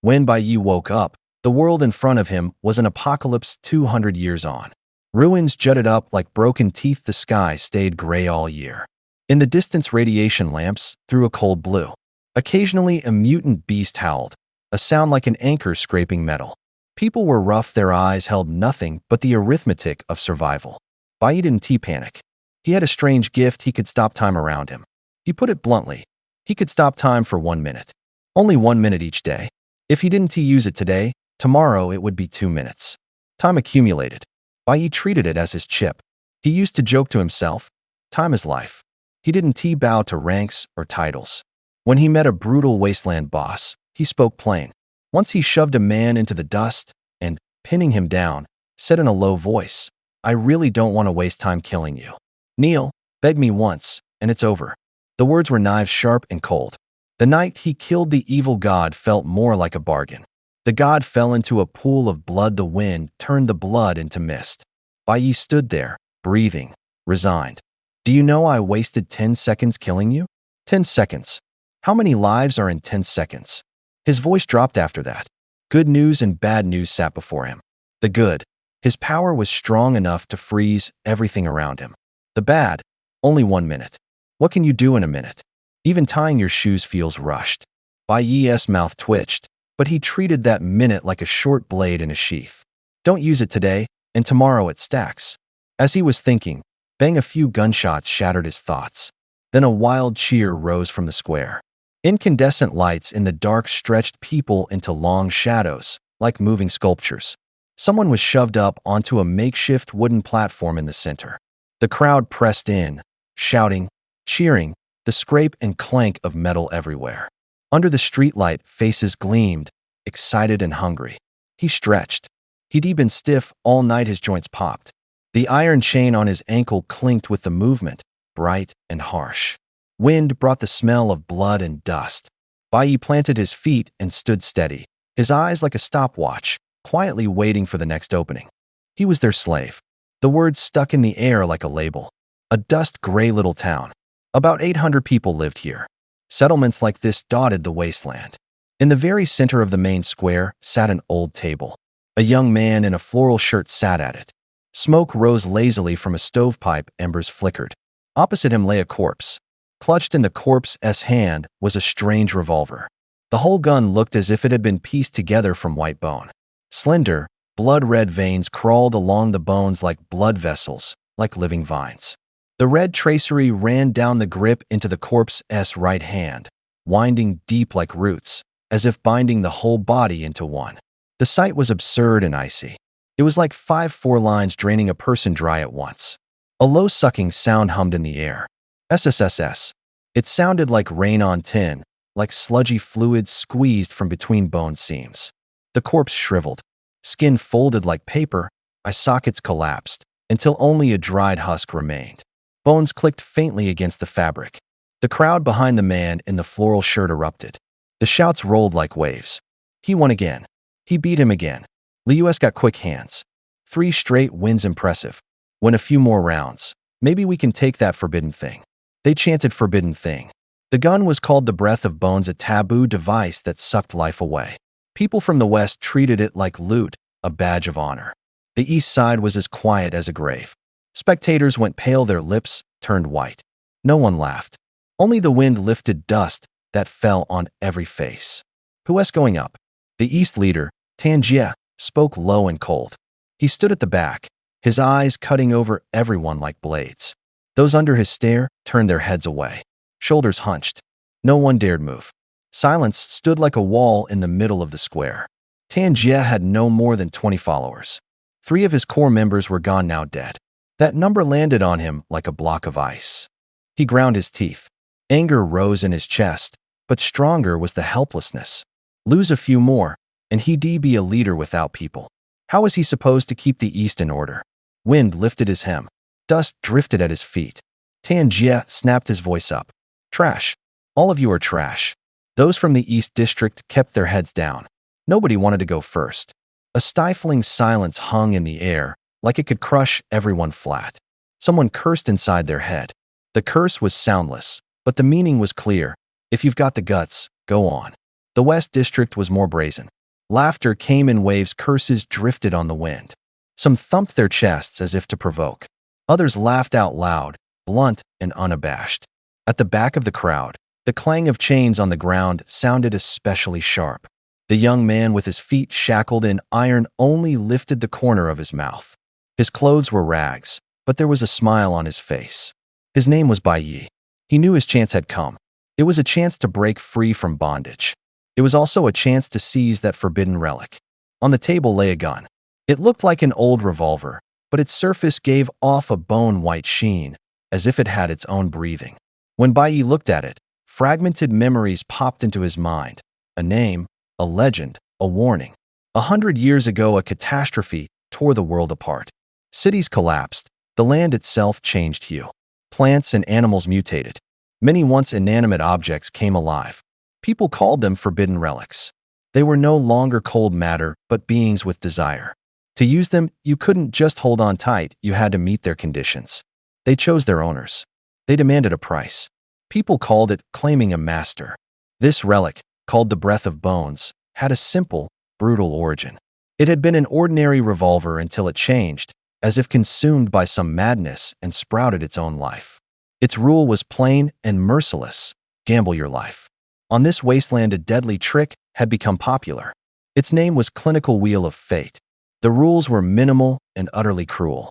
When Bai Yi woke up, the world in front of him was an apocalypse 200 years on. Ruins jutted up like broken teeth. The sky stayed gray all year. In the distance, radiation lamps threw a cold blue. Occasionally, a mutant beast howled, a sound like an anchor scraping metal. People were rough, their eyes held nothing but the arithmetic of survival. Bai Yi didn't panic. He had a strange gift. He could stop time around him. He put it bluntly. He could stop time for 1 minute. Only 1 minute each day. If he didn't use it today, tomorrow it would be 2 minutes. Time accumulated. Bai Yi treated it as his chip. He used to joke to himself, time is life. He didn't bow to ranks or titles. When he met a brutal wasteland boss, he spoke plain. Once he shoved a man into the dust and, pinning him down, said in a low voice, "I really don't want to waste time killing you. Kneel, beg me once, and it's over." The words were knives sharp and cold. The night he killed the evil god felt more like a bargain. The god fell into a pool of blood. The wind turned the blood into mist. Bai Yi stood there, breathing, resigned. "Do you know I wasted 10 seconds killing you? 10 seconds. How many lives are in 10 seconds? His voice dropped after that. Good news and bad news sat before him. The good. His power was strong enough to freeze everything around him. The bad. Only 1 minute. What can you do in a minute? Even tying your shoes feels rushed. Bai Yi's mouth twitched, but he treated that minute like a short blade in a sheath. Don't use it today, and tomorrow it stacks. As he was thinking, bang, a few gunshots shattered his thoughts. Then a wild cheer rose from the square. Incandescent lights in the dark stretched people into long shadows, like moving sculptures. Someone was shoved up onto a makeshift wooden platform in the center. The crowd pressed in, shouting, cheering, the scrape and clank of metal everywhere. Under the streetlight, faces gleamed, excited and hungry. He stretched. He'd been stiff all night. His joints popped. The iron chain on his ankle clinked with the movement, bright and harsh. Wind brought the smell of blood and dust. Bai Yi planted his feet and stood steady, his eyes like a stopwatch, quietly waiting for the next opening. He was their slave. The words stuck in the air like a label. A dust-gray little town. About 800 people lived here. Settlements like this dotted the wasteland. In the very center of the main square sat an old table. A young man in a floral shirt sat at it. Smoke rose lazily from a stovepipe. Embers flickered. Opposite him lay a corpse. Clutched in the corpse's hand was a strange revolver. The whole gun looked as if it had been pieced together from white bone. Slender, blood-red veins crawled along the bones like blood vessels, like living vines. The red tracery ran down the grip into the corpse's right hand, winding deep like roots, as if binding the whole body into one. The sight was absurd and icy. It was like 5 lines draining a person dry at once. A low sucking sound hummed in the air. SSSS. It sounded like rain on tin, like sludgy fluids squeezed from between bone seams. The corpse shriveled. Skin folded like paper, eye sockets collapsed, until only a dried husk remained. Bones clicked faintly against the fabric. The crowd behind the man in the floral shirt erupted. The shouts rolled like waves. He won again. He beat him again. Liu's got quick hands. 3 straight wins, impressive. Win a few more rounds. Maybe we can take that forbidden thing. They chanted forbidden thing. The gun was called the Breath of Bones, a taboo device that sucked life away. People from the West treated it like loot, a badge of honor. The East Side was as quiet as a grave. Spectators went pale, their lips turned white. No one laughed. Only the wind lifted dust that fell on every face. Who's going up? The East leader, Tan Jie, spoke low and cold. He stood at the back, his eyes cutting over everyone like blades. Those under his stare turned their heads away. Shoulders hunched. No one dared move. Silence stood like a wall in the middle of the square. Tan Jie had no more than 20 followers. 3 of his core members were gone, now dead. That number landed on him like a block of ice. He ground his teeth. Anger rose in his chest, but stronger was the helplessness. Lose a few more, and he'd be a leader without people. How was he supposed to keep the East in order? Wind lifted his hem. Dust drifted at his feet. Tan Jie snapped his voice up. Trash. All of you are trash. Those from the East District kept their heads down. Nobody wanted to go first. A stifling silence hung in the air, like it could crush everyone flat. Someone cursed inside their head. The curse was soundless, but the meaning was clear. If you've got the guts, go on. The West District was more brazen. Laughter came in waves, curses drifted on the wind. Some thumped their chests as if to provoke. Others laughed out loud, blunt and unabashed. At the back of the crowd, the clang of chains on the ground sounded especially sharp. The young man with his feet shackled in iron only lifted the corner of his mouth. His clothes were rags, but there was a smile on his face. His name was Bai Yi. He knew his chance had come. It was a chance to break free from bondage. It was also a chance to seize that forbidden relic. On the table lay a gun. It looked like an old revolver, but its surface gave off a bone-white sheen, as if it had its own breathing. When Bai Yi looked at it, fragmented memories popped into his mind. A name, a legend, a warning. 100 years ago, a catastrophe tore the world apart. Cities collapsed. The land itself changed hue. Plants and animals mutated. Many once inanimate objects came alive. People called them forbidden relics. They were no longer cold matter, but beings with desire. To use them, you couldn't just hold on tight, you had to meet their conditions. They chose their owners. They demanded a price. People called it claiming a master. This relic, called the Breath of Bones, had a simple, brutal origin. It had been an ordinary revolver until it changed, as if consumed by some madness, and sprouted its own life. Its rule was plain and merciless: gamble your life. On this wasteland, a deadly trick had become popular. Its name was Clinical Wheel of Fate. The rules were minimal and utterly cruel.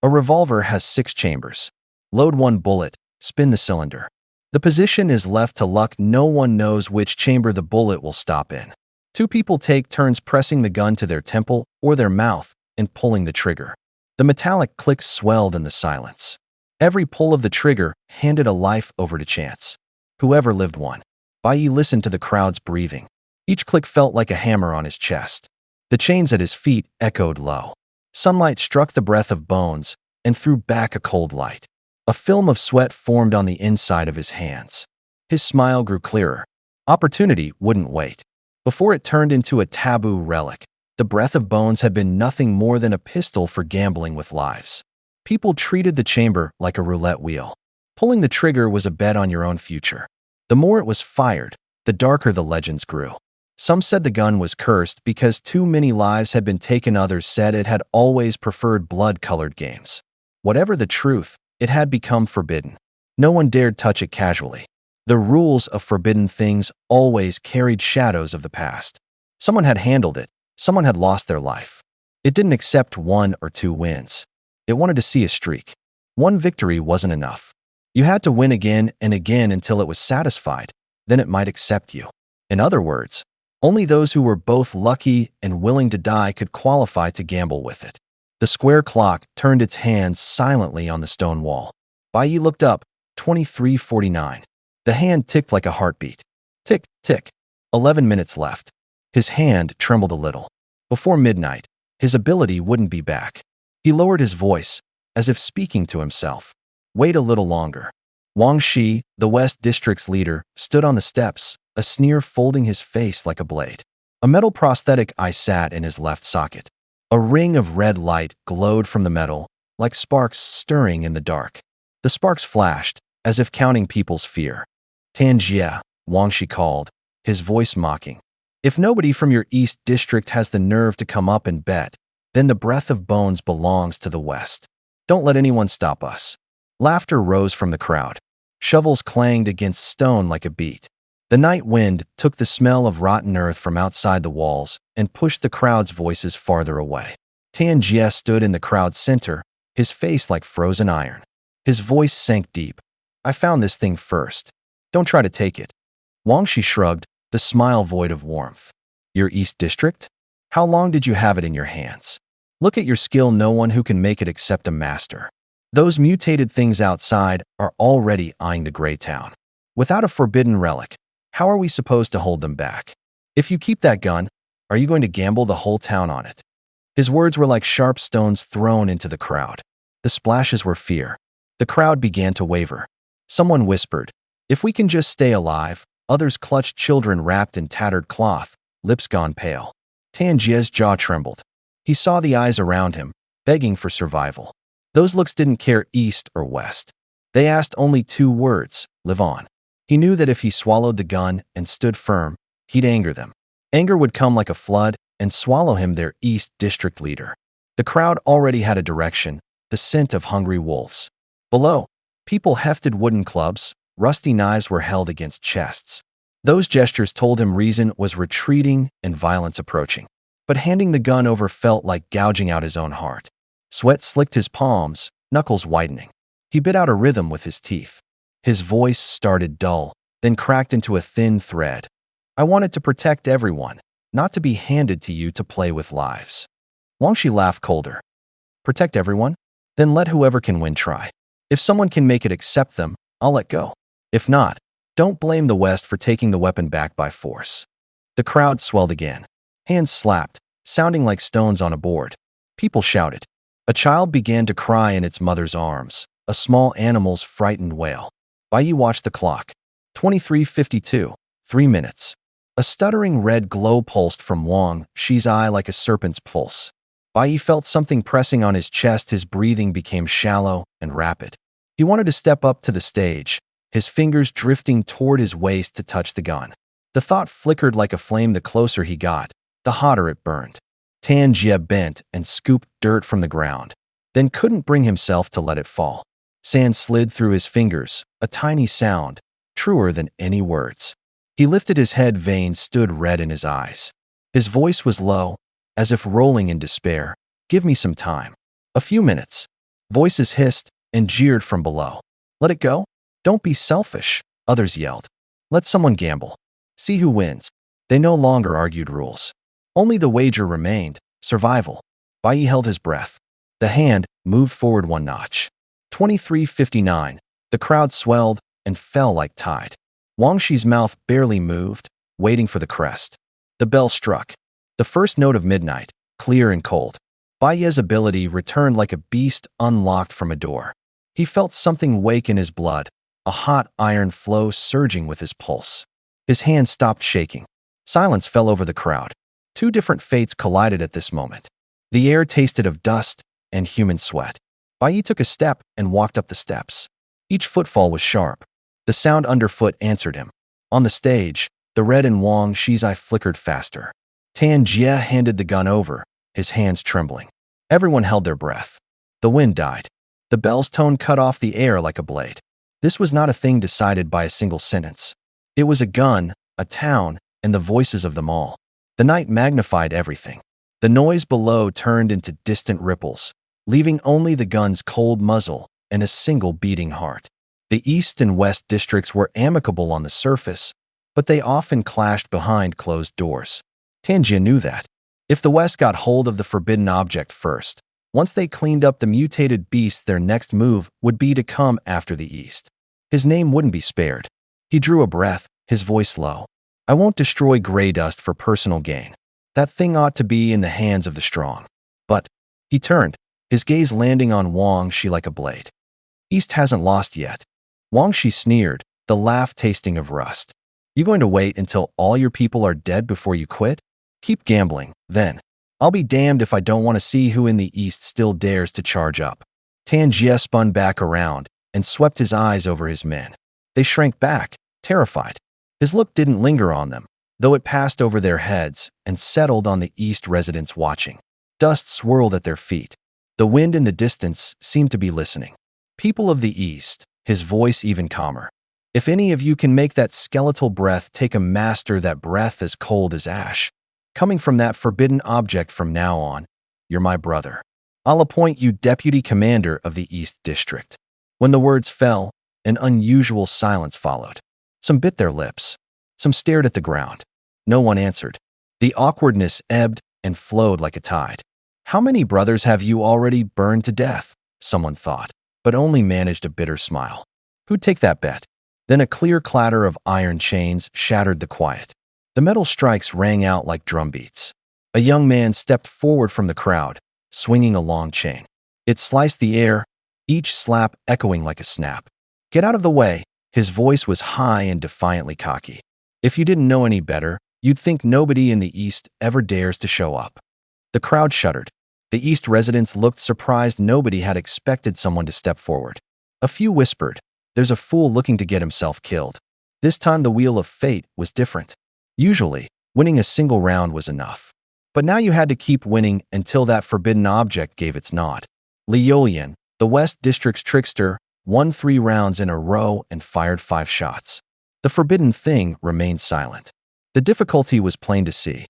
A revolver has 6 chambers. Load 1 bullet, spin the cylinder. The position is left to luck. No one knows which chamber the bullet will stop in. 2 people take turns pressing the gun to their temple or their mouth and pulling the trigger. The metallic clicks swelled in the silence. Every pull of the trigger handed a life over to chance. Whoever lived won. Bai Yi listened to the crowd's breathing. Each click felt like a hammer on his chest. The chains at his feet echoed low. Sunlight struck the Breath of Bones and threw back a cold light. A film of sweat formed on the inside of his hands. His smile grew clearer. Opportunity wouldn't wait. Before it turned into a taboo relic, the Breath of Bones had been nothing more than a pistol for gambling with lives. People treated the chamber like a roulette wheel. Pulling the trigger was a bet on your own future. The more it was fired, the darker the legends grew. Some said the gun was cursed because too many lives had been taken. Others said it had always preferred blood-colored games. Whatever the truth, it had become forbidden. No one dared touch it casually. The rules of forbidden things always carried shadows of the past. Someone had handled it. Someone had lost their life. It didn't accept 1 or 2 wins. It wanted to see a streak. One victory wasn't enough. You had to win again and again until it was satisfied. Then it might accept you. In other words, only those who were both lucky and willing to die could qualify to gamble with it. The square clock turned its hands silently on the stone wall. Bai Yi looked up. 23:49. The hand ticked like a heartbeat. Tick, tick. 11 minutes left. His hand trembled a little. Before midnight, his ability wouldn't be back. He lowered his voice, as if speaking to himself. Wait a little longer. Wang Shi, the West District's leader, stood on the steps, a sneer folding his face like a blade. A metal prosthetic eye sat in his left socket. A ring of red light glowed from the metal, like sparks stirring in the dark. The sparks flashed, as if counting people's fear. Tanjie, Wang Shi called, his voice mocking. If nobody from your East District has the nerve to come up and bet, then the Breath of Bones belongs to the West. Don't let anyone stop us. Laughter rose from the crowd. Shovels clanged against stone like a beat. The night wind took the smell of rotten earth from outside the walls and pushed the crowd's voices farther away. Tanjie stood in the crowd's center, his face like frozen iron. His voice sank deep. I found this thing first. Don't try to take it. Wang Shi shrugged, the smile void of warmth. Your East District? How long did you have it in your hands? Look at your skill. No one who can make it except a master. Those mutated things outside are already eyeing the gray town. Without a forbidden relic, how are we supposed to hold them back? If you keep that gun, are you going to gamble the whole town on it? His words were like sharp stones thrown into the crowd. The splashes were fear. The crowd began to waver. Someone whispered, if we can just stay alive. Others clutched children wrapped in tattered cloth, lips gone pale. Tanjie's jaw trembled. He saw the eyes around him, begging for survival. Those looks didn't care east or west. They asked only 2 words, live on. He knew that if he swallowed the gun and stood firm, he'd anger them. Anger would come like a flood and swallow him, their East District leader. The crowd already had a direction, the scent of hungry wolves. Below, people hefted wooden clubs, rusty knives were held against chests. Those gestures told him reason was retreating and violence approaching. But handing the gun over felt like gouging out his own heart. Sweat slicked his palms, knuckles widening. He bit out a rhythm with his teeth. His voice started dull, then cracked into a thin thread. I wanted to protect everyone, not to be handed to you to play with lives. Wangshi laughed colder. Protect everyone? Then let whoever can win try. If someone can make it accept them, I'll let go. If not, don't blame the West for taking the weapon back by force. The crowd swelled again. Hands slapped, sounding like stones on a board. People shouted. A child began to cry in its mother's arms, a small animal's frightened wail. Bai Yi watched the clock. 23:52, 3 minutes. A stuttering red glow pulsed from Wang Shi's eye like a serpent's pulse. Bai Yi felt something pressing on his chest. His breathing became shallow and rapid. He wanted to step up to the stage, his fingers drifting toward his waist to touch the gun. The thought flickered like a flame. The closer he got, the hotter it burned. Tan Jie bent and scooped dirt from the ground, then couldn't bring himself to let it fall. Sand slid through his fingers, a tiny sound, truer than any words. He lifted his head, veins stood red in his eyes. His voice was low, as if rolling in despair. Give me some time. A few minutes. Voices hissed and jeered from below. Let it go? Don't be selfish, others yelled. Let someone gamble. See who wins. They no longer argued rules. Only the wager remained, survival. Bai Yi held his breath. The hand moved forward one notch. 23:59. The crowd swelled and fell like tide. Wang Shi's mouth barely moved, waiting for the crest. The bell struck. The first note of midnight, clear and cold. Bai Yi's ability returned like a beast unlocked from a door. He felt something wake in his blood, a hot iron flow surging with his pulse. His hand stopped shaking. Silence fell over the crowd. Two different fates collided at this moment. The air tasted of dust and human sweat. Bai Yi took a step and walked up the steps. Each footfall was sharp. The sound underfoot answered him. On the stage, the red in Wang Shi's eye flickered faster. Tan Jie handed the gun over, his hands trembling. Everyone held their breath. The wind died. The bell's tone cut off the air like a blade. This was not a thing decided by a single sentence. It was a gun, a town, and the voices of them all. The night magnified everything. The noise below turned into distant ripples, leaving only the gun's cold muzzle and a single beating heart. The East and West districts were amicable on the surface, but they often clashed behind closed doors. Tan Jie knew that. If the West got hold of the forbidden object first, once they cleaned up the mutated beast, their next move would be to come after the East. His name wouldn't be spared. He drew a breath, his voice low. I won't destroy gray dust for personal gain. That thing ought to be in the hands of the strong. But he turned, his gaze landing on Wang Shi like a blade. East hasn't lost yet. Wang Shi sneered, the laugh tasting of rust. You going to wait until all your people are dead before you quit? Keep gambling, then. I'll be damned if I don't want to see who in the East still dares to charge up. Tan Jie spun back around and swept his eyes over his men. They shrank back, terrified. His look didn't linger on them, though it passed over their heads and settled on the East residents watching. Dust swirled at their feet. The wind in the distance seemed to be listening. People of the East, his voice even calmer. If any of you can make that skeletal breath take a master that breath as cold as ash, coming from that forbidden object from now on, you're my brother. I'll appoint you deputy commander of the East District. When the words fell, an unusual silence followed. Some bit their lips. Some stared at the ground. No one answered. The awkwardness ebbed and flowed like a tide. How many brothers have you already burned to death? Someone thought, but only managed a bitter smile. Who'd take that bet? Then a clear clatter of iron chains shattered the quiet. The metal strikes rang out like drumbeats. A young man stepped forward from the crowd, swinging a long chain. It sliced the air, each slap echoing like a snap. Get out of the way. His voice was high and defiantly cocky. If you didn't know any better, you'd think nobody in the East ever dares to show up. The crowd shuddered. The East residents looked surprised. Nobody had expected someone to step forward. A few whispered, "There's a fool looking to get himself killed." This time the wheel of fate was different. Usually, Winning a single round was enough. But now you had to keep winning until that forbidden object gave its nod. Li Youlian, the West District's trickster, won 3 rounds in a row and fired 5 shots. The forbidden thing remained silent. The difficulty was plain to see.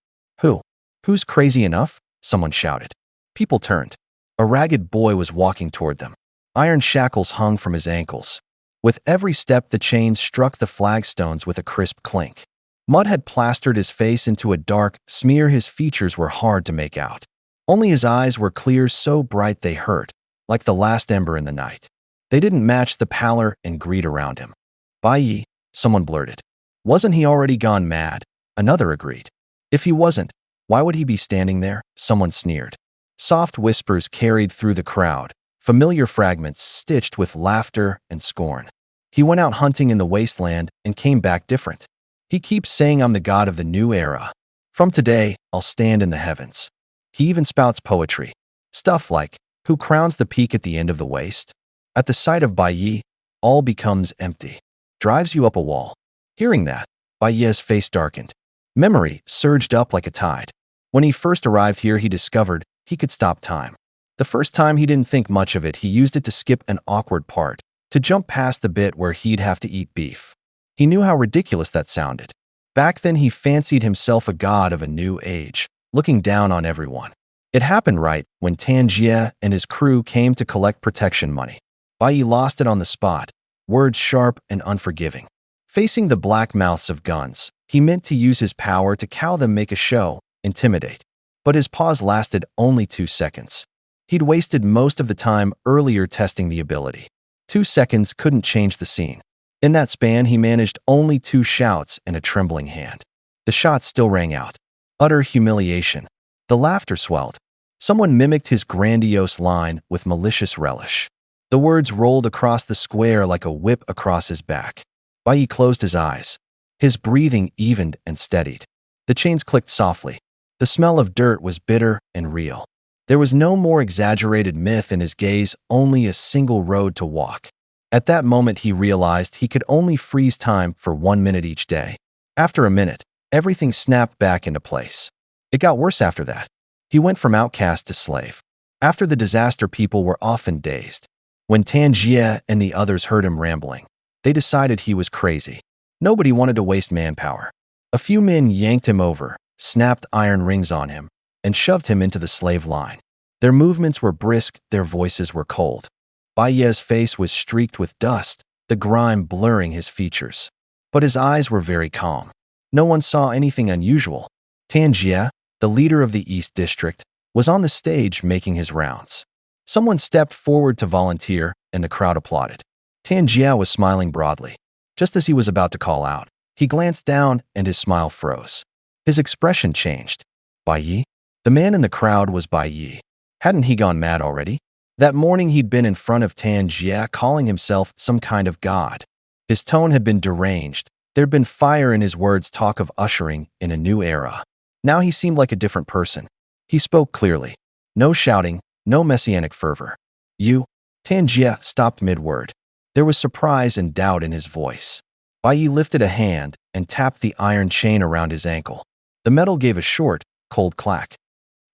Who's crazy enough? Someone shouted. People turned. A ragged boy was walking toward them. Iron shackles hung from his ankles. With every step, the chains struck the flagstones with a crisp clink. Mud had plastered his face into a dark smear. His features were hard to make out. Only his eyes were clear, so bright they hurt, like the last ember in the night. They didn't match the pallor and greed around him. Bai Yi, someone blurted. Wasn't he already gone mad? Another agreed. If he wasn't, why would he be standing there? Someone sneered. Soft whispers carried through the crowd, familiar fragments stitched with laughter and scorn. He went out hunting in the wasteland and came back different. He keeps saying, I'm the god of the new era. From today, I'll stand in the heavens. He even spouts poetry. Stuff like, who crowns the peak at the end of the waste? At the sight of Bai Yi, all becomes empty. Drives you up a wall. Hearing that, Bai Yi's face darkened. Memory surged up like a tide. When he first arrived here, he discovered he could stop time. The first time he didn't think much of it. He used it to skip an awkward part, to jump past the bit where he'd have to eat beef. He knew how ridiculous that sounded. Back then, he fancied himself a god of a new age, looking down on everyone. It happened right when Tan Jie and his crew came to collect protection money. Bai Yi lost it on the spot, words sharp and unforgiving. Facing the black mouths of guns, he meant to use his power to cow them, make a show, intimidate. But his pause lasted only 2 seconds. He'd wasted most of the time earlier testing the ability. 2 seconds couldn't change the scene. In that span, he managed only 2 shouts and a trembling hand. The shots still rang out. Utter humiliation. The laughter swelled. Someone mimicked his grandiose line with malicious relish. The words rolled across the square like a whip across his back. Bai Yi closed his eyes. His breathing evened and steadied. The chains clicked softly. The smell of dirt was bitter and real. There was no more exaggerated myth in his gaze, only a single road to walk. At that moment, he realized he could only freeze time for 1 minute each day. After a minute, everything snapped back into place. It got worse after that. He went from outcast to slave. After the disaster, people were often dazed. When Tan Jie and the others heard him rambling, they decided he was crazy. Nobody wanted to waste manpower. A few men yanked him over, snapped iron rings on him, and shoved him into the slave line. Their movements were brisk, their voices were cold. Bai Yi's face was streaked with dust, the grime blurring his features. But his eyes were very calm. No one saw anything unusual. Tan Jie, the leader of the East District, was on the stage making his rounds. Someone stepped forward to volunteer, and the crowd applauded. Tan Jie was smiling broadly. Just as he was about to call out, he glanced down and his smile froze. His expression changed. Bai Yi? The man in the crowd was Bai Yi. Hadn't he gone mad already? That morning he'd been in front of Tan Jie calling himself some kind of god. His tone had been deranged. There'd been fire in his words, talk of ushering in a new era. Now he seemed like a different person. He spoke clearly. No shouting, no messianic fervor. You? Tan Jie stopped mid-word. There was surprise and doubt in his voice. Bai Yi lifted a hand and tapped the iron chain around his ankle. The metal gave a short, cold clack.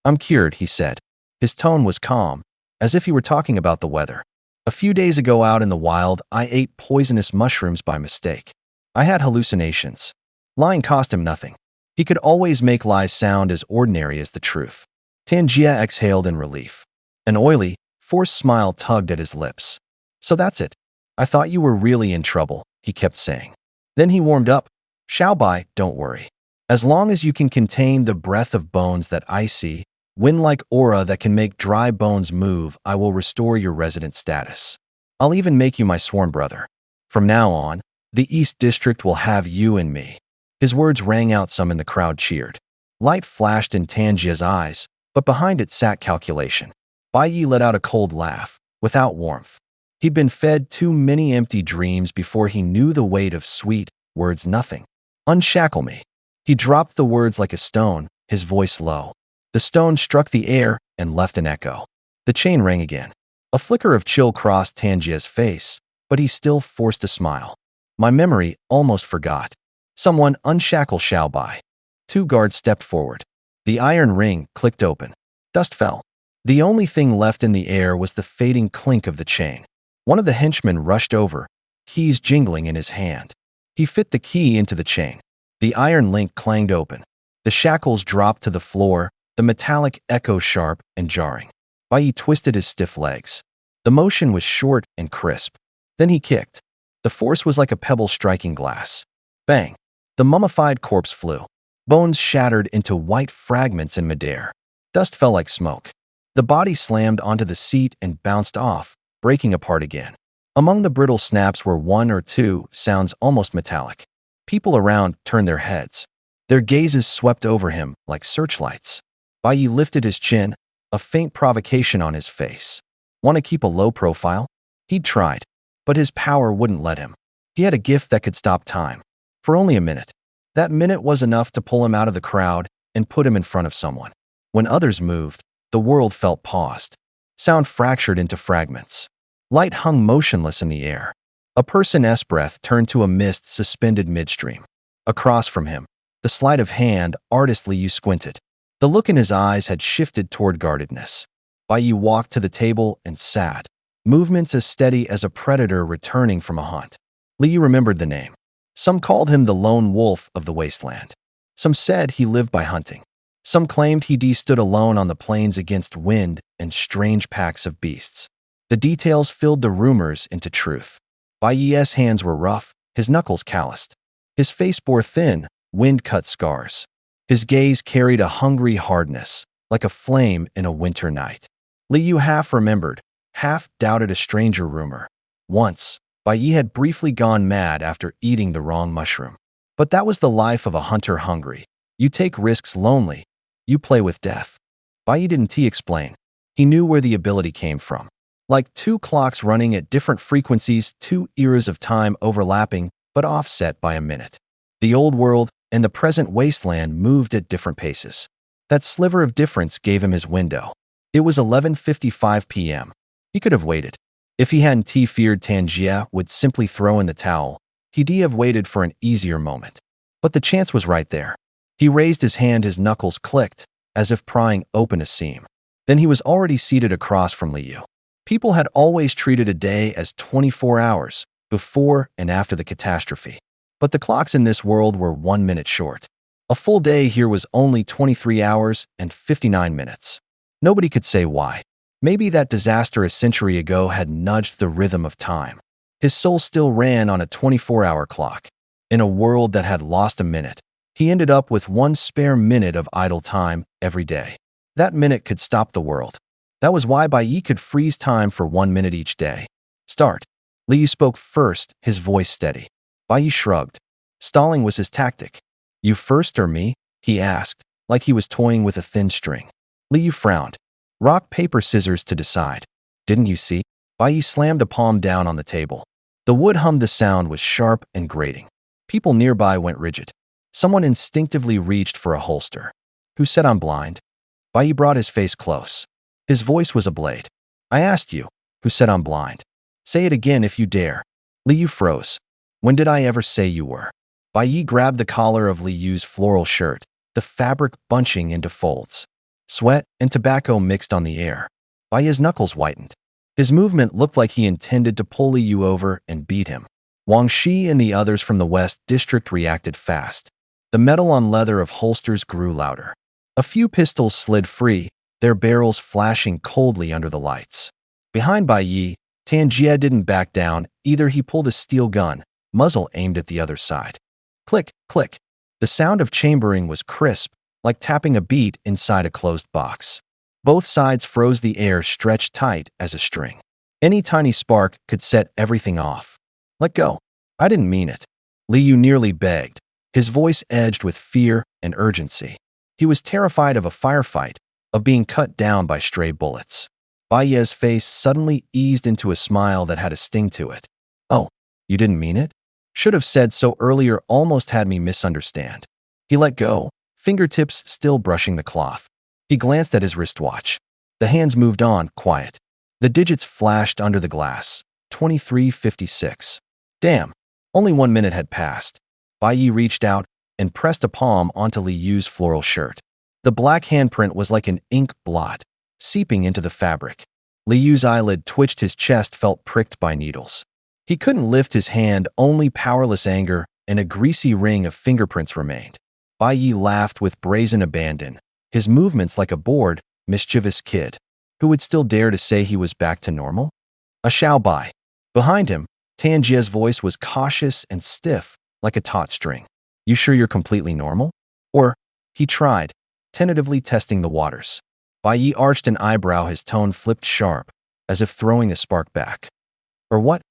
I'm cured, he said. His tone was calm, as if he were talking about the weather. A few days ago out in the wild, I ate poisonous mushrooms by mistake. I had hallucinations. Lying cost him nothing. He could always make lies sound as ordinary as the truth. Tan Jie exhaled in relief. An oily, forced smile tugged at his lips. So that's it. I thought you were really in trouble, he kept saying. Then he warmed up. Xiaobai, don't worry. As long as you can contain the breath of bones that I see, wind-like aura that can make dry bones move, I will restore your resident status. I'll even make you my sworn brother. From now on, the East District will have you and me. His words rang out. Some in the crowd cheered. Light flashed in Tan Jie's eyes, but behind it sat calculation. Bai Yi let out a cold laugh, without warmth. He'd been fed too many empty dreams before he knew the weight of sweet words. Nothing. Unshackle me. He dropped the words like a stone, his voice low. The stone struck the air and left an echo. The chain rang again. A flicker of chill crossed Tan Jie's face, but he still forced a smile. My memory almost forgot. Someone unshackle Xiaobai. Two guards stepped forward. The iron ring clicked open. Dust fell. The only thing left in the air was the fading clink of the chain. One of the henchmen rushed over, keys jingling in his hand. He fit the key into the chain. The iron link clanged open. The shackles dropped to the floor, the metallic echo sharp and jarring. Bai Yi twisted his stiff legs. The motion was short and crisp. Then he kicked. The force was like a pebble striking glass. Bang! The mummified corpse flew. Bones shattered into white fragments in midair. Dust fell like smoke. The body slammed onto the seat and bounced off, breaking apart again. Among the brittle snaps were one or two sounds almost metallic. People around turned their heads. Their gazes swept over him like searchlights. Bai Yi lifted his chin, a faint provocation on his face. Want to keep a low profile? He'd tried, but his power wouldn't let him. He had a gift that could stop time. For only a minute. That minute was enough to pull him out of the crowd and put him in front of someone. When others moved, the world felt paused. Sound fractured into fragments. Light hung motionless in the air. A person's breath turned to a mist suspended midstream. Across from him, the sleight of hand, artistly you squinted. The look in his eyes had shifted toward guardedness. Bai Yi walked to the table and sat, movements as steady as a predator returning from a hunt. Li Yu remembered the name. Some called him the lone wolf of the wasteland. Some said he lived by hunting. Some claimed he stood alone on the plains against wind and strange packs of beasts. The details filled the rumors into truth. Bai Yi's hands were rough, his knuckles calloused. His face bore thin, wind-cut scars. His gaze carried a hungry hardness, like a flame in a winter night. Li Yu half remembered, half doubted a stranger rumor. Once, Bai Yi had briefly gone mad after eating the wrong mushroom. But that was the life of a hunter hungry. You take risks lonely. You play with death. Bai Yi didn't explain. He knew where the ability came from. Like two clocks running at different frequencies, two eras of time overlapping but offset by a minute. The old world and the present wasteland moved at different paces. That sliver of difference gave him his window. It was 11:55 p.m. He could have waited. If he hadn't feared Tanjia would simply throw in the towel, he'd have waited for an easier moment. But the chance was right there. He raised his hand, his knuckles clicked, as if prying open a seam. Then he was already seated across from Li Yu. People had always treated a day as 24 hours, before and after the catastrophe. But the clocks in this world were 1 minute short. A full day here was only 23 hours and 59 minutes. Nobody could say why. Maybe that disaster a century ago had nudged the rhythm of time. His soul still ran on a 24-hour clock. In a world that had lost a minute, he ended up with one spare minute of idle time every day. That minute could stop the world. That was why Bai Yi could freeze time for 1 minute each day. Start. Li Yu spoke first, his voice steady. Bai Yi shrugged. Stalling was his tactic. You first or me? He asked, like he was toying with a thin string. Li Yu frowned. Rock, paper, scissors to decide. Didn't you see? Bai Yi slammed a palm down on the table. The wood hummed, the sound was sharp and grating. People nearby went rigid. Someone instinctively reached for a holster. Who said I'm blind? Bai Yi brought his face close. His voice was a blade. I asked you, who said I'm blind? Say it again if you dare. Li Yu froze. When did I ever say you were? Bai Yi grabbed the collar of Li Yu's floral shirt, the fabric bunching into folds. Sweat and tobacco mixed on the air. Bai Yi's knuckles whitened. His movement looked like he intended to pull Li Yu over and beat him. Wang Shi and the others from the West District reacted fast. The metal on leather of holsters grew louder. A few pistols slid free, their barrels flashing coldly under the lights. Behind Bai Yi, Tanjia didn't back down. Either he pulled a steel gun, muzzle aimed at the other side. Click, click. The sound of chambering was crisp, like tapping a beat inside a closed box. Both sides froze, the air stretched tight as a string. Any tiny spark could set everything off. Let go. I didn't mean it. Li Yu nearly begged, his voice edged with fear and urgency. He was terrified of a firefight, of being cut down by stray bullets. Bai Yi's face suddenly eased into a smile that had a sting to it. Oh, you didn't mean it? Should have said so earlier, almost had me misunderstand. He let go, fingertips still brushing the cloth. He glanced at his wristwatch. The hands moved on, quiet. The digits flashed under the glass. 23:56. Damn, only 1 minute had passed. Bai Yi reached out, and pressed a palm onto Li Yu's floral shirt. The black handprint was like an ink blot, seeping into the fabric. Li Yu's eyelid twitched, his chest felt pricked by needles. He couldn't lift his hand, only powerless anger, and a greasy ring of fingerprints remained. Bai Yi laughed with brazen abandon, his movements like a bored, mischievous kid. Who would still dare to say he was back to normal? A Xiao Bai. Behind him, Tan Jie's voice was cautious and stiff, like a taut string. You sure you're completely normal? Or, he tried, tentatively testing the waters. Bai Yi arched an eyebrow, his tone flipped sharp, as if throwing a spark back. Or what?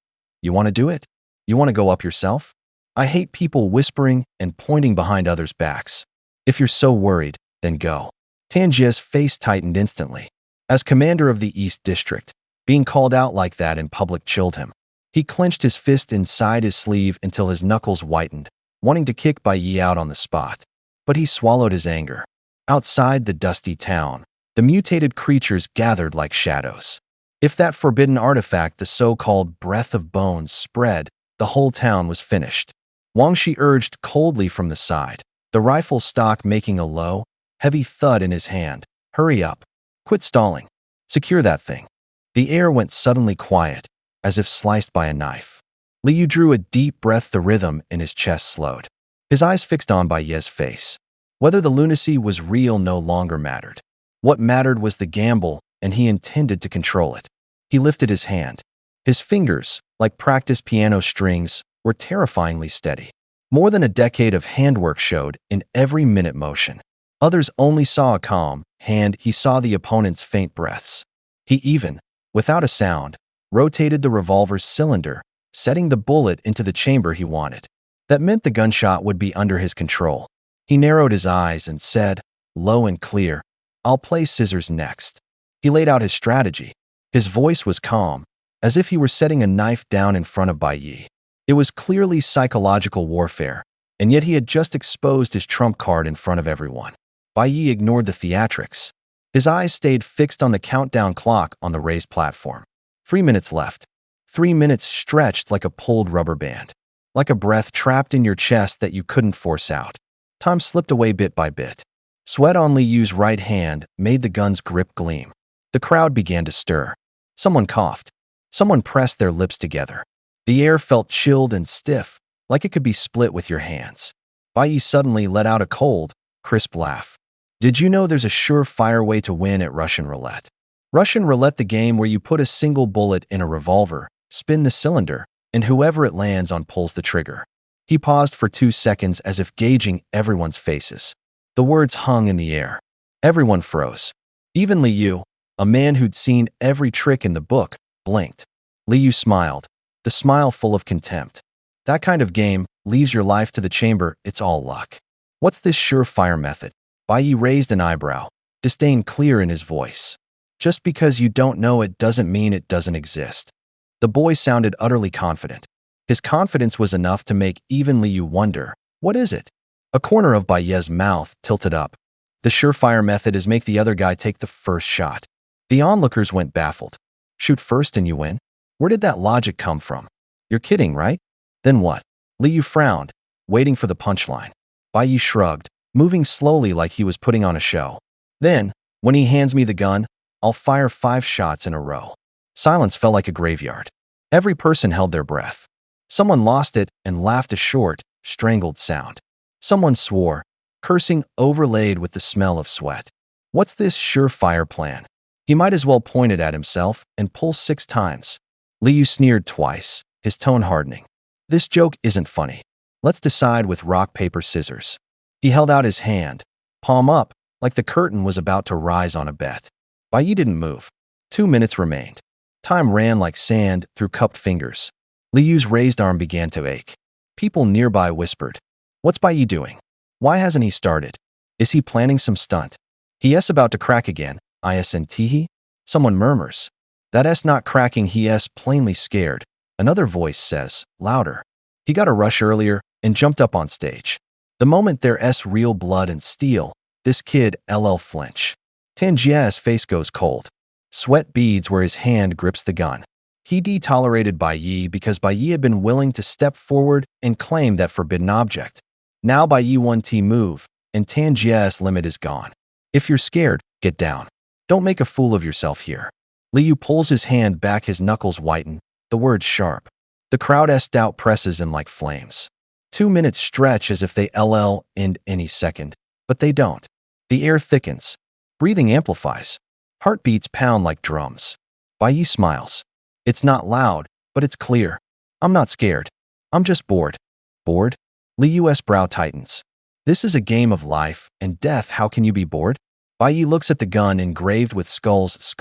You want to do it? You want to go up yourself? I hate people whispering and pointing behind others' backs. If you're so worried, then go. Tan Jie's face tightened instantly. As commander of the East District, being called out like that in public chilled him. He clenched his fist inside his sleeve until his knuckles whitened, wanting to kick Bai Yi out on the spot. But he swallowed his anger. Outside the dusty town, the mutated creatures gathered like shadows. If that forbidden artifact, the so-called Breath of Bones, spread, the whole town was finished. Wang Shi urged coldly from the side, the rifle stock making a low, heavy thud in his hand. Hurry up. Quit stalling. Secure that thing. The air went suddenly quiet, as if sliced by a knife. Li Yu drew a deep breath, the rhythm in his chest slowed. His eyes fixed on Bai Yi's face. Whether the lunacy was real no longer mattered. What mattered was the gamble, and he intended to control it. He lifted his hand. His fingers, like practiced piano strings, were terrifyingly steady. More than a decade of handwork showed in every minute motion. Others only saw a calm hand. He saw the opponent's faint breaths. He even, without a sound, rotated the revolver's cylinder, setting the bullet into the chamber he wanted. That meant the gunshot would be under his control. He narrowed his eyes and said, low and clear, I'll play scissors next. He laid out his strategy. His voice was calm, as if he were setting a knife down in front of Bai Yi. It was clearly psychological warfare, and yet he had just exposed his trump card in front of everyone. Bai Yi ignored the theatrics. His eyes stayed fixed on the countdown clock on the raised platform. 3 minutes left. 3 minutes stretched like a pulled rubber band. Like a breath trapped in your chest that you couldn't force out. Time slipped away bit by bit. Sweat on Li Yu's right hand made the gun's grip gleam. The crowd began to stir. Someone coughed. Someone pressed their lips together. The air felt chilled and stiff, like it could be split with your hands. Bai Yi suddenly let out a cold, crisp laugh. Did you know there's a surefire way to win at Russian roulette? Russian roulette, the game where you put a single bullet in a revolver, spin the cylinder, and whoever it lands on pulls the trigger. He paused for 2 seconds as if gauging everyone's faces. The words hung in the air. Everyone froze. Even Li Yu, a man who'd seen every trick in the book, blinked. Li Yu smiled, the smile full of contempt. That kind of game leaves your life to the chamber, it's all luck. What's this surefire method? Bai Yi raised an eyebrow, disdain clear in his voice. Just because you don't know it doesn't mean it doesn't exist. The boy sounded utterly confident. His confidence was enough to make even Li Yu wonder, what is it? A corner of Bai Yi's mouth tilted up. The surefire method is make the other guy take the first shot. The onlookers went baffled. Shoot first and you win? Where did that logic come from? You're kidding, right? Then what? Li Yu frowned, waiting for the punchline. Bai Yi shrugged, moving slowly like he was putting on a show. Then, when he hands me the gun, I'll fire 5 shots in a row. Silence fell like a graveyard. Every person held their breath. Someone lost it and laughed a short, strangled sound. Someone swore, cursing overlaid with the smell of sweat. What's this surefire plan? He might as well point it at himself and pull 6 times. Li Yu sneered twice, his tone hardening. This joke isn't funny. Let's decide with rock, paper, scissors. He held out his hand, palm up, like the curtain was about to rise on a bet. Bai Yi didn't move. 2 minutes remained. Time ran like sand through cupped fingers. Li Yu's raised arm began to ache. People nearby whispered, what's Bai Yi doing? Why hasn't he started? Is he planning some stunt? He is about to crack again, isn't? Someone murmurs. That S not cracking, he is plainly scared. Another voice says, louder. He got a rush earlier and jumped up on stage. The moment there S real blood and steel, this kid LL flinch. Tan Jie's face goes cold. Sweat beads where his hand grips the gun. He detolerated Bai Yi because Bai Yi had been willing to step forward and claim that forbidden object. Now by Yi 1T move, and Tanjia's limit is gone. If you're scared, get down. Don't make a fool of yourself here. Liu pulls his hand back, his knuckles whiten, the words sharp. The crowd's doubt presses in like flames. 2 minutes stretch as if they end any second, but they don't. The air thickens. Breathing amplifies. Heartbeats pound like drums. Bai Yi smiles. It's not loud, but it's clear. I'm not scared. I'm just bored. Bored? Liu's brow tightens. This is a game of life and death. How can you be bored? Bai Yi looks at the gun engraved with skull's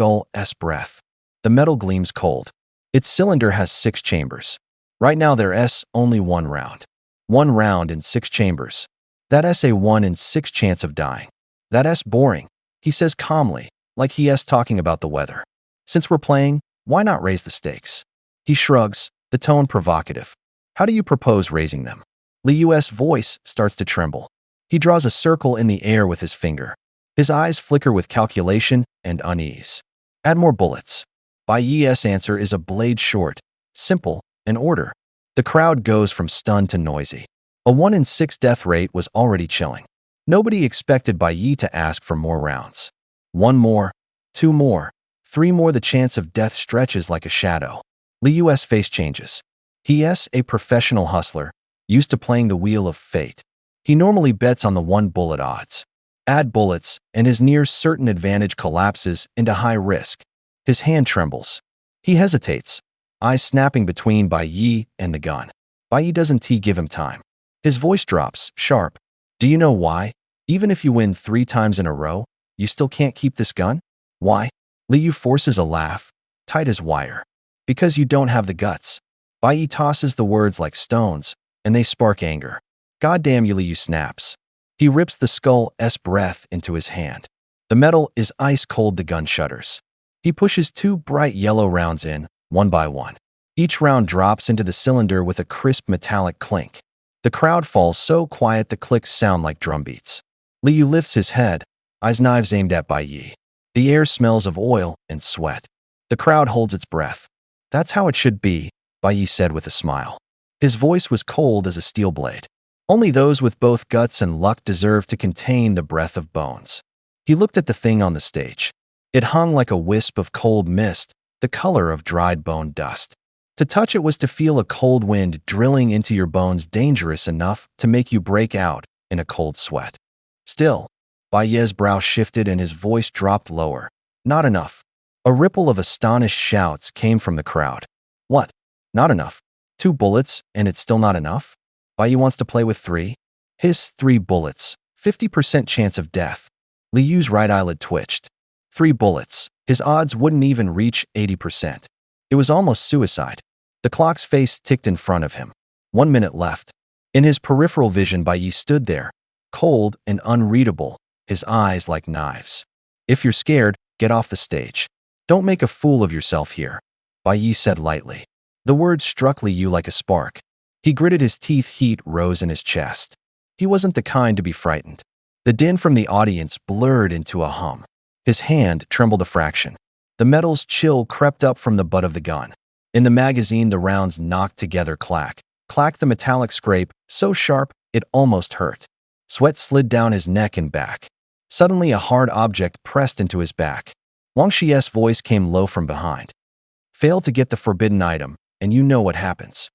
breath. The metal gleams cold. Its cylinder has 6 chambers. Right now there's only 1 round. 1 round in 6 chambers. That's a 1 in 6 chance of dying. That's boring, he says calmly, like he's talking about the weather. Since we're playing, why not raise the stakes? He shrugs, the tone provocative. How do you propose raising them? Liu's voice starts to tremble. He draws a circle in the air with his finger. His eyes flicker with calculation and unease. Add more bullets. Bai Yi's answer is a blade short, simple, and order. The crowd goes from stunned to noisy. A 1 in 6 death rate was already chilling. Nobody expected Bai Yi to ask for more rounds. 1 more, 2 more, 3 more. The chance of death stretches like a shadow. Liu's face changes. He's a professional hustler, used to playing the wheel of fate. He normally bets on the 1 bullet odds. Add bullets, and his near certain advantage collapses into high risk. His hand trembles. He hesitates, eyes snapping between Bai Yi and the gun. Bai Yi doesn't give him time. His voice drops, sharp. Do you know why? Even if you win 3 times in a row, you still can't keep this gun? Why? Liu forces a laugh, tight as wire. Because you don't have the guts. Bai Yi tosses the words like stones, and they spark anger. Goddamn you, Liu snaps. He rips the skull's breath into his hand. The metal is ice cold. The gun shudders. He pushes 2 bright yellow rounds in, 1 by 1. Each round drops into the cylinder with a crisp metallic clink. The crowd falls so quiet the clicks sound like drumbeats. Liu lifts his head, eyes knives aimed at Bai Yi. The air smells of oil and sweat. The crowd holds its breath. That's how it should be, Bai Yi said with a smile. His voice was cold as a steel blade. Only those with both guts and luck deserve to contain the breath of bones. He looked at the thing on the stage. It hung like a wisp of cold mist, the color of dried bone dust. To touch it was to feel a cold wind drilling into your bones, dangerous enough to make you break out in a cold sweat. Still, Bai Yi's brow shifted and his voice dropped lower. Not enough. A ripple of astonished shouts came from the crowd. What? Not enough? 2 bullets, and it's still not enough? Bai Yi wants to play with 3? His 3 bullets, 50% chance of death. Liu's right eyelid twitched. 3 bullets. His odds wouldn't even reach 80%. It was almost suicide. The clock's face ticked in front of him. 1 minute left. In his peripheral vision, Bai Yi stood there, cold and unreadable, his eyes like knives. If you're scared, get off the stage. Don't make a fool of yourself here, Bai Yi said lightly. The words struck Liu like a spark. He gritted his teeth, heat rose in his chest. He wasn't the kind to be frightened. The din from the audience blurred into a hum. His hand trembled a fraction. The metal's chill crept up from the butt of the gun. In the magazine, the rounds knocked together, clack. Clack, the metallic scrape, so sharp, it almost hurt. Sweat slid down his neck and back. Suddenly, a hard object pressed into his back. Wang Shi's voice came low from behind. Fail to get the forbidden item, and you know what happens.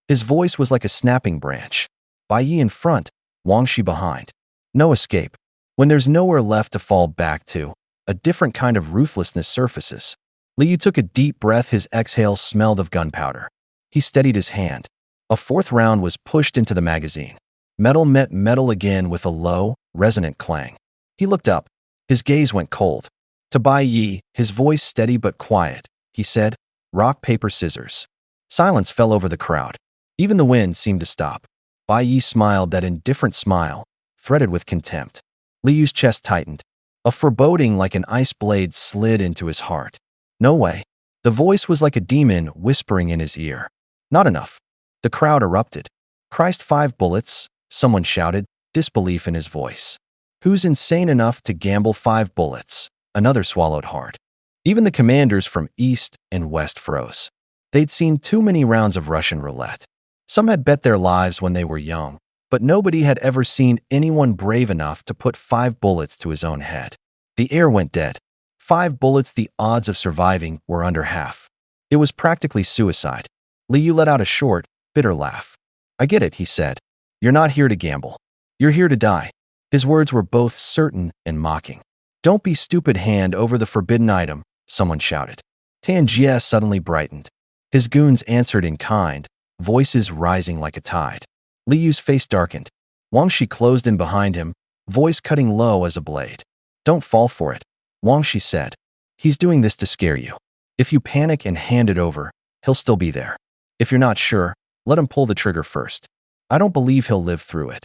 His voice was like a snapping branch. Bai Yi in front, Wang Shi behind. No escape. When there's nowhere left to fall back to, a different kind of ruthlessness surfaces. Liu took a deep breath, his exhale smelled of gunpowder. He steadied his hand. A 4th round was pushed into the magazine. Metal met metal again with a low, resonant clang. He looked up. His gaze went cold. To Bai Yi, his voice steady but quiet, he said, rock, paper, scissors. Silence fell over the crowd. Even the wind seemed to stop. Bai Yi smiled, that indifferent smile, threaded with contempt. Liu's chest tightened. A foreboding like an ice blade slid into his heart. No way. The voice was like a demon whispering in his ear. Not enough. The crowd erupted. Christ, 5 bullets, someone shouted, disbelief in his voice. Who's insane enough to gamble 5 bullets? Another swallowed hard. Even the commanders from East and West froze. They'd seen too many rounds of Russian roulette. Some had bet their lives when they were young, but nobody had ever seen anyone brave enough to put 5 bullets to his own head. The air went dead. 5 bullets, the odds of surviving were under half. It was practically suicide. Liu let out a short, bitter laugh. I get it, he said. You're not here to gamble. You're here to die. His words were both certain and mocking. Don't be stupid, hand over the forbidden item, someone shouted. Tan Jie suddenly brightened. His goons answered in kind, voices rising like a tide. Liu's face darkened. Wang Shi closed in behind him, voice cutting low as a blade. Don't fall for it, Wang Shi said. He's doing this to scare you. If you panic and hand it over, he'll still be there. If you're not sure, let him pull the trigger first. I don't believe he'll live through it.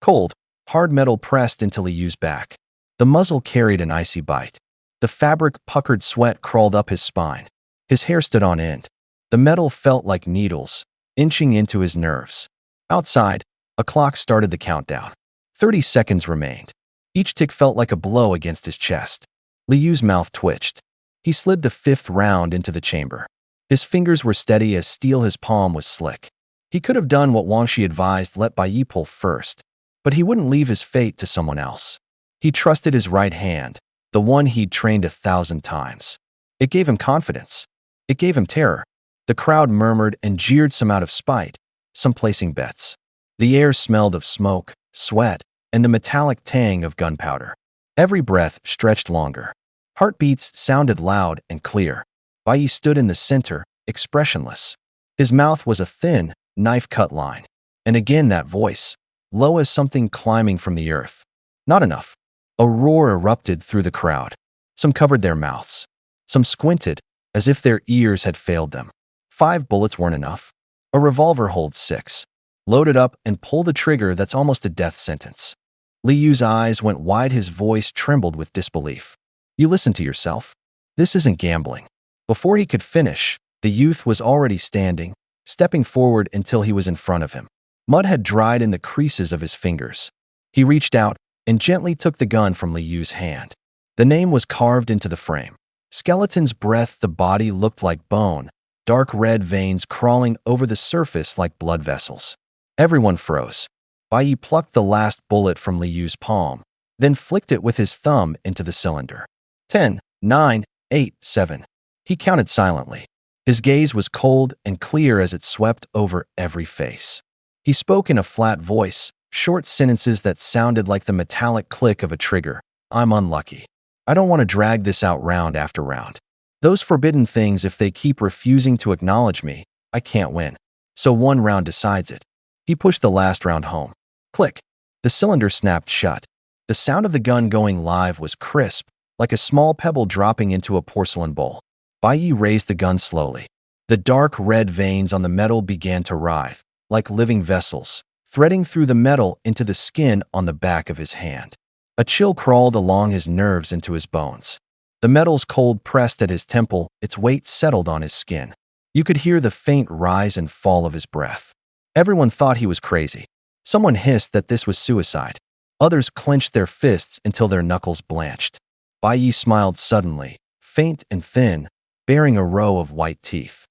Cold, hard metal pressed into Liu's back. The muzzle carried an icy bite. The fabric puckered, sweat crawled up his spine. His hair stood on end. The metal felt like needles, inching into his nerves. Outside, a clock started the countdown. 30 seconds remained. Each tick felt like a blow against his chest. Liu's mouth twitched. He slid the 5th round into the chamber. His fingers were steady as steel, his palm was slick. He could have done what Wang Shi advised, let Bai Yi pull first, but he wouldn't leave his fate to someone else. He trusted his right hand, the one he'd trained 1,000 times. It gave him confidence. It gave him terror. The crowd murmured and jeered, some out of spite, some placing bets. The air smelled of smoke, sweat, and the metallic tang of gunpowder. Every breath stretched longer. Heartbeats sounded loud and clear. Bai Yi stood in the center, expressionless. His mouth was a thin, knife-cut line. And again that voice, low as something climbing from the earth. Not enough. A roar erupted through the crowd. Some covered their mouths. Some squinted, as if their ears had failed them. 5 bullets weren't enough. A revolver holds 6. Load it up and pull the trigger, that's almost a death sentence. Liu's eyes went wide, his voice trembled with disbelief. You listen to yourself? This isn't gambling. Before he could finish, the youth was already standing, stepping forward until he was in front of him. Mud had dried in the creases of his fingers. He reached out and gently took the gun from Liu's hand. The name was carved into the frame. Skeleton's breath, the body looked like bone, dark red veins crawling over the surface like blood vessels. Everyone froze. Bai Yi plucked the last bullet from Liu's palm, then flicked it with his thumb into the cylinder. 10, 9, 8, 7. He counted silently. His gaze was cold and clear as it swept over every face. He spoke in a flat voice, short sentences that sounded like the metallic click of a trigger. I'm unlucky. I don't want to drag this out round after round. Those forbidden things, if they keep refusing to acknowledge me, I can't win. So one round decides it. He pushed the last round home. Click. The cylinder snapped shut. The sound of the gun going live was crisp, like a small pebble dropping into a porcelain bowl. Bai Yi raised the gun slowly. The dark red veins on the metal began to writhe, like living vessels, threading through the metal into the skin on the back of his hand. A chill crawled along his nerves into his bones. The metal's cold pressed at his temple, its weight settled on his skin. You could hear the faint rise and fall of his breath. Everyone thought he was crazy. Someone hissed that this was suicide. Others clenched their fists until their knuckles blanched. Bai Yi smiled suddenly, faint and thin, bearing a row of white teeth.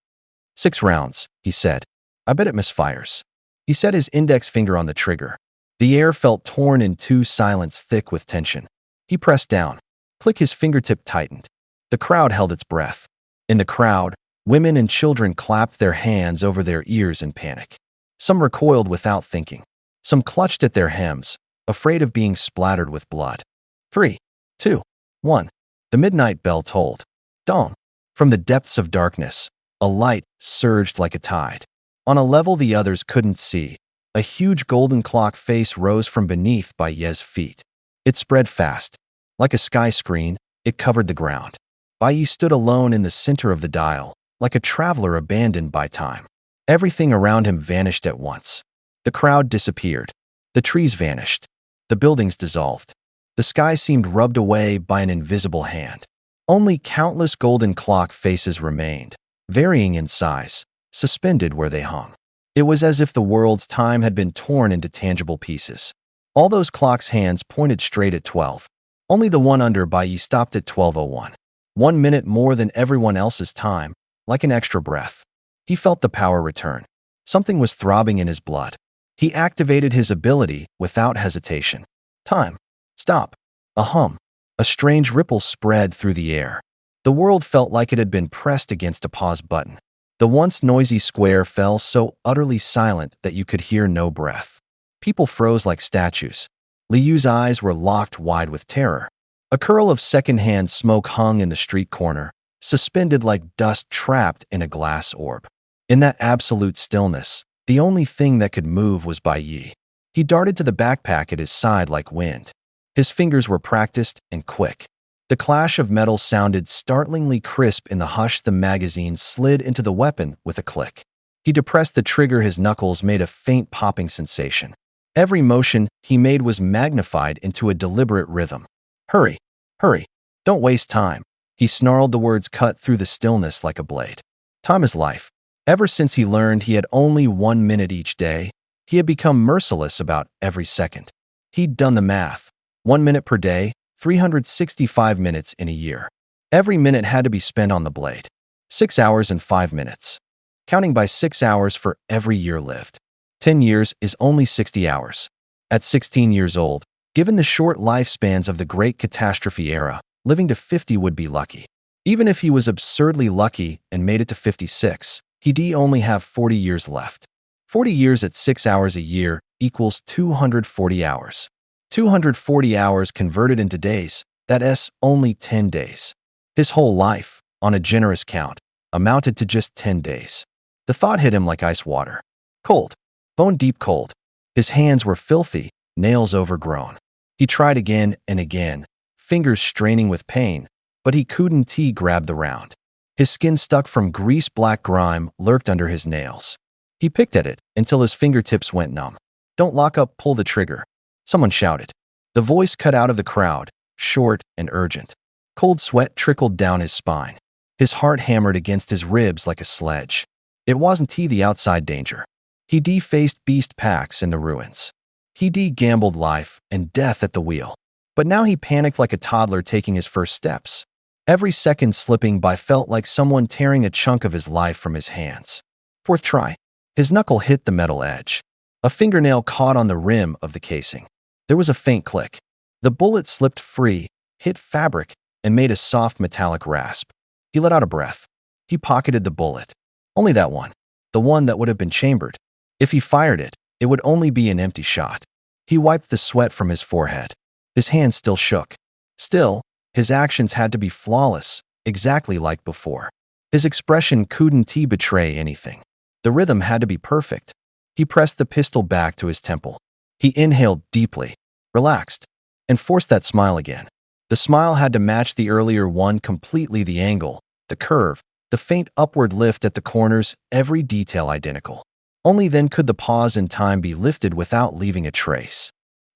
6 rounds, he said. I bet it misfires. He set his index finger on the trigger. The air felt torn in two, silence thick with tension. He pressed down. Click, his fingertip tightened. The crowd held its breath. In the crowd, women and children clapped their hands over their ears in panic. Some recoiled without thinking. Some clutched at their hems, afraid of being splattered with blood. 3, 2, 1. The midnight bell tolled. Dawn. From the depths of darkness, a light surged like a tide. On a level the others couldn't see, a huge golden clock face rose from beneath Bai Yi's feet. It spread fast. Like a sky screen, it covered the ground. Bai Yi stood alone in the center of the dial, like a traveler abandoned by time. Everything around him vanished at once. The crowd disappeared. The trees vanished. The buildings dissolved. The sky seemed rubbed away by an invisible hand. Only countless golden clock faces remained, varying in size, suspended where they hung. It was as if the world's time had been torn into tangible pieces. All those clocks' hands pointed straight at 12. Only the one under Bai Yi stopped at 12:01. 1 minute more than everyone else's time, like an extra breath. He felt the power return. Something was throbbing in his blood. He activated his ability without hesitation. Time. Stop. A hum. A strange ripple spread through the air. The world felt like it had been pressed against a pause button. The once noisy square fell so utterly silent that you could hear no breath. People froze like statues. Liyu's eyes were locked wide with terror. A curl of secondhand smoke hung in the street corner, suspended like dust trapped in a glass orb. In that absolute stillness, the only thing that could move was Bai Yi. He darted to the backpack at his side like wind. His fingers were practiced and quick. The clash of metal sounded startlingly crisp in the hush. The magazine slid into the weapon with a click. He depressed the trigger. His knuckles made a faint popping sensation. Every motion he made was magnified into a deliberate rhythm. Hurry, hurry, don't waste time. He snarled, the words cut through the stillness like a blade. Time is life. Ever since he learned he had only 1 minute each day, he had become merciless about every second. He'd done the math. 1 minute per day, 365 minutes in a year. Every minute had to be spent on the blade. 6 hours and 5 minutes. Counting by 6 hours for every year lived. 10 years is only 60 hours. At 16 years old, given the short lifespans of the Great Catastrophe era, living to 50 would be lucky. Even if he was absurdly lucky and made it to 56, he'd only have 40 years left. 40 years at 6 hours a year equals 240 hours. 240 hours converted into days, that's only 10 days. His whole life, on a generous count, amounted to just 10 days. The thought hit him like ice water. Cold. Bone-deep cold. His hands were filthy, nails overgrown. He tried again and again, fingers straining with pain, but he couldn't grab the round. His skin stuck from grease-black grime lurked under his nails. He picked at it until his fingertips went numb. Don't lock up, pull the trigger. Someone shouted. The voice cut out of the crowd, short and urgent. Cold sweat trickled down his spine. His heart hammered against his ribs like a sledge. It wasn't the outside danger. He faced beast packs in the ruins. He gambled life and death at the wheel. But now he panicked like a toddler taking his first steps. Every second slipping by felt like someone tearing a chunk of his life from his hands. Fourth try. His knuckle hit the metal edge. A fingernail caught on the rim of the casing. There was a faint click. The bullet slipped free, hit fabric, and made a soft metallic rasp. He let out a breath. He pocketed the bullet. Only that one. The one that would have been chambered. If he fired it, it would only be an empty shot. He wiped the sweat from his forehead. His hands still shook. Still, his actions had to be flawless, exactly like before. His expression couldn't betray anything. The rhythm had to be perfect. He pressed the pistol back to his temple. He inhaled deeply, relaxed, and forced that smile again. The smile had to match the earlier one completely, the angle, the curve, the faint upward lift at the corners, every detail identical. Only then could the pause in time be lifted without leaving a trace.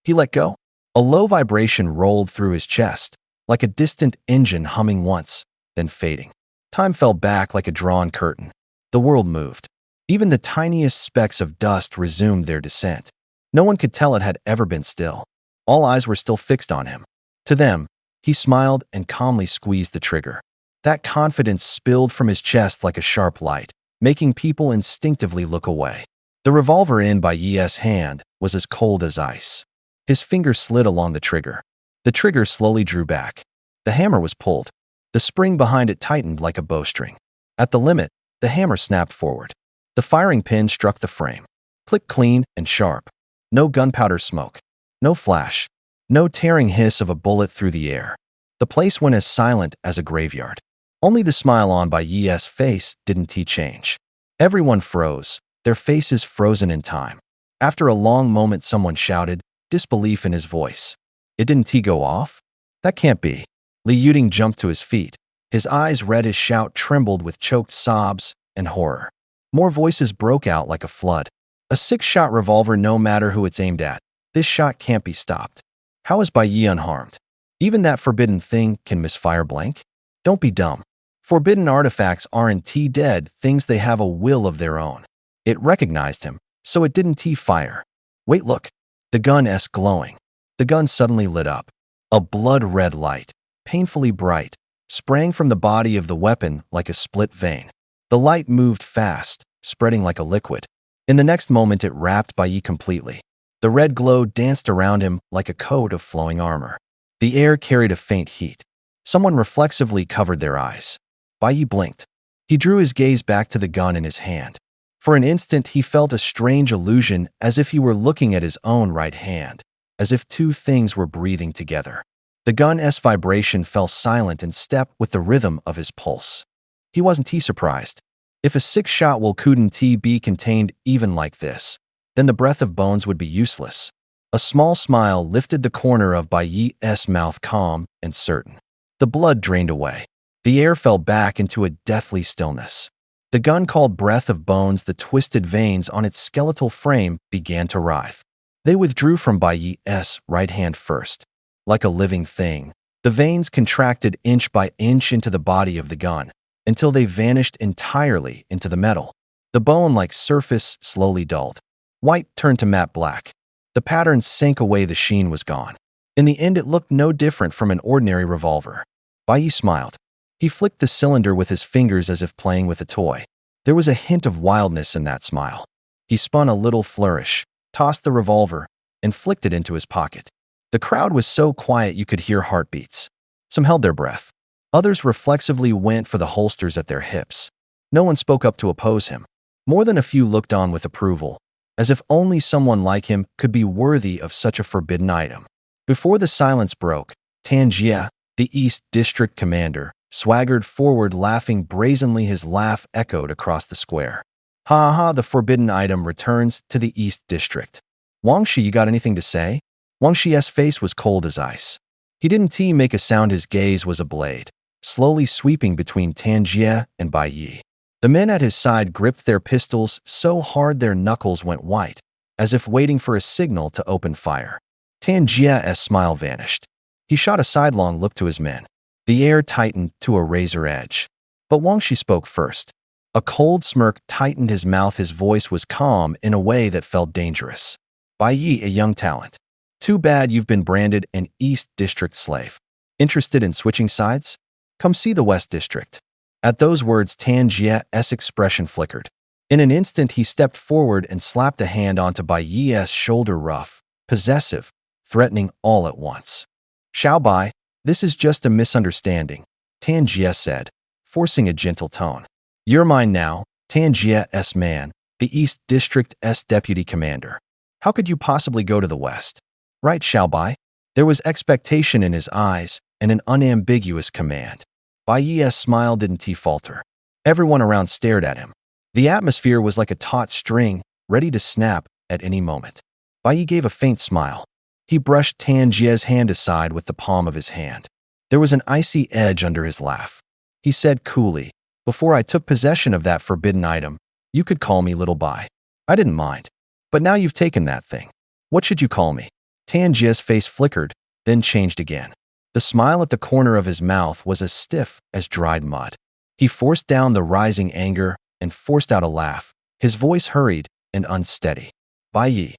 He let go. A low vibration rolled through his chest, like a distant engine humming once, then fading. Time fell back like a drawn curtain. The world moved. Even the tiniest specks of dust resumed their descent. No one could tell it had ever been still. All eyes were still fixed on him. To them, he smiled and calmly squeezed the trigger. That confidence spilled from his chest like a sharp light, making people instinctively look away. The revolver in Bai Yi's hand was as cold as ice. His finger slid along the trigger. The trigger slowly drew back. The hammer was pulled. The spring behind it tightened like a bowstring. At the limit, the hammer snapped forward. The firing pin struck the frame. Click, clean and sharp. No gunpowder smoke. No flash. No tearing hiss of a bullet through the air. The place went as silent as a graveyard. Only the smile on Bai Yi's face didn't change. Everyone froze, their faces frozen in time. After a long moment, someone shouted, disbelief in his voice. It didn't go off? That can't be. Li Yuding jumped to his feet. His eyes red, his shout trembled with choked sobs and horror. More voices broke out like a flood. A 6-shot revolver, no matter who it's aimed at. This shot can't be stopped. How is Bai Yi unharmed? Even that forbidden thing can misfire blank? Don't be dumb. Forbidden artifacts aren't dead things, they have a will of their own. It recognized him, so it didn't fire. Wait, look. The gun's glowing. The gun suddenly lit up. A blood-red light, painfully bright, sprang from the body of the weapon like a split vein. The light moved fast, spreading like a liquid. In the next moment, it wrapped Bai Yi completely. The red glow danced around him like a coat of flowing armor. The air carried a faint heat. Someone reflexively covered their eyes. Bai Yi blinked. He drew his gaze back to the gun in his hand. For an instant, he felt a strange illusion, as if he were looking at his own right hand, as if two things were breathing together. The gun's vibration fell silent in step with the rhythm of his pulse. He wasn't surprised. If a six-shot will couldn't be contained even like this, then the breath of bones would be useless. A small smile lifted the corner of Bai Yi's mouth, calm and certain. The blood drained away. The air fell back into a deathly stillness. The gun called breath of bones. The twisted veins on its skeletal frame began to writhe. They withdrew from Bai Yi's right hand first. Like a living thing, the veins contracted inch by inch into the body of the gun, until they vanished entirely into the metal. The bone-like surface slowly dulled. White turned to matte black. The pattern sank away. The sheen was gone. In the end, it looked no different from an ordinary revolver. Bai Yi smiled. He flicked the cylinder with his fingers as if playing with a toy. There was a hint of wildness in that smile. He spun a little flourish, tossed the revolver, and flicked it into his pocket. The crowd was so quiet you could hear heartbeats. Some held their breath. Others reflexively went for the holsters at their hips. No one spoke up to oppose him. More than a few looked on with approval, as if only someone like him could be worthy of such a forbidden item. Before the silence broke, Tan Jie, the East District commander, swaggered forward, laughing brazenly. His laugh echoed across the square. Ha ha, the forbidden item returns to the East District. Wang Shi, you got anything to say? Wang Shi's face was cold as ice. He didn't make a sound. His gaze was a blade, slowly sweeping between Tan Jie and Bai Yi. The men at his side gripped their pistols so hard their knuckles went white, as if waiting for a signal to open fire. Tan Jie's smile vanished. He shot a sidelong look to his men. The air tightened to a razor edge. But Wang Shi spoke first. A cold smirk tightened his mouth. His voice was calm in a way that felt dangerous. Bai Yi, a young talent. Too bad you've been branded an East District slave. Interested in switching sides? Come see the West District. At those words, Tan Jie's expression flickered. In an instant, he stepped forward and slapped a hand onto Bai Yi's shoulder, rough, possessive, threatening all at once. Xiao Bai, this is just a misunderstanding, Tan Jie said, forcing a gentle tone. You're mine now, Tan Jie's man, the East District's deputy commander. How could you possibly go to the West? Right, Xiao Bai? There was expectation in his eyes and an unambiguous command. Bai Yi's smile didn't falter. Everyone around stared at him. The atmosphere was like a taut string, ready to snap at any moment. Bai Yi gave a faint smile. He brushed Tan Jie's hand aside with the palm of his hand. There was an icy edge under his laugh. He said coolly, before I took possession of that forbidden item, you could call me Little Bai. I didn't mind. But now you've taken that thing. What should you call me? Tan Jie's face flickered, then changed again. The smile at the corner of his mouth was as stiff as dried mud. He forced down the rising anger and forced out a laugh. His voice hurried and unsteady. Bai Yi.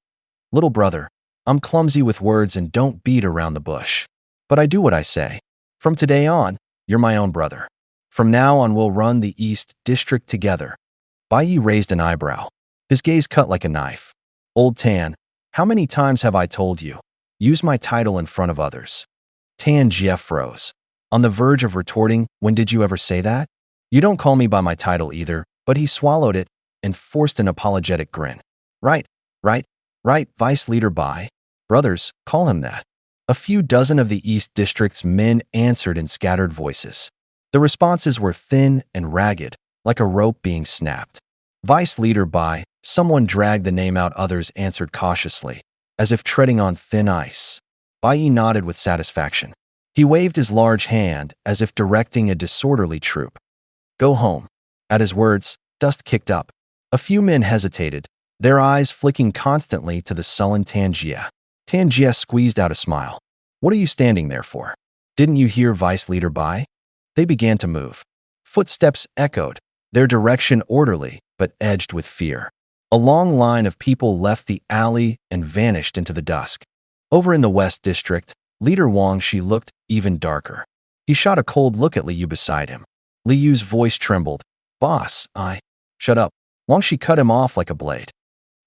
Little brother, I'm clumsy with words and don't beat around the bush. But I do what I say. From today on, you're my own brother. From now on, we'll run the East District together. Bai Yi raised an eyebrow. His gaze cut like a knife. Old Tan, how many times have I told you? Use my title in front of others. Tan Jie froze. On the verge of retorting, when did you ever say that? You don't call me by my title either, but he swallowed it and forced an apologetic grin. Right, Vice Leader Bai. Brothers, call him that. A few dozen of the East District's men answered in scattered voices. The responses were thin and ragged, like a rope being snapped. Vice Leader Bai, someone dragged the name out. Others answered cautiously, as if treading on thin ice. Bai Yi nodded with satisfaction. He waved his large hand as if directing a disorderly troop. Go home. At his words, dust kicked up. A few men hesitated, their eyes flicking constantly to the sullen Tan Jie. Tan Jie squeezed out a smile. What are you standing there for? Didn't you hear Vice Leader Bai? They began to move. Footsteps echoed, their direction orderly but edged with fear. A long line of people left the alley and vanished into the dusk. Over in the West District, Leader Wang Shi looked even darker. He shot a cold look at Li Yu beside him. Li Yu's voice trembled. Boss, Shut up. Wang Shi cut him off like a blade.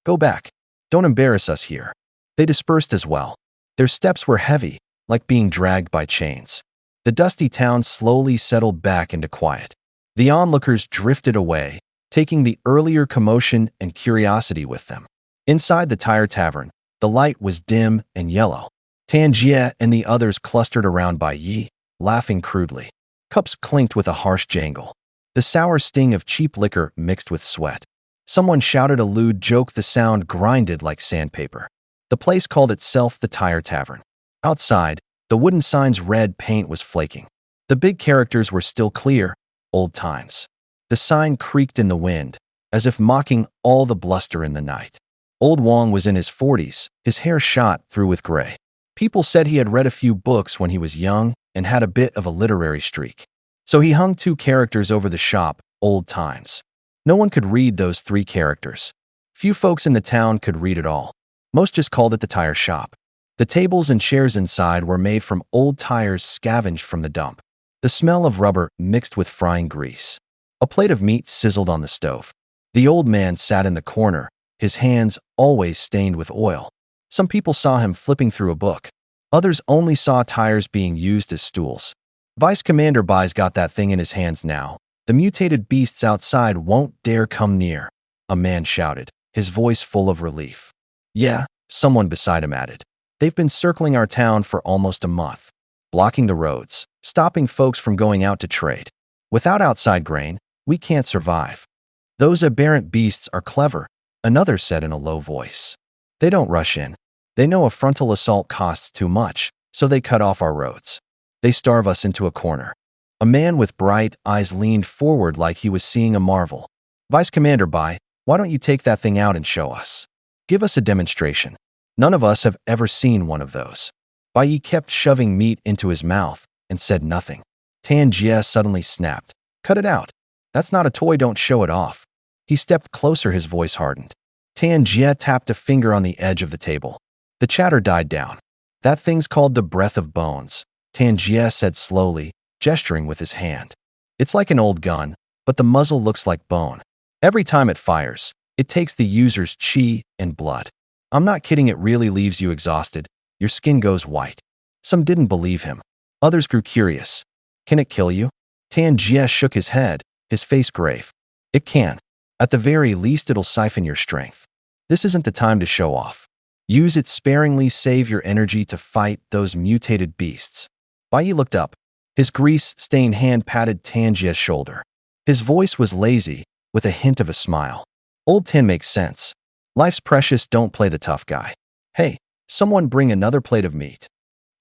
Go back. Don't embarrass us here." They dispersed as well. Their steps were heavy, like being dragged by chains. The dusty town slowly settled back into quiet. The onlookers drifted away, taking the earlier commotion and curiosity with them. Inside the Tire Tavern, the light was dim and yellow. Tanjie and the others clustered around Bai Yi, laughing crudely. Cups clinked with a harsh jangle. The sour sting of cheap liquor mixed with sweat. Someone shouted a lewd joke, the sound grinded like sandpaper. The place called itself the Tire Tavern. Outside, the wooden sign's red paint was flaking. The big characters were still clear, old times. The sign creaked in the wind, as if mocking all the bluster in the night. Old Wong was in his 40s, his hair shot through with gray. People said he had read a few books when he was young and had a bit of a literary streak. So he hung 2 characters over the shop, old times. No one could read those 3 characters. Few folks in the town could read it all. Most just called it the tire shop. The tables and chairs inside were made from old tires scavenged from the dump. The smell of rubber mixed with frying grease. A plate of meat sizzled on the stove. The old man sat in the corner, his hands always stained with oil. Some people saw him flipping through a book. Others only saw tires being used as stools. Vice Commander Bai's got that thing in his hands now. The mutated beasts outside won't dare come near, a man shouted, his voice full of relief. Yeah, someone beside him added. They've been circling our town for almost a month, blocking the roads, stopping folks from going out to trade. Without outside grain, we can't survive. Those aberrant beasts are clever, another said in a low voice. They don't rush in. They know a frontal assault costs too much, so they cut off our roads. They starve us into a corner. A man with bright eyes leaned forward like he was seeing a marvel. Vice Commander Bai, why don't you take that thing out and show us? Give us a demonstration. None of us have ever seen one of those. Bai Yi kept shoving meat into his mouth and said nothing. Tanjie suddenly snapped. Cut it out. That's not a toy, don't show it off. He stepped closer, his voice hardened. Tanjie tapped a finger on the edge of the table. The chatter died down. That thing's called the Breath of Bones, Tanjie said slowly, gesturing with his hand. It's like an old gun, but the muzzle looks like bone. Every time it fires, it takes the user's chi and blood. I'm not kidding, it really leaves you exhausted. Your skin goes white. Some didn't believe him. Others grew curious. Can it kill you? Tanjie shook his head, his face grave. It can. At the very least, it'll siphon your strength. This isn't the time to show off. Use it sparingly, save your energy to fight those mutated beasts. Bai Yi looked up. His grease-stained hand patted Tanjie's shoulder. His voice was lazy, with a hint of a smile. Old Tin makes sense. Life's precious, don't play the tough guy. Hey, someone bring another plate of meat.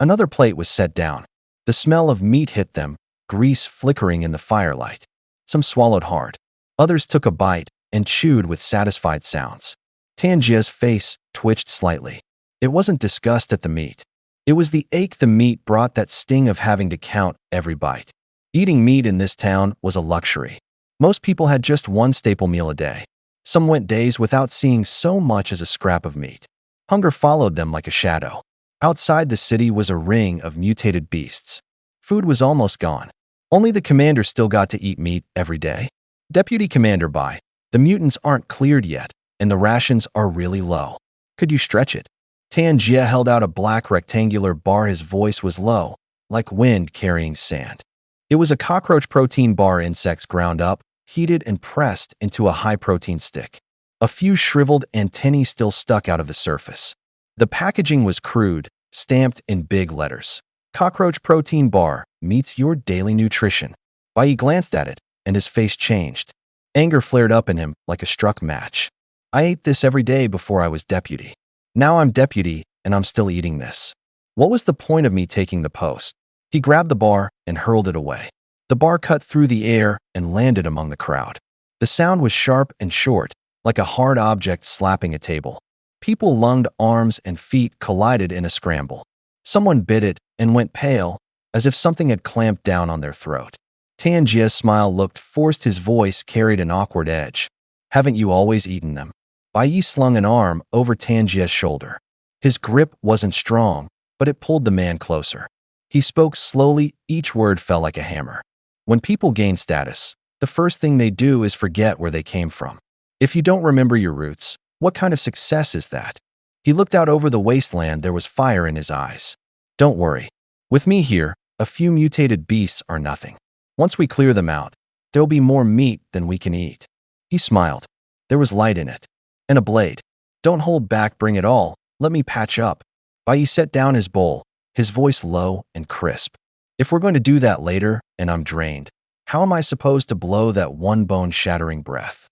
Another plate was set down. The smell of meat hit them, grease flickering in the firelight. Some swallowed hard. Others took a bite and chewed with satisfied sounds. Tanjie's face twitched slightly. It wasn't disgust at the meat. It was the ache the meat brought, that sting of having to count every bite. Eating meat in this town was a luxury. Most people had just one staple meal a day. Some went days without seeing so much as a scrap of meat. Hunger followed them like a shadow. Outside the city was a ring of mutated beasts. Food was almost gone. Only the commander still got to eat meat every day. Deputy Commander Bai, the mutants aren't cleared yet, and the rations are really low. Could you stretch it? Tanjie held out a black rectangular bar. His voice was low, like wind carrying sand. It was a cockroach protein bar, insects ground up, heated and pressed into a high-protein stick. A few shriveled antennae still stuck out of the surface. The packaging was crude, stamped in big letters. Cockroach protein bar meets your daily nutrition. Bai Yi glanced at it, and his face changed. Anger flared up in him like a struck match. I ate this every day before I was deputy. Now I'm deputy, and I'm still eating this. What was the point of me taking the post? He grabbed the bar and hurled it away. The bar cut through the air and landed among the crowd. The sound was sharp and short, like a hard object slapping a table. People lunged, arms and feet collided in a scramble. Someone bit it and went pale, as if something had clamped down on their throat. Tanjie's smile looked forced, his voice carried an awkward edge. Haven't you always eaten them? Bai Yi slung an arm over Tanjie's shoulder. His grip wasn't strong, but it pulled the man closer. He spoke slowly, each word fell like a hammer. When people gain status, the first thing they do is forget where they came from. If you don't remember your roots, What kind of success is that? He looked out over the wasteland. There was fire in his eyes. Don't worry. With me here, a few mutated beasts are nothing. Once we clear them out, there'll be more meat than we can eat. He smiled. There was light in it. And a blade. Don't hold back, bring it all. Let me patch up. Bai Yi set down his bowl, his voice low and crisp. If we're going to do that later, and I'm drained, how am I supposed to blow that one bone-shattering breath?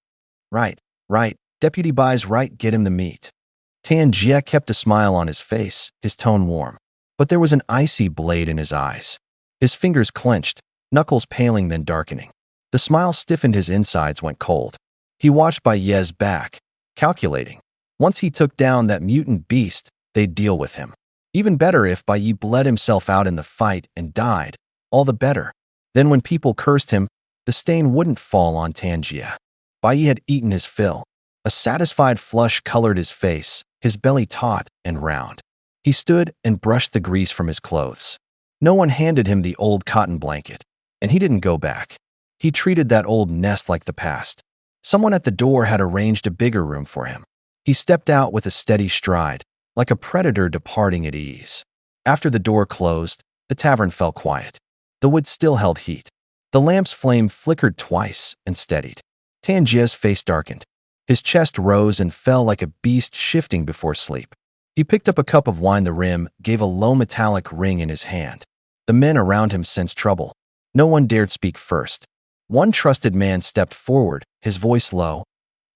Right. Deputy Bai's right, get him the meat. Tan Jie kept a smile on his face, his tone warm. But there was an icy blade in his eyes. His fingers clenched, knuckles paling then darkening. The smile stiffened, his insides went cold. He watched Bai Ye's back, calculating. Once he took down that mutant beast, they'd deal with him. Even better if Bai Yi bled himself out in the fight and died, all the better. Then when people cursed him, the stain wouldn't fall on Tan Jie. Bai Yi had eaten his fill. A satisfied flush colored his face, his belly taut and round. He stood and brushed the grease from his clothes. No one handed him the old cotton blanket, and he didn't go back. He treated that old nest like the past. Someone at the door had arranged a bigger room for him. He stepped out with a steady stride, like a predator departing at ease. After the door closed, the tavern fell quiet. The wood still held heat. The lamp's flame flickered twice and steadied. Tan Jie's face darkened. His chest rose and fell like a beast shifting before sleep. He picked up a cup of wine. The rim gave a low metallic ring in his hand. The men around him sensed trouble. No one dared speak first. One trusted man stepped forward, his voice low.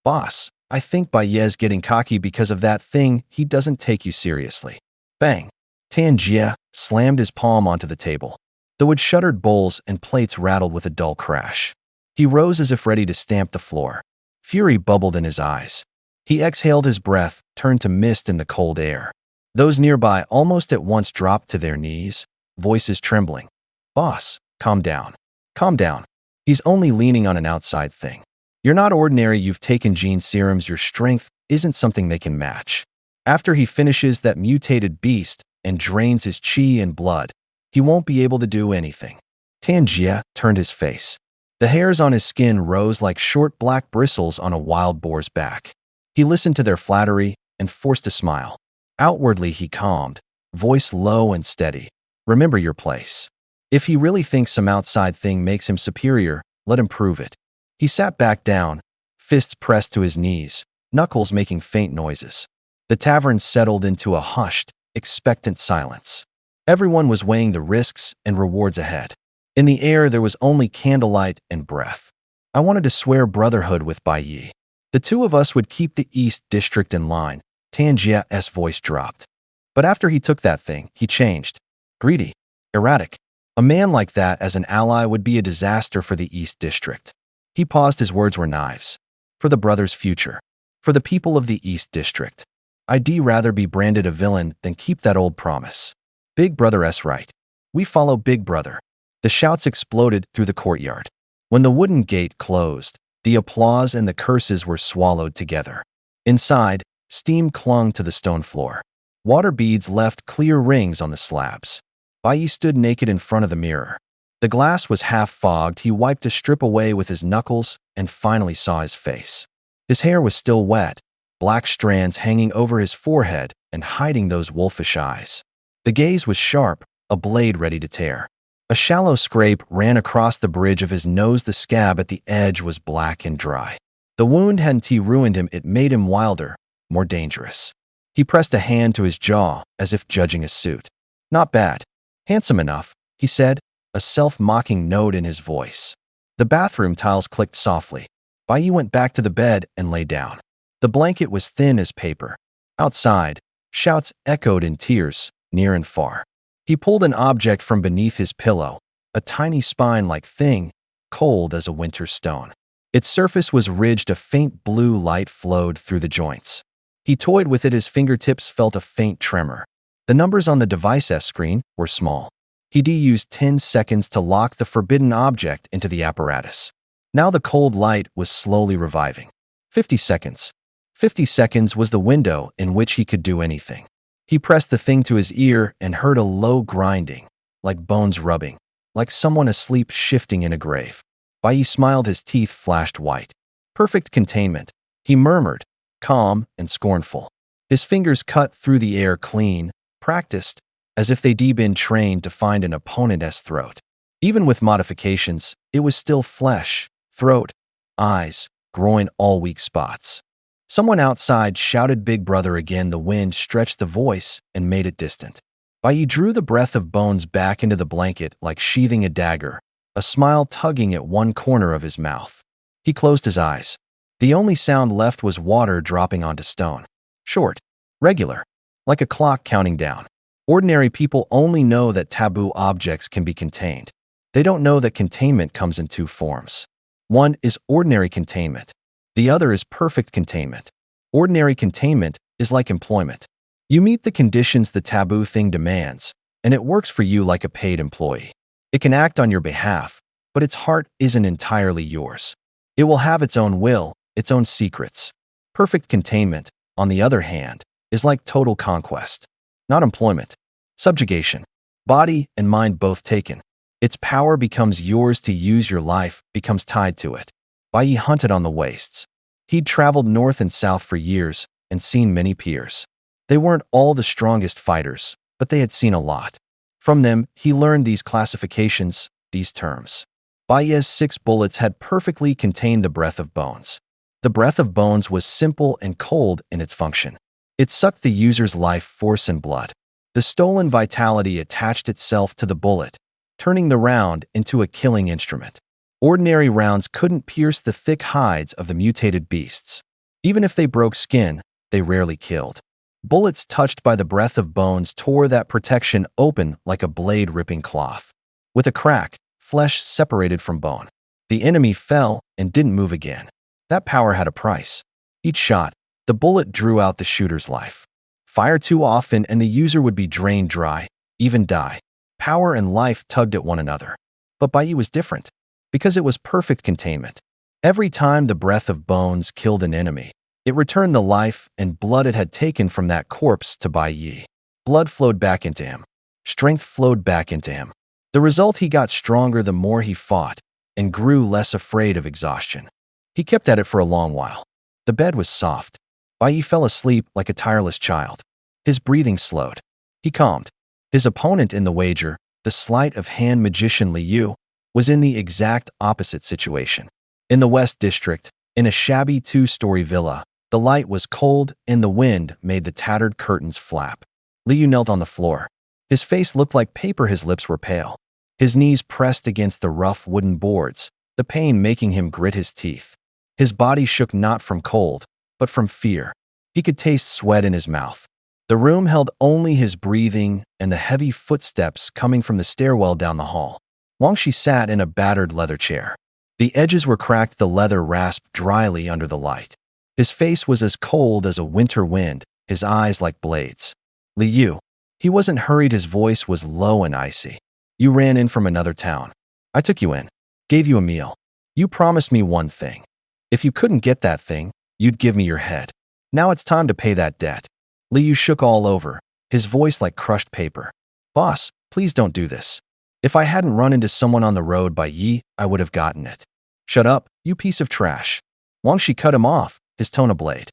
Boss, I think Bai Ye's getting cocky because of that thing. He doesn't take you seriously. Bang! Tan Jie slammed his palm onto the table. The wood shuddered, bowls and plates rattled with a dull crash. He rose as if ready to stamp the floor. Fury bubbled in his eyes. He exhaled his breath, turned to mist in the cold air. Those nearby almost at once dropped to their knees, voices trembling. Boss, calm down. Calm down. He's only leaning on an outside thing. You're not ordinary. You've taken gene serums. Your strength isn't something they can match. After he finishes that mutated beast and drains his chi and blood, he won't be able to do anything. Tan Jie turned his face. The hairs on his skin rose like short black bristles on a wild boar's back. He listened to their flattery and forced a smile. Outwardly he calmed, voice low and steady. Remember your place. If he really thinks some outside thing makes him superior, let him prove it. He sat back down, fists pressed to his knees, knuckles making faint noises. The tavern settled into a hushed, expectant silence. Everyone was weighing the risks and rewards ahead. In the air there was only candlelight and breath. I wanted to swear brotherhood with Bai Yi. The two of us would keep the East District in line. Tan Jie's voice dropped. But after he took that thing, he changed. Greedy. Erratic. A man like that as an ally would be a disaster for the East District. He paused, his words were knives. For the brothers' future. For the people of the East District. I'd rather be branded a villain than keep that old promise. Big Brother's right. We follow Big Brother. The shouts exploded through the courtyard. When the wooden gate closed, the applause and the curses were swallowed together. Inside, steam clung to the stone floor. Water beads left clear rings on the slabs. Bai Yi stood naked in front of the mirror. The glass was half fogged. He wiped a strip away with his knuckles and finally saw his face. His hair was still wet, black strands hanging over his forehead and hiding those wolfish eyes. The gaze was sharp, a blade ready to tear. A shallow scrape ran across the bridge of his nose. The scab at the edge was black and dry. The wound hadn't ruined him, it made him wilder, more dangerous. He pressed a hand to his jaw, as if judging a suit. Not bad. Handsome enough, he said, a self-mocking note in his voice. The bathroom tiles clicked softly. Bai Yi went back to the bed and lay down. The blanket was thin as paper. Outside, shouts echoed in tears, near and far. He pulled an object from beneath his pillow, a tiny spine-like thing, cold as a winter stone. Its surface was ridged, a faint blue light flowed through the joints. He toyed with it, his fingertips felt a faint tremor. The numbers on the device's screen were small. He'd used 10 seconds to lock the forbidden object into the apparatus. Now the cold light was slowly reviving. 50 seconds. 50 seconds was the window in which he could do anything. He pressed the thing to his ear and heard a low grinding, like bones rubbing, like someone asleep shifting in a grave. Bai Yi smiled, his teeth flashed white. Perfect containment. He murmured, calm and scornful. His fingers cut through the air clean, practiced, as if they'd been trained to find an opponent's throat. Even with modifications, it was still flesh, throat, eyes, groin, all weak spots. Someone outside shouted Big Brother again. The wind stretched the voice and made it distant. Bai Yi drew the breath of bones back into the blanket like sheathing a dagger, a smile tugging at one corner of his mouth. He closed his eyes. The only sound left was water dropping onto stone. Short, regular, like a clock counting down. Ordinary people only know that taboo objects can be contained. They don't know that containment comes in two forms. One is ordinary containment. The other is perfect containment. Ordinary containment is like employment. You meet the conditions the taboo thing demands, and it works for you like a paid employee. It can act on your behalf, but its heart isn't entirely yours. It will have its own will, its own secrets. Perfect containment, on the other hand, is like total conquest. Not employment. Subjugation. Body and mind both taken. Its power becomes yours to use. Your life becomes tied to it. Bai Yi hunted on the wastes. He'd traveled north and south for years and seen many peers. They weren't all the strongest fighters, but they had seen a lot. From them, he learned these classifications, these terms. Bai Yi's 6 bullets had perfectly contained the breath of bones. The breath of bones was simple and cold in its function. It sucked the user's life force and blood. The stolen vitality attached itself to the bullet, turning the round into a killing instrument. Ordinary rounds couldn't pierce the thick hides of the mutated beasts. Even if they broke skin, they rarely killed. Bullets touched by the breath of bones tore that protection open like a blade ripping cloth. With a crack, flesh separated from bone. The enemy fell and didn't move again. That power had a price. Each shot, the bullet drew out the shooter's life. Fire too often and the user would be drained dry, even die. Power and life tugged at one another. But Bai Yi was different, because it was perfect containment. Every time the breath of bones killed an enemy, it returned the life and blood it had taken from that corpse to Bai Yi. Blood flowed back into him. Strength flowed back into him. The result, he got stronger the more he fought and grew less afraid of exhaustion. He kept at it for a long while. The bed was soft. Bai Yi fell asleep like a tireless child. His breathing slowed. He calmed. His opponent in the wager, the sleight of hand magician Li Yu, was in the exact opposite situation. In the West District, in a shabby 2-story villa, the light was cold and the wind made the tattered curtains flap. Li Yu knelt on the floor. His face looked like paper, his lips were pale. His knees pressed against the rough wooden boards, the pain making him grit his teeth. His body shook not from cold, but from fear. He could taste sweat in his mouth. The room held only his breathing and the heavy footsteps coming from the stairwell down the hall. Wang Shi sat in a battered leather chair. The edges were cracked, the leather rasped dryly under the light. His face was as cold as a winter wind, his eyes like blades. Li Yu. He wasn't hurried, his voice was low and icy. You ran in from another town. I took you in, gave you a meal. You promised me one thing. If you couldn't get that thing, you'd give me your head. Now it's time to pay that debt. Li Yu shook all over, his voice like crushed paper. Boss, please don't do this. If I hadn't run into someone on the road Bai Yi, I would have gotten it. Shut up, you piece of trash. Wang Shi cut him off, his tone a blade.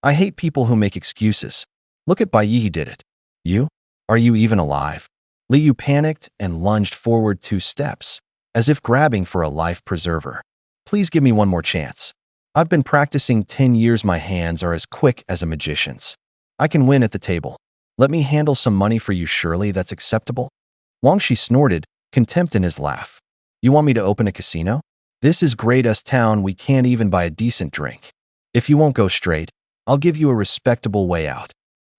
I hate people who make excuses. Look at Bai Yi, he did it. You? Are you even alive? Li Yu panicked and lunged forward 2 steps, as if grabbing for a life preserver. Please give me one more chance. I've been practicing 10 years. My hands are as quick as a magician's. I can win at the table. Let me handle some money for you, surely that's acceptable? Wang Shi snorted, contempt in his laugh. You want me to open a casino? This is Great-us town, we can't even buy a decent drink. If you won't go straight, I'll give you a respectable way out.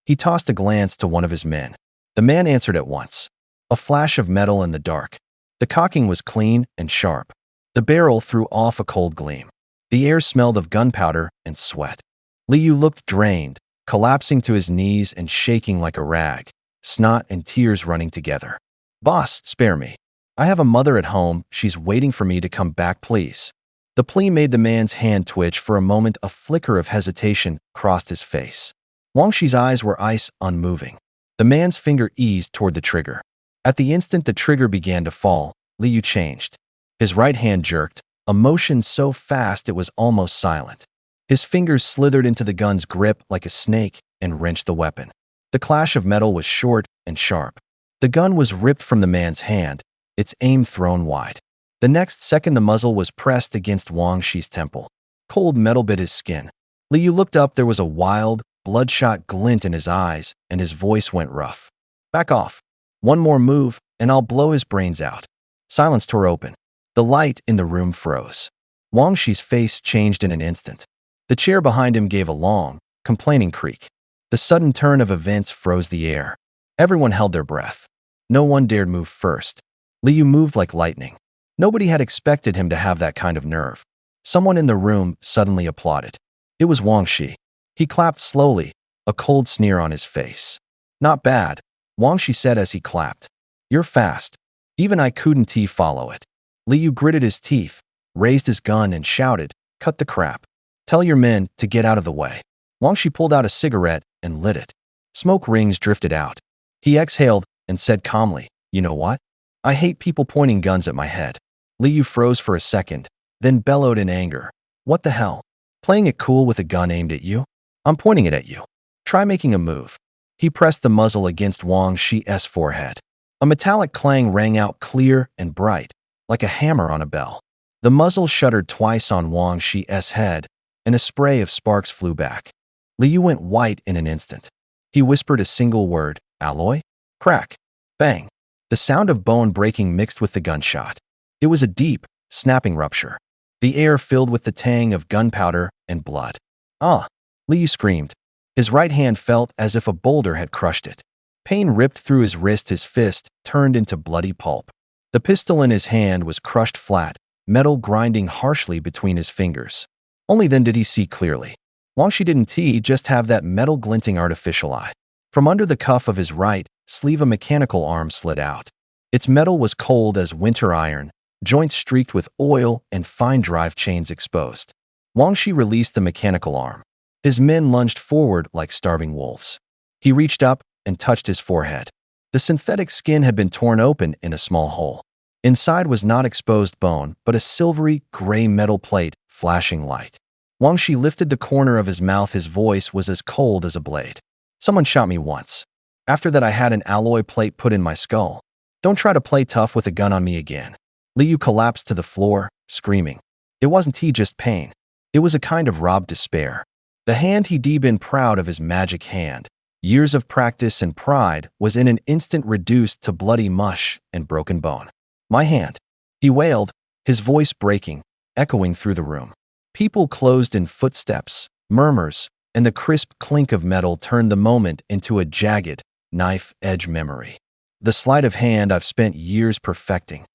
He tossed a glance to one of his men. The man answered at once. A flash of metal in the dark. The cocking was clean and sharp. The barrel threw off a cold gleam. The air smelled of gunpowder and sweat. Li Yu looked drained, collapsing to his knees and shaking like a rag, snot and tears running together. Boss, spare me. I have a mother at home, she's waiting for me to come back, please. The plea made the man's hand twitch. For a moment, a flicker of hesitation crossed his face. Wang Shi's eyes were ice, unmoving. The man's finger eased toward the trigger. At the instant the trigger began to fall, Li Yu changed. His right hand jerked, a motion so fast it was almost silent. His fingers slithered into the gun's grip like a snake and wrenched the weapon. The clash of metal was short and sharp. The gun was ripped from the man's hand, its aim thrown wide. The next second the muzzle was pressed against Wang Shi's temple. Cold metal bit his skin. Liu looked up. There was a wild, bloodshot glint in his eyes, and his voice went rough. "Back off. One more move, and I'll blow his brains out." Silence tore open. The light in the room froze. Wang Shi's face changed in an instant. The chair behind him gave a long, complaining creak. The sudden turn of events froze the air. Everyone held their breath. No one dared move first. Liu moved like lightning. Nobody had expected him to have that kind of nerve. Someone in the room suddenly applauded. It was Wang Shi. He clapped slowly, a cold sneer on his face. "Not bad," Wang Shi said as he clapped. "You're fast. Even I couldn't follow it." Liu gritted his teeth, raised his gun and shouted, "Cut the crap. Tell your men to get out of the way." Wang Shi pulled out a cigarette and lit it. Smoke rings drifted out. He exhaled and said calmly, "You know what? I hate people pointing guns at my head." Liu froze for a second, then bellowed in anger. "What the hell? Playing it cool with a gun aimed at you? I'm pointing it at you. Try making a move." He pressed the muzzle against Wang Shi's forehead. A metallic clang rang out clear and bright, like a hammer on a bell. The muzzle shuddered twice on Wang Shi's head, and a spray of sparks flew back. Liu went white in an instant. He whispered a single word, "Alloy?" Crack. Bang. The sound of bone breaking mixed with the gunshot. It was a deep, snapping rupture. The air filled with the tang of gunpowder and blood. "Ah!" Liu screamed. His right hand felt as if a boulder had crushed it. Pain ripped through his wrist. His fist turned into bloody pulp. The pistol in his hand was crushed flat, metal grinding harshly between his fingers. Only then did he see clearly. Wang Shi didn't just have that metal glinting artificial eye. From under the cuff of his right sleeve a mechanical arm slid out. Its metal was cold as winter iron, joints streaked with oil and fine drive chains exposed. Wang Shi released the mechanical arm. His men lunged forward like starving wolves. He reached up and touched his forehead. The synthetic skin had been torn open in a small hole. Inside was not exposed bone, but a silvery, gray metal plate, flashing light. Wang Shi lifted the corner of his mouth. His voice was as cold as a blade. "Someone shot me once. After that I had an alloy plate put in my skull. Don't try to play tough with a gun on me again." Liu collapsed to the floor, screaming. It wasn't just pain. It was a kind of robbed despair. The hand he'd been proud of, his magic hand, years of practice and pride, was in an instant reduced to bloody mush and broken bone. "My hand," he wailed, his voice breaking, echoing through the room. People closed in footsteps, murmurs, and the crisp clink of metal turned the moment into a jagged, knife-edge memory. "The sleight of hand I've spent years perfecting."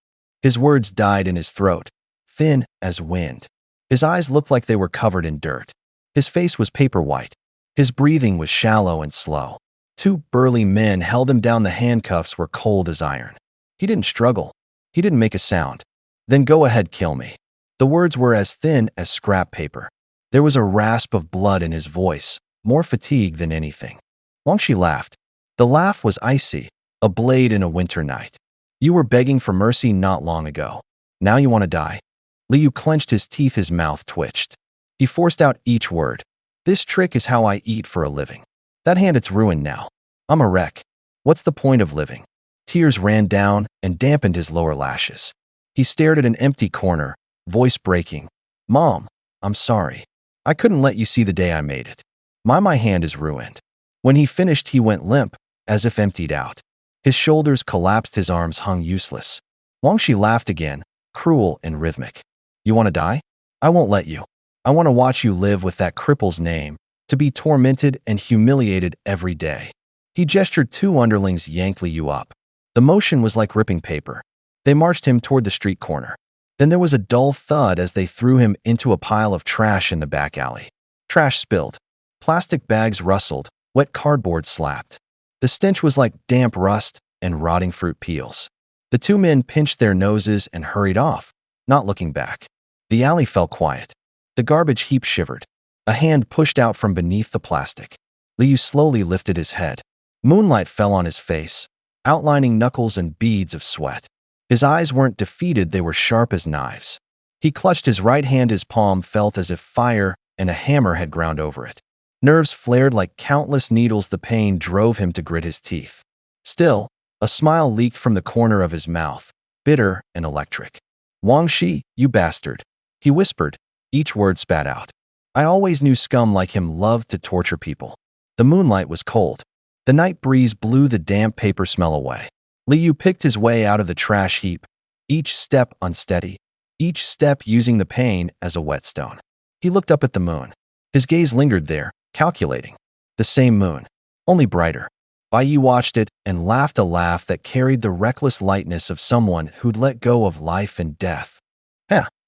His words died in his throat, thin as wind. His eyes looked like they were covered in dirt. His face was paper white. His breathing was shallow and slow. Two burly men held him down. The handcuffs were cold as iron. He didn't struggle. He didn't make a sound. "Then go ahead, kill me." The words were as thin as scrap paper. There was a rasp of blood in his voice, more fatigue than anything. Wang Shi laughed. The laugh was icy, a blade in a winter night. "You were begging for mercy not long ago. Now you want to die?" Liu clenched his teeth. His mouth twitched. He forced out each word. "This trick is how I eat for a living. That hand, it's ruined now. I'm a wreck. What's the point of living?" Tears ran down and dampened his lower lashes. He stared at an empty corner, voice breaking. "Mom, I'm sorry. I couldn't let you see the day I made it. My hand is ruined." When he finished, he went limp, as if emptied out. His shoulders collapsed. His arms hung useless. Wang Shi laughed again, cruel and rhythmic. "You want to die? I won't let you. I want to watch you live with that cripple's name, to be tormented and humiliated every day." He gestured. Two underlings yanked Liu up. The motion was like ripping paper. They marched him toward the street corner. Then there was a dull thud as they threw him into a pile of trash in the back alley. Trash spilled. Plastic bags rustled. Wet cardboard slapped. The stench was like damp rust and rotting fruit peels. The two men pinched their noses and hurried off, not looking back. The alley fell quiet. The garbage heap shivered. A hand pushed out from beneath the plastic. Liu slowly lifted his head. Moonlight fell on his face, outlining knuckles and beads of sweat. His eyes weren't defeated, they were sharp as knives. He clutched his right hand. His palm felt as if fire and a hammer had ground over it. Nerves flared like countless needles. The pain drove him to grit his teeth. Still, a smile leaked from the corner of his mouth, bitter and electric. "Wang Shi, you bastard," he whispered, each word spat out. "I always knew scum like him loved to torture people." The moonlight was cold. The night breeze blew the damp paper smell away. Liu picked his way out of the trash heap, each step unsteady, each step using the pain as a whetstone. He looked up at the moon. His gaze lingered there, calculating. The same moon, only brighter. Bai Yi watched it and laughed a laugh that carried the reckless lightness of someone who'd let go of life and death.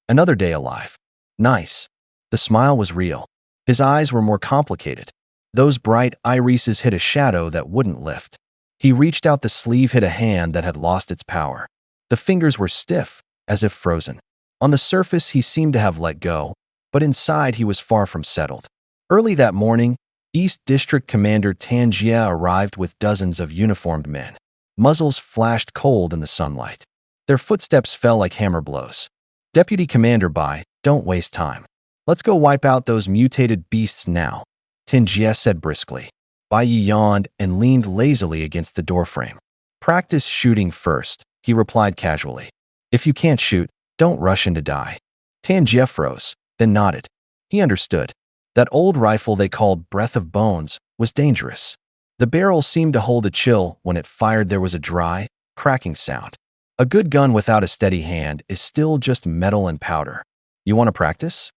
Another day alive. Nice. The smile was real. His eyes were more complicated. Those bright irises hid a shadow that wouldn't lift. He reached out. The sleeve hit a hand that had lost its power. The fingers were stiff, as if frozen. On the surface, he seemed to have let go, but inside he was far from settled. Early that morning, East District Commander Tan Jia arrived with dozens of uniformed men. Muzzles flashed cold in the sunlight. Their footsteps fell like hammer blows. "Deputy Commander Bai, don't waste time. Let's go wipe out those mutated beasts now," Tan Jia said briskly. Bai Yi yawned and leaned lazily against the doorframe. "Practice shooting first," he replied casually. "If you can't shoot, don't rush in to die." Tan Jia froze, then nodded. He understood. That old rifle they called Breath of Bones was dangerous. The barrel seemed to hold a chill. When it fired, there was a dry, cracking sound. A good gun without a steady hand is still just metal and powder. "You want to practice?"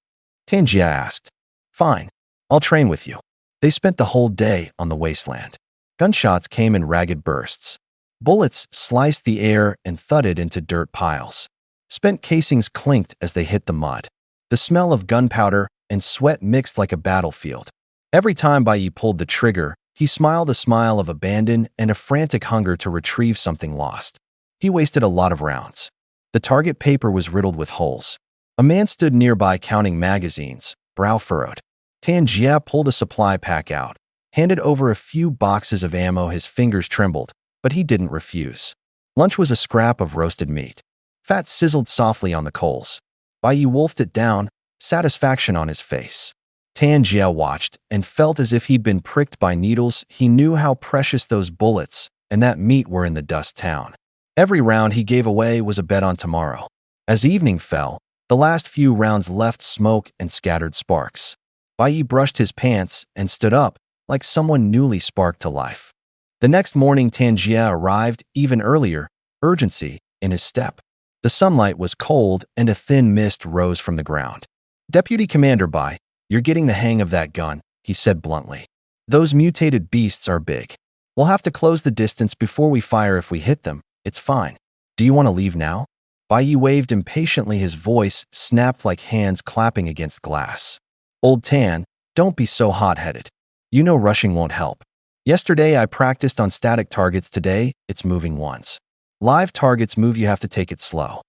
Tan Jia asked. "Fine. I'll train with you." They spent the whole day on the wasteland. Gunshots came in ragged bursts. Bullets sliced the air and thudded into dirt piles. Spent casings clinked as they hit the mud. The smell of gunpowder and sweat mixed like a battlefield. Every time Bai Yi pulled the trigger, he smiled a smile of abandon and a frantic hunger to retrieve something lost. He wasted a lot of rounds. The target paper was riddled with holes. A man stood nearby counting magazines, brow furrowed. Tan Jia pulled a supply pack out, handed over a few boxes of ammo. His fingers trembled, but he didn't refuse. Lunch was a scrap of roasted meat. Fat sizzled softly on the coals. Bai Yi wolfed it down, satisfaction on his face. Tan Jia watched and felt as if he'd been pricked by needles. He knew how precious those bullets and that meat were in the dust town. Every round he gave away was a bet on tomorrow. As evening fell, the last few rounds left smoke and scattered sparks. Bai Yi brushed his pants and stood up like someone newly sparked to life. The next morning, Tan Jia arrived even earlier, urgency in his step. The sunlight was cold and a thin mist rose from the ground. "Deputy Commander Bai, you're getting the hang of that gun," he said bluntly. "Those mutated beasts are big. We'll have to close the distance before we fire. If we hit them, it's fine. Do you want to leave now?" Bai Yi waved impatiently. His voice snapped like hands clapping against glass. "Old Tan, don't be so hot-headed. You know rushing won't help. Yesterday I practiced on static targets. Today, it's moving ones. Live targets move. You have to take it slow."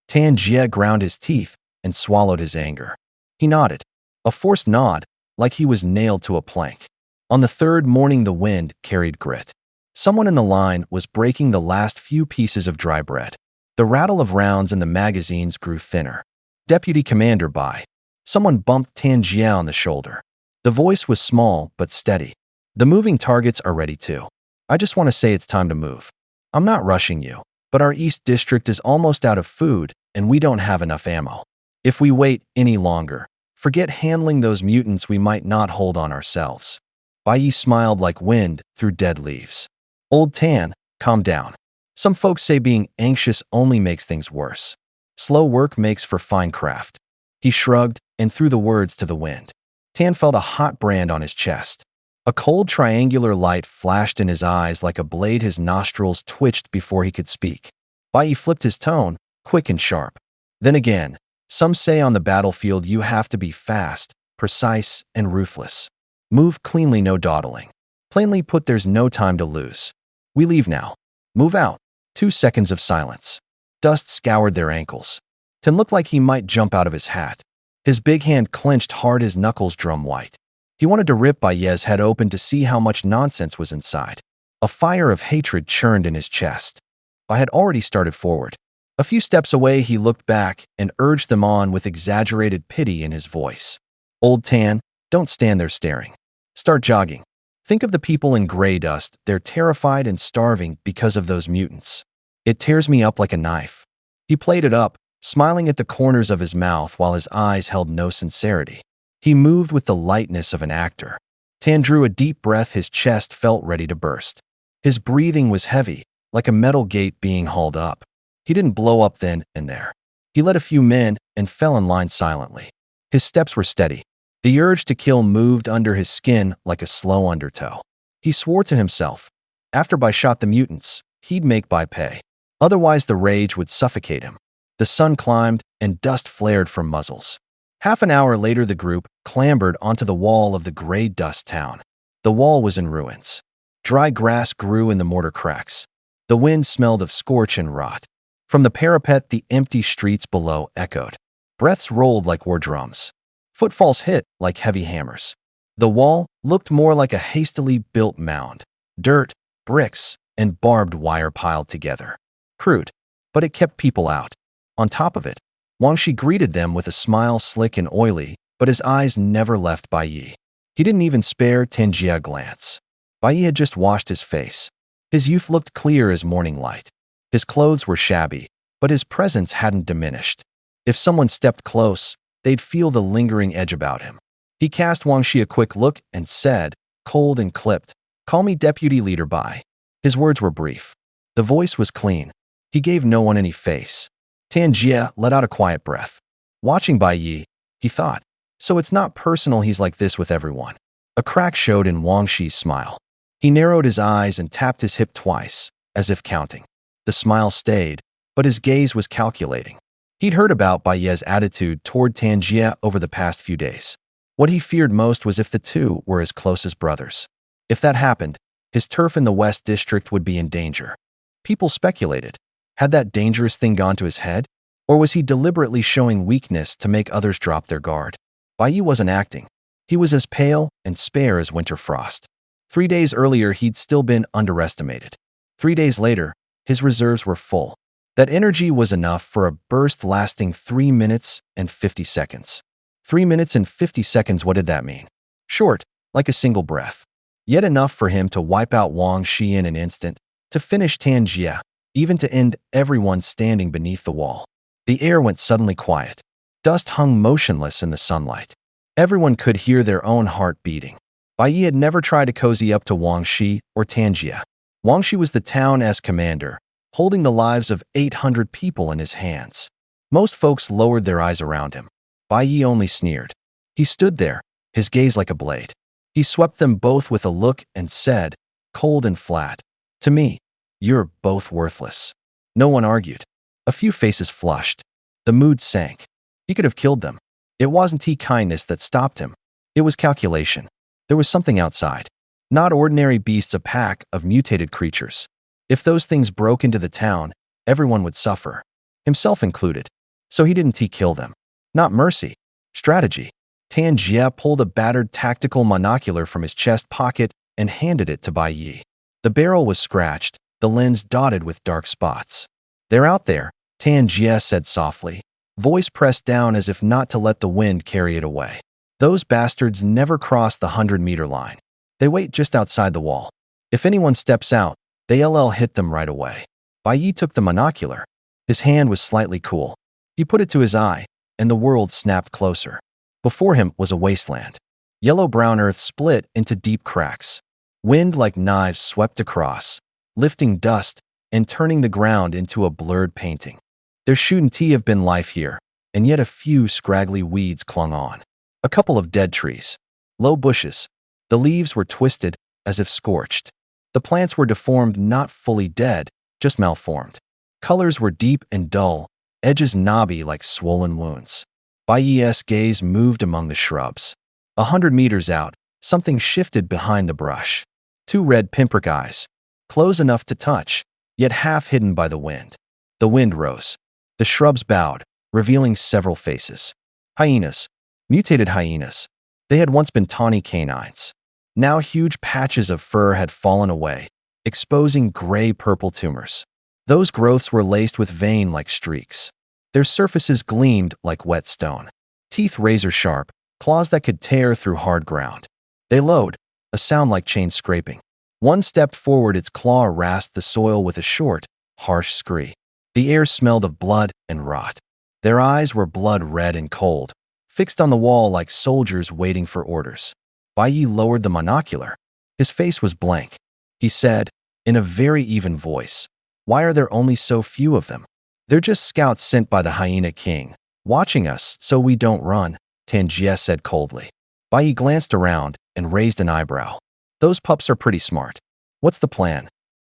Tan Jia ground his teeth and swallowed his anger. He nodded, a forced nod, like he was nailed to a plank. On the third morning, the wind carried grit. Someone in the line was breaking the last few pieces of dry bread. The rattle of rounds in the magazines grew thinner. "Deputy Commander Bai." Someone bumped Tan Jia on the shoulder. The voice was small but steady. "The moving targets are ready too. I just want to say it's time to move. I'm not rushing you, but our East District is almost out of food and we don't have enough ammo. If we wait any longer, forget handling those mutants. We might not hold on ourselves." Bai Yi smiled like wind through dead leaves. "Old Tan, calm down. Some folks say being anxious only makes things worse. Slow work makes for fine craft." He shrugged and threw the words to the wind. Tan felt a hot brand on his chest. A cold triangular light flashed in his eyes like a blade. His nostrils twitched before he could speak. Bai Yi flipped his tone, quick and sharp. "Then again, some say on the battlefield you have to be fast, precise, and ruthless. Move cleanly, no dawdling. Plainly put, there's no time to lose. We leave now. Move out." 2 seconds of silence. Dust scoured their ankles. Tan looked like he might jump out of his hat. His big hand clenched hard, his knuckles drum white. He wanted to rip Bai Yi's head open to see how much nonsense was inside. A fire of hatred churned in his chest. Bai had already started forward. A few steps away, he looked back and urged them on with exaggerated pity in his voice. Old Tan, don't stand there staring. Start jogging. Think of the people in gray dust. They're terrified and starving because of those mutants. It tears me up like a knife. He played it up, smiling at the corners of his mouth while his eyes held no sincerity. He moved with the lightness of an actor. Tan drew a deep breath. His chest felt ready to burst. His breathing was heavy, like a metal gate being hauled up. He didn't blow up then and there. He led a few men and fell in line silently. His steps were steady. The urge to kill moved under his skin like a slow undertow. He swore to himself, after Bai shot the mutants, he'd make Bai pay. Otherwise the rage would suffocate him. The sun climbed and dust flared from muzzles. Half an hour later the group clambered onto the wall of the gray dust town. The wall was in ruins. Dry grass grew in the mortar cracks. The wind smelled of scorch and rot. From the parapet the empty streets below echoed. Breaths rolled like war drums. Footfalls hit like heavy hammers. The wall looked more like a hastily built mound. Dirt, bricks, and barbed wire piled together. Crude, but it kept people out. On top of it, Wang Shi greeted them with a smile slick and oily, but his eyes never left Bai Yi. He didn't even spare Tan Jie a glance. Bai Yi had just washed his face. His youth looked clear as morning light. His clothes were shabby, but his presence hadn't diminished. If someone stepped close, they'd feel the lingering edge about him. He cast Wang Shi a quick look and said, cold and clipped, "Call me Deputy Leader Bai." His words were brief. The voice was clean. He gave no one any face. Tan Jie let out a quiet breath. Watching Bai Yi, he thought, so it's not personal, he's like this with everyone. A crack showed in Wang Shi's smile. He narrowed his eyes and tapped his hip twice, as if counting. The smile stayed, but his gaze was calculating. He'd heard about Bai Yi's attitude toward Tan Jie over the past few days. What he feared most was if the two were as close as brothers. If that happened, his turf in the West District would be in danger. People speculated, had that dangerous thing gone to his head? Or was he deliberately showing weakness to make others drop their guard? Bai Yi wasn't acting. He was as pale and spare as winter frost. 3 days earlier, he'd still been underestimated. 3 days later, his reserves were full. That energy was enough for a burst lasting 3 minutes and 50 seconds. 3 minutes and 50 seconds, what did that mean? Short, like a single breath. Yet enough for him to wipe out Wang Shi in an instant, to finish Tan Jie, even to end everyone standing beneath the wall. The air went suddenly quiet. Dust hung motionless in the sunlight. Everyone could hear their own heart beating. Bai Yi had never tried to cozy up to Wang Shi or Tan Jie. Wang Shi was the town's commander, holding the lives of 800 people in his hands. Most folks lowered their eyes around him. Bai Yi only sneered. He stood there, his gaze like a blade. He swept them both with a look and said, cold and flat, "To me, you're both worthless." No one argued. A few faces flushed. The mood sank. He could have killed them. It wasn't kindness that stopped him. It was calculation. There was something outside. Not ordinary beasts, a pack of mutated creatures. If those things broke into the town, everyone would suffer, himself included. So he didn't kill them. Not mercy. Strategy. Tan Jie pulled a battered tactical monocular from his chest pocket and handed it to Bai Yi. The barrel was scratched, the lens dotted with dark spots. "They're out there," Tan Jie said softly, voice pressed down as if not to let the wind carry it away. "Those bastards never cross the 100-meter line. They wait just outside the wall. If anyone steps out, they'll hit them right away." Bai Yi took the monocular. His hand was slightly cool. He put it to his eye, and the world snapped closer. Before him was a wasteland. Yellow-brown earth split into deep cracks. Wind like knives swept across, lifting dust and turning the ground into a blurred painting. There shouldn't have been life here, and yet a few scraggly weeds clung on. A couple of dead trees. Low bushes. The leaves were twisted, as if scorched. The plants were deformed, not fully dead, just malformed. Colors were deep and dull, edges knobby like swollen wounds. Bai Yi's gaze moved among the shrubs. 100 meters out, something shifted behind the brush. 2 red pinprick eyes, close enough to touch, yet half hidden by the wind. The wind rose. The shrubs bowed, revealing several faces. Hyenas. Mutated hyenas. They had once been tawny canines. Now huge patches of fur had fallen away, exposing gray-purple tumors. Those growths were laced with vein-like streaks. Their surfaces gleamed like wet stone. Teeth razor-sharp, claws that could tear through hard ground. They lowed, a sound like chain scraping. One stepped forward, its claw rasped the soil with a short, harsh scree. The air smelled of blood and rot. Their eyes were blood red and cold, fixed on the wall like soldiers waiting for orders. Bai Yi lowered the monocular. His face was blank. He said, in a very even voice, "Why are there only so few of them?" "They're just scouts sent by the Hyena King, watching us so we don't run," Tan Jie said coldly. Bai Yi glanced around and raised an eyebrow. "Those pups are pretty smart. What's the plan?"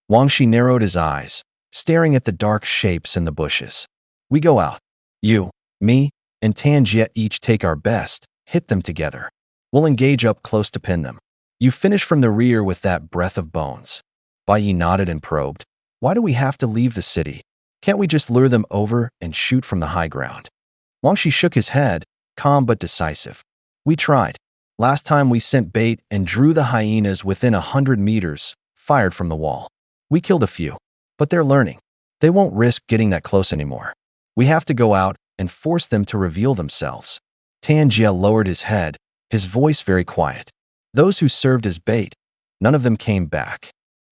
Wang Shi narrowed his eyes, staring at the dark shapes in the bushes. "We go out. You, me, and Tan Jie each take our best, hit them together. We'll engage up close to pin them. You finish from the rear with that breath of bones." Bai Yi nodded and probed. "Why do we have to leave the city? Can't we just lure them over and shoot from the high ground?" Wang Shi shook his head, calm but decisive. "We tried. Last time we sent bait and drew the hyenas within 100 meters, fired from the wall. We killed a few, but they're learning. They won't risk getting that close anymore. We have to go out and force them to reveal themselves." Tan Jie lowered his head, his voice very quiet. "Those who served as bait, none of them came back.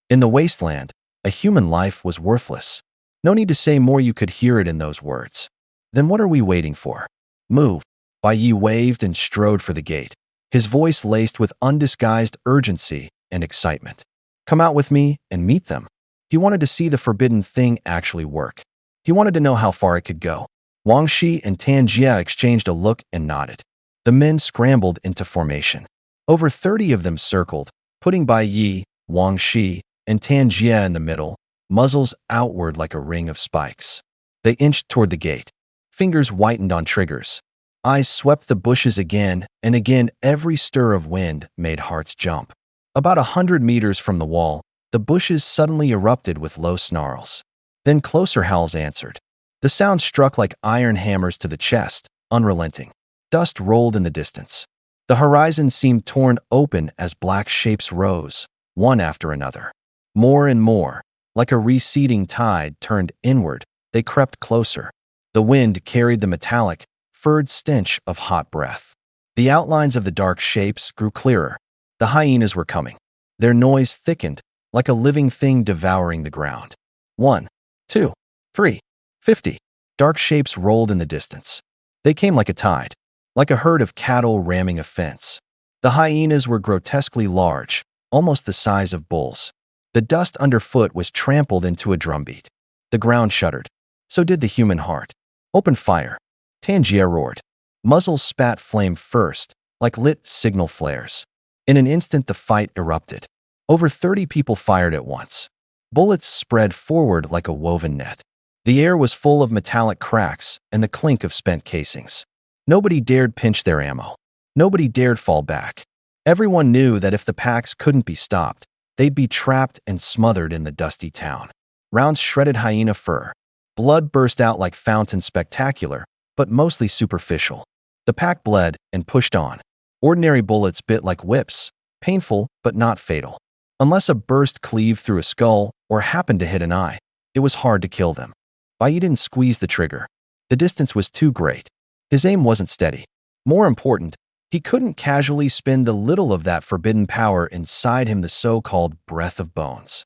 In the wasteland, a human life was worthless. No need to say more, you could hear it in those words. Then what are we waiting for? Move." Bai Yi waved and strode for the gate, his voice laced with undisguised urgency and excitement. "Come out with me and meet them." He wanted to see the forbidden thing actually work. He wanted to know how far it could go. Wang Shi and Tan Jie exchanged a look and nodded. The men scrambled into formation. Over 30 of them circled, putting Bai Yi, Wang Shi, and Tan Jie in the middle, muzzles outward like a ring of spikes. They inched toward the gate. Fingers whitened on triggers. Eyes swept the bushes again and again. Every stir of wind made hearts jump. About 100 meters from the wall, the bushes suddenly erupted with low snarls. Then closer howls answered. The sound struck like iron hammers to the chest, unrelenting. Dust rolled in the distance. The horizon seemed torn open as black shapes rose, one after another. More and more, like a receding tide turned inward, they crept closer. The wind carried the metallic, furred stench of hot breath. The outlines of the dark shapes grew clearer. The hyenas were coming. Their noise thickened, like a living thing devouring the ground. 1, 2, 3, 50. Dark shapes rolled in the distance. They came like a tide, like a herd of cattle ramming a fence. The hyenas were grotesquely large, almost the size of bulls. The dust underfoot was trampled into a drumbeat. The ground shuddered. So did the human heart. "Open fire," Tan Jie roared. Muzzles spat flame first, like lit signal flares. In an instant the fight erupted. Over 30 people fired at once. Bullets spread forward like a woven net. The air was full of metallic cracks and the clink of spent casings. Nobody dared pinch their ammo. Nobody dared fall back. Everyone knew that if the packs couldn't be stopped, they'd be trapped and smothered in the dusty town. Rounds shredded hyena fur. Blood burst out like fountains, spectacular, but mostly superficial. The pack bled and pushed on. Ordinary bullets bit like whips, painful but not fatal. Unless a burst cleaved through a skull or happened to hit an eye, it was hard to kill them. Bai Yi didn't squeeze the trigger. The distance was too great. His aim wasn't steady. More important, he couldn't casually spend the little of that forbidden power inside him, the so-called breath of bones.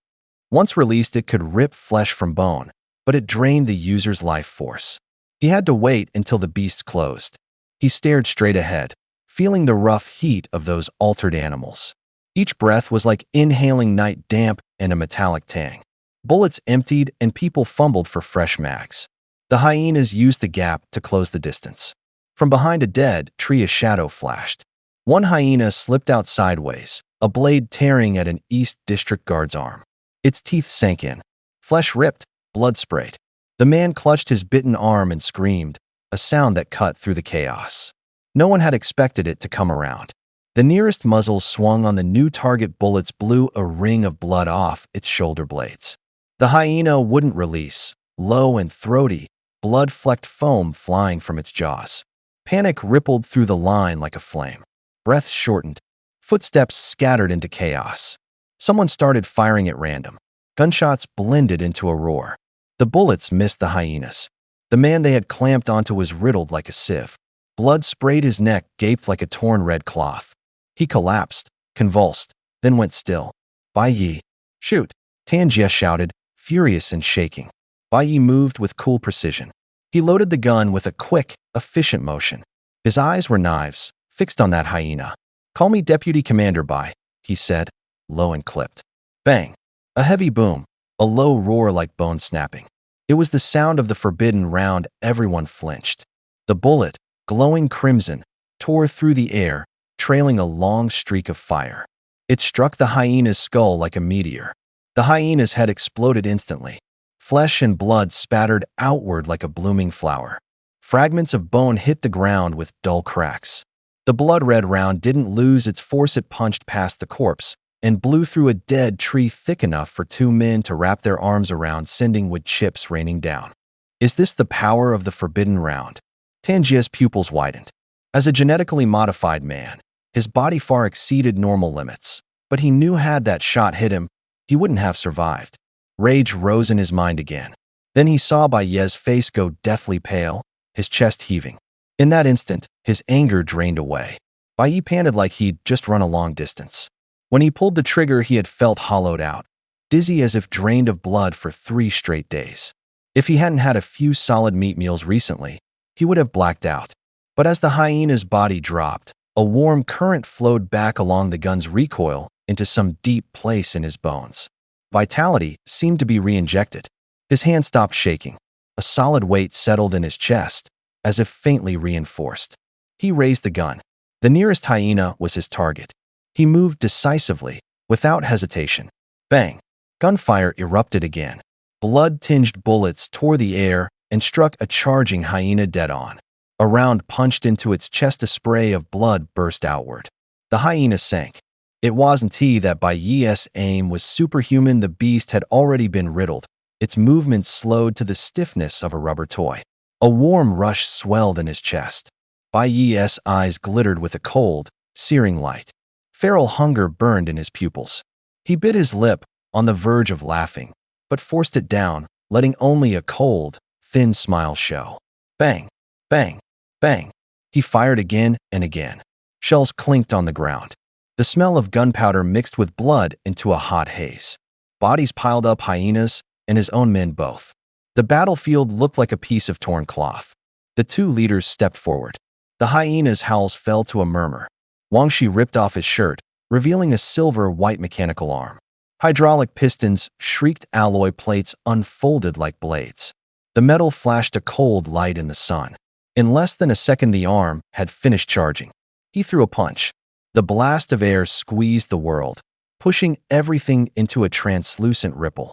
Once released, it could rip flesh from bone, but it drained the user's life force. He had to wait until the beast closed. He stared straight ahead, feeling the rough heat of those altered animals. Each breath was like inhaling night damp and a metallic tang. Bullets emptied and people fumbled for fresh mags. The hyenas used the gap to close the distance. From behind a dead tree, a shadow flashed. One hyena slipped out sideways, a blade tearing at an East District guard's arm. Its teeth sank in. Flesh ripped, blood sprayed. The man clutched his bitten arm and screamed, a sound that cut through the chaos. No one had expected it to come around. The nearest muzzle swung on the new target. Bullets blew a ring of blood off its shoulder blades. The hyena wouldn't release, low and throaty, blood-flecked foam flying from its jaws. Panic rippled through the line like a flame. Breaths shortened. Footsteps scattered into chaos. Someone started firing at random. Gunshots blended into a roar. The bullets missed the hyenas. The man they had clamped onto was riddled like a sieve. Blood sprayed his neck, gaped like a torn red cloth. He collapsed, convulsed, then went still. Bai Yi, shoot! Tanjie shouted, furious and shaking. Bai Yi moved with cool precision. He loaded the gun with a quick, efficient motion. His eyes were knives, fixed on that hyena. "Call me Deputy Commander Bai," he said, low and clipped. Bang! A heavy boom, a low roar like bone snapping. It was the sound of the forbidden round. Everyone flinched. The bullet, glowing crimson, tore through the air, trailing a long streak of fire. It struck the hyena's skull like a meteor. The hyena's head exploded instantly. Flesh and blood spattered outward like a blooming flower. Fragments of bone hit the ground with dull cracks. The blood-red round didn't lose its force. It punched past the corpse and blew through a dead tree thick enough for two men to wrap their arms around, sending wood chips raining down. Is this the power of the forbidden round? Tanjie's pupils widened. As a genetically modified man, his body far exceeded normal limits, but he knew had that shot hit him, he wouldn't have survived. Rage rose in his mind again. Then he saw Bai Yi's face go deathly pale, his chest heaving. In that instant, his anger drained away. Bai Yi panted like he'd just run a long distance. When he pulled the trigger, he had felt hollowed out, dizzy as if drained of blood for 3 straight days. If he hadn't had a few solid meat meals recently, he would have blacked out. But as the hyena's body dropped, a warm current flowed back along the gun's recoil into some deep place in his bones. Vitality seemed to be re-injected. His hand stopped shaking. A solid weight settled in his chest, as if faintly reinforced. He raised the gun. The nearest hyena was his target. He moved decisively, without hesitation. Bang! Gunfire erupted again. Blood-tinged bullets tore the air and struck a charging hyena dead on. A round punched into its chest. A spray of blood burst outward. The hyena sank. It wasn't that Bai Yi's aim was superhuman. The beast had already been riddled, its movements slowed to the stiffness of a rubber toy. A warm rush swelled in his chest. Bai Yi's eyes glittered with a cold, searing light. Feral hunger burned in his pupils. He bit his lip, on the verge of laughing, but forced it down, letting only a cold, thin smile show. Bang! Bang! Bang! He fired again and again. Shells clinked on the ground. The smell of gunpowder mixed with blood into a hot haze. Bodies piled up, hyenas and his own men both. The battlefield looked like a piece of torn cloth. The two leaders stepped forward. The hyena's howls fell to a murmur. Wang Shi ripped off his shirt, revealing a silver-white mechanical arm. Hydraulic pistons, shrieked alloy plates unfolded like blades. The metal flashed a cold light in the sun. In less than a second, the arm had finished charging. He threw a punch. The blast of air squeezed the world, pushing everything into a translucent ripple.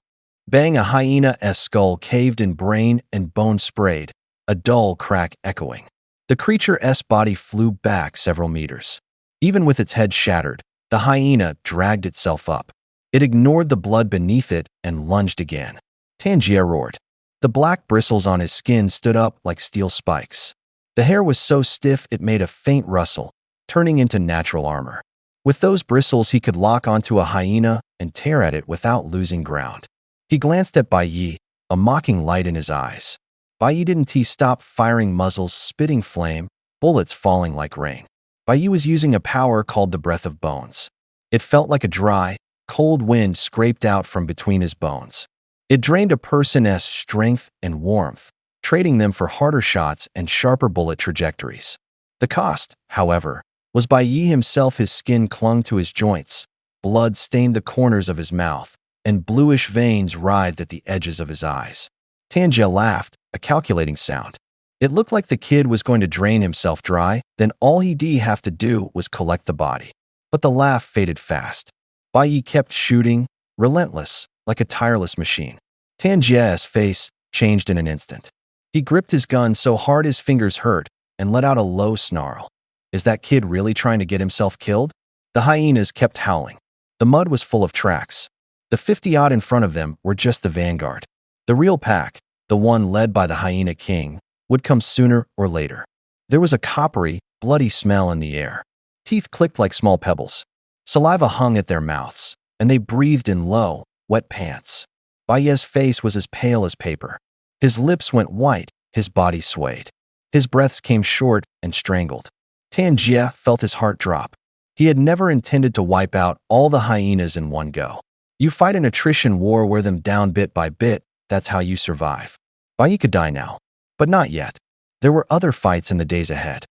Bang! A hyena's skull caved in, brain and bone sprayed, a dull crack echoing. The creature's body flew back several meters. Even with its head shattered, the hyena dragged itself up. It ignored the blood beneath it and lunged again. Tanjie roared. The black bristles on his skin stood up like steel spikes. The hair was so stiff it made a faint rustle, turning into natural armor. With those bristles, he could lock onto a hyena and tear at it without losing ground. He glanced at Bai Yi, a mocking light in his eyes. Bai Yi didn't stop firing, muzzles spitting flame, bullets falling like rain. Bai Yi was using a power called the Breath of Bones. It felt like a dry, cold wind scraped out from between his bones. It drained a person's strength and warmth, trading them for harder shots and sharper bullet trajectories. The cost, however, was Bai Yi himself. His skin clung to his joints, blood stained the corners of his mouth, and bluish veins writhed at the edges of his eyes. Tanjie laughed, a calculating sound. It looked like the kid was going to drain himself dry, then all he'd have to do was collect the body. But the laugh faded fast. Bai Yi kept shooting, relentless, like a tireless machine. Tanjie's face changed in an instant. He gripped his gun so hard his fingers hurt and let out a low snarl. Is that kid really trying to get himself killed? The hyenas kept howling. The mud was full of tracks. The 50-odd in front of them were just the vanguard. The real pack, the one led by the hyena king, would come sooner or later. There was a coppery, bloody smell in the air. Teeth clicked like small pebbles. Saliva hung at their mouths, and they breathed in low, wet pants. Bai Yi's face was as pale as paper. His lips went white, his body swayed. His breaths came short and strangled. Tanjia felt his heart drop. He had never intended to wipe out all the hyenas in one go. You fight an attrition war, wear them down bit by bit, that's how you survive. Bai Yi could die now, but not yet. There were other fights in the days ahead.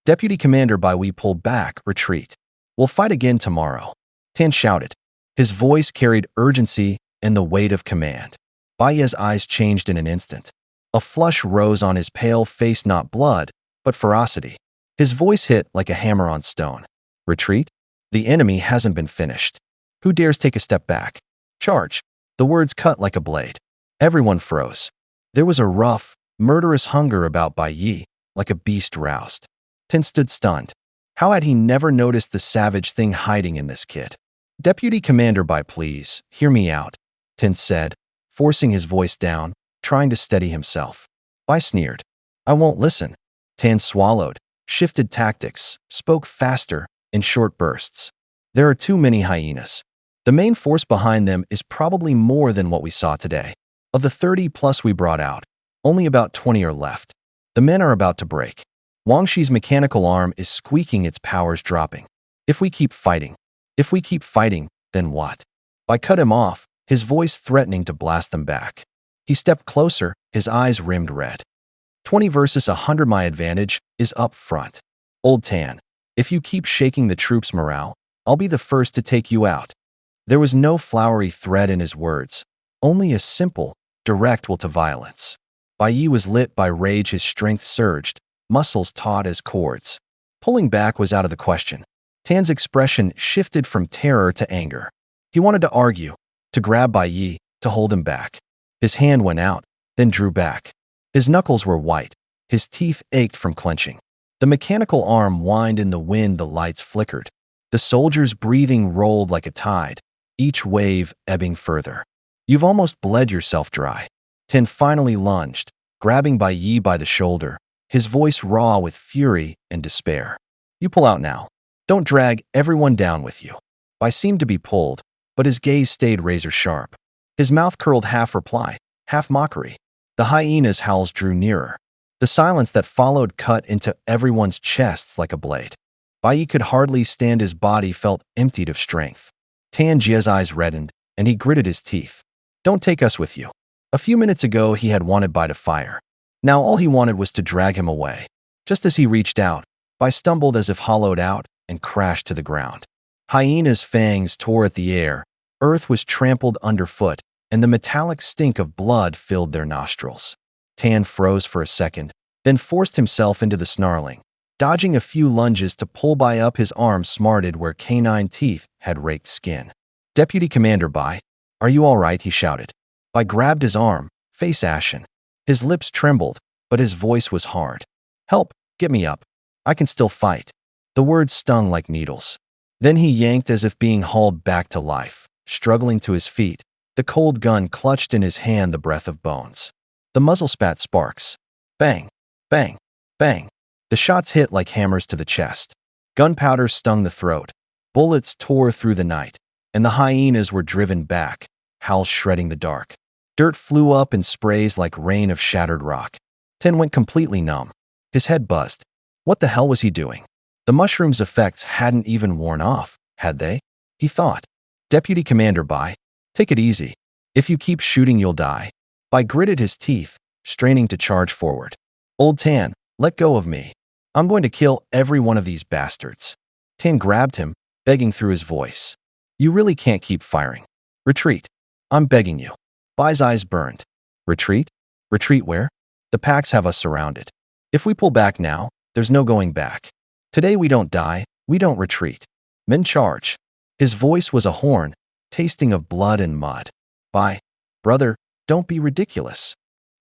Deputy Commander Bai Yi pulled back, retreat. We'll fight again tomorrow. Tan shouted. His voice carried urgency and the weight of command. Bai Yi's eyes changed in an instant. A flush rose on his pale face, not blood, but ferocity. His voice hit like a hammer on stone. Retreat? The enemy hasn't been finished. Who dares take a step back? Charge. The words cut like a blade. Everyone froze. There was a rough, murderous hunger about Bai Yi, like a beast roused. Tan stood stunned. How had he never noticed the savage thing hiding in this kid? Deputy Commander Bai, please, hear me out, Tan said, forcing his voice down, trying to steady himself. Bai sneered. I won't listen. Tan swallowed, shifted tactics, spoke faster, in short bursts. There are too many hyenas. The main force behind them is probably more than what we saw today. Of the 30 plus we brought out, only about 20 are left. The men are about to break. Wang Shi's mechanical arm is squeaking, its powers dropping. If we keep fighting, then what? Bai cut him off, his voice threatening to blast them back. He stepped closer, his eyes rimmed red. 20 versus 100, my advantage is up front. Old Tan, if you keep shaking the troops' morale, I'll be the first to take you out. There was no flowery thread in his words, only a simple, direct will to violence. Bai Yi was lit by rage, his strength surged, muscles taut as cords. Pulling back was out of the question. Tan's expression shifted from terror to anger. He wanted to argue, to grab Bai Yi, to hold him back. His hand went out, then drew back. His knuckles were white, his teeth ached from clenching. The mechanical arm whined in the wind, the lights flickered. The soldier's breathing rolled like a tide, each wave ebbing further. You've almost bled yourself dry. Tan finally lunged, grabbing Bai Yi by the shoulder, his voice raw with fury and despair. You pull out now. Don't drag everyone down with you. Bai seemed to be pulled, but his gaze stayed razor sharp. His mouth curled, half reply, half mockery. The hyena's howls drew nearer. The silence that followed cut into everyone's chests like a blade. Bai Yi could hardly stand, his body felt emptied of strength. Tanjia's eyes reddened, and he gritted his teeth. Don't take us with you. A few minutes ago he had wanted Bai to fire. Now all he wanted was to drag him away. Just as he reached out, Bai stumbled as if hollowed out and crashed to the ground. Hyena's fangs tore at the air, earth was trampled underfoot, and the metallic stink of blood filled their nostrils. Tan froze for a second, then forced himself into the snarling, dodging a few lunges to pull Bai up. His arm smarted where canine teeth had raked skin. Deputy Commander Bai, are you all right? He shouted. Bai grabbed his arm, face ashen. His lips trembled, but his voice was hard. Help, get me up. I can still fight. The words stung like needles. Then he yanked as if being hauled back to life, struggling to his feet, the cold gun clutched in his hand, the breath of bones. The muzzle spat sparks. Bang, bang, bang. The shots hit like hammers to the chest. Gunpowder stung the throat. Bullets tore through the night, and the hyenas were driven back, howls shredding the dark. Dirt flew up in sprays like rain of shattered rock. Tan went completely numb. His head buzzed. What the hell was he doing? The mushroom's effects hadn't even worn off, had they? He thought. Deputy Commander Bai, take it easy. If you keep shooting, you'll die. Bai gritted his teeth, straining to charge forward. Old Tan, let go of me. I'm going to kill every one of these bastards. Tan grabbed him, begging through his voice. You really can't keep firing. Retreat. I'm begging you. Bai's eyes burned. Retreat? Retreat where? The packs have us surrounded. If we pull back now, there's no going back. Today we don't die, we don't retreat. Men charge. His voice was a horn, tasting of blood and mud. Bai, brother, don't be ridiculous.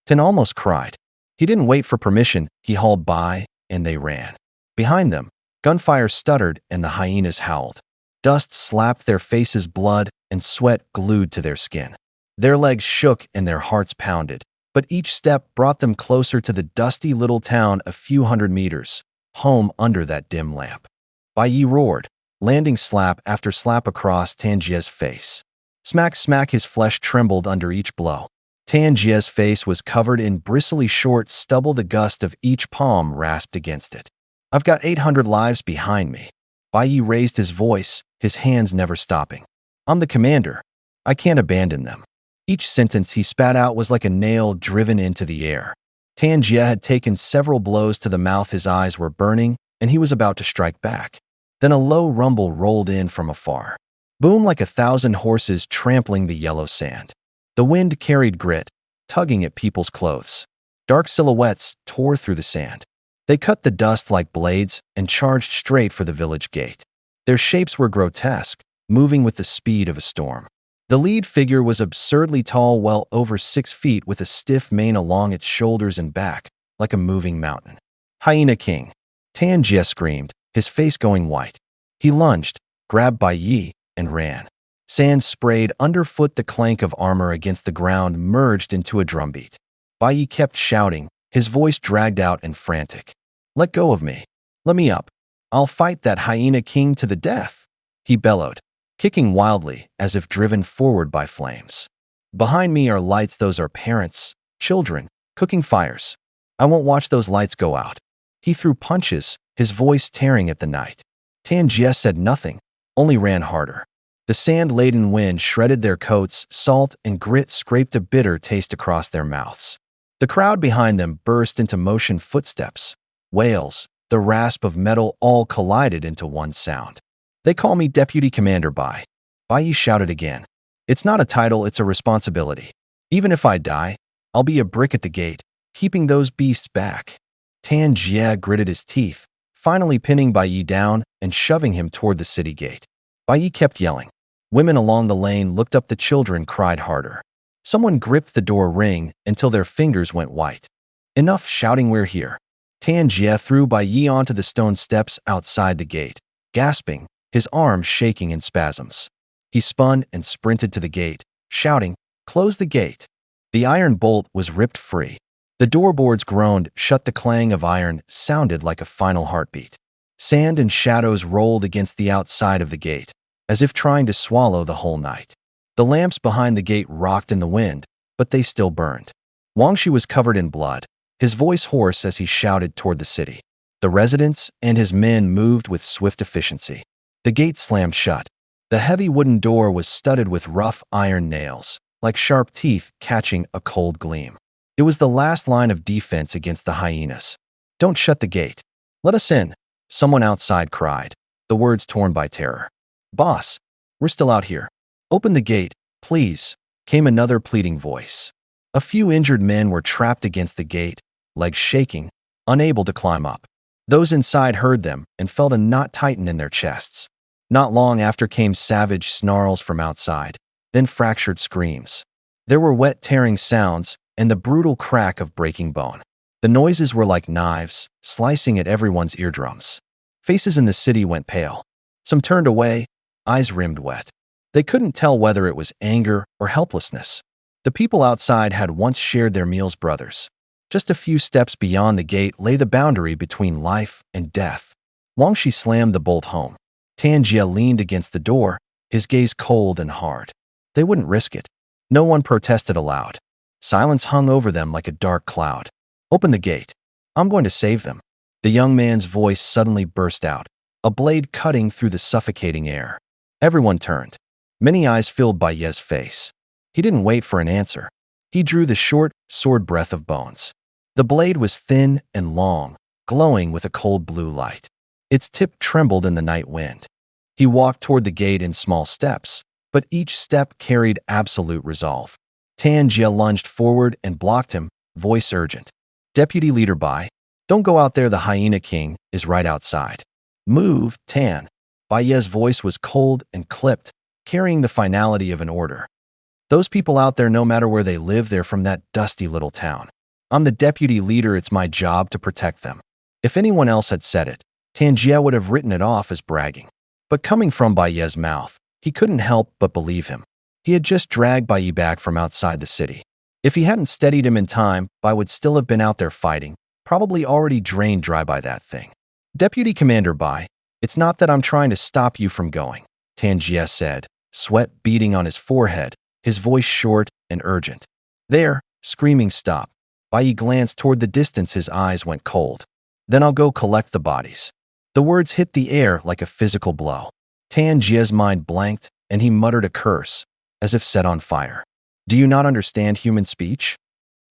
Tan almost cried. He didn't wait for permission, he hauled Bai, and they ran. Behind them, gunfire stuttered and the hyenas howled. Dust slapped their faces, blood and sweat glued to their skin. Their legs shook and their hearts pounded, but each step brought them closer to the dusty little town a few hundred meters, home under that dim lamp. Bai Yi roared, landing slap after slap across Tanjia's face. Smack, smack, his flesh trembled under each blow. Tangia's face was covered in bristly short stubble, the gust of each palm rasped against it. I've got 800 lives behind me. Bai Yi raised his voice, his hands never stopping. I'm the commander. I can't abandon them. Each sentence he spat out was like a nail driven into the air. Tanjia had taken several blows to the mouth, his eyes were burning, and he was about to strike back. Then a low rumble rolled in from afar. Boom, like 1,000 horses trampling the yellow sand. The wind carried grit, tugging at people's clothes. Dark silhouettes tore through the sand. They cut the dust like blades and charged straight for the village gate. Their shapes were grotesque, moving with the speed of a storm. The lead figure was absurdly tall, well over 6 feet, with a stiff mane along its shoulders and back, like a moving mountain. Hyena King! Tanjia screamed, his face going white. He lunged, grabbed Bai Yi, and ran. Sand sprayed underfoot, the clank of armor against the ground merged into a drumbeat. Bai Yi kept shouting, his voice dragged out and frantic. Let go of me. Let me up. I'll fight that Hyena King to the death, he bellowed, kicking wildly as if driven forward by flames. Behind me are lights, those are parents, children, cooking fires. I won't watch those lights go out. He threw punches, his voice tearing at the night. Tanjia said nothing, only ran harder. The sand-laden wind shredded their coats, salt and grit scraped a bitter taste across their mouths. The crowd behind them burst into motion, footsteps, wails, the rasp of metal, all collided into one sound. They call me Deputy Commander Bai. Bai Yi shouted again. It's not a title, it's a responsibility. Even if I die, I'll be a brick at the gate, keeping those beasts back. Tanjia gritted his teeth, finally pinning Bai Yi down and shoving him toward the city gate. Bai Yi kept yelling. Women along the lane looked up, the children cried harder. Someone gripped the door ring until their fingers went white. Enough shouting, we're here. Tanjia threw Bai Yi onto the stone steps outside the gate, gasping, his arms shaking in spasms. He spun and sprinted to the gate, shouting, close the gate. The iron bolt was ripped free. The doorboards groaned shut, the clang of iron sounded like a final heartbeat. Sand and shadows rolled against the outside of the gate, as if trying to swallow the whole night. The lamps behind the gate rocked in the wind, but they still burned. Wangshi was covered in blood, his voice hoarse as he shouted toward the city. The residents and his men moved with swift efficiency. The gate slammed shut. The heavy wooden door was studded with rough iron nails, like sharp teeth catching a cold gleam. It was the last line of defense against the hyenas. Don't shut the gate. Let us in, someone outside cried, the words torn by terror. Boss, we're still out here. Open the gate, please, came another pleading voice. A few injured men were trapped against the gate, legs shaking, unable to climb up. Those inside heard them and felt a knot tighten in their chests. Not long after came savage snarls from outside, then fractured screams. There were wet tearing sounds and the brutal crack of breaking bone. The noises were like knives, slicing at everyone's eardrums. Faces in the city went pale. Some turned away, eyes rimmed wet. They couldn't tell whether it was anger or helplessness. The people outside had once shared their meals, brothers. Just a few steps beyond the gate lay the boundary between life and death. Wangshi slammed the bolt home. Tanjia leaned against the door, his gaze cold and hard. They wouldn't risk it. No one protested aloud. Silence hung over them like a dark cloud. Open the gate. I'm going to save them. The young man's voice suddenly burst out, a blade cutting through the suffocating air. Everyone turned. Many eyes filled Bai Yi's face. He didn't wait for an answer. He drew the short sword breath of bones. The blade was thin and long, glowing with a cold blue light. Its tip trembled in the night wind. He walked toward the gate in small steps, but each step carried absolute resolve. Tanjia lunged forward and blocked him, voice urgent. Deputy Leader Bai, don't go out there, the Hyena King is right outside. Move, Tan. Bai Yi's voice was cold and clipped, carrying the finality of an order. Those people out there, no matter where they live, they're from that dusty little town. I'm the deputy leader, it's my job to protect them. If anyone else had said it, Tanjia would have written it off as bragging. But coming from Bai Yi's mouth, he couldn't help but believe him. He had just dragged Bai Yi back from outside the city. If he hadn't steadied him in time, Bai would still have been out there fighting, probably already drained dry by that thing. Deputy Commander Bai, it's not that I'm trying to stop you from going, Tanjia said, sweat beading on his forehead, his voice short and urgent. There, screaming stop. Bai Yi glanced toward the distance, his eyes went cold. Then I'll go collect the bodies. The words hit the air like a physical blow. Tan Jie's mind blanked, and he muttered a curse, as if set on fire. Do you not understand human speech?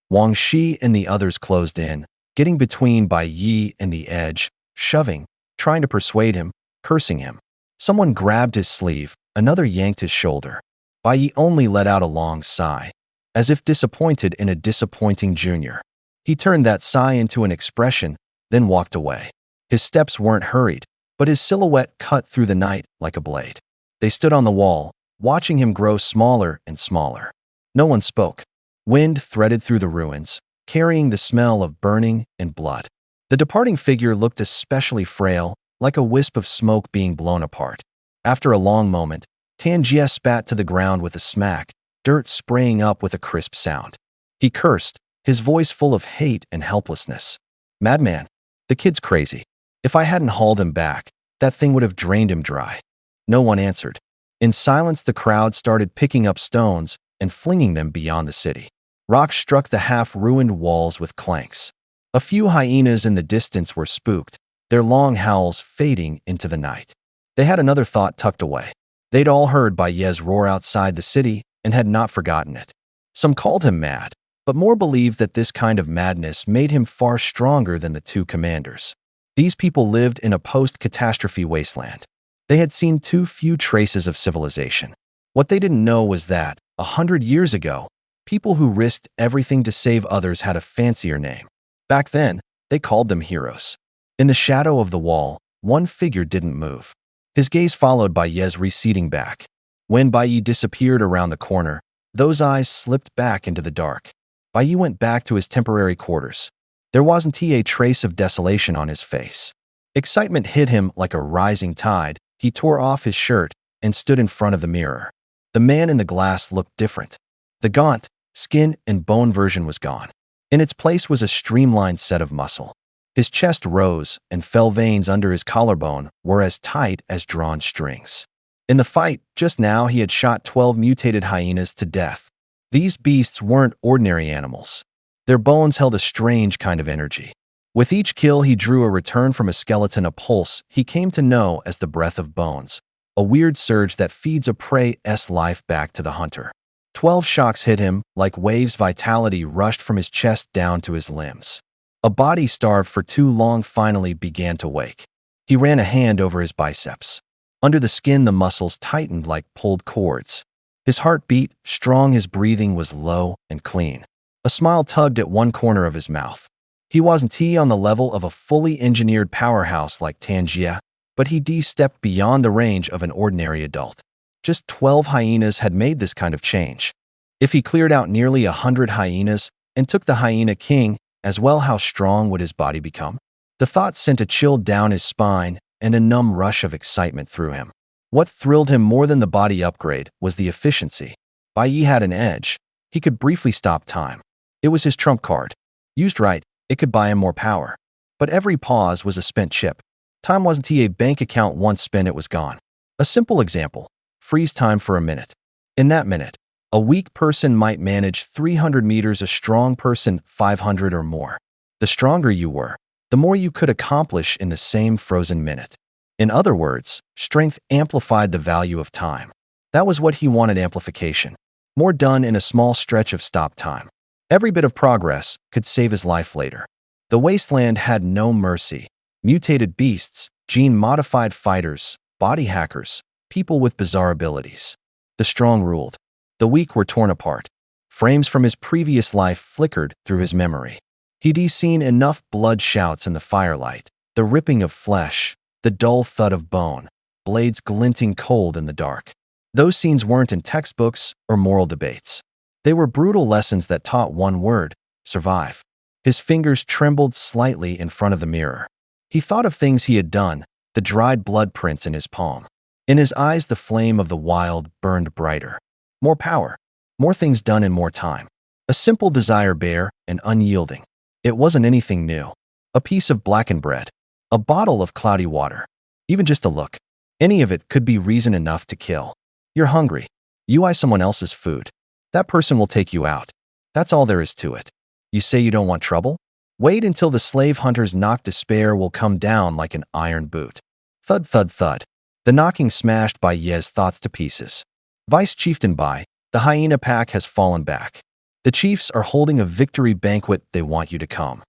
Wang Shi and the others closed in, getting between Bai Yi and the edge, shoving, trying to persuade him, cursing him. Someone grabbed his sleeve, another yanked his shoulder. Bai Yi only let out a long sigh, as if disappointed in a disappointing junior. He turned that sigh into an expression, then walked away. His steps weren't hurried, but his silhouette cut through the night like a blade. They stood on the wall, watching him grow smaller and smaller. No one spoke. Wind threaded through the ruins, carrying the smell of burning and blood. The departing figure looked especially frail, like a wisp of smoke being blown apart. After a long moment, Tan Jie spat to the ground with a smack, dirt spraying up with a crisp sound. He cursed, his voice full of hate and helplessness. Madman. The kid's crazy. If I hadn't hauled him back, that thing would have drained him dry. No one answered. In silence, the crowd started picking up stones and flinging them beyond the city. Rocks struck the half-ruined walls with clanks. A few hyenas in the distance were spooked, their long howls fading into the night. They had another thought tucked away. They'd all heard Bai Ye's roar outside the city and had not forgotten it. Some called him mad, but more believed that this kind of madness made him far stronger than the two commanders. These people lived in a post-catastrophe wasteland. They had seen too few traces of civilization. What they didn't know was that, 100 years ago, people who risked everything to save others had a fancier name. Back then, they called them heroes. In the shadow of the wall, one figure didn't move. His gaze followed Bai Ye's receding back. When Bai Yi disappeared around the corner, those eyes slipped back into the dark. Bai Yi went back to his temporary quarters. There wasn't a trace of desolation on his face. Excitement hit him like a rising tide. He tore off his shirt and stood in front of the mirror. The man in the glass looked different. The gaunt, skin and bone version was gone. In its place was a streamlined set of muscle. His chest rose, and fell veins under his collarbone were as tight as drawn strings. In the fight, just now he had shot 12 mutated hyenas to death. These beasts weren't ordinary animals. Their bones held a strange kind of energy. With each kill he drew a return from a skeleton, a pulse he came to know as the breath of bones, a weird surge that feeds a prey's life back to the hunter. 12 shocks hit him, like waves. Vitality rushed from his chest down to his limbs. A body starved for too long finally began to wake. He ran a hand over his biceps. Under the skin the muscles tightened like pulled cords. His heart beat strong, his breathing was low and clean. A smile tugged at one corner of his mouth. He wasn't on the level of a fully engineered powerhouse like Tan Jie, but he stepped beyond the range of an ordinary adult. Just 12 hyenas had made this kind of change. If he cleared out nearly 100 hyenas and took the hyena king as well, how strong would his body become? The thought sent a chill down his spine and a numb rush of excitement through him. What thrilled him more than the body upgrade was the efficiency. Bai Yi had an edge. He could briefly stop time. It was his trump card. Used right, it could buy him more power. But every pause was a spent chip. Time wasn't a bank account. Once spent, it was gone. A simple example. Freeze time for a minute. In that minute, a weak person might manage 300 meters, a strong person 500 or more. The stronger you were, the more you could accomplish in the same frozen minute. In other words, strength amplified the value of time. That was what he wanted: amplification. More done in a small stretch of stop time. Every bit of progress could save his life later. The wasteland had no mercy. Mutated beasts, gene-modified fighters, body hackers, people with bizarre abilities. The strong ruled. The weak were torn apart. Frames from his previous life flickered through his memory. He'd seen enough blood shouts in the firelight, the ripping of flesh, the dull thud of bone, blades glinting cold in the dark. Those scenes weren't in textbooks or moral debates. They were brutal lessons that taught one word: survive. His fingers trembled slightly in front of the mirror. He thought of things he had done, the dried blood prints in his palm. In his eyes the flame of the wild burned brighter. More power. More things done in more time. A simple desire, bare and unyielding. It wasn't anything new. A piece of blackened bread. A bottle of cloudy water. Even just a look. Any of it could be reason enough to kill. You're hungry. You eye someone else's food. That person will take you out. That's all there is to it. You say you don't want trouble? Wait until the slave hunter's knock despair will come down like an iron boot. Thud, thud, thud. The knocking smashed Baye's thoughts to pieces. Vice Chieftain Bai, the hyena pack has fallen back. The chiefs are holding a victory banquet. They want you to come.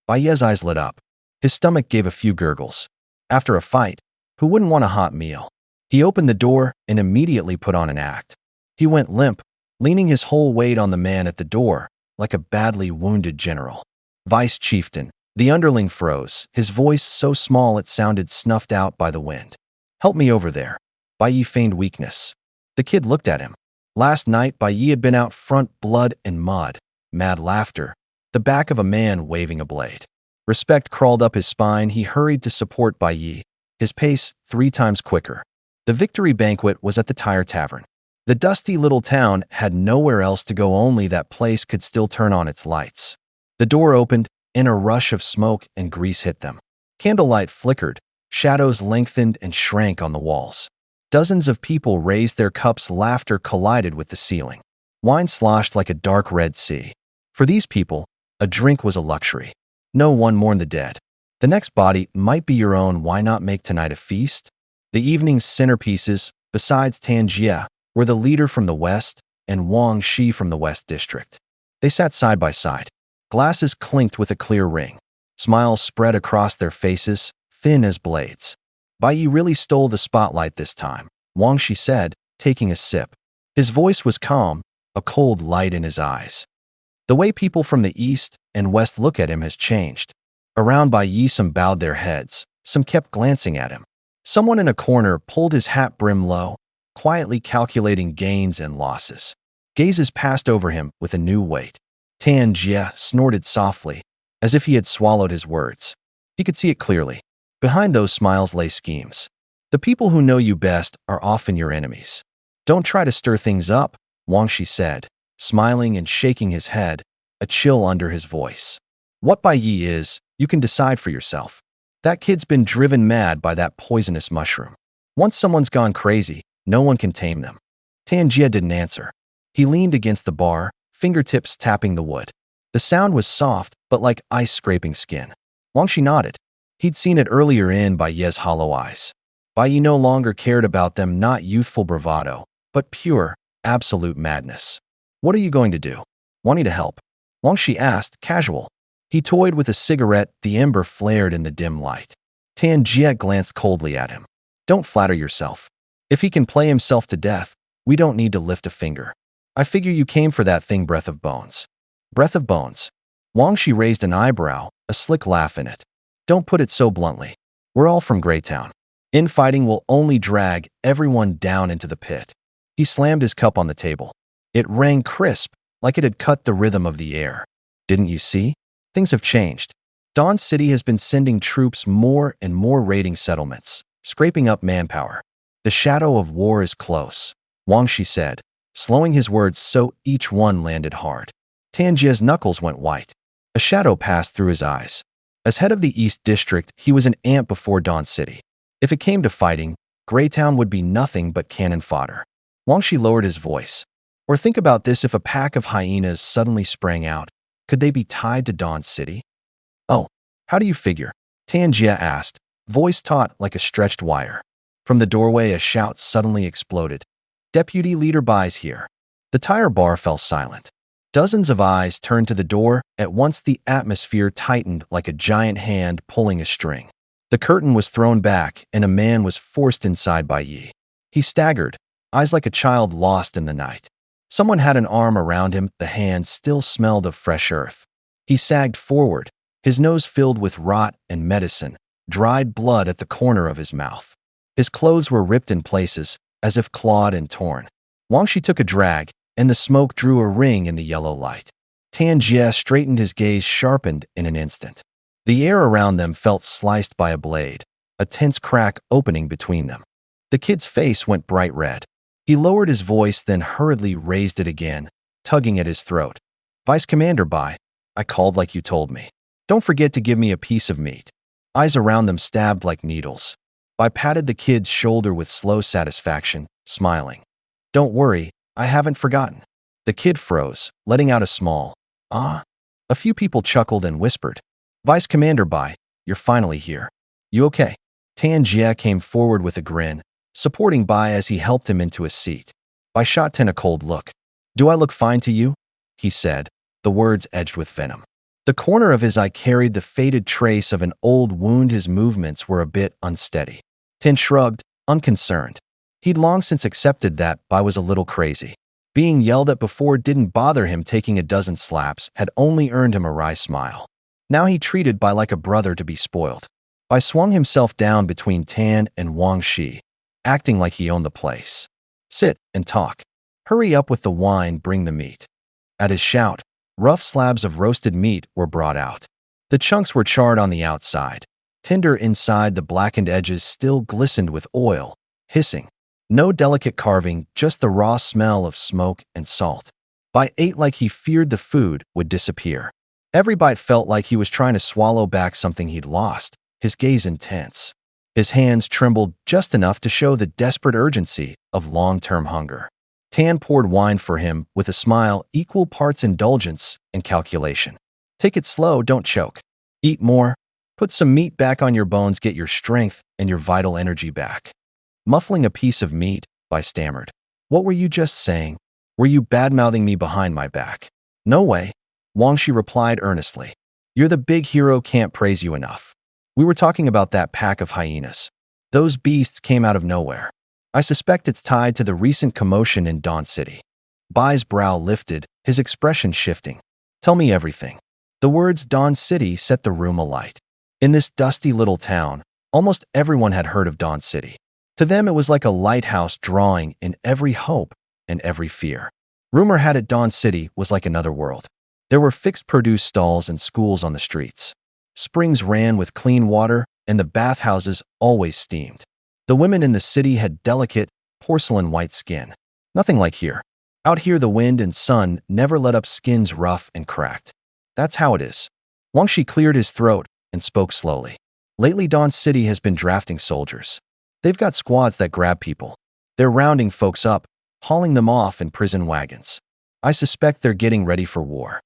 Baye's eyes lit up. His stomach gave a few gurgles. After a fight, who wouldn't want a hot meal? He opened the door and immediately put on an act. He went limp, leaning his whole weight on the man at the door, like a badly wounded general. Vice Chieftain, the underling froze, his voice so small it sounded snuffed out by the wind. Help me over there. Bayi feigned weakness. The kid looked at him. Last night, Bayi had been out front, blood and mud, mad laughter, the back of a man waving a blade. Respect crawled up his spine. He hurried to support Bayi, his pace 3 times quicker. The victory banquet was at the Tire Tavern. The dusty little town had nowhere else to go, only that place could still turn on its lights. The door opened, and a rush of smoke and grease hit them. Candlelight flickered, shadows lengthened and shrank on the walls. Dozens of people raised their cups, laughter collided with the ceiling. Wine sloshed like a dark red sea. For these people, a drink was a luxury. No one mourned the dead. The next body might be your own. Why not make tonight a feast? The evening's centerpieces, besides Tan Jie, were the leader from the west and Wang Shi from the west district. They sat side by side. Glasses clinked with a clear ring. Smiles spread across their faces, thin as blades. Bayi really stole the spotlight this time, Wang Shi said, taking a sip. His voice was calm, a cold light in his eyes. The way people from the east and west look at him has changed. Around Bayi, some bowed their heads, some kept glancing at him. Someone in a corner pulled his hat brim low, quietly calculating gains and losses. Gazes passed over him with a new weight. Tan Jie snorted softly, as if he had swallowed his words. He could see it clearly. Behind those smiles lay schemes. The people who know you best are often your enemies. Don't try to stir things up, Wang Shi said, smiling and shaking his head, a chill under his voice. What Bayi is, you can decide for yourself. That kid's been driven mad by that poisonous mushroom. Once someone's gone crazy, no one can tame them. Tan Jie didn't answer. He leaned against the bar, fingertips tapping the wood. The sound was soft, but like ice scraping skin. Wang Shi nodded. He'd seen it earlier in Bayi's hollow eyes. Bayi no longer cared about them, not youthful bravado, but pure, absolute madness. What are you going to do? Wanting to help? Wang Shi asked, casual. He toyed with a cigarette, the ember flared in the dim light. Tan Jie glanced coldly at him. Don't flatter yourself. If he can play himself to death, we don't need to lift a finger. I figure you came for that thing, Breath of Bones. Breath of Bones. Wang Shi raised an eyebrow, a slick laugh in it. Don't put it so bluntly. We're all from Greytown. Infighting will only drag everyone down into the pit. He slammed his cup on the table. It rang crisp, like it had cut the rhythm of the air. Didn't you see? Things have changed. Dawn City has been sending troops more and more, raiding settlements, scraping up manpower. The shadow of war is close, Wang Shi said, slowing his words so each one landed hard. Tan Jie's knuckles went white. A shadow passed through his eyes. As head of the East District, he was an ant before Dawn City. If it came to fighting, Greytown would be nothing but cannon fodder. Wang Shi lowered his voice. Or think about this, if a pack of hyenas suddenly sprang out, could they be tied to Dawn City? Oh, how do you figure? Tan Jie asked, voice taut like a stretched wire. From the doorway, a shout suddenly exploded. Deputy Leader Bai's here. The tire bar fell silent. Dozens of eyes turned to the door. At once the atmosphere tightened like a giant hand pulling a string. The curtain was thrown back and a man was forced inside by Yi. He staggered, eyes like a child lost in the night. Someone had an arm around him, the hand still smelled of fresh earth. He sagged forward, his nose filled with rot and medicine, dried blood at the corner of his mouth. His clothes were ripped in places, as if clawed and torn. Wang Shi took a drag, and the smoke drew a ring in the yellow light. Tan Jie straightened, his gaze sharpened in an instant. The air around them felt sliced by a blade, a tense crack opening between them. The kid's face went bright red. He lowered his voice, then hurriedly raised it again, tugging at his throat. Vice Commander Bai, I called like you told me. Don't forget to give me a piece of meat. Eyes around them stabbed like needles. Bai patted the kid's shoulder with slow satisfaction, smiling. Don't worry, I haven't forgotten. The kid froze, letting out a small, Ah. A few people chuckled and whispered, Vice Commander Bai, you're finally here. You okay? Tan Jie came forward with a grin, supporting Bai as he helped him into a seat. Bai shot Tan a cold look. Do I look fine to you? He said, the words edged with venom. The corner of his eye carried the faded trace of an old wound. His movements were a bit unsteady. Tan shrugged, unconcerned. He'd long since accepted that Bai was a little crazy. Being yelled at before didn't bother him. Taking a dozen slaps had only earned him a wry smile. Now he treated Bai like a brother to be spoiled. Bai swung himself down between Tan and Wang Shi, acting like he owned the place. Sit and talk. Hurry up with the wine, bring the meat. At his shout, rough slabs of roasted meat were brought out. The chunks were charred on the outside. Tender inside, the blackened edges still glistened with oil, hissing. No delicate carving, just the raw smell of smoke and salt. Bai ate like he feared the food would disappear. Every bite felt like he was trying to swallow back something he'd lost, his gaze intense. His hands trembled just enough to show the desperate urgency of long-term hunger. Tan poured wine for him with a smile, equal parts indulgence and calculation. Take it slow, don't choke. Eat more. Put some meat back on your bones, get your strength and your vital energy back. Muffling a piece of meat, Bai stammered. What were you just saying? Were you bad-mouthing me behind my back? No way. Wang Shi replied earnestly. You're the big hero, can't praise you enough. We were talking about that pack of hyenas. Those beasts came out of nowhere. I suspect it's tied to the recent commotion in Dawn City. Bai's brow lifted, his expression shifting. Tell me everything. The words Dawn City set the room alight. In this dusty little town, almost everyone had heard of Dawn City. To them, it was like a lighthouse drawing in every hope and every fear. Rumor had it Dawn City was like another world. There were fixed produce stalls and schools on the streets. Springs ran with clean water, and the bathhouses always steamed. The women in the city had delicate, porcelain-white skin. Nothing like here. Out here, the wind and sun never let up skins rough and cracked. That's how it is. Wang Shi cleared his throat and spoke slowly. Lately, Dawn City has been drafting soldiers. They've got squads that grab people. They're rounding folks up, hauling them off in prison wagons. I suspect they're getting ready for war.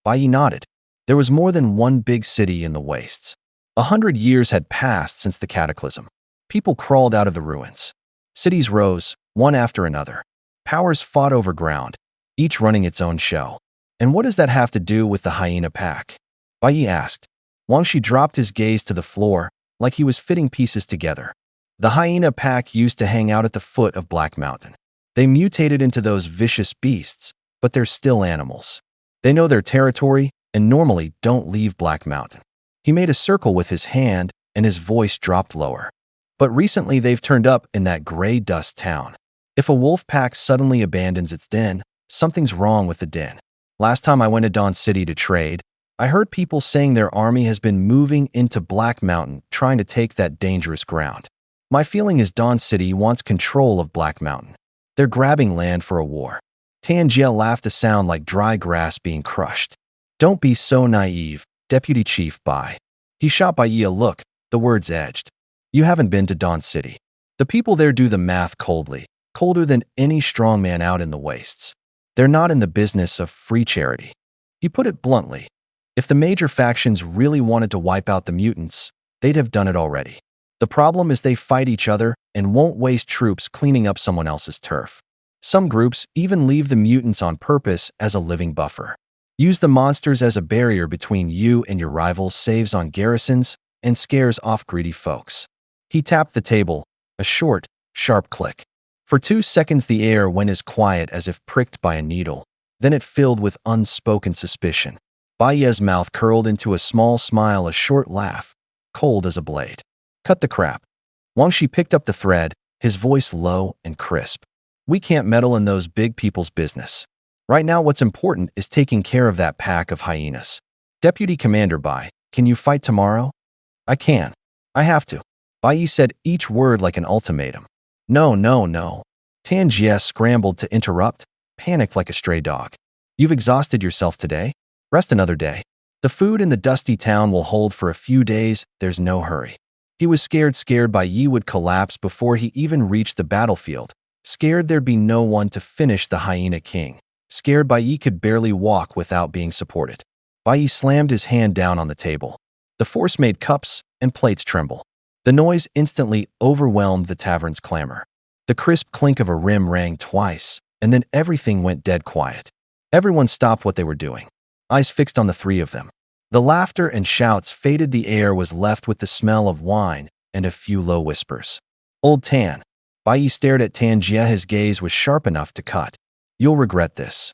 Bai Yi nodded. There was more than one big city in the wastes. 100 years had passed since the cataclysm. People crawled out of the ruins. Cities rose, one after another. Powers fought over ground, each running its own show. And what does that have to do with the hyena pack? Bai Yi asked. Wang Shi dropped his gaze to the floor, like he was fitting pieces together. The hyena pack used to hang out at the foot of Black Mountain. They mutated into those vicious beasts, but they're still animals. They know their territory and normally don't leave Black Mountain. He made a circle with his hand and his voice dropped lower. But recently they've turned up in that gray dust town. If a wolf pack suddenly abandons its den, something's wrong with the den. Last time I went to Dawn City to trade, I heard people saying their army has been moving into Black Mountain, trying to take that dangerous ground. My feeling is Dawn City wants control of Black Mountain. They're grabbing land for a war. Tan Jie laughed, a sound like dry grass being crushed. Don't be so naive, Deputy Chief Bai. He shot Bai Yi a look, the words edged. You haven't been to Dawn City. The people there do the math coldly, colder than any strongman out in the wastes. They're not in the business of free charity. He put it bluntly. If the major factions really wanted to wipe out the mutants, they'd have done it already. The problem is they fight each other and won't waste troops cleaning up someone else's turf. Some groups even leave the mutants on purpose as a living buffer. Use the monsters as a barrier between you and your rivals, saves on garrisons, and scares off greedy folks. He tapped the table, a short, sharp click. For 2 seconds the air went as quiet as if pricked by a needle. Then it filled with unspoken suspicion. Bai Yi's mouth curled into a small smile, a short laugh, cold as a blade. Cut the crap. Wang Shi picked up the thread, his voice low and crisp. We can't meddle in those big people's business. Right now what's important is taking care of that pack of hyenas. Deputy Commander Bai, can you fight tomorrow? I can. I have to. Bai Yi said each word like an ultimatum. No, no, no. Tan Jie scrambled to interrupt, panicked like a stray dog. You've exhausted yourself today? Rest another day. The food in the dusty town will hold for a few days, there's no hurry. He was scared Bai Yi would collapse before he even reached the battlefield, scared there'd be no one to finish the Hyena King. Scared, Bai Yi could barely walk without being supported. Bai Yi slammed his hand down on the table. The force made cups and plates tremble. The noise instantly overwhelmed the tavern's clamor. The crisp clink of a rim rang twice, and then everything went dead quiet. Everyone stopped what they were doing, eyes fixed on the three of them. The laughter and shouts faded. The air was left with the smell of wine and a few low whispers. Old Tan. Bai Yi stared at Tan Jie. His gaze was sharp enough to cut. You'll regret this.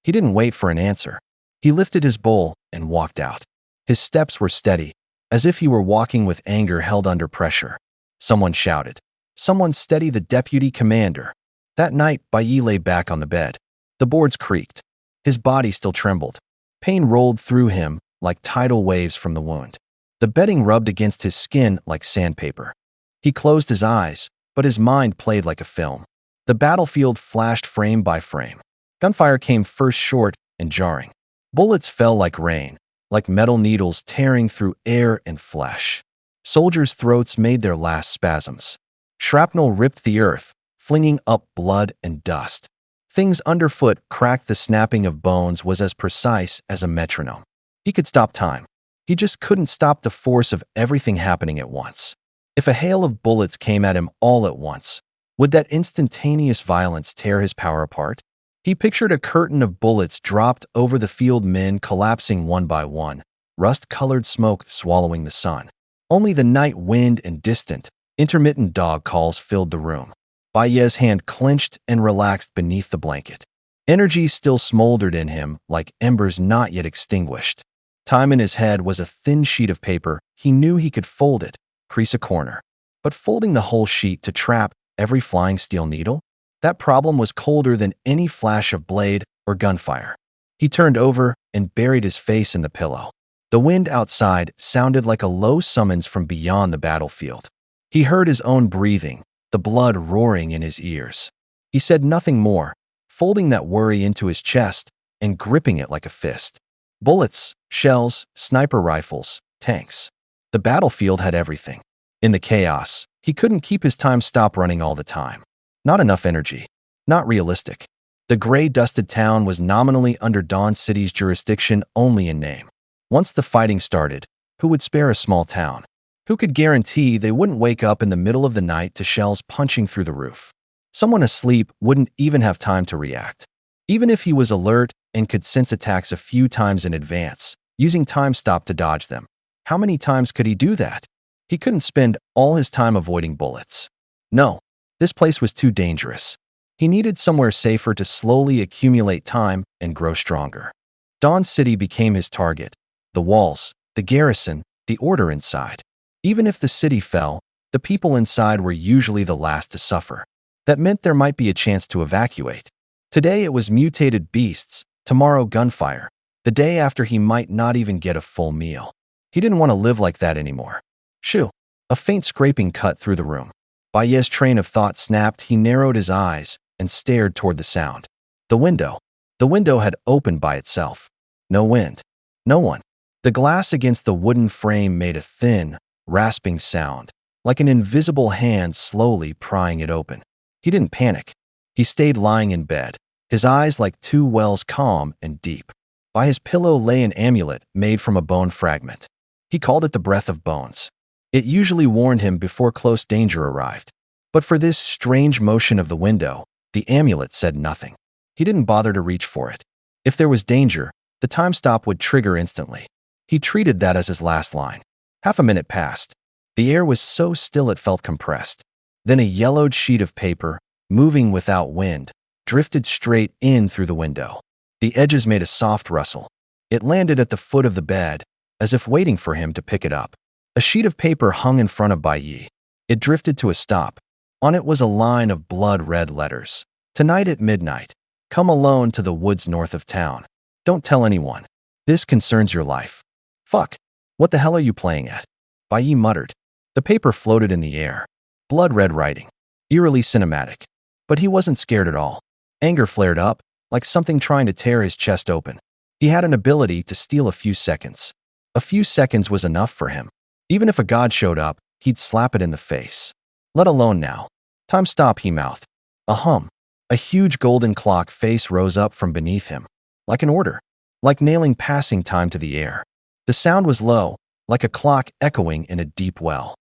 He didn't wait for an answer. He lifted his bowl and walked out. His steps were steady, as if he were walking with anger held under pressure. Someone shouted. Someone steady the deputy commander. That night, Bai Yi lay back on the bed. The boards creaked. His body still trembled. Pain rolled through him like tidal waves from the wound. The bedding rubbed against his skin like sandpaper. He closed his eyes, but his mind played like a film. The battlefield flashed frame by frame. Gunfire came first, short and jarring. Bullets fell like rain, like metal needles tearing through air and flesh. Soldiers' throats made their last spasms. Shrapnel ripped the earth, flinging up blood and dust. Things underfoot cracked. The snapping of bones was as precise as a metronome. He could stop time. He just couldn't stop the force of everything happening at once. If a hail of bullets came at him all at once, would that instantaneous violence tear his power apart? He pictured a curtain of bullets dropped over the field, men collapsing one by one, rust-colored smoke swallowing the sun. Only the night wind and distant, intermittent dog calls filled the room. Bai Yi's hand clenched and relaxed beneath the blanket. Energy still smoldered in him like embers not yet extinguished. Time in his head was a thin sheet of paper. He knew he could fold it, crease a corner. But folding the whole sheet to trap every flying steel needle? That problem was colder than any flash of blade or gunfire. He turned over and buried his face in the pillow. The wind outside sounded like a low summons from beyond the battlefield. He heard his own breathing, the blood roaring in his ears. He said nothing more, folding that worry into his chest and gripping it like a fist. Bullets, shells, sniper rifles, tanks. The battlefield had everything. In the chaos, he couldn't keep his time stop running all the time. Not enough energy. Not realistic. The gray-dusted town was nominally under Dawn City's jurisdiction only in name. Once the fighting started, who would spare a small town? Who could guarantee they wouldn't wake up in the middle of the night to shells punching through the roof? Someone asleep wouldn't even have time to react. Even if he was alert and could sense attacks a few times in advance, using time stop to dodge them, how many times could he do that? He couldn't spend all his time avoiding bullets. No, this place was too dangerous. He needed somewhere safer to slowly accumulate time and grow stronger. Dawn City became his target. The walls, the garrison, the order inside. Even if the city fell, the people inside were usually the last to suffer. That meant there might be a chance to evacuate. Today it was mutated beasts, tomorrow gunfire. The day after he might not even get a full meal. He didn't want to live like that anymore. Shoo! A faint scraping cut through the room. Bai Yi's train of thought snapped. He narrowed his eyes and stared toward the sound. The window. The window had opened by itself. No wind. No one. The glass against the wooden frame made a thin, rasping sound, like an invisible hand slowly prying it open. He didn't panic. He stayed lying in bed, his eyes like two wells, calm and deep. By his pillow lay an amulet made from a bone fragment. He called it the Breath of Bones. It usually warned him before close danger arrived. But for this strange motion of the window, the amulet said nothing. He didn't bother to reach for it. If there was danger, the time stop would trigger instantly. He treated that as his last line. Half a minute passed. The air was so still it felt compressed. Then a yellowed sheet of paper, moving without wind, drifted straight in through the window. The edges made a soft rustle. It landed at the foot of the bed, as if waiting for him to pick it up. A sheet of paper hung in front of Bai Yi. It drifted to a stop. On it was a line of blood-red letters. Tonight at midnight. Come alone to the woods north of town. Don't tell anyone. This concerns your life. Fuck. What the hell are you playing at? Bai Yi muttered. The paper floated in the air. Blood-red writing. Eerily cinematic. But he wasn't scared at all. Anger flared up, like something trying to tear his chest open. He had an ability to steal a few seconds. A few seconds was enough for him. Even if a god showed up, he'd slap it in the face. Let alone now. Time stop, he mouthed. A hum. A huge golden clock face rose up from beneath him, like an order, like nailing passing time to the air. The sound was low, like a clock echoing in a deep well.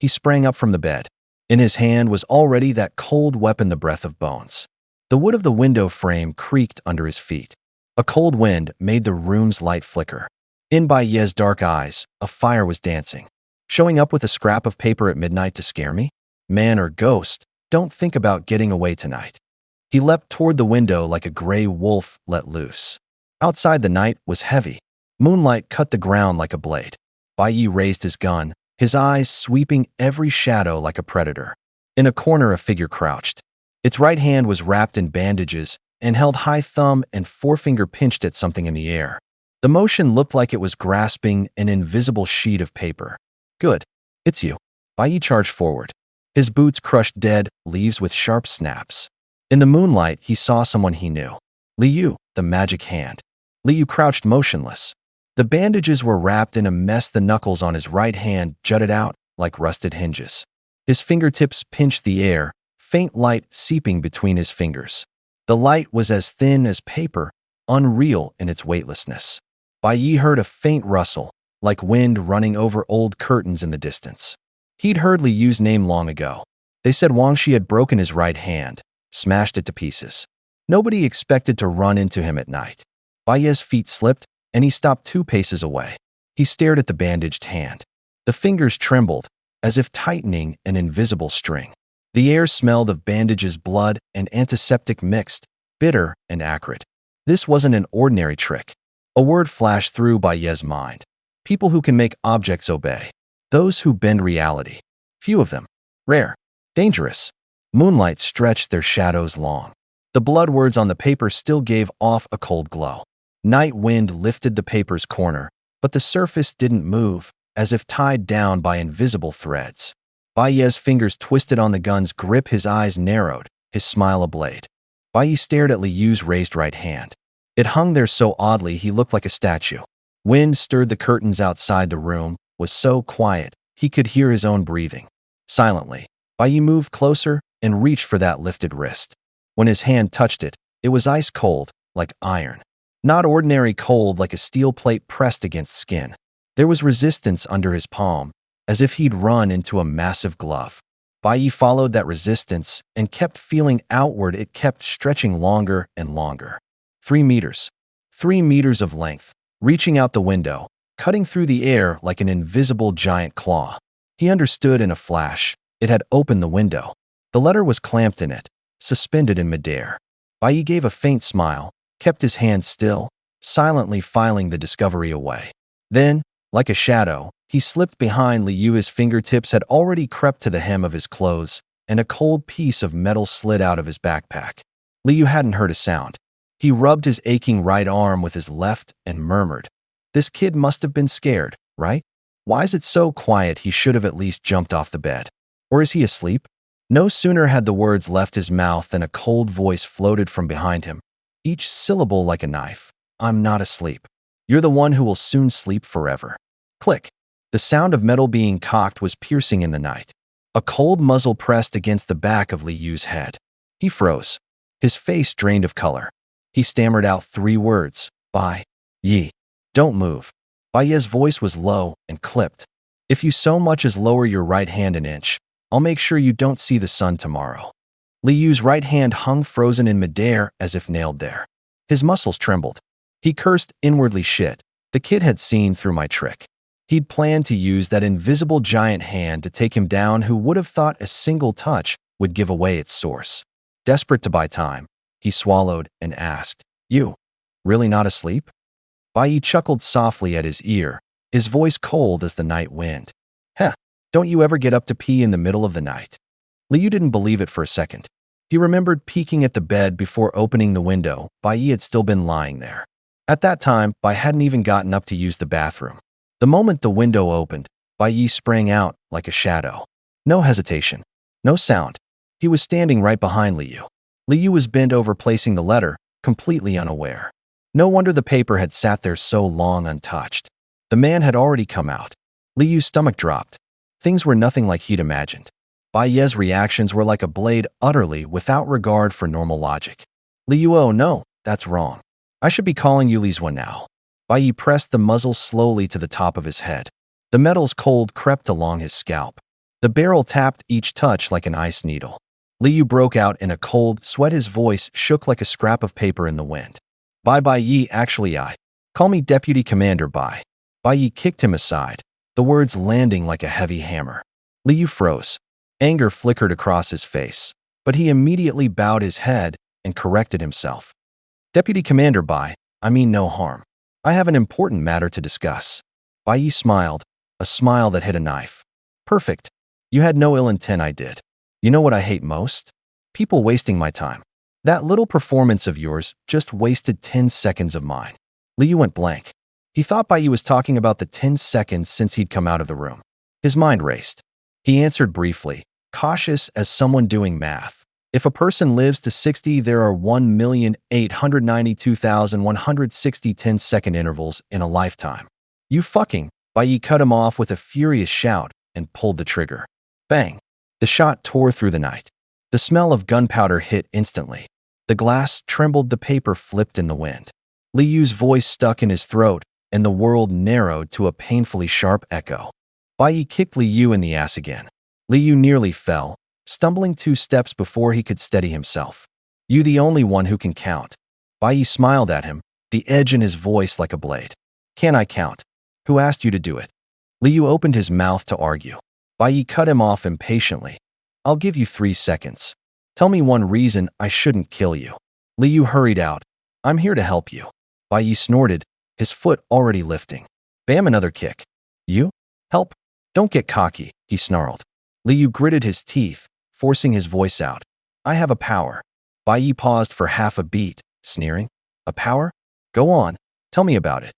He sprang up from the bed. In his hand was already that cold weapon, the breath of bones. The wood of the window frame creaked under his feet. A cold wind made the room's light flicker. In Baye's dark eyes, a fire was dancing. Showing up with a scrap of paper at midnight to scare me? Man or ghost, don't think about getting away tonight. He leapt toward the window like a gray wolf let loose. Outside, the night was heavy. Moonlight cut the ground like a blade. Baye raised his gun, his eyes sweeping every shadow like a predator. In a corner, a figure crouched. Its right hand was wrapped in bandages and held high thumb and forefinger pinched at something in the air. The motion looked like it was grasping an invisible sheet of paper. Good. It's you. Baye charged forward. His boots crushed dead leaves with sharp snaps. In the moonlight, he saw someone he knew. Liu, the magic hand. Liu crouched motionless. The bandages were wrapped in a mess. The knuckles on his right hand jutted out like rusted hinges. His fingertips pinched the air, faint light seeping between his fingers. The light was as thin as paper, unreal in its weightlessness. Baye heard a faint rustle, like wind running over old curtains in the distance. He'd heard Liu's name long ago. They said Wangshi had broken his right hand, smashed it to pieces. Nobody expected to run into him at night. Baye's feet slipped, and he stopped 2 paces away. He stared at the bandaged hand. The fingers trembled, as if tightening an invisible string. The air smelled of bandages, blood, and antiseptic mixed, bitter and acrid. This wasn't an ordinary trick. A word flashed through Baye's mind. People who can make objects obey. Those who bend reality. Few of them. Rare. Dangerous. Moonlight stretched their shadows long. The blood words on the paper still gave off a cold glow. Night wind lifted the paper's corner, but the surface didn't move, as if tied down by invisible threads. Baye's fingers twisted on the gun's grip, his eyes narrowed, his smile a blade. Baye stared at Liu's raised right hand. It hung there so oddly he looked like a statue. Wind stirred the curtains outside. The room was so quiet he could hear his own breathing. Silently, Baye moved closer and reached for that lifted wrist. When his hand touched it, it was ice cold, like iron. Not ordinary cold, like a steel plate pressed against skin. There was resistance under his palm, as if he'd run into a massive glove. Baye followed that resistance and kept feeling outward. It kept stretching longer and longer. 3 meters. 3 meters of length, reaching out the window, cutting through the air like an invisible giant claw. He understood in a flash. It had opened the window. The letter was clamped in it, suspended in midair. Baye gave a faint smile, kept his hand still, silently filing the discovery away. Then, like a shadow, he slipped behind Liu. His fingertips had already crept to the hem of his clothes, and a cold piece of metal slid out of his backpack. Liu hadn't heard a sound. He rubbed his aching right arm with his left and murmured, "This kid must have been scared, right? Why is it so quiet? He should have at least jumped off the bed. Or is he asleep?" No sooner had the words left his mouth than a cold voice floated from behind him, each syllable like a knife. "I'm not asleep. You're the one who will soon sleep forever." Click. The sound of metal being cocked was piercing in the night. A cold muzzle pressed against the back of Liu's head. He froze. His face drained of color. He stammered out 3 words. "Baye. Don't move." Baye's voice was low and clipped. "If you so much as lower your right hand an inch, I'll make sure you don't see the sun tomorrow." Liu's right hand hung frozen in midair as if nailed there. His muscles trembled. He cursed inwardly. Shit. The kid had seen through my trick. He'd planned to use that invisible giant hand to take him down. Who would have thought a single touch would give away its source? Desperate to buy time, he swallowed and asked, "You really not asleep?" Baye chuckled softly at his ear, his voice cold as the night wind. "Heh, don't you ever get up to pee in the middle of the night?" Liu didn't believe it for a second. He remembered peeking at the bed before opening the window. Baye had still been lying there. At that time, Baye hadn't even gotten up to use the bathroom. The moment the window opened, Baye sprang out like a shadow. No hesitation. No sound. He was standing right behind Liu. Liu was bent over placing the letter, completely unaware. No wonder the paper had sat there so long untouched. The man had already come out. Liu's stomach dropped. Things were nothing like he'd imagined. Bai Ye's reactions were like a blade utterly without regard for normal logic. Li Yu, oh no, that's wrong. I should be calling you Li Zhuan now. Bai Yi pressed the muzzle slowly to the top of his head. The metal's cold crept along his scalp. The barrel tapped each touch like an ice needle. Li Yu broke out in a cold sweat. His voice shook like a scrap of paper in the wind. Bai Yi, actually call me Deputy Commander Bai. Bai Yi kicked him aside, the words landing like a heavy hammer. Li Yu froze. Anger flickered across his face, but he immediately bowed his head and corrected himself. Deputy Commander Bai, I mean no harm. I have an important matter to discuss. Bai Yi smiled, a smile that hit a knife. Perfect. You had no ill intent. I did. You know what I hate most? People wasting my time. That little performance of yours just wasted 10 seconds of mine. Li Yu went blank. He thought Bai Yi was talking about the 10 seconds since he'd come out of the room. His mind raced. He answered briefly, cautious as someone doing math. If a person lives to 60, there are 1,892,160 10-second intervals in a lifetime. You fucking, Bai Yi cut him off with a furious shout and pulled the trigger. Bang! The shot tore through the night. The smell of gunpowder hit instantly. The glass trembled, the paper flipped in the wind. Li Yu's voice stuck in his throat, and the world narrowed to a painfully sharp echo. Bai Yi kicked Li Yu in the ass again. Li Yu nearly fell, stumbling 2 steps before he could steady himself. You the only one who can count. Bai Yi smiled at him, the edge in his voice like a blade. Can I count? Who asked you to do it? Li Yu opened his mouth to argue. Bai Yi cut him off impatiently. I'll give you 3 seconds. Tell me one reason I shouldn't kill you. Li Yu hurried out. I'm here to help you. Bai Yi snorted, his foot already lifting. Bam, another kick. You? Help? Don't get cocky, he snarled. Li Yu gritted his teeth, forcing his voice out. I have a power. Bai Yi paused for half a beat, sneering. A power? Go on, tell me about it.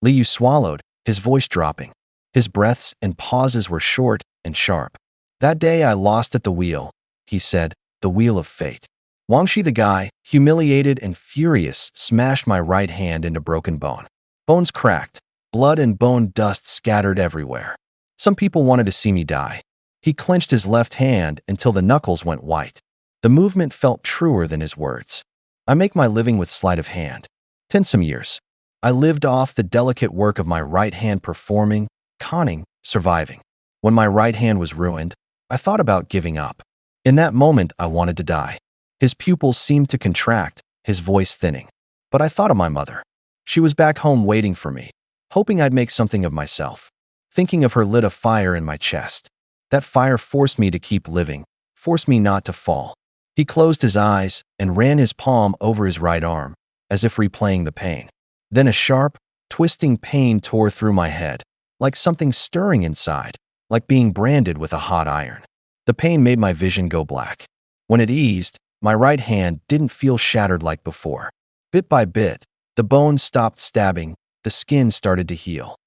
Li Yu swallowed, his voice dropping. His breaths and pauses were short and sharp. That day I lost at the wheel, he said, the wheel of fate. Wangxi the guy, humiliated and furious, smashed my right hand into broken bone. Bones cracked, blood and bone dust scattered everywhere. Some people wanted to see me die. He clenched his left hand until the knuckles went white. The movement felt truer than his words. I make my living with sleight of hand. 10 some years. I lived off the delicate work of my right hand performing, conning, surviving. When my right hand was ruined, I thought about giving up. In that moment, I wanted to die. His pupils seemed to contract, his voice thinning. But I thought of my mother. She was back home waiting for me, hoping I'd make something of myself. Thinking of her lit a fire in my chest. That fire forced me to keep living, forced me not to fall. He closed his eyes and ran his palm over his right arm, as if replaying the pain. Then a sharp, twisting pain tore through my head, like something stirring inside, like being branded with a hot iron. The pain made my vision go black. When it eased, my right hand didn't feel shattered like before. Bit by bit, the bones stopped stabbing, the skin started to heal.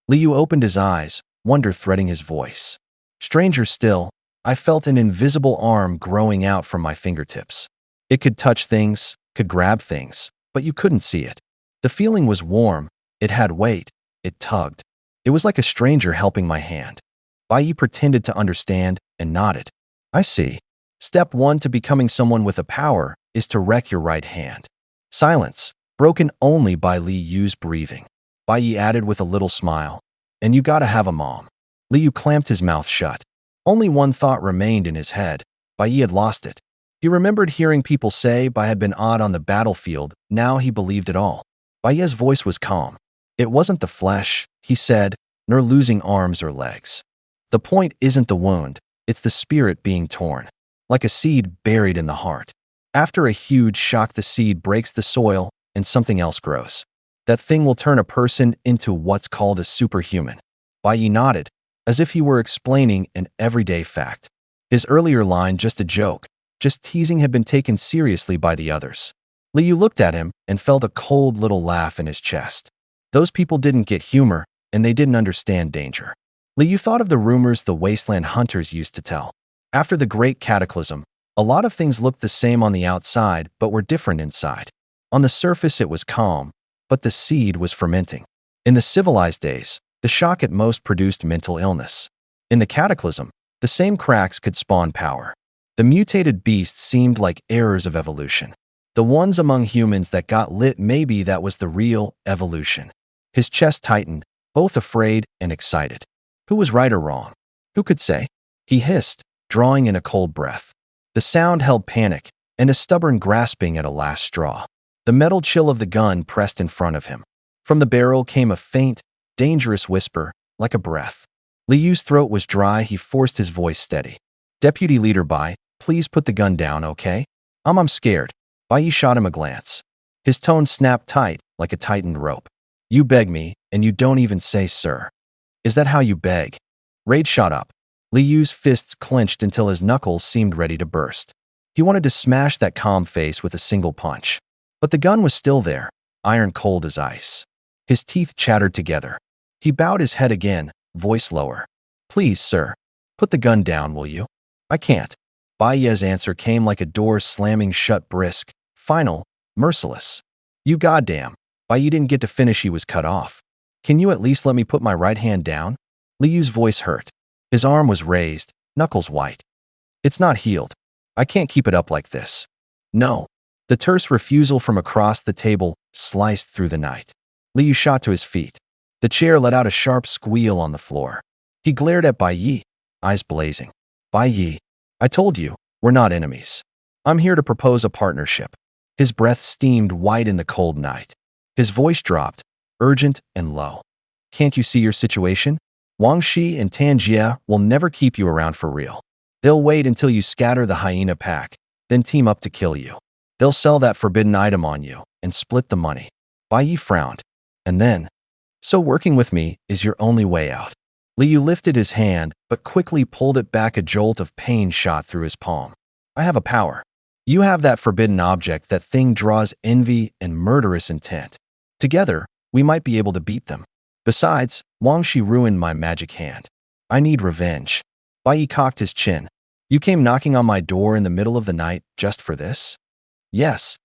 Li Yu opened his eyes, wonder threading his voice. Stranger still, I felt an invisible arm growing out from my fingertips. It could touch things, could grab things, but you couldn't see it. The feeling was warm, it had weight, it tugged. It was like a stranger helping my hand. Bai Yi pretended to understand and nodded. I see. Step 1 to becoming someone with a power is to wreck your right hand. Silence, broken only by Li Yu's breathing. Bai Yi added with a little smile. And you gotta have a mom. Li Yu clamped his mouth shut. Only one thought remained in his head. Bai Yi had lost it. He remembered hearing people say Bai had been odd on the battlefield. Now he believed it all. Bai Yi's voice was calm. It wasn't the flesh, he said, nor losing arms or legs. The point isn't the wound, it's the spirit being torn. Like a seed buried in the heart. After a huge shock, the seed breaks the soil and something else grows. That thing will turn a person into what's called a superhuman. Bai Yi nodded, as if he were explaining an everyday fact. His earlier line, just a joke, just teasing, had been taken seriously by the others. Li Yu looked at him and felt a cold little laugh in his chest. Those people didn't get humor, and they didn't understand danger. Li Yu thought of the rumors the wasteland hunters used to tell. After the Great Cataclysm, a lot of things looked the same on the outside but were different inside. On the surface it was calm, but the seed was fermenting. In the civilized days, the shock at most produced mental illness. In the Cataclysm, The same cracks could spawn power. The mutated beasts seemed like errors of evolution. The ones among humans that got lit, maybe that was the real evolution. His chest tightened, both afraid and excited. Who was right or wrong? Who could say? He hissed, drawing in a cold breath. The sound held panic and a stubborn grasping at a last straw. The metal chill of the gun pressed in front of him. From the barrel came a faint, dangerous whisper, like a breath. Liyu's throat was dry. He forced his voice steady. Deputy Leader Bai, please put the gun down, okay? I'm scared. Bai shot him a glance. His tone snapped tight, like a tightened rope. You beg me, and you don't even say sir. Is that how you beg? Rage shot up. Liyu's fists clenched until his knuckles seemed ready to burst. He wanted to smash that calm face with a single punch. But the gun was still there, iron cold as ice. His teeth chattered together. He bowed his head again, voice lower. Please, sir. Put the gun down, will you? I can't. Bai's answer came like a door slamming shut, brisk, final, merciless. You goddamn. Bai didn't get to finish. He was cut off. Can you at least let me put my right hand down? Liyu's voice hurt. His arm was raised, knuckles white. It's not healed. I can't keep it up like this. No. The terse refusal from across the table sliced through the night. Liyu shot to his feet. The chair let out a sharp squeal on the floor. He glared at Bai Yi, eyes blazing. Bai Yi, I told you, we're not enemies. I'm here to propose a partnership. His breath steamed white in the cold night. His voice dropped, urgent and low. Can't you see your situation? Wang Shi and Tan Jie will never keep you around for real. They'll wait until you scatter the hyena pack, then team up to kill you. They'll sell that forbidden item on you and split the money. Bai Yi frowned. And then, so working with me is your only way out. Liyu lifted his hand, but quickly pulled it back. A jolt of pain shot through his palm. I have a power. You have that forbidden object. That thing draws envy and murderous intent. Together, we might be able to beat them. Besides, Wang Shi ruined my magic hand. I need revenge. Bai Yi cocked his chin. You came knocking on my door in the middle of the night just for this? Yes.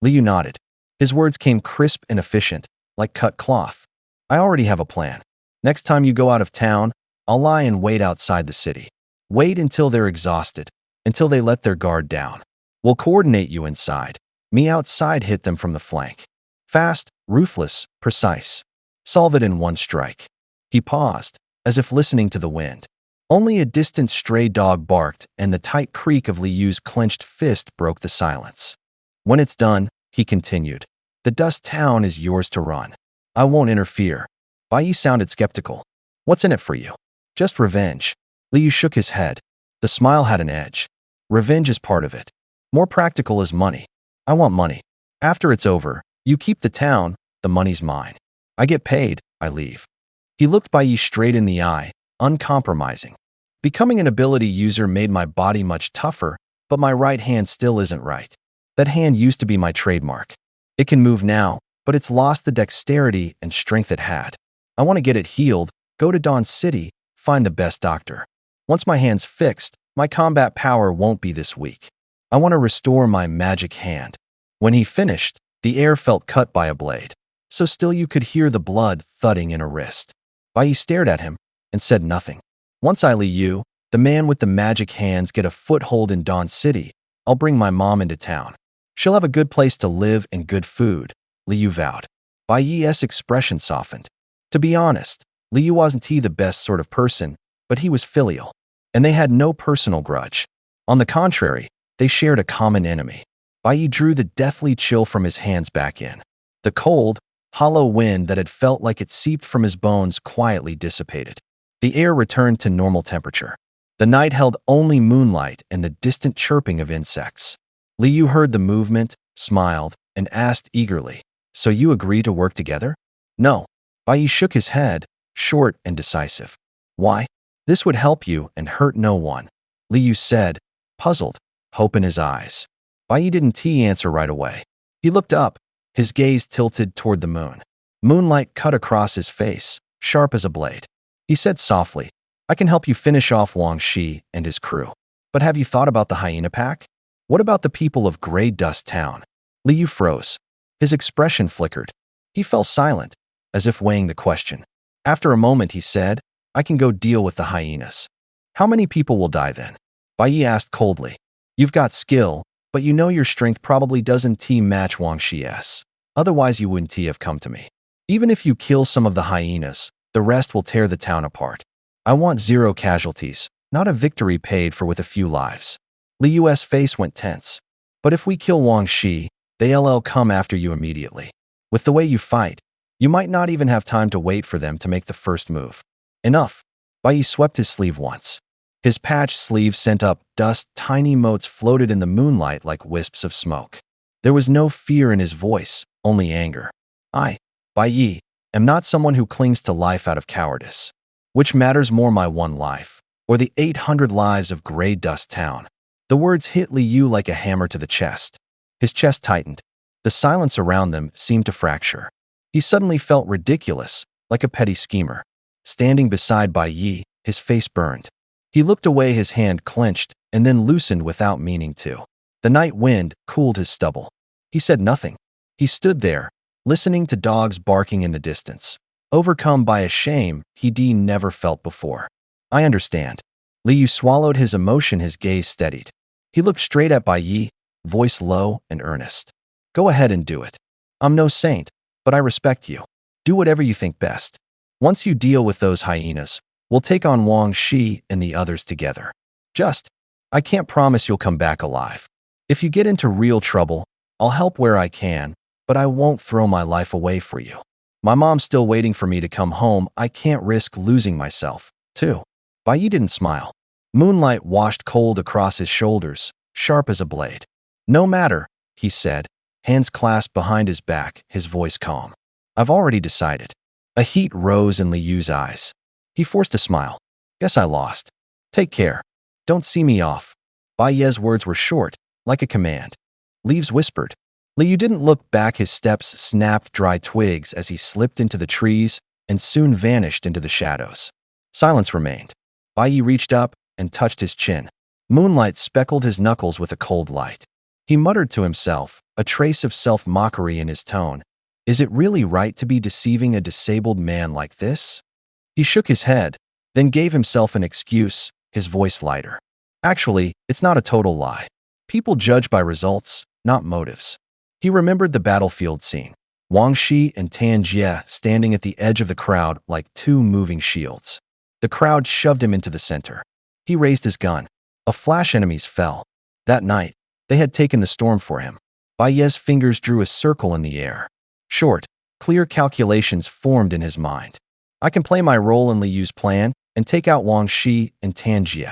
Liyu nodded. His words came crisp and efficient, like cut cloth. I already have a plan. Next time you go out of town, I'll lie in wait outside the city. Wait until they're exhausted, until they let their guard down. We'll coordinate you inside. Me outside, hit them from the flank. Fast, ruthless, precise. Solve it in one strike. He paused, as if listening to the wind. Only a distant stray dog barked, and the tight creak of Liyu's clenched fist broke the silence. When it's done, he continued, the dust town is yours to run. I won't interfere. Bai Yi sounded skeptical. What's in it for you? Just revenge. Liyu shook his head. The smile had an edge. Revenge is part of it. More practical is money. I want money. After it's over, you keep the town, the money's mine. I get paid, I leave. He looked Bai Yi straight in the eye, uncompromising. Becoming an ability user made my body much tougher, but my right hand still isn't right. That hand used to be my trademark. It can move now, but it's lost the dexterity and strength it had. I want to get it healed, go to Dawn City, find the best doctor. Once my hand's fixed, my combat power won't be this weak. I want to restore my magic hand. When he finished, the air felt cut by a blade, so still you could hear the blood thudding in a wrist. Bai Yi stared at him and said nothing. Once I Liyu, the man with the magic hands, get a foothold in Dawn City, I'll bring my mom into town. She'll have a good place to live and good food, Liyu vowed. Bai Yi's expression softened. To be honest, Liyu wasn't the best sort of person, but he was filial, and they had no personal grudge. On the contrary, they shared a common enemy. Bai Yi drew the deathly chill from his hands back in. The cold, hollow wind that had felt like it seeped from his bones quietly dissipated. The air returned to normal temperature. The night held only moonlight and the distant chirping of insects. Liyu heard the movement, smiled, and asked eagerly, so you agree to work together? No. Bai Yi shook his head, short and decisive. Why? This would help you and hurt no one, Liyu said, puzzled, hope in his eyes. Bai Yi didn't answer right away. He looked up, his gaze tilted toward the moon. Moonlight cut across his face, sharp as a blade. He said softly, I can help you finish off Wang Shi and his crew. But have you thought about the hyena pack? What about the people of Grey Dust Town? Liyu froze. His expression flickered. He fell silent, as if weighing the question. After a moment he said, I can go deal with the hyenas. How many people will die then? Bai Yi asked coldly. You've got skill, but you know your strength probably doesn't match Wang Shi's. Otherwise you wouldn't have come to me. Even if you kill some of the hyenas, the rest will tear the town apart. I want 0 casualties, not a victory paid for with a few lives. Li Yu's face went tense. But if we kill Wang Shi, they'll come after you immediately. With the way you fight, you might not even have time to wait for them to make the first move. Enough. Bai Yi swept his sleeve once. His patched sleeve sent up dust, tiny motes floated in the moonlight like wisps of smoke. There was no fear in his voice, only anger. I, Bai Yi, am not someone who clings to life out of cowardice. Which matters more, my one life, or the 800 lives of Grey Dust Town? The words hit Li Yu like a hammer to the chest. His chest tightened. The silence around them seemed to fracture. He suddenly felt ridiculous, like a petty schemer. Standing beside Bai Yi, his face burned. He looked away, his hand clenched, and then loosened without meaning to. The night wind cooled his stubble. He said nothing. He stood there, listening to dogs barking in the distance, overcome by a shame he'd never felt before. I understand. Li Yu swallowed his emotion, his gaze steadied. He looked straight at Bai Yi, voice low and earnest. Go ahead and do it. I'm no saint, but I respect you. Do whatever you think best. Once you deal with those hyenas, we'll take on Wang Shi and the others together. I can't promise you'll come back alive. If you get into real trouble, I'll help where I can, but I won't throw my life away for you. My mom's still waiting for me to come home. I can't risk losing myself, too. Bai Yi didn't smile. Moonlight washed cold across his shoulders, sharp as a blade. No matter, he said, hands clasped behind his back, his voice calm. I've already decided. A heat rose in Li Yu's eyes. He forced a smile. Guess I lost. Take care. Don't see me off. Bai Yi's words were short, like a command. Leaves whispered. Li Yu didn't look back. His steps snapped dry twigs as he slipped into the trees and soon vanished into the shadows. Silence remained. Bai Yi reached up and touched his chin. Moonlight speckled his knuckles with a cold light. He muttered to himself, a trace of self-mockery in his tone. Is it really right to be deceiving a disabled man like this? He shook his head, then gave himself an excuse, his voice lighter. Actually, it's not a total lie. People judge by results, not motives. He remembered the battlefield scene. Wang Shi and Tan Jie standing at the edge of the crowd like 2 moving shields. The crowd shoved him into the center. He raised his gun. A flash, enemies fell. That night, they had taken the storm for him. Bai Yi's fingers drew a circle in the air. Short, clear calculations formed in his mind. I can play my role in Li Yu's plan and take out Wang Shi and Tan Jie.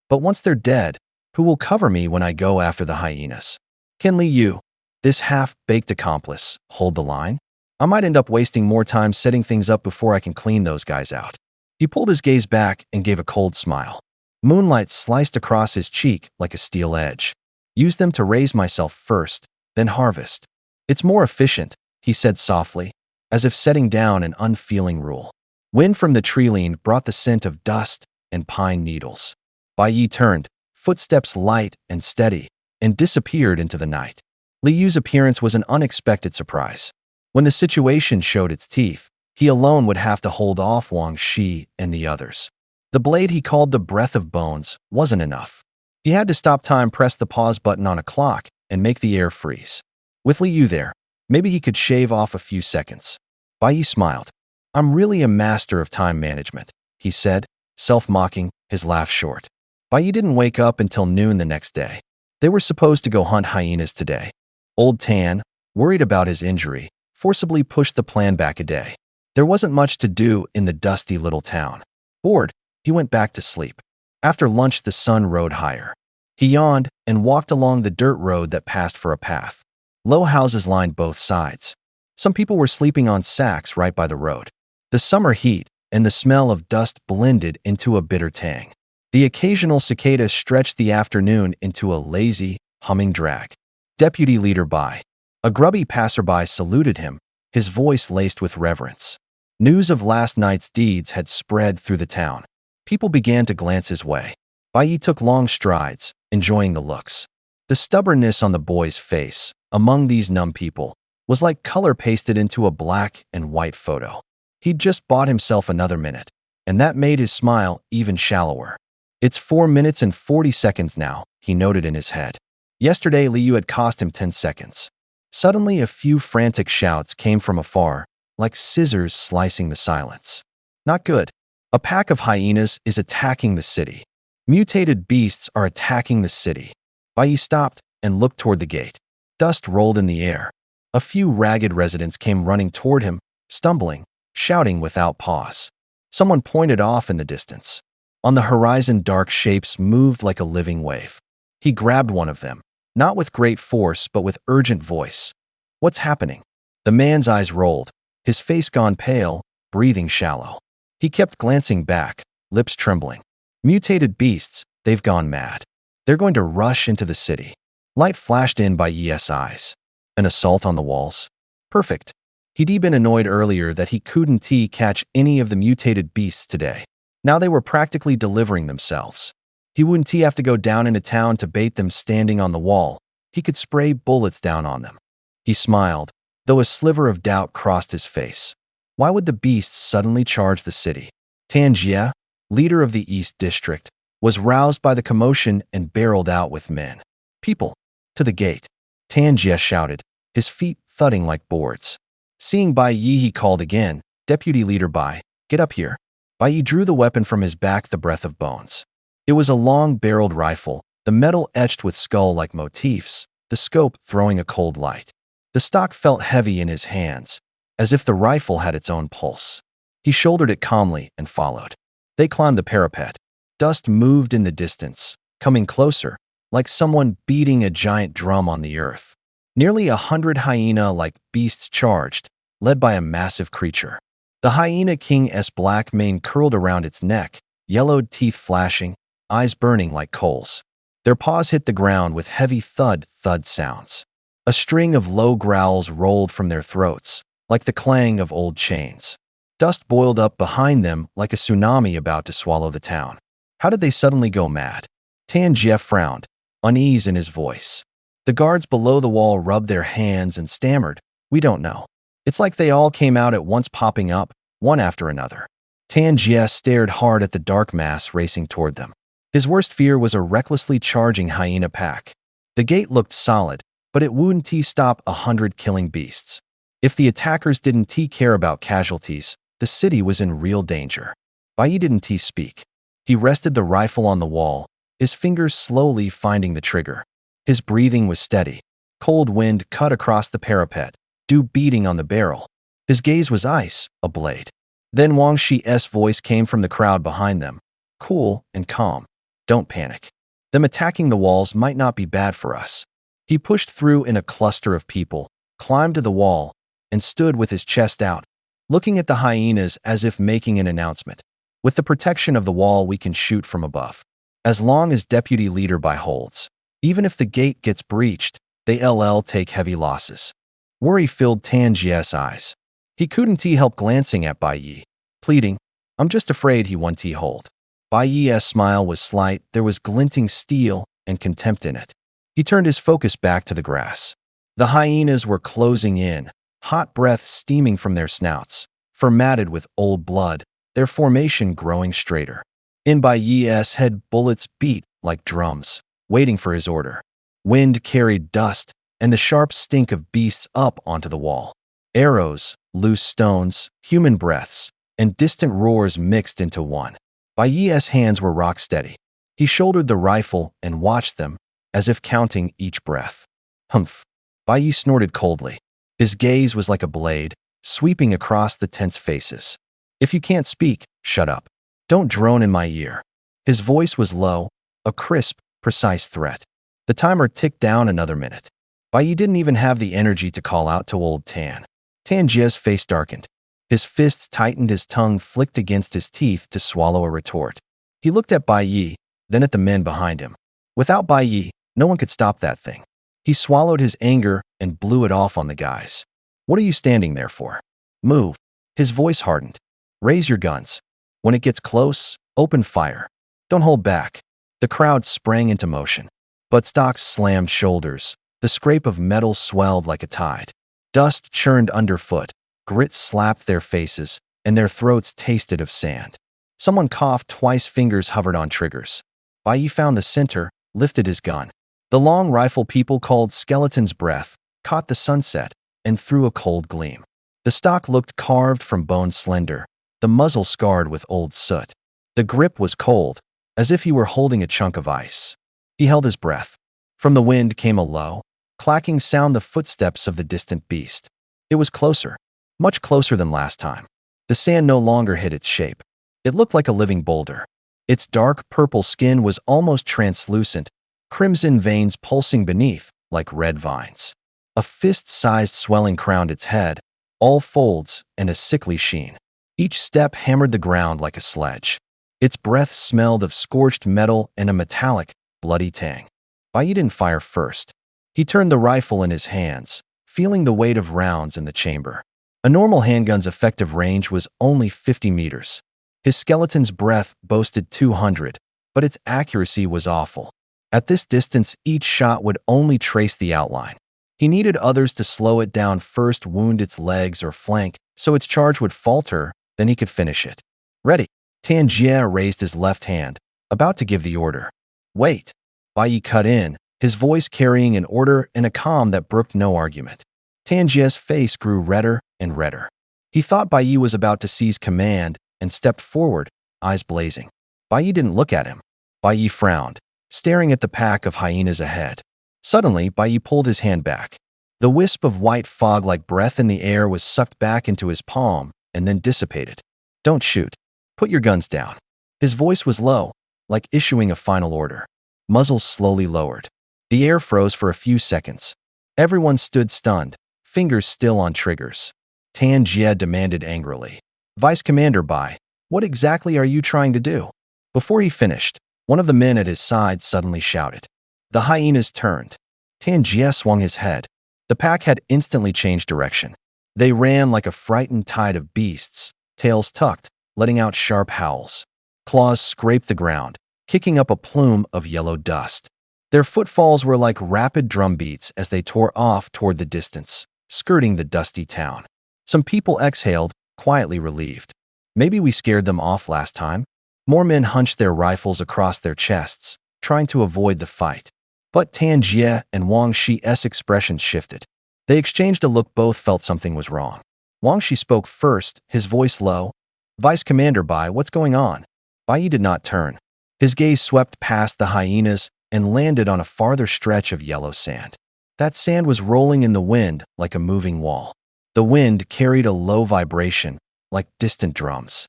But once they're dead, who will cover me when I go after the hyenas? Can Li Yu, this half-baked accomplice, hold the line? I might end up wasting more time setting things up before I can clean those guys out. He pulled his gaze back and gave a cold smile. Moonlight sliced across his cheek like a steel edge. Use them to raise myself first, then harvest. It's more efficient, he said softly, as if setting down an unfeeling rule. Wind from the tree-line brought the scent of dust and pine needles. Bai Yi turned, footsteps light and steady, and disappeared into the night. Li Yu's appearance was an unexpected surprise. When the situation showed its teeth, he alone would have to hold off Wang Shi and the others. The blade he called the breath of bones wasn't enough. He had to stop time, press the pause button on a clock, and make the air freeze. With Li Yu there, maybe he could shave off a few seconds. Bai Yi smiled. I'm really a master of time management, he said, self-mocking, his laugh short. Bai Yi didn't wake up until noon the next day. They were supposed to go hunt hyenas today. Old Tan, worried about his injury, forcibly pushed the plan back a day. There wasn't much to do in the dusty little town. Bored, he went back to sleep. After lunch, the sun rode higher. He yawned and walked along the dirt road that passed for a path. Low houses lined both sides. Some people were sleeping on sacks right by the road. The summer heat and the smell of dust blended into a bitter tang. The occasional cicada stretched the afternoon into a lazy, humming drag. Deputy Leader Bai. A grubby passerby saluted him, his voice laced with reverence. News of last night's deeds had spread through the town. People began to glance his way. Bai Yi took long strides, enjoying the looks. The stubbornness on the boy's face, among these numb people, was like color pasted into a black and white photo. He'd just bought himself another minute, and that made his smile even shallower. It's 4 minutes and 40 seconds now, he noted in his head. Yesterday, Liu had cost him 10 seconds. Suddenly, a few frantic shouts came from afar, like scissors slicing the silence. Not good. A pack of hyenas is attacking the city. Mutated beasts are attacking the city. Bai Yi stopped and looked toward the gate. Dust rolled in the air. A few ragged residents came running toward him, stumbling, shouting without pause. Someone pointed off in the distance. On the horizon, dark shapes moved like a living wave. He grabbed one of them, not with great force but with urgent voice. What's happening? The man's eyes rolled, his face gone pale, breathing shallow. He kept glancing back, lips trembling. Mutated beasts, they've gone mad. They're going to rush into the city. Light flashed in Bai Yi's eyes. An assault on the walls? Perfect. He'd been annoyed earlier that he couldn't catch any of the mutated beasts today. Now they were practically delivering themselves. He wouldn't have to go down into town to bait them standing on the wall. He could spray bullets down on them. He smiled, though a sliver of doubt crossed his face. Why would the beasts suddenly charge the city? Tan Jie, leader of the East District, was roused by the commotion and barreled out with men. People, to the gate. Tan Jie shouted, his feet thudding like boards. Seeing Bai Yi, he called again, Deputy Leader Bai, get up here. Bai Yi drew the weapon from his back, the breath of bones. It was a long-barreled rifle, the metal etched with skull-like motifs, the scope throwing a cold light. The stock felt heavy in his hands, as if the rifle had its own pulse. He shouldered it calmly and followed. They climbed the parapet. Dust moved in the distance, coming closer, like someone beating a giant drum on the earth. Nearly 100 hyena-like beasts charged, led by a massive creature. The hyena king's black mane curled around its neck, yellowed teeth flashing, eyes burning like coals. Their paws hit the ground with heavy thud sounds. A string of low growls rolled from their throats, like the clang of old chains. Dust boiled up behind them like a tsunami about to swallow the town. How did they suddenly go mad? Tan Jie frowned, unease in his voice. The guards below the wall rubbed their hands and stammered, we don't know. It's like they all came out at once, popping up, one after another. Tan Jie stared hard at the dark mass racing toward them. His worst fear was a recklessly charging hyena pack. The gate looked solid, but it wouldn't stop 100 killing beasts. If the attackers didn't care about casualties, the city was in real danger. Bai Yi didn't speak. He rested the rifle on the wall, his fingers slowly finding the trigger. His breathing was steady. Cold wind cut across the parapet, dew beating on the barrel. His gaze was ice, a blade. Then Wang Shi's voice came from the crowd behind them, cool and calm. Don't panic. Them attacking the walls might not be bad for us. He pushed through in a cluster of people, climbed to the wall, and stood with his chest out, looking at the hyenas as if making an announcement. With the protection of the wall, we can shoot from above. As long as Deputy Leader Bai holds. Even if the gate gets breached, they'll take heavy losses. Worry filled Tan Jie's eyes. He couldn't help glancing at Bai Yi, pleading, I'm just afraid he won't hold. Bai Yi's smile was slight, there was glinting steel and contempt in it. He turned his focus back to the grass. The hyenas were closing in, hot breath steaming from their snouts, fermented with old blood, their formation growing straighter. In Bai Yi's head, bullets beat like drums, waiting for his order. Wind carried dust and the sharp stink of beasts up onto the wall. Arrows, loose stones, human breaths, and distant roars mixed into one. Bai Yi's hands were rock steady. He shouldered the rifle and watched them, as if counting each breath. Humph. Bai Yi snorted coldly. His gaze was like a blade, sweeping across the tense faces. If you can't speak, shut up. Don't drone in my ear. His voice was low, a crisp, precise threat. The timer ticked down another minute. Bai Yi didn't even have the energy to call out to old Tan. Tan Jie's face darkened. His fists tightened, his tongue flicked against his teeth to swallow a retort. He looked at Bai Yi, then at the men behind him. Without Bai Yi, no one could stop that thing. He swallowed his anger and blew it off on the guys. What are you standing there for? Move. His voice hardened. Raise your guns. When it gets close, open fire. Don't hold back. The crowd sprang into motion. Buttstocks slammed shoulders. The scrape of metal swelled like a tide. Dust churned underfoot. Grit slapped their faces, and their throats tasted of sand. Someone coughed twice, fingers hovered on triggers. Bai Yi found the center, lifted his gun. The long rifle people called Skeleton's Breath caught the sunset and threw a cold gleam. The stock looked carved from bone, slender, the muzzle scarred with old soot. The grip was cold, as if he were holding a chunk of ice. He held his breath. From the wind came a low, clacking sound, the footsteps of the distant beast. It was closer, much closer than last time. The sand no longer hid its shape. It looked like a living boulder. Its dark purple skin was almost translucent, crimson veins pulsing beneath like red vines. A fist-sized swelling crowned its head, all folds and a sickly sheen. Each step hammered the ground like a sledge. Its breath smelled of scorched metal and a metallic, bloody tang. Bai Yi didn't fire first. He turned the rifle in his hands, feeling the weight of rounds in the chamber. A normal handgun's effective range was only 50 meters. His Skeleton's Breath boasted 200, but its accuracy was awful. At this distance, each shot would only trace the outline. He needed others to slow it down first, wound its legs or flank, so its charge would falter, then he could finish it. Ready. Tan Jie raised his left hand, about to give the order. Wait. Bai Yi cut in, his voice carrying an order and a calm that brooked no argument. Tan Jie's face grew redder and redder. He thought Bai Yi was about to seize command and stepped forward, eyes blazing. Bai Yi didn't look at him. Bai Yi frowned, staring at the pack of hyenas ahead. Suddenly, Bai Yi pulled his hand back. The wisp of white fog like breath in the air was sucked back into his palm and then dissipated. Don't shoot. Put your guns down. His voice was low, like issuing a final order. Muzzles slowly lowered. The air froze for a few seconds. Everyone stood stunned, fingers still on triggers. Tan Jie demanded angrily. Vice Commander Bai, what exactly are you trying to do? Before he finished, one of the men at his side suddenly shouted. The hyenas turned. Tan Jie swung his head. The pack had instantly changed direction. They ran like a frightened tide of beasts, tails tucked, letting out sharp howls. Claws scraped the ground, kicking up a plume of yellow dust. Their footfalls were like rapid drum beats as they tore off toward the distance, skirting the dusty town. Some people exhaled, quietly relieved. Maybe we scared them off last time. More men hunched their rifles across their chests, trying to avoid the fight. But Tan Jie and Wang Shi's expressions shifted. They exchanged a look, both felt something was wrong. Wang Shi spoke first, his voice low. Vice Commander Bai, what's going on? Bai Yi did not turn. His gaze swept past the hyenas and landed on a farther stretch of yellow sand. That sand was rolling in the wind like a moving wall. The wind carried a low vibration, like distant drums.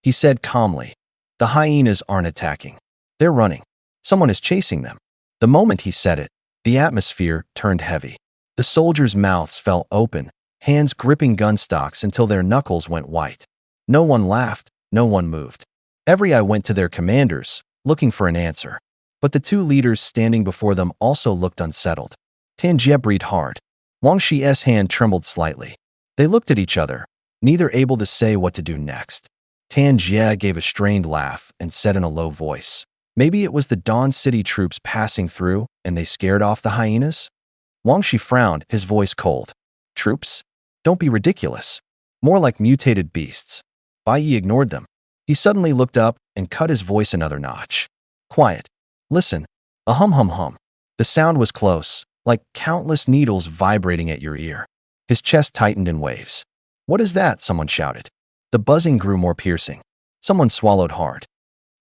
He said calmly, the hyenas aren't attacking. They're running. Someone is chasing them. The moment he said it, the atmosphere turned heavy. The soldiers' mouths fell open, hands gripping gun stocks until their knuckles went white. No one laughed, no one moved. Every eye went to their commanders, looking for an answer. But the two leaders standing before them also looked unsettled. Tan Jie breathed hard. Wang Shi's hand trembled slightly. They looked at each other, neither able to say what to do next. Tan Jie gave a strained laugh and said in a low voice, maybe it was the Dawn City troops passing through and they scared off the hyenas? Wang Shi frowned, his voice cold. Troops? Don't be ridiculous. More like mutated beasts. Bai Yi ignored them. He suddenly looked up and cut his voice another notch. Quiet. Listen. A hum-hum-hum. The sound was close, like countless needles vibrating at your ear. His chest tightened in waves. What is that? Someone shouted. The buzzing grew more piercing. Someone swallowed hard.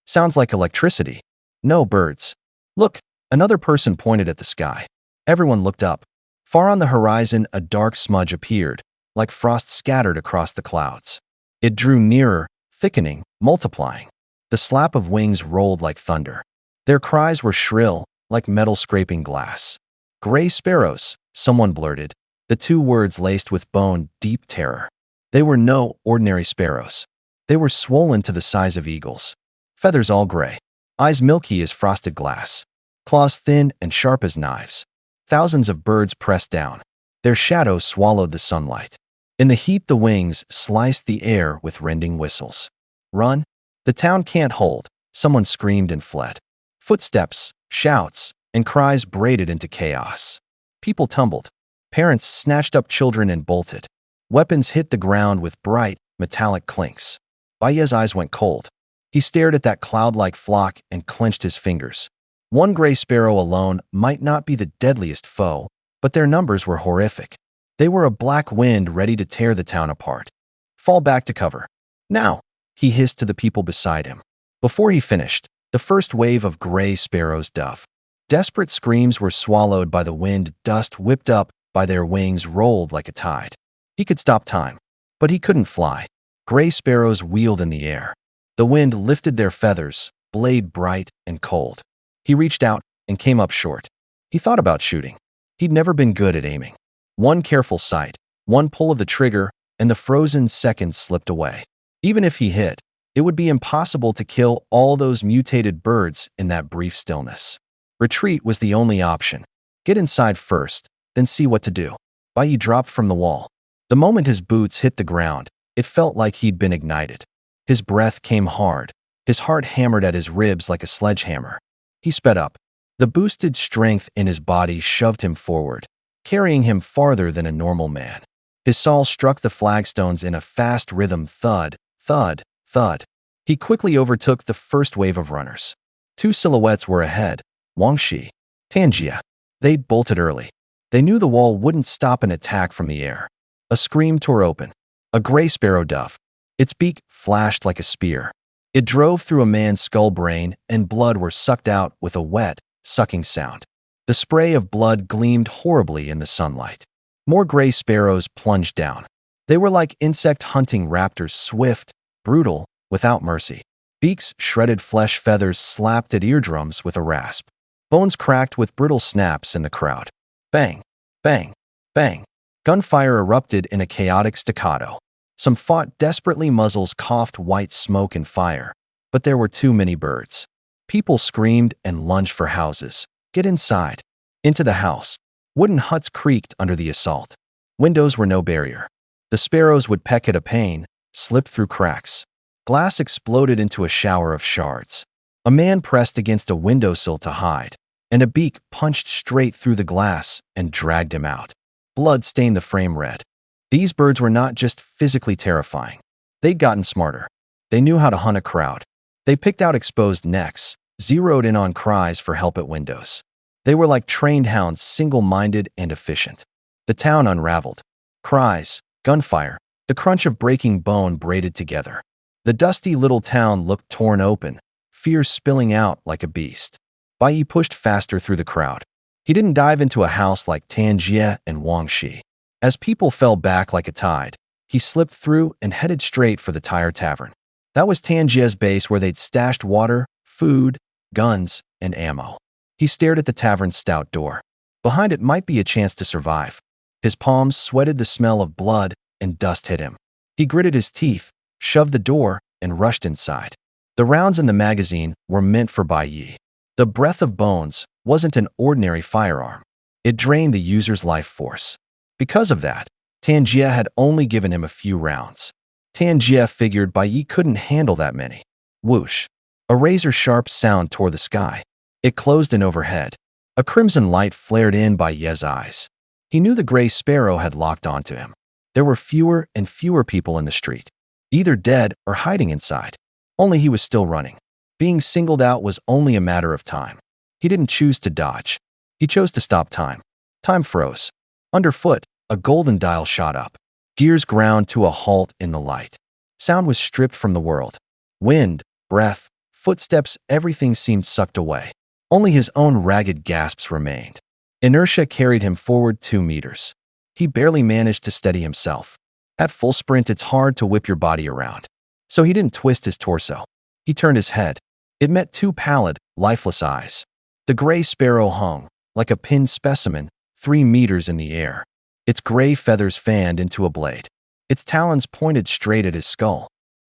Sounds like electricity. No, birds. Look, another person pointed at the sky. Everyone looked up. Far on the horizon, a dark smudge appeared, like frost scattered across the clouds. It drew nearer, thickening, multiplying. The slap of wings rolled like thunder. Their cries were shrill, like metal scraping glass. Gray sparrows, someone blurted, the two words laced with bone-deep terror. They were no ordinary sparrows. They were swollen to the size of eagles. Feathers all gray. Eyes milky as frosted glass. Claws thin and sharp as knives. Thousands of birds pressed down. Their shadows swallowed the sunlight. In the heat, the wings sliced the air with rending whistles. Run! The town can't hold, someone screamed and fled. Footsteps, shouts, and cries braided into chaos. People tumbled. Parents snatched up children and bolted. Weapons hit the ground with bright, metallic clinks. Bai Yi's eyes went cold. He stared at that cloud-like flock and clenched his fingers. One gray sparrow alone might not be the deadliest foe, but their numbers were horrific. They were a black wind ready to tear the town apart. "Fall back to cover. Now," he hissed to the people beside him. Before he finished, the first wave of gray sparrows dove. Desperate screams were swallowed by the wind, dust whipped up by their wings rolled like a tide. He could stop time, but he couldn't fly. Gray sparrows wheeled in the air. The wind lifted their feathers, blade bright and cold. He reached out and came up short. He thought about shooting. He'd never been good at aiming. One careful sight, one pull of the trigger, and the frozen seconds slipped away. Even if he hit, it would be impossible to kill all those mutated birds in that brief stillness. Retreat was the only option. Get inside first, then see what to do. Bai Yi dropped from the wall. The moment his boots hit the ground, it felt like he'd been ignited. His breath came hard. His heart hammered at his ribs like a sledgehammer. He sped up. The boosted strength in his body shoved him forward, carrying him farther than a normal man. His saw struck the flagstones in a fast rhythm, thud, thud, thud. He quickly overtook the first wave of runners. Two silhouettes were ahead, Wang Shi, Tanjia. They'd bolted early. They knew the wall wouldn't stop an attack from the air. A scream tore open. A gray sparrow dove. Its beak flashed like a spear. It drove through a man's skull brain, and blood were sucked out with a wet, sucking sound. The spray of blood gleamed horribly in the sunlight. More gray sparrows plunged down. They were like insect-hunting raptors, swift, brutal, without mercy. Beaks shredded flesh, feathers slapped at eardrums with a rasp. Bones cracked with brittle snaps in the crowd. Bang, bang, bang. Gunfire erupted in a chaotic staccato. Some fought desperately, muzzles coughed white smoke and fire. But there were too many birds. People screamed and lunged for houses. Get inside. Into the house. Wooden huts creaked under the assault. Windows were no barrier. The sparrows would peck at a pane, slip through cracks. Glass exploded into a shower of shards. A man pressed against a windowsill to hide, and a beak punched straight through the glass and dragged him out. Blood stained the frame red. These birds were not just physically terrifying. They'd gotten smarter. They knew how to hunt a crowd. They picked out exposed necks, zeroed in on cries for help at windows. They were like trained hounds, single-minded and efficient. The town unraveled. Cries, gunfire, the crunch of breaking bone braided together. The dusty little town looked torn open, fear spilling out like a beast. Bai Yi pushed faster through the crowd. He didn't dive into a house like Tanjia and Wang Shi. As people fell back like a tide, he slipped through and headed straight for the Tire Tavern. That was Tanjia's base, where they'd stashed water, food, guns, and ammo. He stared at the tavern's stout door. Behind it might be a chance to survive. His palms sweated, the smell of blood and dust hit him. He gritted his teeth, shoved the door, and rushed inside. The rounds in the magazine were meant for Bai Yi. The breath of bones wasn't an ordinary firearm. It drained the user's life force. Because of that, Tanjia had only given him a few rounds. Tanjia figured Bai Yi couldn't handle that many. Whoosh! A razor-sharp sound tore the sky. It closed in overhead. A crimson light flared in Bai Yi's eyes. He knew the gray sparrow had locked onto him. There were fewer and fewer people in the street, either dead or hiding inside. Only he was still running. Being singled out was only a matter of time. He didn't choose to dodge. He chose to stop time. Time froze. Underfoot, a golden dial shot up. Gears ground to a halt in the light. Sound was stripped from the world. Wind, breath, footsteps, everything seemed sucked away. Only his own ragged gasps remained. Inertia carried him forward 2 meters. He barely managed to steady himself. At full sprint, it's hard to whip your body around. So he didn't twist his torso. He turned his head. It met 2 pallid, lifeless eyes. The gray sparrow hung, like a pinned specimen, 3 meters in the air. Its gray feathers fanned into a blade. Its talons pointed straight at his skull.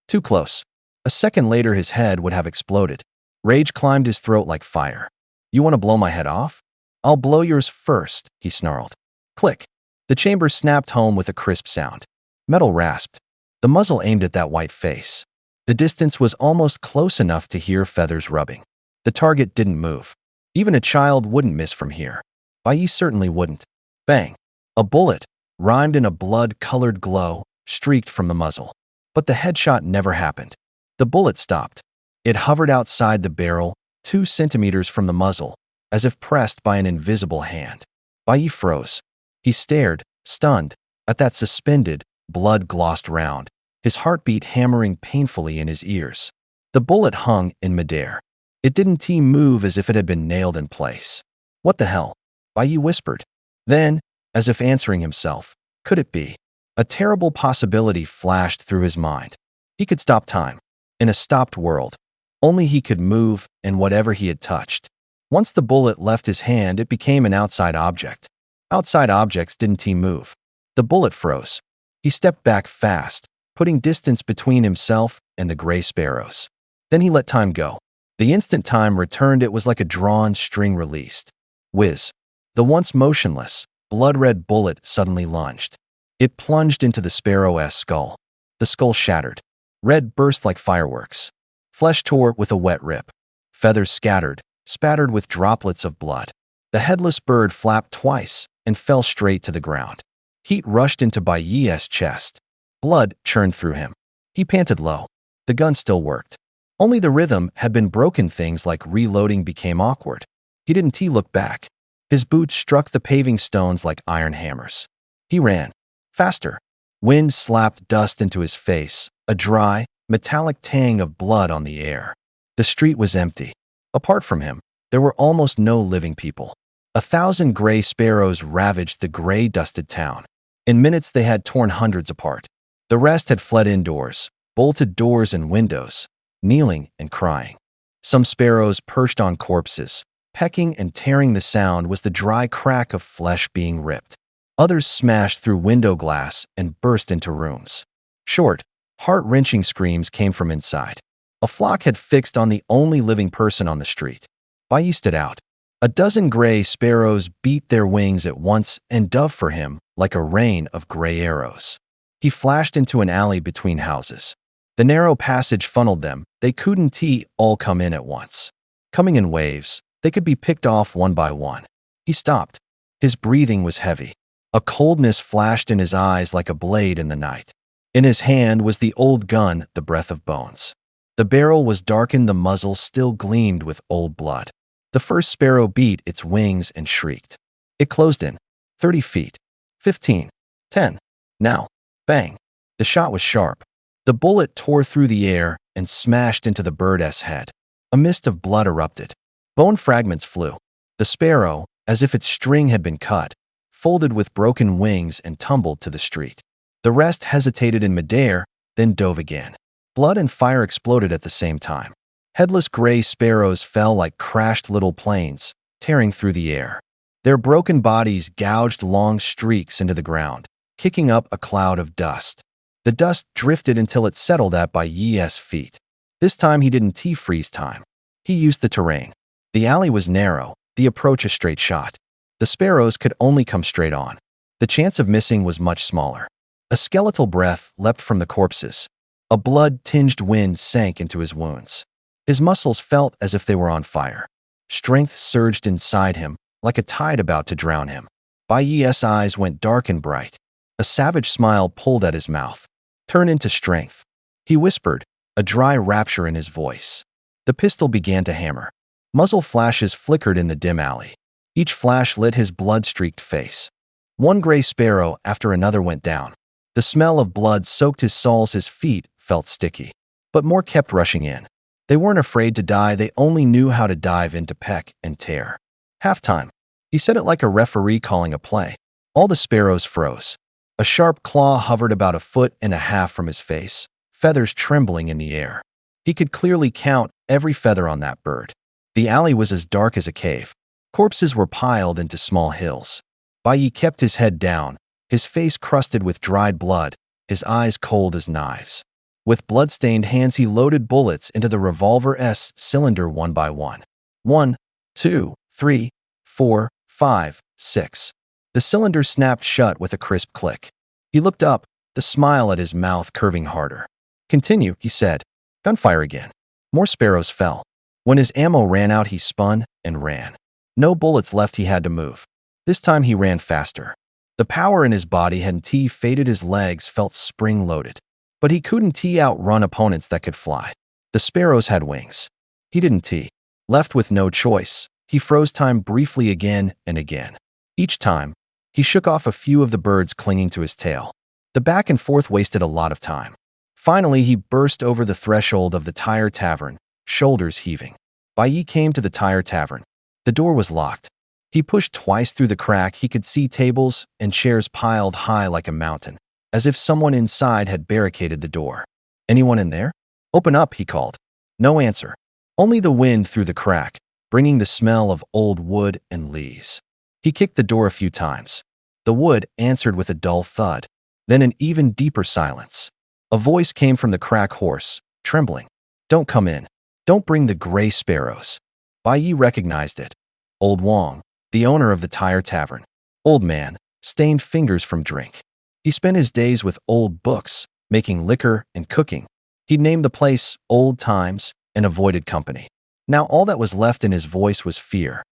Too close. A second later, his head would have exploded. Rage climbed his throat like fire. "You want to blow my head off? I'll blow yours first," he snarled. Click. The chamber snapped home with a crisp sound. Metal rasped. The muzzle aimed at that white face. The distance was almost close enough to hear feathers rubbing. The target didn't move. Even a child wouldn't miss from here. Bai Yi certainly wouldn't. Bang. A bullet, rhymed in a blood-colored glow, streaked from the muzzle. But the headshot never happened. The bullet stopped. It hovered outside the barrel, 2 centimeters from the muzzle, as if pressed by an invisible hand. Bai Yi froze. He stared, stunned, at that suspended, blood-glossed round, his heartbeat hammering painfully in his ears. The bullet hung in midair. It didn't move as if it had been nailed in place. What the hell? Bai Yi whispered. Then, as if answering himself, could it be? A terrible possibility flashed through his mind. He could stop time. In a stopped world, only he could move and whatever he had touched. Once the bullet left his hand, it became an outside object. Outside objects didn't move. The bullet froze. He stepped back fast, putting distance between himself and the gray sparrows. Then he let time go. The instant time returned, it was like a drawn string released. Whiz. The once motionless, blood-red bullet suddenly lunged. It plunged into the sparrow's skull. The skull shattered. Red burst like fireworks. Flesh tore with a wet rip. Feathers scattered, spattered with droplets of blood. The headless bird flapped twice and fell straight to the ground. Heat rushed into Bai Yi's chest. Blood churned through him. He panted low. The gun still worked. Only the rhythm had been broken. Things like reloading became awkward. He didn't look back. His boots struck the paving stones like iron hammers. He ran. Faster. Wind slapped dust into his face, a dry, metallic tang of blood on the air. The street was empty. Apart from him, there were almost no living people. 1,000 gray sparrows ravaged the gray, dusted town. In minutes, they had torn hundreds apart. The rest had fled indoors, bolted doors and windows, kneeling and crying. Some sparrows perched on corpses, pecking and tearing. The sound was the dry crack of flesh being ripped. Others smashed through window glass and burst into rooms. Short, heart-wrenching screams came from inside. A flock had fixed on the only living person on the street. Bai Yi stood out. A dozen gray sparrows beat their wings at once and dove for him like a rain of gray arrows. He flashed into an alley between houses. The narrow passage funneled them. They couldn't all come in at once. Coming in waves, they could be picked off one by one. He stopped. His breathing was heavy. A coldness flashed in his eyes like a blade in the night. In his hand was the old gun, the breath of bones. The barrel was darkened, the muzzle still gleamed with old blood. The first sparrow beat its wings and shrieked. It closed in. 30 feet. 15. 10. Now. Bang. The shot was sharp. The bullet tore through the air and smashed into the bird's head. A mist of blood erupted. Bone fragments flew. The sparrow, as if its string had been cut, folded with broken wings and tumbled to the street. The rest hesitated in midair, then dove again. Blood and fire exploded at the same time. Headless gray sparrows fell like crashed little planes, tearing through the air. Their broken bodies gouged long streaks into the ground, kicking up a cloud of dust. The dust drifted until it settled at Bai Yi's feet. This time he didn't freeze time. He used the terrain. The alley was narrow, the approach a straight shot. The sparrows could only come straight on. The chance of missing was much smaller. A skeletal breath leapt from the corpses. A blood-tinged wind sank into his wounds. His muscles felt as if they were on fire. Strength surged inside him, like a tide about to drown him. Bai Yi's eyes went dark and bright. A savage smile pulled at his mouth. Turn into strength. He whispered, a dry rapture in his voice. The pistol began to hammer. Muzzle flashes flickered in the dim alley. Each flash lit his blood-streaked face. One gray sparrow after another went down. The smell of blood soaked his soles. His feet felt sticky. But more kept rushing in. They weren't afraid to die. They only knew how to dive into peck and tear. Halftime. He said it like a referee calling a play. All the sparrows froze. A sharp claw hovered about 1.5 feet from his face, feathers trembling in the air. He could clearly count every feather on that bird. The alley was as dark as a cave. Corpses were piled into small hills. Bai Yi kept his head down, his face crusted with dried blood, his eyes cold as knives. With blood-stained hands he loaded bullets into the revolver's cylinder one by one. 1, 2, 3, 4, 5, 6. The cylinder snapped shut with a crisp click. He looked up, the smile at his mouth curving harder. Continue, he said. Gunfire again. More sparrows fell. When his ammo ran out, he spun and ran. No bullets left. He had to move. This time he ran faster. The power in his body hadn't faded. His legs felt spring-loaded. But he couldn't outrun opponents that could fly. The sparrows had wings. He didn't tee. Left with no choice, he froze time briefly again and again. Each time, he shook off a few of the birds clinging to his tail. The back and forth wasted a lot of time. Finally, he burst over the threshold of the Tire Tavern, shoulders heaving. Bai Yi came to the Tire Tavern. The door was locked. He pushed twice through the crack. He could see tables and chairs piled high like a mountain, as if someone inside had barricaded the door. "Anyone in there? Open up," he called. No answer. Only the wind through the crack, bringing the smell of old wood and leaves. He kicked the door a few times. The wood answered with a dull thud, then an even deeper silence. A voice came from the crack hoarse, trembling. "Don't come in. Don't bring the gray sparrows." Bai Yi recognized it. Old Wang, the owner of the Tire Tavern. Old man, stained fingers from drink. He spent his days with old books, making liquor and cooking. He'd named the place Old Times and avoided company. Now all that was left in his voice was fear.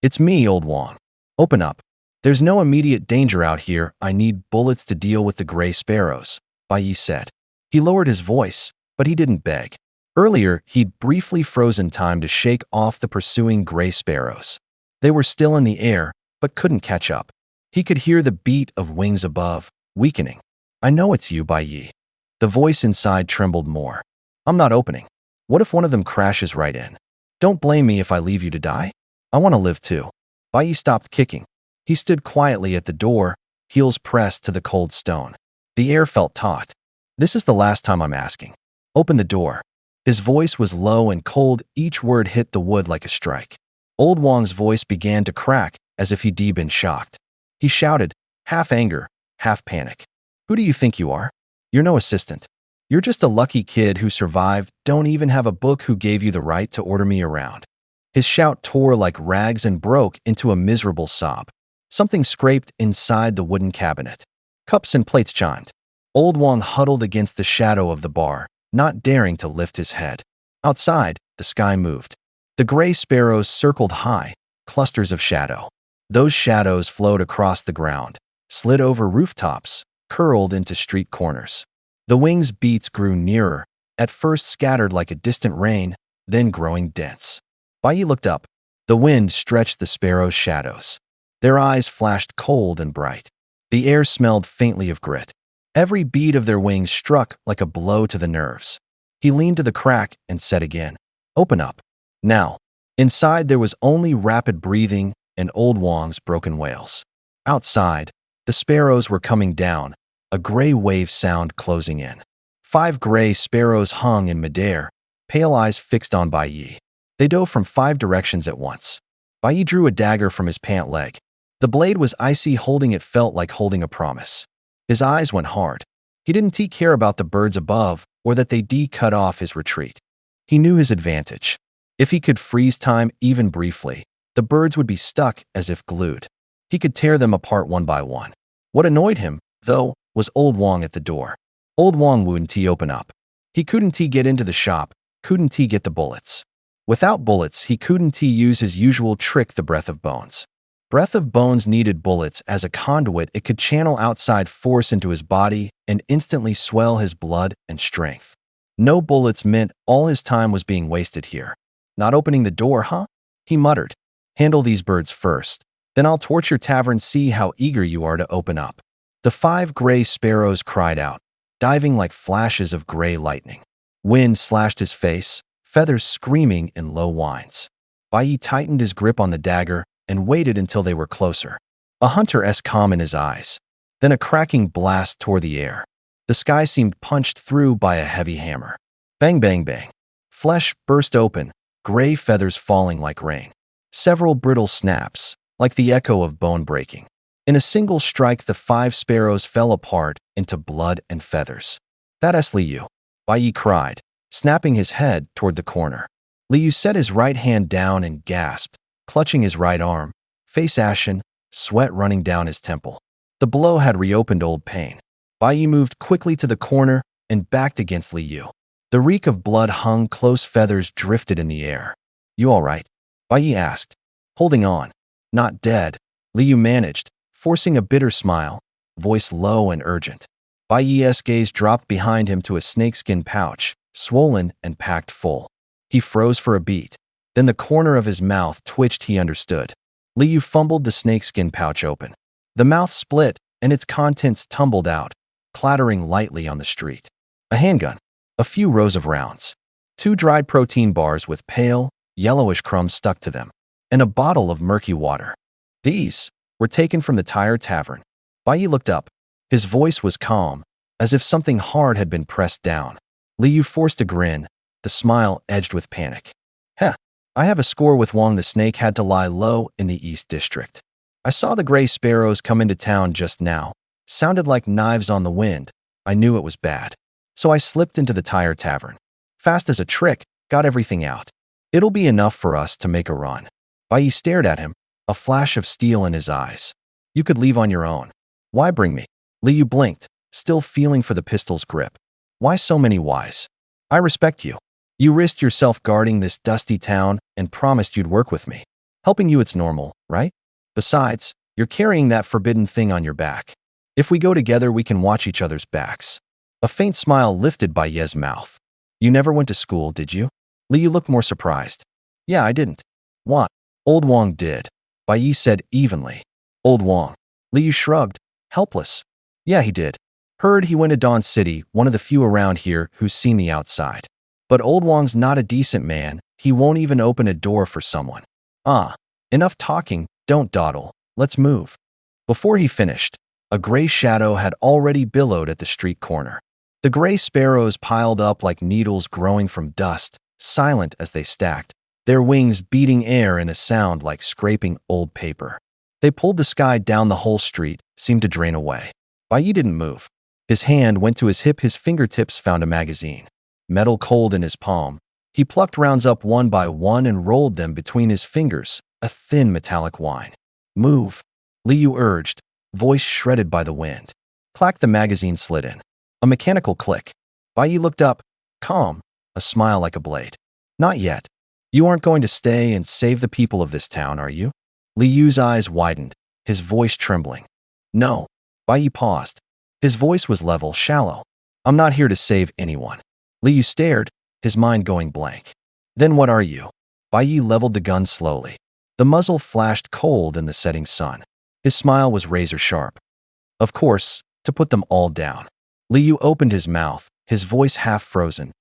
"It's me, Old Wang. Open up. There's no immediate danger out here. I need bullets to deal with the gray sparrows," Bai Yi said. He lowered his voice, but he didn't beg. Earlier, he'd briefly frozen time to shake off the pursuing gray sparrows. They were still in the air, but couldn't catch up. He could hear the beat of wings above, weakening. "I know it's you, Bai Yi." The voice inside trembled more. "I'm not opening. What if one of them crashes right in? Don't blame me if I leave you to die. I want to live too." Bai Yi stopped kicking. He stood quietly at the door, heels pressed to the cold stone. The air felt taut. "This is the last time I'm asking. Open the door." His voice was low and cold. Each word hit the wood like a strike. Old Wang's voice began to crack as if he'd been shocked. He shouted, half anger, half panic. "Who do you think you are? You're no assistant. You're just a lucky kid who survived. Don't even have a book. Who gave you the right to order me around?" His shout tore like rags and broke into a miserable sob. Something scraped inside the wooden cabinet. Cups and plates chimed. Old Wang huddled against the shadow of the bar, not daring to lift his head. Outside, the sky moved. The gray sparrows circled high, clusters of shadow. Those shadows flowed across the ground, slid over rooftops, curled into street corners. The wings' beats grew nearer, at first scattered like a distant rain, then growing dense. Bai Yi looked up. The wind stretched the sparrows' shadows. Their eyes flashed cold and bright. The air smelled faintly of grit. Every beat of their wings struck like a blow to the nerves. He leaned to the crack and said again, "Open up." Now, inside there was only rapid breathing and Old Wang's broken wails. Outside, the sparrows were coming down, a gray wave sound closing in. 5 gray sparrows hung in midair, pale eyes fixed on Bai Yi. They dove from 5 directions at once. Bai Yi drew a dagger from his pant leg. The blade was icy. Holding it felt like holding a promise. His eyes went hard. He didn't care about the birds above or that they'd cut off his retreat. He knew his advantage. If he could freeze time even briefly, the birds would be stuck as if glued. He could tear them apart one by one. What annoyed him, though, was Old Wang at the door. Old Wang wouldn't open up. He couldn't get into the shop, couldn't get the bullets. Without bullets, he couldn't use his usual trick, the Breath of Bones. Breath of Bones needed bullets as a conduit. It could channel outside force into his body and instantly swell his blood and strength. No bullets meant all his time was being wasted here. "Not opening the door, huh?" he muttered. "Handle these birds first. Then I'll torch your tavern. See how eager you are to open up." The 5 gray sparrows cried out, diving like flashes of gray lightning. Wind slashed his face, feathers screaming in low whines. Bai Yi tightened his grip on the dagger and waited until they were closer. A hunter-esque calm in his eyes. Then a cracking blast tore the air. The sky seemed punched through by a heavy hammer. Bang, bang, bang. Flesh burst open, gray feathers falling like rain. Several brittle snaps, like the echo of bone breaking. In a single strike, the 5 sparrows fell apart into blood and feathers. "That's Liu," Bai Yi cried, snapping his head toward the corner. Liu set his right hand down and gasped, clutching his right arm, face ashen, sweat running down his temple. The blow had reopened old pain. Bai Yi moved quickly to the corner and backed against Liu. The reek of blood hung close, feathers drifted in the air. "You all right?" Bai Yi asked. "Holding on. Not dead," Liu managed, forcing a bitter smile, voice low and urgent. Bai Yi's gaze dropped behind him to a snakeskin pouch, swollen and packed full. He froze for a beat. Then the corner of his mouth twitched. He understood. Liu fumbled the snakeskin pouch open. The mouth split, and its contents tumbled out, clattering lightly on the street. A handgun, a few rows of rounds, 2 dried protein bars with pale, yellowish crumbs stuck to them, and a bottle of murky water. These were taken from the Tire Tavern. Bai Yi looked up. His voice was calm, as if something hard had been pressed down. Liu forced a grin, the smile edged with panic. Heh, I have a score with Wang the snake had to lie low in the East District. I saw the gray sparrows come into town just now. Sounded like knives on the wind. I knew it was bad. So I slipped into the Tire Tavern. Fast as a trick, got everything out. It'll be enough for us to make a run. Bai Yi stared at him, a flash of steel in his eyes. You could leave on your own. Why bring me? Liu blinked, still feeling for the pistol's grip. Why so many whys? I respect you. You risked yourself guarding this dusty town and promised you'd work with me. Helping you it's normal, right? Besides, you're carrying that forbidden thing on your back. If we go together, we can watch each other's backs. A faint smile lifted Bai Yi's mouth. You never went to school, did you? Liu looked more surprised. Yeah, I didn't. What? Old Wang did. Bai Yi said evenly. Old Wang. Liu shrugged, helpless. Yeah, he did. Heard he went to Dawn City, one of the few around here who's seen the outside. But Old Wang's not a decent man. He won't even open a door for someone. Ah, enough talking, don't dawdle. Let's move. Before he finished, a gray shadow had already billowed at the street corner. The gray sparrows piled up like needles growing from dust, silent as they stacked, their wings beating air in a sound like scraping old paper. They pulled the sky down the whole street, seemed to drain away. Bai Yi didn't move. His hand went to his hip, his fingertips found a magazine. Metal cold in his palm, he plucked rounds up one by one and rolled them between his fingers, a thin metallic whine. Move, Liu urged, voice shredded by the wind. Clack, the magazine slid in. A mechanical click. Bai Yi looked up, calm, a smile like a blade. Not yet. You aren't going to stay and save the people of this town, are you? Liu's eyes widened, his voice trembling. No. Bai Yi paused. His voice was level, shallow. I'm not here to save anyone. Liu stared, his mind going blank. Then what are you? Bai Yi leveled the gun slowly. The muzzle flashed cold in the setting sun. His smile was razor sharp. Of course, to put them all down. Liu opened his mouth, his voice half frozen.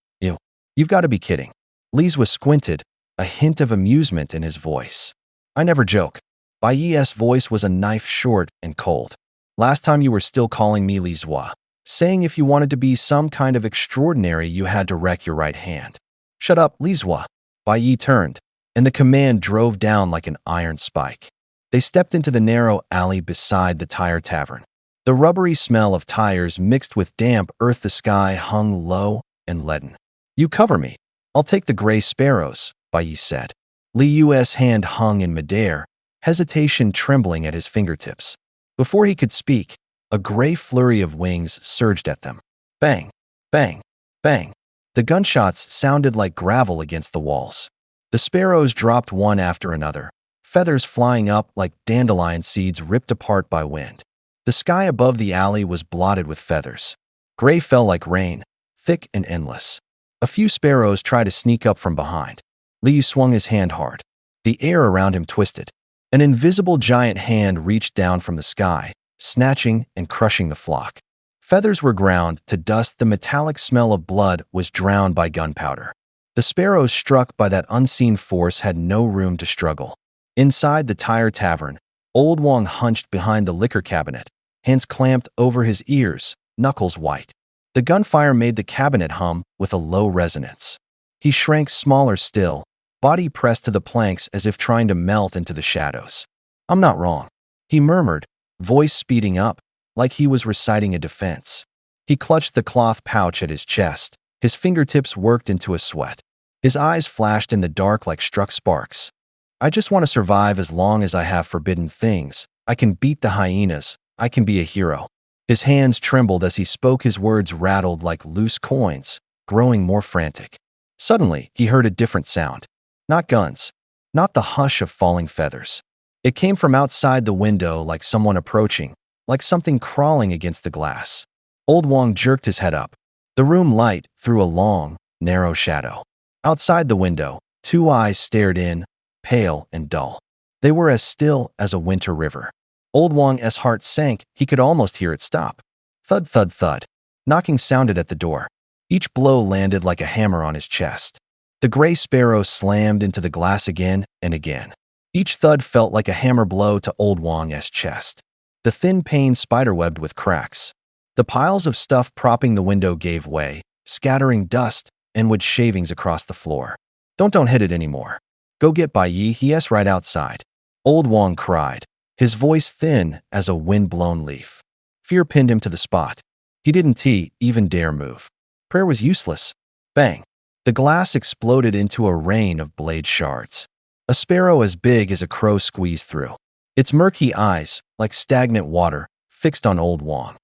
You've got to be kidding. Li's was squinted, a hint of amusement in his voice. I never joke. Bai Yi's voice was a knife short and cold. Last time you were still calling me Li Zua, saying if you wanted to be some kind of extraordinary you had to wreck your right hand. Shut up, Li Zua. Bai Yi turned, and the command drove down like an iron spike. They stepped into the narrow alley beside the Tire Tavern. The rubbery smell of tires mixed with damp earth, the sky hung low and leaden. You cover me. I'll take the gray sparrows, Bai Yi said. Liu's hand hung in midair, hesitation trembling at his fingertips. Before he could speak, a gray flurry of wings surged at them. Bang, bang, bang. The gunshots sounded like gravel against the walls. The sparrows dropped one after another, feathers flying up like dandelion seeds ripped apart by wind. The sky above the alley was blotted with feathers. Gray fell like rain, thick and endless. A few sparrows tried to sneak up from behind. Liu swung his hand hard. The air around him twisted. An invisible giant hand reached down from the sky, snatching and crushing the flock. Feathers were ground to dust. The metallic smell of blood was drowned by gunpowder. The sparrows struck by that unseen force had no room to struggle. Inside the Tire Tavern, Old Wang hunched behind the liquor cabinet, hands clamped over his ears, knuckles white. The gunfire made the cabinet hum with a low resonance. He shrank smaller still, body pressed to the planks as if trying to melt into the shadows. I'm not wrong, he murmured, voice speeding up, like he was reciting a defense. He clutched the cloth pouch at his chest, his fingertips worked into a sweat. His eyes flashed in the dark like struck sparks. I just want to survive as long as I have forbidden things. I can beat the hyenas. I can be a hero. His hands trembled as he spoke, his words rattled like loose coins, growing more frantic. Suddenly, he heard a different sound. Not guns. Not the hush of falling feathers. It came from outside the window like someone approaching, like something crawling against the glass. Old Wang jerked his head up. The room light through a long, narrow shadow. Outside the window, two eyes stared in, pale and dull. They were as still as a winter river. Old Wang's heart sank. He could almost hear it stop. Thud, thud, thud. Knocking sounded at the door. Each blow landed like a hammer on his chest. The gray sparrow slammed into the glass again and again. Each thud felt like a hammer blow to Old Wang's chest. The thin pane spiderwebbed with cracks. The piles of stuff propping the window gave way, scattering dust and wood shavings across the floor. Don't hit it anymore. Go get Bai Yi, he's right outside. Old Wang cried, his voice thin as a wind-blown leaf. Fear pinned him to the spot. He didn't even dare move. Prayer was useless. Bang! The glass exploded into a rain of blade shards. A sparrow as big as a crow squeezed through. Its murky eyes, like stagnant water, fixed on Old Wang.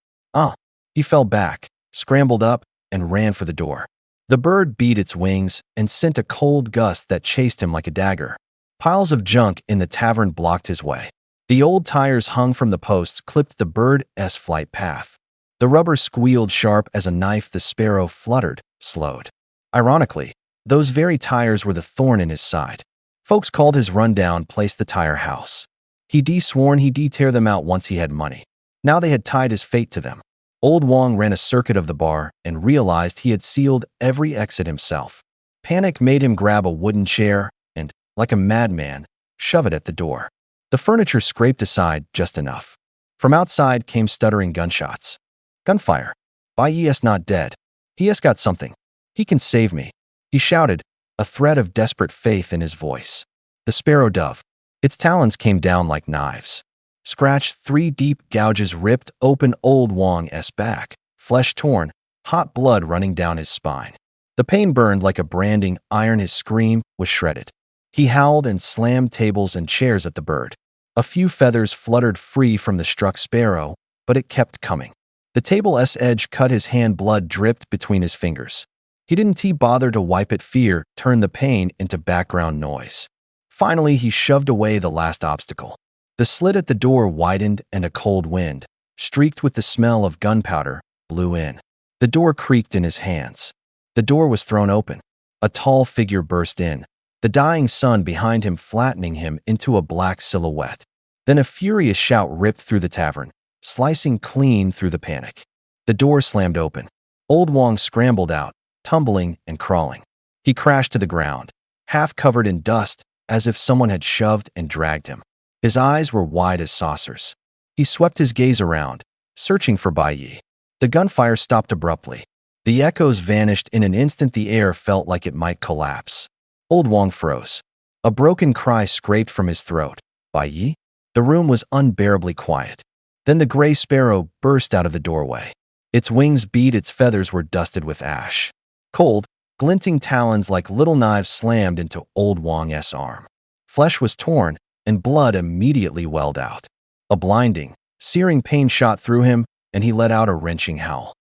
He fell back, scrambled up, and ran for the door. The bird beat its wings and sent a cold gust that chased him like a dagger. Piles of junk in the tavern blocked his way. The old tires hung from the posts clipped the bird's flight path. The rubber squealed sharp as a knife. The sparrow fluttered, slowed. Ironically, those very tires were the thorn in his side. Folks called his rundown place the tire house. He'd sworn he'd tear them out once he had money. Now they had tied his fate to them. Old Wang ran a circuit of the bar and realized he had sealed every exit himself. Panic made him grab a wooden chair and, like a madman, shove it at the door. The furniture scraped aside just enough. From outside came stuttering gunshots. Gunfire. Bai Yi's not dead. He has got something. He can save me. He shouted, a threat of desperate faith in his voice. The sparrow dove. Its talons came down like knives. Scratched, 3 deep gouges ripped open Old Wang's back, flesh torn, hot blood running down his spine. The pain burned like a branding iron. His scream was shredded. He howled and slammed tables and chairs at the bird. A few feathers fluttered free from the struck sparrow, but it kept coming. The table's edge cut his hand. Blood dripped between his fingers. He didn't bother to wipe it. Fear turned the pain into background noise. Finally, he shoved away the last obstacle. The slit at the door widened and a cold wind, streaked with the smell of gunpowder, blew in. The door creaked in his hands. The door was thrown open. A tall figure burst in, the dying sun behind him flattening him into a black silhouette. Then a furious shout ripped through the tavern, slicing clean through the panic. The door slammed open. Old Wang scrambled out, tumbling and crawling. He crashed to the ground, half covered in dust, as if someone had shoved and dragged him. His eyes were wide as saucers. He swept his gaze around, searching for Bai Yi. The gunfire stopped abruptly. The echoes vanished in an instant. The air felt like it might collapse. Old Wang froze. A broken cry scraped from his throat. Bai Yi? The room was unbearably quiet. Then the gray sparrow burst out of the doorway. Its wings beat, its feathers were dusted with ash. Cold, glinting talons like little knives slammed into Old Wang's arm. Flesh was torn, and blood immediately welled out. A blinding, searing pain shot through him, and he let out a wrenching howl.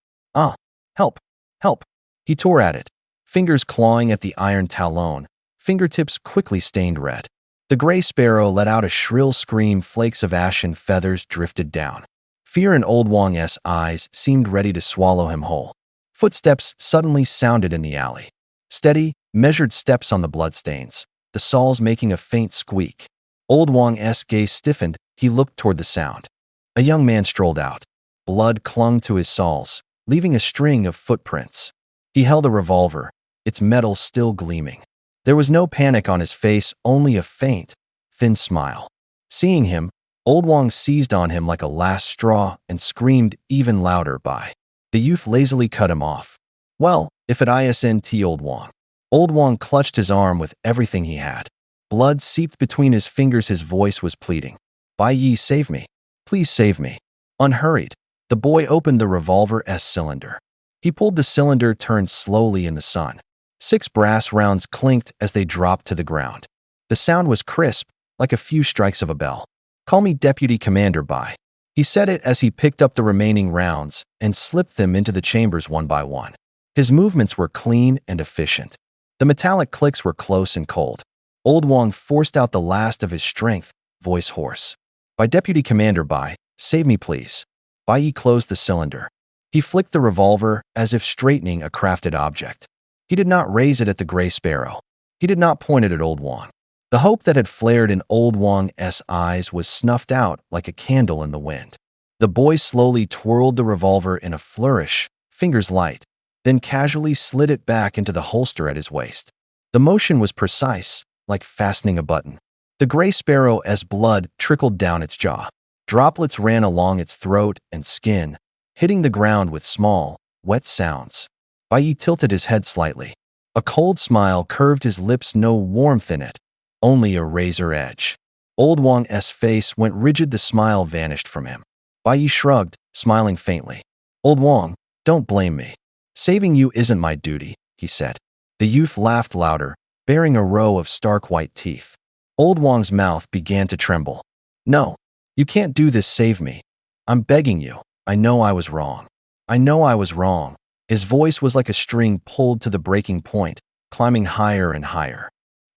Help! Help! He tore at it, fingers clawing at the iron talon, fingertips quickly stained red. The gray sparrow let out a shrill scream. Flakes of ashen feathers drifted down. Fear in Old Wang's eyes seemed ready to swallow him whole. Footsteps suddenly sounded in the alley. Steady, measured steps on the bloodstains, the soles making a faint squeak. Old Wang's gaze stiffened. He looked toward the sound. A young man strolled out. Blood clung to his soles, leaving a string of footprints. He held a revolver, its metal still gleaming. There was no panic on his face, only a faint, thin smile. Seeing him, Old Wang seized on him like a last straw and screamed even louder. Bai. The youth lazily cut him off. Well, if it isn't Old Wang. Old Wang clutched his arm with everything he had. Blood seeped between his fingers. His voice was pleading. Bai Yi, save me. Please save me. Unhurried, the boy opened the revolver's cylinder. He pulled the cylinder, turned slowly in the sun. 6 brass rounds clinked as they dropped to the ground. The sound was crisp, like a few strikes of a bell. Call me Deputy Commander Bai. He said it as he picked up the remaining rounds and slipped them into the chambers one by one. His movements were clean and efficient. The metallic clicks were close and cold. Old Wang forced out the last of his strength, voice hoarse. By Deputy Commander Bai, save me please. Bai Yi closed the cylinder. He flicked the revolver as if straightening a crafted object. He did not raise it at the Gray Sparrow. He did not point it at Old Wang. The hope that had flared in Old Wang's eyes was snuffed out like a candle in the wind. The boy slowly twirled the revolver in a flourish, fingers light, then casually slid it back into the holster at his waist. The motion was precise, like fastening a button. The Gray Sparrow's blood trickled down its jaw. Droplets ran along its throat and skin, hitting the ground with small, wet sounds. Bai Yi tilted his head slightly. A cold smile curved his lips, no warmth in it, only a razor edge. Old Wang's face went rigid, the smile vanished from him. Bai Yi shrugged, smiling faintly. Old Wang, don't blame me. Saving you isn't my duty, he said. The youth laughed louder, baring a row of stark white teeth. Old Wang's mouth began to tremble. No, you can't do this, save me. I'm begging you. I know I was wrong. I know I was wrong. His voice was like a string pulled to the breaking point, climbing higher and higher.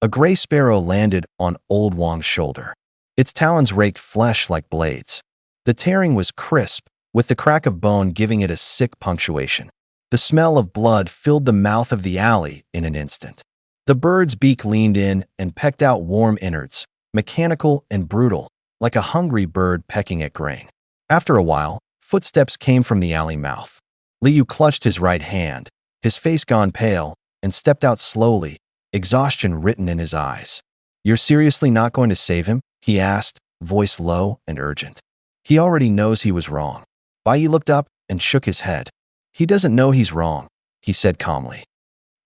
A gray sparrow landed on Old Wang's shoulder. Its talons raked flesh like blades. The tearing was crisp, with the crack of bone giving it a sick punctuation. The smell of blood filled the mouth of the alley in an instant. The bird's beak leaned in and pecked out warm innards, mechanical and brutal, like a hungry bird pecking at grain. After a while, footsteps came from the alley mouth. Liu clutched his right hand, his face gone pale, and stepped out slowly, exhaustion written in his eyes. You're seriously not going to save him? He asked, voice low and urgent. He already knows he was wrong. Bai Yi looked up and shook his head. He doesn't know he's wrong, he said calmly.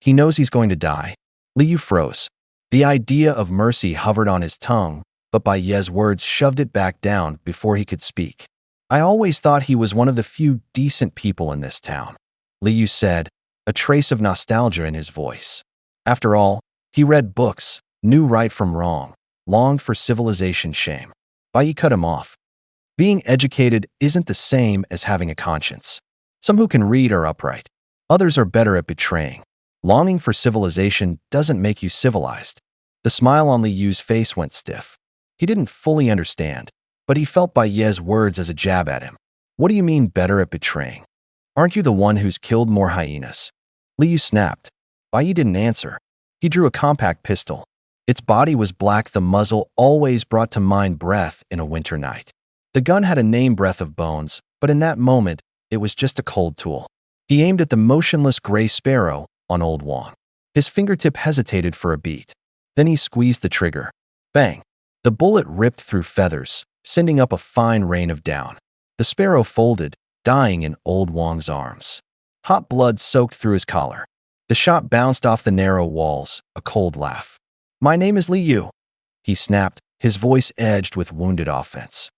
He knows he's going to die. Liu froze. The idea of mercy hovered on his tongue, but Bai Yi's words shoved it back down before he could speak. I always thought he was one of the few decent people in this town, Liu said, a trace of nostalgia in his voice. After all, he read books, knew right from wrong, longed for civilization shame. Bai Yi cut him off. Being educated isn't the same as having a conscience. Some who can read are upright. Others are better at betraying. Longing for civilization doesn't make you civilized. The smile on Liu's face went stiff. He didn't fully understand, but he felt Bai Yi's words as a jab at him. What do you mean better at betraying? Aren't you the one who's killed more hyenas? Liu snapped. Bai Yi didn't answer. He drew a compact pistol. Its body was black, the muzzle always brought to mind breath in a winter night. The gun had a name, Breath of Bones, but in that moment, it was just a cold tool. He aimed at the motionless gray sparrow on Old Wang. His fingertip hesitated for a beat. Then he squeezed the trigger. Bang! The bullet ripped through feathers, sending up a fine rain of down. The sparrow folded, dying in Old Wang's arms. Hot blood soaked through his collar. The shot bounced off the narrow walls, a cold laugh. My name is Liu, he snapped, his voice edged with wounded offense.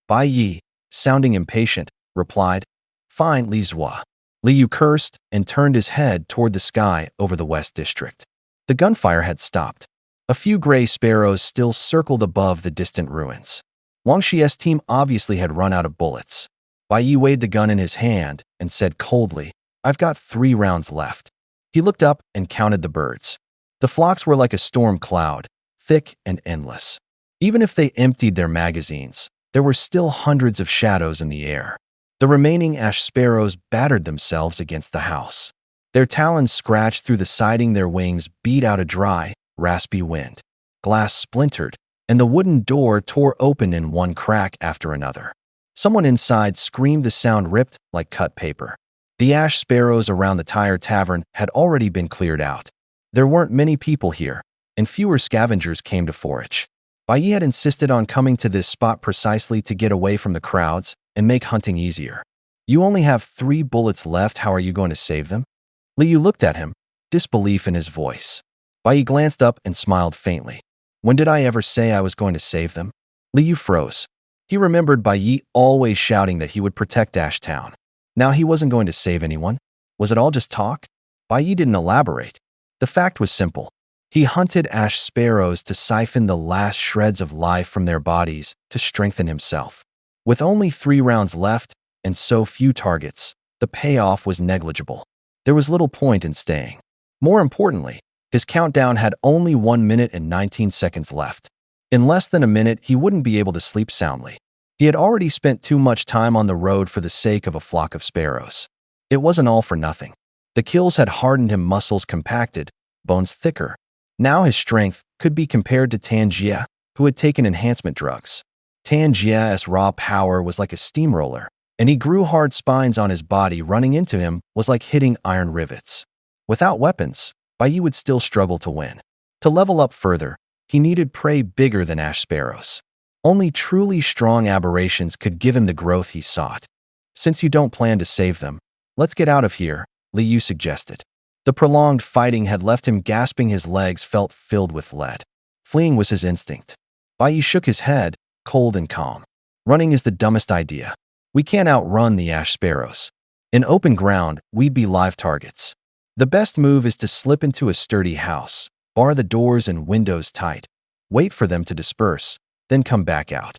Bai Yi, sounding impatient, replied, Fine, Li Zhua. Liu cursed and turned his head toward the sky over the West District. The gunfire had stopped. A few gray sparrows still circled above the distant ruins. Wang Xi's team obviously had run out of bullets. Bai Yi weighed the gun in his hand and said coldly, I've got 3 rounds left. He looked up and counted the birds. The flocks were like a storm cloud, thick and endless. Even if they emptied their magazines, there were still hundreds of shadows in the air. The remaining ash sparrows battered themselves against the house. Their talons scratched through the siding, their wings beat out a dry, raspy wind. Glass splintered, and the wooden door tore open in one crack after another. Someone inside screamed, the sound ripped like cut paper. The ash sparrows around the Tire Tavern had already been cleared out. There weren't many people here, and fewer scavengers came to forage. Bai Yi had insisted on coming to this spot precisely to get away from the crowds and make hunting easier. You only have 3 bullets left, how are you going to save them? Liu looked at him, disbelief in his voice. Bai Yi glanced up and smiled faintly. When did I ever say I was going to save them? Liu froze. He remembered Bai Yi always shouting that he would protect Ash Town. Now he wasn't going to save anyone. Was it all just talk? Bai Yi didn't elaborate. The fact was simple. He hunted ash sparrows to siphon the last shreds of life from their bodies to strengthen himself. With only 3 rounds left and so few targets, the payoff was negligible. There was little point in staying. More importantly, his countdown had only 1 minute and 19 seconds left. In less than a minute, he wouldn't be able to sleep soundly. He had already spent too much time on the road for the sake of a flock of sparrows. It wasn't all for nothing. The kills had hardened him, muscles compacted, bones thicker. Now his strength could be compared to Tan Jie, who had taken enhancement drugs. Tan Jie's raw power was like a steamroller, and he grew hard spines on his body. Running into him was like hitting iron rivets. Without weapons, Bai Yi would still struggle to win. To level up further, he needed prey bigger than ash sparrows. Only truly strong aberrations could give him the growth he sought. Since you don't plan to save them, let's get out of here, Li Yu suggested. The prolonged fighting had left him gasping, his legs felt filled with lead. Fleeing was his instinct. Bai Yi shook his head, cold and calm. Running is the dumbest idea. We can't outrun the ash sparrows. In open ground, we'd be live targets. The best move is to slip into a sturdy house, bar the doors and windows tight, wait for them to disperse, then come back out.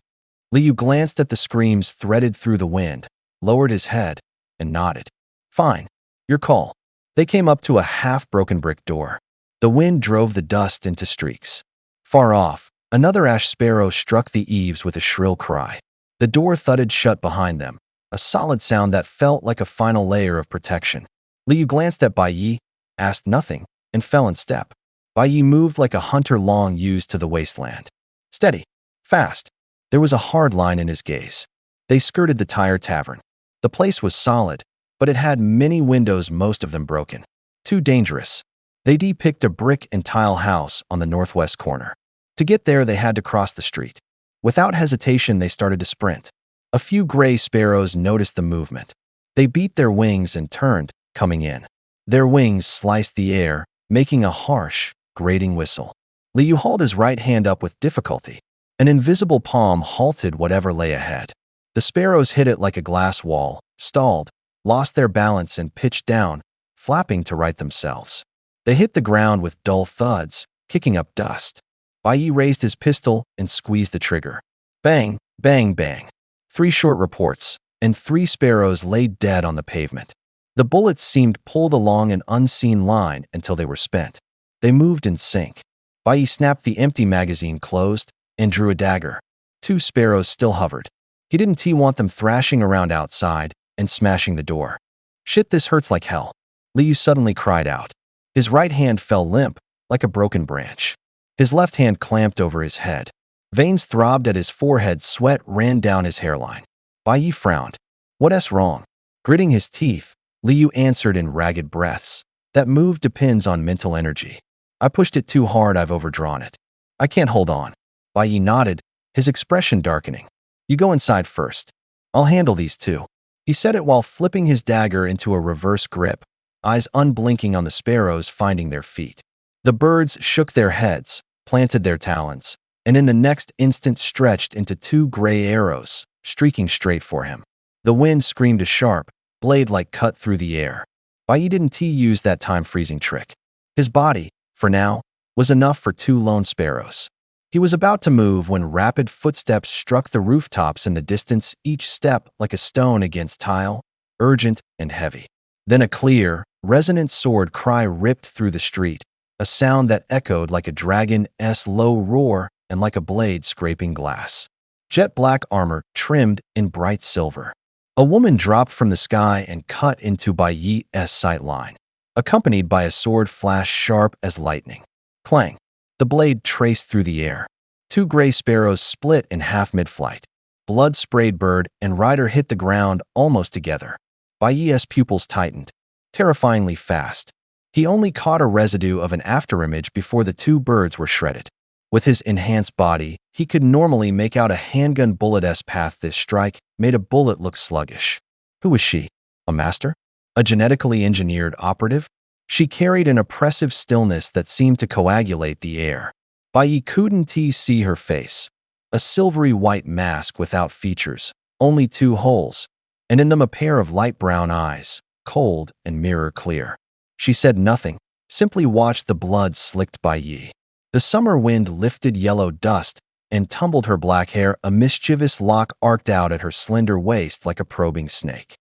Li Yu glanced at the screams threaded through the wind, lowered his head, and nodded. Fine, your call. They came up to a half-broken brick door. The wind drove the dust into streaks. Far off, another ash sparrow struck the eaves with a shrill cry. The door thudded shut behind them, a solid sound that felt like a final layer of protection. Li Yu glanced at Bai Yi, asked nothing, and fell in step. Bai Yi moved like a hunter long used to the wasteland. Steady. Fast. There was a hard line in his gaze. They skirted the Tire Tavern. The place was solid, but it had many windows, most of them broken. Too dangerous. They picked a brick and tile house on the northwest corner. To get there, they had to cross the street. Without hesitation, they started to sprint. A few gray sparrows noticed the movement. They beat their wings and turned, coming in. Their wings sliced the air, making a harsh, grating whistle. Li Yu hauled his right hand up with difficulty. An invisible palm halted whatever lay ahead. The sparrows hit it like a glass wall, stalled, lost their balance and pitched down, flapping to right themselves. They hit the ground with dull thuds, kicking up dust. Bai Yi raised his pistol and squeezed the trigger. Bang, bang, bang. 3 short reports, and 3 sparrows lay dead on the pavement. The bullets seemed pulled along an unseen line until they were spent. They moved in sync. Bai Yi snapped the empty magazine closed and drew a dagger. 2 sparrows still hovered. He didn't want them thrashing around outside and smashing the door. Shit, this hurts like hell. Li Yu suddenly cried out. His right hand fell limp, like a broken branch. His left hand clamped over his head. Veins throbbed at his forehead, sweat ran down his hairline. Bai Yi frowned. What's wrong? Gritting his teeth, Li Yu answered in ragged breaths. That move depends on mental energy. I pushed it too hard, I've overdrawn it. I can't hold on. Bai Yi nodded, his expression darkening. You go inside first. I'll handle these 2. He said it while flipping his dagger into a reverse grip, eyes unblinking on the sparrows finding their feet. The birds shook their heads, planted their talons, and in the next instant stretched into 2 gray arrows, streaking straight for him. The wind screamed a sharp, blade-like cut through the air. Bai Yi didn't use that time-freezing trick. His body, for now, was enough for 2 lone sparrows. He was about to move when rapid footsteps struck the rooftops in the distance, each step like a stone against tile, urgent and heavy. Then a clear, resonant sword cry ripped through the street, a sound that echoed like a dragon's low roar and like a blade scraping glass. Jet black armor trimmed in bright silver. A woman dropped from the sky and cut into Bai Yi's sight line, accompanied by a sword flash sharp as lightning. Clang. The blade traced through the air. 2 gray sparrows split in half mid-flight. Blood-sprayed bird and rider hit the ground almost together. Bai Yi's pupils tightened, terrifyingly fast. He only caught a residue of an afterimage before the 2 birds were shredded. With his enhanced body, he could normally make out a handgun bullet's path. This strike made a bullet look sluggish. Who was she? A master? A genetically engineered operative? She carried an oppressive stillness that seemed to coagulate the air. Bai Yi couldn't see her face. A silvery white mask without features, only 2 holes, and in them a pair of light brown eyes, cold and mirror clear. She said nothing, simply watched the blood slicked Bai Yi. The summer wind lifted yellow dust and tumbled her black hair. A mischievous lock arced out at her slender waist like a probing snake.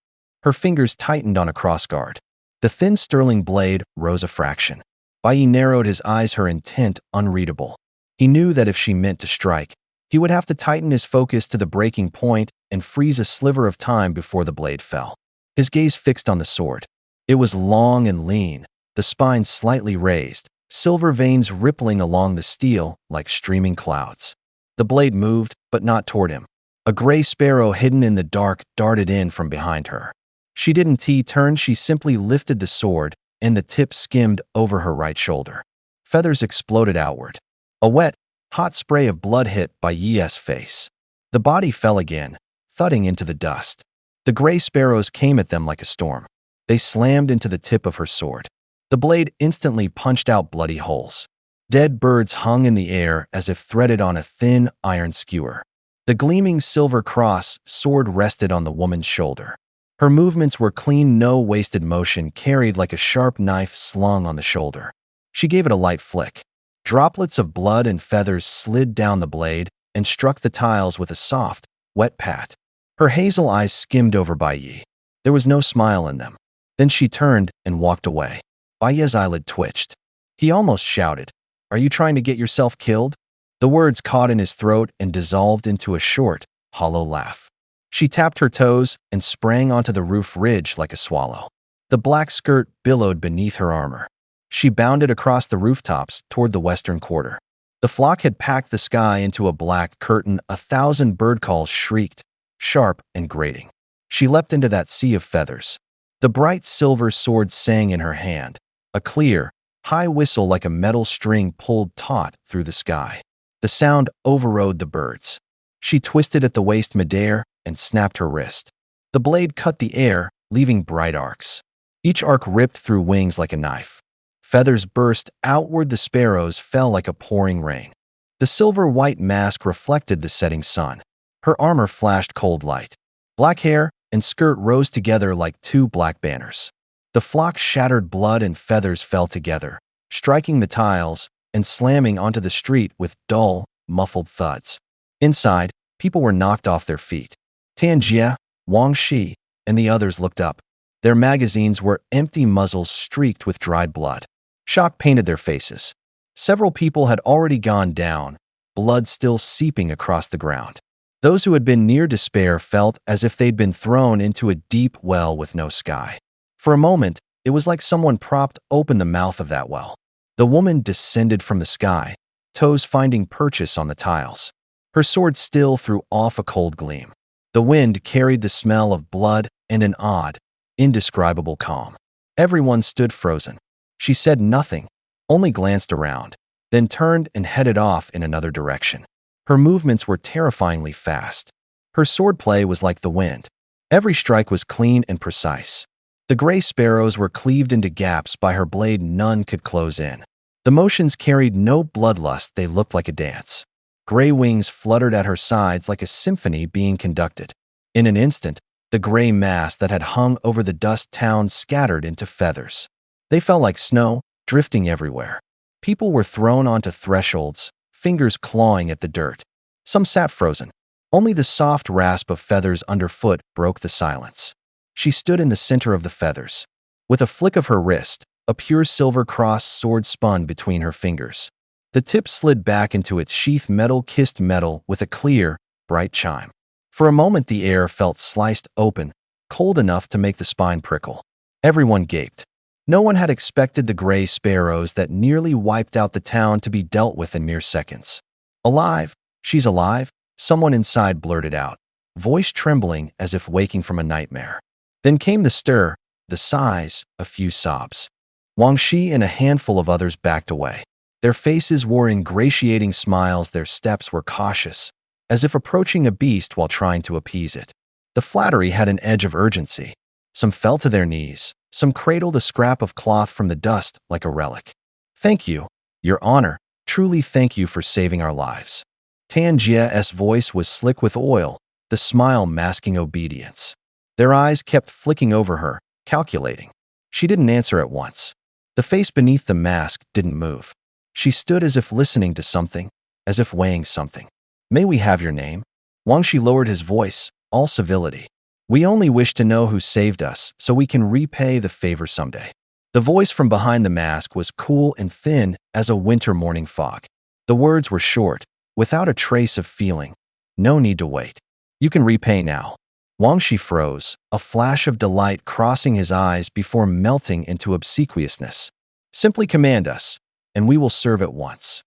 Her fingers tightened on a crossguard. The thin sterling blade rose a fraction. Bai Yi narrowed his eyes, her intent unreadable. He knew that if she meant to strike, he would have to tighten his focus to the breaking point and freeze a sliver of time before the blade fell. His gaze fixed on the sword. It was long and lean, the spine slightly raised, silver veins rippling along the steel like streaming clouds. The blade moved, but not toward him. A gray sparrow hidden in the dark darted in from behind her. She didn't T-turn, she simply lifted the sword, and the tip skimmed over her right shoulder. Feathers exploded outward. A wet, hot spray of blood hit by Yi's face. The body fell again, thudding into the dust. The gray sparrows came at them like a storm. They slammed into the tip of her sword. The blade instantly punched out bloody holes. Dead birds hung in the air as if threaded on a thin iron skewer. The gleaming silver cross sword rested on the woman's shoulder. Her movements were clean, no wasted motion, carried like a sharp knife slung on the shoulder. She gave it a light flick. Droplets of blood and feathers slid down the blade and struck the tiles with a soft, wet pat. Her hazel eyes skimmed over Bai Yi. There was no smile in them. Then she turned and walked away. Bai Yi's eyelid twitched. He almost shouted, "Are you trying to get yourself killed?" The words caught in his throat and dissolved into a short, hollow laugh. She tapped her toes and sprang onto the roof ridge like a swallow. The black skirt billowed beneath her armor. She bounded across the rooftops toward the western quarter. The flock had packed the sky into a black curtain. 1,000 bird calls shrieked, sharp and grating. She leapt into that sea of feathers. The bright silver sword sang in her hand, a clear, high whistle like a metal string pulled taut through the sky. The sound overrode the birds. She twisted at the waist midair and snapped her wrist. The blade cut the air, leaving bright arcs. Each arc ripped through wings like a knife. Feathers burst outward, the sparrows fell like a pouring rain. The silver-white mask reflected the setting sun. Her armor flashed cold light. Black hair and skirt rose together like two black banners. The flock shattered, blood and feathers fell together, striking the tiles and slamming onto the street with dull, muffled thuds. Inside, people were knocked off their feet. Tan Jie, Wang Shi, and the others looked up. Their magazines were empty, muzzles streaked with dried blood. Shock painted their faces. Several people had already gone down, blood still seeping across the ground. Those who had been near despair felt as if they'd been thrown into a deep well with no sky. For a moment, it was like someone propped open the mouth of that well. The woman descended from the sky, toes finding purchase on the tiles. Her sword still threw off a cold gleam. The wind carried the smell of blood and an odd, indescribable calm. Everyone stood frozen. She said nothing, only glanced around, then turned and headed off in another direction. Her movements were terrifyingly fast. Her swordplay was like the wind. Every strike was clean and precise. The gray sparrows were cleaved into gaps by her blade none could close in. The motions carried no bloodlust, they looked like a dance. Gray wings fluttered at her sides like a symphony being conducted. In an instant, the gray mass that had hung over the dust town scattered into feathers. They fell like snow, drifting everywhere. People were thrown onto thresholds, fingers clawing at the dirt. Some sat frozen. Only the soft rasp of feathers underfoot broke the silence. She stood in the center of the feathers. With a flick of her wrist, a pure silver cross sword spun between her fingers. The tip slid back into its sheath, metal kissed metal with a clear, bright chime. For a moment the air felt sliced open, cold enough to make the spine prickle. Everyone gaped. No one had expected the gray sparrows that nearly wiped out the town to be dealt with in mere seconds. "Alive! She's alive!" someone inside blurted out, voice trembling as if waking from a nightmare. Then came the stir, the sighs, a few sobs. Wang Shi and a handful of others backed away. Their faces wore ingratiating smiles, their steps were cautious, as if approaching a beast while trying to appease it. The flattery had an edge of urgency. Some fell to their knees. Some cradled a scrap of cloth from the dust like a relic. "Thank you, Your Honor, truly thank you for saving our lives." Tan Jie's voice was slick with oil, the smile masking obedience. Their eyes kept flicking over her, calculating. She didn't answer at once. The face beneath the mask didn't move. She stood as if listening to something, as if weighing something. "May we have your name?" Wang Shi lowered his voice, all civility. "We only wish to know who saved us so we can repay the favor someday." The voice from behind the mask was cool and thin as a winter morning fog. The words were short, without a trace of feeling. "No need to wait. You can repay now." Wang Shi froze, a flash of delight crossing his eyes before melting into obsequiousness. Simply command us, and we will serve at once.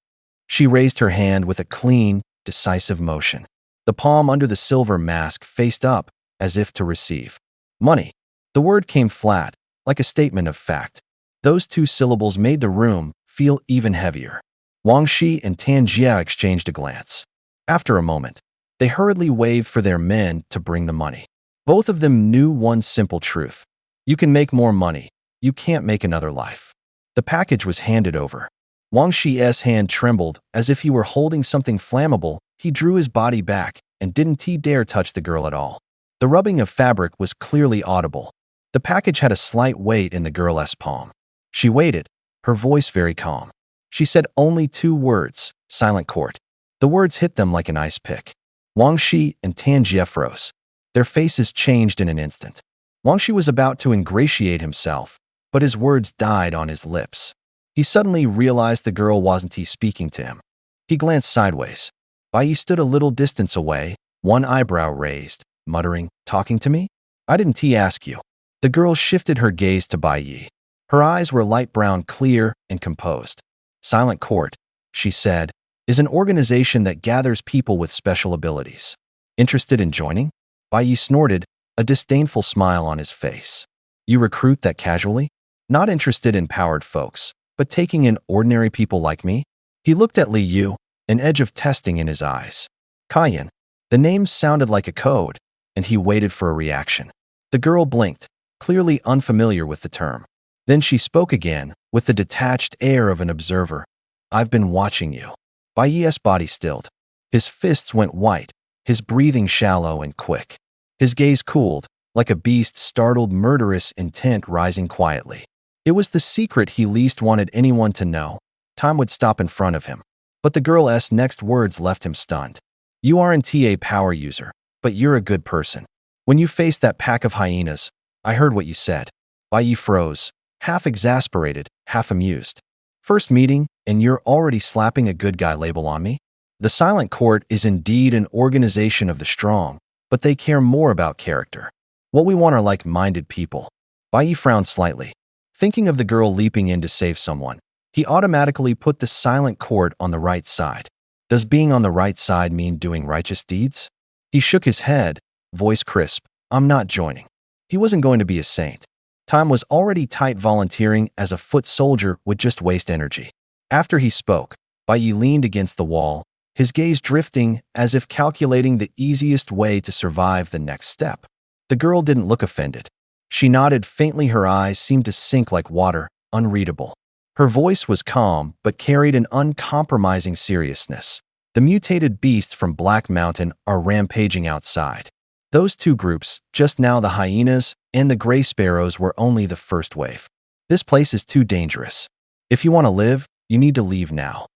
She raised her hand with a clean, decisive motion. The palm under the silver mask faced up, as if to receive. Money. The word came flat, like a statement of fact. Those two syllables made the room feel even heavier. Wang Shi and Tan Jia exchanged a glance. After a moment, they hurriedly waved for their men to bring the money. Both of them knew one simple truth. You can make more money. You can't make another life. The package was handed over. Wang Shi's hand trembled as if he were holding something flammable. He drew his body back and didn't dare touch the girl at all. The rubbing of fabric was clearly audible. The package had a slight weight in the girl's palm. She waited, her voice very calm. She said only 2 words, silent court. The words hit them like an ice pick. Wang Shi and Tan Jia froze. Their faces changed in an instant. Wang Shi was about to ingratiate himself, but his words died on his lips. He suddenly realized the girl wasn't speaking to him. He glanced sideways. Bai Yi stood a little distance away, one eyebrow raised, muttering, "Talking to me? I didn't ask you." The girl shifted her gaze to Bai Yi. Her eyes were light brown, clear, and composed. Silent Court, she said, is an organization that gathers people with special abilities. Interested in joining? Bai Yi snorted, a disdainful smile on his face. You recruit that casually? Not interested in powered folks, but taking in ordinary people like me? He looked at Li Yu, an edge of testing in his eyes. Kaiyan. The name sounded like a code, and he waited for a reaction. The girl blinked, clearly unfamiliar with the term. Then she spoke again, with the detached air of an observer. I've been watching you. Bai Yi's body stilled. His fists went white, his breathing shallow and quick. His gaze cooled, like a beast's startled murderous intent rising quietly. It was the secret he least wanted anyone to know. Time would stop in front of him. But the girl's next words left him stunned. You aren't a power user, but you're a good person. When you faced that pack of hyenas, I heard what you said. Bai Yi froze, half exasperated, half amused. First meeting, and you're already slapping a good guy label on me? The Silent Court is indeed an organization of the strong, but they care more about character. What we want are like-minded people. Bai Yi frowned slightly. Thinking of the girl leaping in to save someone, he automatically put the Silent Court on the right side. Does being on the right side mean doing righteous deeds? He shook his head, voice crisp. I'm not joining. He wasn't going to be a saint. Time was already tight. Volunteering as a foot soldier would just waste energy. After he spoke, Bai Yi leaned against the wall, his gaze drifting as if calculating the easiest way to survive the next step. The girl didn't look offended. She nodded faintly. Her eyes seemed to sink like water, unreadable. Her voice was calm but carried an uncompromising seriousness. The mutated beasts from Black Mountain are rampaging outside. Those 2 groups, just now the hyenas and the gray sparrows, were only the first wave. This place is too dangerous. If you want to live, you need to leave now.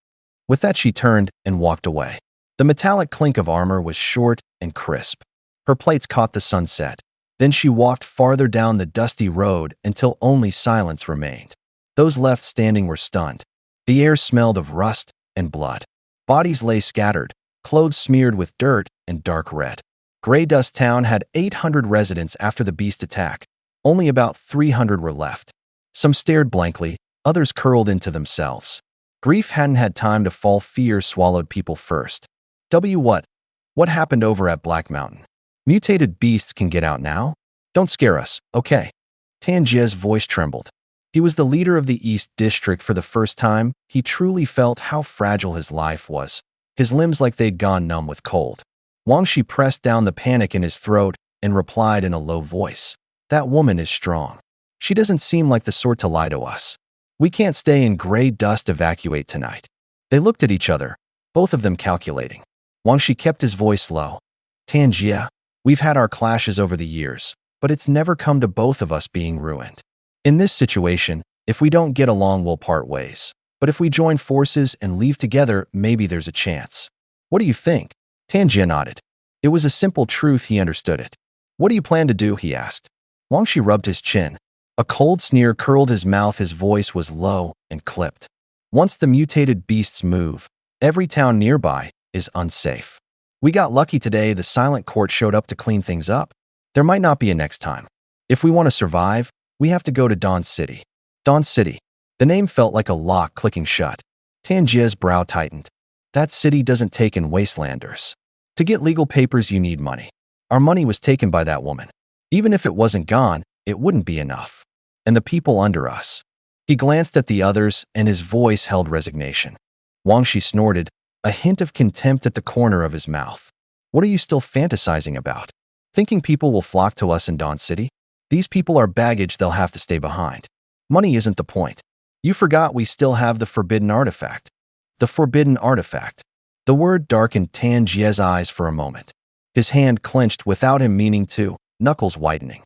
With that, she turned and walked away. The metallic clink of armor was short and crisp. Her plates caught the sunset. Then she walked farther down the dusty road until only silence remained. Those left standing were stunned. The air smelled of rust and blood. Bodies lay scattered, clothes smeared with dirt and dark red. Grey Dust Town had 800 residents after the beast attack. Only about 300 were left. Some stared blankly, others curled into themselves. Grief hadn't had time to fall. Fear swallowed people first. What? What happened over at Black Mountain? Mutated beasts can get out now? Don't scare us, okay? Tan Jia's voice trembled. He was the leader of the East District. For the first time, he truly felt how fragile his life was, his limbs like they'd gone numb with cold. Wang Shi pressed down the panic in his throat and replied in a low voice. That woman is strong. She doesn't seem like the sort to lie to us. We can't stay in Grey Dust. Evacuate tonight. They looked at each other, both of them calculating. Wang Shi kept his voice low. Tan Jia, we've had our clashes over the years, but it's never come to both of us being ruined. In this situation, if we don't get along, we'll part ways. But if we join forces and leave together, maybe there's a chance. What do you think? Tan Jia nodded. It was a simple truth. He understood it. What do you plan to do? He asked. Wang Shi rubbed his chin. A cold sneer curled his mouth. His voice was low and clipped. Once the mutated beasts move, every town nearby is unsafe. We got lucky today. The Silent Court showed up to clean things up. There might not be a next time. If we want to survive, we have to go to Dawn City. Dawn City. The name felt like a lock clicking shut. Tangia's brow tightened. That city doesn't take in wastelanders. To get legal papers, you need money. Our money was taken by that woman. Even if it wasn't gone, it wouldn't be enough. And the people under us. He glanced at the others, and his voice held resignation. Wang Shi snorted, a hint of contempt at the corner of his mouth. What are you still fantasizing about? Thinking people will flock to us in Dawn City? These people are baggage they'll have to stay behind. Money isn't the point. You forgot we still have the forbidden artifact. The forbidden artifact. The word darkened Tan Jie's eyes for a moment. His hand clenched without him meaning to, knuckles whitening.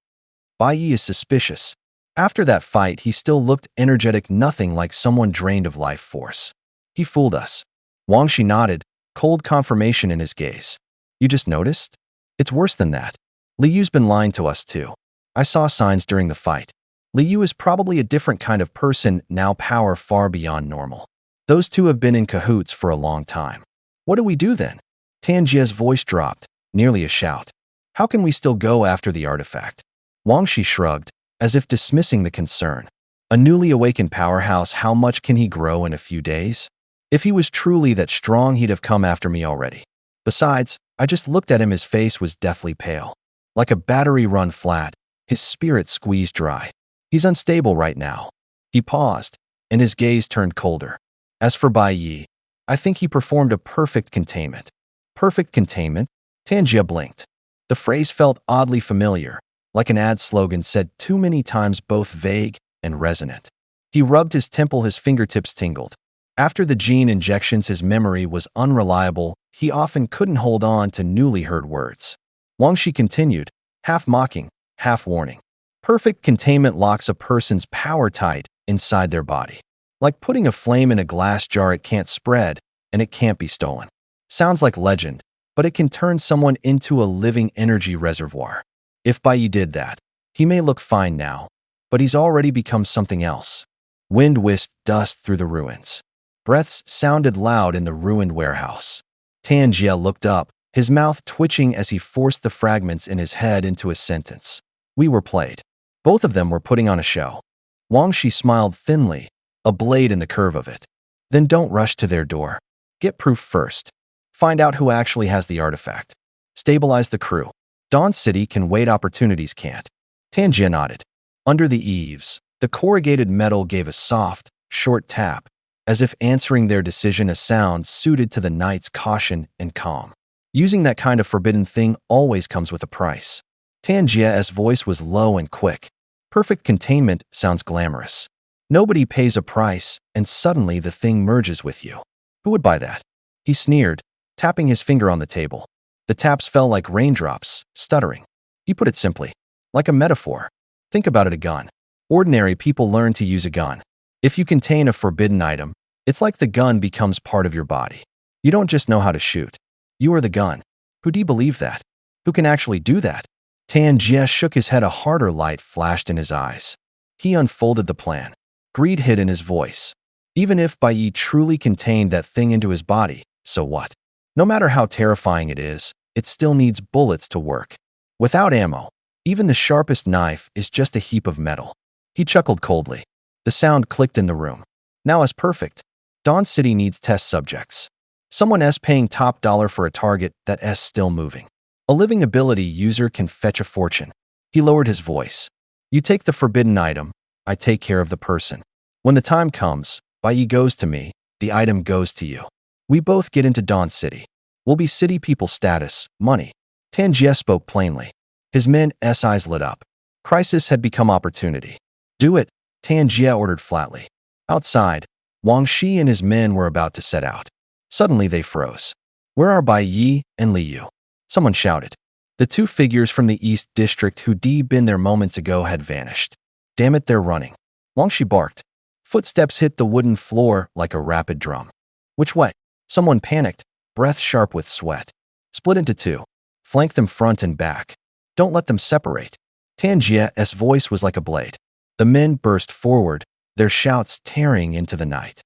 Bai Yi is suspicious. After that fight, he still looked energetic, nothing like someone drained of life force. He fooled us. Wang Shi nodded, cold confirmation in his gaze. You just noticed? It's worse than that. Li Yu's been lying to us too. I saw signs during the fight. Li Yu is probably a different kind of person, now power far beyond normal. Those two have been in cahoots for a long time. What do we do then? Tan Jie's voice dropped, nearly a shout. How can we still go after the artifact? Wang Shi shrugged, as if dismissing the concern. A newly awakened powerhouse, how much can he grow in a few days? If he was truly that strong, he'd have come after me already. Besides, I just looked at him, his face was deathly pale. Like a battery run flat, his spirit squeezed dry. He's unstable right now. He paused, and his gaze turned colder. As for Bai Yi, I think he performed a perfect containment. Perfect containment? Tan Jie blinked. The phrase felt oddly familiar, like an ad slogan said too many times, both vague and resonant. He rubbed his temple, his fingertips tingled. After the gene injections, his memory was unreliable. He often couldn't hold on to newly heard words. Wang Shi continued, half mocking, half warning. Perfect containment locks a person's power tight inside their body. Like putting a flame in a glass jar, it can't spread, and it can't be stolen. Sounds like legend, but it can turn someone into a living energy reservoir. If Bai Yi did that, he may look fine now, but he's already become something else. Wind whisked dust through the ruins. Breaths sounded loud in the ruined warehouse. Tan Jie looked up, his mouth twitching as he forced the fragments in his head into a sentence. We were played. Both of them were putting on a show. Wang Shi smiled thinly, a blade in the curve of it. Then don't rush to their door. Get proof first. Find out who actually has the artifact. Stabilize the crew. Dawn City can wait, opportunities can't. Tan Jie nodded. Under the eaves, the corrugated metal gave a soft, short tap, as if answering their decision, a sound suited to the night's caution and calm. Using that kind of forbidden thing always comes with a price. Tan Jie's voice was low and quick. Perfect containment sounds glamorous. Nobody pays a price, and suddenly the thing merges with you. Who would buy that? He sneered, tapping his finger on the table. The taps fell like raindrops, stuttering. He put it simply, like a metaphor. Think about it, a gun. Ordinary people learn to use a gun. If you contain a forbidden item, it's like the gun becomes part of your body. You don't just know how to shoot. You are the gun. Who do you believe that? Who can actually do that? Tan Jie shook his head, a harder light flashed in his eyes. He unfolded the plan. Greed hid in his voice. Even if Bai Yi truly contained that thing into his body, so what? No matter how terrifying it is, it still needs bullets to work. Without ammo, even the sharpest knife is just a heap of metal. He chuckled coldly. The sound clicked in the room. Now as perfect. Dawn City needs test subjects. Someone S paying top dollar for a target that S still moving. A living ability user can fetch a fortune. He lowered his voice. You take the forbidden item, I take care of the person. When the time comes, Bai Yi goes to me, the item goes to you. We both get into Dawn City. We'll be city people status, money. Tan Jie spoke plainly. His men's eyes lit up. Crisis had become opportunity. Do it, Tan Jie ordered flatly. Outside, Wang Shi and his men were about to set out. Suddenly they froze. Where are Bai Yi and Li Yu? Someone shouted. The two figures from the East District who'd been there moments ago had vanished. Damn it, they're running. Wang Shi barked. Footsteps hit the wooden floor like a rapid drum. Which way? Someone panicked, breath sharp with sweat. Split into two. Flank them front and back. Don't let them separate. Tan Jie's voice was like a blade. The men burst forward, their shouts tearing into the night.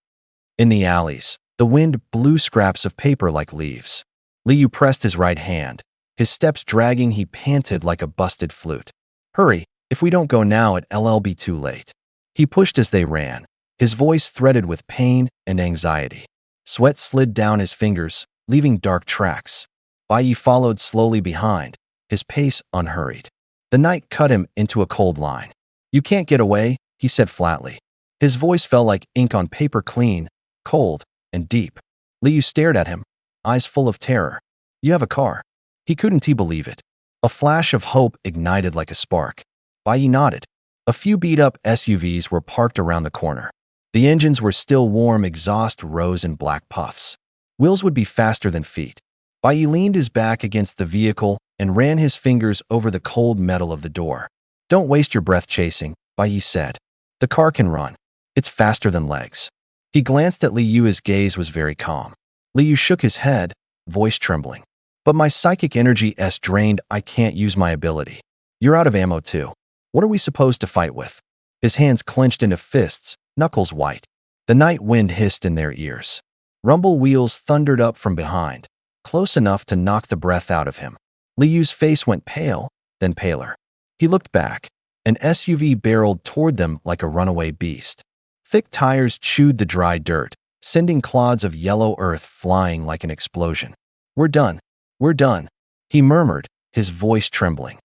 In the alleys, the wind blew scraps of paper like leaves. Li Yu pressed his right hand, His steps dragging, he panted like a busted flute. Hurry, if we don't go now, it'll be too late. He pushed as they ran, his voice threaded with pain and anxiety. Sweat slid down his fingers, leaving dark tracks. Bai Yi followed slowly behind, his pace unhurried. The night cut him into a cold line. You can't get away, he said flatly. His voice fell like ink on paper, clean, cold, and deep. Liu stared at him, eyes full of terror. You have a car. He couldn't believe it. A flash of hope ignited like a spark. Bai Yi nodded. A few beat-up SUVs were parked around the corner. The engines were still warm, exhaust rose in black puffs. Wheels would be faster than feet. Bai Yi leaned his back against the vehicle and ran his fingers over the cold metal of the door. Don't waste your breath chasing, Bai Yi said. The car can run. It's faster than legs. He glanced at Liu. His gaze was very calm. Liu shook his head, voice trembling. But my psychic energy is drained. I can't use my ability. You're out of ammo too. What are we supposed to fight with? His hands clenched into fists, knuckles white. The night wind hissed in their ears. Rumble wheels thundered up from behind, close enough to knock the breath out of him. Liu's face went pale, then paler. He looked back. An SUV barreled toward them like a runaway beast. Thick tires chewed the dry dirt, sending clods of yellow earth flying like an explosion. We're done. We're done, he murmured, his voice trembling.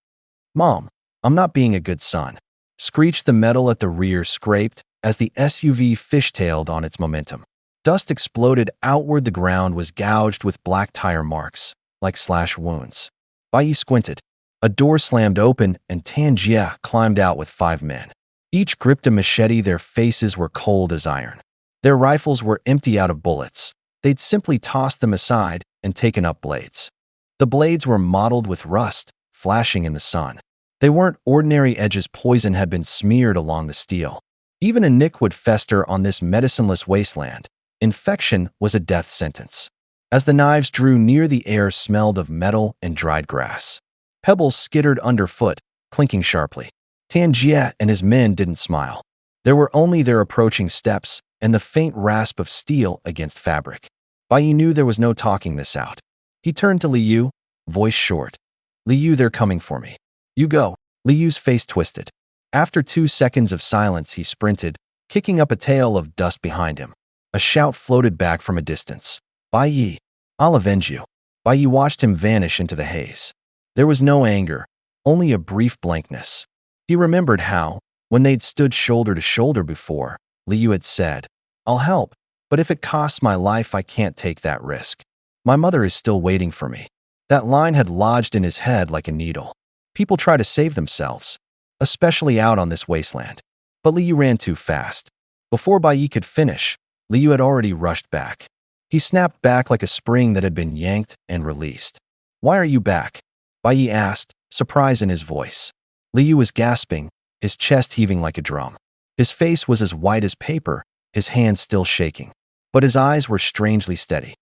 Mom, I'm not being a good son. Screeched. The metal at the rear scraped as the SUV fishtailed on its momentum. Dust exploded outward. The ground was gouged with black tire marks, like slash wounds. Bai Yi squinted. A door slammed open and Tan Jie climbed out with 5 men. Each gripped a machete. Their faces were cold as iron. Their rifles were empty out of bullets. They'd simply tossed them aside and taken up blades. The blades were mottled with rust, flashing in the sun. They weren't ordinary edges. Poison had been smeared along the steel. Even a nick would fester on this medicineless wasteland. Infection was a death sentence. As the knives drew near, the air smelled of metal and dried grass. Pebbles skittered underfoot, clinking sharply. Tan Jie and his men didn't smile. There were only their approaching steps and the faint rasp of steel against fabric. Bai Yi knew there was no talking this out. He turned to Liu, voice short. Liu, they're coming for me. You go. Liu's face twisted. After 2 seconds of silence, he sprinted, kicking up a tail of dust behind him. A shout floated back from a distance. Bai Yi, I'll avenge you. Bai Yi watched him vanish into the haze. There was no anger, only a brief blankness. He remembered how, when they'd stood shoulder to shoulder before, Liu had said, I'll help, but if it costs my life, I can't take that risk. My mother is still waiting for me. That line had lodged in his head like a needle. People try to save themselves, especially out on this wasteland. But Liu ran too fast. Before Bai Yi could finish, Liu had already rushed back. He snapped back like a spring that had been yanked and released. Why are you back? Bai Yi asked, surprise in his voice. Liu was gasping, his chest heaving like a drum. His face was as white as paper, his hands still shaking. But his eyes were strangely steady.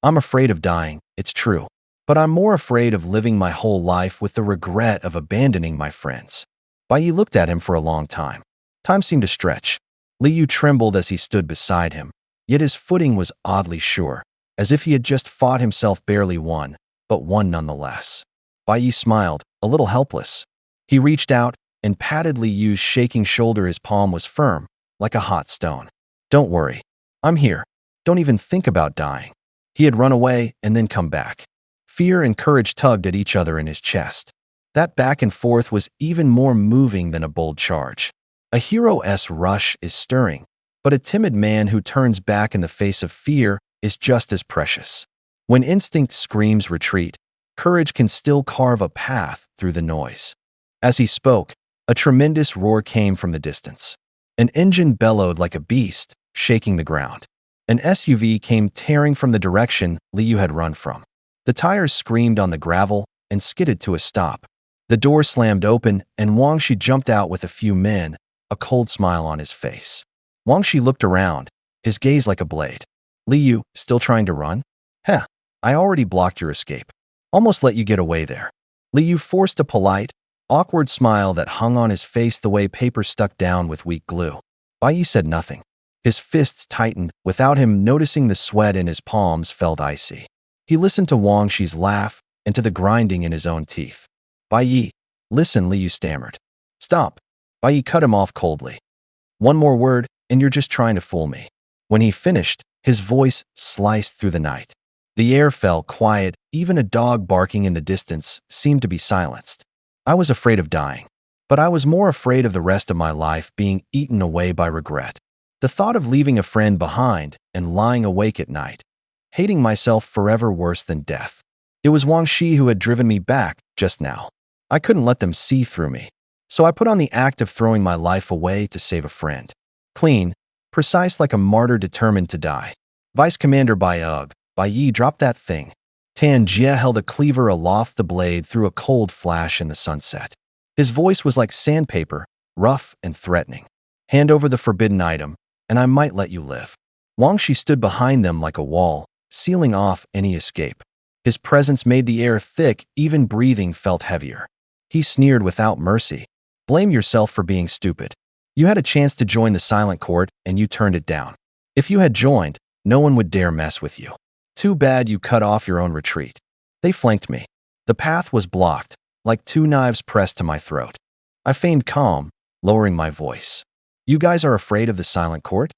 I'm afraid of dying, it's true. But I'm more afraid of living my whole life with the regret of abandoning my friends. Bai Yi looked at him for a long time. Time seemed to stretch. Liu trembled as he stood beside him, yet his footing was oddly sure, as if he had just fought himself, barely won, but won nonetheless. Bai Yi smiled, a little helpless. He reached out and patted Liu's shaking shoulder. His palm was firm, like a hot stone. Don't worry. I'm here. Don't even think about dying. He had run away and then come back. Fear and courage tugged at each other in his chest. That back and forth was even more moving than a bold charge. A hero's rush is stirring, but a timid man who turns back in the face of fear is just as precious. When instinct screams retreat, courage can still carve a path through the noise. As he spoke, a tremendous roar came from the distance. An engine bellowed like a beast, shaking the ground. An SUV came tearing from the direction Liu had run from. The tires screamed on the gravel and skidded to a stop. The door slammed open and Wang Shi jumped out with a few men, a cold smile on his face. Wang Shi looked around, his gaze like a blade. Liu, still trying to run? Heh, I already blocked your escape. Almost let you get away there. Liu forced a polite, awkward smile that hung on his face the way paper stuck down with weak glue. Bai Yi said nothing. His fists tightened. Without him noticing, the sweat in his palms felt icy. He listened to Wang Shi's laugh and to the grinding in his own teeth. Bai Yi, listen, Liu stammered. Stop. Bai Yi cut him off coldly. One more word, and you're just trying to fool me. When he finished, his voice sliced through the night. The air fell quiet, even a dog barking in the distance seemed to be silenced. I was afraid of dying, but I was more afraid of the rest of my life being eaten away by regret. The thought of leaving a friend behind and lying awake at night, hating myself forever worse than death. It was Wang Shi who had driven me back just now. I couldn't let them see through me, so I put on the act of throwing my life away to save a friend. Clean, precise like a martyr determined to die. Vice Commander Bai Yi dropped that thing. Tan Jie held a cleaver aloft, the blade through a cold flash in the sunset. His voice was like sandpaper, rough and threatening. Hand over the forbidden item, and I might let you live. Wang Shi stood behind them like a wall, sealing off any escape. His presence made the air thick, even breathing felt heavier. He sneered without mercy. Blame yourself for being stupid. You had a chance to join the Silent Court, and you turned it down. If you had joined, no one would dare mess with you. Too bad you cut off your own retreat. They flanked me. The path was blocked, like two knives pressed to my throat. I feigned calm, lowering my voice. You guys are afraid of the Silent Court?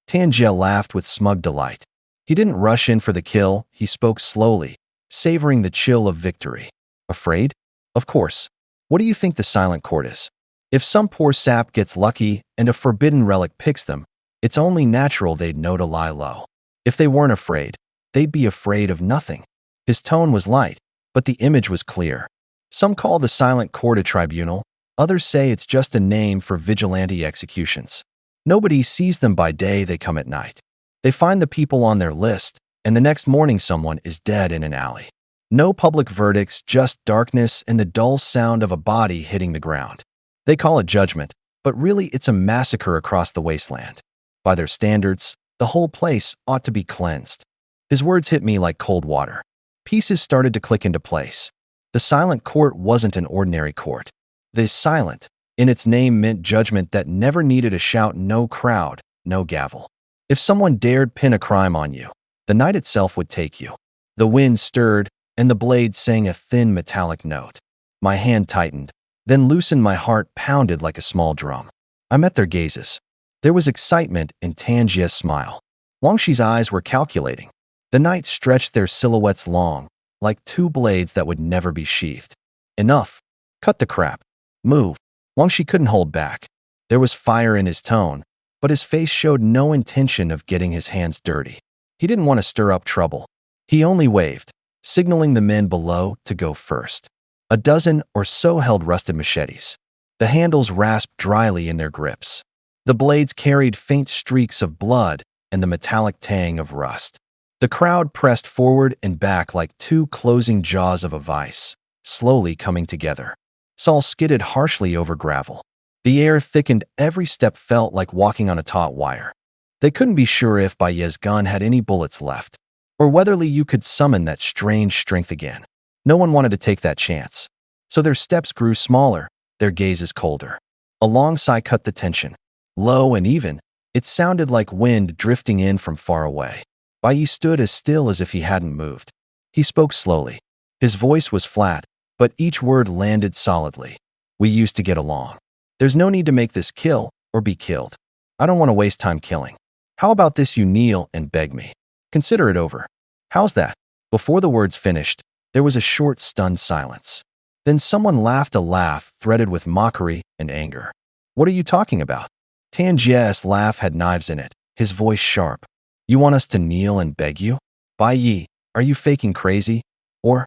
Tan Jie laughed with smug delight. He didn't rush in for the kill, he spoke slowly, savoring the chill of victory. Afraid? Of course. What do you think the Silent Court is? If some poor sap gets lucky and a forbidden relic picks them, it's only natural they'd know to lie low. If they weren't afraid, they'd be afraid of nothing. His tone was light, but the image was clear. Some call the Silent Court a tribunal, others say it's just a name for vigilante executions. Nobody sees them by day, they come at night. They find the people on their list, and the next morning someone is dead in an alley. No public verdicts, just darkness and the dull sound of a body hitting the ground. They call it judgment, but really it's a massacre across the wasteland. By their standards, the whole place ought to be cleansed. His words hit me like cold water. Pieces started to click into place. The Silent Court wasn't an ordinary court. The silent, in its name, meant judgment that never needed a shout, no crowd, no gavel. If someone dared pin a crime on you, the night itself would take you. The wind stirred, and the blade sang a thin metallic note. My hand tightened, then loosened, my heart pounded like a small drum. I met their gazes. There was excitement in Tan Jie's smile. Wang Shi's eyes were calculating. The night stretched their silhouettes long, like two blades that would never be sheathed. Enough. Cut the crap. Move. Wang Shi couldn't hold back. There was fire in his tone, but his face showed no intention of getting his hands dirty. He didn't want to stir up trouble. He only waved, signaling the men below to go first. A dozen or so held rusted machetes. The handles rasped dryly in their grips. The blades carried faint streaks of blood and the metallic tang of rust. The crowd pressed forward and back like two closing jaws of a vice, slowly coming together. Saul skidded harshly over gravel. The air thickened, every step felt like walking on a taut wire. They couldn't be sure if Bai Yi's gun had any bullets left, or whether Liu could summon that strange strength again. No one wanted to take that chance. So their steps grew smaller, their gazes colder. A long sigh cut the tension. Low and even, it sounded like wind drifting in from far away. Bai Yi stood as still as if he hadn't moved. He spoke slowly. His voice was flat, but each word landed solidly. We used to get along. There's no need to make this kill or be killed. I don't want to waste time killing. How about this? You kneel and beg me. Consider it over. How's that? Before the words finished, there was a short, stunned silence. Then someone laughed, a laugh threaded with mockery and anger. What are you talking about? Tan Jie's laugh had knives in it, his voice sharp. You want us to kneel and beg you? Bai Yi, are you faking crazy? Or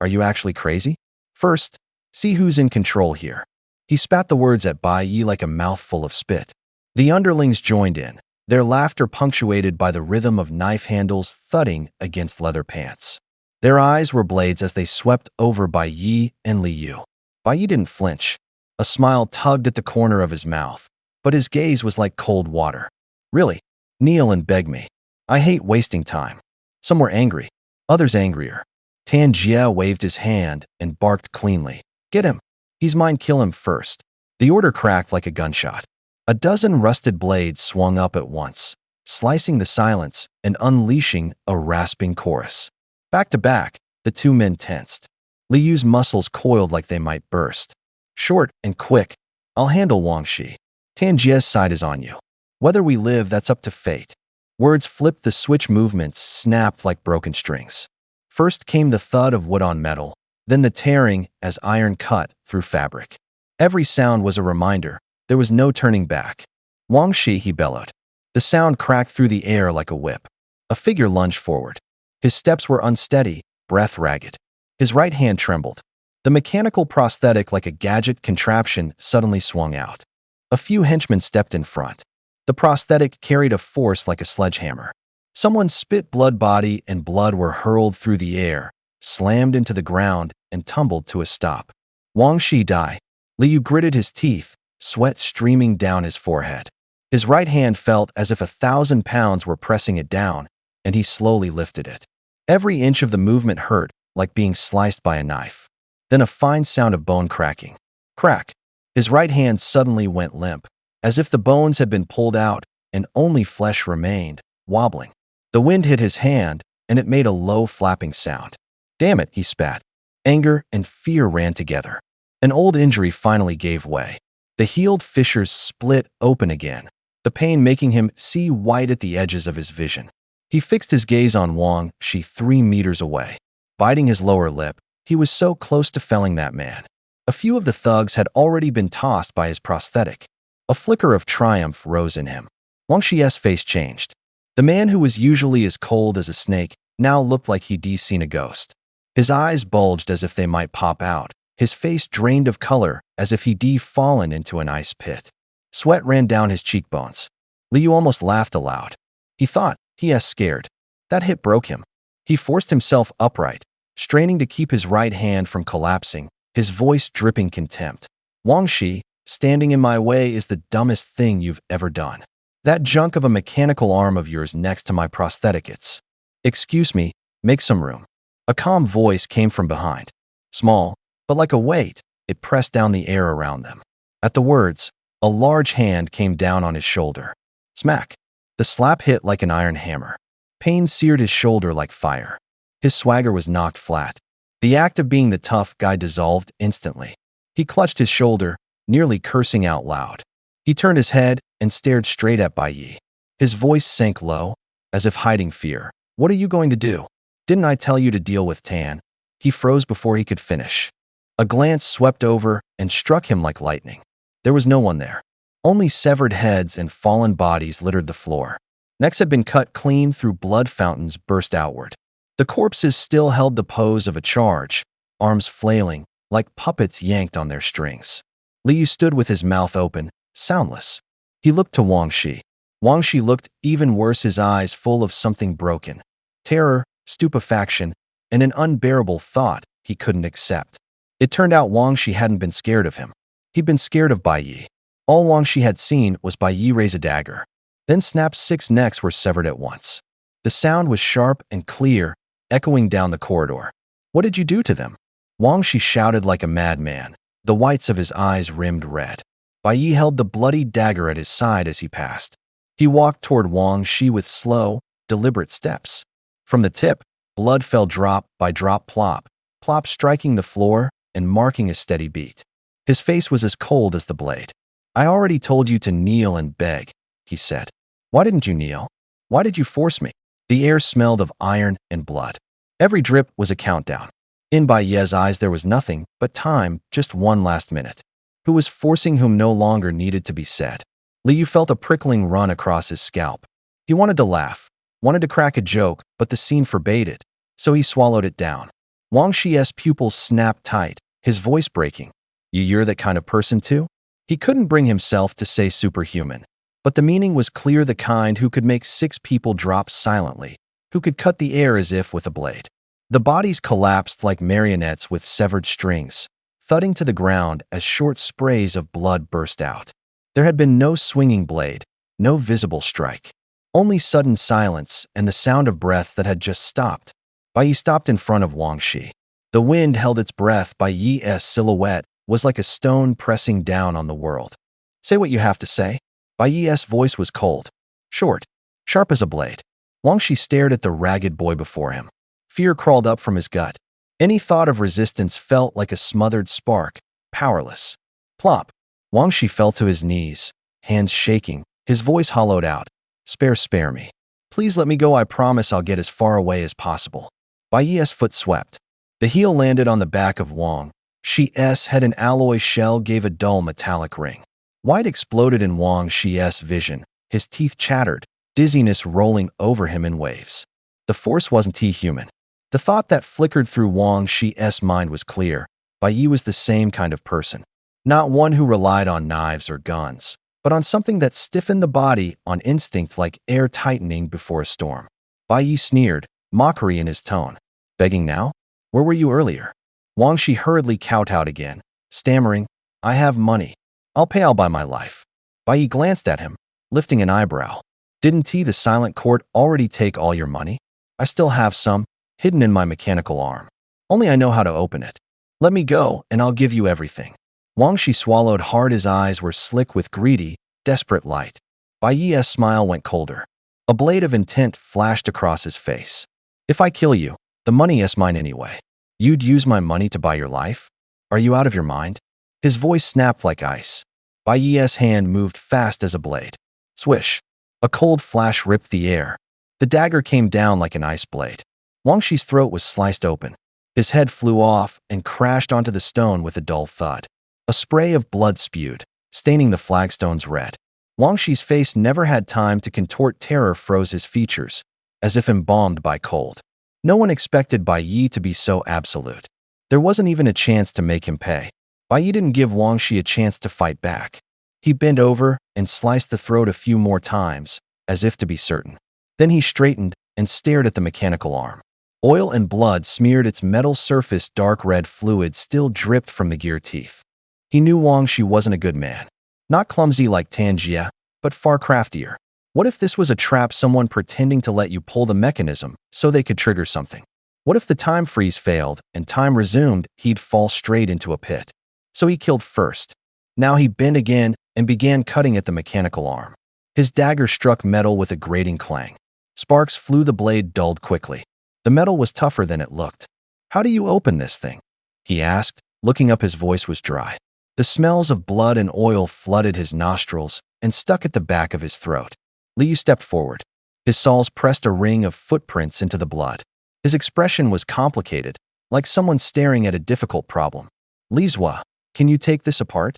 are you actually crazy? First, see who's in control here. He spat the words at Bai Yi like a mouthful of spit. The underlings joined in, their laughter punctuated by the rhythm of knife handles thudding against leather pants. Their eyes were blades as they swept over Bai Yi and Liu. Bai Yi didn't flinch. A smile tugged at the corner of his mouth, but his gaze was like cold water. Really? Kneel and beg me. I hate wasting time. Some were angry, others angrier. Tan Jie waved his hand and barked cleanly. Get him. He's mine, kill him first. The order cracked like a gunshot. A dozen rusted blades swung up at once, slicing the silence and unleashing a rasping chorus. Back to back, the two men tensed. Li Yu's muscles coiled like they might burst. Short and quick. I'll handle Wang Shi. Tan Jie's side is on you. Whether we live, that's up to fate. Words flipped, the switch movements snapped like broken strings. First came the thud of wood on metal, then the tearing as iron cut through fabric. Every sound was a reminder. There was no turning back. Wang Shi, he bellowed. The sound cracked through the air like a whip. A figure lunged forward. His steps were unsteady, breath ragged. His right hand trembled. The mechanical prosthetic, like a gadget contraption, suddenly swung out. A few henchmen stepped in front. The prosthetic carried a force like a sledgehammer. Someone spit blood, body and blood were hurled through the air, slammed into the ground, and tumbled to a stop. Wang Shi died. Li Yu gritted his teeth, sweat streaming down his forehead. His right hand felt as if 1,000 pounds were pressing it down, and he slowly lifted it. Every inch of the movement hurt, like being sliced by a knife. Then a fine sound of bone cracking. Crack. His right hand suddenly went limp, as if the bones had been pulled out and only flesh remained, wobbling. The wind hit his hand, and it made a low flapping sound. Damn it, he spat. Anger and fear ran together. An old injury finally gave way. The healed fissures split open again, the pain making him see white at the edges of his vision. He fixed his gaze on Wang Shi 3 meters away. Biting his lower lip, he was so close to felling that man. A few of the thugs had already been tossed by his prosthetic. A flicker of triumph rose in him. Wang Shi's face changed. The man who was usually as cold as a snake now looked like he'd seen a ghost. His eyes bulged as if they might pop out. His face drained of color as if he'd fallen into an ice pit. Sweat ran down his cheekbones. Li Yu almost laughed aloud. He thought, he scared. That hit broke him. He forced himself upright, straining to keep his right hand from collapsing, his voice dripping contempt. Wang Shi, standing in my way is the dumbest thing you've ever done. That junk of a mechanical arm of yours next to my prosthetic, it's... Excuse me, make some room. A calm voice came from behind. Small, but like a weight, it pressed down the air around them. At the words, a large hand came down on his shoulder. Smack. The slap hit like an iron hammer. Pain seared his shoulder like fire. His swagger was knocked flat. The act of being the tough guy dissolved instantly. He clutched his shoulder, nearly cursing out loud. He turned his head and stared straight at Bai Yi. His voice sank low, as if hiding fear. What are you going to do? Didn't I tell you to deal with Tan? He froze before he could finish. A glance swept over and struck him like lightning. There was no one there. Only severed heads and fallen bodies littered the floor. Necks had been cut clean through, blood fountains burst outward. The corpses still held the pose of a charge, arms flailing, like puppets yanked on their strings. Li Yu stood with his mouth open, soundless. He looked to Wang Shi. Wang Shi looked even worse, his eyes full of something broken. Terror, stupefaction, and an unbearable thought he couldn't accept. It turned out Wang Shi hadn't been scared of him. He'd been scared of Bai Yi. All Wang Shi had seen was Bai Yi raise a dagger. Then snap, 6 necks were severed at once. The sound was sharp and clear, echoing down the corridor. What did you do to them? Wang Shi shouted like a madman. The whites of his eyes rimmed red. Bai Yi held the bloody dagger at his side as he passed. He walked toward Wang Shi with slow, deliberate steps. From the tip, blood fell drop by drop, plop, plop, striking the floor and marking a steady beat. His face was as cold as the blade. I already told you to kneel and beg, he said. Why didn't you kneel? Why did you force me? The air smelled of iron and blood. Every drip was a countdown. In Bai Yi's eyes there was nothing but time, just one last minute. Who was forcing whom no longer needed to be said. Li Yu felt a prickling run across his scalp. He wanted to laugh, wanted to crack a joke, but the scene forbade it, so he swallowed it down. Wang Shi's pupils snapped tight, his voice breaking. You're that kind of person too? He couldn't bring himself to say superhuman, but the meaning was clear, the kind who could make 6 people drop silently, who could cut the air as if with a blade. The bodies collapsed like marionettes with severed strings, thudding to the ground as short sprays of blood burst out. There had been no swinging blade, no visible strike. Only sudden silence and the sound of breaths that had just stopped. Bai Yi stopped in front of Wang Shi. The wind held its breath. Bai Yi's silhouette was like a stone pressing down on the world. Say what you have to say. Bai Yi's voice was cold, short, sharp as a blade. Wang Shi stared at the ragged boy before him. Fear crawled up from his gut. Any thought of resistance felt like a smothered spark, powerless. Plop. Wang Shi fell to his knees, hands shaking, his voice hollowed out. Spare me. Please let me go, I promise I'll get as far away as possible. Bai Yi's foot swept. The heel landed on the back of Wang Shi's head. An alloy shell gave a dull metallic ring. White exploded in Wang Shi's vision. His teeth chattered, dizziness rolling over him in waves. The force wasn't human. The thought that flickered through Wang Shi's mind was clear. Bai Yi was the same kind of person. Not one who relied on knives or guns, but on something that stiffened the body, on instinct like air tightening before a storm. Bai Yi sneered, mockery in his tone. Begging now? Where were you earlier? Wang Shi hurriedly kowtowed again, stammering, I have money. I'll buy my life. Bai Yi glanced at him, lifting an eyebrow. Didn't the silent court already take all your money? I still have some, hidden in my mechanical arm. Only I know how to open it. Let me go, and I'll give you everything. Wang Shi swallowed hard. His eyes were slick with greedy, desperate light. Bai Yi's smile went colder. A blade of intent flashed across his face. If I kill you, the money is mine anyway. You'd use my money to buy your life? Are you out of your mind? His voice snapped like ice. Bai Yi's hand moved fast as a blade. Swish. A cold flash ripped the air. The dagger came down like an ice blade. Wang Shi's throat was sliced open. His head flew off and crashed onto the stone with a dull thud. A spray of blood spewed, staining the flagstones red. Wang Shi's face never had time to contort. Terror froze his features, as if embalmed by cold. No one expected Bai Yi to be so absolute. There wasn't even a chance to make him pay. Bai Yi didn't give Wang Shi a chance to fight back. He bent over and sliced the throat a few more times, as if to be certain. Then he straightened and stared at the mechanical arm. Oil and blood smeared its metal surface. Dark red fluid still dripped from the gear teeth. He knew Wang Shi wasn't a good man. Not clumsy like Tan Jie, but far craftier. What if this was a trap, someone pretending to let you pull the mechanism so they could trigger something? What if the time freeze failed and time resumed? He'd fall straight into a pit. So he killed first. Now he bent again and began cutting at the mechanical arm. His dagger struck metal with a grating clang. Sparks flew. The blade dulled quickly. The metal was tougher than it looked. How do you open this thing? He asked, looking up. His voice was dry. The smells of blood and oil flooded his nostrils and stuck at the back of his throat. Liu stepped forward. His soles pressed a ring of footprints into the blood. His expression was complicated, like someone staring at a difficult problem. Li Zhuo, can you take this apart?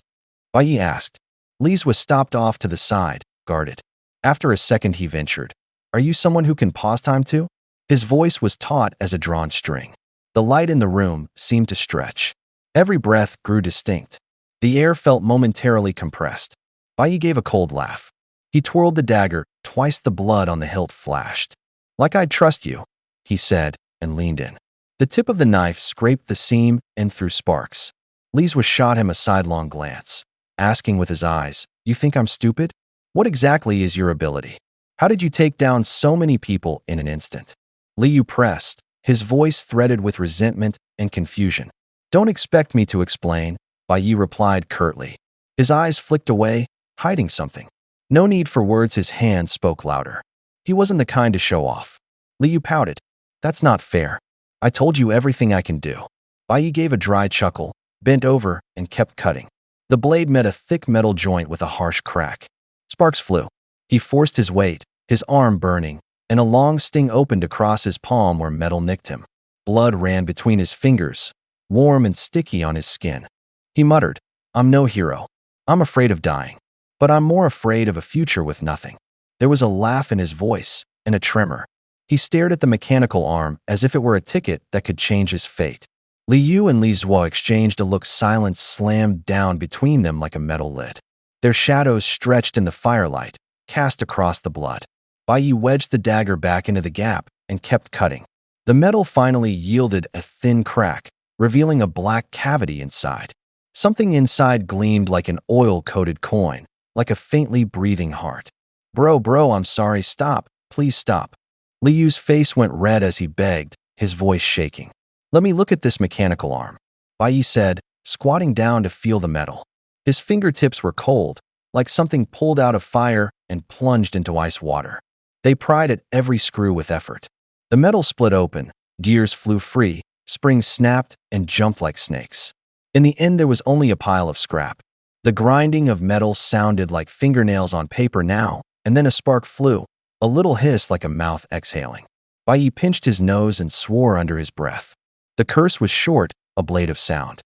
Bai Yi asked. Li Zhuo stopped off to the side, guarded. After a second he ventured. Are you someone who can pause time too? His voice was taut as a drawn string. The light in the room seemed to stretch. Every breath grew distinct. The air felt momentarily compressed. Bai Yi gave a cold laugh. He twirled the dagger. Twice the blood on the hilt flashed. Like I'd trust you, he said, and leaned in. The tip of the knife scraped the seam and threw sparks. Li Zhuo shot him a sidelong glance, asking with his eyes, You think I'm stupid? What exactly is your ability? How did you take down so many people in an instant? Liu pressed, his voice threaded with resentment and confusion. Don't expect me to explain, Bai Yi replied curtly. His eyes flicked away, hiding something. No need for words. His hand spoke louder. He wasn't the kind to show off. Liu pouted. That's not fair. I told you everything I can do. Bai Yi gave a dry chuckle, bent over, and kept cutting. The blade met a thick metal joint with a harsh crack. Sparks flew. He forced his weight, his arm burning, and a long sting opened across his palm where metal nicked him. Blood ran between his fingers, warm and sticky on his skin. He muttered, I'm no hero. I'm afraid of dying. But I'm more afraid of a future with nothing. There was a laugh in his voice, and a tremor. He stared at the mechanical arm as if it were a ticket that could change his fate. Liu and Li Zhuo exchanged a look. Silence slammed down between them like a metal lid. Their shadows stretched in the firelight, cast across the blood. Bai Yi wedged the dagger back into the gap and kept cutting. The metal finally yielded a thin crack, revealing a black cavity inside. Something inside gleamed like an oil-coated coin, like a faintly breathing heart. Bro, I'm sorry, stop, please stop. Liu's face went red as he begged, his voice shaking. Let me look at this mechanical arm, Bai Yi said, squatting down to feel the metal. His fingertips were cold, like something pulled out of fire and plunged into ice water. They pried at every screw with effort. The metal split open, gears flew free, Springs snapped and jumped like snakes. In the end, there was only a pile of scrap. The grinding of metal sounded like fingernails on paper now, and then a spark flew, a little hiss like a mouth exhaling. Bai Yi pinched his nose and swore under his breath. The curse was short, a blade of sound.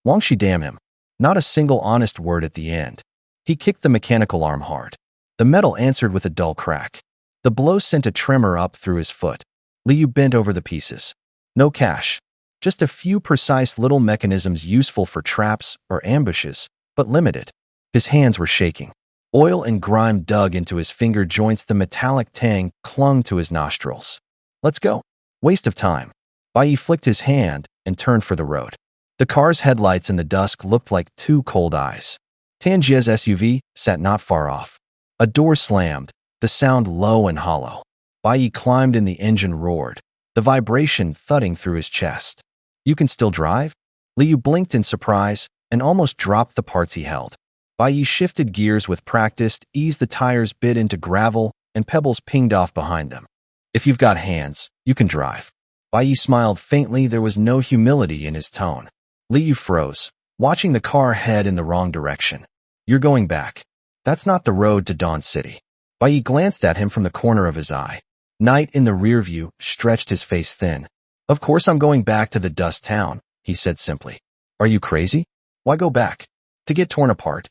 Wangshi damn him. Not a single honest word at the end. He kicked the mechanical arm hard. The metal answered with a dull crack. The blow sent a tremor up through his foot. Liu bent over the pieces. No cash. Just a few precise little mechanisms useful for traps or ambushes, but limited. His hands were shaking. Oil and grime dug into his finger joints. The metallic tang clung to his nostrils. Let's go. Waste of time. Bai Yi flicked his hand and turned for the road. The car's headlights in the dusk looked like two cold eyes. Tanjie's SUV sat not far off. A door slammed, the sound low and hollow. Bai Yi climbed and the engine roared, the vibration thudding through his chest. You can still drive? Liu blinked in surprise and almost dropped the parts he held. Bai Yi shifted gears with practiced ease. The tires bit into gravel and pebbles pinged off behind them. If you've got hands, you can drive. Bai Yi smiled faintly. There was no humility in his tone. Liu froze, watching the car head in the wrong direction. You're going back. That's not the road to Dawn City. Bai Yi glanced at him from the corner of his eye. Night in the rear view stretched his face thin. Of course I'm going back to the dust town, he said simply. Are you crazy? Why go back? To get torn apart?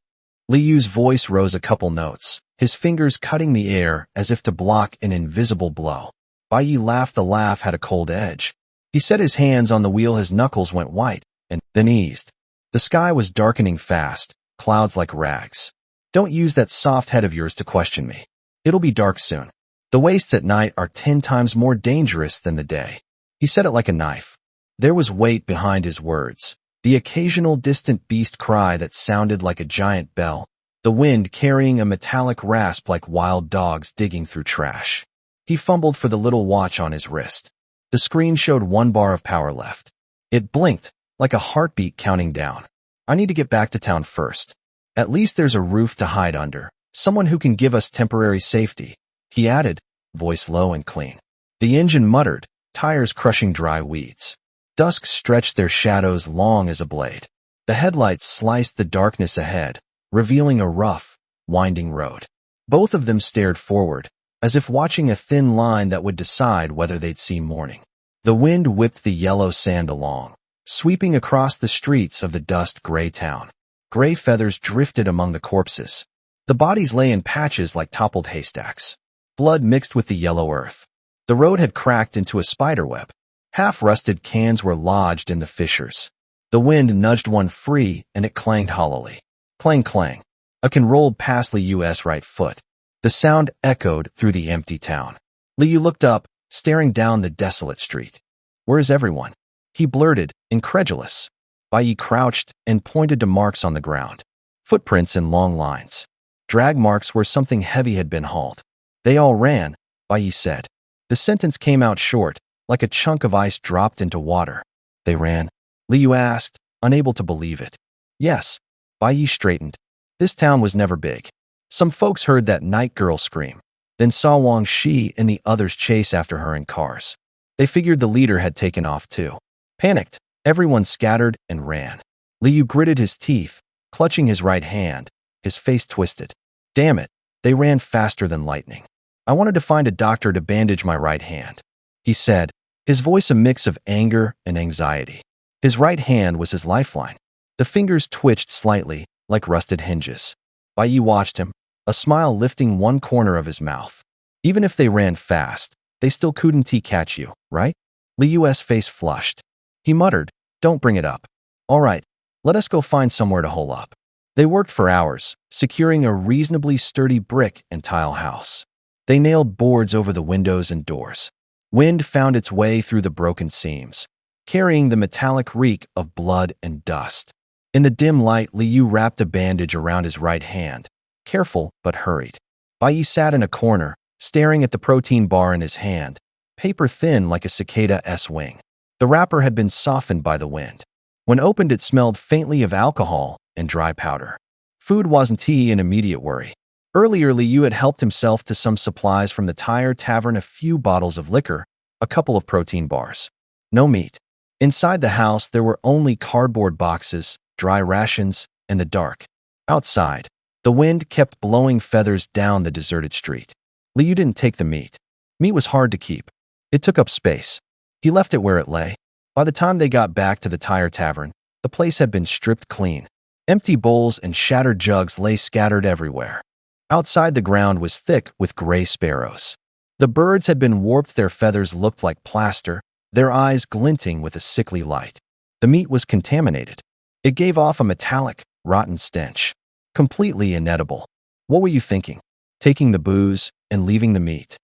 Liu's voice rose a couple notes, his fingers cutting the air as if to block an invisible blow. Bai Yi laughed. The laugh had a cold edge. He set his hands on the wheel. His knuckles went white, and then eased. The sky was darkening fast, clouds like rags. Don't use that soft head of yours to question me. It'll be dark soon. The wastes at night are 10 times more dangerous than the day. He said it like a knife. There was weight behind his words. The occasional distant beast cry that sounded like a giant bell. The wind carrying a metallic rasp like wild dogs digging through trash. He fumbled for the little watch on his wrist. The screen showed 1 bar of power left. It blinked, like a heartbeat counting down. I need to get back to town first. At least there's a roof to hide under, someone who can give us temporary safety, he added, voice low and clean. The engine muttered, tires crushing dry weeds. Dusk stretched their shadows long as a blade. The headlights sliced the darkness ahead, revealing a rough, winding road. Both of them stared forward, as if watching a thin line that would decide whether they'd see morning. The wind whipped the yellow sand along, sweeping across the streets of the dust-gray town. Gray feathers drifted among the corpses. The bodies lay in patches like toppled haystacks. Blood mixed with the yellow earth. The road had cracked into a spiderweb. Half-rusted cans were lodged in the fissures. The wind nudged one free, and it clanged hollowly. Clang, clang. A can rolled past Liu's right foot. The sound echoed through the empty town. Liu looked up, staring down the desolate street. Where is everyone? He blurted, incredulous. Bai Yi crouched and pointed to marks on the ground. Footprints in long lines. Drag marks where something heavy had been hauled. They all ran, Bai Yi said. The sentence came out short, like a chunk of ice dropped into water. They ran? Liu asked, unable to believe it. Yes. Bai Yi straightened. This town was never big. Some folks heard that night girl scream, then saw Wang Shi and the others chase after her in cars. They figured the leader had taken off too. Panicked, everyone scattered and ran. Liu gritted his teeth, clutching his right hand, his face twisted. Damn it, they ran faster than lightning. I wanted to find a doctor to bandage my right hand, he said, his voice a mix of anger and anxiety. His right hand was his lifeline. The fingers twitched slightly, like rusted hinges. Bai Yi watched him, a smile lifting one corner of his mouth. Even if they ran fast, they still couldn't catch you, right? Liu's face flushed. He muttered, don't bring it up. All right, let us go find somewhere to hole up. They worked for hours, securing a reasonably sturdy brick and tile house. They nailed boards over the windows and doors. Wind found its way through the broken seams, carrying the metallic reek of blood and dust. In the dim light, Liu wrapped a bandage around his right hand, careful but hurried. Bai Yi sat in a corner, staring at the protein bar in his hand, paper thin like a cicada's wing. The wrapper had been softened by the wind. When opened, it smelled faintly of alcohol and dry powder. Food wasn't an immediate worry. Earlier, Liu had helped himself to some supplies from the tire tavern, a few bottles of liquor, a couple of protein bars. No meat. Inside the house, there were only cardboard boxes, dry rations, and the dark. Outside, the wind kept blowing feathers down the deserted street. Liu didn't take the meat. Meat was hard to keep. It took up space. He left it where it lay. By the time they got back to the Tire Tavern, the place had been stripped clean. Empty bowls and shattered jugs lay scattered everywhere. Outside, the ground was thick with gray sparrows. The birds had been warped, their feathers looked like plaster, their eyes glinting with a sickly light. The meat was contaminated. It gave off a metallic, rotten stench. Completely inedible. What were you thinking? Taking the booze and leaving the meat?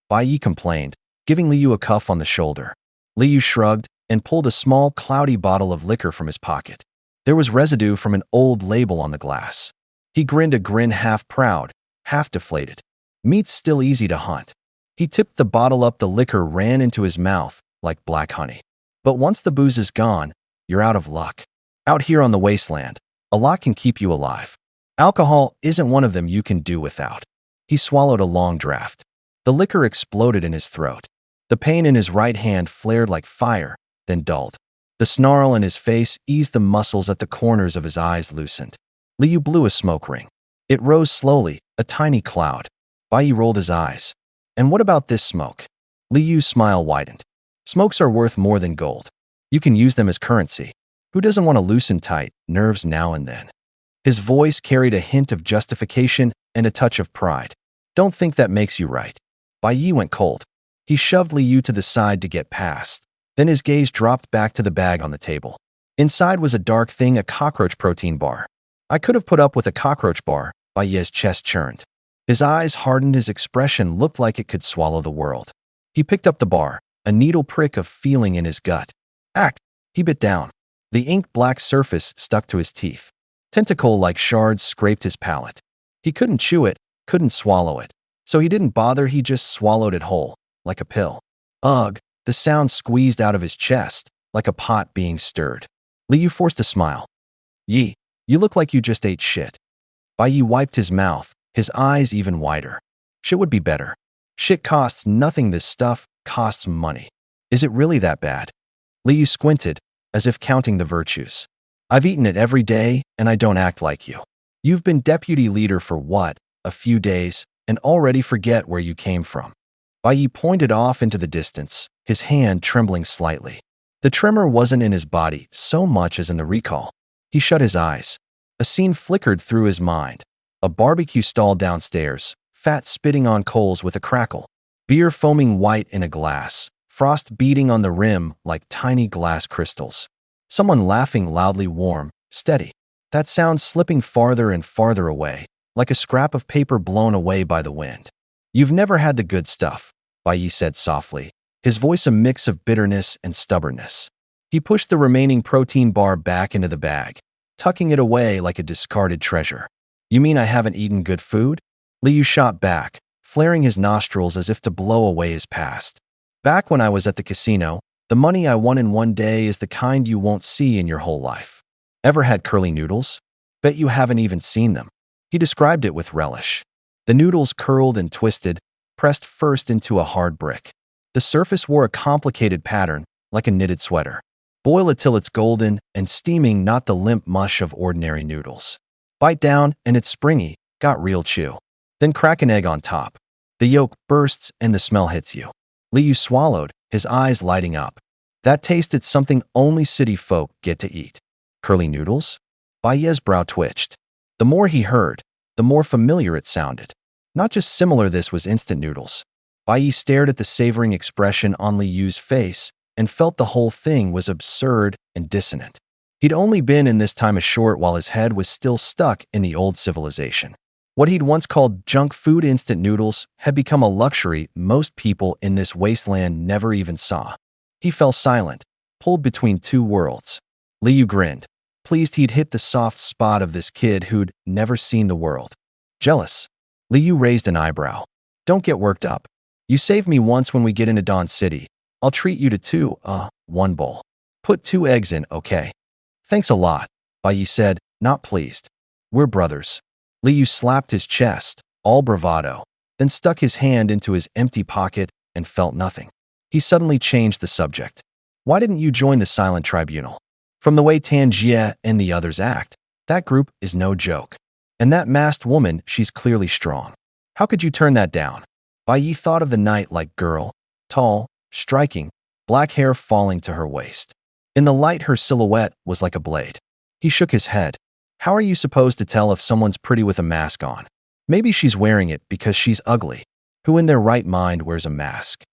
Bai Yi complained, giving Liu a cuff on the shoulder. Liu shrugged and pulled a small, cloudy bottle of liquor from his pocket. There was residue from an old label on the glass. He grinned a grin half proud, half deflated. Meat's still easy to hunt. He tipped the bottle up, the liquor ran into his mouth like black honey. But once the booze is gone, you're out of luck. Out here on the wasteland, a lot can keep you alive. Alcohol isn't one of them you can do without. He swallowed a long draft. The liquor exploded in his throat. The pain in his right hand flared like fire, then dulled. The snarl in his face eased, the muscles at the corners of his eyes loosened. Liu blew a smoke ring. It rose slowly, a tiny cloud. Bai Yi rolled his eyes. And what about this smoke? Liu's smile widened. Smokes are worth more than gold. You can use them as currency. Who doesn't want to loosen tight nerves now and then? His voice carried a hint of justification and a touch of pride. Don't think that makes you right. Bai Yi went cold. He shoved Liu to the side to get past. Then his gaze dropped back to the bag on the table. Inside was a dark thing, a cockroach protein bar. I could have put up with a cockroach bar. Bai Yi's chest churned. His eyes hardened, his expression looked like it could swallow the world. He picked up the bar, a needle prick of feeling in his gut. Act. He bit down. The ink-black surface stuck to his teeth. Tentacle-like shards scraped his palate. He couldn't chew it, couldn't swallow it. So he didn't bother, he just swallowed it whole, like a pill. Ugh, the sound squeezed out of his chest, like a pot being stirred. Liu forced a smile. Yi, you look like you just ate shit. Bai Yi wiped his mouth, his eyes even wider. Shit would be better. Shit costs nothing, this stuff costs money. Is it really that bad? Liu squinted, as if counting the virtues. I've eaten it every day, and I don't act like you. You've been deputy leader for what, a few days, and already forget where you came from. Bai Yi pointed off into the distance, his hand trembling slightly. The tremor wasn't in his body so much as in the recall. He shut his eyes. A scene flickered through his mind. A barbecue stall downstairs, fat spitting on coals with a crackle. Beer foaming white in a glass, frost beating on the rim like tiny glass crystals. Someone laughing loudly, warm, steady. That sound slipping farther and farther away, like a scrap of paper blown away by the wind. You've never had the good stuff, Bai Yi said softly, his voice a mix of bitterness and stubbornness. He pushed the remaining protein bar back into the bag, tucking it away like a discarded treasure. You mean I haven't eaten good food? Liu shot back, flaring his nostrils as if to blow away his past. Back when I was at the casino, the money I won in one day is the kind you won't see in your whole life. Ever had curly noodles? Bet you haven't even seen them. He described it with relish. The noodles curled and twisted, pressed first into a hard brick. The surface wore a complicated pattern, like a knitted sweater. Boil it till it's golden and steaming, not the limp mush of ordinary noodles. Bite down and it's springy, got real chew. Then crack an egg on top. The yolk bursts and the smell hits you. Liu swallowed, his eyes lighting up. That tasted something only city folk get to eat. Curly noodles? Bai Yi's brow twitched. The more he heard, the more familiar it sounded. Not just similar, this was instant noodles. Bai Yi stared at the savoring expression on Liu's face and felt the whole thing was absurd and dissonant. He'd only been in this time a short while his head was still stuck in the old civilization. What he'd once called junk food, instant noodles, had become a luxury most people in this wasteland never even saw. He fell silent, pulled between two worlds. Liu grinned, pleased he'd hit the soft spot of this kid who'd never seen the world. Jealous. Liu raised an eyebrow. Don't get worked up. You saved me once when we get into Dawn City. I'll treat you to one bowl. Put 2 eggs in, okay? Thanks a lot, Bai Yi said, not pleased. We're brothers. Liu slapped his chest, all bravado, then stuck his hand into his empty pocket and felt nothing. He suddenly changed the subject. Why didn't you join the silent tribunal? From the way Tanjia and the others act, that group is no joke. And that masked woman, she's clearly strong. How could you turn that down? Bai Yi thought of the night-like girl, tall, striking, black hair falling to her waist. In the light, her silhouette was like a blade. He shook his head. How are you supposed to tell if someone's pretty with a mask on? Maybe she's wearing it because she's ugly. Who in their right mind wears a mask?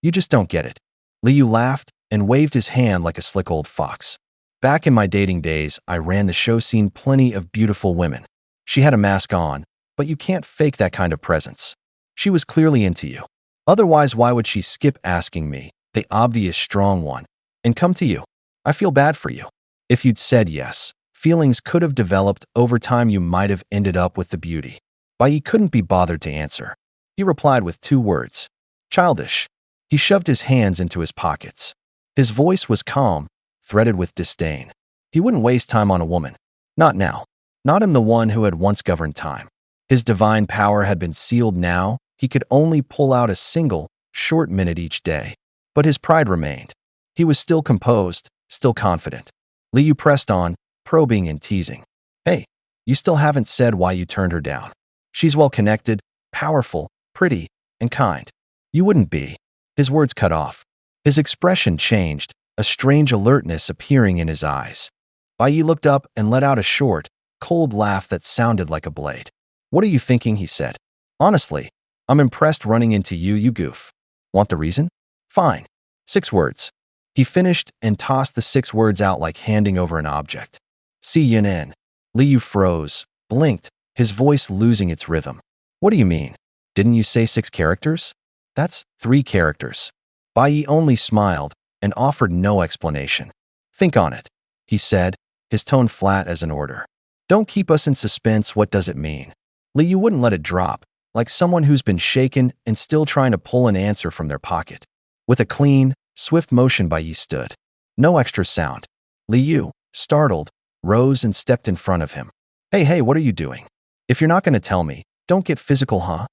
You just don't get it. Liu laughed and waved his hand like a slick old fox. Back in my dating days, I ran the show, seen plenty of beautiful women. She had a mask on, but you can't fake that kind of presence. She was clearly into you. Otherwise, why would she skip asking me, the obvious strong one, and come to you? I feel bad for you. If you'd said yes, feelings could have developed over time. You might have ended up with the beauty. Bai Yi couldn't be bothered to answer. He replied with 2 words. Childish. He shoved his hands into his pockets. His voice was calm, threaded with disdain. He wouldn't waste time on a woman. Not now. Not him, the one who had once governed time. His divine power had been sealed now. He could only pull out a single, short minute each day. But his pride remained. He was still composed, still confident. Liu pressed on, probing and teasing. Hey, you still haven't said why you turned her down. She's well-connected, powerful, pretty, and kind. You wouldn't be. His words cut off. His expression changed, a strange alertness appearing in his eyes. Bai Yi looked up and let out a short, cold laugh that sounded like a blade. What are you thinking? He said. Honestly, I'm impressed running into you, you goof. Want the reason? Fine. 6 words. He finished and tossed the 6 words out like handing over an object. CNN. Liu froze, blinked, his voice losing its rhythm. What do you mean? Didn't you say 6 characters? That's 3 characters. Bai Yi only smiled and offered no explanation. Think on it, he said, his tone flat as an order. Don't keep us in suspense. What does it mean? Liu wouldn't let it drop, like someone who's been shaken and still trying to pull an answer from their pocket. With a clean, swift motion, Bai Yi stood. No extra sound. Liu, startled, rose and stepped in front of him. Hey, what are you doing? If you're not going to tell me, don't get physical, huh?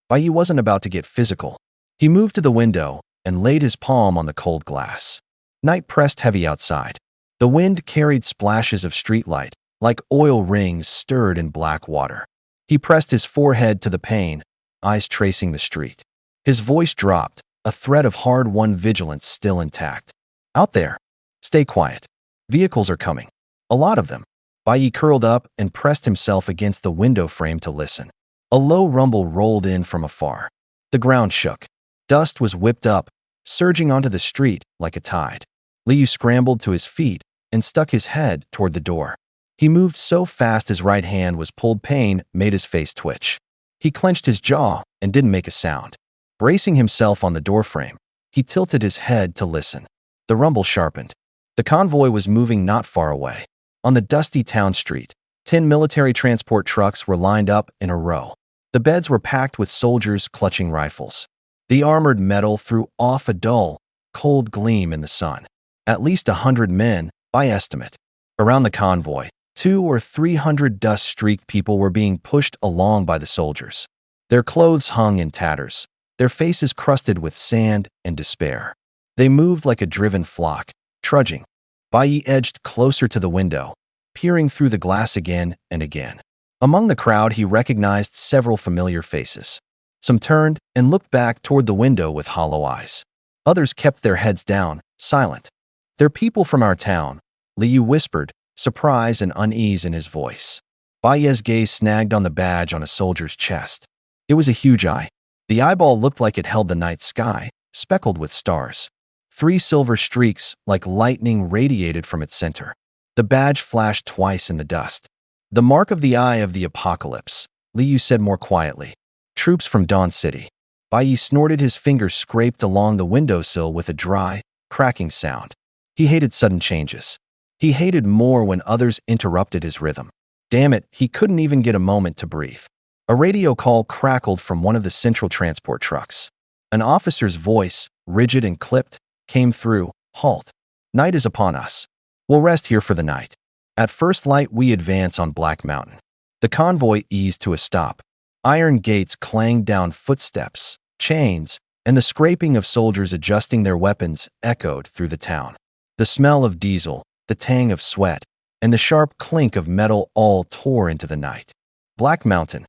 Bai Yi wasn't about to get physical. He moved to the window and laid his palm on the cold glass. Night pressed heavy outside. The wind carried splashes of streetlight, like oil rings stirred in black water. He pressed his forehead to the pane, eyes tracing the street. His voice dropped, a thread of hard-won vigilance still intact. Out there. Stay quiet. Vehicles are coming. A lot of them. Bai Yi curled up and pressed himself against the window frame to listen. A low rumble rolled in from afar. The ground shook. Dust was whipped up, surging onto the street like a tide. Liu scrambled to his feet and stuck his head toward the door. He moved so fast his right hand was pulled. Pain made his face twitch. He clenched his jaw and didn't make a sound. Bracing himself on the doorframe, he tilted his head to listen. The rumble sharpened. The convoy was moving not far away. On the dusty town street, 10 military transport trucks were lined up in a row. The beds were packed with soldiers clutching rifles. The armored metal threw off a dull, cold gleam in the sun. At least 100 men, by estimate. Around the convoy, 200 or 300 dust-streaked people were being pushed along by the soldiers. Their clothes hung in tatters, their faces crusted with sand and despair. They moved like a driven flock, trudging. Bai Yi edged closer to the window, peering through the glass again and again. Among the crowd, he recognized several familiar faces. Some turned and looked back toward the window with hollow eyes. Others kept their heads down, silent. They're people from our town, Liu whispered, surprise and unease in his voice. Bai Yi's gaze snagged on the badge on a soldier's chest. It was a huge eye. The eyeball looked like it held the night sky, speckled with stars. 3 silver streaks, like lightning, radiated from its center. The badge flashed twice in the dust. The mark of the eye of the apocalypse, Liu said more quietly. Troops from Dawn City. Bai Yi snorted, his fingers scraped along the windowsill with a dry, cracking sound. He hated sudden changes. He hated more when others interrupted his rhythm. Damn it, he couldn't even get a moment to breathe. A radio call crackled from one of the central transport trucks. An officer's voice, rigid and clipped, came through. Halt. Night is upon us. We'll rest here for the night. At first light we advance on Black Mountain. The convoy eased to a stop. Iron gates clanged down, footsteps, chains, and the scraping of soldiers adjusting their weapons echoed through the town. The smell of diesel, the tang of sweat, and the sharp clink of metal all tore into the night. Black Mountain.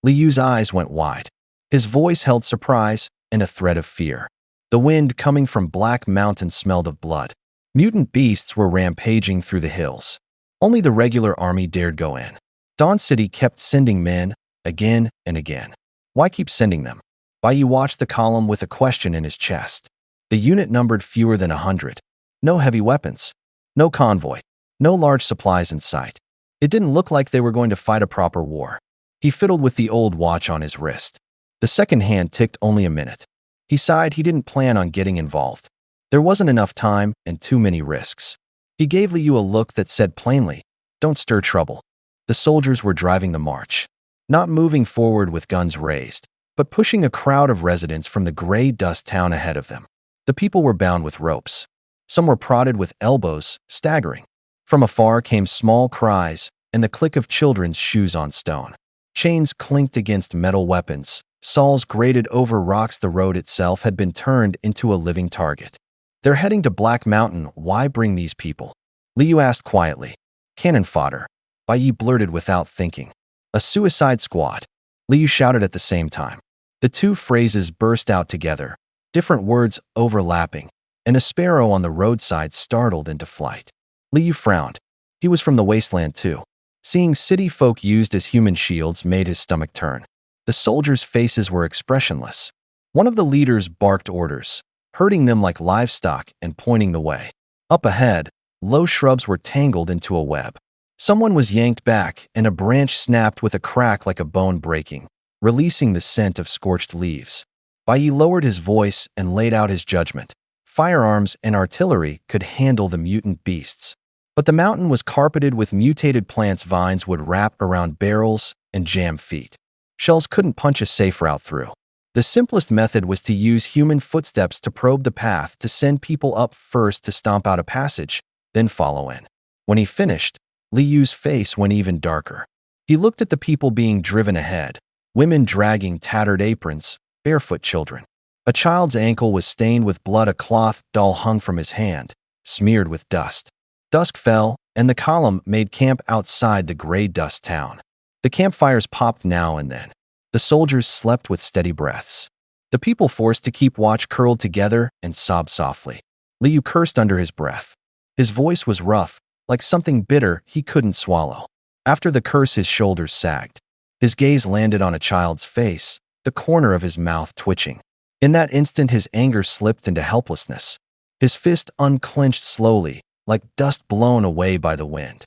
Li Yu's eyes went wide. His voice held surprise and a thread of fear. The wind coming from Black Mountain smelled of blood. Mutant beasts were rampaging through the hills. Only the regular army dared go in. Dawn City kept sending men, again and again. Why keep sending them? Bai Yi watched the column with a question in his chest. The unit numbered fewer than 100. No heavy weapons. No convoy. No large supplies in sight. It didn't look like they were going to fight a proper war. He fiddled with the old watch on his wrist. The second hand ticked only a minute. He sighed he didn't plan on getting involved. There wasn't enough time and too many risks. He gave Li Yu a look that said plainly, "Don't stir trouble." The soldiers were driving the march. Not moving forward with guns raised, but pushing a crowd of residents from the gray dust town ahead of them. The people were bound with ropes. Some were prodded with elbows, staggering. From afar came small cries and the click of children's shoes on stone. Chains clinked against metal weapons. Saws grated over rocks. The road itself had been turned into a living target. "They're heading to Black Mountain. Why bring these people?" Li Yu asked quietly. "Cannon fodder," Bai Yi blurted without thinking. "A suicide squad," Li Yu shouted at the same time. The two phrases burst out together, different words overlapping, and a sparrow on the roadside startled into flight. Li Yu frowned. He was from the wasteland too. Seeing city folk used as human shields made his stomach turn. The soldiers' faces were expressionless. One of the leaders barked orders, herding them like livestock and pointing the way. Up ahead, low shrubs were tangled into a web. Someone was yanked back, and a branch snapped with a crack like a bone breaking, releasing the scent of scorched leaves. Bai Yi lowered his voice and laid out his judgment. Firearms and artillery could handle the mutant beasts. But the mountain was carpeted with mutated plants. Vines would wrap around barrels and jam feet. Shells couldn't punch a safe route through. The simplest method was to use human footsteps to probe the path, to send people up first to stomp out a passage, then follow in. When he finished, Li Yu's face went even darker. He looked at the people being driven ahead, women dragging tattered aprons, barefoot children. A child's ankle was stained with blood. A cloth doll hung from his hand, smeared with dust. Dusk fell, and the column made camp outside the gray dust town. The campfires popped now and then. The soldiers slept with steady breaths. The people forced to keep watch curled together and sobbed softly. Li Yu cursed under his breath. His voice was rough, like something bitter he couldn't swallow. After the curse, his shoulders sagged. His gaze landed on a child's face, the corner of his mouth twitching. In that instant, his anger slipped into helplessness. His fist unclenched slowly, like dust blown away by the wind.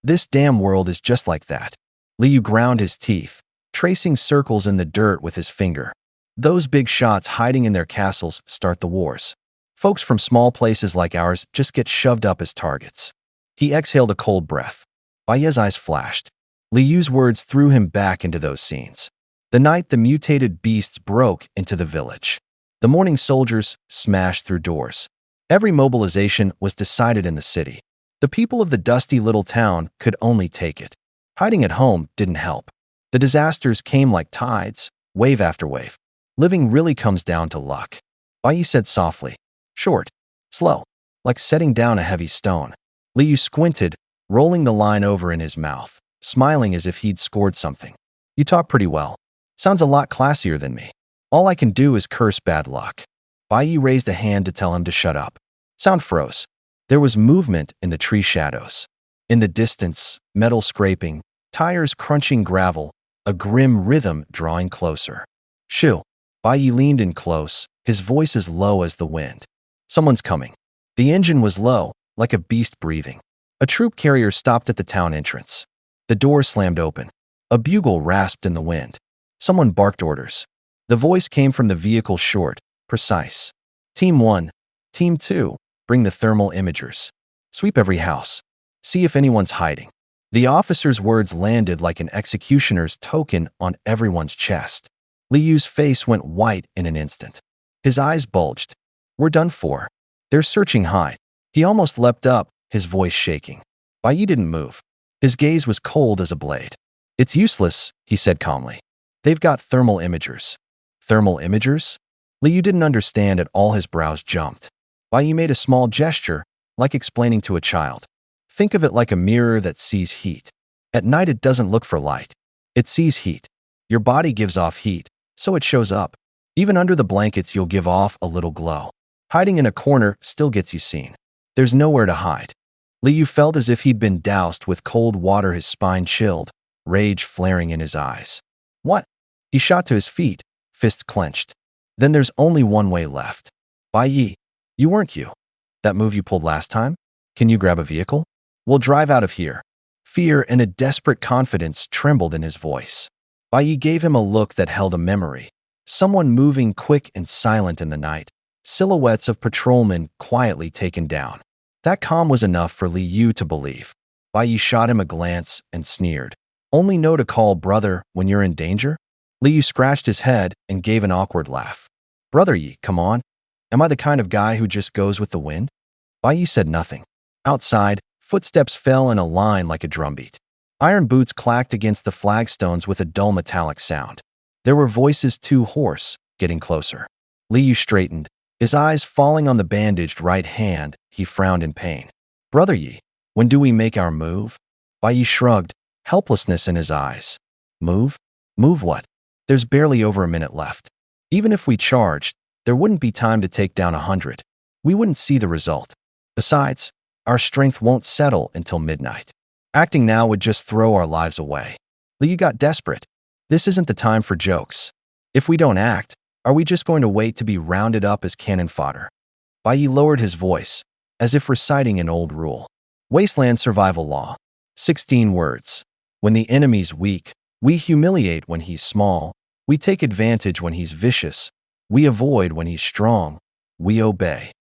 This damn world is just like that. Li Yu ground his teeth, tracing circles in the dirt with his finger. Those big shots hiding in their castles start the wars. Folks from small places like ours just get shoved up as targets. He exhaled a cold breath. Bai Yi's eyes flashed. Li Yu's words threw him back into those scenes. The night the mutated beasts broke into the village. The morning soldiers smashed through doors. Every mobilization was decided in the city. The people of the dusty little town could only take it. Hiding at home didn't help. The disasters came like tides, wave after wave. Living really comes down to luck. Bai Yi said softly. Short, slow, like setting down a heavy stone. Li Yu squinted, rolling the line over in his mouth, smiling as if he'd scored something. You talk pretty well. Sounds a lot classier than me. All I can do is curse bad luck. Bai Yi raised a hand to tell him to shut up. Sound froze. There was movement in the tree shadows. In the distance, metal scraping, tires crunching gravel, a grim rhythm drawing closer. Shoo. Bai Yi leaned in close, his voice as low as the wind. Someone's coming. The engine was low, like a beast breathing. A troop carrier stopped at the town entrance. The door slammed open. A bugle rasped in the wind. Someone barked orders. The voice came from the vehicle, short, precise. Team 1, Team 2, bring the thermal imagers. Sweep every house. See if anyone's hiding. The officer's words landed like an executioner's token on everyone's chest. Li Yu's face went white in an instant. His eyes bulged. We're done for. They're searching high. He almost leapt up, his voice shaking. Bai Yi didn't move. His gaze was cold as a blade. It's useless, he said calmly. They've got thermal imagers. Thermal imagers? Li Yu didn't understand at all. His brows jumped. Bai Yi made a small gesture, like explaining to a child. Think of it like a mirror that sees heat. At night it doesn't look for light. It sees heat. Your body gives off heat, so it shows up. Even under the blankets you'll give off a little glow. Hiding in a corner still gets you seen. There's nowhere to hide. Li Yu felt as if he'd been doused with cold water, his spine chilled, rage flaring in his eyes. What? He shot to his feet, fists clenched. Then there's only one way left. Bai Yi, you weren't you. That move you pulled last time? Can you grab a vehicle? We'll drive out of here. Fear and a desperate confidence trembled in his voice. Bai Yi gave him a look that held a memory. Someone moving quick and silent in the night. Silhouettes of patrolmen quietly taken down. That calm was enough for Li Yu to believe. Bai Yi shot him a glance and sneered. Only know to call brother when you're in danger? Li Yu scratched his head and gave an awkward laugh. Brother Yi, come on. Am I the kind of guy who just goes with the wind? Bai Yi said nothing. Outside, footsteps fell in a line like a drumbeat. Iron boots clacked against the flagstones with a dull metallic sound. There were voices too hoarse, getting closer. Li Yu straightened, his eyes falling on the bandaged right hand. He frowned in pain. Brother Yi, when do we make our move? Bai Yi shrugged, helplessness in his eyes. Move? Move what? There's barely over a minute left. Even if we charged, there wouldn't be time to take down 100. We wouldn't see the result. Besides, our strength won't settle until midnight. Acting now would just throw our lives away. Li Yu got desperate. This isn't the time for jokes. If we don't act, are we just going to wait to be rounded up as cannon fodder? Bai Yi lowered his voice, as if reciting an old rule. Wasteland survival law. 16 words. When the enemy's weak, we humiliate when he's small. We take advantage when he's vicious. We avoid when he's strong. We obey.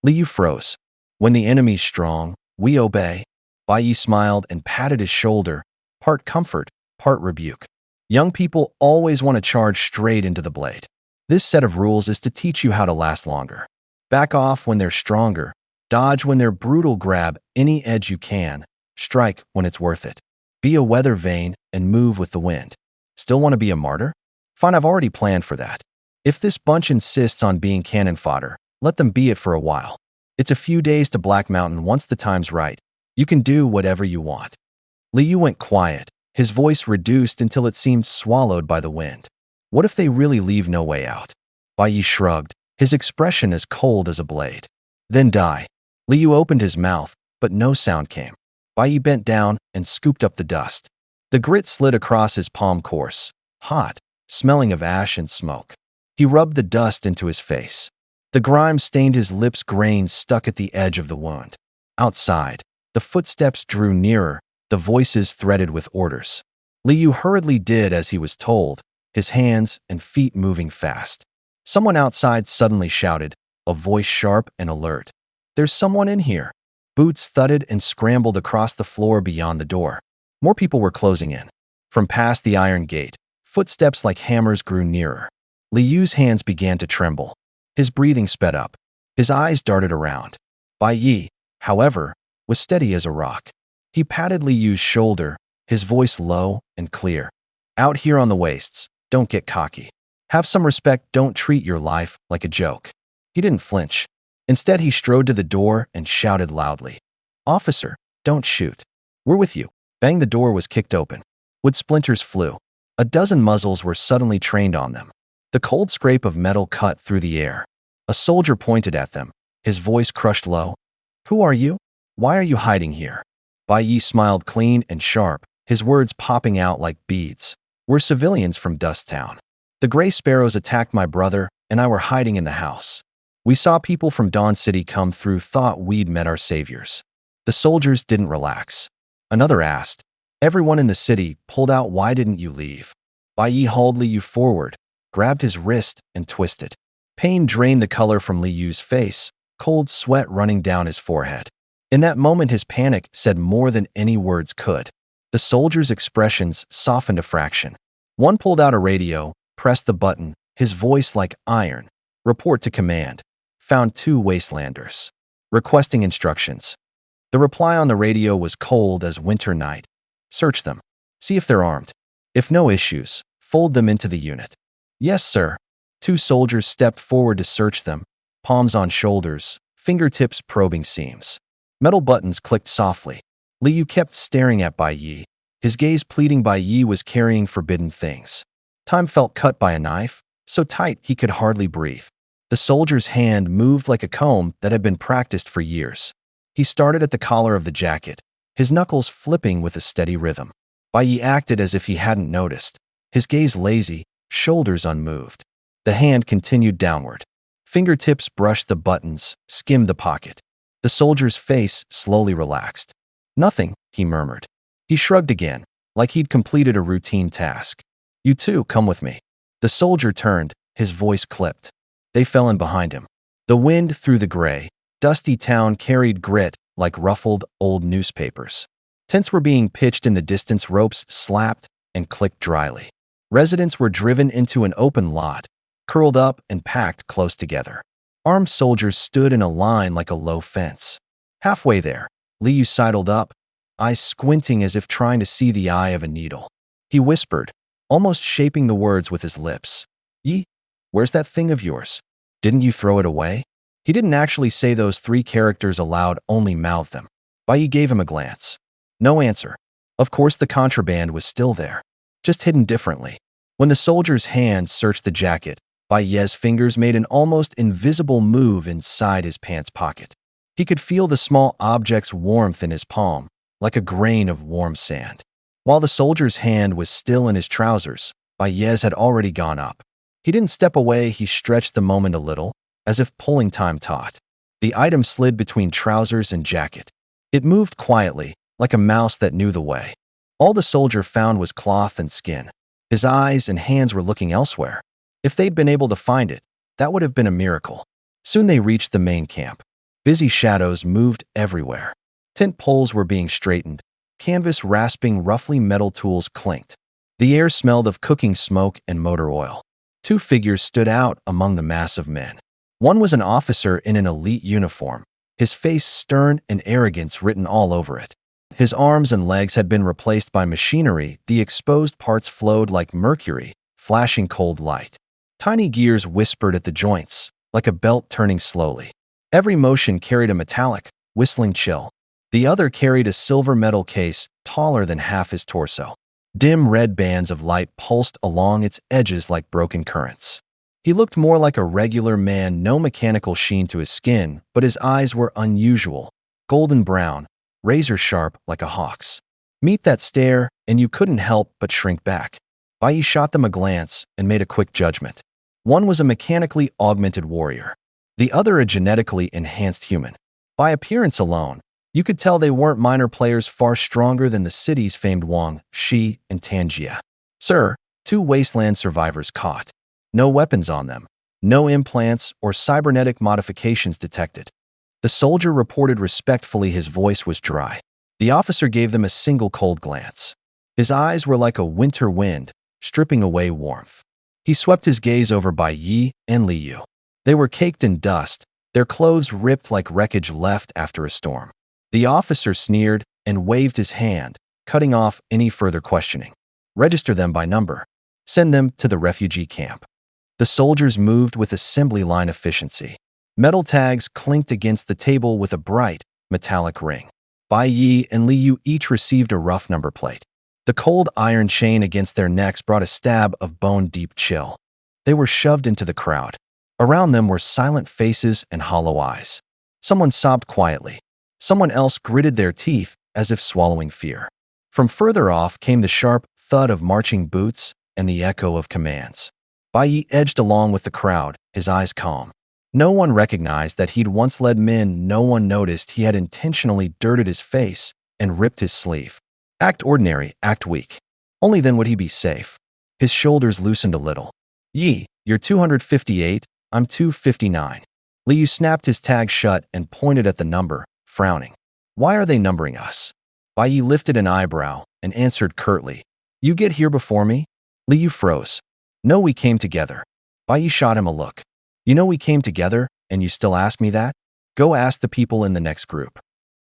Li Yu froze. When the enemy's strong, we obey. Bai Yi smiled and patted his shoulder, part comfort, part rebuke. Young people always want to charge straight into the blade. This set of rules is to teach you how to last longer. Back off when they're stronger. Dodge when they're brutal. Grab any edge you can. Strike when it's worth it. Be a weather vane and move with the wind. Still want to be a martyr? Fine, I've already planned for that. If this bunch insists on being cannon fodder, let them be it for a while. It's a few days to Black Mountain. Once the time's right, you can do whatever you want. Li Yu went quiet, his voice reduced until it seemed swallowed by the wind. What if they really leave no way out? Bai Yi shrugged, his expression as cold as a blade. Then die. Li Yu opened his mouth, but no sound came. Bai Yi bent down and scooped up the dust. The grit slid across his palm coarse, hot, smelling of ash and smoke. He rubbed the dust into his face. The grime stained his lips, grains stuck at the edge of the wound. Outside, the footsteps drew nearer, the voices threaded with orders. Li Yu hurriedly did as he was told, his hands and feet moving fast. Someone outside suddenly shouted, a voice sharp and alert. There's someone in here. Boots thudded and scrambled across the floor beyond the door. More people were closing in. From past the iron gate, footsteps like hammers grew nearer. Li Yu's hands began to tremble. His breathing sped up. His eyes darted around. Bai Yi, however, was steady as a rock. He patted Li Yu's shoulder, his voice low and clear. Out here on the wastes, don't get cocky. Have some respect, don't treat your life like a joke. He didn't flinch. Instead, he strode to the door and shouted loudly. Officer, don't shoot. We're with you. Bang, the door was kicked open. Wood splinters flew. A dozen muzzles were suddenly trained on them. The cold scrape of metal cut through the air. A soldier pointed at them, his voice crushed low. Who are you? Why are you hiding here? Bai Yi smiled clean and sharp, his words popping out like beads. We're civilians from Dust Town. The Gray Sparrows attacked my brother, and I were hiding in the house. We saw people from Dawn City come through, thought we'd met our saviors. The soldiers didn't relax. Another asked. Everyone in the city pulled out. Why didn't you leave? Bai Yi hauled Li Yu forward, grabbed his wrist, and twisted. Pain drained the color from Li Yu's face, cold sweat running down his forehead. In that moment, his panic said more than any words could. The soldiers' expressions softened a fraction. One pulled out a radio, pressed the button, his voice like iron. Report to command. Found 2 wastelanders. Requesting instructions. The reply on the radio was cold as winter night. Search them. See if they're armed. If no issues, fold them into the unit. Yes, sir. Two soldiers stepped forward to search them, palms on shoulders, fingertips probing seams. Metal buttons clicked softly. Liu kept staring at Bai Yi, his gaze pleading. Bai Yi was carrying forbidden things. Time felt cut by a knife, so tight he could hardly breathe. The soldier's hand moved like a comb that had been practiced for years. He started at the collar of the jacket, his knuckles flipping with a steady rhythm. Bai Yi acted as if he hadn't noticed, his gaze lazy, shoulders unmoved. The hand continued downward. Fingertips brushed the buttons, skimmed the pocket. The soldier's face slowly relaxed. "Nothing," he murmured. He shrugged again, like he'd completed a routine task. "You too, come with me." The soldier turned, his voice clipped. They fell in behind him. The wind through the gray, dusty town carried grit like ruffled, old newspapers. Tents were being pitched in the distance, ropes slapped and clicked dryly. Residents were driven into an open lot, curled up and packed close together. Armed soldiers stood in a line like a low fence. Halfway there, Liu sidled up, eyes squinting as if trying to see the eye of a needle. He whispered, almost shaping the words with his lips. "Yi, where's that thing of yours? Didn't you throw it away?" He didn't actually say those three characters aloud, only mouthed them. Bai Yi gave him a glance. No answer. Of course the contraband was still there, just hidden differently. When the soldier's hand searched the jacket, Bai Yi's fingers made an almost invisible move inside his pants pocket. He could feel the small object's warmth in his palm, like a grain of warm sand. While the soldier's hand was still in his trousers, Bai Yi's had already gone up. He didn't step away, he stretched the moment a little, as if pulling time taut. The item slid between trousers and jacket. It moved quietly, like a mouse that knew the way. All the soldier found was cloth and skin. His eyes and hands were looking elsewhere. If they'd been able to find it, that would have been a miracle. Soon they reached the main camp. Busy shadows moved everywhere. Tent poles were being straightened, canvas rasping, roughly metal tools clinked. The air smelled of cooking smoke and motor oil. Two figures stood out among the mass of men. One was an officer in an elite uniform, his face stern and arrogance written all over it. His arms and legs had been replaced by machinery, the exposed parts flowed like mercury, flashing cold light. Tiny gears whispered at the joints, like a belt turning slowly. Every motion carried a metallic, whistling chill. The other carried a silver metal case, taller than half his torso. Dim red bands of light pulsed along its edges like broken currents. He looked more like a regular man, no mechanical sheen to his skin, but his eyes were unusual, golden brown, razor sharp like a hawk's. Meet that stare, and you couldn't help but shrink back. Bai Yi shot them a glance and made a quick judgment. One was a mechanically augmented warrior, the other a genetically enhanced human. By appearance alone, you could tell they weren't minor players, far stronger than the city's famed Wang, Shi, and Tanjia. "Sir," two wasteland survivors caught. No weapons on them, no implants or cybernetic modifications detected. The soldier reported respectfully, his voice was dry. The officer gave them a single cold glance. His eyes were like a winter wind, stripping away warmth. He swept his gaze over Bai Yi and Liu. They were caked in dust, their clothes ripped like wreckage left after a storm. The officer sneered and waved his hand, cutting off any further questioning. "Register them by number. Send them to the refugee camp." The soldiers moved with assembly line efficiency. Metal tags clinked against the table with a bright, metallic ring. Bai Yi and Liu each received a rough number plate. The cold iron chain against their necks brought a stab of bone-deep chill. They were shoved into the crowd. Around them were silent faces and hollow eyes. Someone sobbed quietly. Someone else gritted their teeth as if swallowing fear. From further off came the sharp thud of marching boots and the echo of commands. Bai Yi edged along with the crowd, his eyes calm. No one recognized that he'd once led men, no one noticed he had intentionally dirted his face and ripped his sleeve. Act ordinary, act weak. Only then would he be safe. His shoulders loosened a little. "Yi, you're 258, I'm 259. Liu snapped his tag shut and pointed at the number, frowning. "Why are they numbering us?" Bai Yi lifted an eyebrow and answered curtly. "You get here before me?" Liu froze. "No, we came together." Bai Yi shot him a look. "You know we came together, and you still ask me that? Go ask the people in the next group."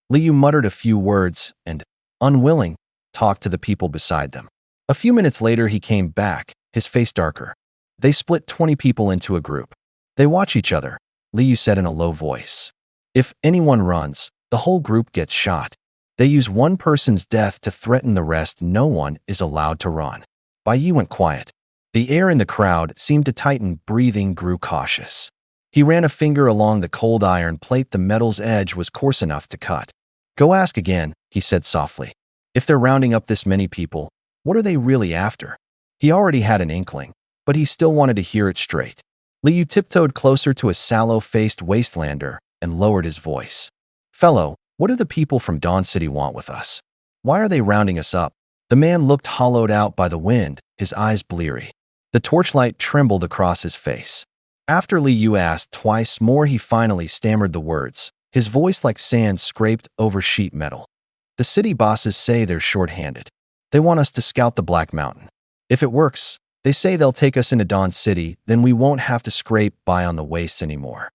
Liu muttered a few words and, unwilling, talked to the people beside them. A few minutes later he came back, his face darker. They split 20 people into a group. They watch each other, Liu said in a low voice. If anyone runs, the whole group gets shot. They use one person's death to threaten the rest. No one is allowed to run. Bai Yi went quiet. The air in the crowd seemed to tighten. Breathing grew cautious. He ran a finger along the cold iron plate. The metal's edge was coarse enough to cut. Go ask again, he said softly. If they're rounding up this many people, what are they really after? He already had an inkling, but he still wanted to hear it straight. Liu tiptoed closer to a sallow-faced wastelander and lowered his voice. Fellow, what do the people from Dawn City want with us? Why are they rounding us up? The man looked hollowed out by the wind, his eyes bleary. The torchlight trembled across his face. After Liu asked twice more, he finally stammered the words, his voice like sand scraped over sheet metal. The city bosses say they're short-handed. They want us to scout the Black Mountain. If it works, they say they'll take us into Dawn City, then we won't have to scrape by on the wastes anymore.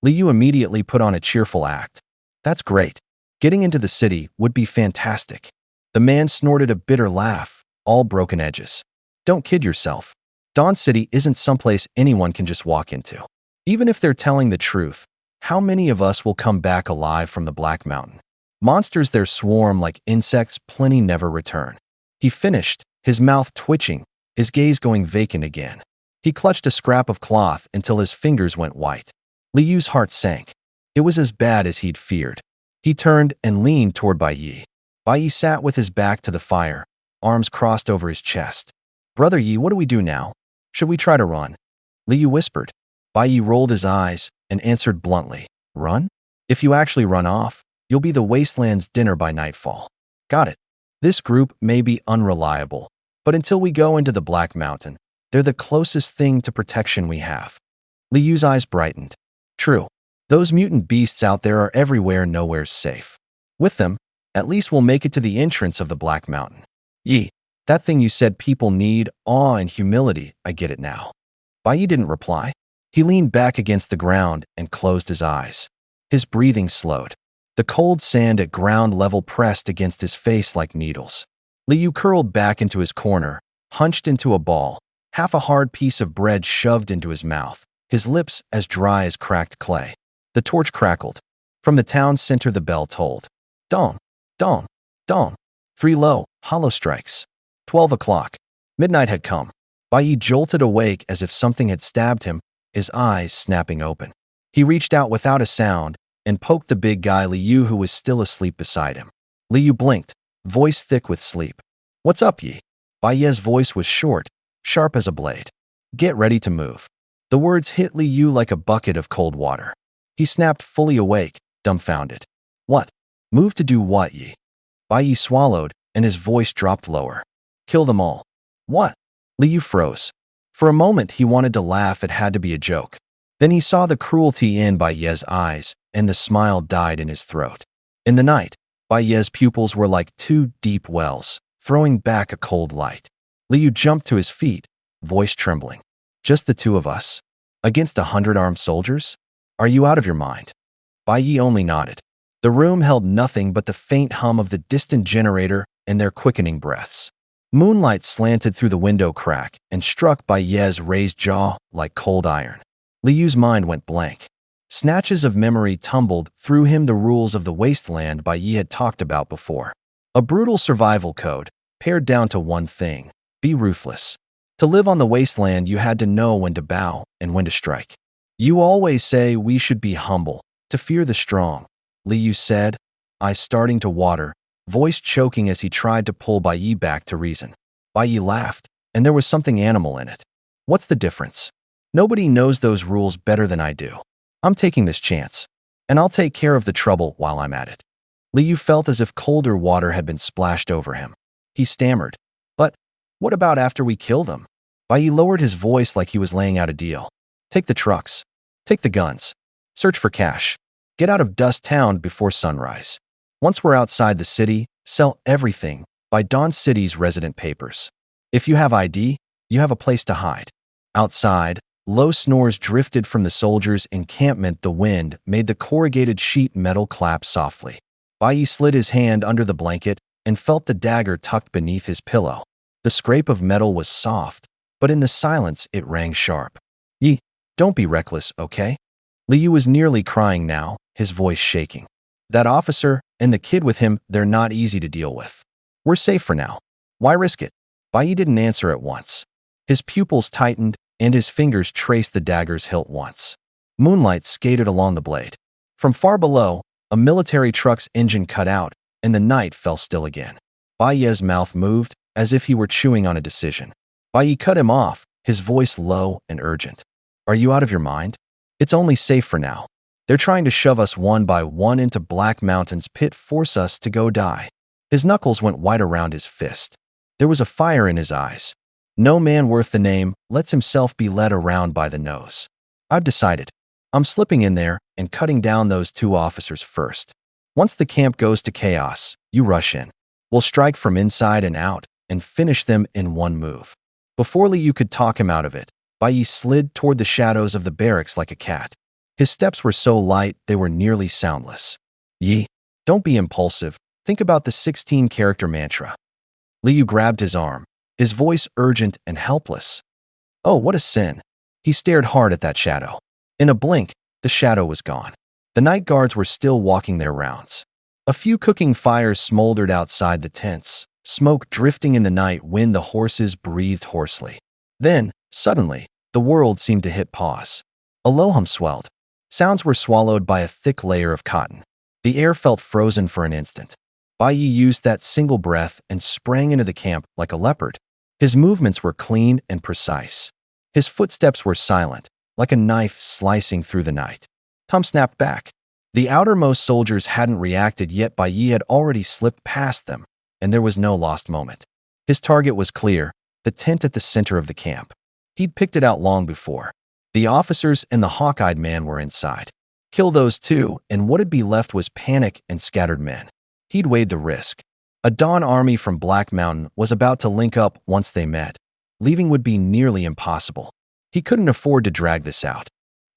Liu immediately put on a cheerful act. That's great. Getting into the city would be fantastic. The man snorted a bitter laugh, all broken edges. Don't kid yourself. Dawn City isn't someplace anyone can just walk into. Even if they're telling the truth, how many of us will come back alive from the Black Mountain? Monsters there swarm like insects, plenty never return. He finished, his mouth twitching, his gaze going vacant again. He clutched a scrap of cloth until his fingers went white. Liu's heart sank. It was as bad as he'd feared. He turned and leaned toward Bai Yi. Bai Yi sat with his back to the fire, arms crossed over his chest. Brother Yi, what do we do now? Should we try to run? Liu whispered. Bai Yi rolled his eyes and answered bluntly. Run? If you actually run off, you'll be the wasteland's dinner by nightfall. Got it. This group may be unreliable, but until we go into the Black Mountain, they're the closest thing to protection we have. Liu's eyes brightened. True. Those mutant beasts out there are everywhere, nowhere's safe. With them, at least we'll make it to the entrance of the Black Mountain. Yi, that thing you said people need, awe and humility, I get it now. Bai Yi didn't reply. He leaned back against the ground and closed his eyes. His breathing slowed. The cold sand at ground level pressed against his face like needles. Liu curled back into his corner, hunched into a ball, half a hard piece of bread shoved into his mouth, his lips as dry as cracked clay. The torch crackled. From the town center the bell tolled. Dong, dong, dong. 3 low, hollow strikes. 12 o'clock. Midnight had come. Bai Yi jolted awake as if something had stabbed him, his eyes snapping open. He reached out without a sound and poked the big guy Liu, who was still asleep beside him. Liu blinked, voice thick with sleep. What's up, Yi? Bai Yi's voice was short, sharp as a blade. Get ready to move. The words hit Liu like a bucket of cold water. He snapped, fully awake, dumbfounded. What? Move to do what, Yi? Bai Yi swallowed, and his voice dropped lower. Kill them all. What? Liu froze. For a moment he wanted to laugh, it had to be a joke. Then he saw the cruelty in Bai Yi's eyes, and the smile died in his throat. In the night, Bai Yi's pupils were like 2 deep wells, throwing back a cold light. Liu jumped to his feet, voice trembling. Just the 2 of us? Against 100 armed soldiers? Are you out of your mind? Bai Yi only nodded. The room held nothing but the faint hum of the distant generator and their quickening breaths. Moonlight slanted through the window crack and struck Bai Yi's raised jaw like cold iron. Liu's mind went blank. Snatches of memory tumbled through him, the rules of the wasteland Bai Yi had talked about before. A brutal survival code, pared down to one thing: be ruthless. To live on the wasteland, you had to know when to bow and when to strike. You always say we should be humble, to fear the strong, Liu said, eyes starting to water, voice choking as he tried to pull Bai Yi back to reason. Bai Yi laughed, and there was something animal in it. What's the difference? Nobody knows those rules better than I do. I'm taking this chance, and I'll take care of the trouble while I'm at it. Liu felt as if colder water had been splashed over him. He stammered, but what about after we kill them? Bai Yi lowered his voice like he was laying out a deal. Take the trucks. Take the guns. Search for cash. Get out of Dust Town before sunrise. Once we're outside the city, sell everything, buy Dawn City's resident papers. If you have ID, you have a place to hide. Outside, low snores drifted from the soldiers' encampment. The wind made the corrugated sheet metal clap softly. Bai Yi slid his hand under the blanket and felt the dagger tucked beneath his pillow. The scrape of metal was soft, but in the silence it rang sharp. Yi, don't be reckless, okay? Liu was nearly crying now, his voice shaking. That officer and the kid with him, they're not easy to deal with. We're safe for now. Why risk it? Bai Yi didn't answer at once. His pupils tightened, and his fingers traced the dagger's hilt once. Moonlight skated along the blade. From far below, a military truck's engine cut out, and the night fell still again. Bai Ye's mouth moved, as if he were chewing on a decision. Bai Yi cut him off, his voice low and urgent. Are you out of your mind? It's only safe for now. They're trying to shove us one by one into Black Mountain's pit, force us to go die. His knuckles went white around his fist. There was a fire in his eyes. No man worth the name lets himself be led around by the nose. I've decided. I'm slipping in there and cutting down those 2 officers first. Once the camp goes to chaos, you rush in. We'll strike from inside and out and finish them in one move. Before Liu could talk him out of it, Bai Yi slid toward the shadows of the barracks like a cat. His steps were so light they were nearly soundless. Yi, don't be impulsive. Think about the 16-character mantra. Liu grabbed his arm, his voice urgent and helpless. Oh, what a sin. He stared hard at that shadow. In a blink, the shadow was gone. The night guards were still walking their rounds. A few cooking fires smoldered outside the tents, smoke drifting in the night wind. The horses breathed hoarsely. Then, suddenly, the world seemed to hit pause. A low hum swelled. Sounds were swallowed by a thick layer of cotton. The air felt frozen for an instant. Bai Yi used that single breath and sprang into the camp like a leopard. His movements were clean and precise. His footsteps were silent, like a knife slicing through the night. Tom snapped back. The outermost soldiers hadn't reacted yet. Bai Yi had already slipped past them, and there was no lost moment. His target was clear, the tent at the center of the camp. He'd picked it out long before. The officers and the hawk-eyed man were inside. Kill those 2, and what'd be left was panic and scattered men. He'd weighed the risk. A Dawn army from Black Mountain was about to link up once they met. Leaving would be nearly impossible. He couldn't afford to drag this out.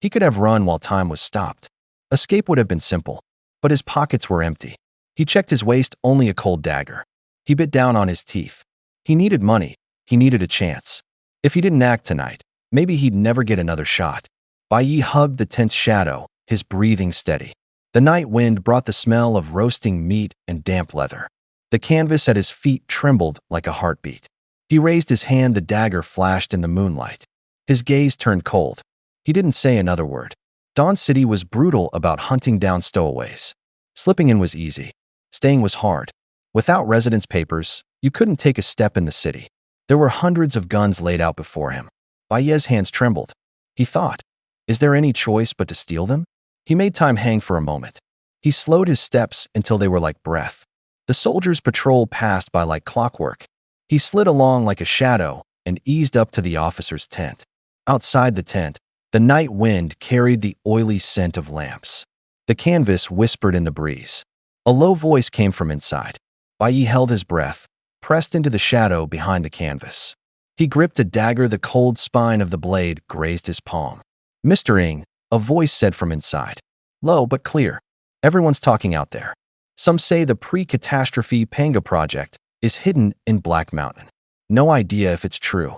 He could have run while time was stopped. Escape would have been simple, but his pockets were empty. He checked his waist, only a cold dagger. He bit down on his teeth. He needed money. He needed a chance. If he didn't act tonight, maybe he'd never get another shot. Bai Yi hugged the tent's shadow, his breathing steady. The night wind brought the smell of roasting meat and damp leather. The canvas at his feet trembled like a heartbeat. He raised his hand, the dagger flashed in the moonlight. His gaze turned cold. He didn't say another word. Dawn City was brutal about hunting down stowaways. Slipping in was easy. Staying was hard. Without residence papers, you couldn't take a step in the city. There were hundreds of guns laid out before him. Bai Yi's hands trembled. He thought, is there any choice but to steal them? He made time hang for a moment. He slowed his steps until they were like breath. The soldiers' patrol passed by like clockwork. He slid along like a shadow and eased up to the officer's tent. Outside the tent, the night wind carried the oily scent of lamps. The canvas whispered in the breeze. A low voice came from inside. Bai Yi held his breath, pressed into the shadow behind the canvas. He gripped a dagger. The cold spine of the blade grazed his palm. Mr. Ng, a voice said from inside. Low but clear. Everyone's talking out there. Some say the pre-catastrophe Panga project is hidden in Black Mountain. No idea if it's true.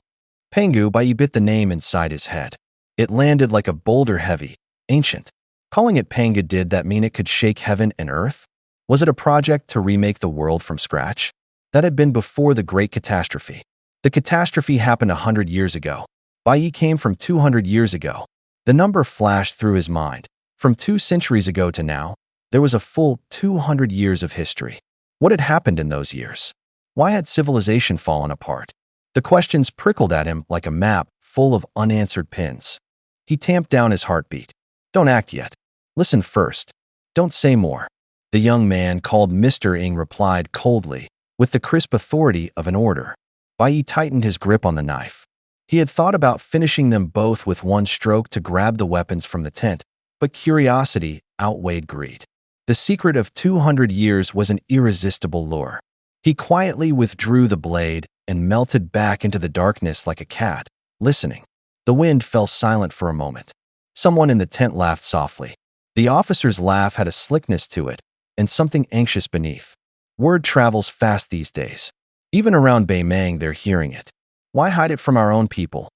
Pangu. Bai Yi bit the name inside his head. It landed like a boulder, heavy, ancient. Calling it Panga, did that mean it could shake heaven and earth? Was it a project to remake the world from scratch? That had been before the Great Catastrophe. The catastrophe happened 100 years ago. Bai Yi came from 200 years ago. The number flashed through his mind. From 2 centuries ago to now, there was a full 200 years of history. What had happened in those years? Why had civilization fallen apart? The questions prickled at him like a map full of unanswered pins. He tamped down his heartbeat. Don't act yet. Listen first. Don't say more. The young man called Mr. Ng replied coldly, with the crisp authority of an order. Bai Yi tightened his grip on the knife. He had thought about finishing them both with one stroke to grab the weapons from the tent, but curiosity outweighed greed. The secret of 200 years was an irresistible lure. He quietly withdrew the blade and melted back into the darkness like a cat, listening. The wind fell silent for a moment. Someone in the tent laughed softly. The officer's laugh had a slickness to it, and something anxious beneath. Word travels fast these days. Even around Beimang they're hearing it. Why hide it from our own people?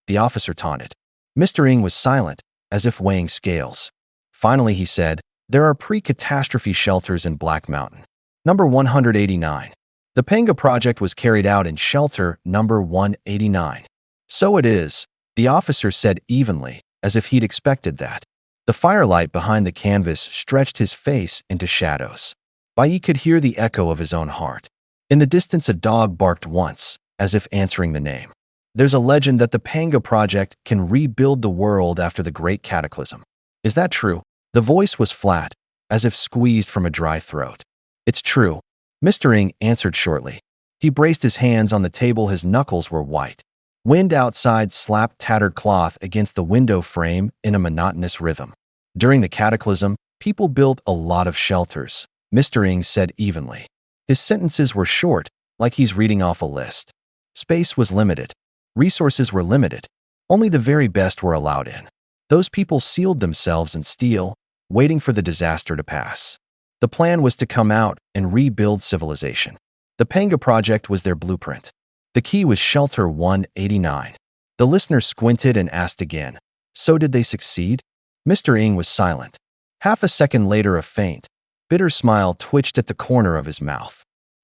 The officer taunted. Mr. Ng was silent, as if weighing scales. Finally, he said, there are pre-catastrophe shelters in Black Mountain. Number 189. The Panga project was carried out in shelter number 189. So it is, the officer said evenly, as if he'd expected that. The firelight behind the canvas stretched his face into shadows. Bai could hear the echo of his own heart. In the distance, a dog barked once, as if answering the name. There's a legend that the Panga project can rebuild the world after the Great Cataclysm. Is that true? The voice was flat, as if squeezed from a dry throat. It's true, Mr. Ng answered shortly. He braced his hands on the table. His knuckles were white. Wind outside slapped tattered cloth against the window frame in a monotonous rhythm. During the cataclysm, people built a lot of shelters, Mr. Ng said evenly. His sentences were short, like he's reading off a list. Space was limited. Resources were limited. Only the very best were allowed in. Those people sealed themselves in steel, waiting for the disaster to pass. The plan was to come out and rebuild civilization. The Panga project was their blueprint. The key was Shelter 189. The listener squinted and asked again, so did they succeed? Mr. Ng was silent. Half a second later, a faint, bitter smile twitched at the corner of his mouth.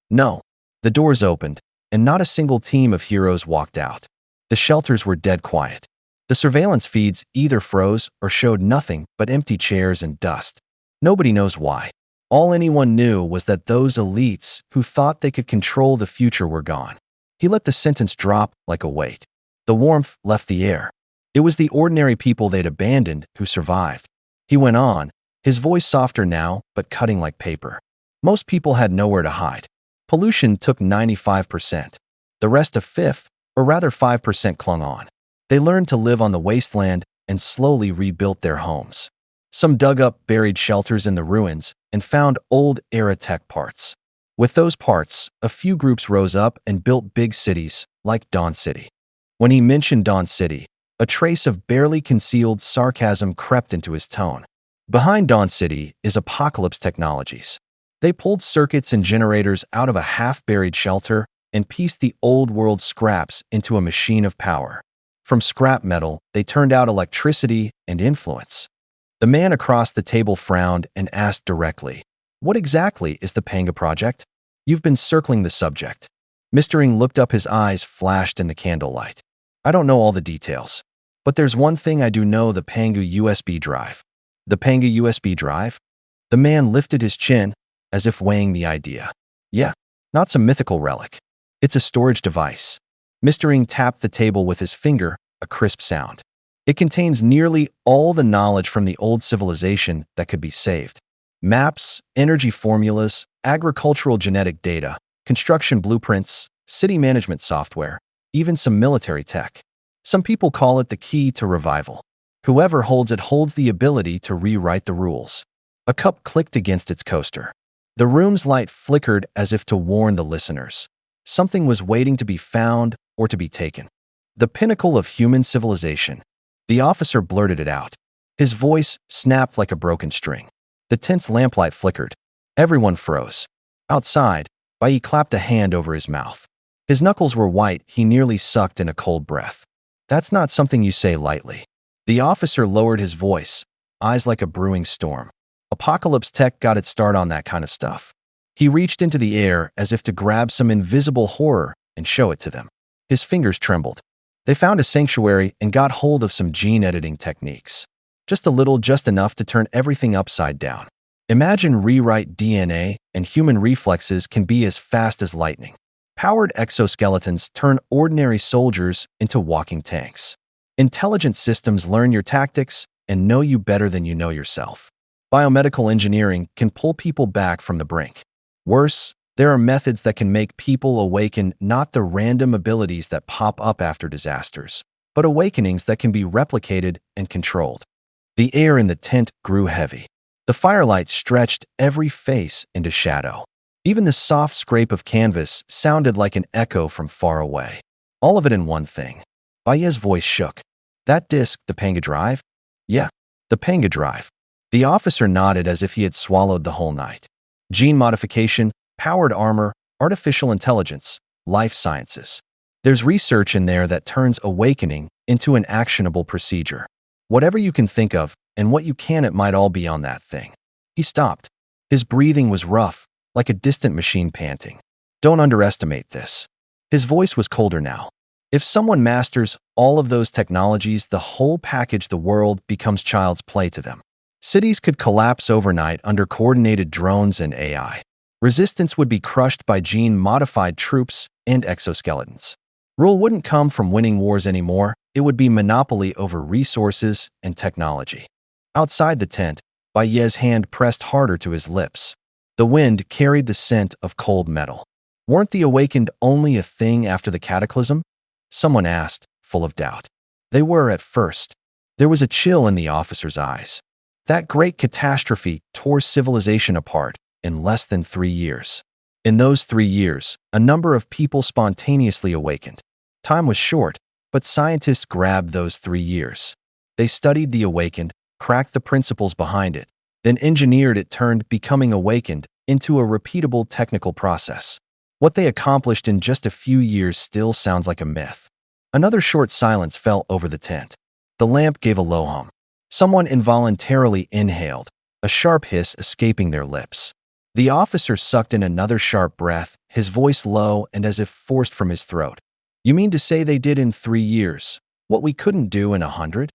No. The doors opened, and not a single team of heroes walked out. The shelters were dead quiet. The surveillance feeds either froze or showed nothing but empty chairs and dust. Nobody knows why. All anyone knew was that those elites who thought they could control the future were gone. He let the sentence drop like a weight. The warmth left the air. It was the ordinary people they'd abandoned who survived. He went on, his voice softer now, but cutting like paper. Most people had nowhere to hide. Pollution took 95%. The rest, a fifth, or rather 5%, clung on. They learned to live on the wasteland and slowly rebuilt their homes. Some dug up buried shelters in the ruins and found old-era tech parts. With those parts, a few groups rose up and built big cities, like Dawn City. When he mentioned Dawn City, a trace of barely concealed sarcasm crept into his tone. Behind Dawn City is Apocalypse Technologies. They pulled circuits and generators out of a half-buried shelter and pieced the old-world scraps into a machine of power. From scrap metal, they turned out electricity and influence. The man across the table frowned and asked directly, what exactly is the Panga project? You've been circling the subject. Mr. Ng looked up, his eyes flashed in the candlelight. I don't know all the details, but there's one thing I do know: the Panga USB drive. The Panga USB drive? The man lifted his chin, as if weighing the idea. Yeah, not some mythical relic. It's a storage device. Mr. Ng tapped the table with his finger, a crisp sound. It contains nearly all the knowledge from the old civilization that could be saved. Maps, energy formulas, agricultural genetic data, construction blueprints, city management software, even some military tech. Some people call it the key to revival. Whoever holds it holds the ability to rewrite the rules. A cup clicked against its coaster. The room's light flickered as if to warn the listeners. Something was waiting to be found or to be taken. The pinnacle of human civilization. The officer blurted it out. His voice snapped like a broken string. The tense lamplight flickered. Everyone froze. Outside, Bai clapped a hand over his mouth. His knuckles were white. He nearly sucked in a cold breath. That's not something you say lightly. The officer lowered his voice, eyes like a brewing storm. Apocalypse Tech got its start on that kind of stuff. He reached into the air as if to grab some invisible horror and show it to them. His fingers trembled. They found a sanctuary and got hold of some gene editing techniques. Just a little, just enough to turn everything upside down. Imagine rewrite DNA, and human reflexes can be as fast as lightning. Powered exoskeletons turn ordinary soldiers into walking tanks. Intelligent systems learn your tactics and know you better than you know yourself. Biomedical engineering can pull people back from the brink. Worse, there are methods that can make people awaken, not the random abilities that pop up after disasters, but awakenings that can be replicated and controlled. The air in the tent grew heavy. The firelight stretched every face into shadow. Even the soft scrape of canvas sounded like an echo from far away. All of it in one thing. Bai's voice shook. That disk, the Panga drive? Yeah, the Panga drive. The officer nodded as if he had swallowed the whole night. Gene modification, powered armor, artificial intelligence, life sciences. There's research in there that turns awakening into an actionable procedure. Whatever you can think of, and what you can, it might all be on that thing." He stopped. His breathing was rough, like a distant machine panting. "Don't underestimate this." His voice was colder now. "If someone masters all of those technologies, the whole package, the world becomes child's play to them. Cities could collapse overnight under coordinated drones and AI. Resistance would be crushed by gene-modified troops and exoskeletons. Rule wouldn't come from winning wars anymore. It would be monopoly over resources and technology." Outside the tent, Baye's hand pressed harder to his lips. The wind carried the scent of cold metal. "Weren't the awakened only a thing after the cataclysm?" someone asked, full of doubt. "They were at first." There was a chill in the officer's eyes. That great catastrophe tore civilization apart in less than 3 years. In those 3 years, a number of people spontaneously awakened. Time was short, but scientists grabbed those 3 years. They studied the awakened, cracked the principles behind it, then engineered it, turned becoming awakened into a repeatable technical process. What they accomplished in just a few years still sounds like a myth. Another short silence fell over the tent. The lamp gave a low hum. Someone involuntarily inhaled, a sharp hiss escaping their lips. The officer sucked in another sharp breath, his voice low and as if forced from his throat. "You mean to say they did in 3 years what we couldn't do in 100?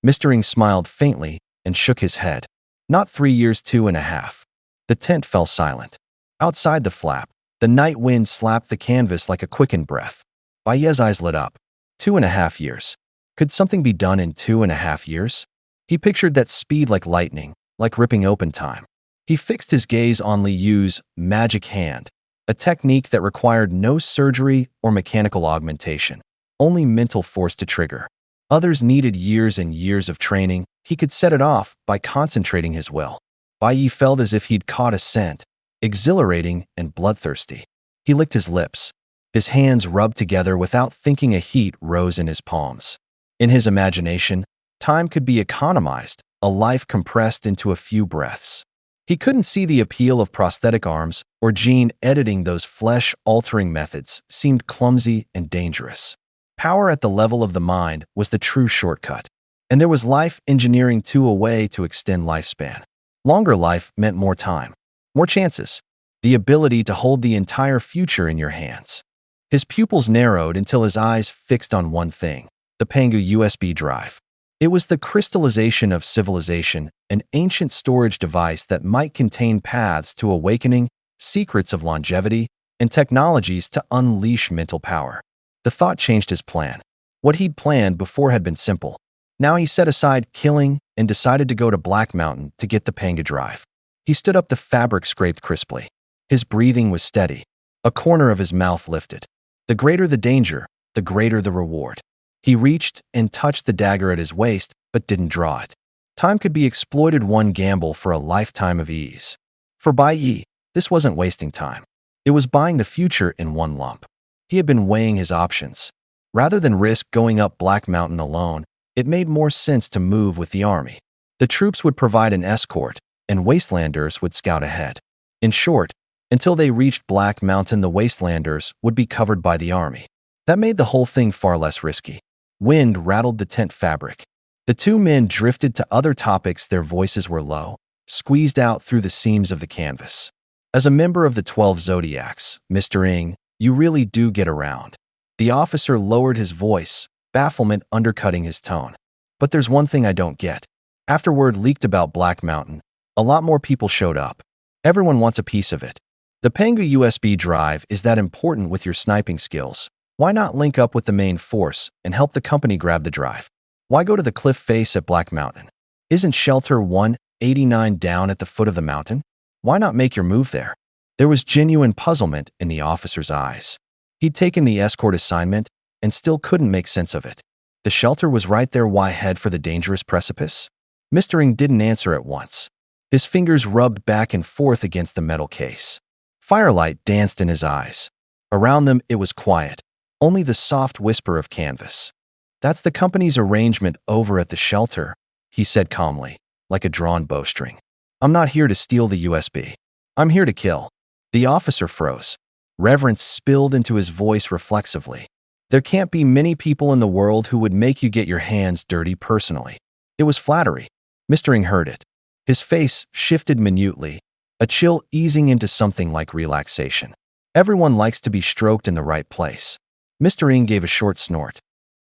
Mr. Ng smiled faintly and shook his head. "Not 3 years, 2.5. The tent fell silent. Outside the flap, the night wind slapped the canvas like a quickened breath. Baye's eyes lit up. 2.5 years. Could something be done in 2.5 years? He pictured that speed like lightning, like ripping open time. He fixed his gaze on Li Yu's magic hand, a technique that required no surgery or mechanical augmentation, only mental force to trigger. Others needed years and years of training. He could set it off by concentrating his will. Baye felt as if he'd caught a scent, exhilarating and bloodthirsty. He licked his lips. His hands rubbed together without thinking. A heat rose in his palms. In his imagination, time could be economized, a life compressed into a few breaths. He couldn't see the appeal of prosthetic arms or gene editing. Those flesh-altering methods seemed clumsy and dangerous. Power at the level of the mind was the true shortcut. And there was life engineering too, a way to extend lifespan. Longer life meant more time, more chances, the ability to hold the entire future in your hands. His pupils narrowed until his eyes fixed on one thing: the Pangu USB drive. It was the crystallization of civilization, an ancient storage device that might contain paths to awakening, secrets of longevity, and technologies to unleash mental power. The thought changed his plan. What he'd planned before had been simple. Now he set aside killing and decided to go to Black Mountain to get the Pangu drive. He stood up, the fabric scraped crisply. His breathing was steady. A corner of his mouth lifted. The greater the danger, the greater the reward. He reached and touched the dagger at his waist, but didn't draw it. Time could be exploited, one gamble for a lifetime of ease. For Baye, this wasn't wasting time. It was buying the future in one lump. He had been weighing his options. Rather than risk going up Black Mountain alone, it made more sense to move with the army. The troops would provide an escort, and Wastelanders would scout ahead. In short, until they reached Black Mountain, the Wastelanders would be covered by the army. That made the whole thing far less risky. Wind rattled the tent fabric. The two men drifted to other topics. Their voices were low, squeezed out through the seams of the canvas. "As a member of the 12 Zodiacs, Mr. Ng, you really do get around." The officer lowered his voice, bafflement undercutting his tone. "But there's one thing I don't get. After word leaked about Black Mountain, a lot more people showed up. Everyone wants a piece of it. The Pangu USB drive is that important with your sniping skills. Why not link up with the main force and help the company grab the drive? Why go to the cliff face at Black Mountain? Isn't Shelter 189 down at the foot of the mountain? Why not make your move there?" There was genuine puzzlement in the officer's eyes. He'd taken the escort assignment and still couldn't make sense of it. The shelter was right there. Why head for the dangerous precipice? Mr. Ng didn't answer at once. His fingers rubbed back and forth against the metal case. Firelight danced in his eyes. Around them, it was quiet. Only the soft whisper of canvas. "That's the company's arrangement over at the shelter," he said calmly, like a drawn bowstring. "I'm not here to steal the USB. I'm here to kill." The officer froze. Reverence spilled into his voice reflexively. There can't be many people in the world who would make you get your hands dirty personally. It was flattery. Mr. Ng heard it. His face shifted minutely, a chill easing into something like relaxation. Everyone likes to be stroked in the right place. Mr. Ng gave a short snort.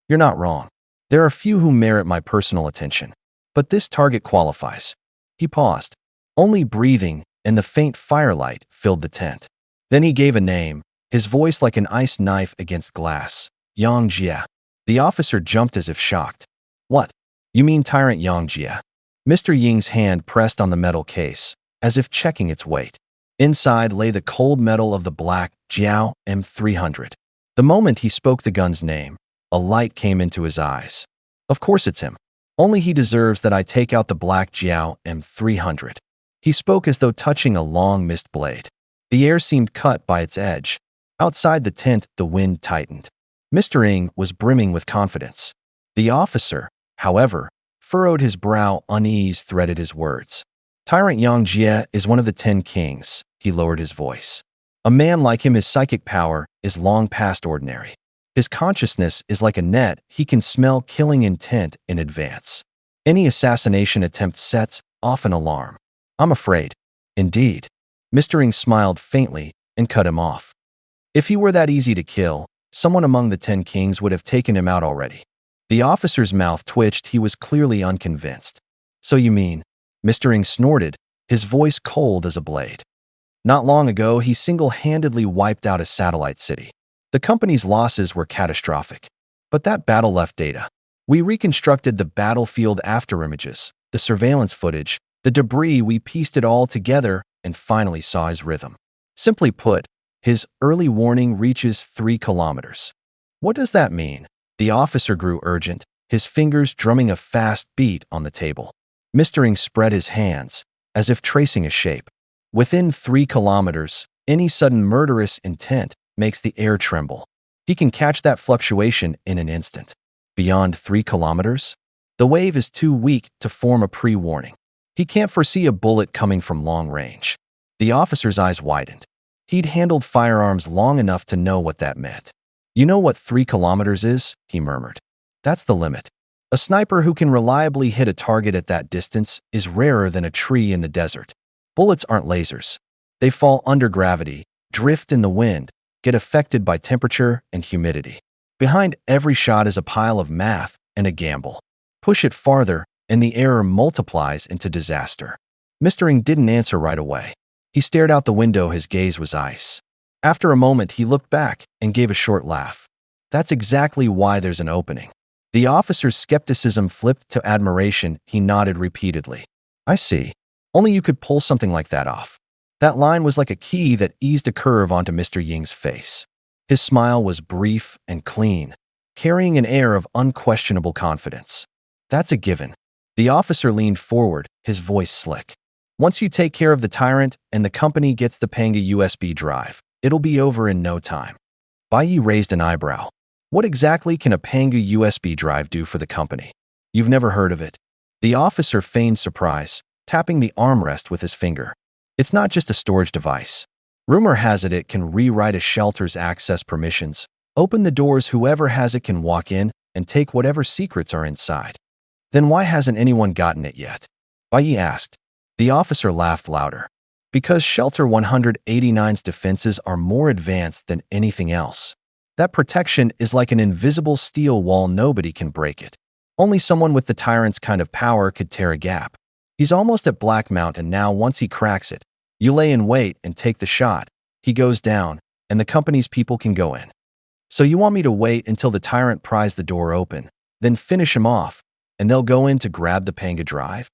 You're not wrong. There are few who merit my personal attention. But this target qualifies. He paused. Only breathing and the faint firelight filled the tent. Then he gave a name, his voice like an ice knife against glass. Yang Jie. The officer jumped as if shocked. What? You mean Tyrant Yang Jie? Mr. Ying's hand pressed on the metal case, as if checking its weight. Inside lay the cold metal of the black Jiao M300. The moment he spoke the gun's name, a light came into his eyes. Of course it's him. Only he deserves that I take out the black Jiao M300. He spoke as though touching a long mist blade. The air seemed cut by its edge. Outside the tent, the wind tightened. Mr. Ng was brimming with confidence. The officer, however, furrowed his brow, unease threaded his words. Tyrant Yang Jie is one of the 10 kings, he lowered his voice. A man like him, his psychic power is long past ordinary. His consciousness is like a net, he can smell killing intent in advance. Any assassination attempt sets off an alarm. I'm afraid. Indeed. Mr. Ng smiled faintly and cut him off. If he were that easy to kill, someone among the 10 kings would have taken him out already. The officer's mouth twitched, he was clearly unconvinced. So you mean? Mr. Ng snorted, his voice cold as a blade. Not long ago, he single-handedly wiped out a satellite city. The company's losses were catastrophic. But that battle left data. We reconstructed the battlefield afterimages, the surveillance footage, the debris, we pieced it all together and finally saw his rhythm. Simply put, his early warning reaches 3 kilometers. What does that mean? The officer grew urgent, his fingers drumming a fast beat on the table. Mr. Ng spread his hands, as if tracing a shape. Within 3 kilometers, any sudden murderous intent makes the air tremble. He can catch that fluctuation in an instant. Beyond 3 kilometers? The wave is too weak to form a pre-warning. He can't foresee a bullet coming from long range. The officer's eyes widened. He'd handled firearms long enough to know what that meant. You know what 3 kilometers is? He murmured. That's the limit. A sniper who can reliably hit a target at that distance is rarer than a tree in the desert. Bullets aren't lasers. They fall under gravity, drift in the wind, get affected by temperature and humidity. Behind every shot is a pile of math and a gamble. Push it farther, and the error multiplies into disaster. Mr. Ng didn't answer right away. He stared out the window, his gaze was ice. After a moment, he looked back and gave a short laugh. That's exactly why there's an opening. The officer's skepticism flipped to admiration, he nodded repeatedly. I see. Only you could pull something like that off. That line was like a key that eased a curve onto Mr. Ying's face. His smile was brief and clean, carrying an air of unquestionable confidence. That's a given. The officer leaned forward, his voice slick. Once you take care of the tyrant and the company gets the Panga USB drive, it'll be over in no time. Bai Yi raised an eyebrow. What exactly can a Panga USB drive do for the company? You've never heard of it. The officer feigned surprise, tapping the armrest with his finger. It's not just a storage device. Rumor has it can rewrite a shelter's access permissions, open the doors, whoever has it can walk in, and take whatever secrets are inside. Then why hasn't anyone gotten it yet? Bai Yi asked. The officer laughed louder. Because Shelter 189's defenses are more advanced than anything else. That protection is like an invisible steel wall, nobody can break it. Only someone with the tyrant's kind of power could tear a gap. He's almost at Black Mountain now. Once he cracks it, you lay in wait and take the shot. He goes down, and the company's people can go in. So you want me to wait until the tyrant pries the door open, then finish him off, and they'll go in to grab the Panga drive?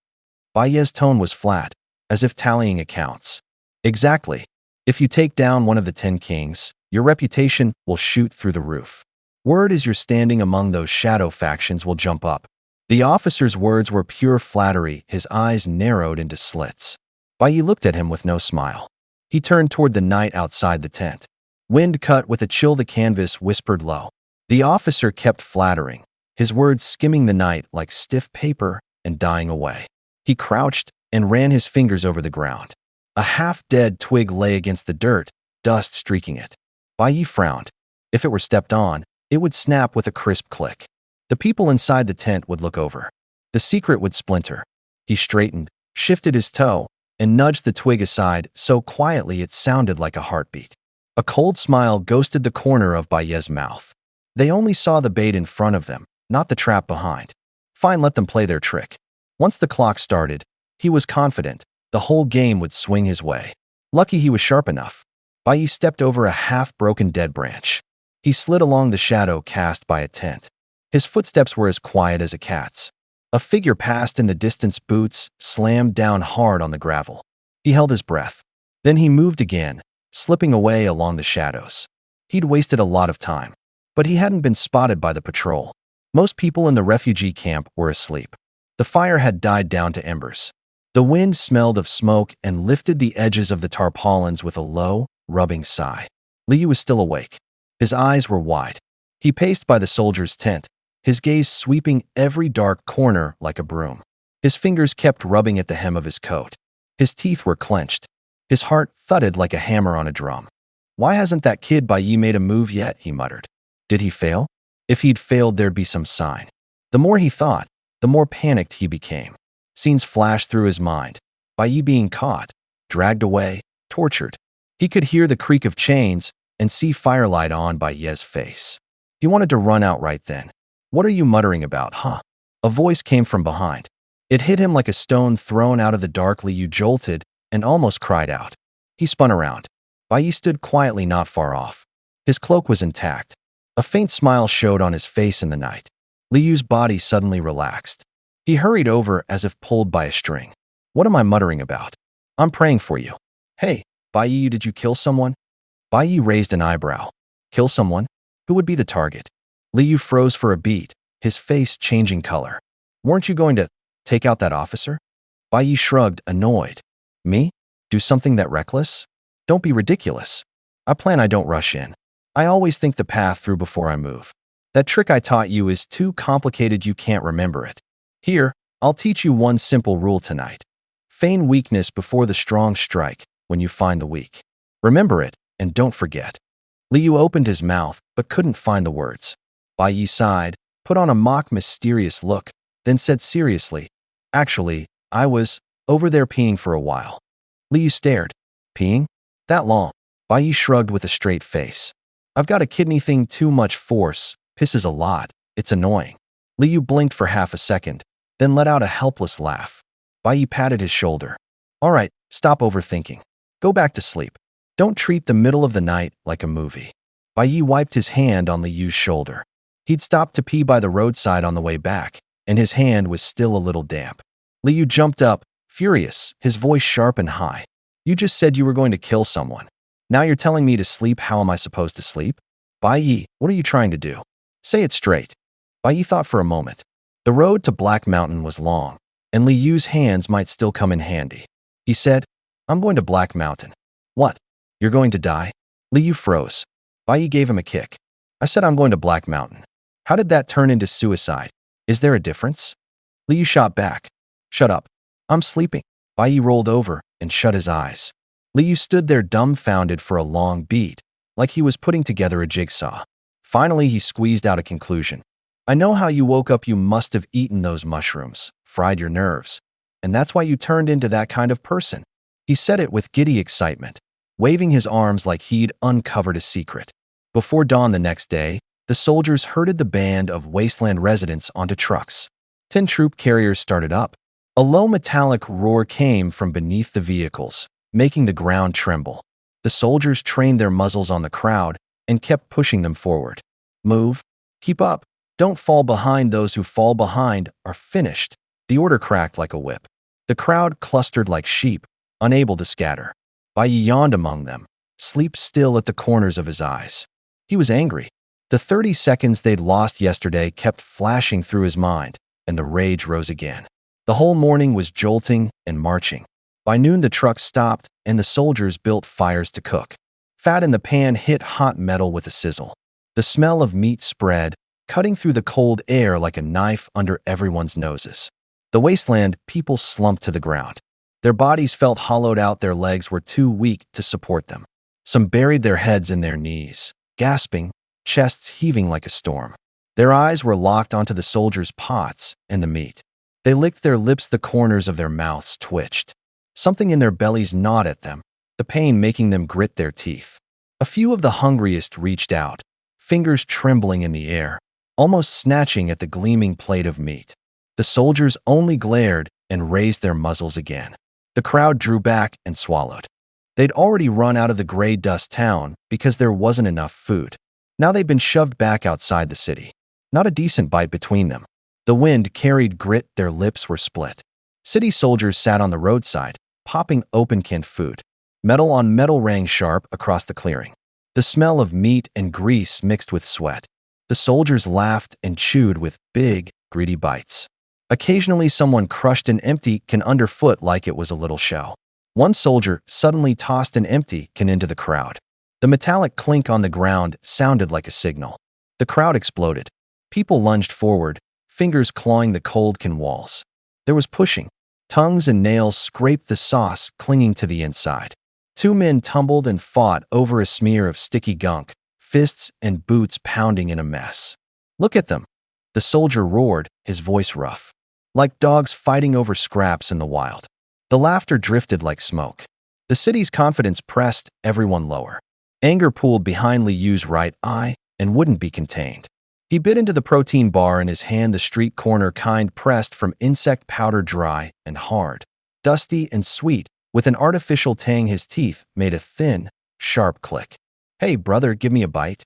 Bai Yi's tone was flat, as if tallying accounts. Exactly. If you take down one of the 10 kings, your reputation will shoot through the roof. Word is you're standing among those shadow factions will jump up. The officer's words were pure flattery, his eyes narrowed into slits. Bai Yi looked at him with no smile. He turned toward the night outside the tent. Wind cut with a chill, the canvas whispered low. The officer kept flattering, his words skimming the night like stiff paper and dying away. He crouched and ran his fingers over the ground. A half-dead twig lay against the dirt, dust streaking it. Bai Yi frowned. If it were stepped on, It would snap with a crisp click. The people inside the tent would look over. The secret would splinter. He straightened, shifted his toe, and nudged the twig aside so quietly it sounded like a heartbeat. A cold smile ghosted the corner of Baye's mouth. They only saw the bait in front of them, not the trap behind. Fine, let them play their trick. Once the clock started, he was confident the whole game would swing his way. Lucky he was sharp enough. Baye stepped over a half-broken dead branch. He slid along the shadow cast by a tent. His footsteps were as quiet as a cat's. A figure passed in the distance, boots slammed down hard on the gravel. He held his breath. Then he moved again, slipping away along the shadows. He'd wasted a lot of time, but he hadn't been spotted by the patrol. Most people in the refugee camp were asleep. The fire had died down to embers. The wind smelled of smoke and lifted the edges of the tarpaulins with a low, rubbing sigh. Liu was still awake. His eyes were wide. He paced by the soldiers' tent, his gaze sweeping every dark corner like a broom. His fingers kept rubbing at the hem of his coat. His teeth were clenched. His heart thudded like a hammer on a drum. Why hasn't that kid Baye made a move yet? He muttered. Did he fail? If he'd failed, there'd be some sign. The more he thought, the more panicked he became. Scenes flashed through his mind. Baye being caught, dragged away, tortured. He could hear the creak of chains and see firelight on Baye's face. He wanted to run out right then. What are you muttering about, huh? A voice came from behind. It hit him like a stone thrown out of the dark. Liu jolted and almost cried out. He spun around. Baye stood quietly not far off. His cloak was intact. A faint smile showed on his face in the night. Liu's body suddenly relaxed. He hurried over as if pulled by a string. What am I muttering about? I'm praying for you. Hey, Baye, did you kill someone? Baye raised an eyebrow. Kill someone? Who would be the target? Liu froze for a beat, his face changing color. Weren't you going to take out that officer? Baye shrugged, annoyed. Me? Do something that reckless? Don't be ridiculous. I don't rush in. I always think the path through before I move. That trick I taught you is too complicated, you can't remember it. Here, I'll teach you one simple rule tonight. Feign weakness before the strong strike when you find the weak. Remember it, and don't forget. Liu opened his mouth, but couldn't find the words. Baye sighed, put on a mock mysterious look, then said seriously, Actually, I was over there peeing for a while. Liu stared. Peeing? That long? Baye shrugged with a straight face. I've got a kidney thing, too much force, pisses a lot, it's annoying. Liu blinked for half a second, then let out a helpless laugh. Baye patted his shoulder. All right, stop overthinking. Go back to sleep. Don't treat the middle of the night like a movie. Baye wiped his hand on Liu's shoulder. He'd stopped to pee by the roadside on the way back, and his hand was still a little damp. Liu jumped up, furious, his voice sharp and high. You just said you were going to kill someone. Now you're telling me to sleep. How am I supposed to sleep? Baye, what are you trying to do? Say it straight. Baye thought for a moment. The road to Black Mountain was long, and Liu's hands might still come in handy. He said, I'm going to Black Mountain. What? You're going to die? Liu froze. Baye gave him a kick. I said I'm going to Black Mountain. How did that turn into suicide? Is there a difference? Liu shot back. Shut up. I'm sleeping. Baye rolled over and shut his eyes. Liu stood there dumbfounded for a long beat, like he was putting together a jigsaw. Finally, he squeezed out a conclusion. I know how you woke up. You must have eaten those mushrooms, fried your nerves. And that's why you turned into that kind of person. He said it with giddy excitement, waving his arms like he'd uncovered a secret. Before dawn the next day, the soldiers herded the band of wasteland residents onto trucks. 10 troop carriers started up. A low metallic roar came from beneath the vehicles, making the ground tremble. The soldiers trained their muzzles on the crowd and kept pushing them forward. Move. Keep up. Don't fall behind. Those who fall behind are finished. The order cracked like a whip. The crowd clustered like sheep, unable to scatter. Baye yawned among them, sleep still at the corners of his eyes. He was angry. The 30 seconds they'd lost yesterday kept flashing through his mind, and the rage rose again. The whole morning was jolting and marching. By noon the trucks stopped, and the soldiers built fires to cook. Fat in the pan hit hot metal with a sizzle. The smell of meat spread, cutting through the cold air like a knife under everyone's noses. The wasteland people slumped to the ground. Their bodies felt hollowed out. Their legs were too weak to support them. Some buried their heads in their knees, gasping, chests heaving like a storm. Their eyes were locked onto the soldiers' pots and the meat. They licked their lips, the corners of their mouths twitched. Something in their bellies gnawed at them, the pain making them grit their teeth. A few of the hungriest reached out, fingers trembling in the air, almost snatching at the gleaming plate of meat. The soldiers only glared and raised their muzzles again. The crowd drew back and swallowed. They'd already run out of the gray dust town because there wasn't enough food. Now they'd been shoved back outside the city. Not a decent bite between them. The wind carried grit, their lips were split. City soldiers sat on the roadside, popping open canned food. Metal on metal rang sharp across the clearing. The smell of meat and grease mixed with sweat. The soldiers laughed and chewed with big, greedy bites. Occasionally someone crushed an empty can underfoot like it was a little show. One soldier suddenly tossed an empty can into the crowd. The metallic clink on the ground sounded like a signal. The crowd exploded. People lunged forward, fingers clawing the cold can walls. There was pushing. Tongues and nails scraped the sauce, clinging to the inside. Two men tumbled and fought over a smear of sticky gunk, fists and boots pounding in a mess. "Look at them," the soldier roared, his voice rough. Like dogs fighting over scraps in the wild. The laughter drifted like smoke. The city's confidence pressed everyone lower. Anger pooled behind Liu's right eye and wouldn't be contained. He bit into the protein bar in his hand, the street corner kind pressed from insect powder, dry and hard, dusty and sweet, with an artificial tang. His teeth made a thin, sharp click. "Hey, brother, give me a bite."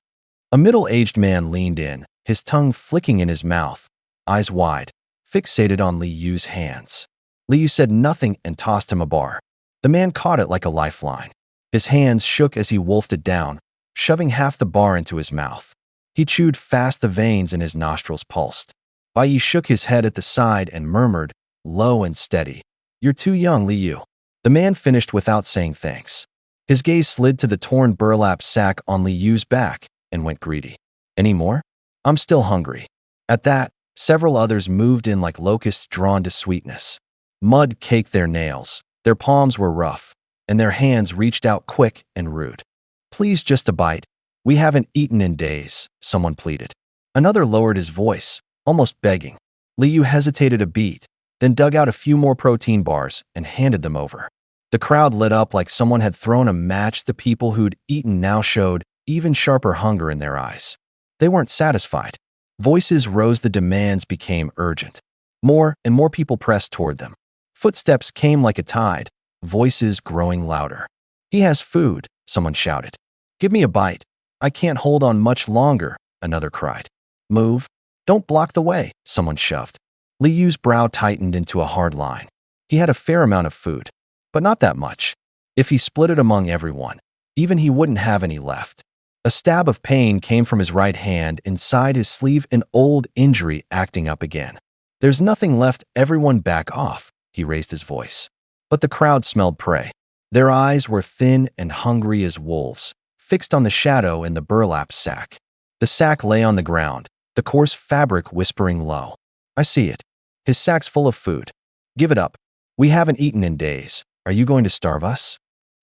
A middle-aged man leaned in, his tongue flicking in his mouth, eyes wide, fixated on Liu's hands. Liu said nothing and tossed him a bar. The man caught it like a lifeline. His hands shook as he wolfed it down, shoving half the bar into his mouth. He chewed fast, the veins in his nostrils pulsed. Bai Yi shook his head at the side and murmured, low and steady, "You're too young, Liu." The man finished without saying thanks. His gaze slid to the torn burlap sack on Liu's back and went greedy. "Any more? I'm still hungry." At that, several others moved in like locusts drawn to sweetness. Mud caked their nails, their palms were rough, and their hands reached out quick and rude. "Please, just a bite. We haven't eaten in days," someone pleaded. Another lowered his voice, almost begging. Liu hesitated a beat, then dug out a few more protein bars and handed them over. The crowd lit up like someone had thrown a match. The people who'd eaten now showed even sharper hunger in their eyes. They weren't satisfied. Voices rose, the demands became urgent. More and more people pressed toward them. Footsteps came like a tide, voices growing louder. "He has food," someone shouted. "Give me a bite. I can't hold on much longer," another cried. "Move. Don't block the way," someone shoved. Liu's brow tightened into a hard line. He had a fair amount of food, but not that much. If he split it among everyone, even he wouldn't have any left. A stab of pain came from his right hand inside his sleeve, an old injury acting up again. "There's nothing left, everyone back off," he raised his voice. But the crowd smelled prey. Their eyes were thin and hungry as wolves, fixed on the shadow in the burlap sack. The sack lay on the ground, the coarse fabric whispering low. "I see it. His sack's full of food. Give it up. We haven't eaten in days. Are you going to starve us?"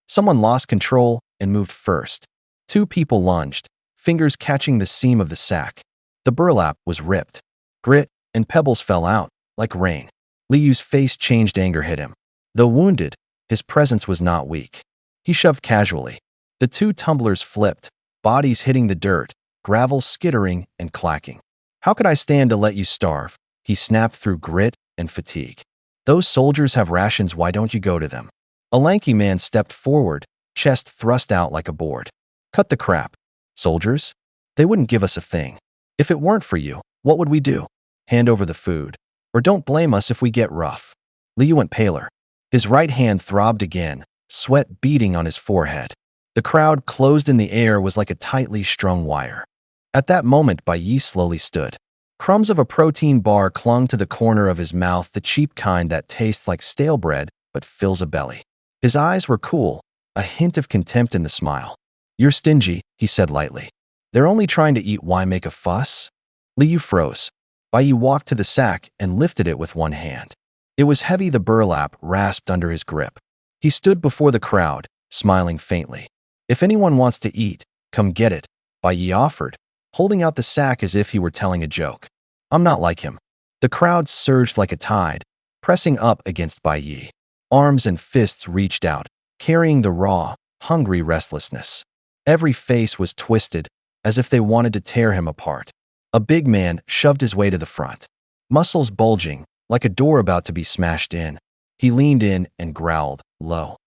Someone lost control and moved first. Two people lunged, fingers catching the seam of the sack. The burlap was ripped. Grit and pebbles fell out, like rain. Liu's face changed, anger hit him. Though wounded, his presence was not weak. He shoved casually. The two tumblers flipped, bodies hitting the dirt, gravel skittering and clacking. "How could I stand to let you starve?" he snapped through grit and fatigue. "Those soldiers have rations, why don't you go to them?" A lanky man stepped forward, chest thrust out like a board. "Cut the crap. Soldiers? They wouldn't give us a thing. If it weren't for you, what would we do? Hand over the food. Or don't blame us if we get rough." Liu went paler. His right hand throbbed again, sweat beading on his forehead. The crowd closed in, the air was like a tightly strung wire. At that moment, Bai Yi slowly stood. Crumbs of a protein bar clung to the corner of his mouth, the cheap kind that tastes like stale bread but fills a belly. His eyes were cool, a hint of contempt in the smile. "You're stingy," he said lightly. "They're only trying to eat, why make a fuss?" Liu froze. Bai Yi walked to the sack and lifted it with one hand. It was heavy, the burlap rasped under his grip. He stood before the crowd, smiling faintly. "If anyone wants to eat, come get it," Bai Yi offered, holding out the sack as if he were telling a joke. I'm not like him. The crowd surged like a tide, pressing up against Bai Yi. Arms and fists reached out, carrying the raw, hungry restlessness. Every face was twisted, as if they wanted to tear him apart. A big man shoved his way to the front, muscles bulging, like a door about to be smashed in. He leaned in and growled, low.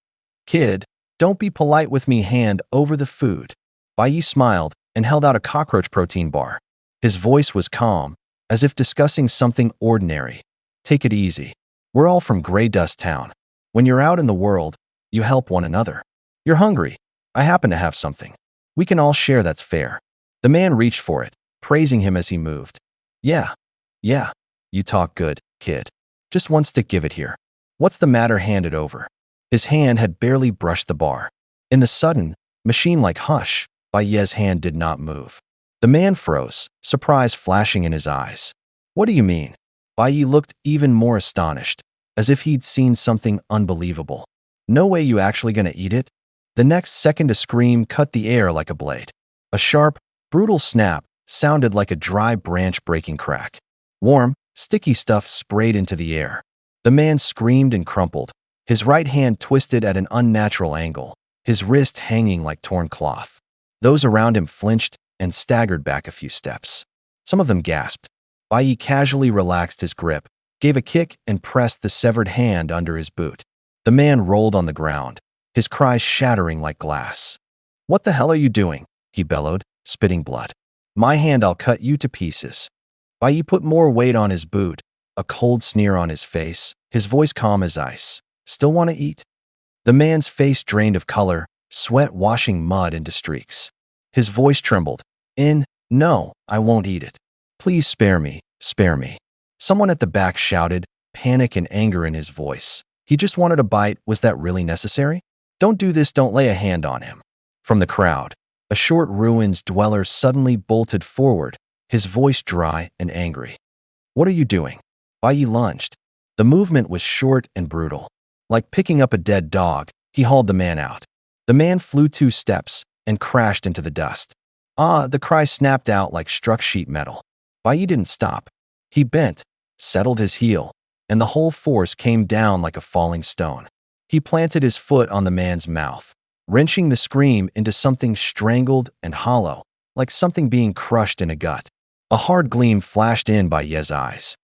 Kid, don't be polite with me, hand over the food. Bai Yi smiled and held out a cockroach protein bar. His voice was calm, as if discussing something ordinary. Take it easy. We're all from Grey Dust Town. When you're out in the world, you help one another. You're hungry. I happen to have something. We can all share, that's fair. The man reached for it, praising him as he moved. Yeah. You talk good, kid. Just one stick, give it here. What's the matter? Hand it over. His hand had barely brushed the bar. In the sudden, machine-like hush, Bai Yi's hand did not move. The man froze, surprise flashing in his eyes. What do you mean? Bai Yi looked even more astonished, as if he'd seen something unbelievable. No way, you actually gonna eat it? The next second a scream cut the air like a blade. A sharp, brutal snap sounded like a dry branch breaking crack. Warm, sticky stuff sprayed into the air. The man screamed and crumpled, his right hand twisted at an unnatural angle, his wrist hanging like torn cloth. Those around him flinched and staggered back a few steps. Some of them gasped. Bai Yi casually relaxed his grip, gave a kick and pressed the severed hand under his boot. The man rolled on the ground, his cries shattering like glass. What the hell are you doing? He bellowed, spitting blood. My hand, I'll cut you to pieces. Bai Yi put more weight on his boot, a cold sneer on his face, his voice calm as ice. Still want to eat? The man's face drained of color, sweat washing mud into streaks. His voice trembled. No, I won't eat it. Please spare me, spare me. Someone at the back shouted, panic and anger in his voice. He just wanted a bite. Was that really necessary? Don't do this, don't lay a hand on him. From the crowd, a short ruins dweller suddenly bolted forward, his voice dry and angry. What are you doing? Bai Yi lunged. The movement was short and brutal. Like picking up a dead dog, he hauled the man out. The man flew 2 steps and crashed into the dust. Ah, the cry snapped out like struck sheet metal. Bai Yi didn't stop. He bent, settled his heel, and the whole force came down like a falling stone. He planted his foot on the man's mouth, wrenching the scream into something strangled and hollow, like something being crushed in a gut. A hard gleam flashed in Bai Yi's eyes.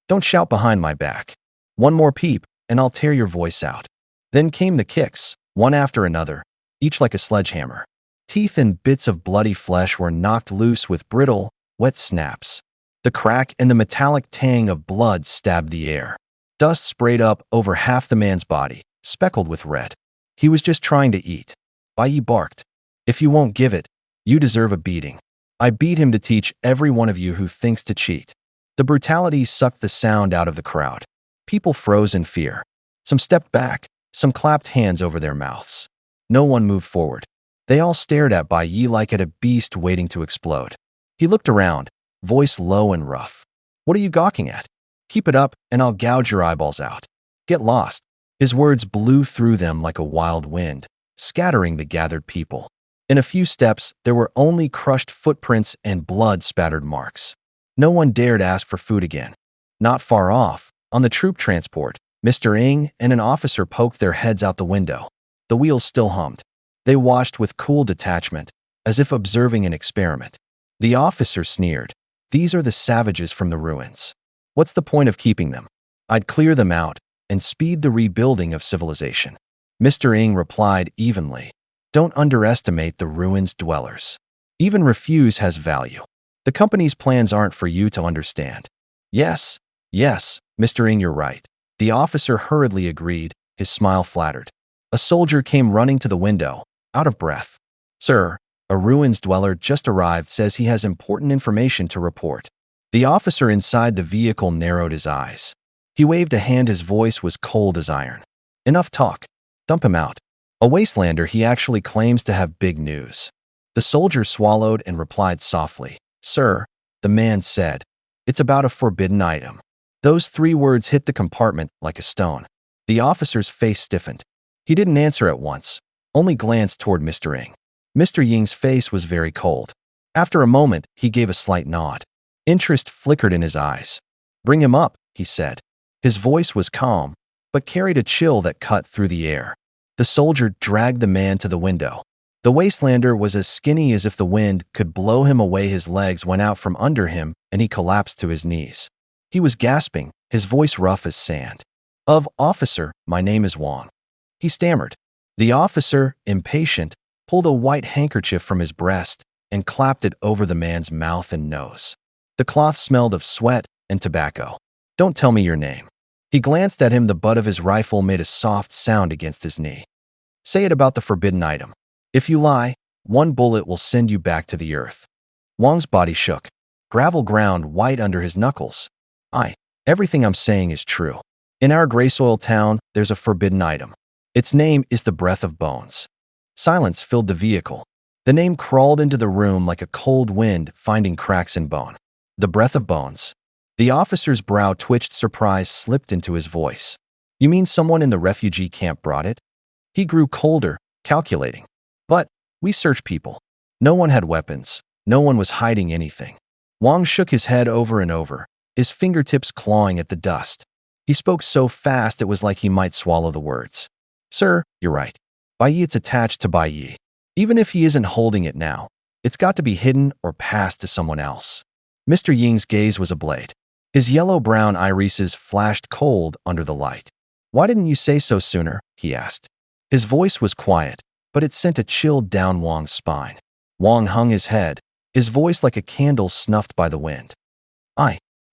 Don't shout behind my back. One more peep, and I'll tear your voice out. Then came the kicks, one after another, each like a sledgehammer. Teeth and bits of bloody flesh were knocked loose with brittle, wet snaps. The crack and the metallic tang of blood stabbed the air. Dust sprayed up over half the man's body, speckled with red. He was just trying to eat. Bai Yi barked. If you won't give it, you deserve a beating. I beat him to teach every one of you who thinks to cheat. The brutality sucked the sound out of the crowd. People froze in fear. Some stepped back, some clapped hands over their mouths. No one moved forward. They all stared at Bai Yi like at a beast waiting to explode. He looked around, voice low and rough. What are you gawking at? Keep it up, and I'll gouge your eyeballs out. Get lost. His words blew through them like a wild wind, scattering the gathered people. In a few steps, there were only crushed footprints and blood-spattered marks. No one dared ask for food again. Not far off, on the troop transport, Mr. Ng and an officer poked their heads out the window. The wheels still hummed. They watched with cool detachment, as if observing an experiment. The officer sneered. These are the savages from the ruins. What's the point of keeping them? I'd clear them out and speed the rebuilding of civilization. Mr. Ng replied evenly. Don't underestimate the ruins dwellers. Even refuse has value. The company's plans aren't for you to understand. Yes, Mr. Ng, you're right. The officer hurriedly agreed, his smile flattered. A soldier came running to the window, out of breath. Sir, a ruins dweller just arrived, says he has important information to report. The officer inside the vehicle narrowed his eyes. He waved a hand, his voice was cold as iron. Enough talk. Dump him out. A wastelander, he actually claims to have big news. The soldier swallowed and replied softly. Sir, the man said, it's about a forbidden item. Those 3 words hit the compartment like a stone. The officer's face stiffened. He didn't answer at once, only glanced toward Mr. Ng. Mr. Ying's face was very cold. After a moment, he gave a slight nod. Interest flickered in his eyes. "Bring him up," he said. His voice was calm, but carried a chill that cut through the air. The soldier dragged the man to the window. The wastelander was as skinny as if the wind could blow him away. His legs went out from under him, and he collapsed to his knees. He was gasping, his voice rough as sand. "Officer, my name is Wang," he stammered. The officer, impatient, pulled a white handkerchief from his breast and clapped it over the man's mouth and nose. The cloth smelled of sweat and tobacco. "Don't tell me your name." He glanced at him. The butt of his rifle made a soft sound against his knee. "Say it about the forbidden item. If you lie, one bullet will send you back to the earth." Wang's body shook. Gravel ground white under his knuckles. Everything I'm saying is true. In our Graysoil town, there's a forbidden item. Its name is the Breath of Bones." Silence filled the vehicle. The name crawled into the room like a cold wind finding cracks in bone. The Breath of Bones. The officer's brow twitched. Surprise slipped into his voice. "You mean someone in the refugee camp brought it?" He grew colder, calculating. "But we searched people. No one had weapons. No one was hiding anything." Wang shook his head over and over, his fingertips clawing at the dust. He spoke so fast it was like he might swallow the words. "Sir, you're right. Bai Yi, it's attached to Bai Yi. Even if he isn't holding it now, it's got to be hidden or passed to someone else." Mr. Ying's gaze was a blade. His yellow-brown irises flashed cold under the light. "Why didn't you say so sooner?" he asked. His voice was quiet, but it sent a chill down Wang's spine. Wang hung his head, his voice like a candle snuffed by the wind.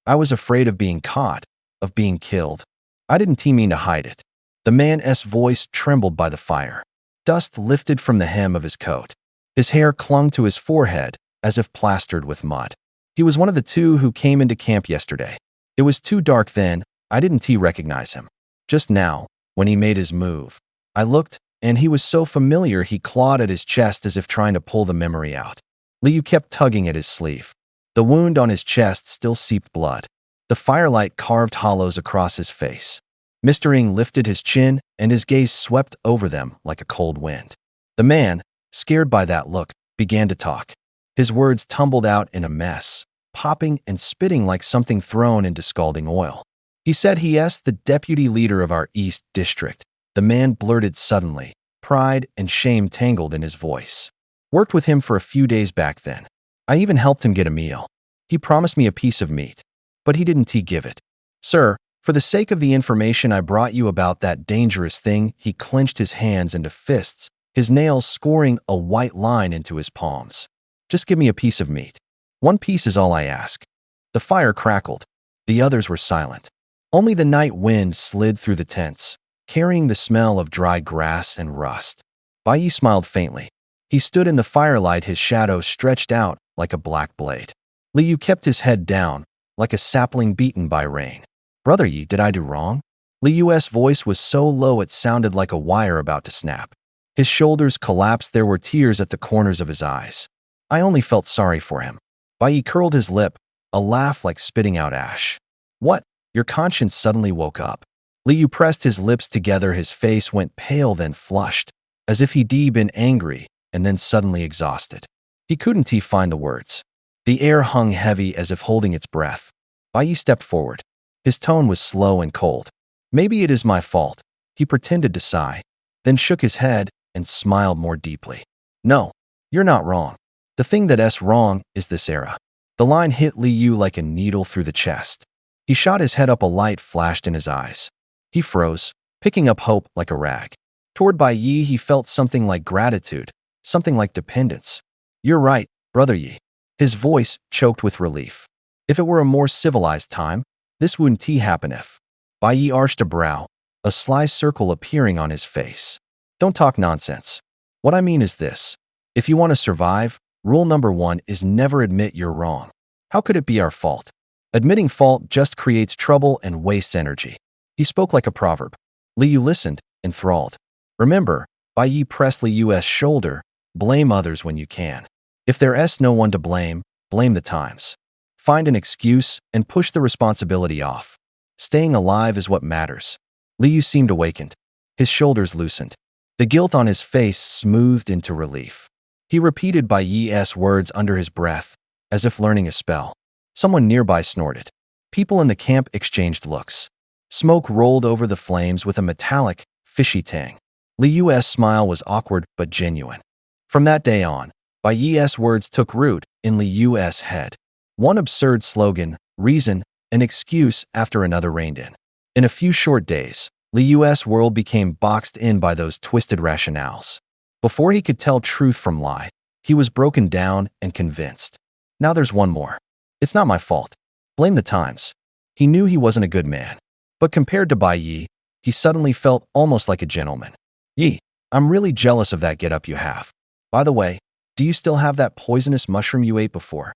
I was afraid of being caught, of being killed. I didn't mean to hide it." The man's voice trembled by the fire. Dust lifted from the hem of his coat. His hair clung to his forehead as if plastered with mud. "He was one of the two who came into camp yesterday. It was too dark then, I didn't recognize him. Just now, when he made his move, I looked, and he was so familiar he clawed at his chest as if trying to pull the memory out." Liu kept tugging at his sleeve. The wound on his chest still seeped blood. The firelight carved hollows across his face. Mr. Ying lifted his chin, and his gaze swept over them like a cold wind. The man, scared by that look, began to talk. His words tumbled out in a mess, popping and spitting like something thrown into scalding oil. He said he asked the deputy leader of our East District. The man blurted suddenly, pride and shame tangled in his voice. "Worked with him for a few days back then. I even helped him get a meal. He promised me a piece of meat, but he didn't give it. Sir, for the sake of the information I brought you about that dangerous thing," he clenched his hands into fists, his nails scoring a white line into his palms. "Just give me a piece of meat. One piece is all I ask." The fire crackled. The others were silent. Only the night wind slid through the tents, carrying the smell of dry grass and rust. Bai Yi smiled faintly. He stood in the firelight, his shadow stretched out like a black blade. Liu kept his head down, like a sapling beaten by rain. "Brother Yi, did I do wrong?" Liu's voice was so low it sounded like a wire about to snap. His shoulders collapsed, there were tears at the corners of his eyes. "I only felt sorry for him." Bai Yi curled his lip, a laugh like spitting out ash. "What? Your conscience suddenly woke up?" Liu pressed his lips together, his face went pale then flushed, as if he'd been angry and then suddenly exhausted. He couldn't find the words. The air hung heavy as if holding its breath. Bai Yi stepped forward. His tone was slow and cold. "Maybe it is my fault." He pretended to sigh, then shook his head and smiled more deeply. "No, you're not wrong. The thing that's wrong is this era." The line hit Liu like a needle through the chest. He shot his head up, a light flashed in his eyes. He froze, picking up hope like a rag. Toward Bai Yi he felt something like gratitude, something like dependence. "You're right, Brother Yi." His voice choked with relief. "If it were a more civilized time, this wouldn't happen." If Bai Yi arched a brow, a sly circle appearing on his face. "Don't talk nonsense. What I mean is this. If you want to survive, rule number 1 is never admit you're wrong. How could it be our fault? Admitting fault just creates trouble and wastes energy." He spoke like a proverb. Liu listened, enthralled. "Remember," Bai Yi pressed Liu's shoulder, "blame others when you can. If there's no one to blame, blame the times. Find an excuse and push the responsibility off. Staying alive is what matters." Liu seemed awakened. His shoulders loosened. The guilt on his face smoothed into relief. He repeated Bai Yi's words under his breath, as if learning a spell. Someone nearby snorted. People in the camp exchanged looks. Smoke rolled over the flames with a metallic, fishy tang. Li Yu's smile was awkward but genuine. From that day on, Bai Yi's words took root in Li Yu's head. One absurd slogan, reason, an excuse after another rained in. In a few short days, Li Yu's world became boxed in by those twisted rationales. Before he could tell truth from lie, he was broken down and convinced. Now there's one more. It's not my fault. Blame the times. He knew he wasn't a good man. But compared to Bai Yi, he suddenly felt almost like a gentleman. Yi, I'm really jealous of that getup you have. By the way, do you still have that poisonous mushroom you ate before?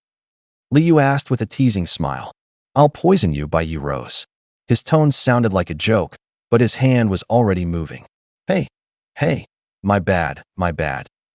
Li Yu asked with a teasing smile. I'll poison you, Bai Yi rose. His tone sounded like a joke, but his hand was already moving. Hey, my bad.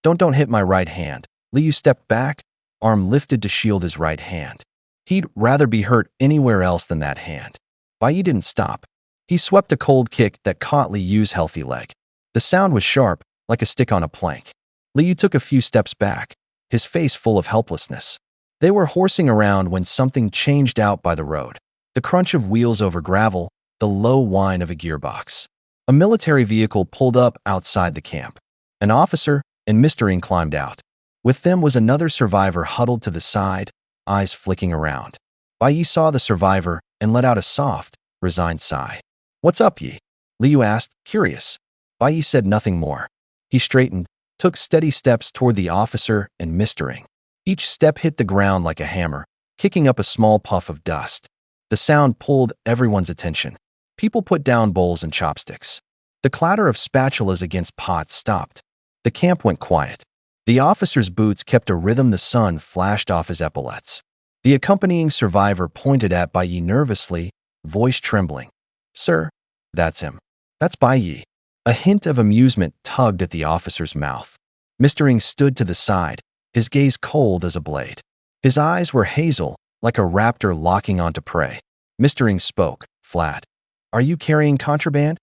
Don't hit my right hand. Li Yu stepped back, arm lifted to shield his right hand. He'd rather be hurt anywhere else than that hand. Bai Yi didn't stop. He swept a cold kick that caught Li Yu's healthy leg. The sound was sharp, like a stick on a plank. Li Yu took a few steps back, his face full of helplessness. They were horsing around when something changed out by the road. The crunch of wheels over gravel, the low whine of a gearbox. A military vehicle pulled up outside the camp. An officer and Mr. Ng climbed out. With them was another survivor huddled to the side, eyes flicking around. Bai Yi saw the survivor and let out a soft, resigned sigh. What's up, Yi? Li Yu asked, curious. Bai Yi said nothing more. He straightened, took steady steps toward the officer and Mr. Ng. Each step hit the ground like a hammer, kicking up a small puff of dust. The sound pulled everyone's attention. People put down bowls and chopsticks. The clatter of spatulas against pots stopped. The camp went quiet. The officer's boots kept a rhythm. The sun flashed off his epaulets. The accompanying survivor pointed at Bai Yi nervously, voice trembling. Sir, that's him. That's Bai Yi. A hint of amusement tugged at the officer's mouth. Mr. Ng stood to the side, his gaze cold as a blade. His eyes were hazel, like a raptor locking onto prey. Mr. Ng spoke, flat. Are you carrying contraband?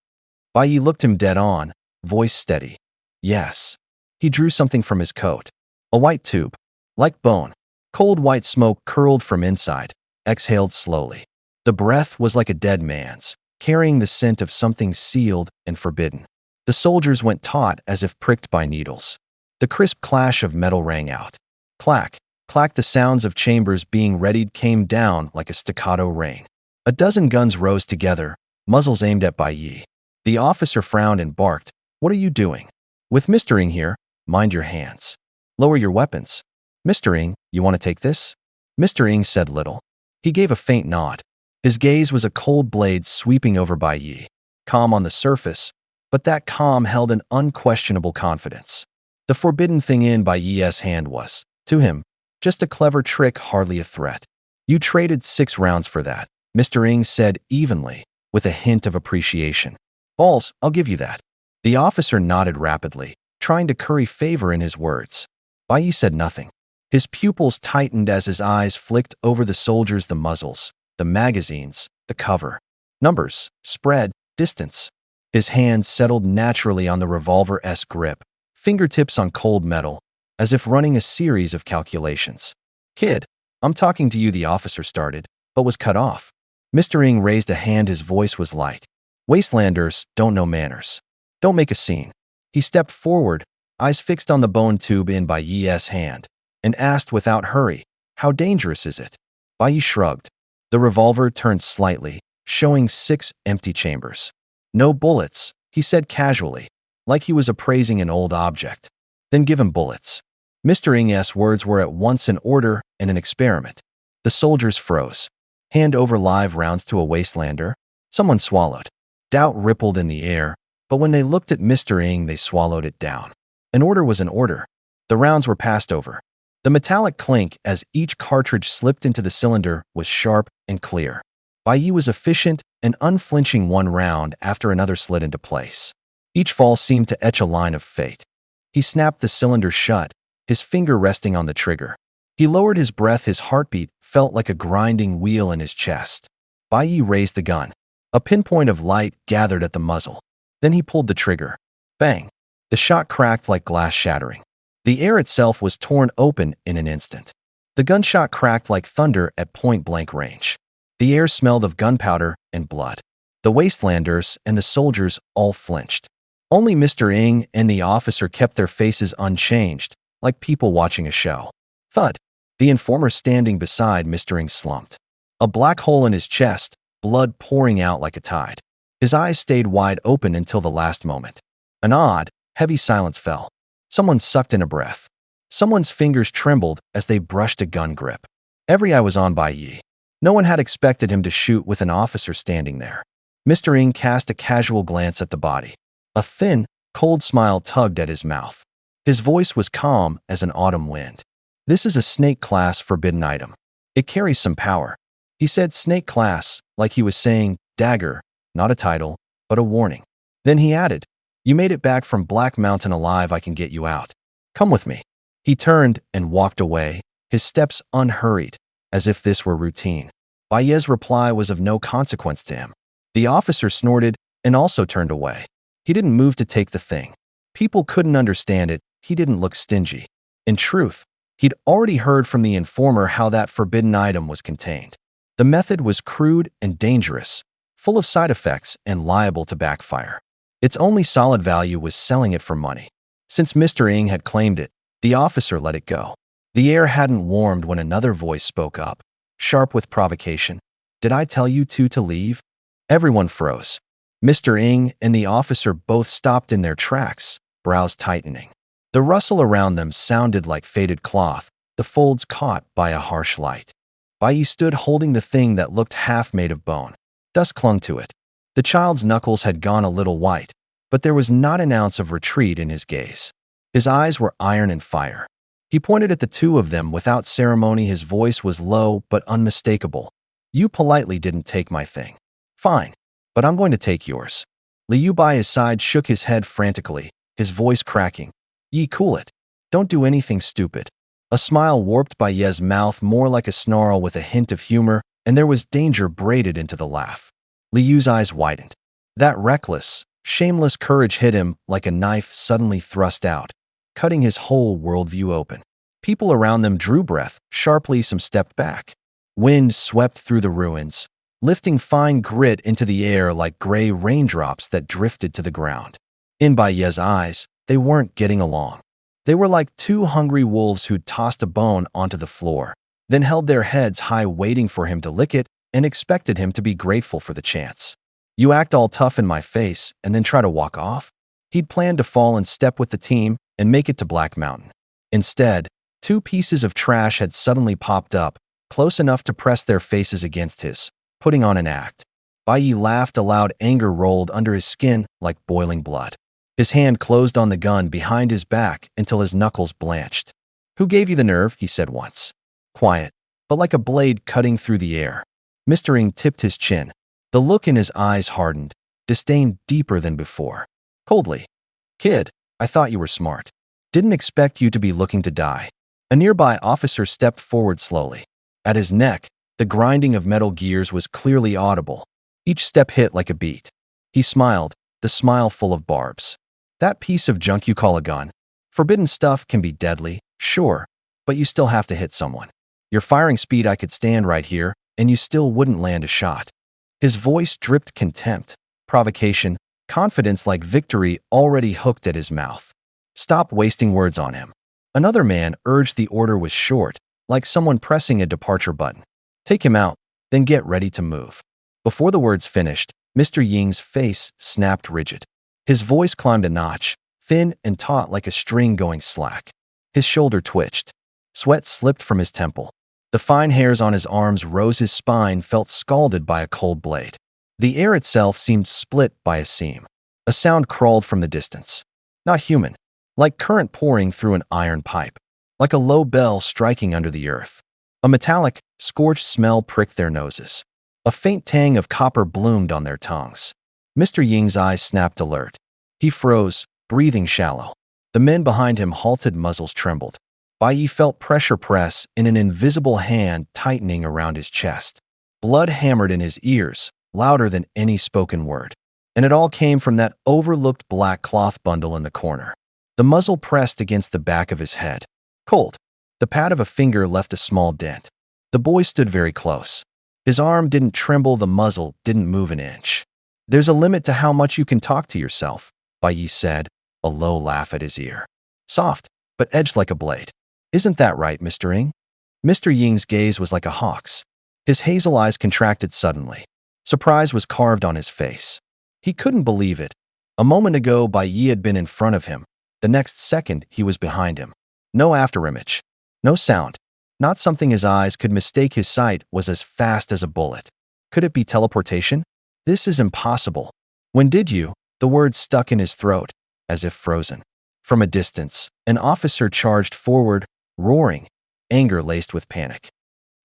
Bai Yi looked him dead on, voice steady. Yes. He drew something from his coat. A white tube. Like bone. Cold white smoke curled from inside, exhaled slowly. The breath was like a dead man's, carrying the scent of something sealed and forbidden. The soldiers went taut as if pricked by needles. The crisp clash of metal rang out. Clack, clack. The sounds of chambers being readied came down like a staccato rain. A dozen guns rose together, muzzles aimed at Bai Yi. The officer frowned and barked, What are you doing? With Mr. Ng here, mind your hands. Lower your weapons. Mr. Ng, you want to take this? Mr. Ng said little. He gave a faint nod. His gaze was a cold blade sweeping over Bai Yi. Calm on the surface, but that calm held an unquestionable confidence. The forbidden thing in Bai Yi's hand was, to him, just a clever trick, hardly a threat. You traded 6 rounds for that, Mr. Ng said evenly, with a hint of appreciation. Balls, I'll give you that. The officer nodded rapidly, trying to curry favor in his words. Bai Yi said nothing. His pupils tightened as his eyes flicked over the soldiers, the muzzles, the magazines, the cover. Numbers, spread, distance. His hands settled naturally on the revolver-esque grip, fingertips on cold metal, as if running a series of calculations. Kid, I'm talking to you, the officer started, but was cut off. Mr. Ng raised a hand, his voice was light. Wastelanders don't know manners. Don't make a scene. He stepped forward, eyes fixed on the bone tube in Bai Yi's hand, and asked without hurry, How dangerous is it? Bai Yi shrugged. The revolver turned slightly, showing 6 empty chambers. No bullets, he said casually, like he was appraising an old object. Then give him bullets. Mr. Ng's words were at once an order and an experiment. The soldiers froze. Hand over live rounds to a wastelander. Someone swallowed. Doubt rippled in the air, but when they looked at Mr. Ng, they swallowed it down. An order was an order. The rounds were passed over. The metallic clink as each cartridge slipped into the cylinder was sharp and clear. Bai Yi was efficient and unflinching. One round after another slid into place. Each fall seemed to etch a line of fate. He snapped the cylinder shut, his finger resting on the trigger. He lowered his breath. His heartbeat felt like a grinding wheel in his chest. Bai Yi raised the gun. A pinpoint of light gathered at the muzzle. Then he pulled the trigger. Bang! The shot cracked like glass shattering. The air itself was torn open in an instant. The gunshot cracked like thunder at point-blank range. The air smelled of gunpowder and blood. The wastelanders and the soldiers all flinched. Only Mr. Ng and the officer kept their faces unchanged, like people watching a show. Thud. The informer standing beside Mr. Ng slumped. A black hole in his chest, blood pouring out like a tide. His eyes stayed wide open until the last moment. An odd, heavy silence fell. Someone sucked in a breath. Someone's fingers trembled as they brushed a gun grip. Every eye was on Bai Yi. No one had expected him to shoot with an officer standing there. Mr. Ng cast a casual glance at the body. A thin, cold smile tugged at his mouth. His voice was calm as an autumn wind. "This is a snake class forbidden item. It carries some power." He said snake class like he was saying dagger, not a title, but a warning. Then he added, "You made it back from Black Mountain alive. I can get you out. Come with me." He turned and walked away, his steps unhurried, as if this were routine. Bai Ye's reply was of no consequence to him. The officer snorted and also turned away. He didn't move to take the thing. People couldn't understand it. He didn't look stingy. In truth, he'd already heard from the informer how that forbidden item was contained. The method was crude and dangerous, full of side effects and liable to backfire. Its only solid value was selling it for money. Since Mr. Ng had claimed it, the officer let it go. The air hadn't warmed when another voice spoke up, sharp with provocation. "Did I tell you two to leave?" Everyone froze. Mr. Ng and the officer both stopped in their tracks, brows tightening. The rustle around them sounded like faded cloth, the folds caught by a harsh light. Bai Yi stood holding the thing that looked half made of bone. Dust clung to it. The child's knuckles had gone a little white, but there was not an ounce of retreat in his gaze. His eyes were iron and fire. He pointed at the two of them without ceremony. His voice was low but unmistakable. "You politely didn't take my thing. Fine, but I'm going to take yours." Liu by his side shook his head frantically, his voice cracking. "Yi, cool it. Don't do anything stupid." A smile warped Bai Ye's mouth, more like a snarl with a hint of humor, and there was danger braided into the laugh. Liu's eyes widened. That reckless, shameless courage hit him like a knife suddenly thrust out, cutting his whole worldview open. People around them drew breath. Sharply, some stepped back. Wind swept through the ruins, lifting fine grit into the air like gray raindrops that drifted to the ground. In Bai Ye's eyes, they weren't getting along. They were like two hungry wolves who'd tossed a bone onto the floor, then held their heads high waiting for him to lick it and expected him to be grateful for the chance. "You act all tough in my face and then try to walk off?" He'd planned to fall and step with the team and make it to Black Mountain. Instead, two pieces of trash had suddenly popped up, close enough to press their faces against his, putting on an act. Bai Yi laughed aloud. Anger rolled under his skin like boiling blood. His hand closed on the gun behind his back until his knuckles blanched. "Who gave you the nerve?" he said once. Quiet, but like a blade cutting through the air. Mr. Ng tipped his chin. The look in his eyes hardened, disdain deeper than before. Coldly, "Kid, I thought you were smart. Didn't expect you to be looking to die." A nearby officer stepped forward slowly. At his neck, the grinding of metal gears was clearly audible. Each step hit like a beat. He smiled, the smile full of barbs. "That piece of junk you call a gun? Forbidden stuff can be deadly, sure, but you still have to hit someone. Your firing speed, I could stand right here, and you still wouldn't land a shot." His voice dripped contempt, provocation, confidence like victory already hooked at his mouth. "Stop wasting words on him." Another man urged. The order was short, like someone pressing a departure button. "Take him out, then get ready to move." Before the words finished, Mr. Ying's face snapped rigid. His voice climbed a notch, thin and taut like a string going slack. His shoulder twitched. Sweat slipped from his temple. The fine hairs on his arms rose. His spine felt scalded by a cold blade. The air itself seemed split by a seam. A sound crawled from the distance. Not human, like current pouring through an iron pipe, like a low bell striking under the earth. A metallic, scorched smell pricked their noses. A faint tang of copper bloomed on their tongues. Mr. Ying's eyes snapped alert. He froze, breathing shallow. The men behind him halted, muzzles trembled. Bai Yi felt pressure press in an invisible hand tightening around his chest. Blood hammered in his ears, louder than any spoken word. And it all came from that overlooked black cloth bundle in the corner. The muzzle pressed against the back of his head. Cold. The pad of a finger left a small dent. The boy stood very close. His arm didn't tremble, the muzzle didn't move an inch. "There's a limit to how much you can talk to yourself," Bai Yi said, a low laugh at his ear. Soft, but edged like a blade. "Isn't that right, Mr. Ying?" Mr. Ying's gaze was like a hawk's. His hazel eyes contracted suddenly. Surprise was carved on his face. He couldn't believe it. A moment ago, Bai Yi had been in front of him. The next second, he was behind him. No afterimage. No sound. Not something his eyes could mistake. His sight was as fast as a bullet. Could it be teleportation? "This is impossible." "When did you?" The words stuck in his throat, as if frozen. From a distance, an officer charged forward, roaring, anger laced with panic.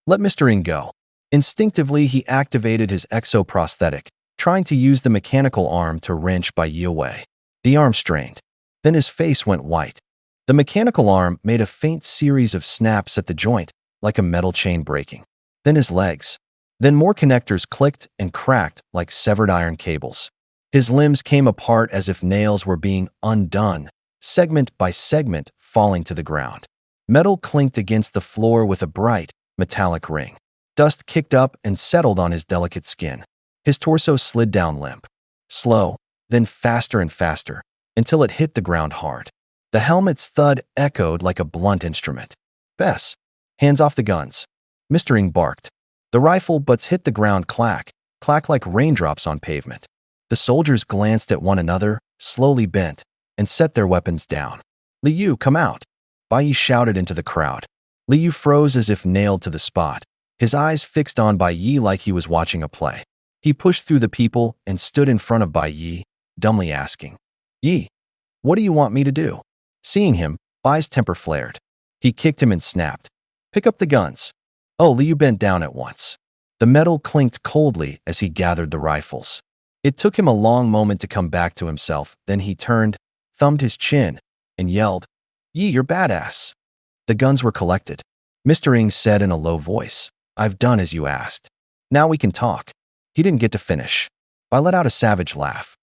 "Let Mr. Ying go." Instinctively, he activated his exoprosthetic, trying to use the mechanical arm to wrench Bai Yi away. The arm strained. Then his face went white. The mechanical arm made a faint series of snaps at the joint, like a metal chain breaking. Then his legs. Then more connectors clicked and cracked like severed iron cables. His limbs came apart as if nails were being undone, segment by segment falling to the ground. Metal clinked against the floor with a bright, metallic ring. Dust kicked up and settled on his delicate skin. His torso slid down limp. Slow, then faster and faster, until it hit the ground hard. The helmet's thud echoed like a blunt instrument. "Bess, hands off the guns." Mr. Ying barked. The rifle butts hit the ground clack like raindrops on pavement. The soldiers glanced at one another, slowly bent, and set their weapons down. "Li Yu, come out!" Bai Yi shouted into the crowd. Li Yu froze as if nailed to the spot, his eyes fixed on Bai Yi like he was watching a play. He pushed through the people and stood in front of Bai Yi, dumbly asking, "Yi, what do you want me to do?" Seeing him, Bai's temper flared. He kicked him and snapped, "Pick up the guns." Oh, Li Yu bent down at once. The metal clinked coldly as he gathered the rifles. It took him a long moment to come back to himself. Then he turned, thumbed his chin, and yelled, "Yi, you're badass." The guns were collected. Mr. Ying said in a low voice, "I've done as you asked. Now we can talk." He didn't get to finish. Bai let out a savage laugh.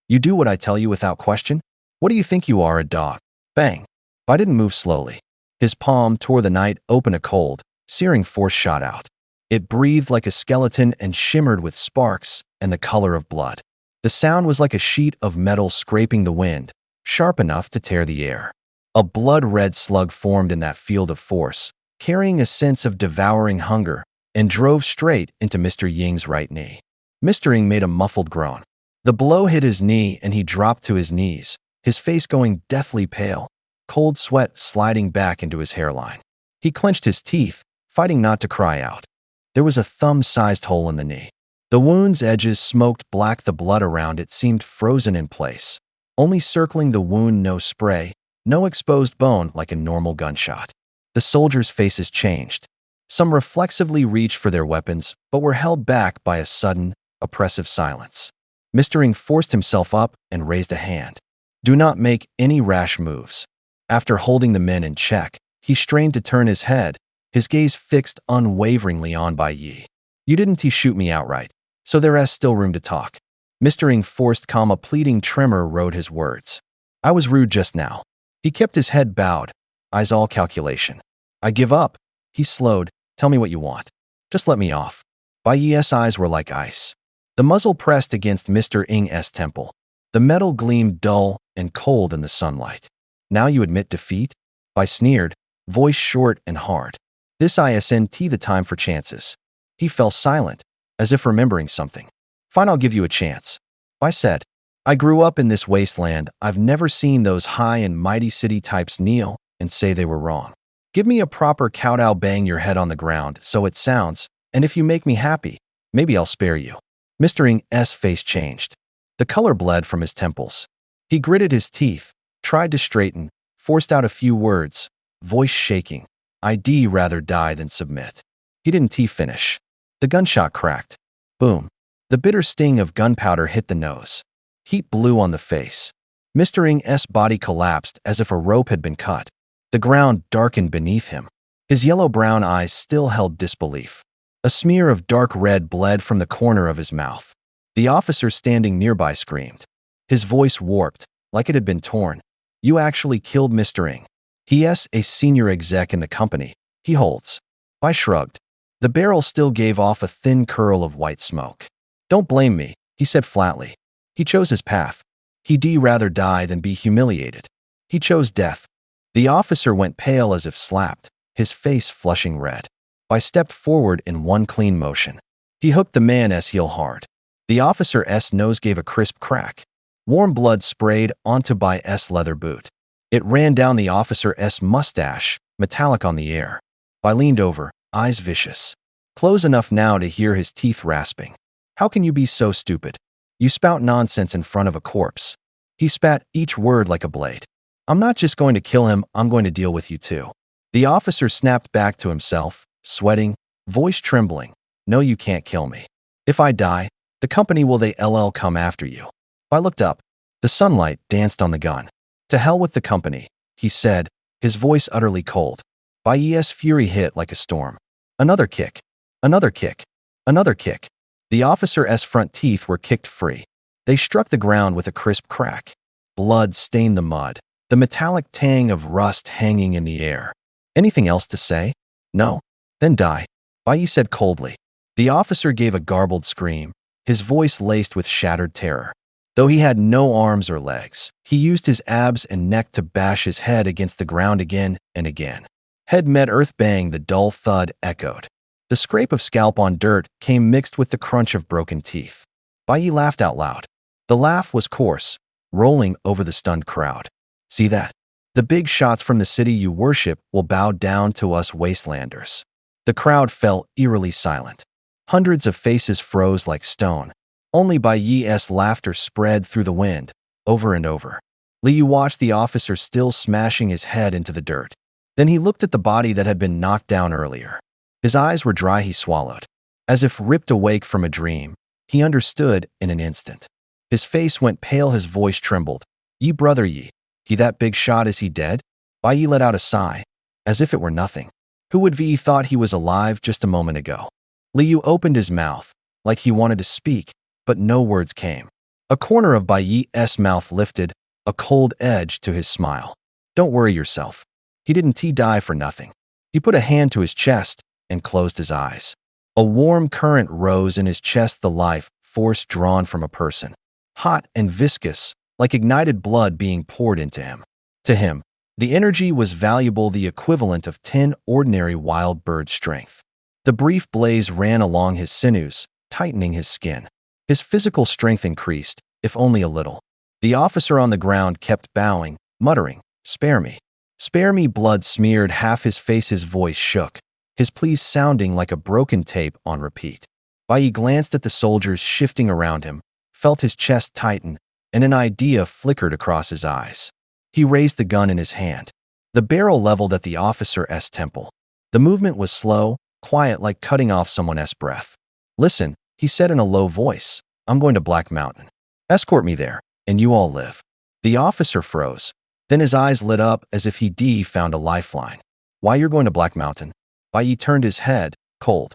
"You do what I tell you without question? What do you think you are, a dog?" Bang. Bai didn't move slowly. His palm tore the night open. A cold, searing force shot out. It breathed like a skeleton and shimmered with sparks and the color of blood. The sound was like a sheet of metal scraping the wind, sharp enough to tear the air. A blood-red slug formed in that field of force, carrying a sense of devouring hunger, and drove straight into Mr. Ying's right knee. Mr. Ying made a muffled groan. The blow hit his knee and he dropped to his knees, his face going deathly pale, cold sweat sliding back into his hairline. He clenched his teeth, fighting not to cry out. There was a thumb-sized hole in the knee. The wound's edges smoked black, the blood around it seemed frozen in place. Only circling the wound, no spray, no exposed bone like a normal gunshot. The soldiers' faces changed. Some reflexively reached for their weapons, but were held back by a sudden, oppressive silence. Mr. Ying forced himself up and raised a hand. "Do not make any rash moves." After holding the men in check, he strained to turn his head, his gaze fixed unwaveringly on Bai Yi. "You didn't shoot me outright, so there's still room to talk." Mr. Ying forced calm. A pleading tremor rode his words. "I was rude just now." He kept his head bowed, eyes all calculation. "I give up." He slowed. "Tell me what you want. Just let me off." Bai Yi's eyes were like ice. The muzzle pressed against Mr. Ying's temple. The metal gleamed dull and cold in the sunlight. "Now you admit defeat?" Bai sneered, voice short and hard. "This isn't the time for chances." He fell silent, as if remembering something. "Fine, I'll give you a chance." Bai said, "I grew up in this wasteland. I've never seen those high and mighty city types kneel and say they were wrong. Give me a proper kowtow, bang your head on the ground so it sounds, and if you make me happy, maybe I'll spare you." Mr. Ying's face changed. The color bled from his temples. He gritted his teeth, tried to straighten, forced out a few words, voice shaking. "I'd rather die than submit." He didn't finish. The gunshot cracked. Boom. The bitter sting of gunpowder hit the nose. Heat blew on the face. Mr. Ying's body collapsed as if a rope had been cut. The ground darkened beneath him. His yellow-brown eyes still held disbelief. A smear of dark red bled from the corner of his mouth. The officer standing nearby screamed. His voice warped, like it had been torn. You actually killed Mr. Ng. He.s. a senior exec in the company he holds. I shrugged. The barrel still gave off a thin curl of white smoke. Don't blame me, he said flatly. He chose his path. He'd rather die than be humiliated. He chose death. The officer went pale as if slapped, his face flushing red. I stepped forward in one clean motion. He hooked the man's heel hard. The officer's nose gave a crisp crack. Warm blood sprayed onto Bai's leather boot. It ran down the officer's mustache, metallic on the air. I leaned over, eyes vicious. Close enough now to hear his teeth rasping. How can you be so stupid? You spout nonsense in front of a corpse. He spat each word like a blade. I'm not just going to kill him, I'm going to deal with you too. The officer snapped back to himself, sweating, voice trembling. No, you can't kill me. If I die, the company will they come after you. I looked up. The sunlight danced on the gun. To hell with the company, he said, his voice utterly cold. Bai's fury hit like a storm. Another kick. Another kick. Another kick. The officer's front teeth were kicked free. They struck the ground with a crisp crack. Blood stained the mud, the metallic tang of rust hanging in the air. Anything else to say? No. Then die, Bai said coldly. The officer gave a garbled scream, his voice laced with shattered terror. Though he had no arms or legs, he used his abs and neck to bash his head against the ground again and again. Head met earth, bang, the dull thud echoed. The scrape of scalp on dirt came mixed with the crunch of broken teeth. Bai laughed out loud. The laugh was coarse, rolling over the stunned crowd. See that? The big shots from the city you worship will bow down to us wastelanders. The crowd fell eerily silent. Hundreds of faces froze like stone. Only Bai's laughter spread through the wind, over and over. Liu watched the officer still smashing his head into the dirt. Then he looked at the body that had been knocked down earlier. His eyes were dry, he swallowed. As if ripped awake from a dream, he understood in an instant. His face went pale, his voice trembled. Ye brother ye, he that big shot, is he dead? Bai let out a sigh, as if it were nothing. Who would be thought he was alive just a moment ago? Liu opened his mouth, like he wanted to speak, but no words came. A corner of Bai's mouth lifted, a cold edge to his smile. Don't worry yourself. He didn't die for nothing. He put a hand to his chest and closed his eyes. A warm current rose in his chest, the life force drawn from a person. Hot and viscous, like ignited blood being poured into him. To him, the energy was valuable, the equivalent of 10 ordinary wild bird strength. The brief blaze ran along his sinews, tightening his skin. His physical strength increased, if only a little. The officer on the ground kept bowing, muttering, "Spare me. Spare me." Blood smeared half his face, his voice shook, his pleas sounding like a broken tape on repeat. Bai glanced at the soldiers shifting around him, felt his chest tighten, and an idea flickered across his eyes. He raised the gun in his hand, the barrel leveled at the officer's temple. The movement was slow, quiet, like cutting off someone's breath. Listen, he said in a low voice, I'm going to Black Mountain. Escort me there, and you all live. The officer froze. Then his eyes lit up as if he'd found a lifeline. Why, you're going to Black Mountain? Bai turned his head, cold.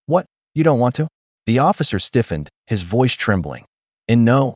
What, you don't want to? The officer stiffened, his voice trembling. And no,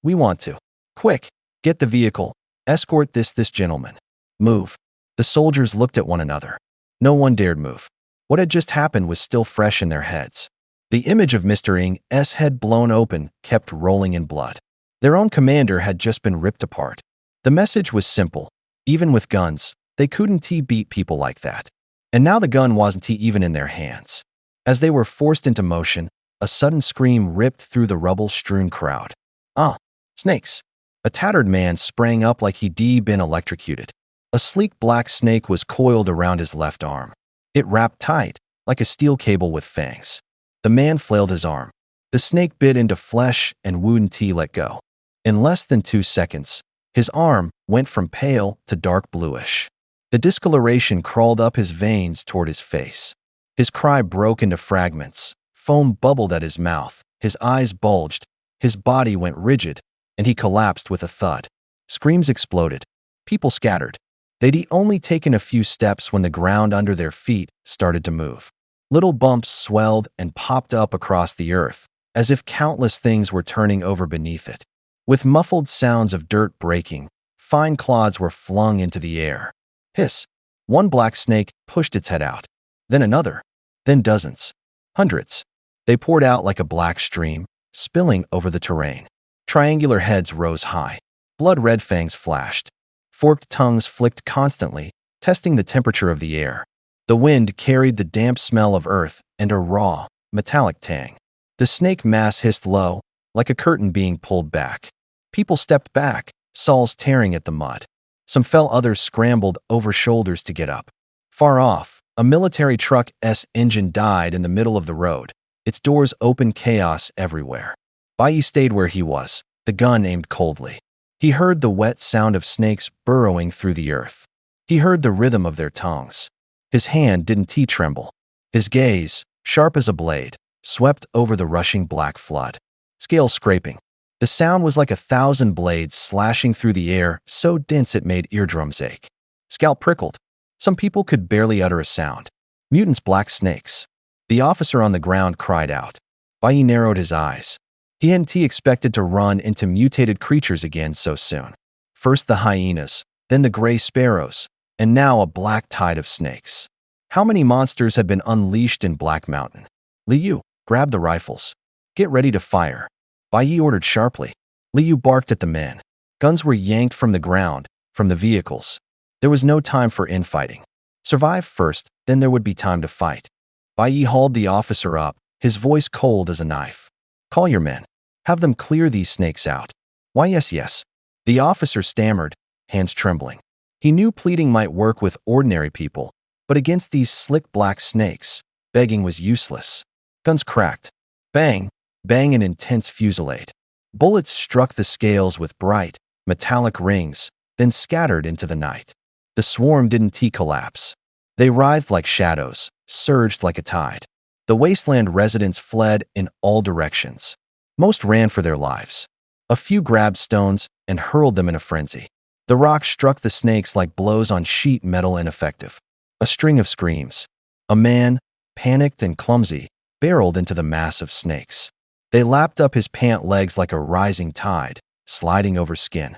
we want to. Quick, get the vehicle. Escort this gentleman. Move. The soldiers looked at one another. No one dared move. What had just happened was still fresh in their heads. The image of Mr. Ng's head blown open kept rolling in blood. Their own commander had just been ripped apart. The message was simple. Even with guns, they couldn't beat people like that. And now the gun wasn't even in their hands. As they were forced into motion, a sudden scream ripped through the rubble-strewn crowd. Ah, snakes. A tattered man sprang up like he'd been electrocuted. A sleek black snake was coiled around his left arm. It wrapped tight, like a steel cable with fangs. The man flailed his arm. The snake bit into flesh and wouldn't let go. In less than 2 seconds, his arm went from pale to dark bluish. The discoloration crawled up his veins toward his face. His cry broke into fragments. Foam bubbled at his mouth. His eyes bulged. His body went rigid, and he collapsed with a thud. Screams exploded. People scattered. They'd only taken a few steps when the ground under their feet started to move. Little bumps swelled and popped up across the earth, as if countless things were turning over beneath it. With muffled sounds of dirt breaking, Fine clods were flung into the air. Hiss! One black snake pushed its head out. Then another. Then dozens. Hundreds. They poured out like a black stream, spilling over the terrain. Triangular heads rose high. Blood-red fangs flashed. Forked tongues flicked constantly, testing the temperature of the air. The wind carried the damp smell of earth and a raw, metallic tang. The snake mass hissed low, like a curtain being pulled back. People stepped back, soles tearing at the mud. Some fell, others scrambled over shoulders to get up. Far off, a military truck's engine died in the middle of the road. Its doors open, chaos everywhere. Bai Yi stayed where he was, the gun aimed coldly. He heard the wet sound of snakes burrowing through the earth. He heard the rhythm of their tongues. His hand didn't tremble. His gaze, sharp as a blade, swept over the rushing black flood. Scales scraping. The sound was like 1,000 blades slashing through the air, so dense it made eardrums ache. Scalp prickled. Some people could barely utter a sound. Mutants, black snakes. The officer on the ground cried out. Bai Yi narrowed his eyes. He hadn't expected to run into mutated creatures again so soon. First the hyenas, then the gray sparrows, and now a black tide of snakes. How many monsters had been unleashed in Black Mountain? Liu, grab the rifles. Get ready to fire. Bai Yi ordered sharply. Liu barked at the men. Guns were yanked from the ground, from the vehicles. There was no time for infighting. Survive first, then there would be time to fight. Bai Yi hauled the officer up, his voice cold as a knife. Call your men. Have them clear these snakes out. Why, yes. The officer stammered, hands trembling. He knew pleading might work with ordinary people, but against these slick black snakes, begging was useless. Guns cracked. Bang, bang, an intense fusillade. Bullets struck the scales with bright, metallic rings, then scattered into the night. The swarm didn't collapse. They writhed like shadows, surged like a tide. The wasteland residents fled in all directions. Most ran for their lives. A few grabbed stones and hurled them in a frenzy. The rocks struck the snakes like blows on sheet metal, ineffective. A string of screams. A man, panicked and clumsy, barreled into the mass of snakes. They lapped up his pant legs like a rising tide, sliding over skin.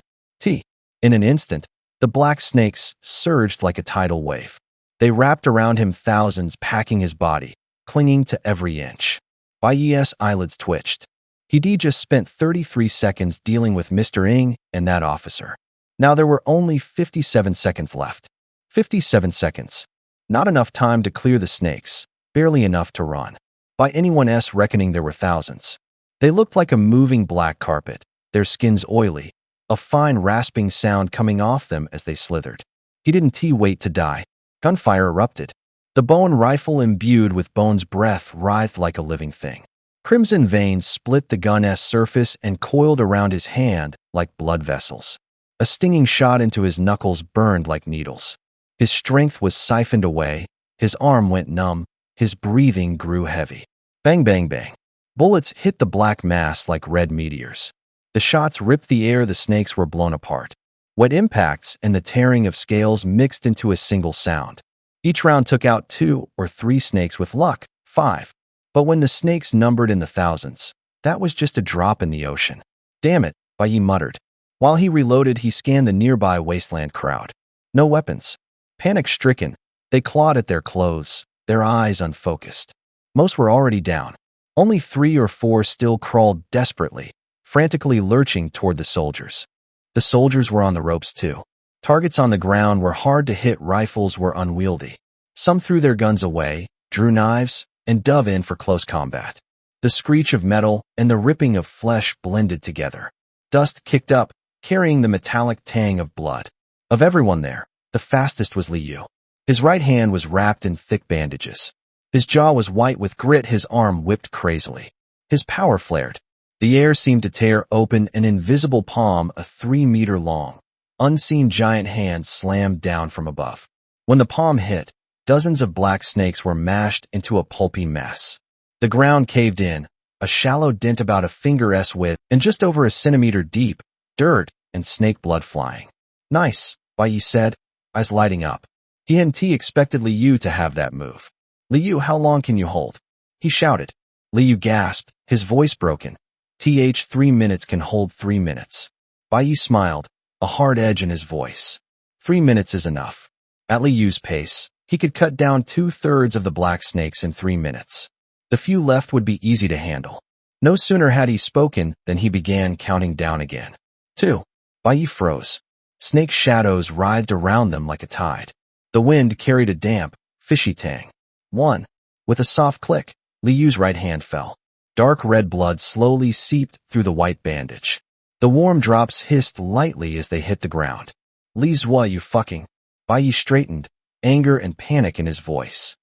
In an instant, the black snakes surged like a tidal wave. They wrapped around him, thousands packing his body, clinging to every inch. Bai Yi's eyelids twitched. He'd just spent 33 seconds dealing with Mr. Ng and that officer. Now there were only 57 seconds left. 57 seconds. Not enough time to clear the snakes, barely enough to run. By anyone's reckoning, there were thousands. They looked like a moving black carpet, their skins oily, a fine rasping sound coming off them as they slithered. He didn't wait to die. Gunfire erupted. The bone rifle imbued with Bone's breath writhed like a living thing. Crimson veins split the gun's surface and coiled around his hand like blood vessels. A stinging shot into his knuckles burned like needles. His strength was siphoned away, his arm went numb, his breathing grew heavy. Bang, bang, bang. Bullets hit the black mass like red meteors. The shots ripped the air, the snakes were blown apart. Wet impacts and the tearing of scales mixed into a single sound. Each round took out 2 or 3 snakes, with luck, 5. But when the snakes numbered in the thousands, that was just a drop in the ocean. Damn it, Bai Yi muttered. While he reloaded, he scanned the nearby wasteland crowd. No weapons. Panic-stricken, they clawed at their clothes, their eyes unfocused. Most were already down. Only 3 or 4 still crawled desperately, frantically lurching toward the soldiers. The soldiers were on the ropes too. Targets on the ground were hard to hit, rifles were unwieldy. Some threw their guns away, drew knives, and dove in for close combat. The screech of metal and the ripping of flesh blended together. Dust kicked up, carrying the metallic tang of blood. Of everyone there, the fastest was Liu. His right hand was wrapped in thick bandages. His jaw was white with grit, his arm whipped crazily. His power flared. The air seemed to tear open an invisible palm, a 3-meter-long, unseen giant hand slammed down from above. When the palm hit, dozens of black snakes were mashed into a pulpy mess. The ground caved in, a shallow dent about a finger's width and just over a centimeter deep, dirt and snake blood flying. Nice, Bai Yi said, eyes lighting up. He hadn't expected Liu to have that move. Liu, how long can you hold? He shouted. Liu gasped, his voice broken. 3 minutes can hold 3 minutes. Bai Yi smiled. a hard edge in his voice. 3 minutes is enough. At Li Yu's pace, he could cut down 2/3 of the black snakes in 3 minutes. The few left would be easy to handle. No sooner had he spoken than he began counting down again. 2. Bai Yi froze. Snake shadows writhed around them like a tide. The wind carried a damp, fishy tang. 1. With a soft click, Li Yu's right hand fell. Dark red blood slowly seeped through the white bandage. The warm drops hissed lightly as they hit the ground. Li Zua, you fucking... Bai Yi straightened, anger and panic in his voice.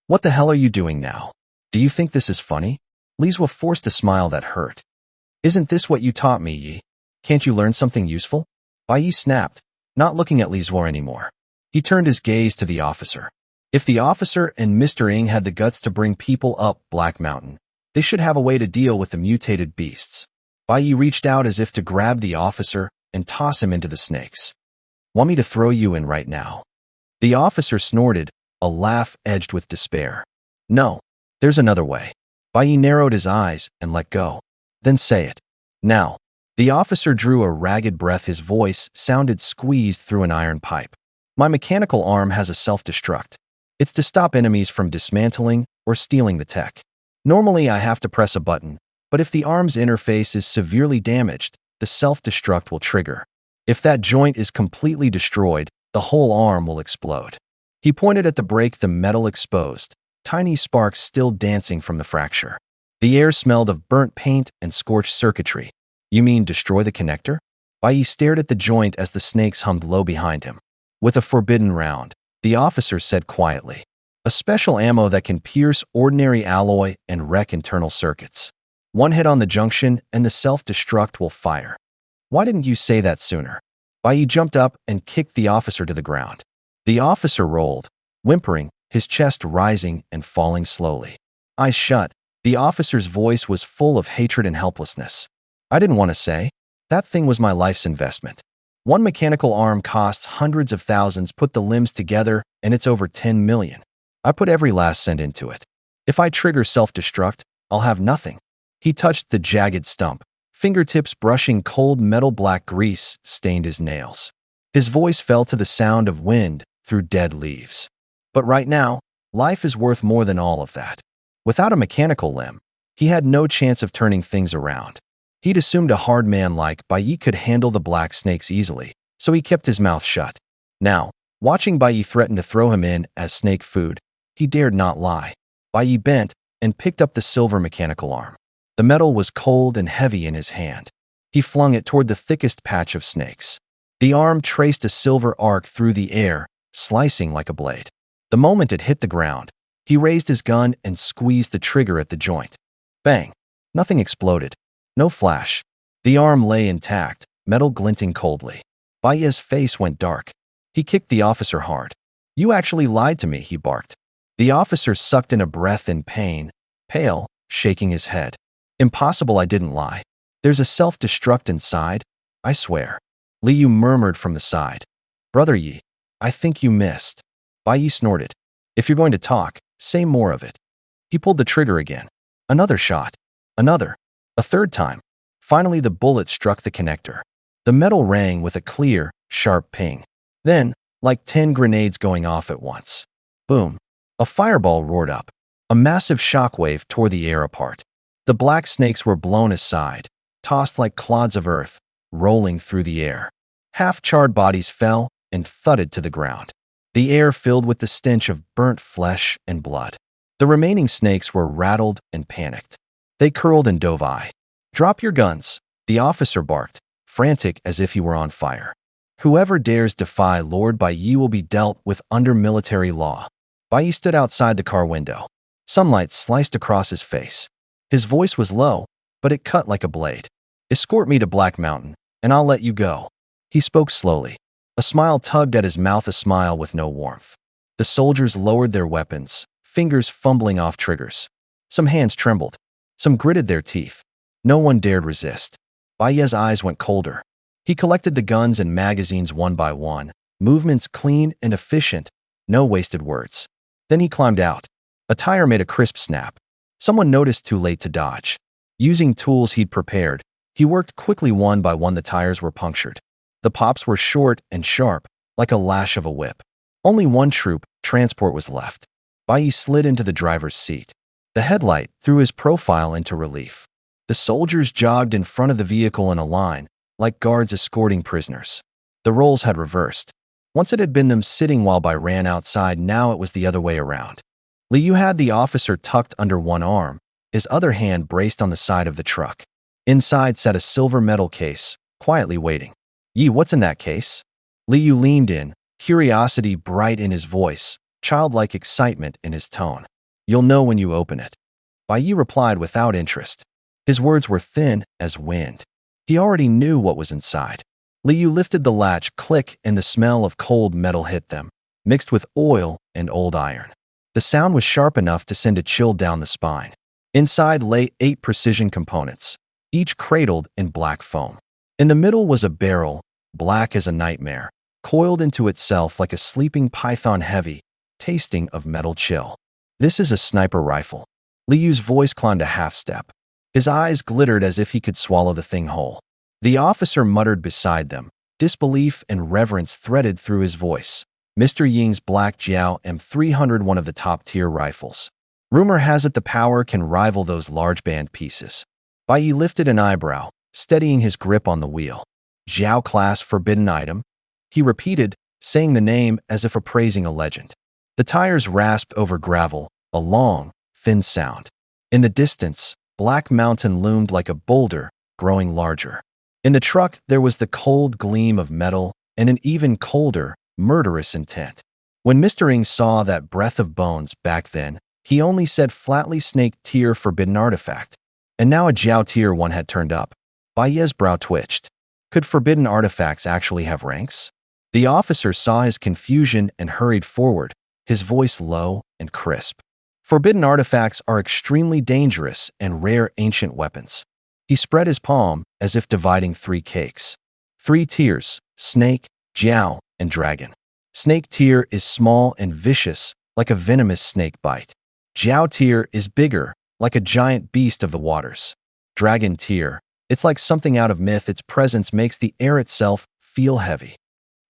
What the hell are you doing now? Do you think this is funny? Li Zua forced a smile that hurt. Isn't this what you taught me, Yi? Can't you learn something useful? Bai Yi snapped, not looking at Li Zua anymore. He turned his gaze to the officer. If the officer and Mr. Ng had the guts to bring people up Black Mountain, they should have a way to deal with the mutated beasts. Bai Yi reached out as if to grab the officer and toss him into the snakes. Want me to throw you in right now? The officer snorted, a laugh edged with despair. No, there's another way. Bai Yi narrowed his eyes and let go. Then say it. Now. The officer drew a ragged breath. His voice sounded squeezed through an iron pipe. My mechanical arm has a self-destruct. It's to stop enemies from dismantling or stealing the tech. Normally I have to press a button, but if the arm's interface is severely damaged, the self-destruct will trigger. If that joint is completely destroyed, the whole arm will explode. He pointed at the break, the metal exposed, tiny sparks still dancing from the fracture. The air smelled of burnt paint and scorched circuitry. You mean destroy the connector? Bai Yi stared at the joint as the snakes hummed low behind him. With a forbidden round, the officer said quietly. A special ammo that can pierce ordinary alloy and wreck internal circuits. One hit on the junction and the self-destruct will fire. Why didn't you say that sooner? Bai Yi jumped up and kicked the officer to the ground. The officer rolled, whimpering, his chest rising and falling slowly. Eyes shut, the officer's voice was full of hatred and helplessness. I didn't want to say. That thing was my life's investment. One mechanical arm costs hundreds of thousands, put the limbs together, and it's over 10 million. I put every last cent into it. If I trigger self-destruct, I'll have nothing. He touched the jagged stump. Fingertips brushing cold metal. Black grease stained his nails. His voice fell to the sound of wind through dead leaves. But right now, life is worth more than all of that. Without a mechanical limb, he had no chance of turning things around. He'd assumed a hard man like Bai Yi could handle the black snakes easily, so he kept his mouth shut. Now, watching Bai Yi threaten to throw him in as snake food, he dared not lie. Bai Yi bent and picked up the silver mechanical arm. The metal was cold and heavy in his hand. He flung it toward the thickest patch of snakes. The arm traced a silver arc through the air, slicing like a blade. The moment it hit the ground, he raised his gun and squeezed the trigger at the joint. Bang! Nothing exploded. No flash. The arm lay intact, metal glinting coldly. Bai Yi's face went dark. He kicked the officer hard. You actually lied to me, he barked. The officer sucked in a breath in pain, pale, shaking his head. Impossible, I didn't lie. There's a self-destruct inside, I swear. Li Yu murmured from the side. Brother Yi, I think you missed. Bai Yi snorted. If you're going to talk, say more of it. He pulled the trigger again. Another shot. Another. A third time. Finally the bullet struck the connector. The metal rang with a clear, sharp ping. Then, like 10 grenades going off at once. Boom. A fireball roared up. A massive shockwave tore the air apart. The black snakes were blown aside, tossed like clods of earth, rolling through the air. Half-charred bodies fell and thudded to the ground. The air filled with the stench of burnt flesh and blood. The remaining snakes were rattled and panicked. They curled and dove. Drop your guns, the officer barked, frantic as if he were on fire. Whoever dares defy Lord Bai Yi will be dealt with under military law. Bai Yi stood outside the car window. Sunlight sliced across his face. His voice was low, but it cut like a blade. Escort me to Black Mountain, and I'll let you go. He spoke slowly. A smile tugged at his mouth, a smile with no warmth. The soldiers lowered their weapons, fingers fumbling off triggers. Some hands trembled. Some gritted their teeth. No one dared resist. Bai Yi's eyes went colder. He collected the guns and magazines one by one, movements clean and efficient, no wasted words. Then he climbed out. A tire made a crisp snap. Someone noticed, too late to dodge. Using tools he'd prepared, he worked quickly. One by one the tires were punctured. The pops were short and sharp, like a lash of a whip. Only one troop transport was left. Bai Yi slid into the driver's seat. The headlight threw his profile into relief. The soldiers jogged in front of the vehicle in a line, like guards escorting prisoners. The roles had reversed. Once it had been them sitting while Bai ran outside, now it was the other way around. Li Yu had the officer tucked under one arm, his other hand braced on the side of the truck. Inside sat a silver metal case, quietly waiting. "Yi, what's in that case?" Li Yu leaned in, curiosity bright in his voice, childlike excitement in his tone. "You'll know when you open it." Bai Yi replied without interest. His words were thin as wind. He already knew what was inside. Li Yu lifted the latch, click, and the smell of cold metal hit them, mixed with oil and old iron. The sound was sharp enough to send a chill down the spine. Inside lay 8 precision components, each cradled in black foam. In the middle was a barrel, black as a nightmare, coiled into itself like a sleeping python, heavy, tasting of metal chill. "This is a sniper rifle." Li Yu's voice climbed a half step. His eyes glittered as if he could swallow the thing whole. The officer muttered beside them. Disbelief and reverence threaded through his voice. "Mr. Ying's Black Jiao M300, one of the top-tier rifles. Rumor has it the power can rival those large band pieces." Bai Yi lifted an eyebrow, steadying his grip on the wheel. "Jiao class forbidden item?" he repeated, saying the name as if appraising a legend. The tires rasped over gravel, a long, thin sound. In the distance, Black Mountain loomed like a boulder, growing larger. In the truck, there was the cold gleam of metal and an even colder, murderous intent. When Mr. Ying saw that breath of bones back then, he only said flatly, "Snake tier forbidden artifact." And now a Jiao tier 1 had turned up. Bai Yi's brow twitched. Could forbidden artifacts actually have ranks? The officer saw his confusion and hurried forward, his voice low and crisp. "Forbidden artifacts are extremely dangerous and rare ancient weapons." He spread his palm as if dividing 3 cakes. 3 tiers: snake, Jiao, and dragon. Snake tier is small and vicious, like a venomous snake bite. Jiao tier is bigger, like a giant beast of the waters. Dragon tier, it's like something out of myth. Its presence makes the air itself feel heavy.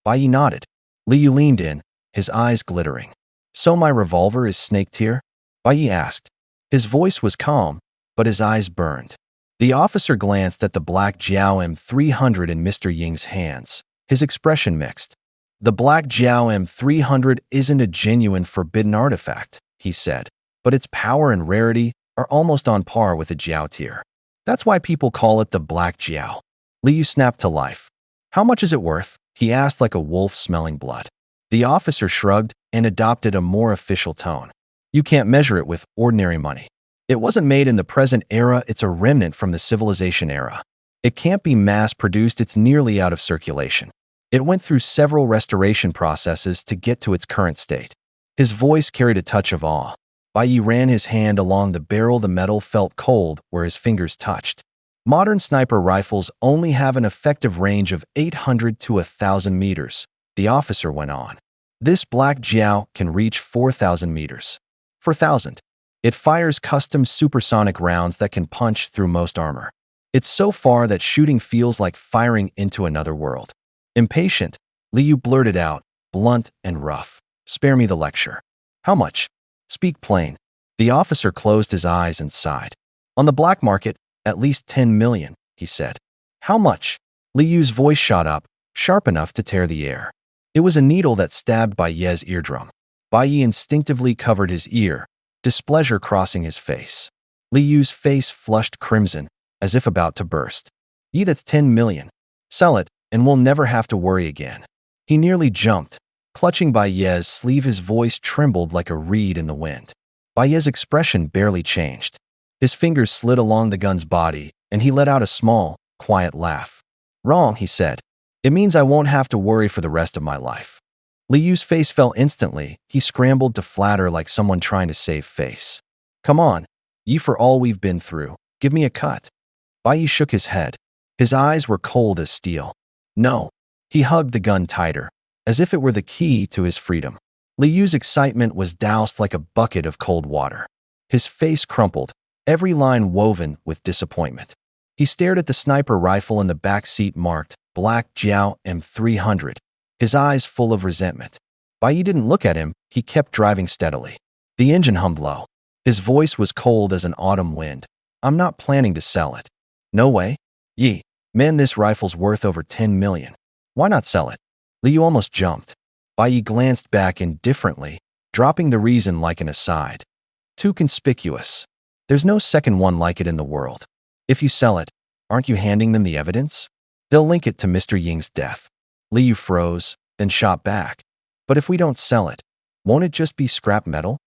Bai Yi nodded. Li Yu leaned in, his eyes glittering. "So my revolver is snake tier?" Bai Yi asked. His voice was calm, but his eyes burned. The officer glanced at the black Jiao M300 in Mr. Ying's hands, his expression mixed. "The black Jiao M300 isn't a genuine forbidden artifact," he said, "but its power and rarity are almost on par with a Jiao tier. That's why people call it the Black Jiao." Li Yu snapped to life. "How much is it worth?" he asked like a wolf smelling blood. The officer shrugged and adopted a more official tone. "You can't measure it with ordinary money. It wasn't made in the present era, it's a remnant from the civilization era. It can't be mass-produced, it's nearly out of circulation. It went through several restoration processes to get to its current state." His voice carried a touch of awe. Bai Yi ran his hand along the barrel. The metal felt cold where his fingers touched. "Modern sniper rifles only have an effective range of 800 to 1,000 meters, the officer went on. This Black Jiao can reach 4,000 meters. 4,000. It fires custom supersonic rounds that can punch through most armor. It's so far that shooting feels like firing into another world." Impatient, Li Yu blurted out, blunt and rough. "Spare me the lecture. How much? Speak plain." The officer closed his eyes and sighed. "On the black market, at least 10 million, he said. "How much?" Li Yu's voice shot up, sharp enough to tear the air. It was a needle that stabbed Bai Yi's eardrum. Bai Yi instinctively covered his ear, displeasure crossing his face. Li Yu's face flushed crimson, as if about to burst. "Yi, that's 10 million. Sell it, and we'll never have to worry again." He nearly jumped. Clutching Bai Yi's sleeve, his voice trembled like a reed in the wind. Bai Yi's expression barely changed. His fingers slid along the gun's body, and he let out a small, quiet laugh. "Wrong," he said. "It means I won't have to worry for the rest of my life." Li Yu's face fell instantly. He scrambled to flatter like someone trying to save face. "Come on, Yi, for all we've been through, give me a cut." Bai Yi shook his head. His eyes were cold as steel. "No." He hugged the gun tighter, as if it were the key to his freedom. Li Yu's excitement was doused like a bucket of cold water. His face crumpled, every line woven with disappointment. He stared at the sniper rifle in the back seat marked Black Jiao M300, his eyes full of resentment. Bai Yi didn't look at him, he kept driving steadily. The engine hummed low. His voice was cold as an autumn wind. I'm not planning to sell it. No way. Yi, man, this rifle's worth over 10 million. Why not sell it? Liu almost jumped. Bai Yi glanced back indifferently, dropping the reason like an aside. Too conspicuous. There's no second one like it in the world. If you sell it, aren't you handing them the evidence? They'll link it to Mr. Ying's death. Liu froze, then shot back. But if we don't sell it, won't it just be scrap metal?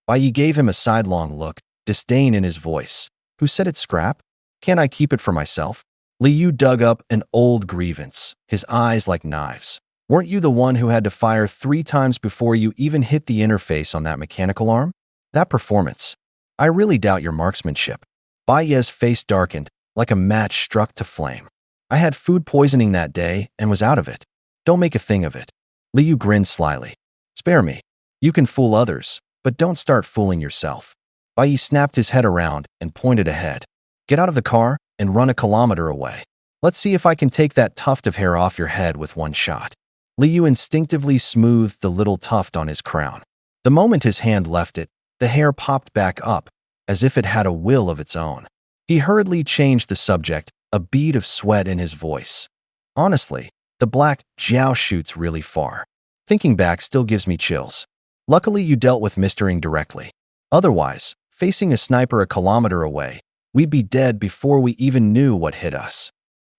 Bai Yi gave him a sidelong look, disdain in his voice. Who said it's scrap? Can't I keep it for myself? Liu dug up an old grievance, his eyes like knives. Weren't you the one who had to fire 3 times before you even hit the interface on that mechanical arm? That performance. I really doubt your marksmanship. Bai Yi's face darkened, like a match struck to flame. I had food poisoning that day and was out of it. Don't make a thing of it. Liu grinned slyly. Spare me. You can fool others, but don't start fooling yourself. Bai Yi snapped his head around and pointed ahead. Get out of the car and run a kilometer away. Let's see if I can take that tuft of hair off your head with one shot. Liu instinctively smoothed the little tuft on his crown. The moment his hand left it, the hair popped back up, as if it had a will of its own. He hurriedly changed the subject, a bead of sweat in his voice. Honestly, the Black Jiao shoots really far. Thinking back still gives me chills. Luckily you dealt with Mr. Ying directly. Otherwise, facing a sniper a kilometer away, we'd be dead before we even knew what hit us.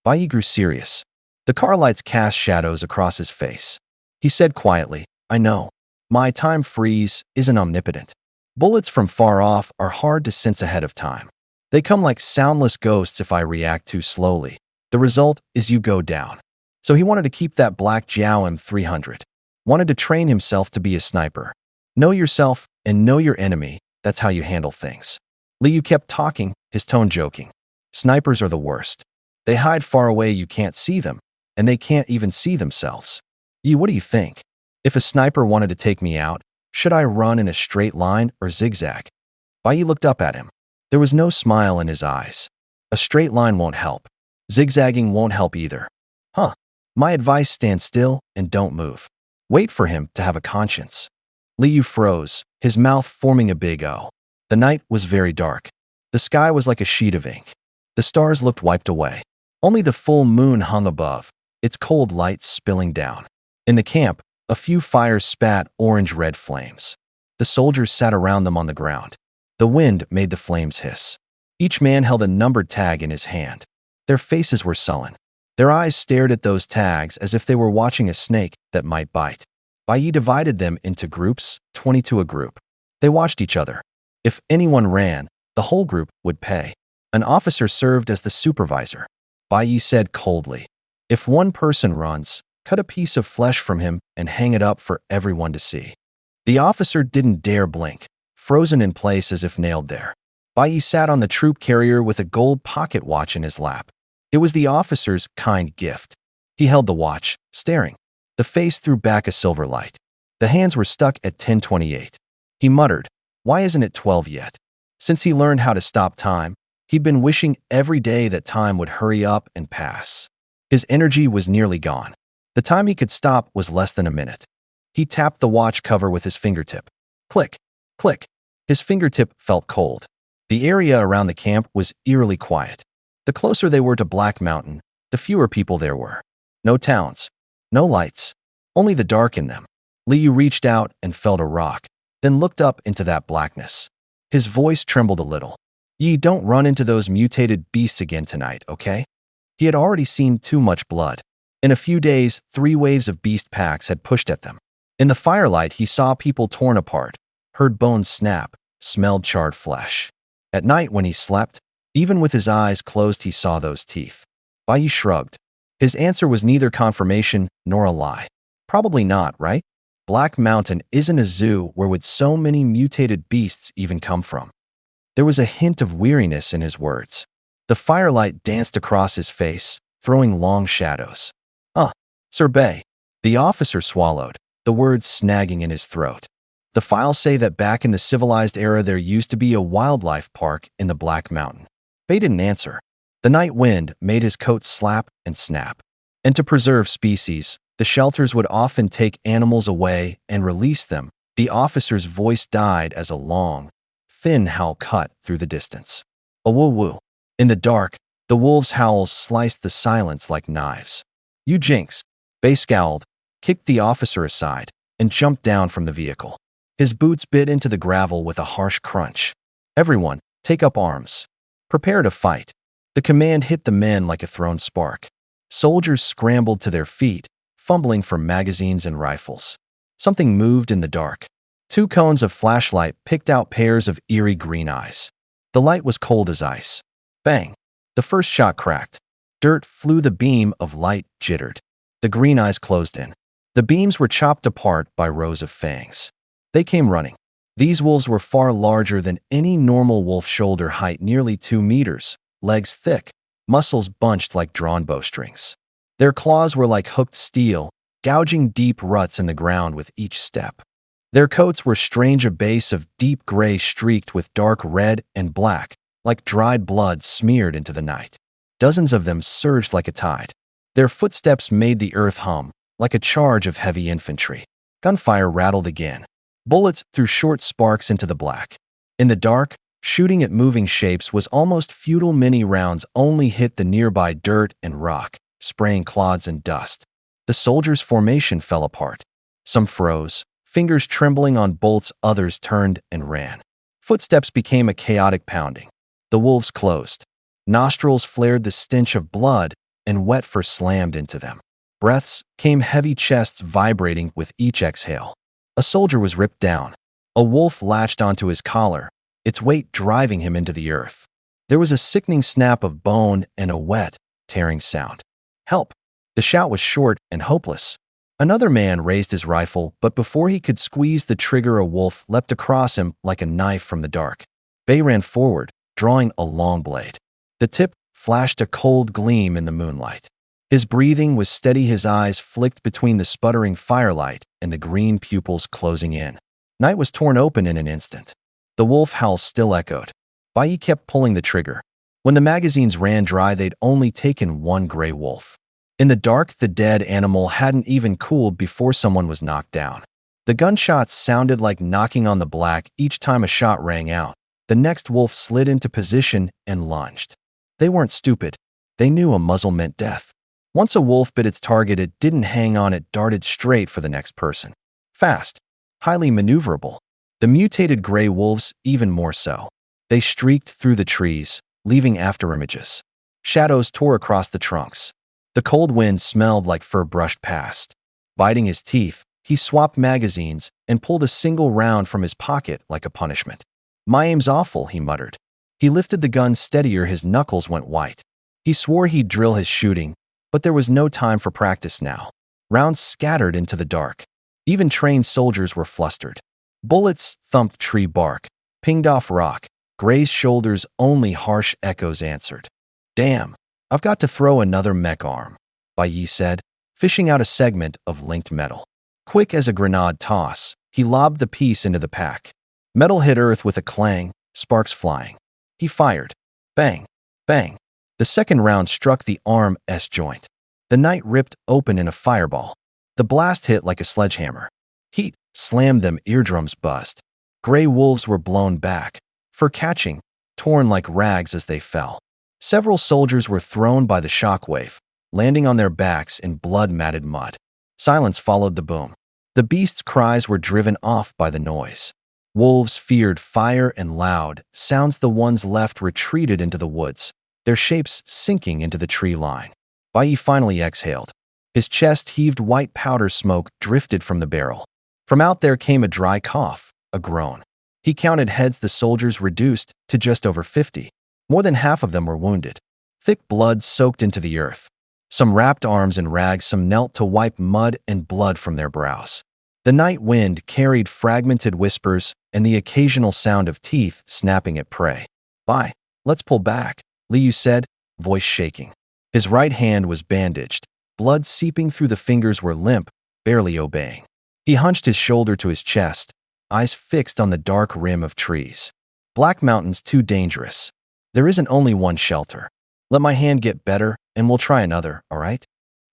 Bai Yi grew serious. The car lights cast shadows across his face. He said quietly, I know. My time freeze isn't omnipotent. Bullets from far off are hard to sense ahead of time. They come like soundless ghosts if I react too slowly. The result is you go down. So he wanted to keep that Black Jiao M300. Wanted to train himself to be a sniper. Know yourself and know your enemy. That's how you handle things. Liu kept talking, his tone joking. Snipers are the worst. They hide far away, you can't see them, and they can't even see themselves. Yi, what do you think? If a sniper wanted to take me out, should I run in a straight line or zigzag? Bai Yi looked up at him. There was no smile in his eyes. A straight line won't help. Zigzagging won't help either. Huh. My advice, stand still and don't move. Wait for him to have a conscience. Liu froze, his mouth forming a big O. The night was very dark. The sky was like a sheet of ink. The stars looked wiped away. Only the full moon hung above, its cold light spilling down. In the camp, a few fires spat orange-red flames. The soldiers sat around them on the ground. The wind made the flames hiss. Each man held a numbered tag in his hand. Their faces were sullen. Their eyes stared at those tags as if they were watching a snake that might bite. Bai Yi divided them into groups, 20 to a group. They watched each other. If anyone ran, the whole group would pay. An officer served as the supervisor. Bai Yi said coldly, if one person runs, cut a piece of flesh from him and hang it up for everyone to see. The officer didn't dare blink, frozen in place as if nailed there. Bai Yi sat on the troop carrier with a gold pocket watch in his lap. It was the officer's kind gift. He held the watch, staring. The face threw back a silver light. The hands were stuck at 10:28. He muttered, why isn't it 12 yet? Since he learned how to stop time, he'd been wishing every day that time would hurry up and pass. His energy was nearly gone. The time he could stop was less than a minute. He tapped the watch cover with his fingertip. Click, click. His fingertip felt cold. The area around the camp was eerily quiet. The closer they were to Black Mountain, the fewer people there were. No towns, no lights, only the dark in them. Liu reached out and felt a rock, then looked up into that blackness. His voice trembled a little. Yi, don't run into those mutated beasts again tonight, okay? He had already seen too much blood. In a few days, 3 waves of beast packs had pushed at them. In the firelight, he saw people torn apart, heard bones snap, smelled charred flesh. At night when he slept, even with his eyes closed, he saw those teeth. Bai Yi shrugged. His answer was neither confirmation nor a lie. Probably not, right? Black Mountain isn't a zoo. Where would so many mutated beasts even come from? There was a hint of weariness in his words. The firelight danced across his face, throwing long shadows. Sir Bei. The officer swallowed, the words snagging in his throat. The files say that back in the civilized era there used to be a wildlife park in the Black Mountain. Bei didn't answer. The night wind made his coat slap and snap. And to preserve species, the shelters would often take animals away and release them. The officer's voice died as a long, thin howl cut through the distance. A woo-woo. In the dark, the wolves' howls sliced the silence like knives. You jinx. Bay scowled, kicked the officer aside, and jumped down from the vehicle. His boots bit into the gravel with a harsh crunch. Everyone, take up arms. Prepare to fight. The command hit the men like a thrown spark. Soldiers scrambled to their feet, fumbling for magazines and rifles. Something moved in the dark. Two cones of flashlight picked out pairs of eerie green eyes. The light was cold as ice. Bang! The first shot cracked. Dirt flew, the beam of light jittered. The green eyes closed in. The beams were chopped apart by rows of fangs. They came running. These wolves were far larger than any normal wolf, shoulder height nearly 2 meters, legs thick, muscles bunched like drawn bowstrings. Their claws were like hooked steel, gouging deep ruts in the ground with each step. Their coats were strange, a base of deep gray streaked with dark red and black, like dried blood smeared into the night. Dozens of them surged like a tide. Their footsteps made the earth hum, like a charge of heavy infantry. Gunfire rattled again. Bullets threw short sparks into the black. In the dark, shooting at moving shapes was almost futile. Many rounds only hit the nearby dirt and rock, spraying clods and dust. The soldiers' formation fell apart. Some froze, fingers trembling on bolts, others turned and ran. Footsteps became a chaotic pounding. The wolves closed. Nostrils flared, the stench of blood and wet fur slammed into them. Breaths came, heavy chests vibrating with each exhale. A soldier was ripped down. A wolf latched onto his collar, its weight driving him into the earth. There was a sickening snap of bone and a wet, tearing sound. Help! The shout was short and hopeless. Another man raised his rifle, but before he could squeeze the trigger, a wolf leapt across him like a knife from the dark. Bay ran forward, drawing a long blade. The tip flashed a cold gleam in the moonlight. His breathing was steady, his eyes flicked between the sputtering firelight and the green pupils closing in. Night was torn open in an instant. The wolf howl still echoed. Bai kept pulling the trigger. When the magazines ran dry, they'd only taken one gray wolf. In the dark, the dead animal hadn't even cooled before someone was knocked down. The gunshots sounded like knocking on the black. Each time a shot rang out, the next wolf slid into position and lunged. They weren't stupid. They knew a muzzle meant death. Once a wolf bit its target, it didn't hang on, it darted straight for the next person. Fast, highly maneuverable. The mutated gray wolves, even more so. They streaked through the trees, leaving afterimages. Shadows tore across the trunks. The cold wind smelled like fur brushed past. Biting his teeth, he swapped magazines and pulled a single round from his pocket like a punishment. "My aim's awful," he muttered. He lifted the gun steadier, his knuckles went white. He swore he'd drill his shooting, but there was no time for practice now. Rounds scattered into the dark. Even trained soldiers were flustered. Bullets thumped tree bark, pinged off rock. Gray's shoulders, only harsh echoes answered. "Damn, I've got to throw another mech arm," Bai said, fishing out a segment of linked metal. Quick as a grenade toss, he lobbed the piece into the pack. Metal hit earth with a clang, sparks flying. He fired. Bang, bang. The second round struck the arm's joint. The night ripped open in a fireball. The blast hit like a sledgehammer. Heat slammed them, eardrums buzzed. Gray wolves were blown back, fur catching, torn like rags as they fell. Several soldiers were thrown by the shockwave, landing on their backs in blood-matted mud. Silence followed the boom. The beasts' cries were driven off by the noise. Wolves feared fire and loud sounds. The ones left retreated into the woods, their shapes sinking into the tree line. Bai finally exhaled. His chest heaved, white powder smoke drifted from the barrel. From out there came a dry cough, a groan. He counted heads, the soldiers reduced to just over 50. More than half of them were wounded. Thick blood soaked into the earth. Some wrapped arms in rags, some knelt to wipe mud and blood from their brows. The night wind carried fragmented whispers and the occasional sound of teeth snapping at prey. "Bai, let's pull back," Liu said, voice shaking. His right hand was bandaged. Blood seeping through the fingers were limp, barely obeying. He hunched his shoulder to his chest, eyes fixed on the dark rim of trees. "Black Mountain's too dangerous. There isn't only one shelter. Let my hand get better, and we'll try another, all right?"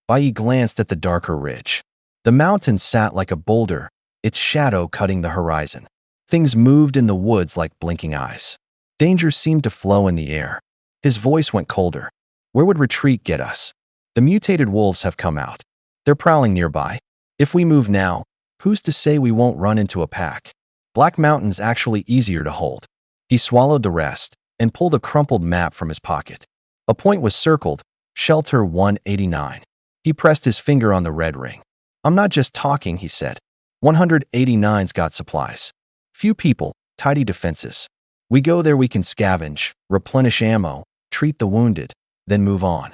Bai Yi glanced at the darker ridge. The mountain sat like a boulder, its shadow cutting the horizon. Things moved in the woods like blinking eyes. Danger seemed to flow in the air. His voice went colder. Where would retreat get us? The mutated wolves have come out. They're prowling nearby. If we move now, who's to say we won't run into a pack? Black Mountain's actually easier to hold. He swallowed the rest and pulled a crumpled map from his pocket. A point was circled, Shelter 189. He pressed his finger on the red ring. I'm not just talking, he said. 189's got supplies. Few people, tidy defenses. We go there, we can scavenge, replenish ammo, treat the wounded, then move on.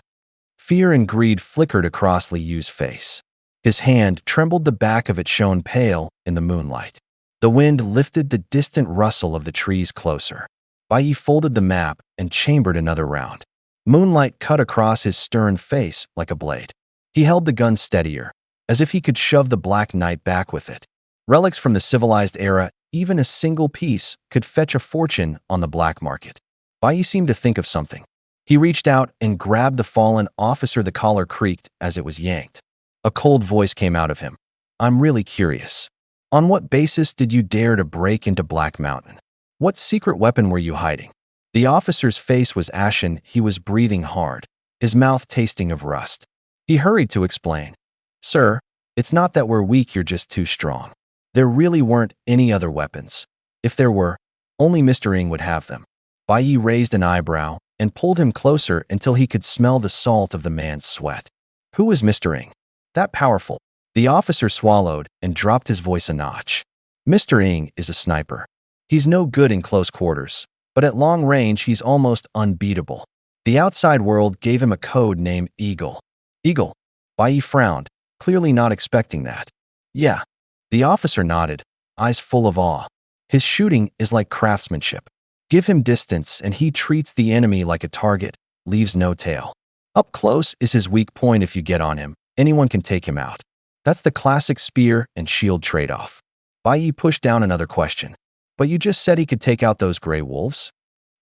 Fear and greed flickered across Li Yu's face. His hand trembled, the back of it shone pale in the moonlight. The wind lifted the distant rustle of the trees closer. Bai Yi folded the map and chambered another round. Moonlight cut across his stern face like a blade. He held the gun steadier, as if he could shove the Black Knight back with it. Relics from the civilized era, even a single piece, could fetch a fortune on the black market. Bai Yi seemed to think of something. He reached out and grabbed the fallen officer. The collar creaked as it was yanked. A cold voice came out of him. I'm really curious. On what basis did you dare to break into Black Mountain? What secret weapon were you hiding? The officer's face was ashen. He was breathing hard, his mouth tasting of rust. He hurried to explain. Sir, it's not that we're weak, you're just too strong. There really weren't any other weapons. If there were, only Mr. Ng would have them. Bai Yi raised an eyebrow and pulled him closer until he could smell the salt of the man's sweat. Who was Mr. Ng? That powerful? The officer swallowed and dropped his voice a notch. Mr. Ng is a sniper. He's no good in close quarters, but at long range he's almost unbeatable. The outside world gave him a code name Eagle. Eagle? Bai Yi frowned, clearly not expecting that. Yeah. The officer nodded, eyes full of awe. His shooting is like craftsmanship. Give him distance and he treats the enemy like a target, leaves no tail. Up close is his weak point. If you get on him, anyone can take him out. That's the classic spear and shield trade-off. Bai Yi pushed down another question. But you just said he could take out those gray wolves?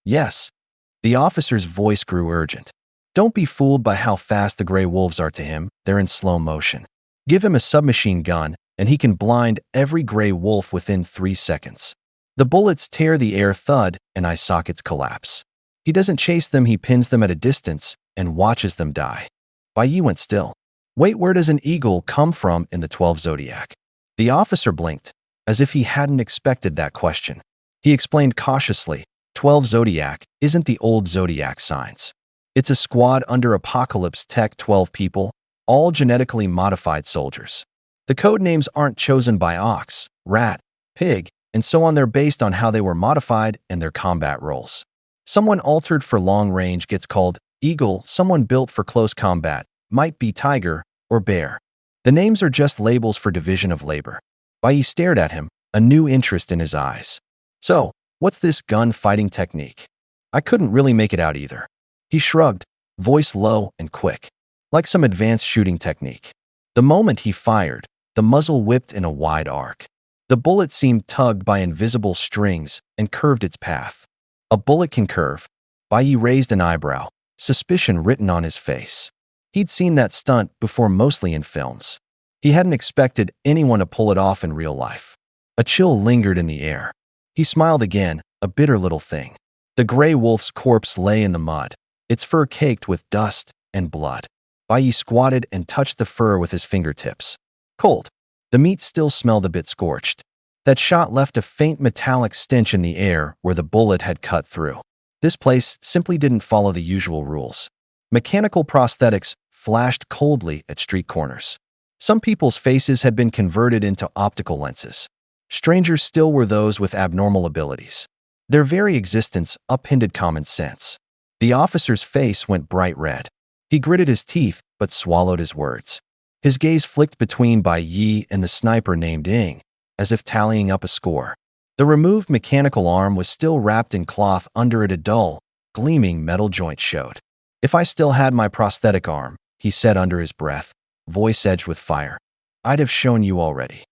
Yes. The officer's voice grew urgent. Don't be fooled by how fast the gray wolves are to him. They're in slow motion. Give him a submachine gun, and he can blind every gray wolf within 3 seconds. The bullets tear the air, thud, and eye sockets collapse. He doesn't chase them, he pins them at a distance and watches them die. Bai Yi went still. Wait, where does an eagle come from in the 12 Zodiac? The officer blinked, as if he hadn't expected that question. He explained cautiously, 12 Zodiac isn't the old Zodiac signs. It's a squad under Apocalypse Tech, 12 people, all genetically modified soldiers. The code names aren't chosen by ox, rat, pig, and so on. They're based on how they were modified and their combat roles. Someone altered for long range gets called Eagle, someone built for close combat might be Tiger or Bear. The names are just labels for division of labor. Bai Yi stared at him, a new interest in his eyes. So, what's this gun-fighting technique? I couldn't really make it out either. He shrugged, voice low and quick, like some advanced shooting technique. The moment he fired, the muzzle whipped in a wide arc. The bullet seemed tugged by invisible strings and curved its path. A bullet can curve. Bai Yi raised an eyebrow, suspicion written on his face. He'd seen that stunt before, mostly in films. He hadn't expected anyone to pull it off in real life. A chill lingered in the air. He smiled again, a bitter little thing. The gray wolf's corpse lay in the mud, its fur caked with dust and blood. Bai Yi squatted and touched the fur with his fingertips. Cold. The meat still smelled a bit scorched. That shot left a faint metallic stench in the air where the bullet had cut through. This place simply didn't follow the usual rules. Mechanical prosthetics flashed coldly at street corners. Some people's faces had been converted into optical lenses. Strangers still were those with abnormal abilities. Their very existence upended common sense. The officer's face went bright red. He gritted his teeth but swallowed his words. His gaze flicked between Bai Yi and the sniper named Ng, as if tallying up a score. The removed mechanical arm was still wrapped in cloth. Under it a dull, gleaming metal joint showed. If I still had my prosthetic arm, he said under his breath, voice edged with fire, I'd have shown you already.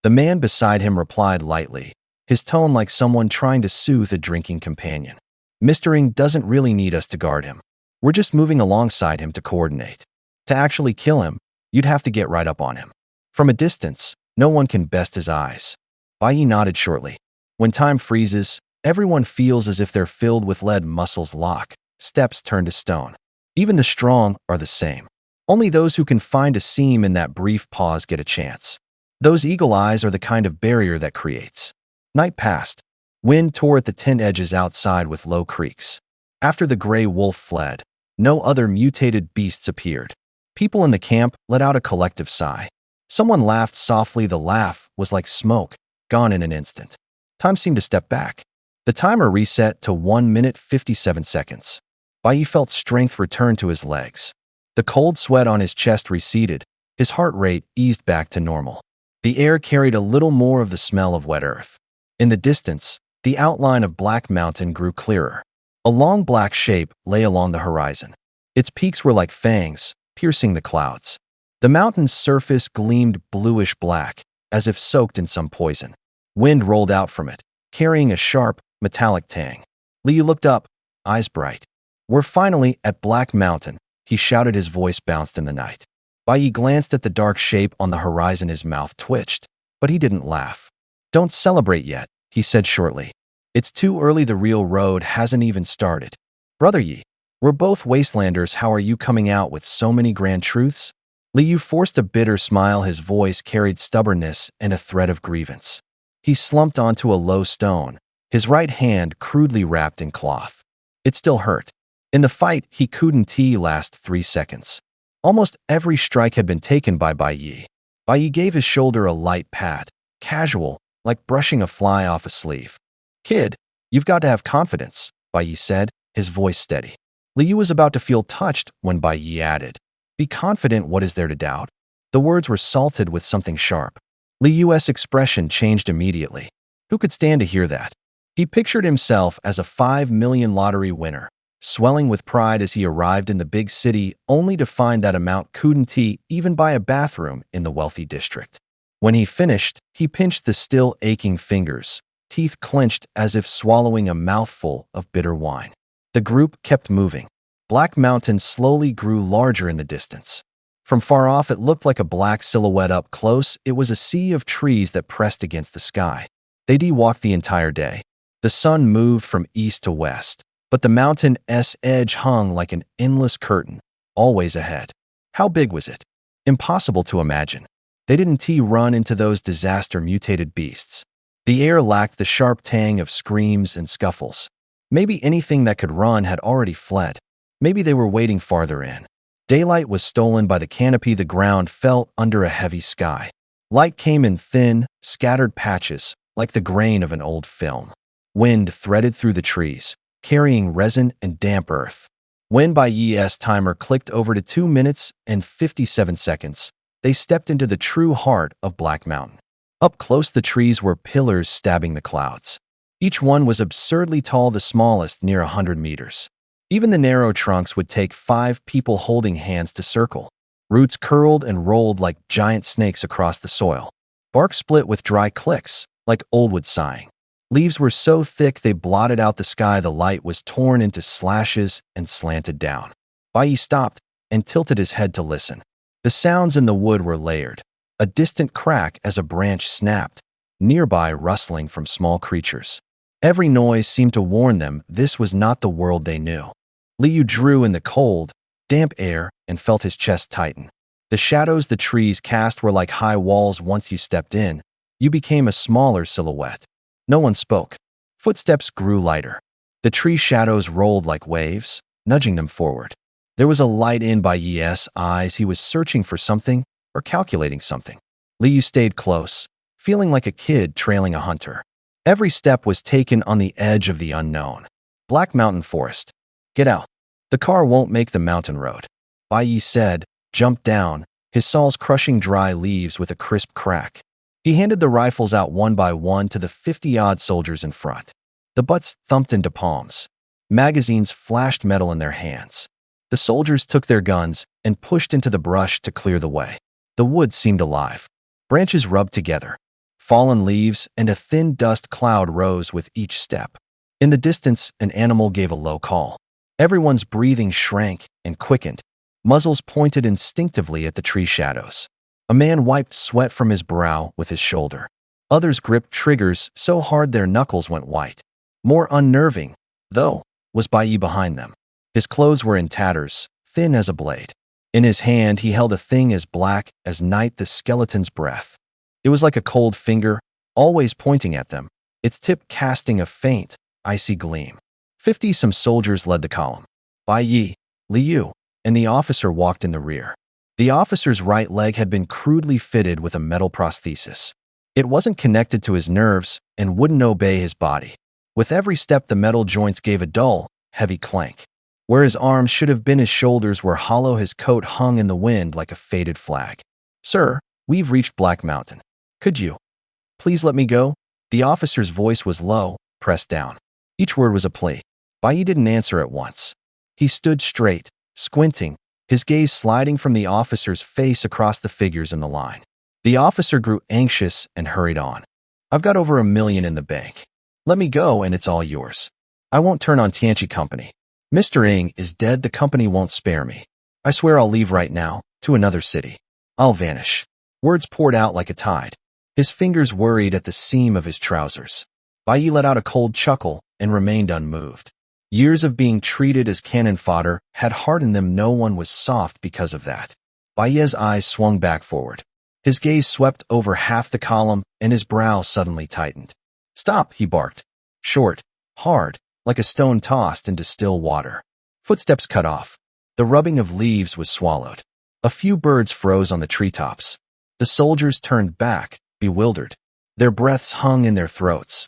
The man beside him replied lightly, his tone like someone trying to soothe a drinking companion. Mr. Ng doesn't really need us to guard him. We're just moving alongside him to coordinate. To actually kill him, you'd have to get right up on him. From a distance, no one can best his eyes. Bai Yi nodded shortly. When time freezes, everyone feels as if they're filled with lead. Muscles lock, steps turn to stone. Even the strong are the same. Only those who can find a seam in that brief pause get a chance. Those eagle eyes are the kind of barrier that creates. Night passed. Wind tore at the tent edges outside with low creaks. After the gray wolf fled, no other mutated beasts appeared. People in the camp let out a collective sigh. Someone laughed softly. The laugh was like smoke, gone in an instant. Time seemed to step back. The timer reset to 1 minute 57 seconds. Bai Yi felt strength return to his legs. The cold sweat on his chest receded. His heart rate eased back to normal. The air carried a little more of the smell of wet earth. In the distance, the outline of Black Mountain grew clearer. A long black shape lay along the horizon. Its peaks were like fangs, piercing the clouds. The mountain's surface gleamed bluish black, as if soaked in some poison. Wind rolled out from it, carrying a sharp, metallic tang. Liu looked up, eyes bright. "We're finally at Black Mountain," he shouted. His voice bounced in the night. Bai Yi glanced at the dark shape on the horizon. His mouth twitched, but he didn't laugh. "Don't celebrate yet," he said shortly. "It's too early. The real road hasn't even started." "Brother Yi, we're both wastelanders. How are you coming out with so many grand truths?" Liu forced a bitter smile. His voice carried stubbornness and a thread of grievance. He slumped onto a low stone, his right hand crudely wrapped in cloth. It still hurt. In the fight, he couldn't last 3 seconds. Almost every strike had been taken by Bai Yi. Bai Yi gave his shoulder a light pat, casual, like brushing a fly off a sleeve. "Kid, you've got to have confidence," Bai Yi said, his voice steady. Liu was about to feel touched when Bai Yi added, "Be confident. What is there to doubt?" The words were salted with something sharp. Liu's expression changed immediately. Who could stand to hear that? He pictured himself as a 5 million lottery winner, swelling with pride as he arrived in the big city, only to find that amount couldn't even buy a bathroom in the wealthy district. When he finished, he pinched the still aching fingers, teeth clenched as if swallowing a mouthful of bitter wine. The group kept moving. Black Mountain slowly grew larger in the distance. From far off, it looked like a black silhouette. Up close, it was a sea of trees that pressed against the sky. They'd walked the entire day. The sun moved from east to west, but the mountain's edge hung like an endless curtain, always ahead. How big was it? Impossible to imagine. They didn't run into those disaster-mutated beasts. The air lacked the sharp tang of screams and scuffles. Maybe anything that could run had already fled. Maybe they were waiting farther in. Daylight was stolen by the canopy. The ground felt under a heavy sky. Light came in thin, scattered patches, like the grain of an old film. Wind threaded through the trees, carrying resin and damp earth. When Bai Yi's timer clicked over to 2 minutes and 57 seconds, they stepped into the true heart of Black Mountain. Up close, the trees were pillars stabbing the clouds. Each one was absurdly tall, the smallest near 100 meters. Even the narrow trunks would take 5 people holding hands to circle. Roots curled and rolled like giant snakes across the soil. Bark split with dry clicks, like old wood sighing. Leaves were so thick they blotted out the sky. The light was torn into slashes and slanted down. Bai Yi stopped and tilted his head to listen. The sounds in the wood were layered. A distant crack as a branch snapped, nearby rustling from small creatures. Every noise seemed to warn them this was not the world they knew. Liu drew in the cold, damp air and felt his chest tighten. The shadows the trees cast were like high walls. Once you stepped in, you became a smaller silhouette. No one spoke. Footsteps grew lighter. The tree shadows rolled like waves, nudging them forward. There was a light in Bai Yi's eyes. He was searching for something or calculating something. Liu stayed close, feeling like a kid trailing a hunter. Every step was taken on the edge of the unknown. Black Mountain Forest. "Get out. The car won't make the mountain road," Bai Yi said, jumped down, his saws crushing dry leaves with a crisp crack. He handed the rifles out one by one to the 50-odd soldiers in front. The butts thumped into palms. Magazines flashed metal in their hands. The soldiers took their guns and pushed into the brush to clear the way. The wood seemed alive. Branches rubbed together. Fallen leaves and a thin dust cloud rose with each step. In the distance, an animal gave a low call. Everyone's breathing shrank and quickened. muzzles pointed instinctively at the tree shadows. A man wiped sweat from his brow with his shoulder. Others gripped triggers so hard their knuckles went white. More unnerving, though, was Bai behind them. His clothes were in tatters, thin as a blade. In his hand he held a thing as black as night the skeleton's breath. It was like a cold finger, always pointing at them, its tip casting a faint, icy gleam. 50 some soldiers led the column. Bai Yi, Liu, and the officer walked in the rear. The officer's right leg had been crudely fitted with a metal prosthesis. It wasn't connected to his nerves and wouldn't obey his body. With every step the metal joints gave a dull, heavy clank. Where his arms should have been his shoulders were hollow, his coat hung in the wind like a faded flag. "Sir, we've reached Black Mountain. Could you please let me go?" The officer's voice was low, pressed down. Each word was a plea. Bai didn't answer at once. He stood straight, squinting, his gaze sliding from the officer's face across the figures in the line. The officer grew anxious and hurried on. "I've got over $1 million in the bank. Let me go and it's all yours. I won't turn on Tianqi Company. Mr. Ng is dead, the company won't spare me. I swear I'll leave right now, to another city. I'll vanish." Words poured out like a tide. His fingers worried at the seam of his trousers. Bai let out a cold chuckle and remained unmoved. Years of being treated as cannon fodder had hardened them. No one was soft because of that. Bai's eyes swung back forward. His gaze swept over half the column and his brow suddenly tightened. "Stop," he barked. Short, hard, like a stone tossed into still water. Footsteps cut off. The rubbing of leaves was swallowed. A few birds froze on the treetops. The soldiers turned back, bewildered. Their breaths hung in their throats.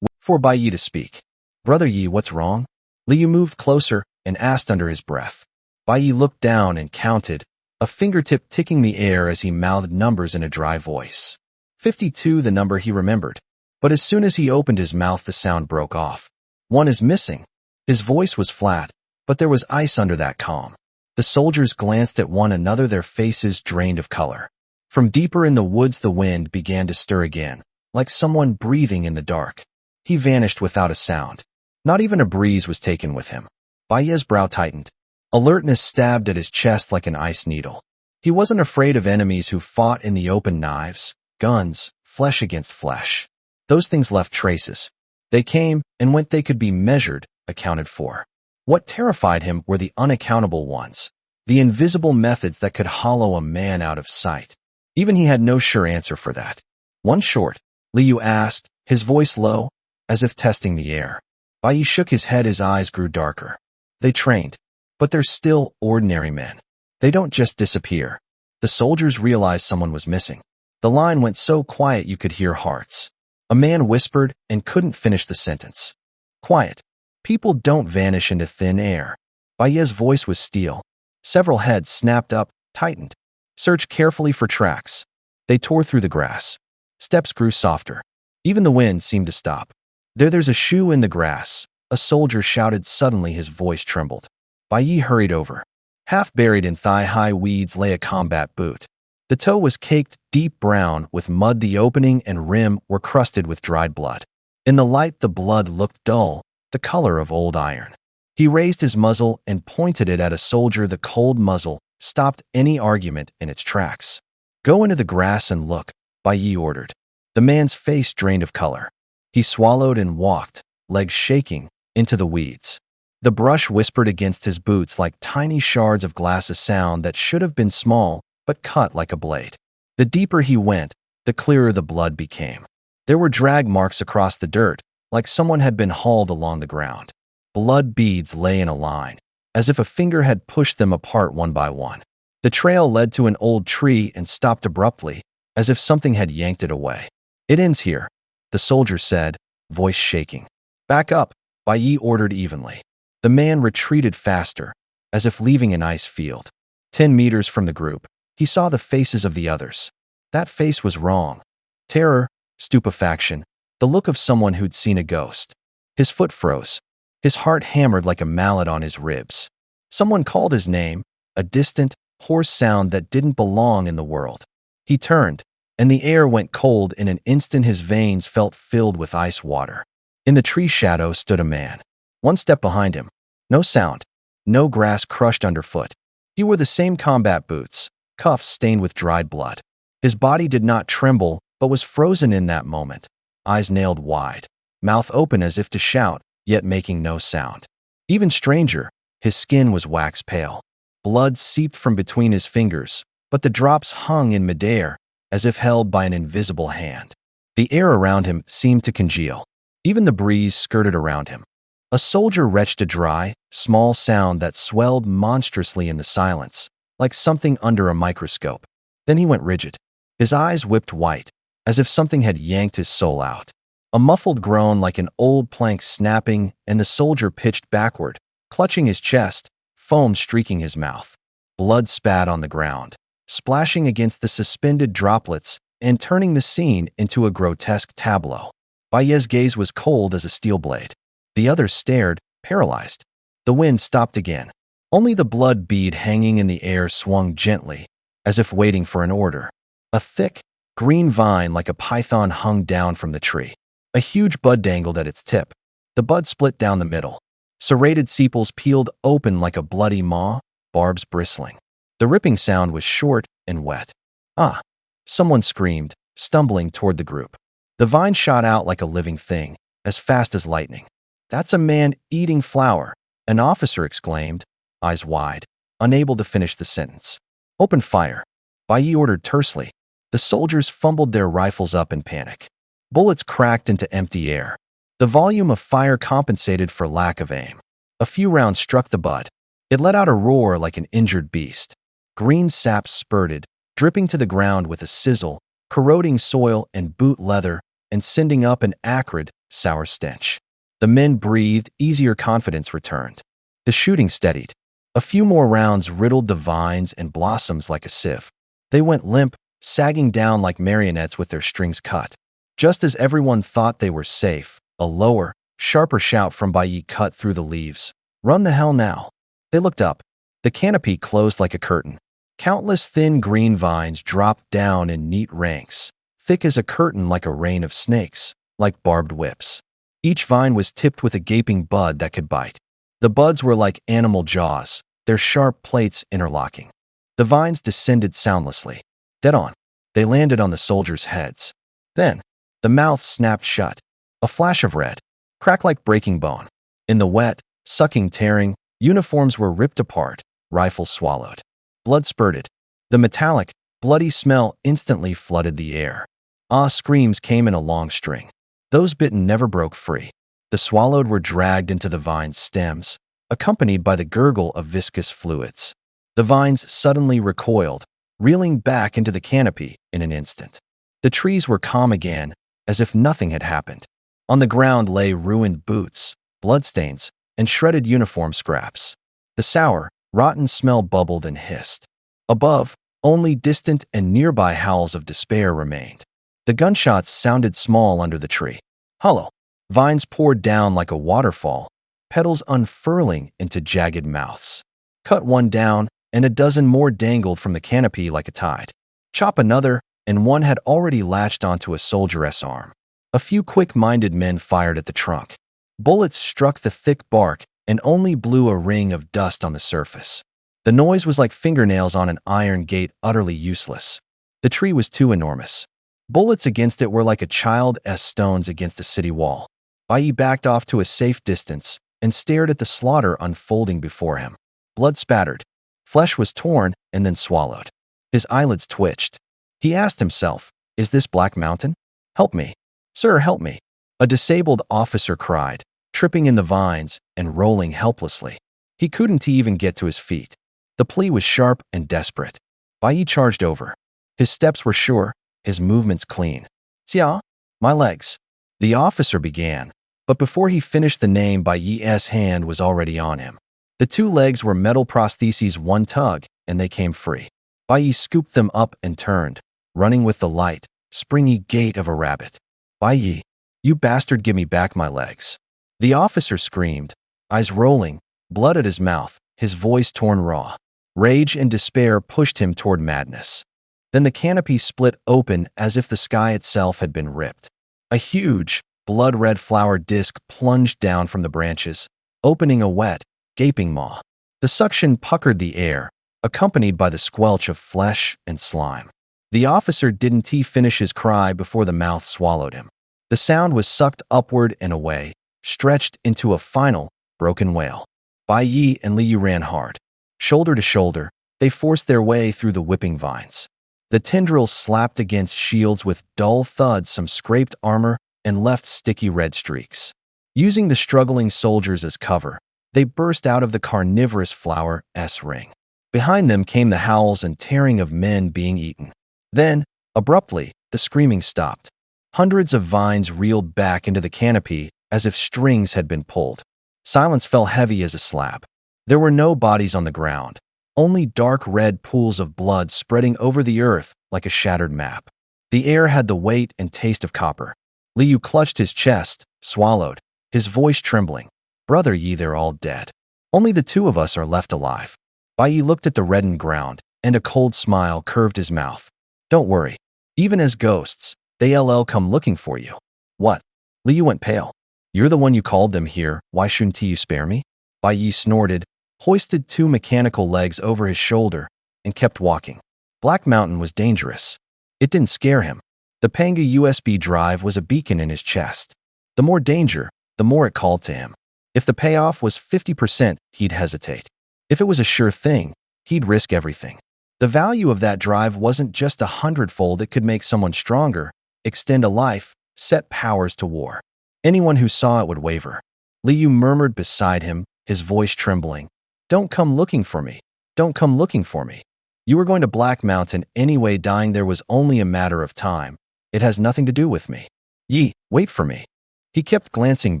For Bai to speak. "Brother Yi, what's wrong?" Liu moved closer and asked under his breath. Bai looked down and counted, a fingertip ticking the air as he mouthed numbers in a dry voice. 52, the number he remembered. But as soon as he opened his mouth the sound broke off. "One is missing." His voice was flat, but there was ice under that calm. The soldiers glanced at one another, their faces drained of color. From deeper in the woods the wind began to stir again, like someone breathing in the dark. He vanished without a sound. Not even a breeze was taken with him. Bai's brow tightened. Alertness stabbed at his chest like an ice needle. He wasn't afraid of enemies who fought in the open, knives, guns, flesh against flesh. Those things left traces. They came and went, they could be measured, accounted for. What terrified him were the unaccountable ones, the invisible methods that could hollow a man out of sight. Even he had no sure answer for that. "One short?" Liu asked, his voice low, as if testing the air. Bai shook his head, his eyes grew darker. "They trained, but they're still ordinary men. They don't just disappear." The soldiers realized someone was missing. The line went so quiet you could hear hearts. A man whispered and couldn't finish the sentence. "Quiet. People don't vanish into thin air." Bai's voice was steel. Several heads snapped up, tightened. "Search carefully for tracks." They tore through the grass. Steps grew softer. Even the wind seemed to stop. There's a shoe in the grass," a soldier shouted suddenly, his voice trembled. Bai hurried over. Half buried in thigh-high weeds lay a combat boot. The toe was caked deep brown with mud, the opening and rim were crusted with dried blood. In the light the blood looked dull, the color of old iron. He raised his muzzle and pointed it at a soldier. The cold muzzle stopped any argument in its tracks. "Go into the grass and look," Bai ordered. The man's face drained of color. He swallowed and walked, legs shaking, into the weeds. The brush whispered against his boots like tiny shards of glass, a sound that should have been small, but cut like a blade. The deeper he went, the clearer the blood became. There were drag marks across the dirt, like someone had been hauled along the ground. Blood beads lay in a line, as if a finger had pushed them apart one by one. The trail led to an old tree and stopped abruptly, as if something had yanked it away. "It ends here," the soldier said, voice shaking. "Back up," Bai ordered evenly. The man retreated faster, as if leaving an ice field. 10 meters from the group, he saw the faces of the others. That face was wrong. Terror, stupefaction, the look of someone who'd seen a ghost. His foot froze. His heart hammered like a mallet on his ribs. Someone called his name, a distant, hoarse sound that didn't belong in the world. He turned, and the air went cold in an instant. His veins felt filled with ice water. In the tree shadow stood a man. One step behind him. No sound. No grass crushed underfoot. He wore the same combat boots, cuffs stained with dried blood. His body did not tremble, but was frozen in that moment, eyes nailed wide, mouth open as if to shout, yet making no sound. Even stranger, his skin was wax pale. Blood seeped from between his fingers, but the drops hung in midair, as if held by an invisible hand. The air around him seemed to congeal. Even the breeze skirted around him. A soldier retched a dry, small sound that swelled monstrously in the silence, like something under a microscope. Then he went rigid. His eyes whipped white, as if something had yanked his soul out. A muffled groan like an old plank snapping, and the soldier pitched backward, clutching his chest, foam streaking his mouth. Blood spat on the ground, splashing against the suspended droplets and turning the scene into a grotesque tableau. Baye's gaze was cold as a steel blade. The others stared, paralyzed. The wind stopped again. Only the blood bead hanging in the air swung gently, as if waiting for an order. A thick, green vine like a python hung down from the tree. A huge bud dangled at its tip. The bud split down the middle. Serrated sepals peeled open like a bloody maw, barbs bristling. The ripping sound was short and wet. Ah! Someone screamed, stumbling toward the group. The vine shot out like a living thing, as fast as lightning. "That's a man eating flower," an officer exclaimed, eyes wide, unable to finish the sentence. "Open fire," Bayi ordered tersely. The soldiers fumbled their rifles up in panic. Bullets cracked into empty air. The volume of fire compensated for lack of aim. A few rounds struck the bud. It let out a roar like an injured beast. Green sap spurted, dripping to the ground with a sizzle, corroding soil and boot leather, and sending up an acrid, sour stench. The men breathed, easier confidence returned. The shooting steadied. A few more rounds riddled the vines and blossoms like a sieve. They went limp, sagging down like marionettes with their strings cut. Just as everyone thought they were safe, a lower, sharper shout from Bayi cut through the leaves. "Run the hell now." They looked up. The canopy closed like a curtain. Countless thin green vines dropped down in neat ranks, thick as a curtain like a rain of snakes, like barbed whips. Each vine was tipped with a gaping bud that could bite. The buds were like animal jaws, their sharp plates interlocking. The vines descended soundlessly. Dead on. They landed on the soldiers' heads. Then, the mouths snapped shut. A flash of red, cracked like breaking bone. In the wet, sucking tearing, uniforms were ripped apart, rifles swallowed. Blood spurted. The metallic, bloody smell instantly flooded the air. Ah, screams came in a long string. Those bitten never broke free. The swallowed were dragged into the vine's stems, accompanied by the gurgle of viscous fluids. The vines suddenly recoiled, reeling back into the canopy in an instant. The trees were calm again, as if nothing had happened. On the ground lay ruined boots, bloodstains, and shredded uniform scraps. The sour, rotten smell bubbled and hissed. Above, only distant and nearby howls of despair remained. The gunshots sounded small under the tree. Hollow. Vines poured down like a waterfall, petals unfurling into jagged mouths. Cut one down, and a dozen more dangled from the canopy like a tide. Chop another, and one had already latched onto a soldier's arm. A few quick-minded men fired at the trunk. Bullets struck the thick bark and only blew a ring of dust on the surface. The noise was like fingernails on an iron gate, utterly useless. The tree was too enormous. Bullets against it were like a child's stones against a city wall. Bayi backed off to a safe distance and stared at the slaughter unfolding before him. Blood spattered. Flesh was torn and then swallowed. His eyelids twitched. He asked himself, "Is this Black Mountain? Help me. Sir, help me." A disabled officer cried, tripping in the vines and rolling helplessly. He couldn't even get to his feet. The plea was sharp and desperate. Bayi charged over. His steps were sure, his movements clean. "Xia, my legs." The officer began, but before he finished the name, Bayi's hand was already on him. The two legs were metal prostheses, one tug, and they came free. Bayi scooped them up and turned, running with the light, springy gait of a rabbit. "Bayi, you bastard, give me back my legs." The officer screamed, eyes rolling, blood at his mouth, his voice torn raw. Rage and despair pushed him toward madness. Then the canopy split open as if the sky itself had been ripped. A huge, blood-red flower disc plunged down from the branches, opening a wet, gaping maw. The suction puckered the air, accompanied by the squelch of flesh and slime. The officer didn't finish his cry before the mouth swallowed him. The sound was sucked upward and away, stretched into a final, broken wail. Bai Yi and Liu ran hard. Shoulder to shoulder, they forced their way through the whipping vines. The tendrils slapped against shields with dull thuds, some scraped armor, and left sticky red streaks. Using the struggling soldiers as cover, they burst out of the carnivorous flower S-ring. Behind them came the howls and tearing of men being eaten. Then, abruptly, the screaming stopped. Hundreds of vines reeled back into the canopy as if strings had been pulled. Silence fell heavy as a slab. There were no bodies on the ground, only dark red pools of blood spreading over the earth like a shattered map. The air had the weight and taste of copper. Liu clutched his chest, swallowed, his voice trembling. Brother Yi, they're all dead. Only the two of us are left alive. Bai Yi looked at the reddened ground, and a cold smile curved his mouth. Don't worry. Even as ghosts, they'll come looking for you. What? Liu went pale. You're the one you called them here, why shouldn't you spare me? Bai Yi snorted, hoisted two mechanical legs over his shoulder, and kept walking. Black Mountain was dangerous. It didn't scare him. The Panga USB drive was a beacon in his chest. The more danger, the more it called to him. If the payoff was 50%, he'd hesitate. If it was a sure thing, he'd risk everything. The value of that drive wasn't just 100-fold. It could make someone stronger, extend a life, set powers to war. Anyone who saw it would waver. Liu murmured beside him, his voice trembling. Don't come looking for me. Don't come looking for me. You were going to Black Mountain anyway. Dying there was only a matter of time. It has nothing to do with me. Yi, wait for me. He kept glancing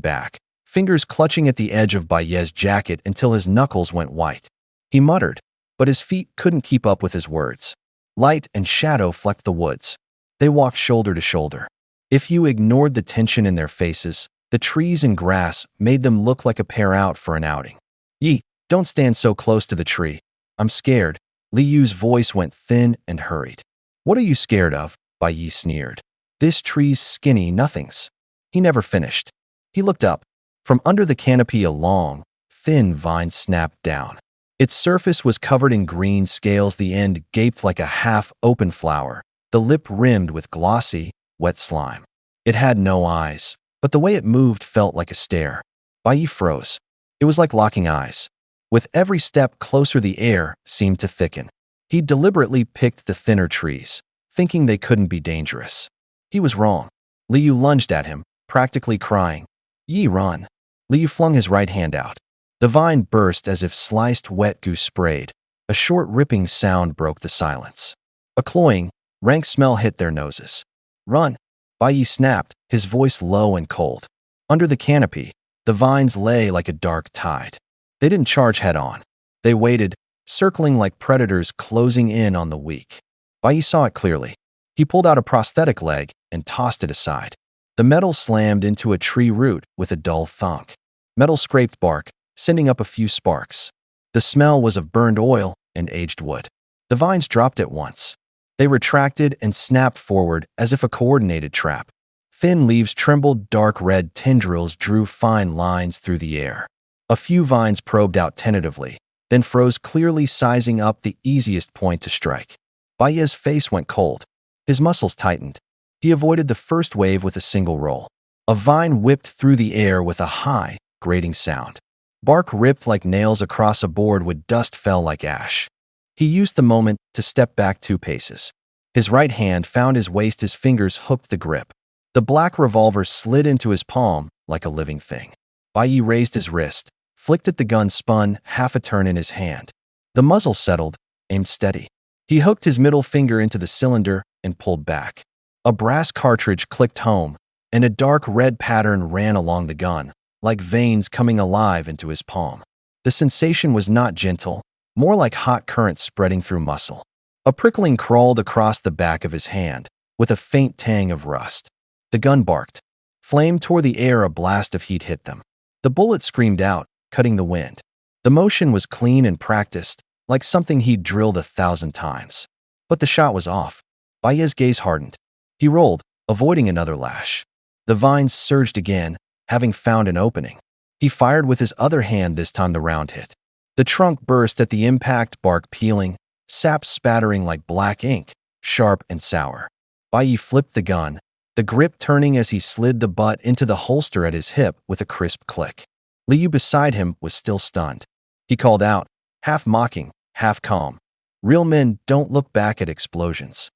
back, fingers clutching at the edge of Bai Yi's jacket until his knuckles went white. He muttered, but his feet couldn't keep up with his words. Light and shadow flecked the woods. They walked shoulder to shoulder. If you ignored the tension in their faces, the trees and grass made them look like a pair out for an outing. Yi, don't stand so close to the tree. I'm scared. Liu's voice went thin and hurried. What are you scared of? Bai Yi sneered. This tree's skinny nothings. He never finished. He looked up. From under the canopy a long, thin vine snapped down. Its surface was covered in green scales. The end gaped like a half-open flower, the lip rimmed with glossy, wet slime. It had no eyes, but the way it moved felt like a stare. Bai Yi froze. It was like locking eyes. With every step closer, the air seemed to thicken. He deliberately picked the thinner trees, thinking they couldn't be dangerous. He was wrong. Liu lunged at him, practically crying. Yi, run. Liu flung his right hand out. The vine burst as if sliced wet goose sprayed. A short ripping sound broke the silence. A cloying, rank smell hit their noses. Run! Bai Yi snapped, his voice low and cold. Under the canopy, the vines lay like a dark tide. They didn't charge head-on. They waited, circling like predators closing in on the weak. Bai Yi saw it clearly. He pulled out a prosthetic leg and tossed it aside. The metal slammed into a tree root with a dull thunk. Metal scraped bark, sending up a few sparks. The smell was of burned oil and aged wood. The vines dropped at once. They retracted and snapped forward as if a coordinated trap. Thin leaves trembled, dark red tendrils drew fine lines through the air. A few vines probed out tentatively, then froze, clearly sizing up the easiest point to strike. Bai Yi's face went cold. His muscles tightened. He avoided the first wave with a single roll. A vine whipped through the air with a high, grating sound. Bark ripped like nails across a board where dust fell like ash. He used the moment to step back 2 paces. His right hand found his waist, his fingers hooked the grip. The black revolver slid into his palm like a living thing. Bai Yi raised his wrist, flicked at the gun, spun half a turn in his hand. The muzzle settled, aimed steady. He hooked his middle finger into the cylinder and pulled back. A brass cartridge clicked home, and a dark red pattern ran along the gun, like veins coming alive into his palm. The sensation was not gentle, more like hot currents spreading through muscle. A prickling crawled across the back of his hand, with a faint tang of rust. The gun barked. Flame tore the air, a blast of heat hit them. The bullet screamed out, cutting the wind. The motion was clean and practiced, like something he'd drilled 1,000 times. But the shot was off. Bai Yi's gaze hardened. He rolled, avoiding another lash. The vines surged again, having found an opening. He fired with his other hand. This time the round hit. The trunk burst at the impact, bark peeling, sap spattering like black ink, sharp and sour. Bai Yi flipped the gun, the grip turning as he slid the butt into the holster at his hip with a crisp click. Li Yu beside him was still stunned. He called out, half mocking, half calm, "Real men don't look back at explosions."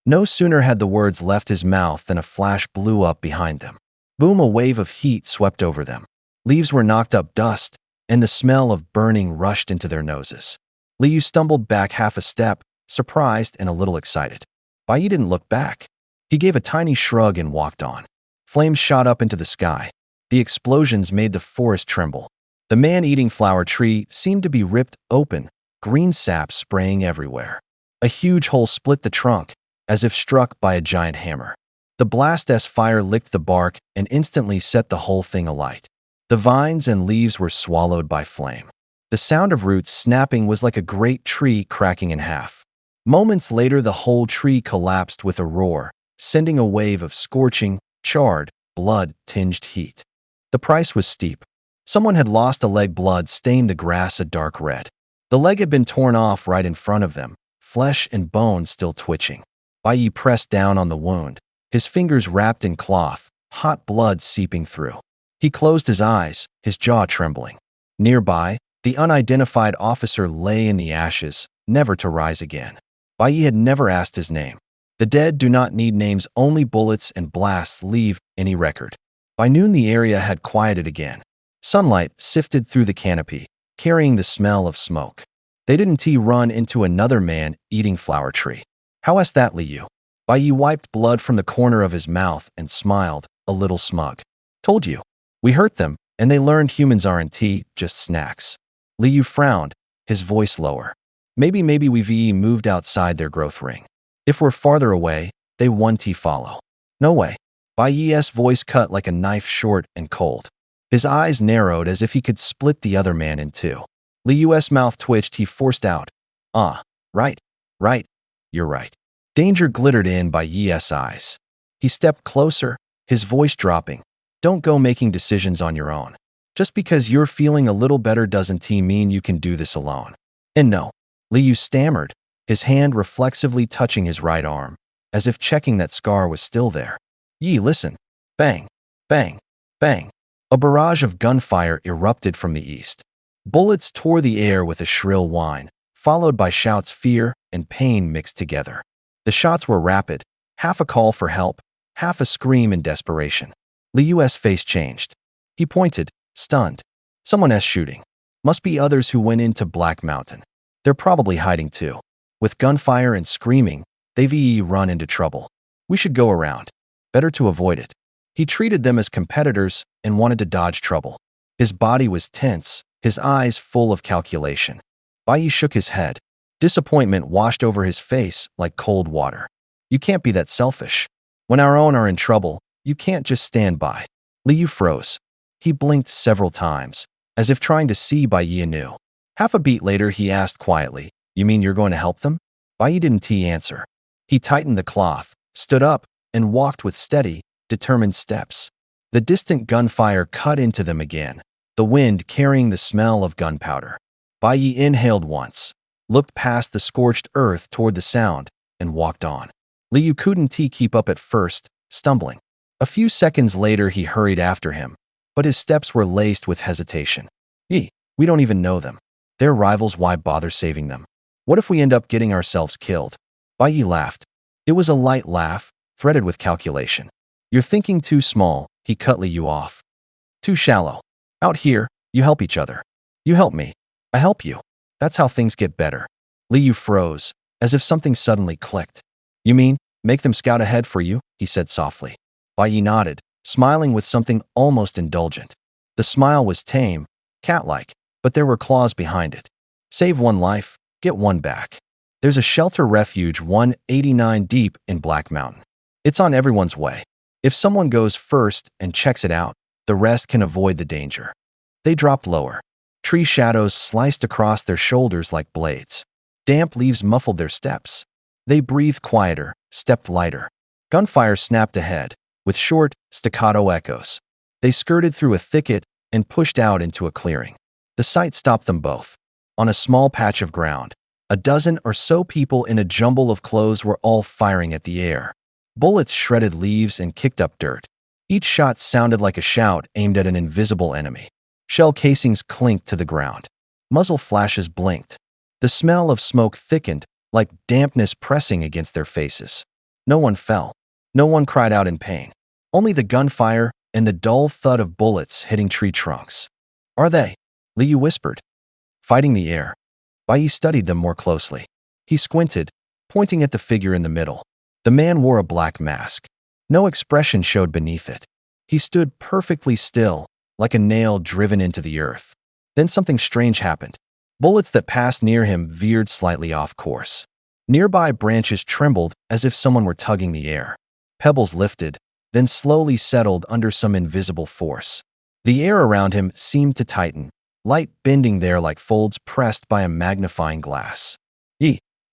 No sooner had the words left his mouth than a flash blew up behind them. Boom! A wave of heat swept over them. Leaves were knocked up, dust, and the smell of burning rushed into their noses. Li Yu stumbled back half a step, surprised and a little excited. Bai Yi didn't look back. He gave a tiny shrug and walked on. Flames shot up into the sky. The explosions made the forest tremble. The man-eating flower tree seemed to be ripped open, green sap spraying everywhere. A huge hole split the trunk, as if struck by a giant hammer. The blast-s fire licked the bark and instantly set the whole thing alight. The vines and leaves were swallowed by flame. The sound of roots snapping was like a great tree cracking in half. Moments later, the whole tree collapsed with a roar, sending a wave of scorching, charred, blood-tinged heat. The price was steep. Someone had lost a leg, blood stained the grass a dark red. The leg had been torn off right in front of them, flesh and bone still twitching. Bai Yi pressed down on the wound, his fingers wrapped in cloth, hot blood seeping through. He closed his eyes, his jaw trembling. Nearby, the unidentified officer lay in the ashes, never to rise again. Bai Yi had never asked his name. The dead do not need names, only bullets and blasts leave any record. By noon, the area had quieted again. Sunlight sifted through the canopy, carrying the smell of smoke. They didn't run into another man-eating flower tree. "How is that, Li Yu?" Bai Yi wiped blood from the corner of his mouth and smiled, a little smug. "Told you. We hurt them, and they learned humans aren't just snacks." Li Yu frowned, his voice lower. Maybe we've moved outside their growth ring. If we're farther away, they won't follow." "No way." Bai Yi's voice cut like a knife, short and cold. His eyes narrowed as if he could split the other man in two. Li Yu's mouth twitched. He forced out, right, you're right." Danger glittered in Bai Yi's eyes. He stepped closer, his voice dropping. "Don't go making decisions on your own. Just because you're feeling a little better doesn't mean you can do this alone." "And no," Li Yu stammered, his hand reflexively touching his right arm, as if checking that scar was still there. "Yi, listen." Bang, bang, bang. A barrage of gunfire erupted from the east. Bullets tore the air with a shrill whine, followed by shouts, fear and pain mixed together. The shots were rapid, half a call for help, half a scream in desperation. Li Yu's face changed. He pointed, stunned. "Someone's shooting. Must be others who went into Black Mountain. They're probably hiding too. With gunfire and screaming, they've run into trouble. We should go around. Better to avoid it." He treated them as competitors and wanted to dodge trouble. His body was tense, his eyes full of calculation. Bai Yi shook his head. Disappointment washed over his face like cold water. "You can't be that selfish. When our own are in trouble, you can't just stand by." Li Yu froze. He blinked several times, as if trying to see Bai Yi anew. Half a beat later, he asked quietly, "You mean you're going to help them?" Bai Yi didn't answer. He tightened the cloth, stood up, and walked with steady, determined steps. The distant gunfire cut into them again, the wind carrying the smell of gunpowder. Bai Yi inhaled once, looked past the scorched earth toward the sound, and walked on. Li Yu couldn't keep up at first, stumbling. A few seconds later, he hurried after him, but his steps were laced with hesitation. We don't even know them. They're rivals, why bother saving them? What if we end up getting ourselves killed?" Bai Yi laughed. It was a light laugh, threaded with calculation. "You're thinking too small," he cut Li Yu off. "Too shallow. Out here, you help each other. You help me. I help you. That's how things get better." Li Yu froze, as if something suddenly clicked. "You mean, make them scout ahead for you?" he said softly. Bai Yi nodded, smiling with something almost indulgent. The smile was tame, cat-like, but there were claws behind it. "Save one life, get one back. There's a shelter refuge 189 deep in Black Mountain. It's on everyone's way. If someone goes first and checks it out, the rest can avoid the danger." They dropped lower. Tree shadows sliced across their shoulders like blades. Damp leaves muffled their steps. They breathed quieter, stepped lighter. Gunfire snapped ahead, with short, staccato echoes. They skirted through a thicket and pushed out into a clearing. The sight stopped them both. On a small patch of ground, a dozen or so people in a jumble of clothes were all firing at the air. Bullets shredded leaves and kicked up dirt. Each shot sounded like a shout aimed at an invisible enemy. Shell casings clinked to the ground. Muzzle flashes blinked. The smell of smoke thickened, like dampness pressing against their faces. No one fell. No one cried out in pain. Only the gunfire and the dull thud of bullets hitting tree trunks. "Are they?" Liu whispered. "Fighting the air." Bai Yi studied them more closely. He squinted, pointing at the figure in the middle. The man wore a black mask. No expression showed beneath it. He stood perfectly still, like a nail driven into the earth. Then something strange happened. Bullets that passed near him veered slightly off course. Nearby branches trembled as if someone were tugging the air. Pebbles lifted, then slowly settled under some invisible force. The air around him seemed to tighten, light bending there like folds pressed by a magnifying glass.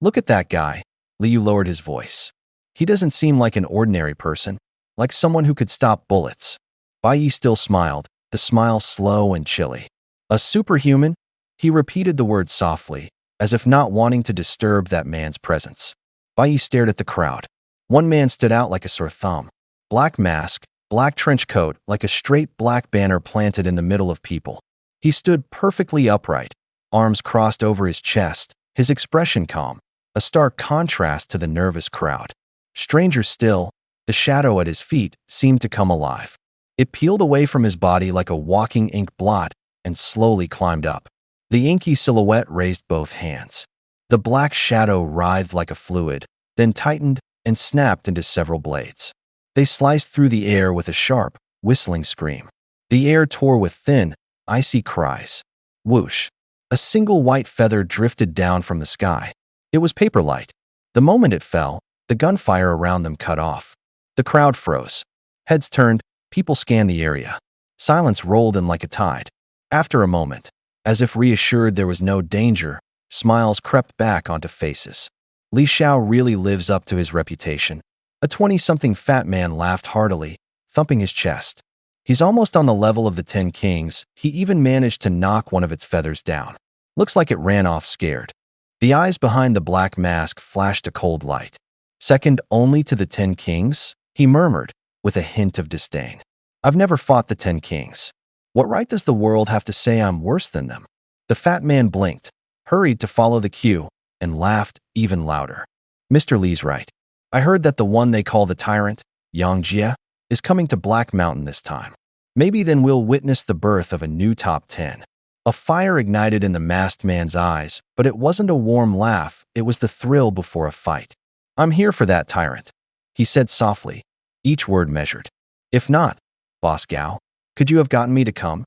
Look at that guy." Liu lowered his voice. "He doesn't seem like an ordinary person, like someone who could stop bullets." Bai Yi still smiled, the smile slow and chilly. "A superhuman?" He repeated the word softly, as if not wanting to disturb that man's presence. Bai Yi stared at the crowd. One man stood out like a sore thumb. Black mask, black trench coat, like a straight black banner planted in the middle of people. He stood perfectly upright, arms crossed over his chest, his expression calm, a stark contrast to the nervous crowd. Stranger still, the shadow at his feet seemed to come alive. It peeled away from his body like a walking ink blot and slowly climbed up. The inky silhouette raised both hands. The black shadow writhed like a fluid, then tightened and snapped into several blades. They sliced through the air with a sharp, whistling scream. The air tore with thin, icy cries. Whoosh! A single white feather drifted down from the sky. It was paper light. The moment it fell, the gunfire around them cut off. The crowd froze. Heads turned, people scanned the area. Silence rolled in like a tide. After a moment, as if reassured there was no danger, smiles crept back onto faces. Li Xiao really lives up to his reputation. A 20-something fat man laughed heartily, thumping his chest. He's almost on the level of the 10 kings. He even managed to knock one of its feathers down. Looks like it ran off scared. The eyes behind the black mask flashed a cold light. "Second only to the 10 kings?" he murmured, with a hint of disdain. "I've never fought the 10 kings. What right does the world have to say I'm worse than them?" The fat man blinked, hurried to follow the cue, and laughed even louder. "Mr. Li's right. I heard that the one they call the tyrant, Yang Jie, is coming to Black Mountain this time. Maybe then we'll witness the birth of a new top 10. A fire ignited in the masked man's eyes, but it wasn't a warm laugh, it was the thrill before a fight. "I'm here for that tyrant," he said softly, each word measured. "If not, Boss Gao, could you have gotten me to come?"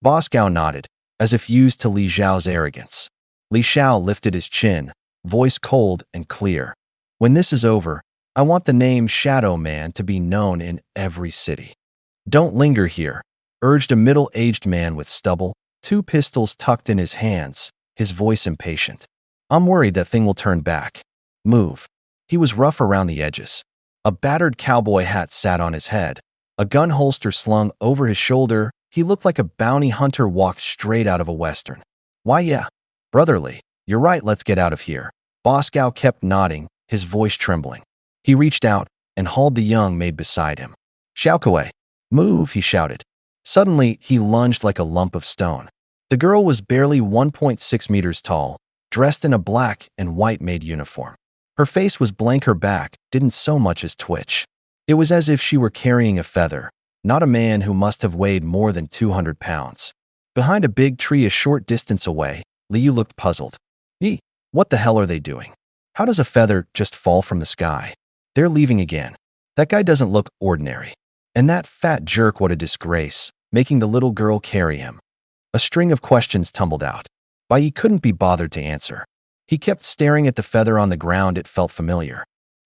Boss Gao nodded, as if used to Li Xiao's arrogance. Li Xiao lifted his chin, voice cold and clear. "When this is over, I want the name Shadow Man to be known in every city." "Don't linger here," urged a middle-aged man with stubble, 2 pistols tucked in his hands, his voice impatient. "I'm worried that thing will turn back. Move." He was rough around the edges. A battered cowboy hat sat on his head, a gun holster slung over his shoulder. He looked like a bounty hunter walked straight out of a western. "Why yeah, brotherly, you're right, let's get out of here." Boss Gao kept nodding, his voice trembling. He reached out and hauled the young maid beside him. "Xiaokuei, move," he shouted. Suddenly, he lunged like a lump of stone. The girl was barely 1.6 meters tall, dressed in a black and white maid uniform. Her face was blank, her back didn't so much as twitch. It was as if she were carrying a feather, not a man who must have weighed more than 200 pounds. Behind a big tree a short distance away, Liu looked puzzled. What the hell are they doing? How does a feather just fall from the sky? They're leaving again. That guy doesn't look ordinary. And that fat jerk, what a disgrace, making the little girl carry him. A string of questions tumbled out. Bai Yi couldn't be bothered to answer. He kept staring at the feather on the ground. It felt familiar.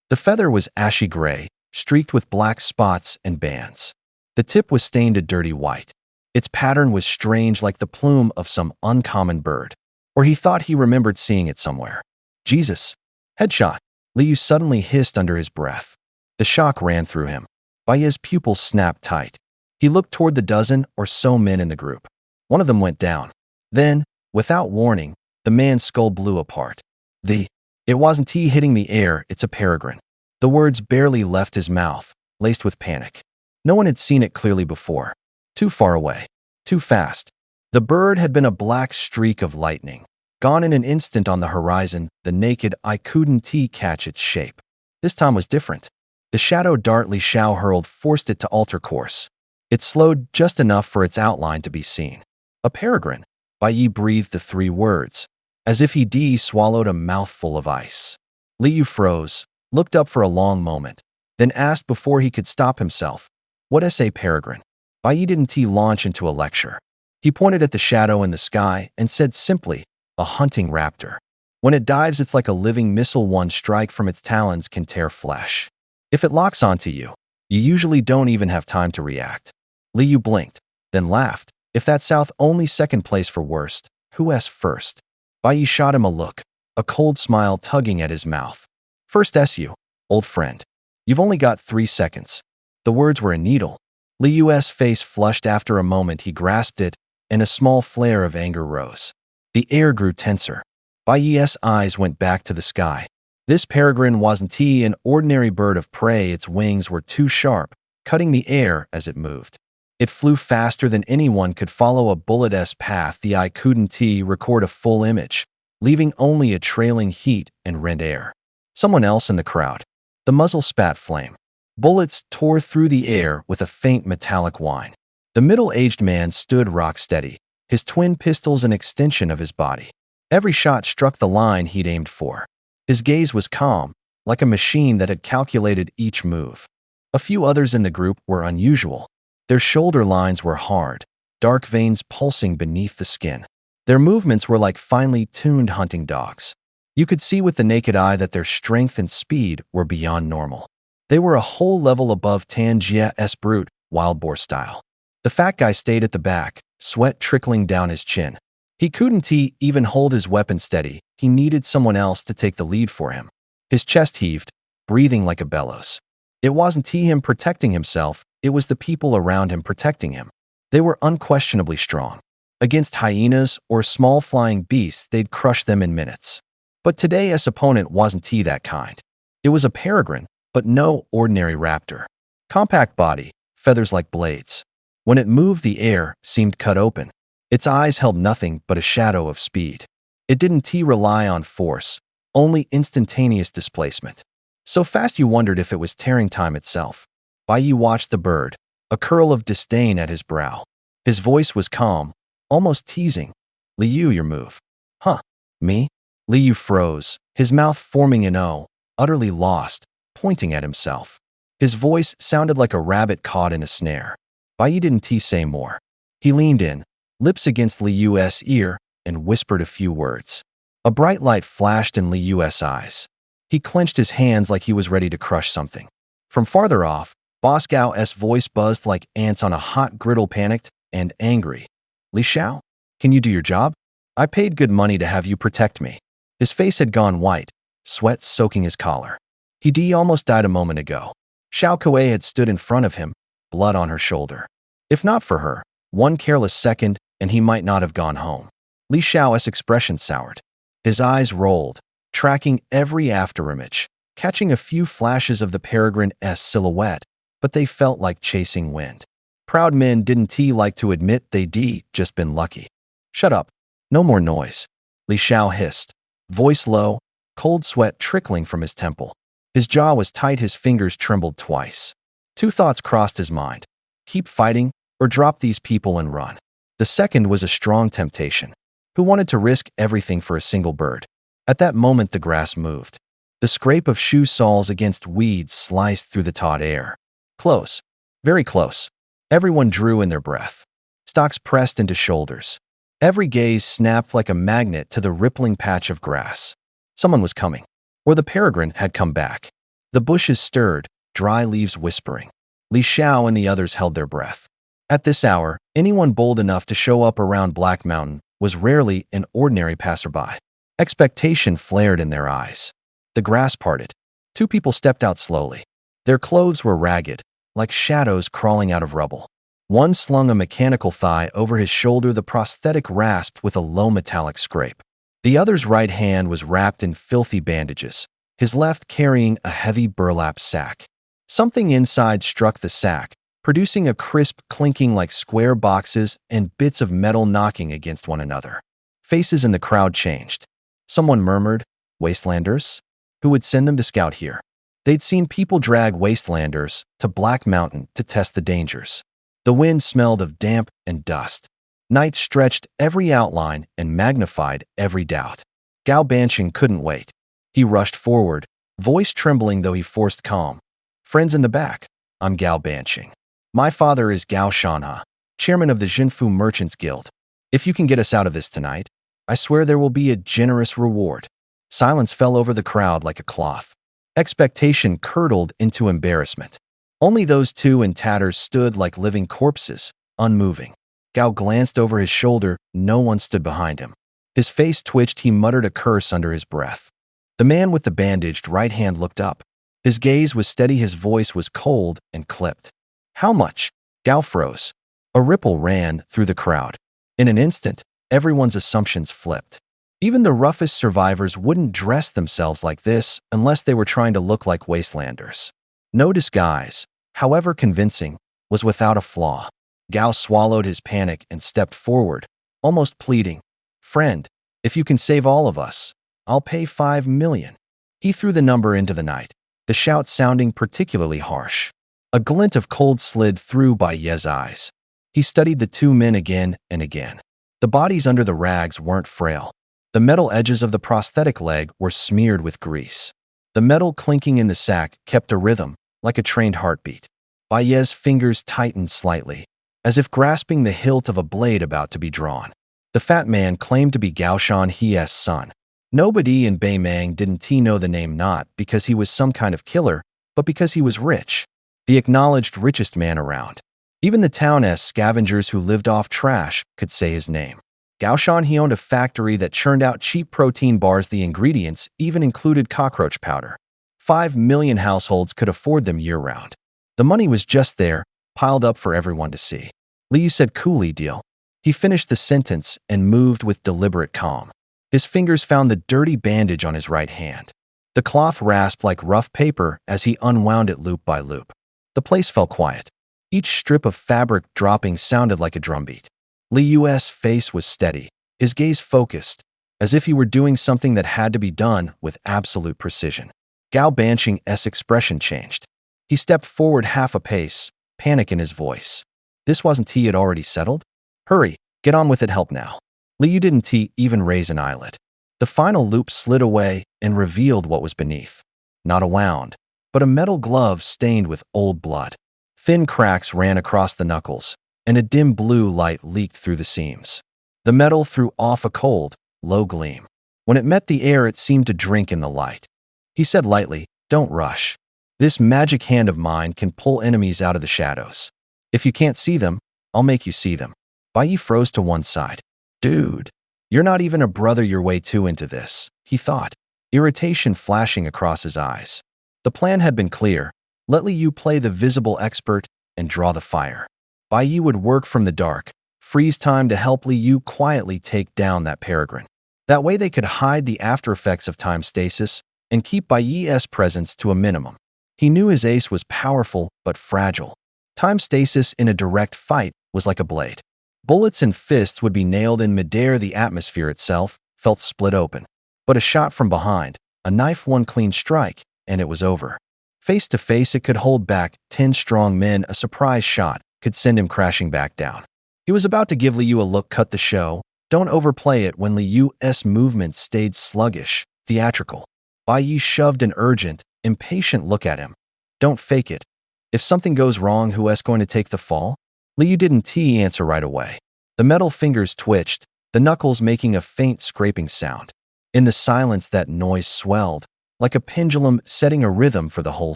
The feather was ashy gray, streaked with black spots and bands. The tip was stained a dirty white. Its pattern was strange, like the plume of some uncommon bird. Or he thought he remembered seeing it somewhere. "Jesus! Headshot!" Liu suddenly hissed under his breath. The shock ran through him. Bai Yi's pupils snapped tight. He looked toward the dozen or so men in the group. One of them went down. Then, without warning, The man's skull blew apart. It wasn't he hitting the air, it's a peregrine. The words barely left his mouth, laced with panic. No one had seen it clearly before. Too far away. Too fast. The bird had been a black streak of lightning. Gone in an instant on the horizon, the naked eye couldn't catch its shape. This time was different. The shadow dart Li Xiao hurled forced it to alter course. It slowed just enough for its outline to be seen. A peregrine. Bai Yi breathed the 3 words, as if he swallowed a mouthful of ice. Li Yu froze, looked up for a long moment, then asked before he could stop himself, "What is a peregrine?" Bai Yi didn't launch into a lecture. He pointed at the shadow in the sky and said simply, "A hunting raptor. When it dives, it's like a living missile. One strike from its talons can tear flesh. If it locks onto you, you usually don't even have time to react." Li Yu blinked, then laughed. "If that's South only second place for worst, who's first?" Bai Yi shot him a look, a cold smile tugging at his mouth. "First SU, old friend. You've only got 3 seconds." The words were a needle. Li Yu's face flushed. After a moment he grasped it, and a small flare of anger rose. The air grew tenser. Bai Yi's eyes went back to the sky. This peregrine wasn't an ordinary bird of prey. Its wings were too sharp, cutting the air as it moved. It flew faster than anyone could follow a bullet's path. The eye couldn't record a full image, leaving only a trailing heat and rent air. Someone else in the crowd. The muzzle spat flame. Bullets tore through the air with a faint metallic whine. The middle-aged man stood rock steady, his twin pistols an extension of his body. Every shot struck the line he'd aimed for. His gaze was calm, like a machine that had calculated each move. A few others in the group were unusual. Their shoulder lines were hard, dark veins pulsing beneath the skin. Their movements were like finely tuned hunting dogs. You could see with the naked eye that their strength and speed were beyond normal. They were a whole level above Tan Jia's brute, wild boar style. The fat guy stayed at the back, sweat trickling down his chin. He couldn't even hold his weapon steady. He needed someone else to take the lead for him. His chest heaved, breathing like a bellows. It wasn't him protecting himself, it was the people around him protecting him. They were unquestionably strong. Against hyenas or small flying beasts, they'd crush them in minutes. But today's opponent wasn't that kind. It was a peregrine, but no ordinary raptor. Compact body, feathers like blades. When it moved, the air seemed cut open. Its eyes held nothing but a shadow of speed. It didn't rely on force, only instantaneous displacement. So fast you wondered if it was tearing time itself. Bai Yi watched the bird, a curl of disdain at his brow. His voice was calm, almost teasing. "Li Yu, your move." "Huh? Me?" Li Yu froze, his mouth forming an O, utterly lost, pointing at himself. His voice sounded like a rabbit caught in a snare. Bai Yi didn't say more. He leaned in, lips against Li Yu's ear, and whispered a few words. A bright light flashed in Li Yu's eyes. He clenched his hands like he was ready to crush something. From farther off, Boss Gao's voice buzzed like ants on a hot griddle, panicked and angry. "Li Xiao, can you do your job? I paid good money to have you protect me." His face had gone white, sweat soaking his collar. He almost died a moment ago. Xiao Kuei had stood in front of him, blood on her shoulder. If not for her, one careless second, and he might not have gone home. Li Xiao's expression soured. His eyes rolled, tracking every afterimage, catching a few flashes of the peregrine's silhouette, but they felt like chasing wind. Proud men didn't like to admit they'd just been lucky. "Shut up. No more noise," Li Xiao hissed, voice low, cold sweat trickling from his temple. His jaw was tight, his fingers trembled twice. 2 thoughts crossed his mind. Keep fighting, or drop these people and run. The second was a strong temptation. Who wanted to risk everything for a single bird? At that moment the grass moved. The scrape of shoe soles against weeds sliced through the taut air. Close. Very close. Everyone drew in their breath. Stalks pressed into shoulders. Every gaze snapped like a magnet to the rippling patch of grass. Someone was coming. Or the peregrine had come back. The bushes stirred, dry leaves whispering. Li Xiao and the others held their breath. At this hour, anyone bold enough to show up around Black Mountain was rarely an ordinary passerby. Expectation flared in their eyes. The grass parted. 2 people stepped out slowly. Their clothes were ragged, like shadows crawling out of rubble. One slung a mechanical thigh over his shoulder, the prosthetic rasped with a low metallic scrape. The other's right hand was wrapped in filthy bandages, his left carrying a heavy burlap sack. Something inside struck the sack, producing a crisp clinking like square boxes and bits of metal knocking against one another. Faces in the crowd changed. Someone murmured, "Wastelanders? Who would send them to scout here?" They'd seen people drag Wastelanders to Black Mountain to test the dangers. The wind smelled of damp and dust. Night stretched every outline and magnified every doubt. Gao Banqing couldn't wait. He rushed forward, voice trembling though he forced calm. "Friends in the back, I'm Gao Banqing. My father is Gao Shanha, chairman of the Jinfu Merchants Guild. If you can get us out of this tonight, I swear there will be a generous reward." Silence fell over the crowd like a cloth. Expectation curdled into embarrassment. Only those two in tatters stood like living corpses, unmoving. Gao glanced over his shoulder. No one stood behind him. His face twitched. He muttered a curse under his breath. The man with the bandaged right hand looked up. His gaze was steady. His voice was cold and clipped. "How much?" Gao froze. A ripple ran through the crowd. In an instant, everyone's assumptions flipped. Even the roughest survivors wouldn't dress themselves like this unless they were trying to look like Wastelanders. No disguise, however convincing, was without a flaw. Gao swallowed his panic and stepped forward, almost pleading, "Friend, if you can save all of us, I'll pay 5 million." He threw the number into the night, the shout sounding particularly harsh. A glint of cold slid through Bai Ye's eyes. He studied the two men again and again. The bodies under the rags weren't frail. The metal edges of the prosthetic leg were smeared with grease. The metal clinking in the sack kept a rhythm, like a trained heartbeat. Bai Ye's fingers tightened slightly, as if grasping the hilt of a blade about to be drawn. The fat man claimed to be Gao Shan He's son. Nobody in Beimang didn't know the name, not because he was some kind of killer, but because he was rich. The acknowledged richest man around. Even the town's scavengers who lived off trash could say his name. Gao Shan, he owned a factory that churned out cheap protein bars. The ingredients even included cockroach powder. 5 million households could afford them year-round. The money was just there, piled up for everyone to see. Li Yu said coolly, "Deal." He finished the sentence and moved with deliberate calm. His fingers found the dirty bandage on his right hand. The cloth rasped like rough paper as he unwound it loop by loop. The place fell quiet. Each strip of fabric dropping sounded like a drumbeat. Li Yu's face was steady, his gaze focused, as if he were doing something that had to be done with absolute precision. Gao Banqing's expression changed. He stepped forward half a pace, panic in his voice. This wasn't he had already settled? "Hurry, get on with it, help now." Li Yu didn't even raise an eyelid. The final loop slid away and revealed what was beneath. Not a wound, but a metal glove stained with old blood. Thin cracks ran across the knuckles, and a dim blue light leaked through the seams. The metal threw off a cold, low gleam. When it met the air, it seemed to drink in the light. He said lightly, "Don't rush. This magic hand of mine can pull enemies out of the shadows. If you can't see them, I'll make you see them." Bai Yi froze to one side. "Dude, you're not even a brother your way too into this," he thought, irritation flashing across his eyes. The plan had been clear. Let Li Yu play the visible expert and draw the fire. Bai Yi would work from the dark, freeze time to help Li Yu quietly take down that peregrine. That way they could hide the after effects of time stasis and keep Bai Yi's presence to a minimum. He knew his ace was powerful but fragile. Time stasis in a direct fight was like a blade. Bullets and fists would be nailed in midair. The atmosphere itself felt split open. But a shot from behind, a knife, one clean strike, and it was over. Face to face, it could hold back 10 strong men. A surprise shot could send him crashing back down. He was about to give Li Yu a look. Cut the show. Don't overplay it. When Li Yu's movements stayed sluggish, theatrical. Bai Yi shoved an urgent, impatient look at him. "Don't fake it. If something goes wrong, who's going to take the fall?" Li Yu didn't answer right away. The metal fingers twitched, the knuckles making a faint scraping sound. In the silence, that noise swelled, like a pendulum setting a rhythm for the whole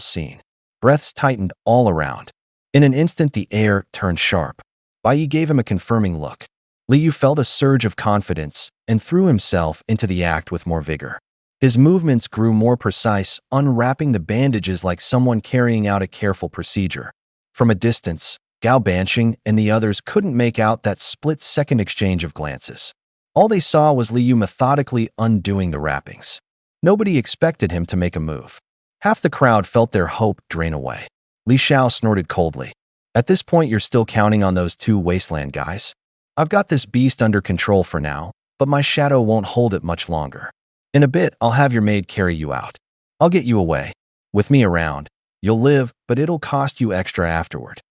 scene. Breaths tightened all around. In an instant, the air turned sharp. Bai Yi gave him a confirming look. Li Yu felt a surge of confidence and threw himself into the act with more vigor. His movements grew more precise, unwrapping the bandages like someone carrying out a careful procedure. From a distance, Gao Banqing and the others couldn't make out that split-second exchange of glances. All they saw was Liu methodically undoing the wrappings. Nobody expected him to make a move. Half the crowd felt their hope drain away. Li Xiao snorted coldly. At this point, you're still counting on those two wasteland guys? I've got this beast under control for now, but my shadow won't hold it much longer. In a bit, I'll have your maid carry you out. I'll get you away. With me around, you'll live, but it'll cost you extra afterward.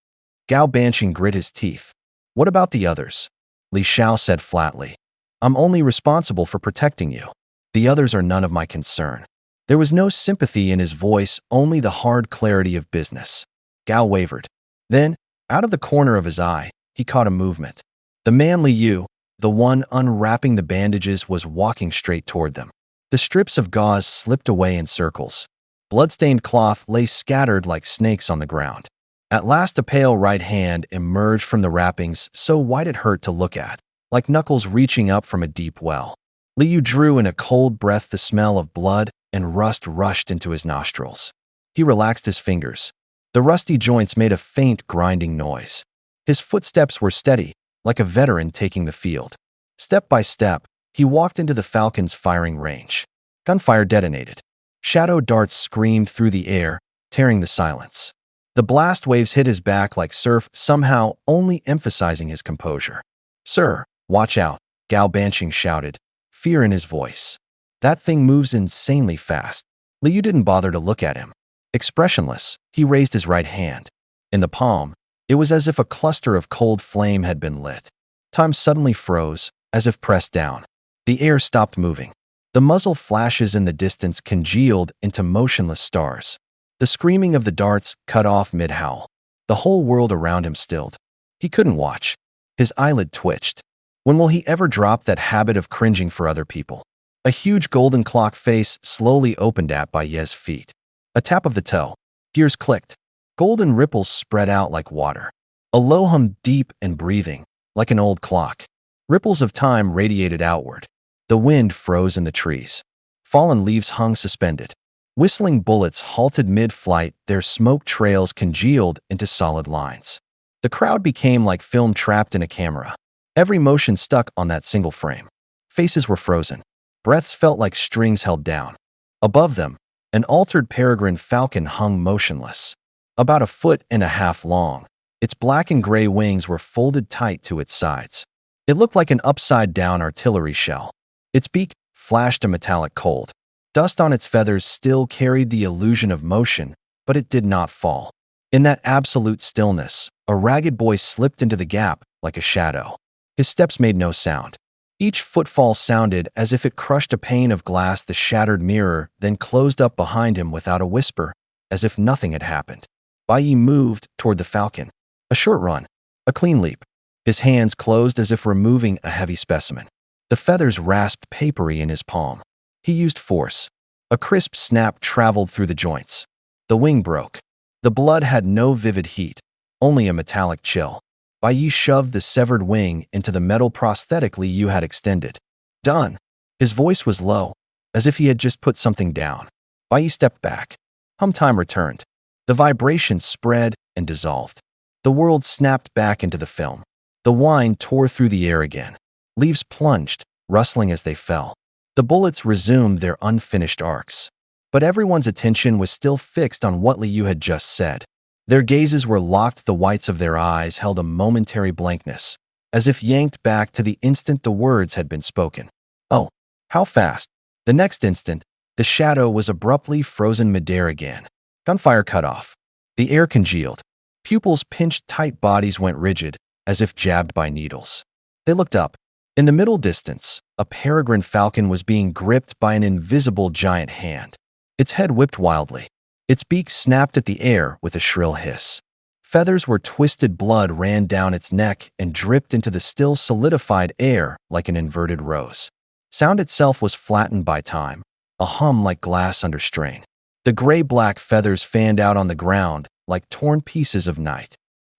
Gao Banqing grit his teeth. What about the others? Li Xiao said flatly. I'm only responsible for protecting you. The others are none of my concern. There was no sympathy in his voice, only the hard clarity of business. Gao wavered. Then, out of the corner of his eye, he caught a movement. The man Liu, the one unwrapping the bandages, was walking straight toward them. The strips of gauze slipped away in circles. Blood-stained cloth lay scattered like snakes on the ground. At last, a pale right hand emerged from the wrappings, so white it hurt to look at, like knuckles reaching up from a deep well. Liu drew in a cold breath. The smell of blood and rust rushed into his nostrils. He relaxed his fingers. The rusty joints made a faint grinding noise. His footsteps were steady, like a veteran taking the field. Step by step, he walked into the Falcon's firing range. Gunfire detonated. Shadow darts screamed through the air, tearing the silence. The blast waves hit his back like surf, somehow only emphasizing his composure. Sir, watch out, Gao Banqing shouted, fear in his voice. That thing moves insanely fast. Liu didn't bother to look at him. Expressionless, he raised his right hand. In the palm, it was as if a cluster of cold flame had been lit. Time suddenly froze, as if pressed down. The air stopped moving. The muzzle flashes in the distance congealed into motionless stars. The screaming of the darts cut off mid-howl. The whole world around him stilled. He couldn't watch. His eyelid twitched. When will he ever drop that habit of cringing for other people? A huge golden clock face slowly opened at Bai Ye's feet. A tap of the toe. Gears clicked. Golden ripples spread out like water. A low hum, deep and breathing, like an old clock. Ripples of time radiated outward. The wind froze in the trees. Fallen leaves hung suspended. Whistling bullets halted mid-flight, their smoke trails congealed into solid lines. The crowd became like film trapped in a camera. Every motion stuck on that single frame. Faces were frozen. Breaths felt like strings held down. Above them, an altered peregrine falcon hung motionless. About 1.5 feet long, its black and gray wings were folded tight to its sides. It looked like an upside-down artillery shell. Its beak flashed a metallic cold. Dust on its feathers still carried the illusion of motion, but it did not fall. In that absolute stillness, a ragged boy slipped into the gap like a shadow. His steps made no sound. Each footfall sounded as if it crushed a pane of glass. The shattered mirror then closed up behind him without a whisper, as if nothing had happened. Bai Yi moved toward the falcon. A short run, a clean leap. His hands closed as if removing a heavy specimen. The feathers rasped papery in his palm. He used force. A crisp snap traveled through the joints. The wing broke. The blood had no vivid heat, only a metallic chill. Bai Yi shoved the severed wing into the metal prosthetic Liu had extended. Done. His voice was low, as if he had just put something down. Bai Yi stepped back. Hum time returned. The vibration spread and dissolved. The world snapped back into the film. The wine tore through the air again. Leaves plunged, rustling as they fell. The bullets resumed their unfinished arcs. But everyone's attention was still fixed on what Liu had just said. Their gazes were locked. The whites of their eyes held a momentary blankness, as if yanked back to the instant the words had been spoken. Oh, how fast! The next instant, the shadow was abruptly frozen midair again. Gunfire cut off. The air congealed. Pupils pinched tight, bodies went rigid, as if jabbed by needles. They looked up. In the middle distance, a peregrine falcon was being gripped by an invisible giant hand. Its head whipped wildly. Its beak snapped at the air with a shrill hiss. Feathers were twisted, blood ran down its neck and dripped into the still solidified air like an inverted rose. Sound itself was flattened by time, a hum like glass under strain. The gray-black feathers fanned out on the ground like torn pieces of night.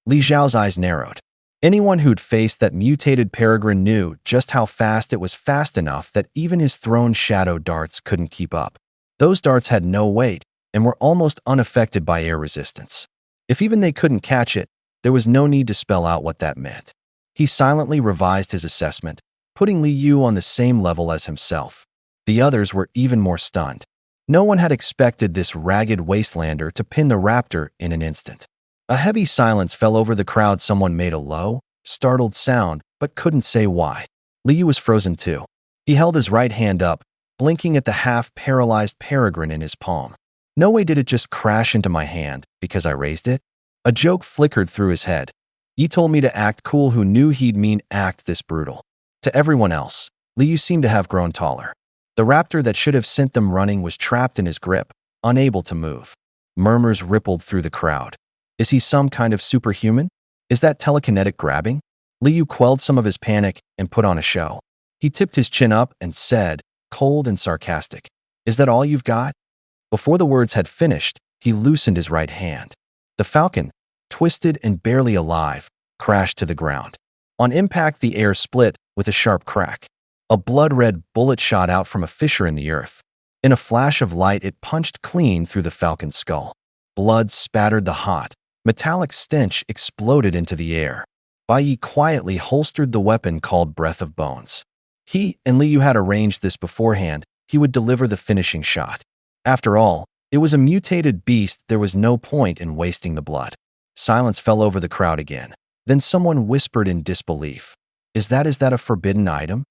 Li Xiao's eyes narrowed. Anyone who'd faced that mutated peregrine knew just how fast it was, fast enough that even his thrown shadow darts couldn't keep up. Those darts had no weight and were almost unaffected by air resistance. If even they couldn't catch it, there was no need to spell out what that meant. He silently revised his assessment, putting Li Yu on the same level as himself. The others were even more stunned. No one had expected this ragged wastelander to pin the raptor in an instant. A heavy silence fell over the crowd. Someone made a low, startled sound, but couldn't say why. Li Yu was frozen too. He held his right hand up, blinking at the half-paralyzed peregrine in his palm. No way did it just crash into my hand because I raised it? A joke flickered through his head. Yi told me to act cool. Who knew he'd mean act this brutal? To everyone else, Li Yu seemed to have grown taller. The raptor that should have sent them running was trapped in his grip, unable to move. Murmurs rippled through the crowd. Is he some kind of superhuman? Is that telekinetic grabbing? Li Yu quelled some of his panic and put on a show. He tipped his chin up and said, cold and sarcastic, "Is that all you've got?" Before the words had finished, he loosened his right hand. The falcon, twisted and barely alive, crashed to the ground. On impact, the air split with a sharp crack. A blood-red bullet shot out from a fissure in the earth. In a flash of light, it punched clean through the falcon's skull. Blood spattered the hot, metallic stench exploded into the air. Bai Yi quietly holstered the weapon called Breath of Bones. He and Li Yu had arranged this beforehand. He would deliver the finishing shot. After all, it was a mutated beast. There was no point in wasting the blood. Silence fell over the crowd again. Then someone whispered in disbelief, Is that a forbidden item?"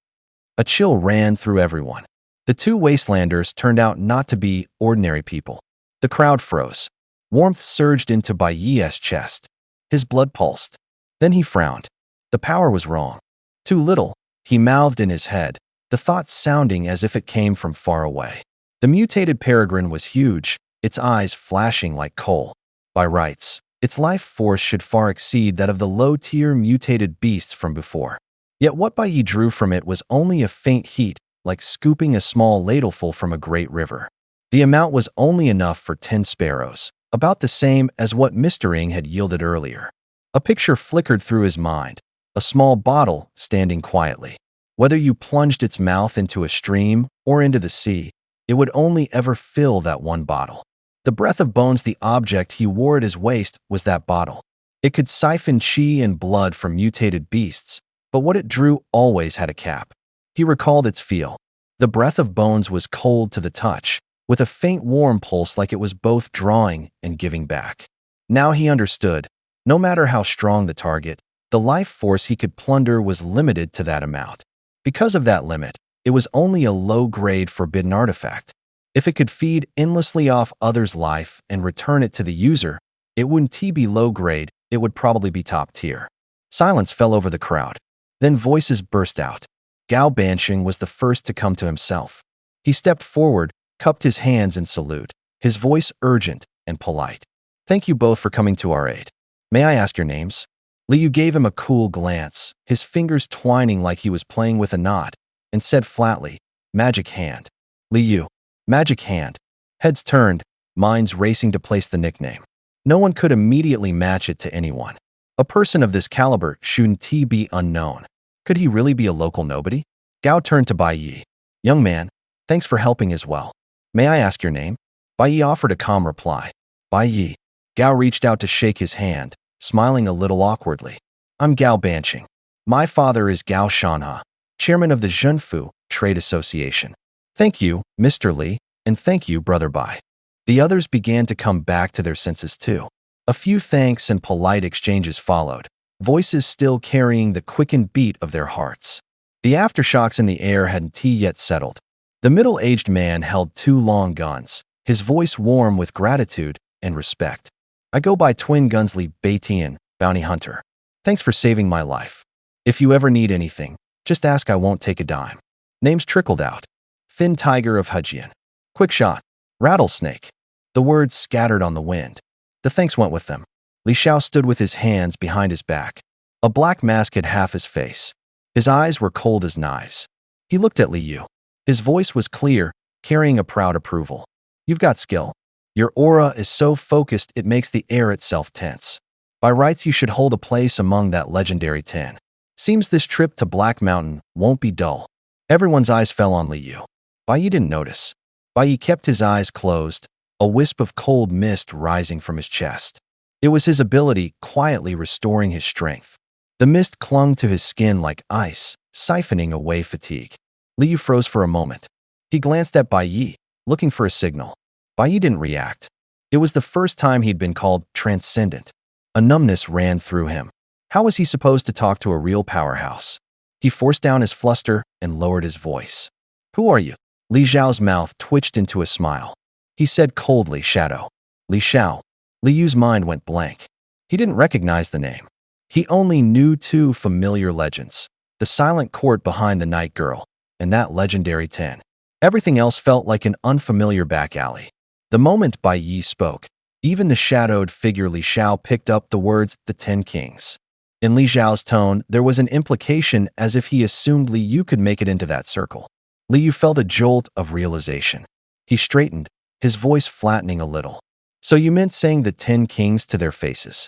A chill ran through everyone. The two wastelanders turned out not to be ordinary people. The crowd froze. Warmth surged into Bai Yi's chest. His blood pulsed. Then he frowned. The power was wrong. Too little, he mouthed in his head, the thought sounding as if it came from far away. The mutated peregrine was huge, its eyes flashing like coal. By rights, its life force should far exceed that of the low-tier mutated beasts from before. Yet what Bai Yi drew from it was only a faint heat, like scooping a small ladleful from a great river. The amount was only enough for 10 sparrows, about the same as what Mr. Ing had yielded earlier. A picture flickered through his mind, a small bottle standing quietly. Whether you plunged its mouth into a stream or into the sea, it would only ever fill that one bottle. The Breath of Bones, the object he wore at his waist, was that bottle. It could siphon chi and blood from mutated beasts, but what it drew always had a cap. He recalled its feel. The Breath of Bones was cold to the touch, with a faint warm pulse like it was both drawing and giving back. Now he understood. No matter how strong the target, the life force he could plunder was limited to that amount. Because of that limit, it was only a low-grade forbidden artifact. If it could feed endlessly off others' life and return it to the user, it wouldn't be low-grade, it would probably be top-tier. Silence fell over the crowd. Then voices burst out. Gao Bansheng was the first to come to himself. He stepped forward, cupped his hands in salute, his voice urgent and polite. "Thank you both for coming to our aid. May I ask your names?" Li Yu gave him a cool glance, his fingers twining like he was playing with a knot, and said flatly, "Magic Hand." Li Yu. Magic Hand. Heads turned, minds racing to place the nickname. No one could immediately match it to anyone. A person of this caliber shouldn't be unknown. Could he really be a local nobody? Gao turned to Bai Yi. "Young man, thanks for helping as well. May I ask your name?" Bai Yi offered a calm reply. "Bai Yi." Gao reached out to shake his hand, smiling a little awkwardly. "I'm Gao Bansheng. My father is Gao Shanha, chairman of the Zhenfu Trade Association." "Thank you, Mr. Li, and thank you, Brother Bai." The others began to come back to their senses too. A few thanks and polite exchanges followed, voices still carrying the quickened beat of their hearts. The aftershocks in the air hadn't yet settled. The middle-aged man held 2 long guns, his voice warm with gratitude and respect. "I go by Twin Gunsley Baitian, Bounty Hunter. Thanks for saving my life. If you ever need anything, just ask, I won't take a dime." Names trickled out. Thin Tiger of Hejian. Quick Shot. Rattlesnake. The words scattered on the wind. The thanks went with them. Li Xiao stood with his hands behind his back. A black mask hid half his face. His eyes were cold as knives. He looked at Li Yu. His voice was clear, carrying a proud approval. "You've got skill. Your aura is so focused it makes the air itself tense. By rights you should hold a place among that legendary 10. Seems this trip to Black Mountain won't be dull." Everyone's eyes fell on Li Yu. Bai Yi didn't notice. Bai Yi kept his eyes closed, a wisp of cold mist rising from his chest. It was his ability quietly restoring his strength. The mist clung to his skin like ice, siphoning away fatigue. Liu froze for a moment. He glanced at Bai Yi, looking for a signal. Bai Yi didn't react. It was the first time he'd been called transcendent. A numbness ran through him. How was he supposed to talk to a real powerhouse? He forced down his fluster and lowered his voice. Who are you? Li Xiao's mouth twitched into a smile. He said coldly, Shadow. Li Xiao. Liu's mind went blank. He didn't recognize the name. He only knew two familiar legends. The silent court behind the night girl, and that legendary 10. Everything else felt like an unfamiliar back alley. The moment Bai Yi spoke, even the shadowed figure Li Xiao picked up the words, the 10 kings. In Li Xiao's tone, there was an implication as if he assumed Li Yu could make it into that circle. Li Yu felt a jolt of realization. He straightened, his voice flattening a little. So you meant saying the 10 kings to their faces?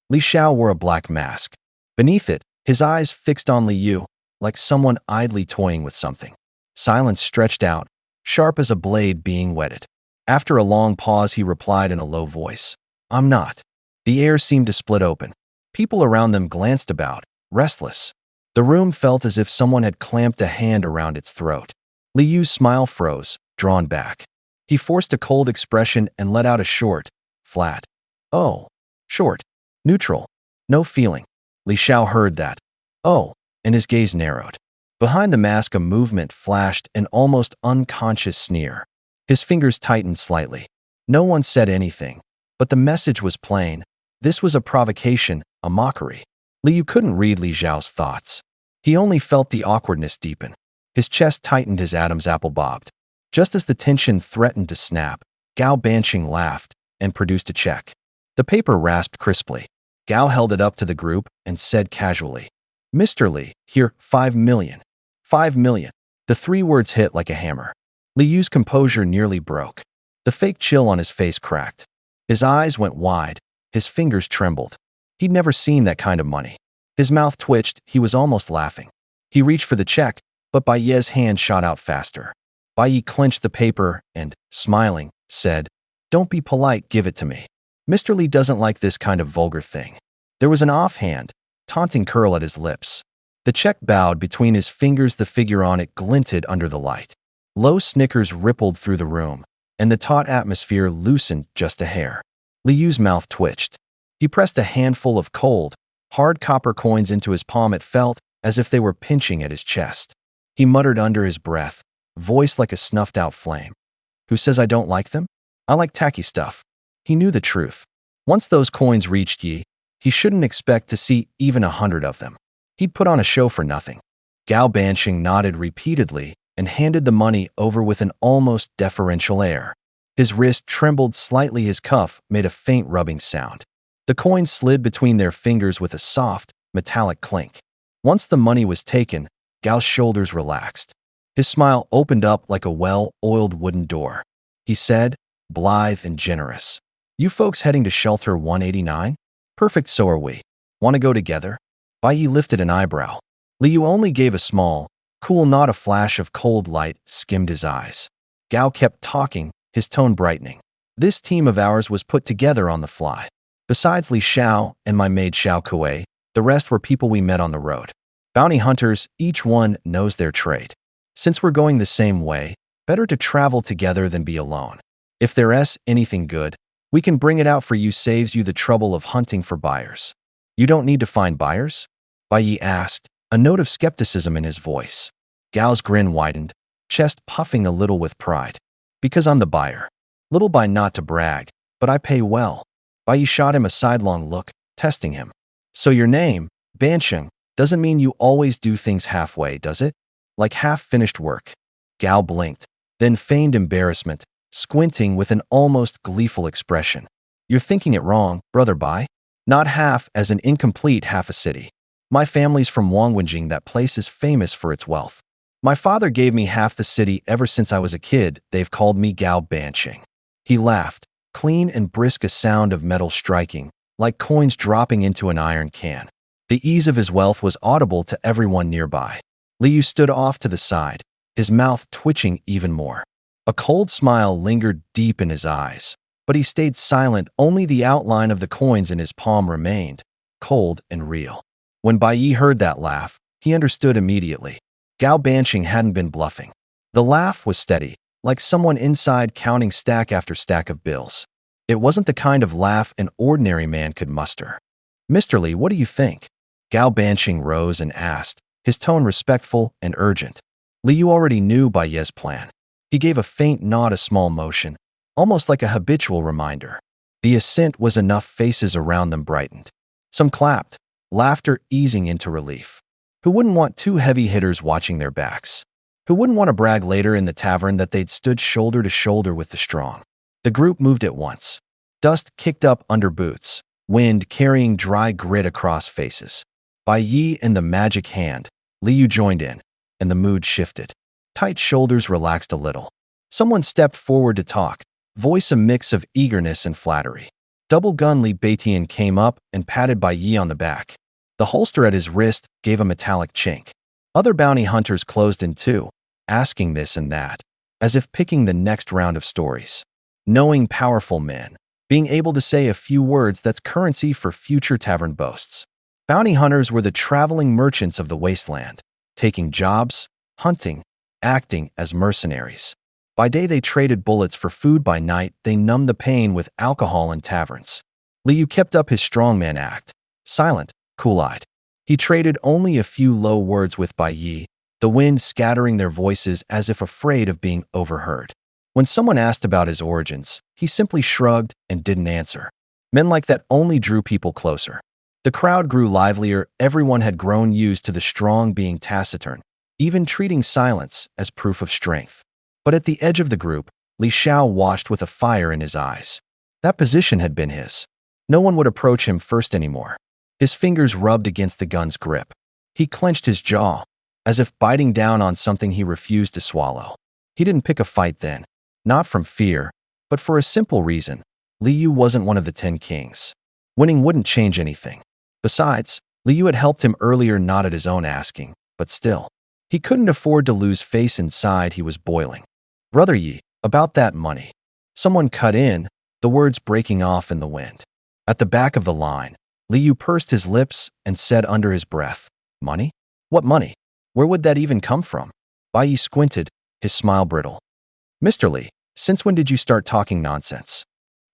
Li Xiao wore a black mask. Beneath it, his eyes fixed on Li Yu, like someone idly toying with something. Silence stretched out, sharp as a blade being whetted. After a long pause, he replied in a low voice, I'm not. The air seemed to split open. People around them glanced about, restless. The room felt as if someone had clamped a hand around its throat. Li Yu's smile froze, drawn back. He forced a cold expression and let out a short, flat, oh. Short, neutral, no feeling. Li Xiao heard that. Oh, and his gaze narrowed. Behind the mask, a movement flashed, an almost unconscious sneer. His fingers tightened slightly. No one said anything, but the message was plain. This was a provocation, a mockery. Li Yu couldn't read Li Xiao's thoughts. He only felt the awkwardness deepen. His chest tightened, his Adam's apple bobbed. Just as the tension threatened to snap, Gao Banqing laughed and produced a check. The paper rasped crisply. Gao held it up to the group and said casually, Mr. Li, here, 5 million. 5 million. The 3 words hit like a hammer. Li Yu's composure nearly broke. The fake chill on his face cracked. His eyes went wide. His fingers trembled. He'd never seen that kind of money. His mouth twitched. He was almost laughing. He reached for the check, but Bai Yi's hand shot out faster. Bai Yi clenched the paper and, smiling, said, Don't be polite, give it to me. Mr. Li doesn't like this kind of vulgar thing. There was an offhand, taunting curl at his lips. The check bowed between his fingers. The figure on it glinted under the light. Low snickers rippled through the room, and the taut atmosphere loosened just a hair. Li Yu's mouth twitched. He pressed a handful of cold, hard copper coins into his palm. It felt as if they were pinching at his chest. He muttered under his breath, voice like a snuffed-out flame. Who says I don't like them? I like tacky stuff. He knew the truth. Once those coins reached Yi, he shouldn't expect to see even 100 of them. He'd put on a show for nothing. Gao Banqing nodded repeatedly and handed the money over with an almost deferential air. His wrist trembled slightly. His cuff made a faint rubbing sound. The coins slid between their fingers with a soft, metallic clink. Once the money was taken, Gao's shoulders relaxed. His smile opened up like a well-oiled wooden door. He said, blithe and generous, You folks heading to Shelter 189? Perfect, so are we. Want to go together? Bai Yi lifted an eyebrow. Li Yu only gave a small, cool nod. A flash of cold light skimmed his eyes. Gao kept talking, his tone brightening. This team of ours was put together on the fly. Besides Li Xiao and my maid Xiao Kuei, the rest were people we met on the road. Bounty hunters, each one knows their trade. Since we're going the same way, better to travel together than be alone. If there's anything good, we can bring it out for you. Saves you the trouble of hunting for buyers. You don't need to find buyers? Bai Yi asked, a note of skepticism in his voice. Gao's grin widened, chest puffing a little with pride. Because I'm the buyer. Little by not to brag, but I pay well. Bai Yi shot him a sidelong look, testing him. So your name, Banqing, doesn't mean you always do things halfway, does it? Like half-finished work. Gao blinked, then feigned embarrassment, squinting with an almost gleeful expression. You're thinking it wrong, brother Bai. Not half as an incomplete half a city. My family's from Wangwenjing. That place is famous for its wealth. My father gave me half the city. Ever since I was a kid, they've called me Gao Banqing. He laughed, clean and brisk, a sound of metal striking, like coins dropping into an iron can. The ease of his wealth was audible to everyone nearby. Li Yu stood off to the side, his mouth twitching even more. A cold smile lingered deep in his eyes, but he stayed silent. Only the outline of the coins in his palm remained, cold and real. When Bai Yi heard that laugh, he understood immediately. Gao Banqing hadn't been bluffing. The laugh was steady, like someone inside counting stack after stack of bills. It wasn't the kind of laugh an ordinary man could muster. "Mr. Li, what do you think?" Gao Banqing rose and asked, his tone respectful and urgent. Li Yu already knew Bai Ye's plan. He gave a faint nod, a small motion, almost like a habitual reminder. The assent was enough. Faces around them brightened. Some clapped, laughter easing into relief. Who wouldn't want two heavy hitters watching their backs? Who wouldn't want to brag later in the tavern that they'd stood shoulder to shoulder with the strong? The group moved at once. Dust kicked up under boots, wind carrying dry grit across faces. Bai Yi and the magic hand, Li Yu joined in, and the mood shifted. Tight shoulders relaxed a little. Someone stepped forward to talk, voice a mix of eagerness and flattery. Double Gun Li Baitian came up and patted Bai Yi on the back. The holster at his wrist gave a metallic chink. Other bounty hunters closed in too, asking this and that, as if picking the next round of stories. Knowing powerful men, being able to say a few words, that's currency for future tavern boasts. Bounty hunters were the traveling merchants of the wasteland, taking jobs, hunting, acting as mercenaries. By day they traded bullets for food, by night they numbed the pain with alcohol in taverns. Li Yu kept up his strongman act, silent, cool-eyed. He traded only a few low words with Bai Yi, the wind scattering their voices as if afraid of being overheard. When someone asked about his origins, he simply shrugged and didn't answer. Men like that only drew people closer. The crowd grew livelier. Everyone had grown used to the strong being taciturn, even treating silence as proof of strength. But at the edge of the group, Li Xiao watched with a fire in his eyes. That position had been his. No one would approach him first anymore. His fingers rubbed against the gun's grip. He clenched his jaw, as if biting down on something he refused to swallow. He didn't pick a fight then, not from fear, but for a simple reason. Li Yu wasn't one of the 10 kings. Winning wouldn't change anything. Besides, Li Yu had helped him earlier, not at his own asking, but still. He couldn't afford to lose face. Inside he was boiling. "Brother Yi, about that money." Someone cut in, the words breaking off in the wind. At the back of the line, Li Yu pursed his lips and said under his breath, "Money? What money? Where would that even come from?" Bai Yi squinted, his smile brittle. "Mr. Li, since when did you start talking nonsense?"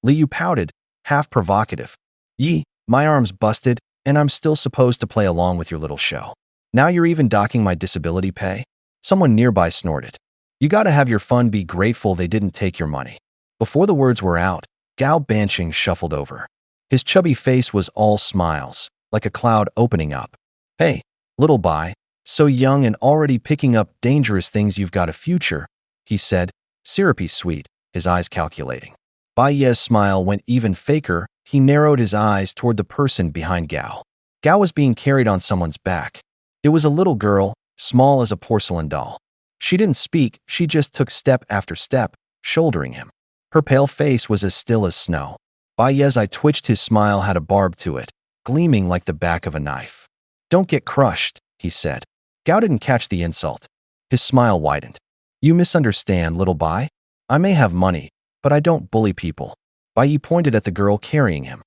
Li Yu pouted, half provocative. "Yi, my arm's busted, and I'm still supposed to play along with your little show. Now you're even docking my disability pay?" Someone nearby snorted. "You gotta have your fun, be grateful they didn't take your money." Before the words were out, Gao Banqing shuffled over. His chubby face was all smiles, like a cloud opening up. "Hey, little Bai, so young and already picking up dangerous things, you've got a future," he said, syrupy sweet, his eyes calculating. Bai Ye's smile went even faker. He narrowed his eyes toward the person behind Gao. Gao was being carried on someone's back. It was a little girl, small as a porcelain doll. She didn't speak, she just took step after step, shouldering him. Her pale face was as still as snow. Bai Ye's eye twitched, his smile had a barb to it, gleaming like the back of a knife. "Don't get crushed," he said. Gao didn't catch the insult. His smile widened. "You misunderstand, little Bai. I may have money, but I don't bully people." Bai Yi pointed at the girl carrying him.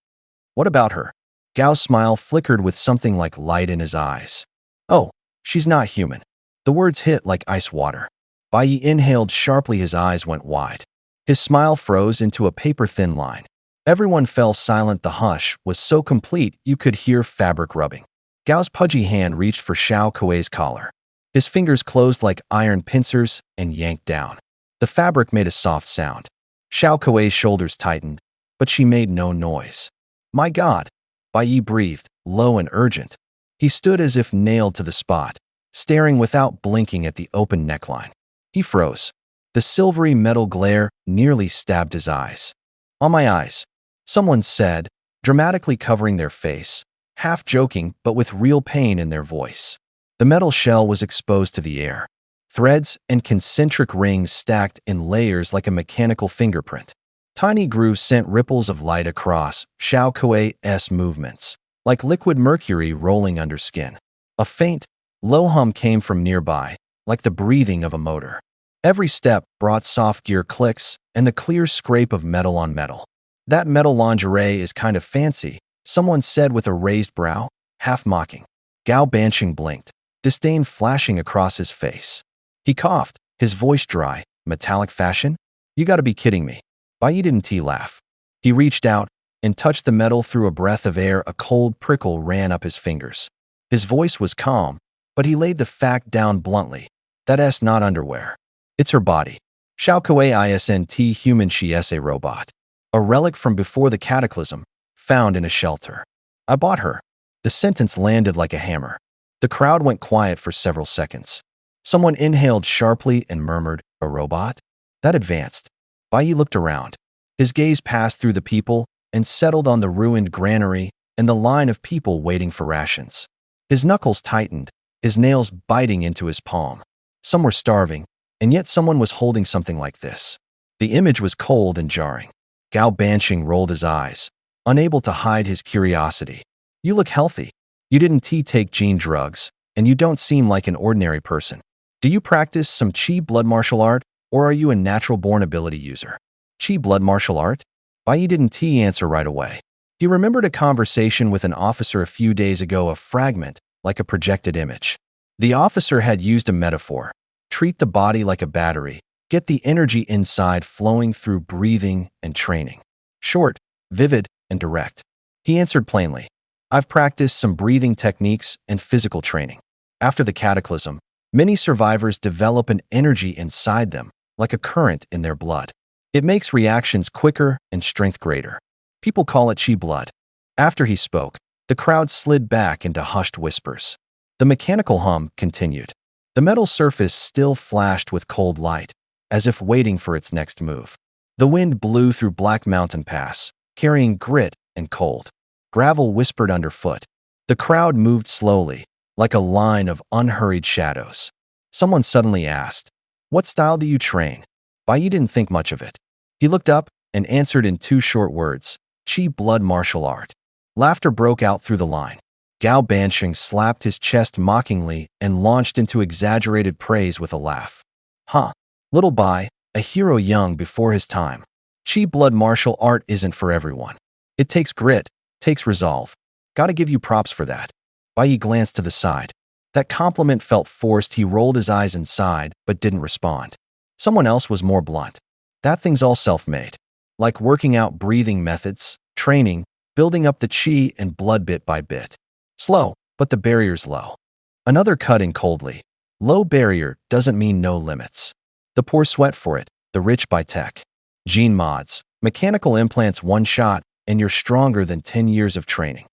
"What about her?" Gao's smile flickered with something like light in his eyes. "Oh, she's not human." The words hit like ice water. Bai Yi inhaled sharply, his eyes went wide. His smile froze into a paper-thin line. Everyone fell silent. The hush was so complete you could hear fabric rubbing. Gao's pudgy hand reached for Xiao Kuei's collar. His fingers closed like iron pincers and yanked down. The fabric made a soft sound. Xiao Kuei's shoulders tightened, but she made no noise. "My God," Bai Yi breathed, low and urgent. He stood as if nailed to the spot, staring without blinking at the open neckline. He froze. The silvery metal glare nearly stabbed his eyes. "On my eyes," someone said, dramatically covering their face, half joking but with real pain in their voice. The metal shell was exposed to the air. Threads and concentric rings stacked in layers like a mechanical fingerprint. Tiny grooves sent ripples of light across Xiao Kuei's movements, like liquid mercury rolling under skin. A faint, low hum came from nearby, like the breathing of a motor. Every step brought soft gear clicks and the clear scrape of metal on metal. "That metal lingerie is kind of fancy," someone said with a raised brow, half mocking. Gao Bansheng blinked, disdain flashing across his face. He coughed, his voice dry. Metallic fashion? You gotta be kidding me. Bai Yi didn't laugh. He reached out and touched the metal through a breath of air. A cold prickle ran up his fingers. His voice was calm, but he laid the fact down bluntly. That's not underwear. It's her body. Xiao Kuei isn't human, she is a robot. A relic from before the cataclysm, found in a shelter. I bought her. The sentence landed like a hammer. The crowd went quiet for several seconds. Someone inhaled sharply and murmured, a robot? That advanced. Bai Yi looked around. His gaze passed through the people and settled on the ruined granary and the line of people waiting for rations. His knuckles tightened, his nails biting into his palm. Some were starving, and yet someone was holding something like this. The image was cold and jarring. Gao Bansheng rolled his eyes, unable to hide his curiosity. You look healthy. You didn't take gene drugs, and you don't seem like an ordinary person. Do you practice some Qi blood martial art, or are you a natural-born ability user? Qi blood martial art? Bai Yi didn't answer right away. He remembered a conversation with an officer a few days ago, a fragment, like a projected image. The officer had used a metaphor. Treat the body like a battery. Get the energy inside flowing through breathing and training. Short, vivid, and direct. He answered plainly. I've practiced some breathing techniques and physical training. After the cataclysm, many survivors develop an energy inside them, like a current in their blood. It makes reactions quicker and strength greater. People call it Qi blood. After he spoke, the crowd slid back into hushed whispers. The mechanical hum continued. The metal surface still flashed with cold light, as if waiting for its next move. The wind blew through Black Mountain Pass, carrying grit and cold. Gravel whispered underfoot. The crowd moved slowly, like a line of unhurried shadows. Someone suddenly asked, "What style do you train?" Bai Yi didn't think much of it. He looked up and answered in 2 short words, Qi blood martial art. Laughter broke out through the line. Gao Bansheng slapped his chest mockingly and launched into exaggerated praise with a laugh. Huh. Little Bai, a hero young before his time. Qi blood martial art isn't for everyone. It takes grit, takes resolve. Gotta give you props for that. Bai Yi glanced to the side. That compliment felt forced. He rolled his eyes inside, but didn't respond. Someone else was more blunt. That thing's all self-made. Like working out breathing methods, training, building up the qi and blood bit by bit. Slow, but the barrier's low. Another cut in coldly. Low barrier doesn't mean no limits. The poor sweat for it, the rich buy tech. Gene mods, mechanical implants, one shot, and you're stronger than 10 years of training.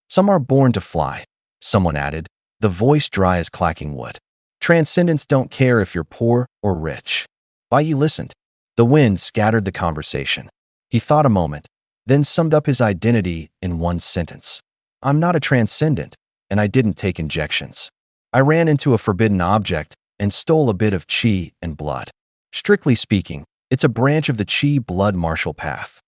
Some are born to fly, someone added, the voice dry as clacking wood. Transcendents don't care if you're poor or rich. Bai Yi listened. The wind scattered the conversation. He thought a moment, then summed up his identity in one sentence. I'm not a transcendent, and I didn't take injections. I ran into a forbidden object and stole a bit of qi and blood. Strictly speaking, it's a branch of the qi blood martial path.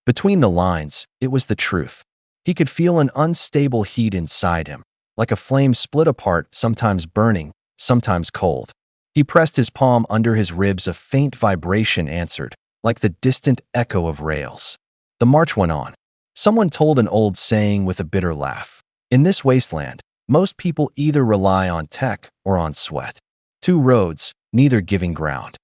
Between the lines, it was the truth. He could feel an unstable heat inside him, like a flame split apart, sometimes burning, sometimes cold. He pressed his palm under his ribs. A faint vibration answered, like the distant echo of rails. The march went on. Someone told an old saying with a bitter laugh. In this wasteland, most people either rely on tech or on sweat. 2 roads, neither giving ground.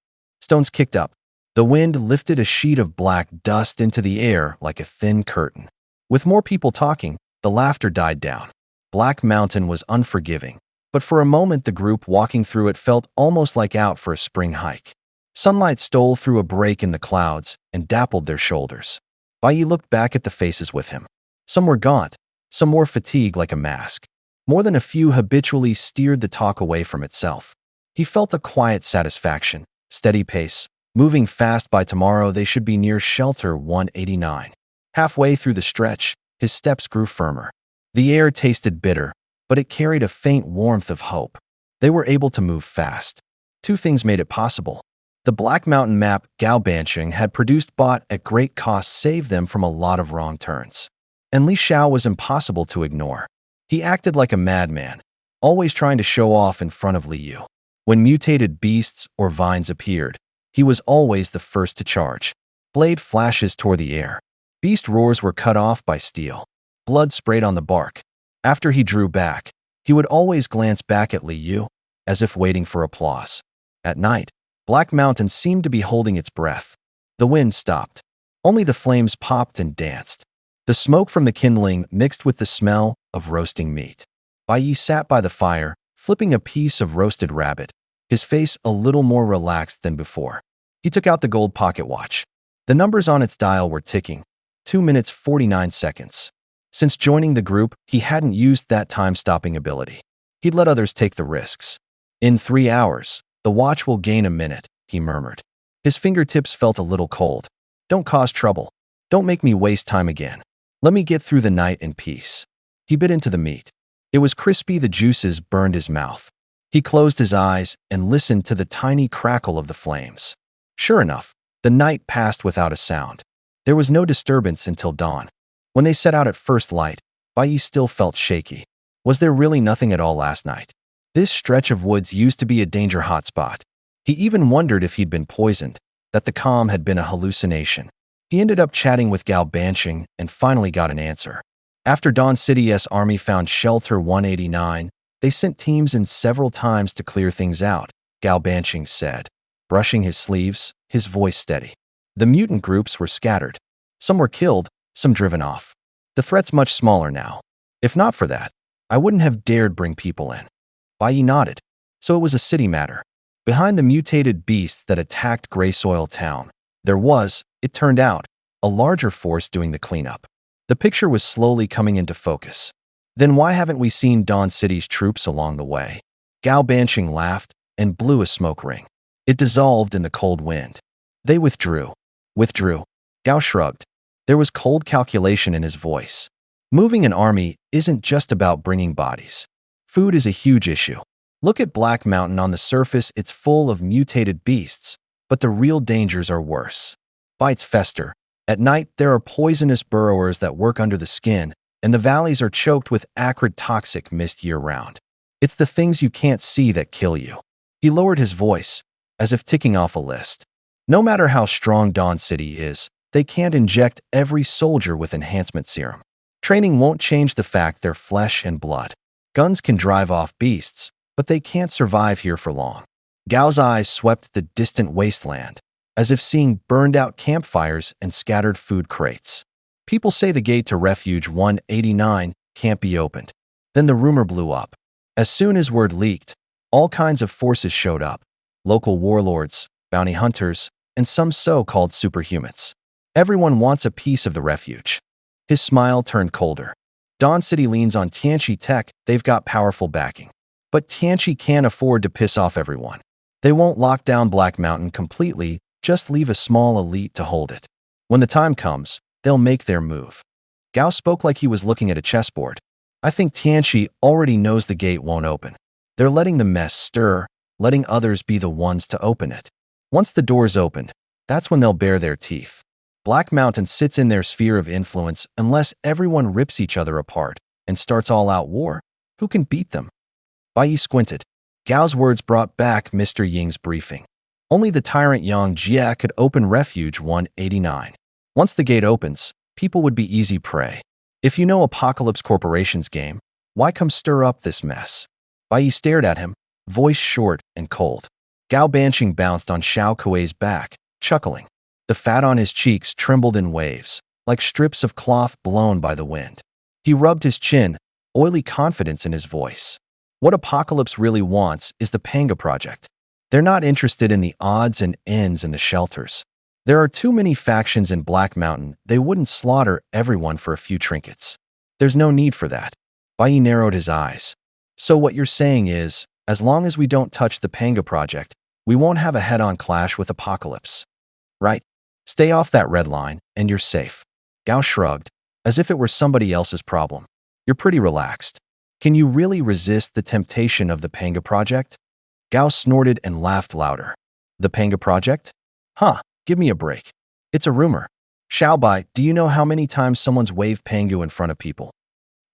Stones kicked up. The wind lifted a sheet of black dust into the air like a thin curtain. With more people talking, the laughter died down. Black Mountain was unforgiving, but for a moment the group walking through it felt almost like out for a spring hike. Sunlight stole through a break in the clouds and dappled their shoulders. Bai Yi looked back at the faces with him. Some were gaunt, some wore fatigue like a mask. More than a few habitually steered the talk away from itself. He felt a quiet satisfaction, steady pace, moving fast. By tomorrow they should be near Shelter 189. Halfway through the stretch, his steps grew firmer. The air tasted bitter, but it carried a faint warmth of hope. They were able to move fast. 2 things made it possible. The Black Mountain map Gao Bansheng had produced bought at great cost saved them from a lot of wrong turns. And Li Xiao was impossible to ignore. He acted like a madman, always trying to show off in front of Li Yu. When mutated beasts or vines appeared, he was always the first to charge. Blade flashes tore the air. Beast roars were cut off by steel. Blood sprayed on the bark. After he drew back, He would always glance back at Li Yu, as if waiting for applause. At night, Black Mountain seemed to be holding its breath. The wind stopped. Only the flames popped and danced. The smoke from the kindling mixed with the smell of roasting meat. Bai Yi sat by the fire, flipping a piece of roasted rabbit, his face a little more relaxed than before. He took out the gold pocket watch. The numbers on its dial were ticking. 2 minutes 49 seconds. Since joining the group, he hadn't used that time-stopping ability. He'd let others take the risks. In 3 hours, the watch will gain a minute, he murmured. His fingertips felt a little cold. Don't cause trouble. Don't make me waste time again. Let me get through the night in peace. He bit into the meat. It was crispy, the juices burned his mouth. He closed his eyes and listened to the tiny crackle of the flames. Sure enough, the night passed without a sound. There was no disturbance until dawn. When they set out at first light, Bai Yi still felt shaky. Was there really nothing at all last night? This stretch of woods used to be a danger hotspot. He even wondered if he'd been poisoned, that the calm had been a hallucination. He ended up chatting with Gao Banqing and finally got an answer. After Dawn City's army found Shelter 189, they sent teams in several times to clear things out, Gao Banqing said, brushing his sleeves, his voice steady. The mutant groups were scattered. Some were killed, some driven off. The threat's much smaller now. If not for that, I wouldn't have dared bring people in. Bai Yi nodded. So it was a city matter. Behind the mutated beasts that attacked Greysoil Town, there was, it turned out, a larger force doing the cleanup. The picture was slowly coming into focus. Then why haven't we seen Dawn City's troops along the way? Gao Banqing laughed and blew a smoke ring. It dissolved in the cold wind. They withdrew. Withdrew. Gao shrugged. There was cold calculation in his voice. Moving an army isn't just about bringing bodies. Food is a huge issue. Look at Black Mountain. On the surface, it's full of mutated beasts, but the real dangers are worse. Bites fester. At night, there are poisonous burrowers that work under the skin, and the valleys are choked with acrid toxic mist year-round. It's the things you can't see that kill you. He lowered his voice, as if ticking off a list. No matter how strong Dawn City is, they can't inject every soldier with enhancement serum. Training won't change the fact they're flesh and blood. Guns can drive off beasts, but they can't survive here for long. Gao's eyes swept the distant wasteland, as if seeing burned-out campfires and scattered food crates. People say the gate to Refuge 189 can't be opened. Then the rumor blew up. As soon as word leaked, all kinds of forces showed up. Local warlords, bounty hunters, and some so-called superhumans. Everyone wants a piece of the refuge. His smile turned colder. Dawn City leans on Tianqi tech. They've got powerful backing. But Tianqi can't afford to piss off everyone. They won't lock down Black Mountain completely, just leave a small elite to hold it. When the time comes, they'll make their move. Gao spoke like he was looking at a chessboard. I think Tianqi already knows the gate won't open. They're letting the mess stir, letting others be the ones to open it. Once the door's opened, that's when they'll bare their teeth. Black Mountain sits in their sphere of influence unless everyone rips each other apart and starts all-out war. Who can beat them? Bai Yi squinted. Gao's words brought back Mr. Ying's briefing. Only the tyrant Yang Jia could open Refuge 189. Once the gate opens, people would be easy prey. If you know Apocalypse Corporation's game, why come stir up this mess? Bai Yi stared at him, voice short and cold. Gao Banqing bounced on Xiao Kuei's back, chuckling. The fat on his cheeks trembled in waves, like strips of cloth blown by the wind. He rubbed his chin, oily confidence in his voice. What Apocalypse really wants is the Panga Project. They're not interested in the odds and ends and the shelters. There are too many factions in Black Mountain. They wouldn't slaughter everyone for a few trinkets. There's no need for that. Bai Yi narrowed his eyes. So what you're saying is, as long as we don't touch the Panga Project, we won't have a head-on clash with Apocalypse. Right? Stay off that red line, and you're safe. Gao shrugged, as if it were somebody else's problem. You're pretty relaxed. Can you really resist the temptation of the Panga Project? Gao snorted and laughed louder. The Panga Project? Huh, give me a break. It's a rumor. Xiaobai, do you know how many times someone's waved Pangu in front of people?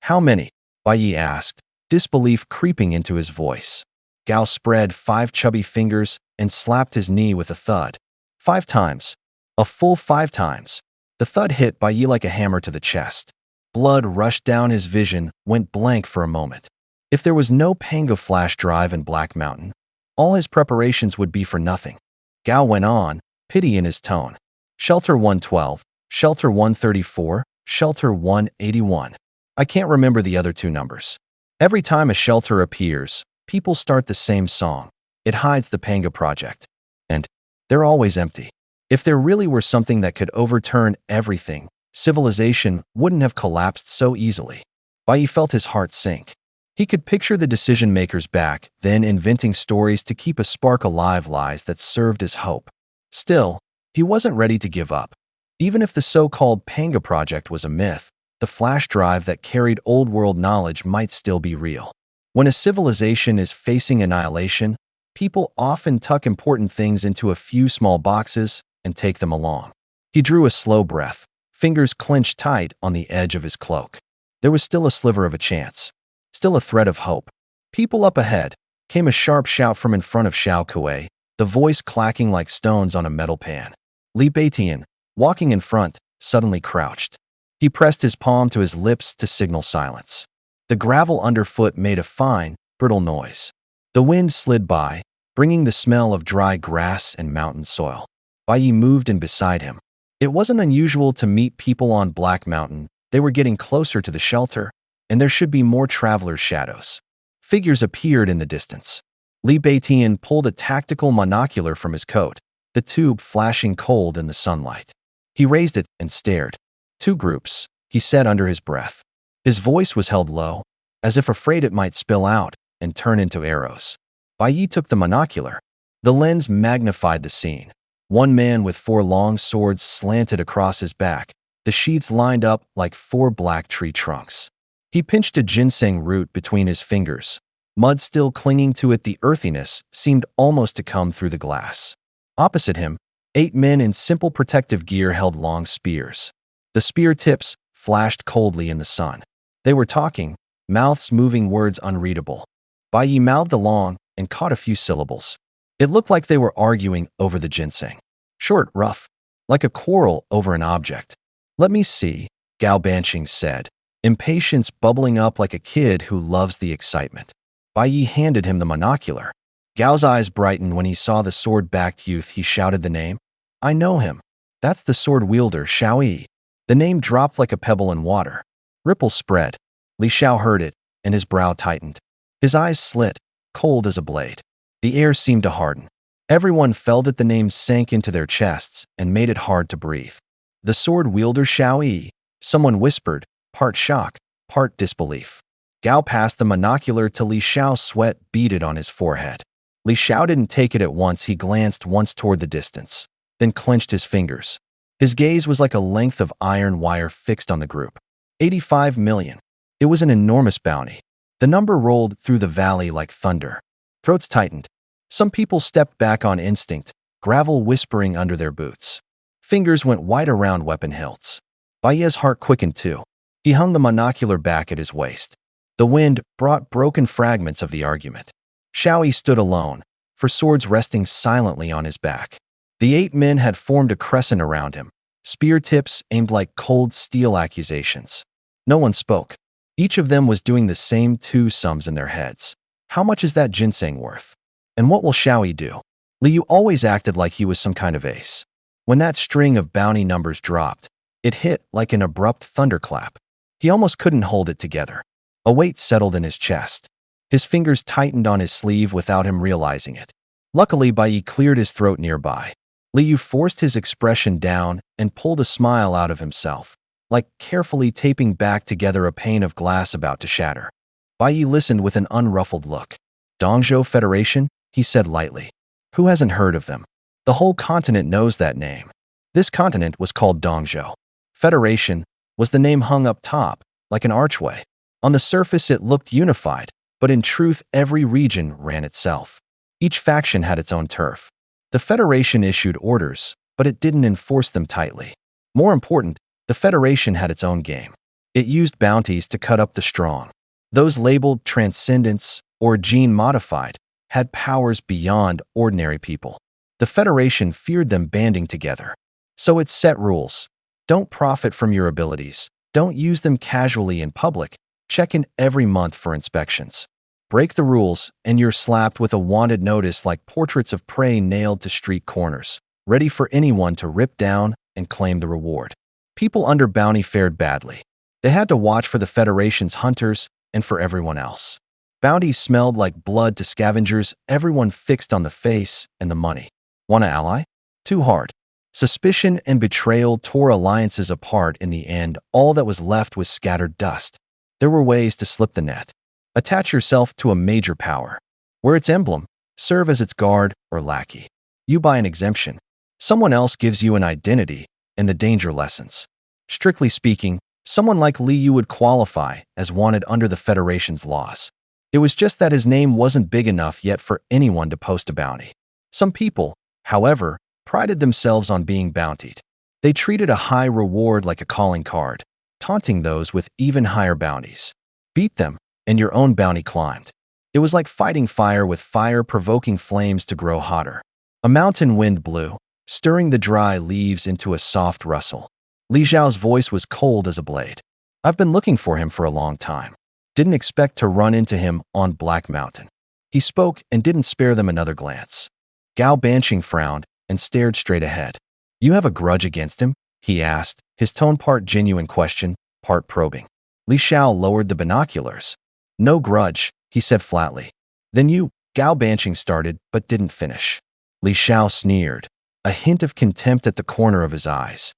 How many? Bai Yi asked, disbelief creeping into his voice. Gao spread 5 chubby fingers and slapped his knee with a thud. 5 times. A full 5 times. The thud hit Bai Yi like a hammer to the chest. Blood rushed down his vision, went blank for a moment. If there was no Panga flash drive in Black Mountain, all his preparations would be for nothing. Gao went on, pity in his tone. Shelter 112, Shelter 134, Shelter 181. I can't remember the other two numbers. Every time a shelter appears, people start the same song. It hides the Panga project. And they're always empty. If there really were something that could overturn everything, civilization wouldn't have collapsed so easily. Bai Yi felt his heart sink. He could picture the decision-makers back, then inventing stories to keep a spark alive, lies that served as hope. Still, he wasn't ready to give up. Even if the so-called Panga project was a myth, the flash drive that carried old-world knowledge might still be real. When a civilization is facing annihilation, people often tuck important things into a few small boxes and take them along. He drew a slow breath, fingers clenched tight on the edge of his cloak. There was still a sliver of a chance. Still a thread of hope. People up ahead, came a sharp shout from in front of Xiao Kuei, the voice clacking like stones on a metal pan. Li Beitian, walking in front, suddenly crouched. He pressed his palm to his lips to signal silence. The gravel underfoot made a fine, brittle noise. The wind slid by, bringing the smell of dry grass and mountain soil. Bai Yi moved in beside him. It wasn't unusual to meet people on Black Mountain. They were getting closer to the shelter, and there should be more travelers' shadows. Figures appeared in the distance. Li Beitian pulled a tactical monocular from his coat, the tube flashing cold in the sunlight. He raised it and stared. 2 groups, he said under his breath. His voice was held low, as if afraid it might spill out and turn into arrows. Bai Yi took the monocular. The lens magnified the scene. 1 man with 4 long swords slanted across his back, the sheaths lined up like 4 black tree trunks. He pinched a ginseng root between his fingers. Mud still clinging to it, the earthiness seemed almost to come through the glass. Opposite him, 8 men in simple protective gear held long spears. The spear tips flashed coldly in the sun. They were talking, mouths moving, words unreadable. Bai Yi mouthed along and caught a few syllables. It looked like they were arguing over the ginseng. Short, rough, like a quarrel over an object. Let me see, Gao Banqing said, impatience bubbling up like a kid who loves the excitement. Bai Yi handed him the monocular. Gao's eyes brightened when he saw the sword-backed youth. He shouted the name. I know him. That's the sword wielder, Xiao Yi. The name dropped like a pebble in water. Ripples spread. Li Xiao heard it, and his brow tightened. His eyes slit, cold as a blade. The air seemed to harden. Everyone felt that the name sank into their chests and made it hard to breathe. The sword wielder Xiao Yi, someone whispered, part shock, part disbelief. Gao passed the monocular to Li Xiao. Sweat beaded on his forehead. Li Xiao didn't take it at once. He glanced once toward the distance, then clenched his fingers. His gaze was like a length of iron wire fixed on the group. 85 million. It was an enormous bounty. The number rolled through the valley like thunder. Throats tightened. Some people stepped back on instinct, gravel whispering under their boots. Fingers went white around weapon hilts. Bai Yi's heart quickened too. He hung the monocular back at his waist. The wind brought broken fragments of the argument. Xiao Yi stood alone, for swords resting silently on his back. The 8 men had formed a crescent around him, spear tips aimed like cold steel accusations. No one spoke. Each of them was doing the same 2 sums in their heads. How much is that ginseng worth? And what will Xiao Yi do? Li Yu always acted like he was some kind of ace. When that string of bounty numbers dropped, it hit like an abrupt thunderclap. He almost couldn't hold it together. A weight settled in his chest. His fingers tightened on his sleeve without him realizing it. Luckily, Bai Yi cleared his throat nearby. Li Yu forced his expression down and pulled a smile out of himself, like carefully taping back together a pane of glass about to shatter. Bai Yi listened with an unruffled look. Dongzhou Federation, he said lightly. Who hasn't heard of them? The whole continent knows that name. This continent was called Dongzhou. Federation was the name hung up top, like an archway. On the surface it looked unified, but in truth every region ran itself. Each faction had its own turf. The Federation issued orders, but it didn't enforce them tightly. More important, the Federation had its own game. It used bounties to cut up the strong. Those labeled transcendents or gene-modified had powers beyond ordinary people. The Federation feared them banding together. So it set rules. Don't profit from your abilities. Don't use them casually in public. Check in every month for inspections. Break the rules, and you're slapped with a wanted notice like portraits of prey nailed to street corners, ready for anyone to rip down and claim the reward. People under bounty fared badly. They had to watch for the Federation's hunters and for everyone else. Bounties smelled like blood to scavengers, everyone fixed on the face and the money. Want an ally? Too hard. Suspicion and betrayal tore alliances apart in the end. All that was left was scattered dust. There were ways to slip the net. Attach yourself to a major power. Wear its emblem. Serve as its guard or lackey. You buy an exemption. Someone else gives you an identity and the danger lessens. Strictly speaking, someone like Li Yu would qualify as wanted under the Federation's laws. It was just that his name wasn't big enough yet for anyone to post a bounty. Some people, however, prided themselves on being bountied. They treated a high reward like a calling card, taunting those with even higher bounties. Beat them, and your own bounty climbed. It was like fighting fire with fire, provoking flames to grow hotter. A mountain wind blew, stirring the dry leaves into a soft rustle. Li Zhao's voice was cold as a blade. I've been looking for him for a long time. Didn't expect to run into him on Black Mountain. He spoke and didn't spare them another glance. Gao Banqing frowned and stared straight ahead. You have a grudge against him? He asked, his tone part genuine question, part probing. Li Xiao lowered the binoculars. No grudge, he said flatly. Then you, Gao Banqing started but didn't finish. Li Xiao sneered, a hint of contempt at the corner of his eyes.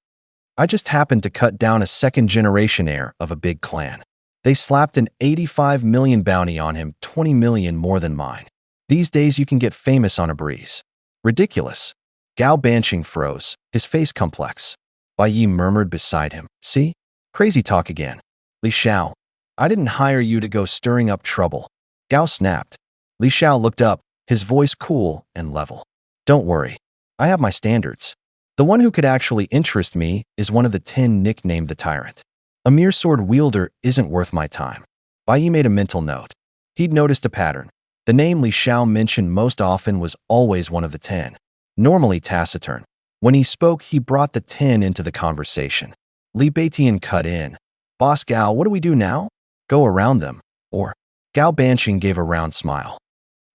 I just happened to cut down a second-generation heir of a big clan. They slapped an 85 million bounty on him, 20 million more than mine. These days you can get famous on a breeze. Ridiculous. Gao Banqing froze, his face complex. Bai Yi murmured beside him. See? Crazy talk again. Li Xiao, I didn't hire you to go stirring up trouble. Gao snapped. Li Xiao looked up, his voice cool and level. Don't worry. I have my standards. The one who could actually interest me is one of the 10 nicknamed the Tyrant. A mere sword wielder isn't worth my time. Bai Yi made a mental note. He'd noticed a pattern. The name Li Xiao mentioned most often was always one of the 10. Normally taciturn. When he spoke, he brought the 10 into the conversation. Li Beitian cut in. Boss Gao, what do we do now? Go around them. Or, Gao Banqing gave a round smile.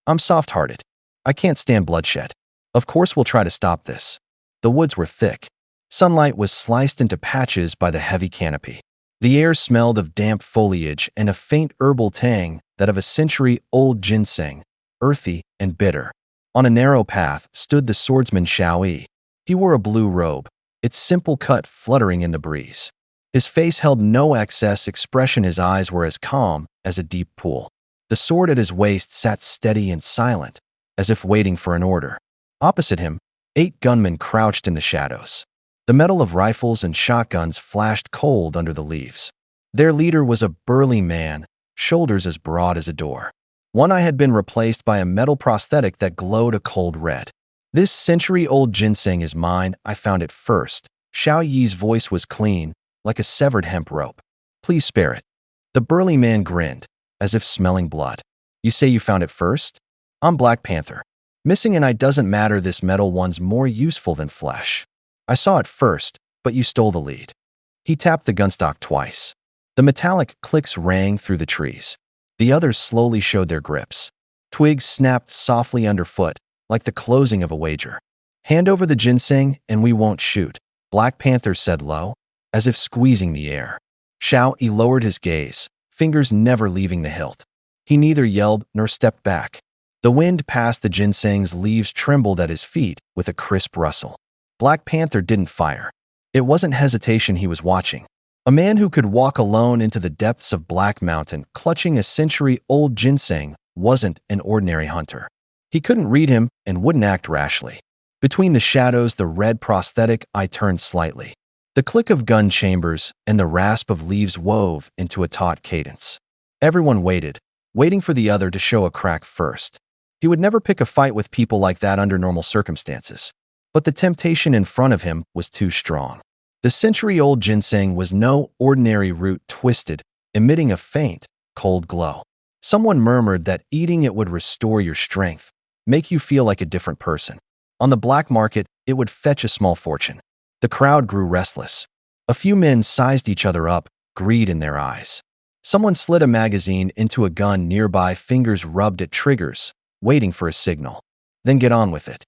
I'm soft-hearted. I can't stand bloodshed. Of course we'll try to stop this. The woods were thick. Sunlight was sliced into patches by the heavy canopy. The air smelled of damp foliage and a faint herbal tang that of a century-old ginseng, earthy and bitter. On a narrow path stood the swordsman Xiao Yi. He wore a blue robe, its simple cut fluttering in the breeze. His face held no excess expression, his eyes were as calm as a deep pool. The sword at his waist sat steady and silent, as if waiting for an order. Opposite him, 8 gunmen crouched in the shadows. The metal of rifles and shotguns flashed cold under the leaves. Their leader was a burly man, shoulders as broad as a door. One eye had been replaced by a metal prosthetic that glowed a cold red. This century-old ginseng is mine, I found it first. Xiao Yi's voice was clean, like a severed hemp rope. Please spare it. The burly man grinned, as if smelling blood. You say you found it first? I'm Black Panther. Missing an eye doesn't matter, this metal one's more useful than flesh. I saw it first, but you stole the lead. He tapped the gunstock twice. The metallic clicks rang through the trees. The others slowly showed their grips. Twigs snapped softly underfoot, like the closing of a wager. Hand over the ginseng and we won't shoot, Black Panther said low, as if squeezing the air. Xiao Yi lowered his gaze, fingers never leaving the hilt. He neither yelled nor stepped back. The wind past the ginseng's leaves trembled at his feet with a crisp rustle. Black Panther didn't fire. It wasn't hesitation he was watching. A man who could walk alone into the depths of Black Mountain, clutching a century-old ginseng, wasn't an ordinary hunter. He couldn't read him and wouldn't act rashly. Between the shadows, the red prosthetic eye turned slightly. The click of gun chambers and the rasp of leaves wove into a taut cadence. Everyone waited, waiting for the other to show a crack first. He would never pick a fight with people like that under normal circumstances. But the temptation in front of him was too strong. The century-old ginseng was no ordinary root, twisted, emitting a faint, cold glow. Someone murmured that eating it would restore your strength, make you feel like a different person. On the black market, it would fetch a small fortune. The crowd grew restless. A few men sized each other up, greed in their eyes. Someone slid a magazine into a gun nearby, fingers rubbed at triggers, waiting for a signal. Then get on with it.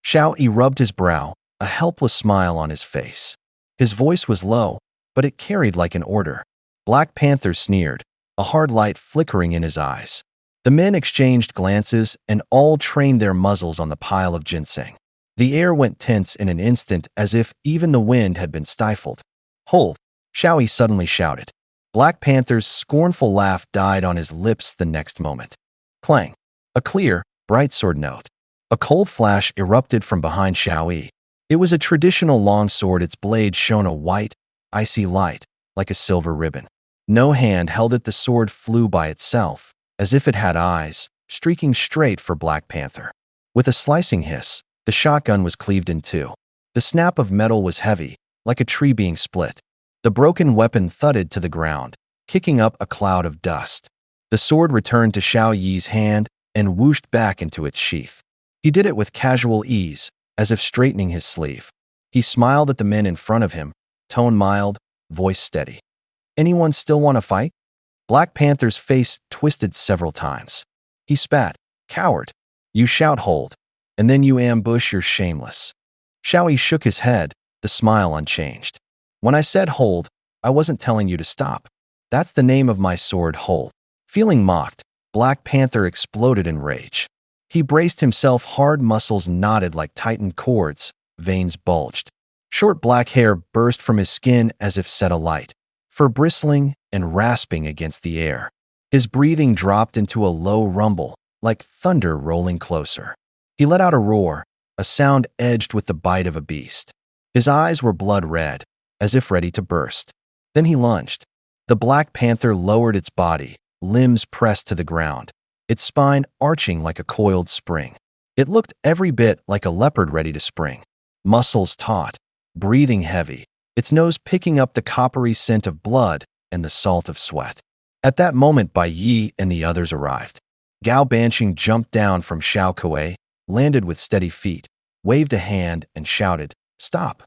Xiao Yi rubbed his brow, a helpless smile on his face. His voice was low, but it carried like an order. Black Panther sneered, a hard light flickering in his eyes. The men exchanged glances and all trained their muzzles on the pile of ginseng. The air went tense in an instant, as if even the wind had been stifled. "Hold!" Xiao Yi suddenly shouted. Black Panther's scornful laugh died on his lips the next moment. Clang! A clear, bright sword note. A cold flash erupted from behind Xiao Yi. It was a traditional longsword. Its blade shone a white, icy light, like a silver ribbon. No hand held it. The sword flew by itself, as if it had eyes, streaking straight for Black Panther. With a slicing hiss, the shotgun was cleaved in two. The snap of metal was heavy, like a tree being split. The broken weapon thudded to the ground, kicking up a cloud of dust. The sword returned to Xiao Yi's hand and whooshed back into its sheath. He did it with casual ease, as if straightening his sleeve. He smiled at the men in front of him, tone mild, voice steady. "Anyone still want to fight?" Black Panther's face twisted several times. He spat. "Coward. You shout hold, and then you ambush. You're shameless." Xiao Yi shook his head, the smile unchanged. "When I said hold, I wasn't telling you to stop. That's the name of my sword, hold." Feeling mocked, Black Panther exploded in rage. He braced himself, hard muscles knotted like tightened cords, veins bulged. Short black hair burst from his skin as if set alight, fur bristling and rasping against the air. His breathing dropped into a low rumble, like thunder rolling closer. He let out a roar, a sound edged with the bite of a beast. His eyes were blood red, as if ready to burst. Then he lunged. The Black Panther lowered its body, limbs pressed to the ground, its spine arching like a coiled spring. It looked every bit like a leopard ready to spring. Muscles taut, breathing heavy, its nose picking up the coppery scent of blood and the salt of sweat. At that moment, Bai Yi and the others arrived. Gao Banqing jumped down from Xiao Kuei, landed with steady feet, waved a hand, and shouted, "Stop!"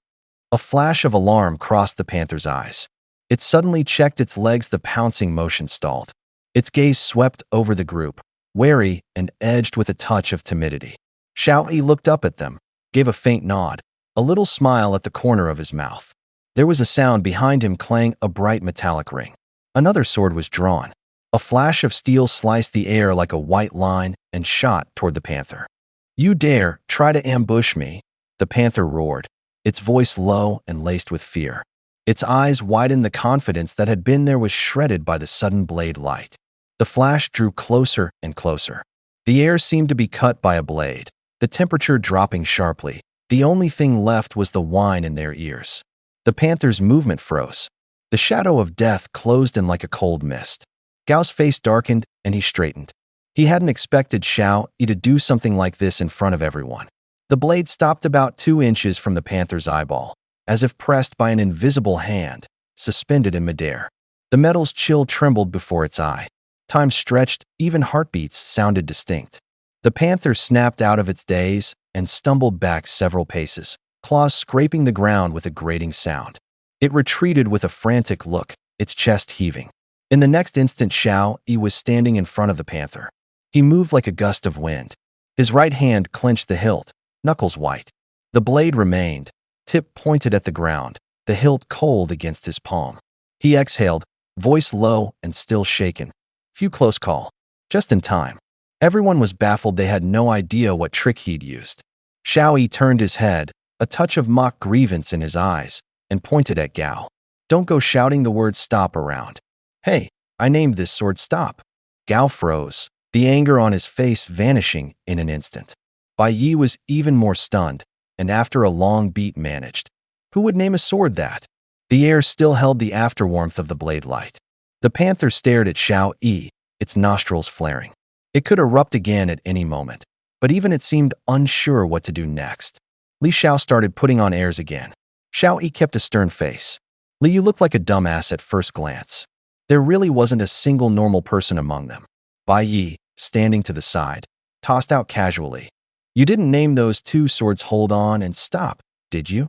A flash of alarm crossed the panther's eyes. It suddenly checked its legs. The pouncing motion stalled. Its gaze swept over the group, wary and edged with a touch of timidity. Xiao Yi looked up at them, gave a faint nod, a little smile at the corner of his mouth. There was a sound behind him, clang, a bright metallic ring. Another sword was drawn. A flash of steel sliced the air like a white line and shot toward the panther. "You dare try to ambush me?" The panther roared, its voice low and laced with fear. Its eyes widened. The confidence that had been there was shredded by the sudden blade light. The flash drew closer and closer. The air seemed to be cut by a blade, the temperature dropping sharply. The only thing left was the whine in their ears. The panther's movement froze. The shadow of death closed in like a cold mist. Gao's face darkened, and he straightened. He hadn't expected Xiao Yi to do something like this in front of everyone. The blade stopped about 2 inches from the panther's eyeball, as if pressed by an invisible hand, suspended in midair. The metal's chill trembled before its eye. Time stretched, even heartbeats sounded distinct. The panther snapped out of its daze and stumbled back several paces, claws scraping the ground with a grating sound. It retreated with a frantic look, its chest heaving. In the next instant, Xiao Yi was standing in front of the panther. He moved like a gust of wind. His right hand clenched the hilt, knuckles white. The blade remained, tip pointed at the ground, the hilt cold against his palm. He exhaled, voice low and still shaken. "Few close call." Just in time. Everyone was baffled. They had no idea what trick he'd used. Xiao Yi turned his head, a touch of mock grievance in his eyes, and pointed at Gao. "Don't go shouting the word stop around." "Hey, I named this sword stop." Gao froze, the anger on his face vanishing in an instant. Bai Yi was even more stunned, and after a long beat managed. Who would name a sword that? The air still held the afterwarmth of the blade light. The panther stared at Xiao Yi, its nostrils flaring. It could erupt again at any moment, but even it seemed unsure what to do next. Li Xiao started putting on airs again. Xiao Yi kept a stern face. "Li, you look like a dumbass at first glance." There really wasn't a single normal person among them. Bai Yi, standing to the side, tossed out casually. "You didn't name those 2 swords hold on and stop, did you?"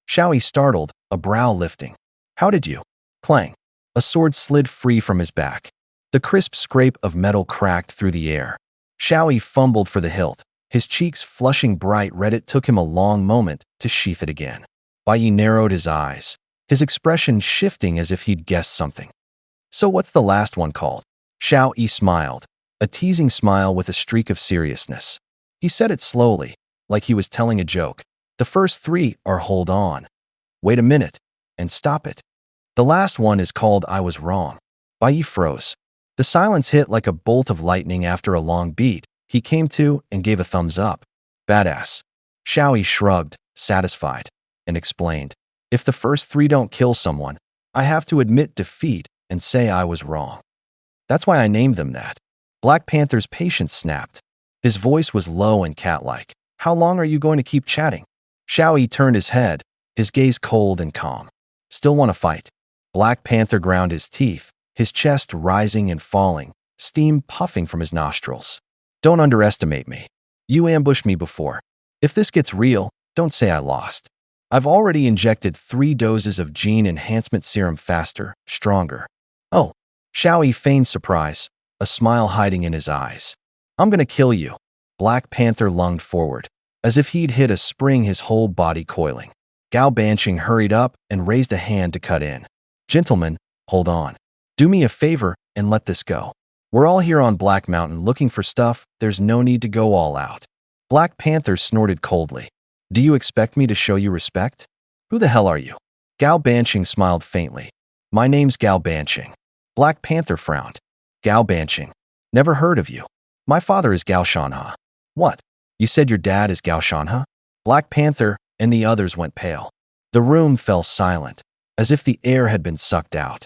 Xiao Yi startled, a brow lifting. "How did you?" Clang. A sword slid free from his back. The crisp scrape of metal cracked through the air. Xiao Yi fumbled for the hilt, his cheeks flushing bright red. It took him a long moment to sheath it again. Bai Yi narrowed his eyes, his expression shifting as if he'd guessed something. So what's the last one called? Xiao Yi smiled, a teasing smile with a streak of seriousness. He said it slowly, like he was telling a joke. The first three are hold on, wait a minute, and stop it. The last one is called I was wrong. Bai Yi froze. The silence hit like a bolt of lightning after a long beat. He came to and gave a thumbs up. Badass. Xiao Yi shrugged, satisfied, and explained. If the first three don't kill someone, I have to admit defeat and say I was wrong. That's why I named them that. Black Panther's patience snapped. His voice was low and cat-like. How long are you going to keep chatting? Xiao Yi turned his head, his gaze cold and calm. Still want to fight? Black Panther ground his teeth, his chest rising and falling, steam puffing from his nostrils. Don't underestimate me. You ambushed me before. If this gets real, don't say I lost. I've already injected 3 doses of gene enhancement serum faster, stronger. Oh, Xiao Yi feigned surprise, a smile hiding in his eyes. I'm gonna kill you. Black Panther lunged forward, as if he'd hit a spring, his whole body coiling. Gao Banqing hurried up and raised a hand to cut in. Gentlemen, hold on. Do me a favor and let this go. We're all here on Black Mountain looking for stuff. There's no need to go all out. Black Panther snorted coldly. Do you expect me to show you respect? Who the hell are you? Gao Banqing smiled faintly. My name's Gao Banqing. Black Panther frowned. Gao Banqing. Never heard of you. My father is Gao Shanha. What? You said your dad is Gao Shanha? Black Panther and the others went pale. The room fell silent, as if the air had been sucked out.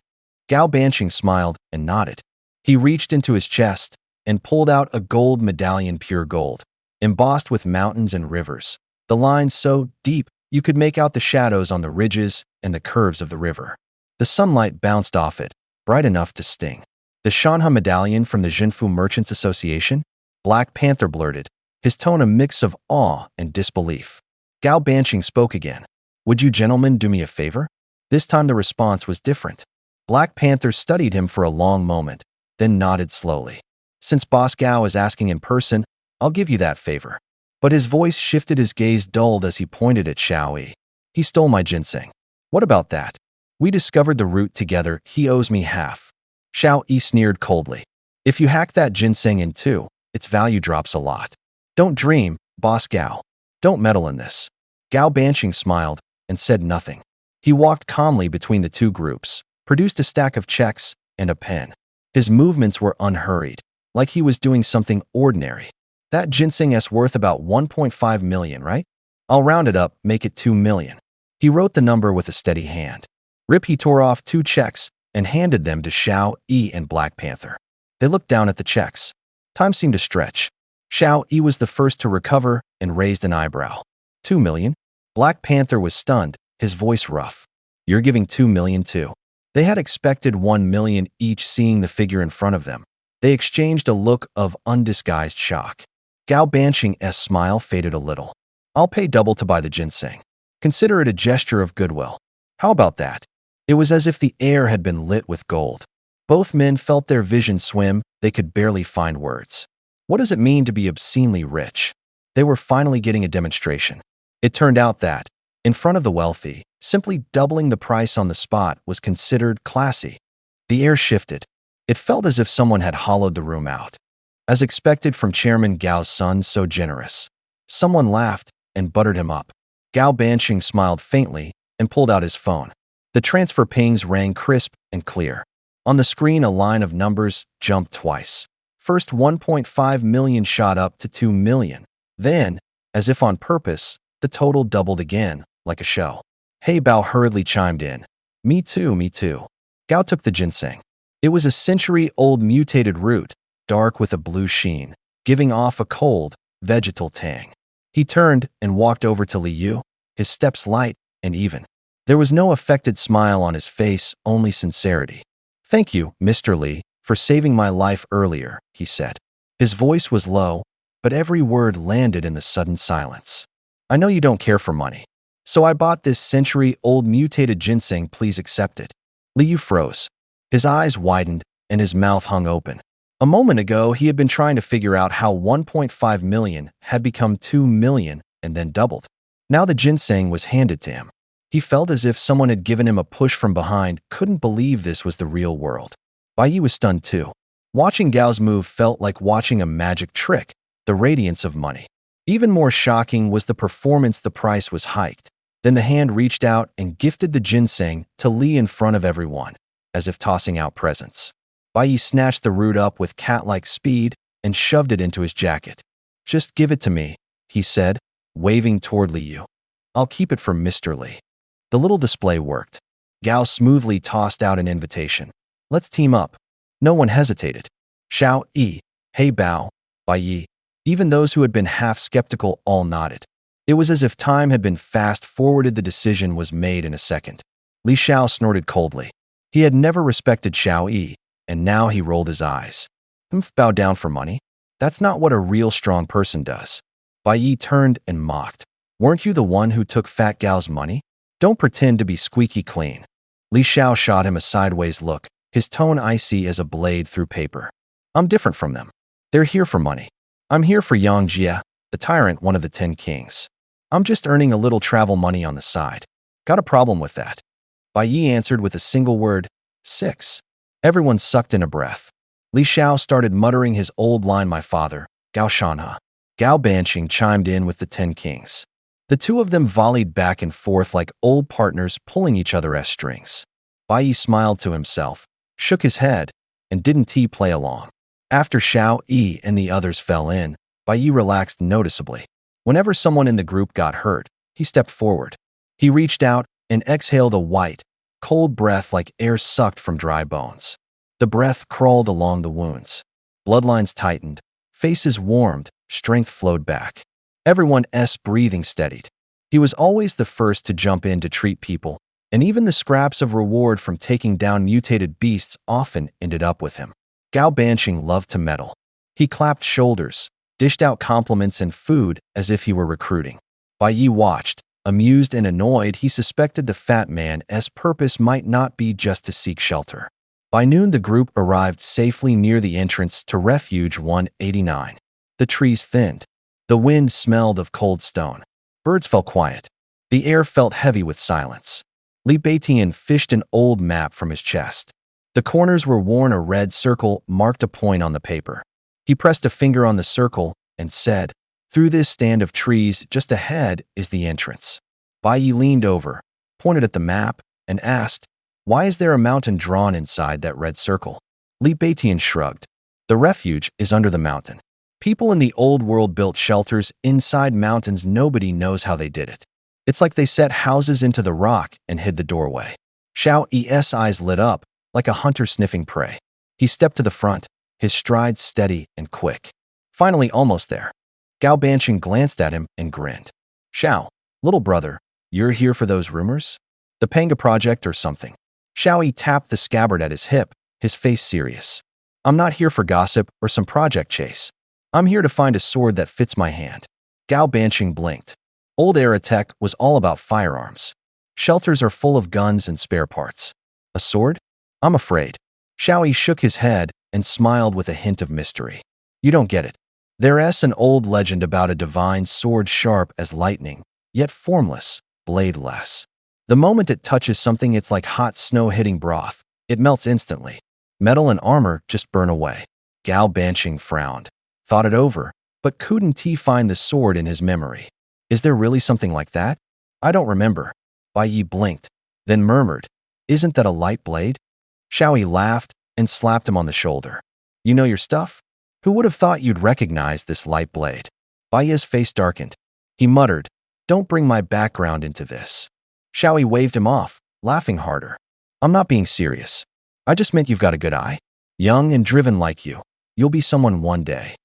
Gao Banqing smiled and nodded. He reached into his chest and pulled out a gold medallion, pure gold, embossed with mountains and rivers, the lines so deep you could make out the shadows on the ridges and the curves of the river. The sunlight bounced off it, bright enough to sting. The Shanha medallion from the Jinfu Merchants Association? Black Panther blurted, his tone a mix of awe and disbelief. Gao Banqing spoke again. Would you gentlemen do me a favor? This time the response was different. Black Panther studied him for a long moment, then nodded slowly. Since Boss Gao is asking in person, I'll give you that favor. But his voice shifted, his gaze dulled as he pointed at Xiao Yi. He stole my ginseng. What about that? We discovered the root together. He owes me half. Xiao Yi sneered coldly. If you hack that ginseng in 2, its value drops a lot. Don't dream, Boss Gao. Don't meddle in this. Gao Banqing smiled and said nothing. He walked calmly between the two groups, produced a stack of checks and a pen. His movements were unhurried, like he was doing something ordinary. That ginseng's worth about 1.5 million, right? I'll round it up, make it 2 million. He wrote the number with a steady hand. He tore off 2 checks and handed them to Xiao Yi and Black Panther. They looked down at the checks. Time seemed to stretch. Xiao Yi was the first to recover and raised an eyebrow. 2 million? Black Panther was stunned, his voice rough. You're giving 2 million too? They had expected 1 million each. Seeing the figure in front of them, they exchanged a look of undisguised shock. Gao Banqing's smile faded a little. I'll pay double to buy the ginseng. Consider it a gesture of goodwill. How about that? It was as if the air had been lit with gold. Both men felt their vision swim. They could barely find words. What does it mean to be obscenely rich? They were finally getting a demonstration. It turned out that, in front of the wealthy, simply doubling the price on the spot was considered classy. The air shifted. It felt as if someone had hollowed the room out. As expected from Chairman Gao's son, so generous. Someone laughed and buttered him up. Gao Banqing smiled faintly and pulled out his phone. The transfer pings rang crisp and clear. On the screen, a line of numbers jumped twice. First, 1.5 million shot up to 2 million. Then, as if on purpose, the total doubled again, like a show. Hey Bao hurriedly chimed in. Me too, me too. Gao took the ginseng. It was a century-old mutated root, dark with a blue sheen, giving off a cold, vegetal tang. He turned and walked over to Li Yu, his steps light and even. There was no affected smile on his face, only sincerity. Thank you, Mr. Li, for saving my life earlier, he said. His voice was low, but every word landed in the sudden silence. I know you don't care for money, so I bought this century-old mutated ginseng. Please accept it. Li Yu froze. His eyes widened and his mouth hung open. A moment ago, he had been trying to figure out how 1.5 million had become 2 million and then doubled. Now the ginseng was handed to him. He felt as if someone had given him a push from behind, couldn't believe this was the real world. Bai Yi was stunned too. Watching Gao's move felt like watching a magic trick, the radiance of money. Even more shocking was the performance. The price was hiked. Then the hand reached out and gifted the ginseng to Li in front of everyone, as if tossing out presents. Bai Yi snatched the root up with cat-like speed and shoved it into his jacket. "Just give it to me," he said, waving toward Li Yu. "I'll keep it for Mr. Li." The little display worked. Gao smoothly tossed out an invitation. "Let's team up." No one hesitated. Xiao Yi, He Bao, Bai Yi. Even those who had been half skeptical all nodded. It was as if time had been fast-forwarded. The decision was made in a second. Li Xiao snorted coldly. He had never respected Xiao Yi, and now he rolled his eyes. Bow down for money? That's not what a real strong person does. Bai Yi turned and mocked. "Weren't you the one who took Fat Gao's money? Don't pretend to be squeaky clean." Li Xiao shot him a sideways look, his tone icy as a blade through paper. "I'm different from them. They're here for money. I'm here for Yang Jie, the tyrant, one of the 10 kings. I'm just earning a little travel money on the side. Got a problem with that?" Bai Yi answered with a single word, 6. Everyone sucked in a breath. Li Xiao started muttering his old line, "My father, Gao Shanhe." Gao Banqing chimed in with the 10 kings. The two of them volleyed back and forth like old partners pulling each other's strings. Bai Yi smiled to himself, shook his head, and didn't play along. After Xiao Yi and the others fell in, Bai Yi relaxed noticeably. Whenever someone in the group got hurt, he stepped forward. He reached out and exhaled a white, cold breath like air sucked from dry bones. The breath crawled along the wounds. Bloodlines tightened, faces warmed, strength flowed back. Everyone's breathing steadied. He was always the first to jump in to treat people, and even the scraps of reward from taking down mutated beasts often ended up with him. Gao Banqing loved to meddle. He clapped shoulders, dished out compliments and food as if he were recruiting. Bai Yi watched, amused and annoyed. He suspected the fat man's purpose might not be just to seek shelter. By noon, the group arrived safely near the entrance to Refuge 189. The trees thinned. The wind smelled of cold stone. Birds fell quiet. The air felt heavy with silence. Li Beitian fished an old map from his chest. The corners were worn. A red circle marked a point on the paper. He pressed a finger on the circle and said, "Through this stand of trees just ahead is the entrance." Bai Yi leaned over, pointed at the map, and asked, "Why is there a mountain drawn inside that red circle?" Li Beitian shrugged. "The refuge is under the mountain. People in the old world built shelters inside mountains. Nobody knows how they did it. It's like they set houses into the rock and hid the doorway." Xiao Yi's eyes lit up, like a hunter sniffing prey. He stepped to the front, his strides steady and quick. Finally, almost there. Gao Banqing glanced at him and grinned. "Xiao, little brother, you're here for those rumors? The Panga project or something?" Xiao Yi tapped the scabbard at his hip, his face serious. "I'm not here for gossip or some project chase. I'm here to find a sword that fits my hand." Gao Banqing blinked. Old Aratech was all about firearms. Shelters are full of guns and spare parts. A sword? I'm afraid. Xiao Yi shook his head and smiled with a hint of mystery. "You don't get it. There's an old legend about a divine sword sharp as lightning, yet formless, bladeless. The moment it touches something, it's like hot snow hitting broth. It melts instantly. Metal and armor just burn away." Gao Banqing frowned, thought it over, but couldn't find the sword in his memory. "Is there really something like that? I don't remember." Bai Yi blinked, then murmured, "Isn't that a light blade?" Xiao Yi laughed and slapped him on the shoulder. "You know your stuff? Who would have thought you'd recognize this light blade?" Bai Yi's face darkened. He muttered, "Don't bring my background into this." Xiao Yi waved him off, laughing harder. "I'm not being serious. I just meant you've got a good eye. Young and driven like you. You'll be someone one day."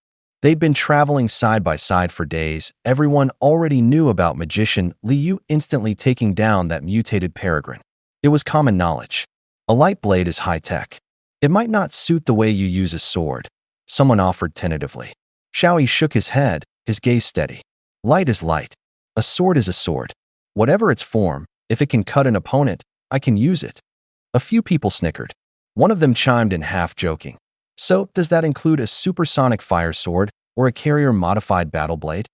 They'd been traveling side by side for days. Everyone already knew about magician Li Yu instantly taking down that mutated peregrine. It was common knowledge. A light blade is high-tech. It might not suit the way you use a sword, someone offered tentatively. Xiao Yi shook his head, his gaze steady. Light is light. A sword is a sword. Whatever its form, if it can cut an opponent, I can use it. A few people snickered. One of them chimed in half joking. So, does that include a supersonic fire sword or a carrier-modified battle blade?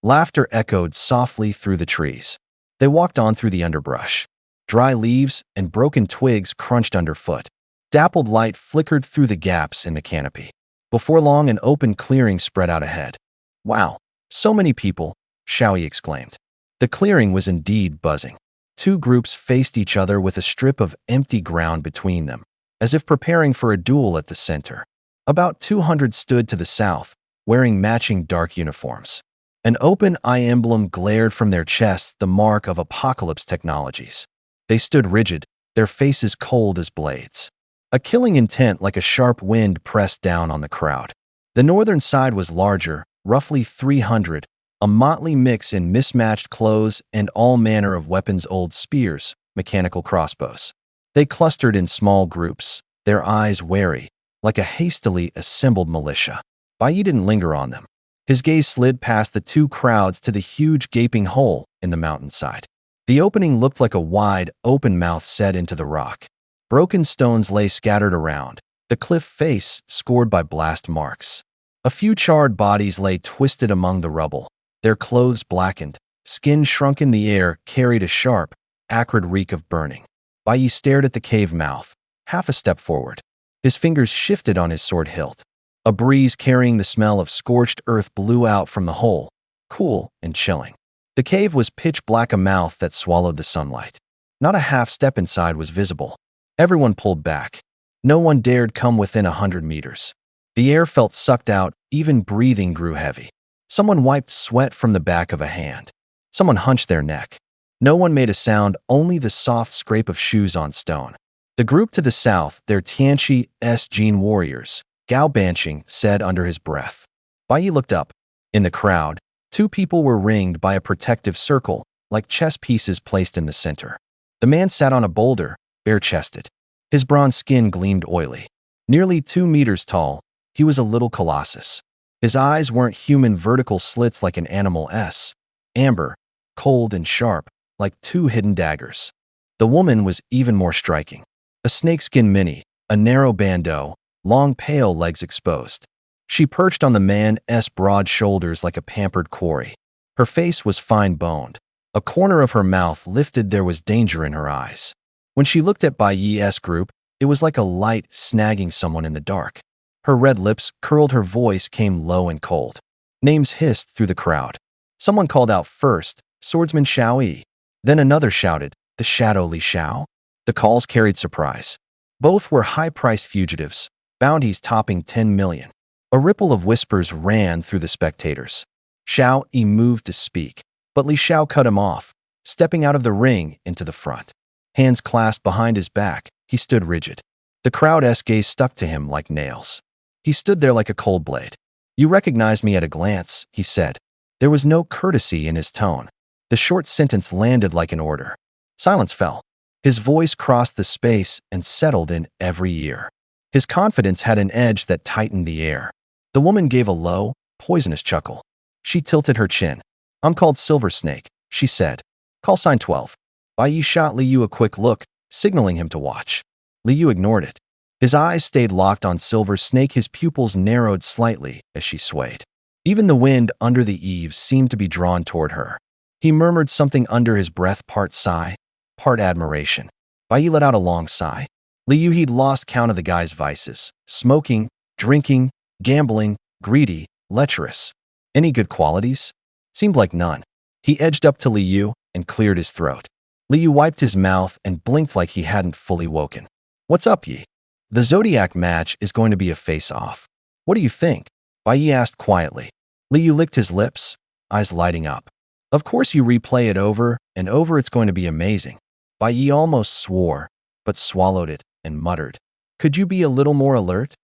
Laughter echoed softly through the trees. They walked on through the underbrush. Dry leaves and broken twigs crunched underfoot. Dappled light flickered through the gaps in the canopy. Before long, an open clearing spread out ahead. Wow, so many people, Xiaoyi exclaimed. The clearing was indeed buzzing. Two groups faced each other with a strip of empty ground between them, as if preparing for a duel at the center. About 200 stood to the south, wearing matching dark uniforms. An open eye emblem glared from their chests, the mark of Apocalypse Technologies. They stood rigid, their faces cold as blades. A killing intent like a sharp wind pressed down on the crowd. The northern side was larger, roughly 300, a motley mix in mismatched clothes and all manner of weapons: old spears, mechanical crossbows. They clustered in small groups, their eyes wary, like a hastily assembled militia. Bai Yi didn't linger on them. His gaze slid past the two crowds to the huge gaping hole in the mountainside. The opening looked like a wide, open mouth set into the rock. Broken stones lay scattered around, the cliff face scored by blast marks. A few charred bodies lay twisted among the rubble, their clothes blackened. Skin shrunk in the air carried a sharp, acrid reek of burning. Bai Yi stared at the cave mouth, half a step forward. His fingers shifted on his sword hilt. A breeze carrying the smell of scorched earth blew out from the hole, cool and chilling. The cave was pitch black, a mouth that swallowed the sunlight. Not a half step inside was visible. Everyone pulled back. No one dared come within 100 meters. The air felt sucked out, even breathing grew heavy. Someone wiped sweat from the back of a hand. Someone hunched their neck. No one made a sound, only the soft scrape of shoes on stone. The group to the south, their Tianqi's Jin warriors, Gao Banqing said under his breath. Bai Yi looked up. In the crowd, two people were ringed by a protective circle, like chess pieces placed in the center. The man sat on a boulder, bare-chested. His bronze skin gleamed oily. Nearly 2 meters tall, he was a little colossus. His eyes weren't human vertical slits like an animal's. Amber, cold and sharp, like two hidden daggers. The woman was even more striking. A snakeskin mini, a narrow bandeau, long pale legs exposed. She perched on the man's broad shoulders like a pampered quarry. Her face was fine-boned. A corner of her mouth lifted, there was danger in her eyes. When she looked at Bai Yi's group, it was like a light snagging someone in the dark. Her red lips curled, her voice came low and cold. Names hissed through the crowd. Someone called out first, "Swordsman Xiaoyi." Then another shouted, "The Shadow Li Xiao." The calls carried surprise. Both were high-priced fugitives, bounties topping 10 million. A ripple of whispers ran through the spectators. Xiaoyi moved to speak, but Li Xiao cut him off, stepping out of the ring into the front. Hands clasped behind his back, he stood rigid. The crowd's gaze stuck to him like nails. He stood there like a cold blade. "You recognize me at a glance," he said. There was no courtesy in his tone. The short sentence landed like an order. Silence fell. His voice crossed the space and settled in every ear. His confidence had an edge that tightened the air. The woman gave a low, poisonous chuckle. She tilted her chin. "I'm called Silver Snake," she said. "Call sign 12. Bai Yi shot Li Yu a quick look, signaling him to watch. Li Yu ignored it. His eyes stayed locked on Silver Snake, his pupils narrowed slightly as she swayed. Even the wind under the eaves seemed to be drawn toward her. He murmured something under his breath, part sigh, part admiration. Bai Yi let out a long sigh. Li Yu, he'd lost count of the guy's vices: smoking, drinking, gambling, greedy, lecherous. Any good qualities? Seemed like none. He edged up to Li Yu and cleared his throat. Li Yu wiped his mouth and blinked like he hadn't fully woken. "What's up, Yi? The Zodiac match is going to be a face-off. What do you think?" Bai Yi asked quietly. Li Yu licked his lips, eyes lighting up. "Of course you replay it over and over, it's going to be amazing." Bai Yi almost swore, but swallowed it and muttered, "Could you be a little more alert?"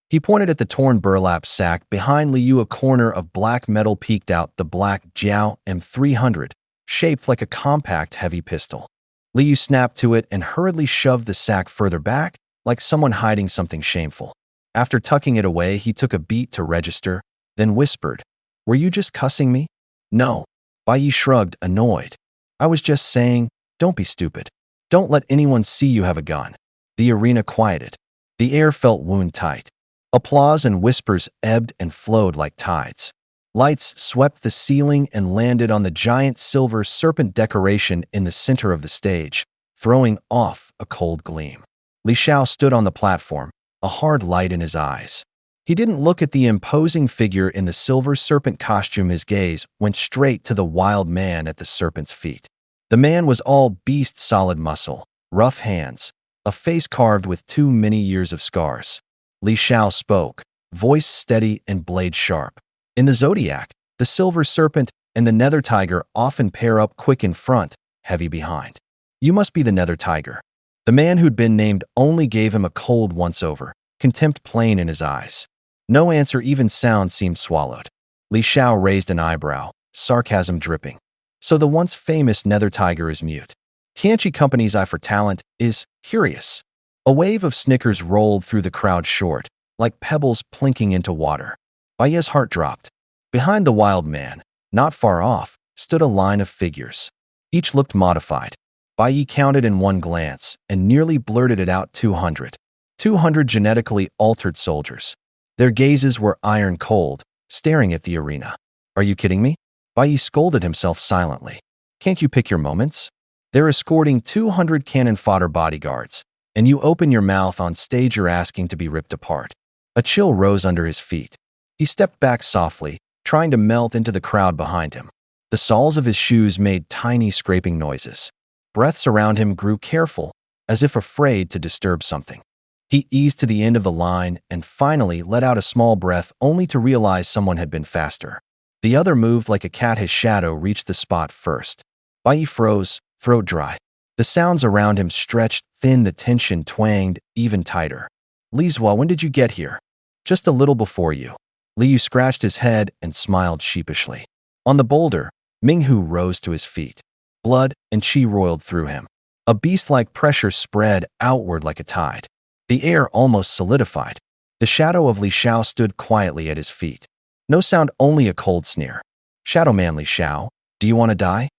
He pointed at the torn burlap sack behind Li Yu. A corner of black metal peeked out, the black Jiao M300, shaped like a compact heavy pistol. Li Yu snapped to it and hurriedly shoved the sack further back, like someone hiding something shameful. After tucking it away, he took a beat to register, then whispered, "Were you just cussing me?" "No." Bai Yi shrugged, annoyed. "I was just saying, don't be stupid. Don't let anyone see you have a gun." The arena quieted. The air felt wound-tight. Applause and whispers ebbed and flowed like tides. Lights swept the ceiling and landed on the giant silver serpent decoration in the center of the stage, throwing off a cold gleam. Li Xiao stood on the platform, a hard light in his eyes. He didn't look at the imposing figure in the silver serpent costume. His gaze went straight to the wild man at the serpent's feet. The man was all beast-solid muscle, rough hands, a face carved with too many years of scars. Li Xiao spoke, voice steady and blade sharp. In the zodiac, the silver serpent and the nether tiger often pair up, quick in front, heavy behind. You must be the nether tiger. The man who'd been named only gave him a cold once-over, contempt plain in his eyes. No answer, even sound, seemed swallowed. Li Xiao raised an eyebrow, sarcasm dripping. So the once famous nether tiger is mute. Tianqi Company's eye for talent is curious. A wave of snickers rolled through the crowd short, like pebbles plinking into water. Baiye's heart dropped. Behind the wild man, not far off, stood a line of figures. Each looked modified. Baiye counted in one glance and nearly blurted it out: 200. 200 genetically altered soldiers. Their gazes were iron cold, staring at the arena. Are you kidding me? Baiye scolded himself silently. Can't you pick your moments? They're escorting 200 cannon fodder bodyguards, and you open your mouth on stage, you're asking to be ripped apart. A chill rose under his feet. He stepped back softly, trying to melt into the crowd behind him. The soles of his shoes made tiny scraping noises. Breaths around him grew careful, as if afraid to disturb something. He eased to the end of the line and finally let out a small breath, only to realize someone had been faster. The other moved like a cat. His shadow reached the spot first. Baiye froze, throat dry. The sounds around him stretched thin, the tension twanged even tighter. Li Zhua, when did you get here? Just a little before you. Liu scratched his head and smiled sheepishly. On the boulder, Minghu rose to his feet. Blood and qi roiled through him. A beast-like pressure spread outward like a tide. The air almost solidified. The shadow of Li Xiao stood quietly at his feet. No sound, only a cold sneer. Shadow Man Li Xiao, do you want to die?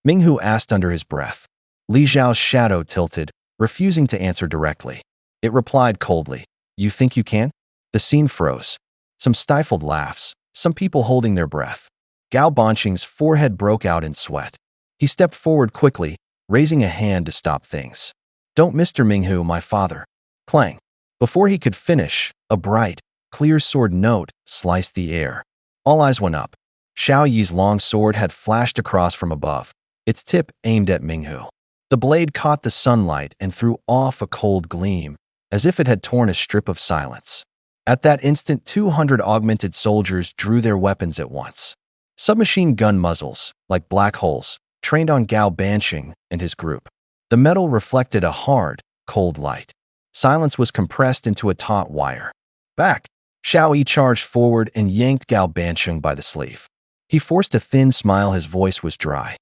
Minghu asked under his breath. Li Xiao's shadow tilted, refusing to answer directly. It replied coldly, you think you can? The scene froze. Some stifled laughs, some people holding their breath. Gao Banqing's forehead broke out in sweat. He stepped forward quickly, raising a hand to stop things. Don't, Mr. Minghu, my father. Clang. Before he could finish, a bright, clear sword note sliced the air. All eyes went up. Xiao Yi's long sword had flashed across from above, its tip aimed at Minghu. The blade caught the sunlight and threw off a cold gleam, as if it had torn a strip of silence. At that instant, 200 augmented soldiers drew their weapons at once. Submachine gun muzzles, like black holes, trained on Gao Banqing and his group. The metal reflected a hard, cold light. Silence was compressed into a taut wire. Back! Xiao Yi charged forward and yanked Gao Banqing by the sleeve. He forced a thin smile. His voice was dry.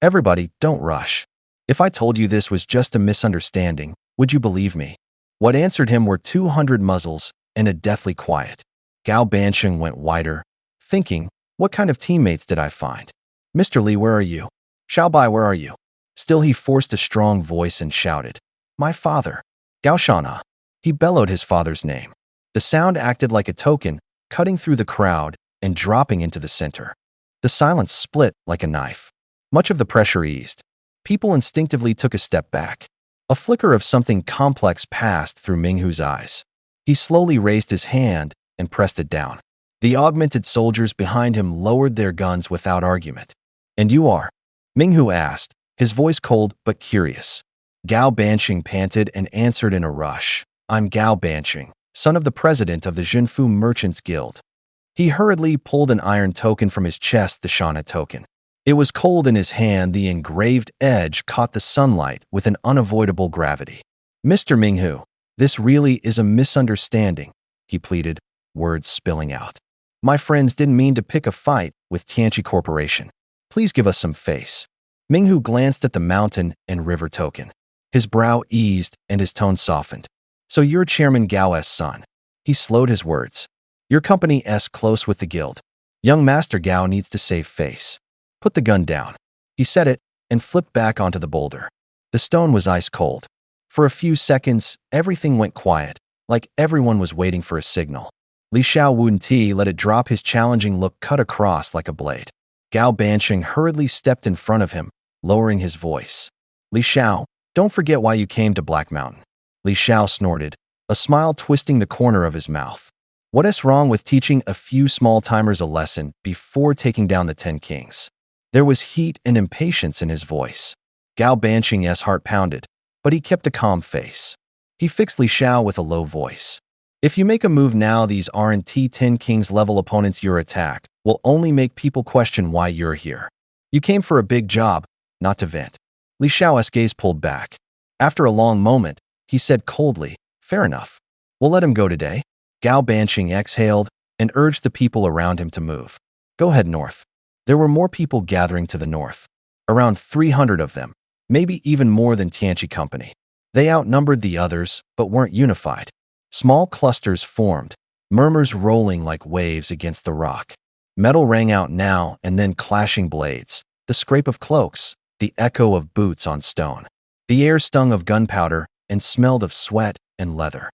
Everybody, don't rush. If I told you this was just a misunderstanding, would you believe me? What answered him were 200 muzzles and a deathly quiet. Gao Banqing went whiter, thinking, what kind of teammates did I find? Mr. Li, where are you? Xiaobai, where are you? Still he forced a strong voice and shouted, my father. Gao Shana. He bellowed his father's name. The sound acted like a token, cutting through the crowd and dropping into the center. The silence split like a knife. Much of the pressure eased. People instinctively took a step back. A flicker of something complex passed through Minghu's eyes. He slowly raised his hand and pressed it down. The augmented soldiers behind him lowered their guns without argument. And you are? Minghu asked, his voice cold but curious. Gao Banqing panted and answered in a rush. I'm Gao Banqing, son of the president of the Zhenfu Merchants Guild. He hurriedly pulled an iron token from his chest, the Shana token. It was cold in his hand. The engraved edge caught the sunlight with an unavoidable gravity. Mr. Minghu, this really is a misunderstanding, he pleaded, words spilling out. My friends didn't mean to pick a fight with Tianqi Corporation. Please give us some face. Minghu glanced at the mountain and river token. His brow eased and his tone softened. So you're Chairman Gao's son. He slowed his words. Your company's close with the guild. Young Master Gao needs to save face. Put the gun down. He said it and flipped back onto the boulder. The stone was ice cold. For a few seconds, everything went quiet, like everyone was waiting for a signal. Li Xiao Wunti let it drop, his challenging look cut across like a blade. Gao Banqing hurriedly stepped in front of him, lowering his voice. Li Xiao, don't forget why you came to Black Mountain. Li Xiao snorted, a smile twisting the corner of his mouth. What's wrong with teaching a few small-timers a lesson before taking down the 10 kings? There was heat and impatience in his voice. Gao Banqing's heart pounded, but he kept a calm face. He fixed Li Xiao with a low voice. If you make a move now, these aren't 10 kings level opponents. Your attack will only make people question why you're here. You came for a big job, not to vent. Li Xiao's gaze pulled back. After a long moment, he said coldly, fair enough. We'll let him go today. Gao Banqing exhaled and urged the people around him to move. Go head north. There were more people gathering to the north. Around 300 of them, maybe even more than Tianqi Company. They outnumbered the others, but weren't unified. Small clusters formed, murmurs rolling like waves against the rock. Metal rang out now and then, clashing blades, the scrape of cloaks, the echo of boots on stone. The air stung of gunpowder and smelled of sweat and leather.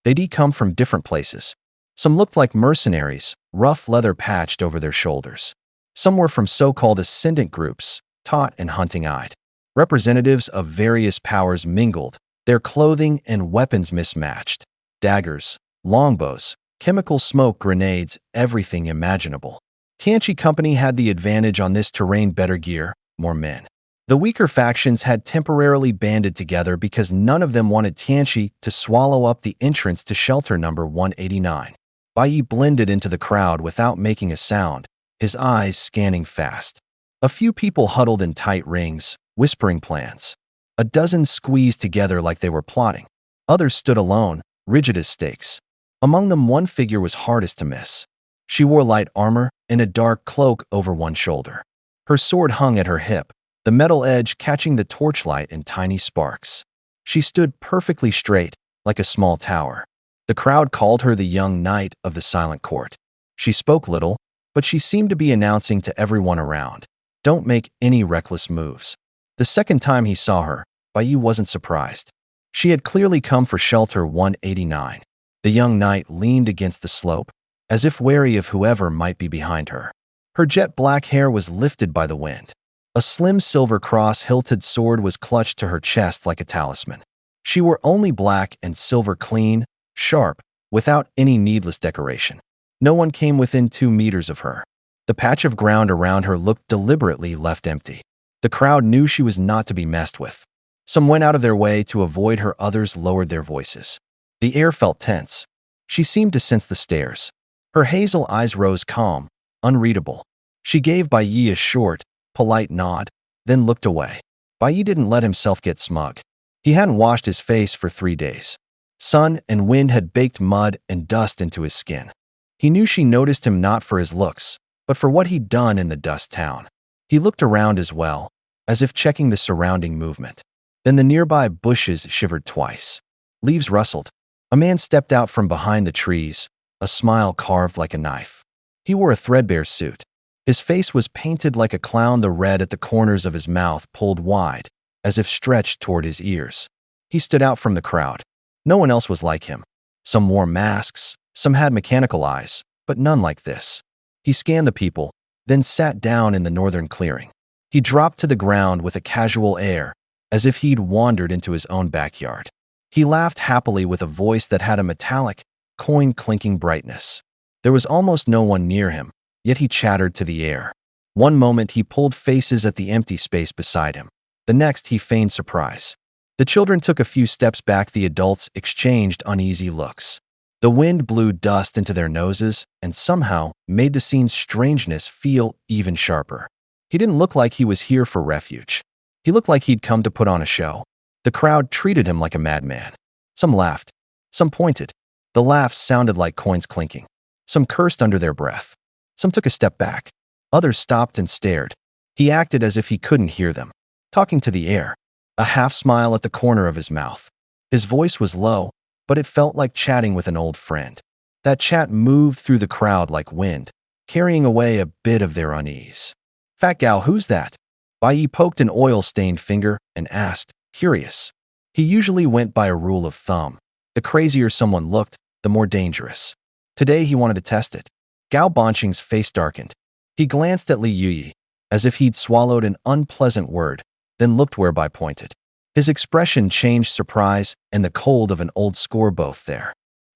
They'd come from different places. Some looked like mercenaries, rough leather patched over their shoulders. Some were from so-called ascendant groups, taut and hunting-eyed. Representatives of various powers mingled, their clothing and weapons mismatched. Daggers, longbows, chemical smoke grenades, everything imaginable. Tianqi Company had the advantage on this terrain: better gear, more men. The weaker factions had temporarily banded together because none of them wanted Tianqi to swallow up the entrance to shelter number 189. Bai Yi blended into the crowd without making a sound, his eyes scanning fast. A few people huddled in tight rings, whispering plans. A dozen squeezed together like they were plotting. Others stood alone, rigid as stakes. Among them, one figure was hardest to miss. She wore light armor and a dark cloak over one shoulder. Her sword hung at her hip, the metal edge catching the torchlight in tiny sparks. She stood perfectly straight, like a small tower. The crowd called her the young knight of the silent court. She spoke little, but she seemed to be announcing to everyone around, don't make any reckless moves. The second time he saw her, Bai Yi wasn't surprised. She had clearly come for shelter 189. The young knight leaned against the slope, as if wary of whoever might be behind her. Her jet black hair was lifted by the wind. A slim silver cross-hilted sword was clutched to her chest like a talisman. She wore only black and silver, clean, sharp, without any needless decoration. No one came within 2 meters of her. The patch of ground around her looked deliberately left empty. The crowd knew she was not to be messed with. Some went out of their way to avoid her, others lowered their voices. The air felt tense. She seemed to sense the stares. Her hazel eyes rose calm, unreadable. She gave Bai Yi a short, polite nod, then looked away. Bai Yi didn't let himself get smug. He hadn't washed his face for 3 days. Sun and wind had baked mud and dust into his skin. He knew she noticed him not for his looks, but for what he'd done in the dust town. He looked around as well, as if checking the surrounding movement. Then the nearby bushes shivered twice. Leaves rustled. A man stepped out from behind the trees, a smile carved like a knife. He wore a threadbare suit. His face was painted like a clown, the red at the corners of his mouth pulled wide, as if stretched toward his ears. He stood out from the crowd. No one else was like him. Some wore masks, some had mechanical eyes, but none like this. He scanned the people, then sat down in the northern clearing. He dropped to the ground with a casual air, as if he'd wandered into his own backyard. He laughed happily with a voice that had a metallic, coin-clinking brightness. There was almost no one near him, yet he chattered to the air. One moment he pulled faces at the empty space beside him. The next he feigned surprise. The children took a few steps back, the adults exchanged uneasy looks. The wind blew dust into their noses and somehow made the scene's strangeness feel even sharper. He didn't look like he was here for refuge. He looked like he'd come to put on a show. The crowd treated him like a madman. Some laughed. Some pointed. The laughs sounded like coins clinking. Some cursed under their breath. Some took a step back. Others stopped and stared. He acted as if he couldn't hear them, talking to the air, a half smile at the corner of his mouth. His voice was low, but it felt like chatting with an old friend. That chat moved through the crowd like wind, carrying away a bit of their unease. Fat Gao, who's that? Bai Yi poked an oil-stained finger and asked, curious. He usually went by a rule of thumb. The crazier someone looked, the more dangerous. Today he wanted to test it. Gao Banqing's face darkened. He glanced at Li Yuyi, as if he'd swallowed an unpleasant word, then looked where Bai pointed. His expression changed surprise and the cold of an old score both there.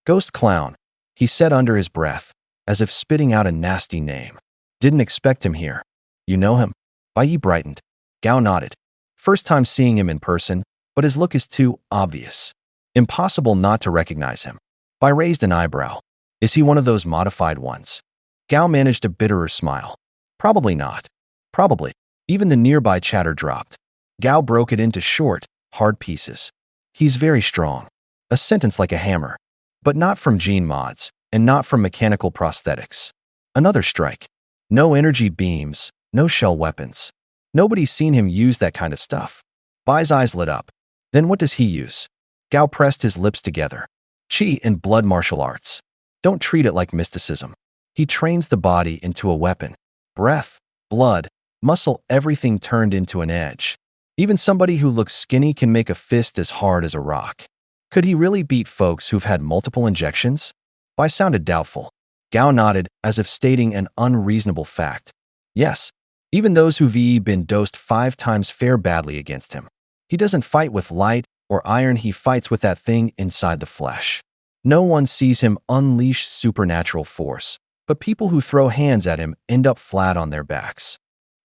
Ghost clown, he said under his breath, as if spitting out a nasty name. Didn't expect him here. You know him? Bai Yi brightened. Gao nodded. First time seeing him in person, but his look is too obvious. Impossible not to recognize him. Bai raised an eyebrow. Is he one of those modified ones? Gao managed a bitterer smile. Probably not. Probably. Even the nearby chatter dropped. Gao broke it into short, hard pieces. He's very strong. A sentence like a hammer. But not from gene mods, and not from mechanical prosthetics. Another strike. No energy beams, no shell weapons. Nobody's seen him use that kind of stuff. Bai's eyes lit up. Then what does he use? Gao pressed his lips together. Qi and blood martial arts. Don't treat it like mysticism. He trains the body into a weapon. Breath, blood, muscle, everything turned into an edge. Even somebody who looks skinny can make a fist as hard as a rock. Could he really beat folks who've had multiple injections? Bai sounded doubtful. Gao nodded as if stating an unreasonable fact. Yes, even those who've been dosed 5 times fare badly against him. He doesn't fight with light or iron, he fights with that thing inside the flesh. No one sees him unleash supernatural force, but people who throw hands at him end up flat on their backs.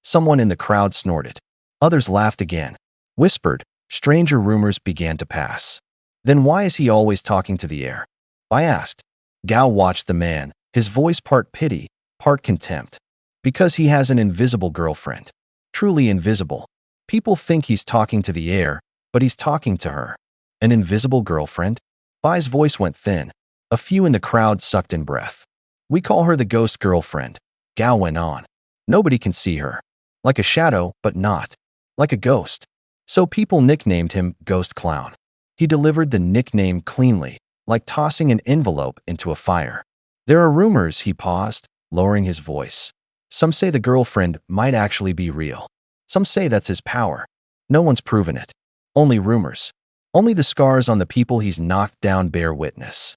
Someone in the crowd snorted. Others laughed again. Whispered, stranger rumors began to pass. Then why is he always talking to the air? I asked. Gao watched the man, his voice part pity, part contempt. Because he has an invisible girlfriend. Truly invisible. People think he's talking to the air, but he's talking to her. An invisible girlfriend? Bai's voice went thin. A few in the crowd sucked in breath. We call her the ghost girlfriend. Gao went on. Nobody can see her. Like a shadow, but not. Like a ghost. So people nicknamed him Ghost Clown. He delivered the nickname cleanly, like tossing an envelope into a fire. There are rumors, he paused, lowering his voice. Some say the girlfriend might actually be real. Some say that's his power. No one's proven it. Only rumors. Only the scars on the people he's knocked down bear witness.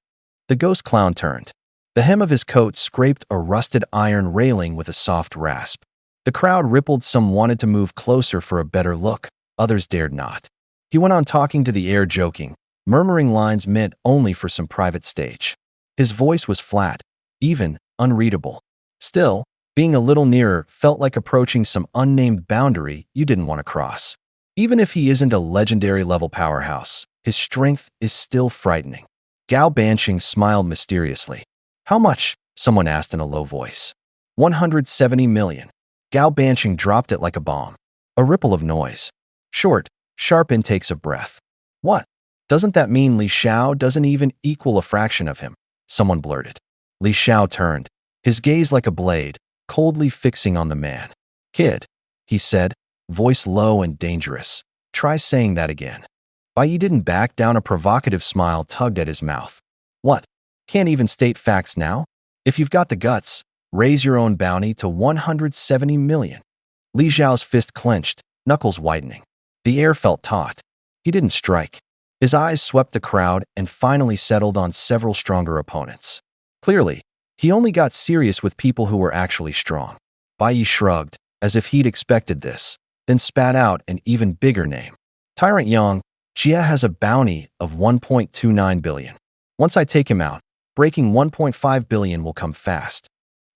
The ghost clown turned. The hem of his coat scraped a rusted iron railing with a soft rasp. The crowd rippled. Some wanted to move closer for a better look. Others dared not. He went on talking to the air, joking, murmuring lines meant only for some private stage. His voice was flat, even, unreadable. Still, being a little nearer felt like approaching some unnamed boundary you didn't want to cross. Even if he isn't a legendary level powerhouse, his strength is still frightening. Gao Banqing smiled mysteriously. How much? Someone asked in a low voice. 170 million. Gao Banqing dropped it like a bomb. A ripple of noise. Short, sharp intakes of breath. What? Doesn't that mean Li Xiao doesn't even equal a fraction of him? Someone blurted. Li Xiao turned, his gaze like a blade, coldly fixing on the man. Kid, he said, voice low and dangerous. Try saying that again. Bai Yi didn't back down. A provocative smile tugged at his mouth. What? Can't even state facts now? If you've got the guts, raise your own bounty to 170 million. Li Xiao's fist clenched, knuckles widening. The air felt taut. He didn't strike. His eyes swept the crowd and finally settled on several stronger opponents. Clearly, he only got serious with people who were actually strong. Bai Yi shrugged, as if he'd expected this, then spat out an even bigger name. Tyrant Yang, Jia has a bounty of 1.29 billion. Once I take him out, breaking 1.5 billion will come fast.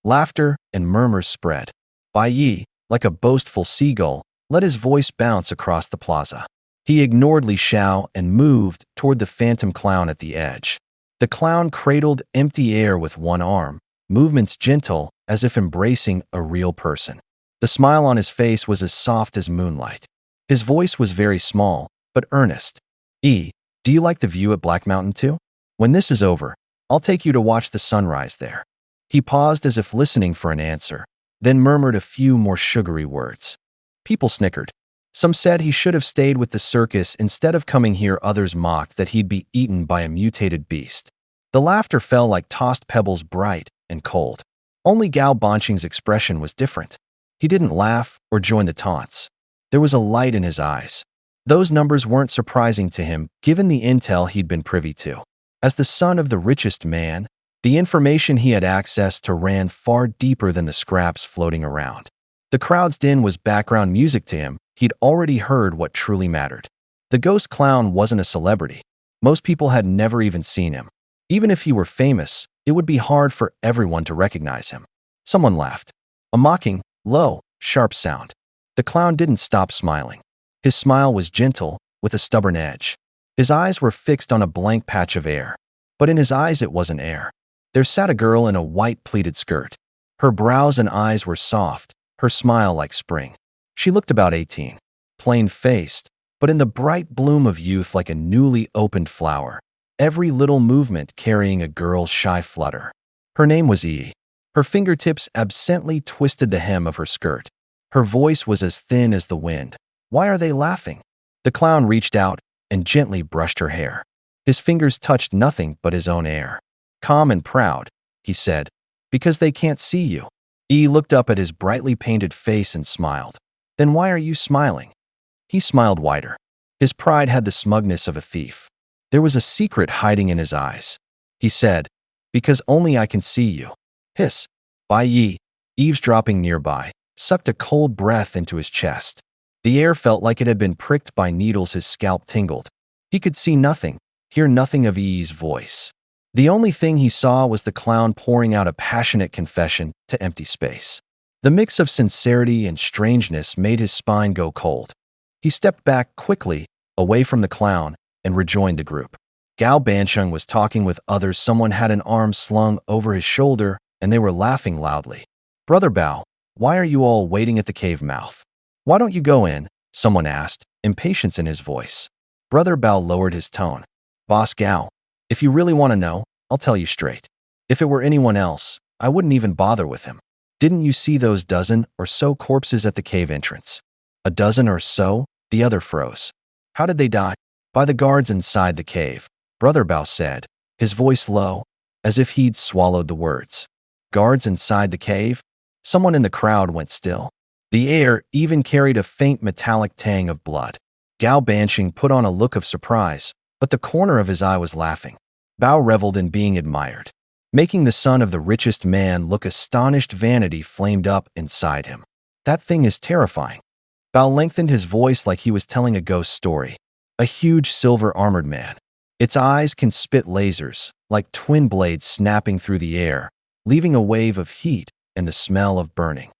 Laughter and murmurs spread. Bai Yi, like a boastful seagull, let his voice bounce across the plaza. He ignored Li Xiao and moved toward the phantom clown at the edge. The clown cradled empty air with one arm, movements gentle as if embracing a real person. The smile on his face was as soft as moonlight. His voice was very small, but earnest. Do you like the view at Black Mountain too? When this is over, I'll take you to watch the sunrise there. He paused as if listening for an answer, then murmured a few more sugary words. People snickered. Some said he should have stayed with the circus instead of coming here. Others mocked that he'd be eaten by a mutated beast. The laughter fell like tossed pebbles, bright and cold. Only Gao Banqing's expression was different. He didn't laugh or join the taunts. There was a light in his eyes. Those numbers weren't surprising to him, given the intel he'd been privy to. As the son of the richest man, the information he had access to ran far deeper than the scraps floating around. The crowd's din was background music to him. He'd already heard what truly mattered. The ghost clown wasn't a celebrity. Most people had never even seen him. Even if he were famous, it would be hard for everyone to recognize him. Someone laughed. A mocking, low, sharp sound. The clown didn't stop smiling. His smile was gentle, with a stubborn edge. His eyes were fixed on a blank patch of air. But in his eyes it wasn't air. There sat a girl in a white pleated skirt. Her brows and eyes were soft, her smile like spring. She looked about 18, plain-faced, but in the bright bloom of youth like a newly opened flower, every little movement carrying a girl's shy flutter. Her name was E. Her fingertips absently twisted the hem of her skirt. Her voice was as thin as the wind. "Why are they laughing?" The clown reached out and gently brushed her hair. His fingers touched nothing but his own air. "Calm and proud," he said, "because they can't see you." E looked up at his brightly painted face and smiled. "Then why are you smiling?" He smiled wider. His pride had the smugness of a thief. There was a secret hiding in his eyes. He said, "Because only I can see you." Hiss. Bai Yi, eavesdropping nearby, sucked a cold breath into his chest. The air felt like it had been pricked by needles. His scalp tingled. He could see nothing, hear nothing of Yi's voice. The only thing he saw was the clown pouring out a passionate confession to empty space. The mix of sincerity and strangeness made his spine go cold. He stepped back quickly, away from the clown, and rejoined the group. Gao Bansheng was talking with others. Someone had an arm slung over his shoulder, and they were laughing loudly. "Brother Bao, why are you all waiting at the cave mouth? Why don't you go in?" someone asked, impatience in his voice. Brother Bao lowered his tone. "Boss Gao, if you really want to know, I'll tell you straight. If it were anyone else, I wouldn't even bother with him. Didn't you see those dozen or so corpses at the cave entrance?" "A dozen or so?" The other froze. "How did they die?" "By the guards inside the cave," Brother Bao said, his voice low, as if he'd swallowed the words. "Guards inside the cave?" Someone in the crowd went still. The air even carried a faint metallic tang of blood. Gao Bansheng put on a look of surprise, but the corner of his eye was laughing. Bao reveled in being admired. Making the son of the richest man look astonished, vanity flamed up inside him. "That thing is terrifying." Bao lengthened his voice like he was telling a ghost story. "A huge silver-armored man. Its eyes can spit lasers, like twin blades snapping through the air, leaving a wave of heat and the smell of burning.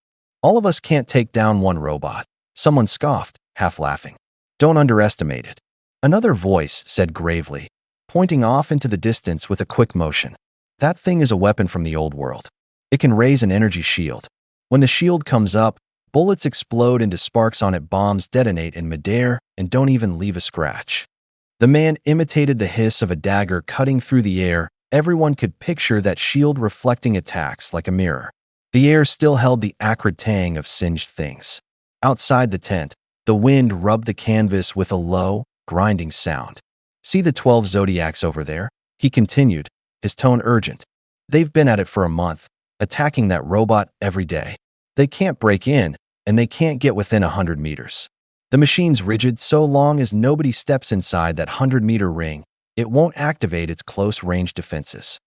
All of us can't take down one robot." Someone scoffed, half laughing. "Don't underestimate it." Another voice said gravely, pointing off into the distance with a quick motion. "That thing is a weapon from the old world. It can raise an energy shield. When the shield comes up, bullets explode into sparks on it, bombs detonate in midair and don't even leave a scratch." The man imitated the hiss of a dagger cutting through the air. Everyone could picture that shield reflecting attacks like a mirror. The air still held the acrid tang of singed things. Outside the tent, the wind rubbed the canvas with a low, grinding sound. "See the 12 zodiacs over there?" he continued, his tone urgent. "They've been at it for a month, attacking that robot every day. They can't break in, and they can't get within 100 meters. The machine's rigid. So long as nobody steps inside that 100-meter ring, it won't activate its close-range defenses.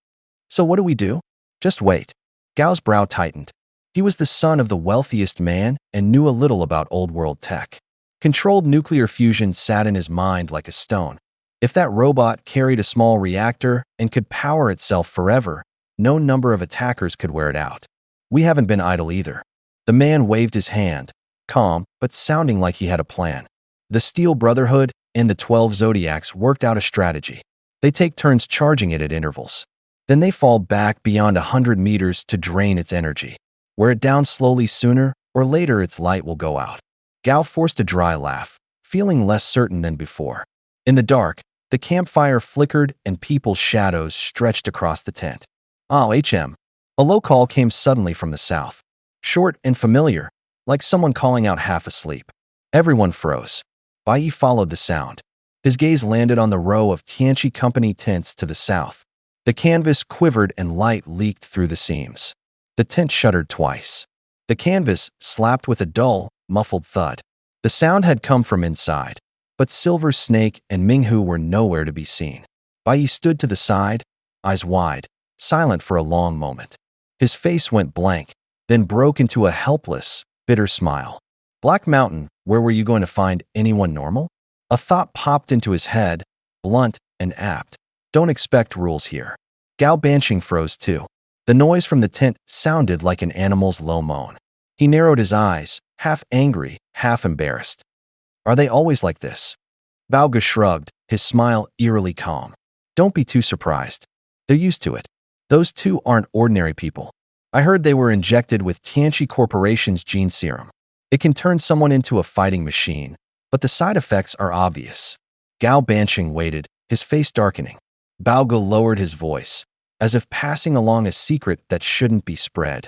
So what do we do? Just wait." Gao's brow tightened. He was the son of the wealthiest man and knew a little about old-world tech. Controlled nuclear fusion sat in his mind like a stone. If that robot carried a small reactor and could power itself forever, no number of attackers could wear it out. "We haven't been idle either." The man waved his hand, calm but sounding like he had a plan. "The Steel Brotherhood and the 12 Zodiacs worked out a strategy. They take turns charging it at intervals. Then they fall back beyond 100 meters to drain its energy. Wear it down slowly. Sooner or later its light will go out." Gao forced a dry laugh, feeling less certain than before. In the dark, the campfire flickered and people's shadows stretched across the tent. "HM." A low call came suddenly from the south. Short and familiar, like someone calling out half asleep. Everyone froze. Bai Yi followed the sound. His gaze landed on the row of Tianchi Company tents to the south. The canvas quivered and light leaked through the seams. The tent shuddered twice. The canvas slapped with a dull, muffled thud. The sound had come from inside, but Silver Snake and Minghu were nowhere to be seen. Bai Yi stood to the side, eyes wide, silent for a long moment. His face went blank, then broke into a helpless, bitter smile. Black Mountain, where were you going to find anyone normal? A thought popped into his head, blunt and apt. Don't expect rules here. Gao Banqing froze too. The noise from the tent sounded like an animal's low moan. He narrowed his eyes, half angry, half embarrassed. Are they always like this? Bao Ge shrugged, his smile eerily calm. Don't be too surprised. They're used to it. Those two aren't ordinary people. I heard they were injected with Tianqi Corporation's gene serum. It can turn someone into a fighting machine, but the side effects are obvious. Gao Banqing waited, his face darkening. Bao Ge lowered his voice, as if passing along a secret that shouldn't be spread.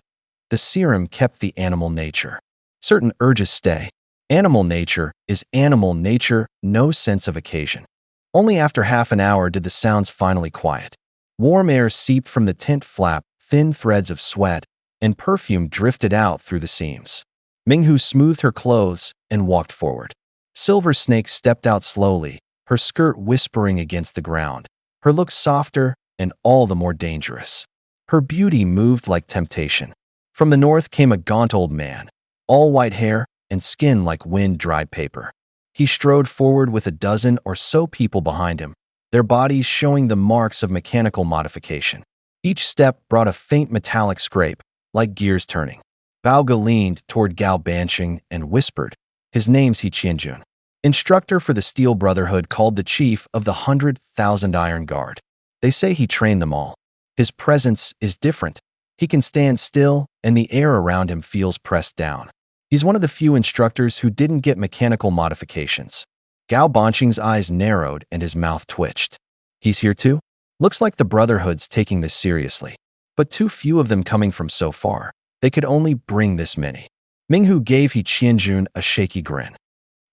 The serum kept the animal nature. Certain urges stay. Animal nature is animal nature, no sense of occasion. Only after half an hour did the sounds finally quiet. Warm air seeped from the tent flap, thin threads of sweat and perfume drifted out through the seams. Minghu smoothed her clothes and walked forward. Silver Snake stepped out slowly, her skirt whispering against the ground, her look softer and all the more dangerous. Her beauty moved like temptation. From the north came a gaunt old man, all white hair and skin like wind-dried paper. He strode forward with a dozen or so people behind him, their bodies showing the marks of mechanical modification. Each step brought a faint metallic scrape, like gears turning. Bao Ge leaned toward Gao Banqing and whispered, his name's He Qianjun, instructor for the Steel Brotherhood, called the chief of the 100,000 Iron Guard. They say he trained them all. His presence is different. He can stand still, and the air around him feels pressed down. He's one of the few instructors who didn't get mechanical modifications. Gao Banqing's eyes narrowed and his mouth twitched. He's here too? Looks like the Brotherhood's taking this seriously. But too few of them coming from so far. They could only bring this many. Minghu gave He Qianjun a shaky grin.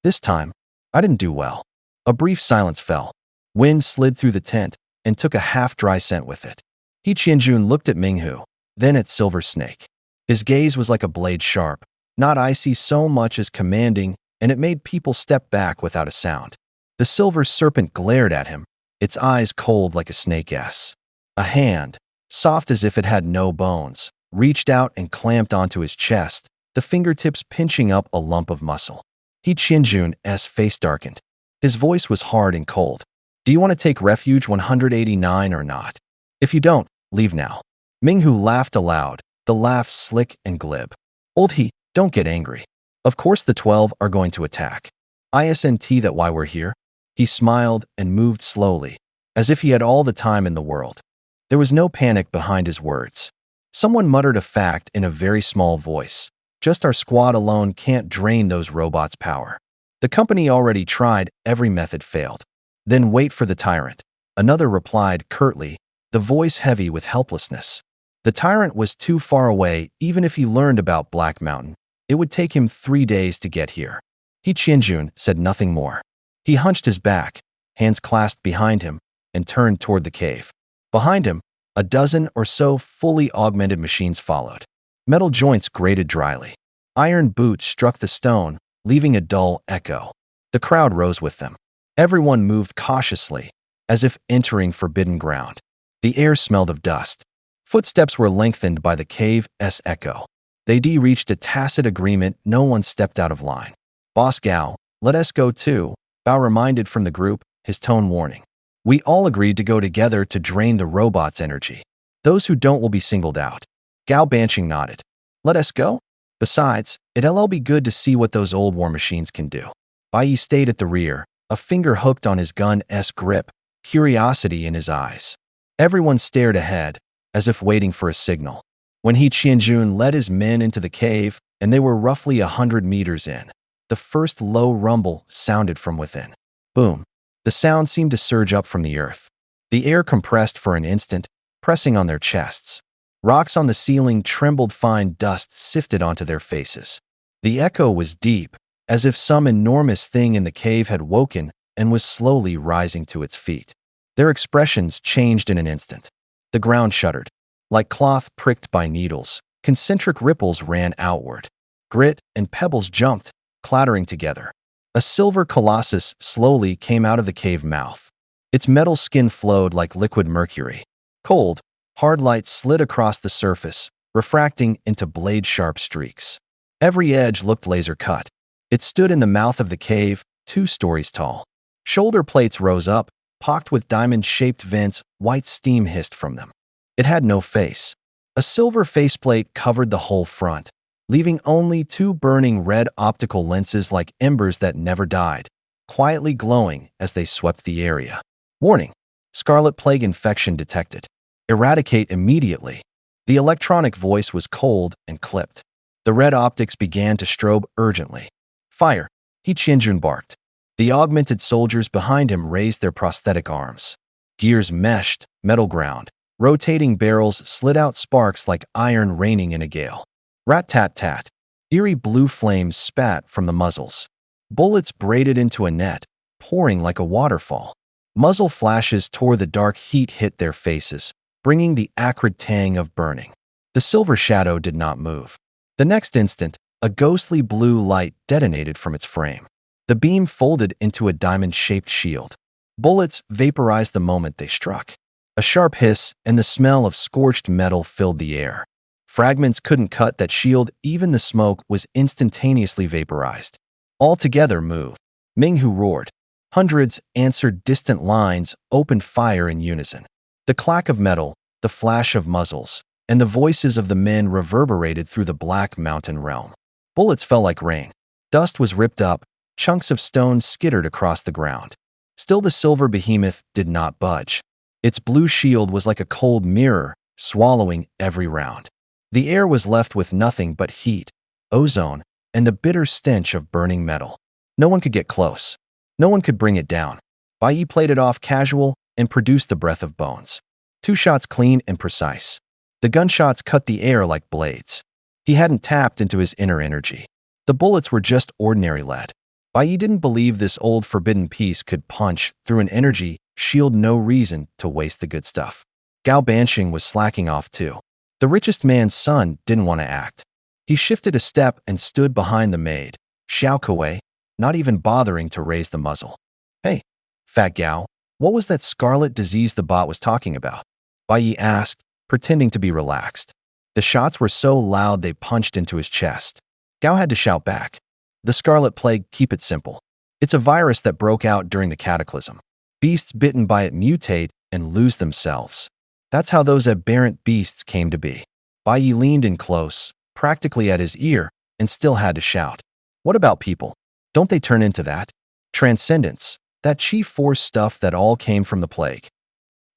This time, I didn't do well. A brief silence fell. Wind slid through the tent and took a half-dry scent with it. He Qianjun looked at Minghu, then at Silver Snake. His gaze was like a blade sharp, not icy so much as commanding, and it made people step back without a sound. The silver serpent glared at him, its eyes cold like a snake's. A hand, soft as if it had no bones, reached out and clamped onto his chest, the fingertips pinching up a lump of muscle. He Qianjun's face darkened. His voice was hard and cold. Do you want to take refuge 189 or not? If you don't, leave now. Minghu laughed aloud, the laugh slick and glib. Old He, don't get angry. Of course the 12 are going to attack. Isn't that why we're here? He smiled and moved slowly, as if he had all the time in the world. There was no panic behind his words. Someone muttered a fact in a very small voice. Just our squad alone can't drain those robots' power. The company already tried, every method failed. Then wait for the tyrant. Another replied curtly, the voice heavy with helplessness. The tyrant was too far away. Even if he learned about Black Mountain, it would take him 3 days to get here. He Qianjun said nothing more. He hunched his back, hands clasped behind him, and turned toward the cave. Behind him, a dozen or so fully augmented machines followed. Metal joints grated dryly. Iron boots struck the stone, leaving a dull echo. The crowd rose with them. Everyone moved cautiously, as if entering forbidden ground. The air smelled of dust. Footsteps were lengthened by the cave's echo. They reached a tacit agreement. No one stepped out of line. Boss Gao, let us go too, Bao reminded from the group, his tone warning. We all agreed to go together to drain the robot's energy. Those who don't will be singled out. Gao Banqing nodded. Let us go? Besides, it'll be good to see what those old war machines can do. Bai Yi stayed at the rear, a finger hooked on his gun's grip, curiosity in his eyes. Everyone stared ahead, as if waiting for a signal. When He Qianjun led his men into the cave, and they were roughly 100 meters in, the first low rumble sounded from within. Boom. The sound seemed to surge up from the earth. The air compressed for an instant, pressing on their chests. Rocks on the ceiling trembled, fine dust sifted onto their faces. The echo was deep, as if some enormous thing in the cave had woken and was slowly rising to its feet. Their expressions changed in an instant. The ground shuddered. Like cloth pricked by needles, concentric ripples ran outward. Grit and pebbles jumped, clattering together. A silver colossus slowly came out of the cave mouth. Its metal skin flowed like liquid mercury. Cold, hard light slid across the surface, refracting into blade-sharp streaks. Every edge looked laser-cut. It stood in the mouth of the cave, 2 stories tall. Shoulder plates rose up, pocked with diamond-shaped vents. White steam hissed from them. It had no face. A silver faceplate covered the whole front, leaving only 2 burning red optical lenses like embers that never died, quietly glowing as they swept the area. Warning: Scarlet Plague infection detected. Eradicate immediately. The electronic voice was cold and clipped. The red optics began to strobe urgently. Fire! He Chinjun barked. The augmented soldiers behind him raised their prosthetic arms. Gears meshed, metal ground. Rotating barrels slid out sparks like iron raining in a gale. Rat-tat-tat. Eerie blue flames spat from the muzzles. Bullets braided into a net, pouring like a waterfall. Muzzle flashes tore the dark heat hit their faces, bringing the acrid tang of burning. The silver shadow did not move. The next instant, a ghostly blue light detonated from its frame. The beam folded into a diamond-shaped shield. Bullets vaporized the moment they struck. A sharp hiss and the smell of scorched metal filled the air. Fragments couldn't cut that shield, even the smoke was instantaneously vaporized. All together move. Minghu roared. Hundreds answered distant lines, opened fire in unison. The clack of metal, the flash of muzzles, and the voices of the men reverberated through the black mountain realm. Bullets fell like rain. Dust was ripped up, chunks of stone skittered across the ground. Still the silver behemoth did not budge. Its blue shield was like a cold mirror, swallowing every round. The air was left with nothing but heat, ozone, and the bitter stench of burning metal. No one could get close. No one could bring it down. Bai Yi played it off casual and produced the breath of bones. 2 shots clean and precise. The gunshots cut the air like blades. He hadn't tapped into his inner energy. The bullets were just ordinary lead. Bai Yi didn't believe this old forbidden piece could punch through an energy shield. No reason to waste the good stuff. Gao Bansheng was slacking off too. The richest man's son didn't want to act. He shifted a step and stood behind the maid, Xiao Kuei, not even bothering to raise the muzzle. Hey, Fat Gao, what was that scarlet disease the bot was talking about? Bai Yi asked, pretending to be relaxed. The shots were so loud they punched into his chest. Gao had to shout back. The Scarlet Plague, keep it simple. It's a virus that broke out during the cataclysm. Beasts bitten by it mutate and lose themselves. That's how those aberrant beasts came to be. Bai Yi leaned in close, practically at his ear, and still had to shout. What about people? Don't they turn into that? Transcendence, that chief force stuff that all came from the plague.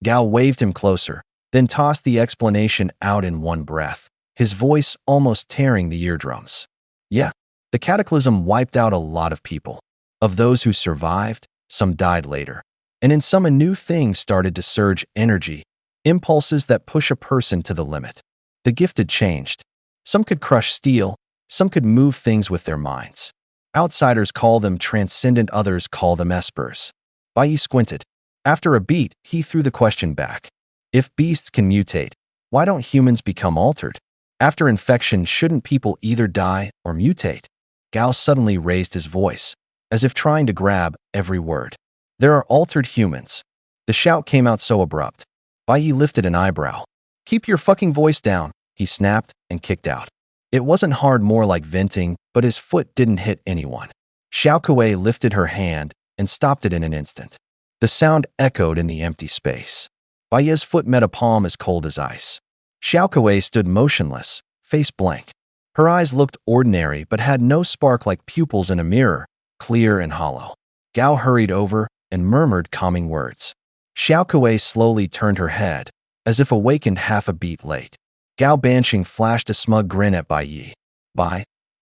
Gao waved him closer, then tossed the explanation out in one breath, his voice almost tearing the eardrums. Yeah, the cataclysm wiped out a lot of people. Of those who survived, some died later. And in some a new thing started to surge energy, impulses that push a person to the limit. The gifted changed. Some could crush steel, some could move things with their minds. Outsiders call them transcendent, others call them espers. Bai Yi squinted. After a beat, he threw the question back. If beasts can mutate, why don't humans become altered? After infection, shouldn't people either die or mutate? Gao suddenly raised his voice, as if trying to grab every word. There are altered humans. The shout came out so abrupt. Bai Yi lifted an eyebrow. Keep your fucking voice down, he snapped and kicked out. It wasn't hard, more like venting, but his foot didn't hit anyone. Xiao Kuei lifted her hand and stopped it in an instant. The sound echoed in the empty space. Bai Yi's foot met a palm as cold as ice. Xiao Kuei stood motionless, face blank. Her eyes looked ordinary but had no spark, like pupils in a mirror, clear and hollow. Gao hurried over and murmured calming words. Xiao Kuei slowly turned her head, as if awakened half a beat late. Gao Bansheng flashed a smug grin at Bai Yi.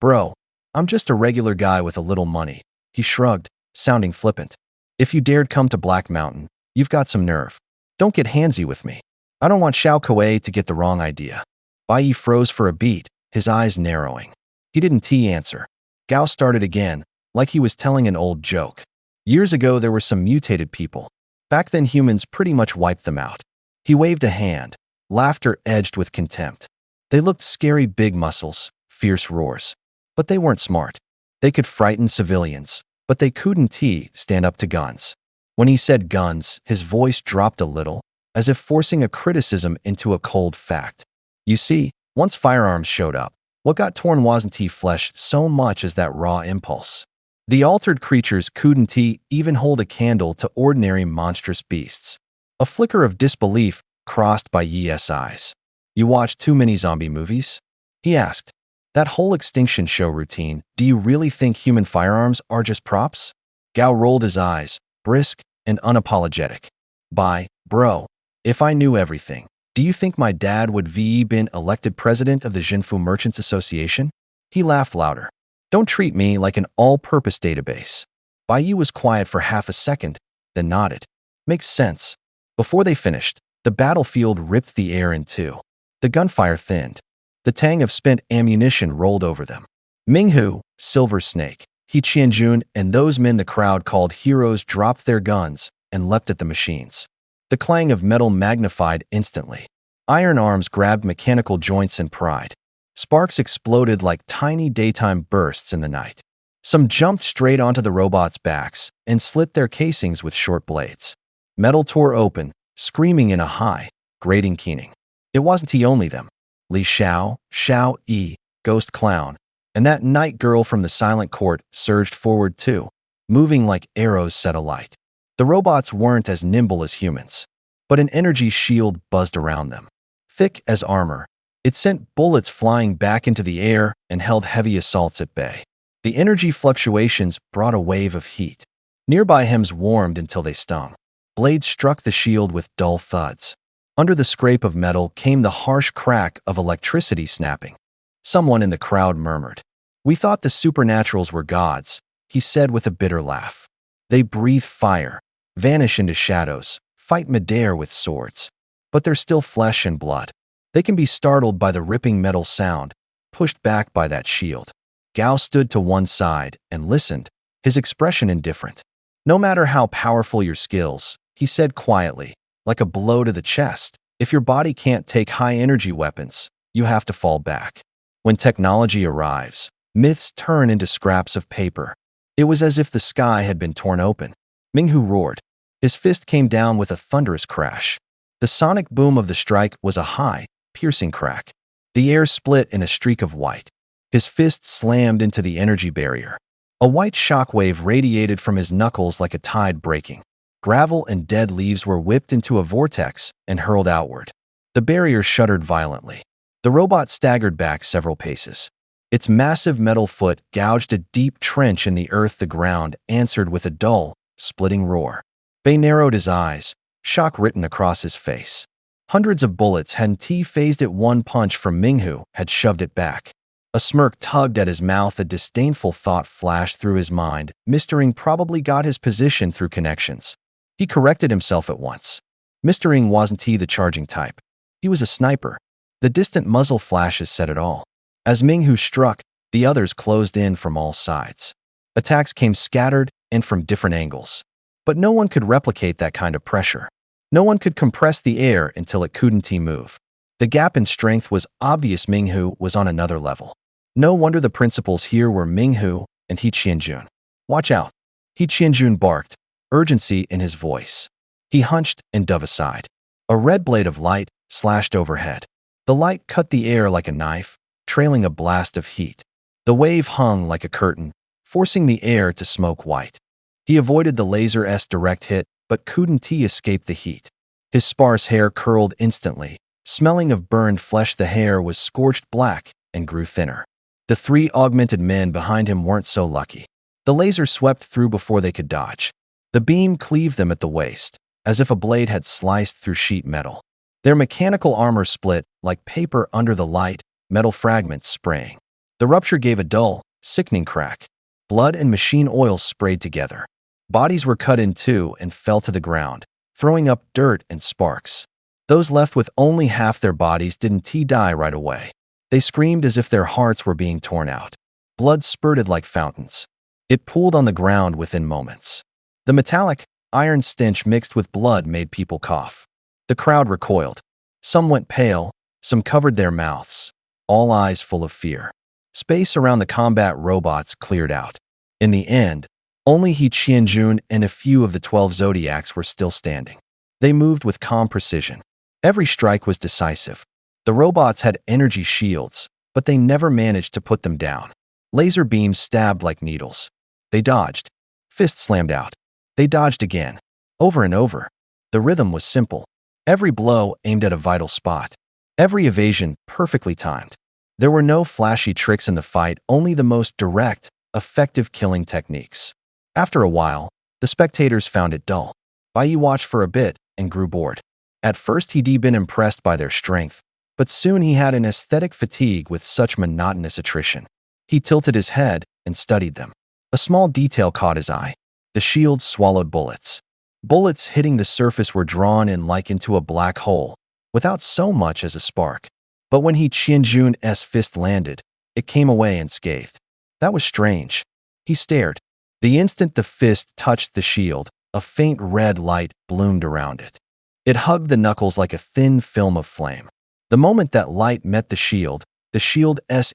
Bro, I'm just a regular guy with a little money. He shrugged, sounding flippant. If you dared come to Black Mountain, you've got some nerve. Don't get handsy with me. I don't want Xiao Kuei to get the wrong idea. Bai Yi froze for a beat, his eyes narrowing. He didn't answer. Gao started again, like he was telling an old joke. Years ago there were some mutated people. Back then humans pretty much wiped them out. He waved a hand, laughter edged with contempt. They looked scary, big muscles, fierce roars. But they weren't smart. They could frighten civilians, but they couldn't stand up to guns. When he said guns, his voice dropped a little, as if forcing a criticism into a cold fact. You see, once firearms showed up, what got torn wasn't flesh so much as that raw impulse. The altered creatures couldn't even hold a candle to ordinary monstrous beasts. A flicker of disbelief crossed by Ye's eyes. You watch too many zombie movies? He asked. That whole extinction show routine, do you really think human firearms are just props? Gao rolled his eyes, brisk and unapologetic. Bro, if I knew everything, do you think my dad would been elected president of the Jinfu Merchants Association? He laughed louder. Don't treat me like an all-purpose database. Bai Yi was quiet for half a second, then nodded. Makes sense. Before they finished, the battlefield ripped the air in two. The gunfire thinned. The tang of spent ammunition rolled over them. Minghu, Silver Snake, He Qianjun, and those men the crowd called heroes dropped their guns and leapt at the machines. The clang of metal magnified instantly. Iron arms grabbed mechanical joints and pried. Sparks exploded like tiny daytime bursts in the night. Some jumped straight onto the robots' backs and slit their casings with short blades. Metal tore open, screaming in a high, grating keening. It wasn't only them. Li Xiao, Xiao Yi, Ghost Clown, and that night girl from the silent court surged forward too, moving like arrows set alight. The robots weren't as nimble as humans, but an energy shield buzzed around them. Thick as armor, it sent bullets flying back into the air and held heavy assaults at bay. The energy fluctuations brought a wave of heat. Nearby hems warmed until they stung. Blades struck the shield with dull thuds. Under the scrape of metal came the harsh crack of electricity snapping. Someone in the crowd murmured. We thought the supernaturals were gods, he said with a bitter laugh. They breathe fire, vanish into shadows, fight midair with swords. But they're still flesh and blood. They can be startled by the ripping metal sound, pushed back by that shield. Gao stood to one side and listened, his expression indifferent. No matter how powerful your skills, he said quietly, like a blow to the chest, if your body can't take high-energy weapons, you have to fall back. When technology arrives, myths turn into scraps of paper. It was as if the sky had been torn open. Minghu roared. His fist came down with a thunderous crash. The sonic boom of the strike was a high, piercing crack. The air split in a streak of white. His fist slammed into the energy barrier. A white shockwave radiated from his knuckles like a tide breaking. Gravel and dead leaves were whipped into a vortex and hurled outward. The barrier shuddered violently. The robot staggered back several paces. Its massive metal foot gouged a deep trench in the earth. The ground answered with a dull, splitting roar. Bei narrowed his eyes, shock written across his face. Hundreds of bullets hadn't phased it. One punch from Minghu had shoved it back. A smirk tugged at his mouth. A disdainful thought flashed through his mind. Mr. Ng probably got his position through connections. He corrected himself at once. Mr. Ng wasn't the charging type. He was a sniper. The distant muzzle flashes said it all. As Minghu struck, the others closed in from all sides. Attacks came scattered and from different angles. But no one could replicate that kind of pressure. No one could compress the air until it couldn't move. The gap in strength was obvious. Minghu was on another level. No wonder the principals here were Minghu and He Qianjun. Watch out. He Qianjun barked, urgency in his voice. He hunched and dove aside. A red blade of light slashed overhead. The light cut the air like a knife, trailing a blast of heat. The wave hung like a curtain, forcing the air to smoke white. He avoided the laser's direct hit, but couldn't escape the heat. His sparse hair curled instantly, smelling of burned flesh. The hair was scorched black and grew thinner. The three augmented men behind him weren't so lucky. The laser swept through before they could dodge. The beam cleaved them at the waist, as if a blade had sliced through sheet metal. Their mechanical armor split like paper under the light, metal fragments spraying. The rupture gave a dull, sickening crack. Blood and machine oil sprayed together. Bodies were cut in two and fell to the ground, throwing up dirt and sparks. Those left with only half their bodies didn't die right away. They screamed as if their hearts were being torn out. Blood spurted like fountains. It pooled on the ground within moments. The metallic, iron stench mixed with blood made people cough. The crowd recoiled. Some went pale, some covered their mouths, all eyes full of fear. Space around the combat robots cleared out. In the end, Only He Qianjun and a few of the 12 zodiacs were still standing. They moved with calm precision. Every strike was decisive. The robots had energy shields, but they never managed to put them down. Laser beams stabbed like needles. They dodged. Fists slammed out. They dodged again. Over and over. The rhythm was simple. Every blow aimed at a vital spot. Every evasion perfectly timed. There were no flashy tricks in the fight, only the most direct, effective killing techniques. After a while, the spectators found it dull. Bai Yi watched for a bit and grew bored. At first he'd been impressed by their strength, but soon he had an aesthetic fatigue with such monotonous attrition. He tilted his head and studied them. A small detail caught his eye. The shields swallowed bullets. Bullets hitting the surface were drawn in like into a black hole, without so much as a spark. But when He Qianjun's fist landed, it came away unscathed. That was strange. He stared. The instant the fist touched the shield, a faint red light bloomed around it. It hugged the knuckles like a thin film of flame. The moment that light met the shield's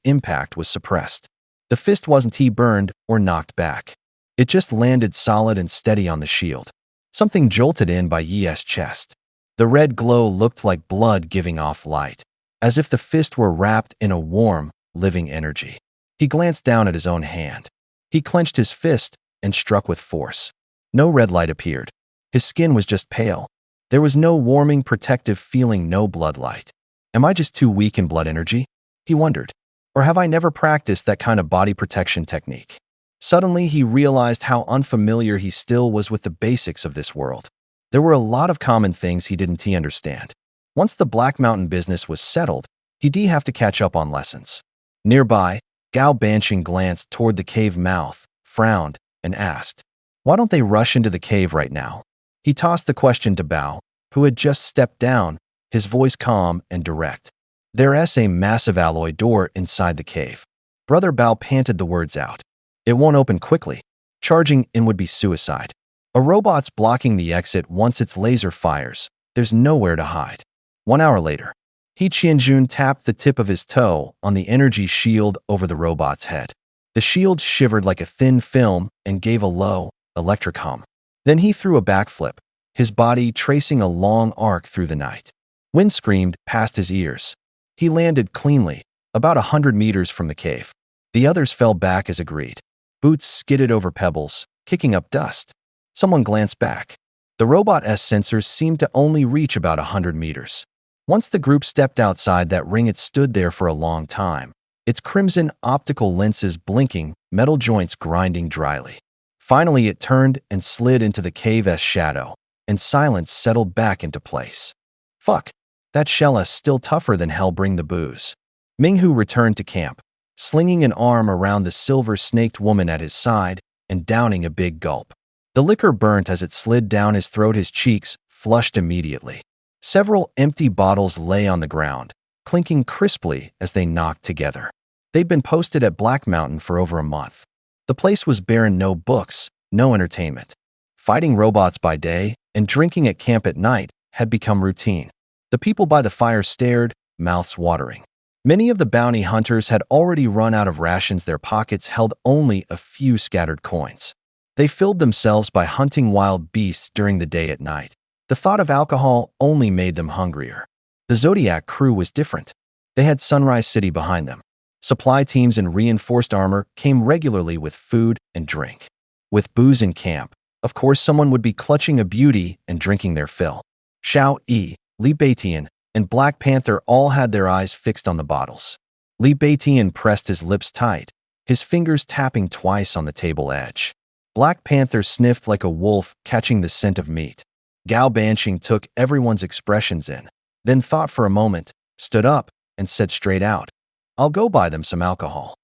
impact was suppressed. The fist wasn't burned or knocked back. It just landed solid and steady on the shield. Something jolted in Bai Yi's chest. The red glow looked like blood giving off light, as if the fist were wrapped in a warm, living energy. He glanced down at his own hand. He clenched his fist and struck with force. No red light appeared. His skin was just pale. There was no warming, protective feeling, no blood light. Am I just too weak in blood energy? He wondered. Or have I never practiced that kind of body protection technique? Suddenly, he realized how unfamiliar he still was with the basics of this world. There were a lot of common things he didn't understand. Once the Black Mountain business was settled, he'd have to catch up on lessons. Nearby, Gao Banqing glanced toward the cave mouth, frowned, and asked, "Why don't they rush into the cave right now?" He tossed the question to Bao, who had just stepped down, his voice calm and direct. "There's a massive alloy door inside the cave." Brother Bao panted the words out. "It won't open quickly. Charging in would be suicide. A robot's blocking the exit once its laser fires. There's nowhere to hide." 1 hour later, He Qianjun tapped the tip of his toe on the energy shield over the robot's head. The shield shivered like a thin film and gave a low, electric hum. Then he threw a backflip, his body tracing a long arc through the night. Wind screamed past his ears. He landed cleanly, about 100 meters from the cave. The others fell back as agreed. Boots skidded over pebbles, kicking up dust. Someone glanced back. The robot's sensors seemed to only reach about 100 meters. Once the group stepped outside that ring, it stood there for a long time, its crimson optical lenses blinking, metal joints grinding dryly. Finally, it turned and slid into the cave's shadow, and silence settled back into place. "Fuck, that shell's still tougher than hell, bring the booze." Minghu returned to camp, slinging an arm around the silver-snaked woman at his side and downing a big gulp. The liquor burnt as it slid down his throat, his cheeks flushed immediately. Several empty bottles lay on the ground, clinking crisply as they knocked together. They'd been posted at Black Mountain for over a month. The place was barren, no books, no entertainment. Fighting robots by day and drinking at camp at night had become routine. The people by the fire stared, mouths watering. Many of the bounty hunters had already run out of rations. Their pockets held only a few scattered coins. They filled themselves by hunting wild beasts during the day. At night, the thought of alcohol only made them hungrier. The Zodiac crew was different. They had Sunrise City behind them. Supply teams and reinforced armor came regularly with food and drink. With booze in camp, of course someone would be clutching a beauty and drinking their fill. Xiao Yi, Li Beitian, and Black Panther all had their eyes fixed on the bottles. Li Beitian pressed his lips tight, his fingers tapping twice on the table edge. Black Panther sniffed like a wolf catching the scent of meat. Gao Banqing took everyone's expressions in, then thought for a moment, stood up, and said straight out, "I'll go buy them some alcohol.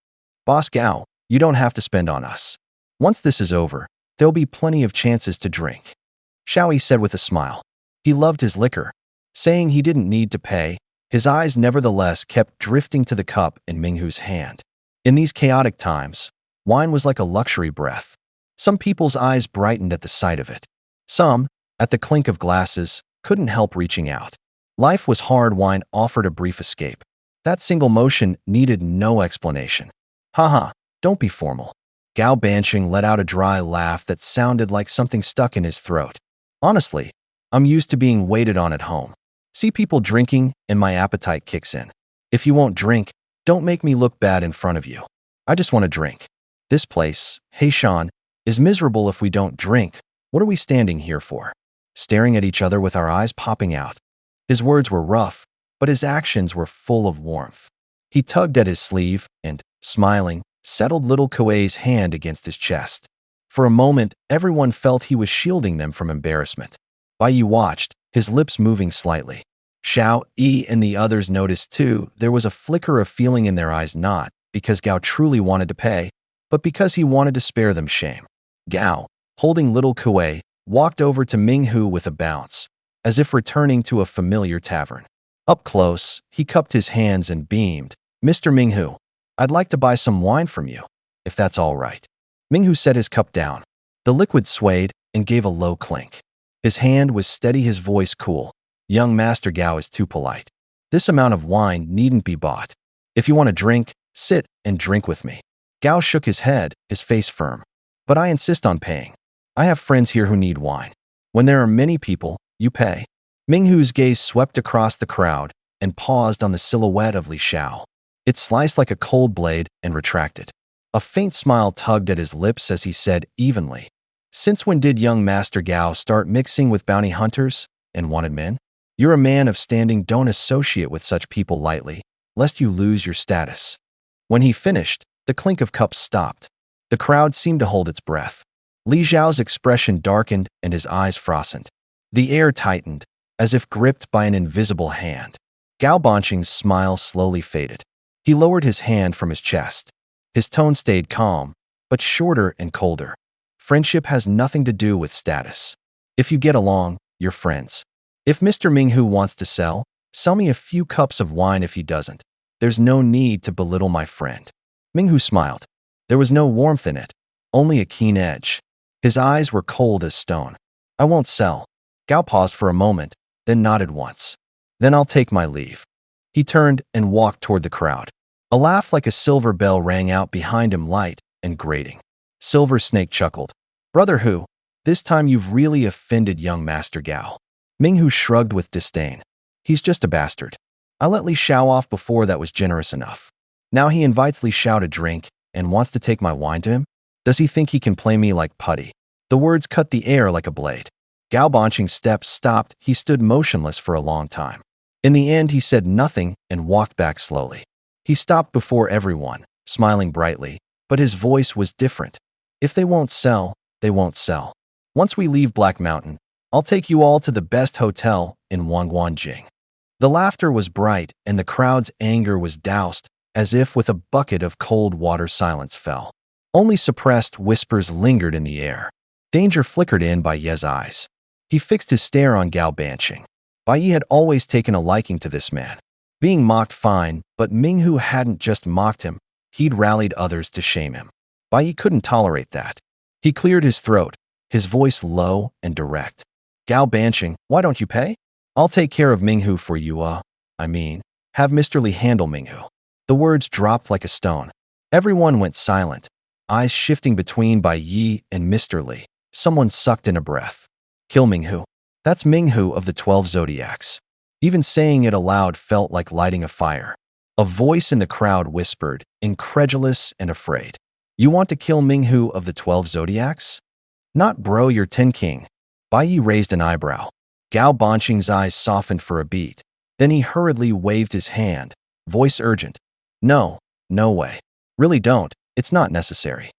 Boss Gao, you don't have to spend on us. Once this is over, there'll be plenty of chances to drink." Xiao Yi said with a smile. He loved his liquor. Saying he didn't need to pay, his eyes nevertheless kept drifting to the cup in Minghu's hand. In these chaotic times, wine was like a luxury breath. Some people's eyes brightened at the sight of it. Some, at the clink of glasses, couldn't help reaching out. Life was hard. Wine offered a brief escape. That single motion needed no explanation. "Haha, don't be formal." Gao Banqing let out a dry laugh that sounded like something stuck in his throat. Honestly, I'm used to being waited on at home. See people drinking and my appetite kicks in. If you won't drink, don't make me look bad in front of you. I just want to drink. This place, Heishan, is miserable if we don't drink. What are we standing here for? Staring at each other with our eyes popping out. His words were rough, but his actions were full of warmth. He tugged at his sleeve and, smiling, settled little Kuei's hand against his chest. For a moment, everyone felt he was shielding them from embarrassment. Bai Yi watched, his lips moving slightly. Xiao Yi and the others noticed too. There was a flicker of feeling in their eyes, not because Gao truly wanted to pay, but because he wanted to spare them shame. Gao, holding little Kuei, walked over to Minghu with a bounce, as if returning to a familiar tavern. Up close, he cupped his hands and beamed. "Mr. Minghu, I'd like to buy some wine from you, if that's all right." Minghu set his cup down. The liquid swayed and gave a low clink. His hand was steady, his voice cool. "Young Master Gao is too polite. This amount of wine needn't be bought. If you want to drink, sit and drink with me." Gao shook his head, his face firm. "But I insist on paying. I have friends here who need wine. When there are many people, you pay." Minghu's gaze swept across the crowd and paused on the silhouette of Li Xiao. It sliced like a cold blade and retracted. A faint smile tugged at his lips as he said evenly, "Since when did young Master Gao start mixing with bounty hunters and wanted men? You're a man of standing, don't associate with such people lightly, lest you lose your status." When he finished, the clink of cups stopped. The crowd seemed to hold its breath. Li Xiao's expression darkened and his eyes frosted. The air tightened, as if gripped by an invisible hand. Gao Banqing's smile slowly faded. He lowered his hand from his chest. His tone stayed calm, but shorter and colder. "Friendship has nothing to do with status. If you get along, you're friends. If Mr. Minghu wants to sell me a few cups of wine. If he doesn't, there's no need to belittle my friend." Minghu smiled. There was no warmth in it, only a keen edge. His eyes were cold as stone. "I won't sell." Gao paused for a moment, then nodded once. "Then I'll take my leave." He turned and walked toward the crowd. A laugh like a silver bell rang out behind him, light and grating. Silver Snake chuckled. "Brother Hu, this time you've really offended young Master Gao." Minghu shrugged with disdain. "He's just a bastard. I let Li Xiao off before, that was generous enough. Now he invites Li Xiao to drink and wants to take my wine to him? Does he think he can play me like putty?" The words cut the air like a blade. Gao Banqing's steps stopped. He stood motionless for a long time. In the end, he said nothing and walked back slowly. He stopped before everyone, smiling brightly, but his voice was different. "If they won't sell, they won't sell. Once we leave Black Mountain, I'll take you all to the best hotel in Wangguanjing." The laughter was bright and the crowd's anger was doused, as if with a bucket of cold water. Silence fell. Only suppressed whispers lingered in the air. Danger flickered in Bai Ye's eyes. He fixed his stare on Gao Banqing. Bai Yi had always taken a liking to this man. Being mocked, fine, but Minghu hadn't just mocked him, he'd rallied others to shame him. Bai Yi couldn't tolerate that. He cleared his throat, his voice low and direct. "Gao Banqing, why don't you pay? I'll take care of Minghu for you, have Mr. Li handle Minghu." The words dropped like a stone. Everyone went silent, eyes shifting between Bai Yi and Mr. Li. Someone sucked in a breath. "Kill Minghu. That's Minghu of the 12 Zodiacs." Even saying it aloud felt like lighting a fire. A voice in the crowd whispered, incredulous and afraid. "You want to kill Minghu of the 12 Zodiacs? Not bro, you're Ten King." Bai Yi raised an eyebrow. Gao Banqing's eyes softened for a beat. Then he hurriedly waved his hand, voice urgent. "No, no way. Really don't, it's not necessary."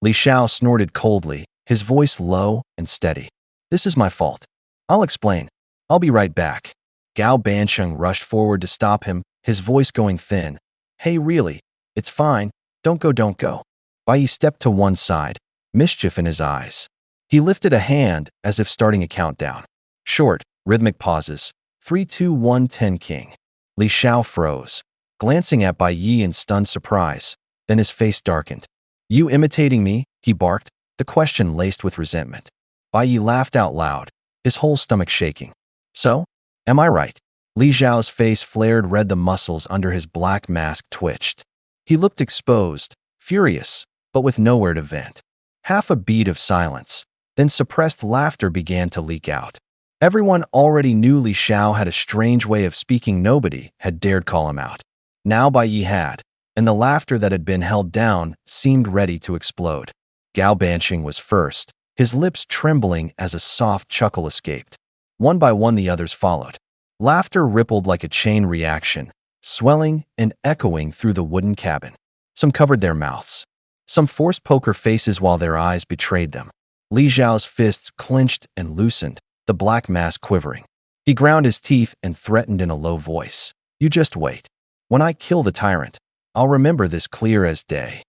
Li Xiao snorted coldly, his voice low and steady. "This is my fault. I'll explain. I'll be right back." Gao Banqing rushed forward to stop him, his voice going thin. "Hey, really? It's fine. Don't go, don't go." Bai Yi stepped to one side, mischief in his eyes. He lifted a hand as if starting a countdown. Short, rhythmic pauses. 3, 2, 1, 10 King. Li Xiao froze, glancing at Bai Yi in stunned surprise. Then his face darkened. "You imitating me?" he barked, the question laced with resentment. Bai Yi laughed out loud, his whole stomach shaking. "So? Am I right?" Li Xiao's face flared red, the muscles under his black mask twitched. He looked exposed, furious, but with nowhere to vent. Half a beat of silence, then suppressed laughter began to leak out. Everyone already knew Li Xiao had a strange way of speaking. Nobody had dared call him out. Now Bai Yi had, and the laughter that had been held down seemed ready to explode. Gao Banqing was first, his lips trembling as a soft chuckle escaped. One by one the others followed. Laughter rippled like a chain reaction, swelling and echoing through the wooden cabin. Some covered their mouths. Some forced poker faces while their eyes betrayed them. Li Xiao's fists clenched and loosened, the black mask quivering. He ground his teeth and threatened in a low voice. "You just wait. When I kill the tyrant, I'll remember this clear as day."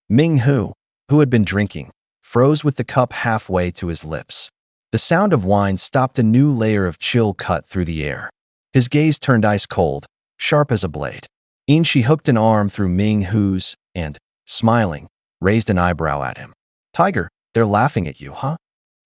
Ming Hu, who had been drinking, froze with the cup halfway to his lips. The sound of wine stopped. A new layer of chill cut through the air. His gaze turned ice cold, sharp as a blade. She hooked an arm through Ming Hu's and, smiling, raised an eyebrow at him. "Tiger, they're laughing at you, huh?"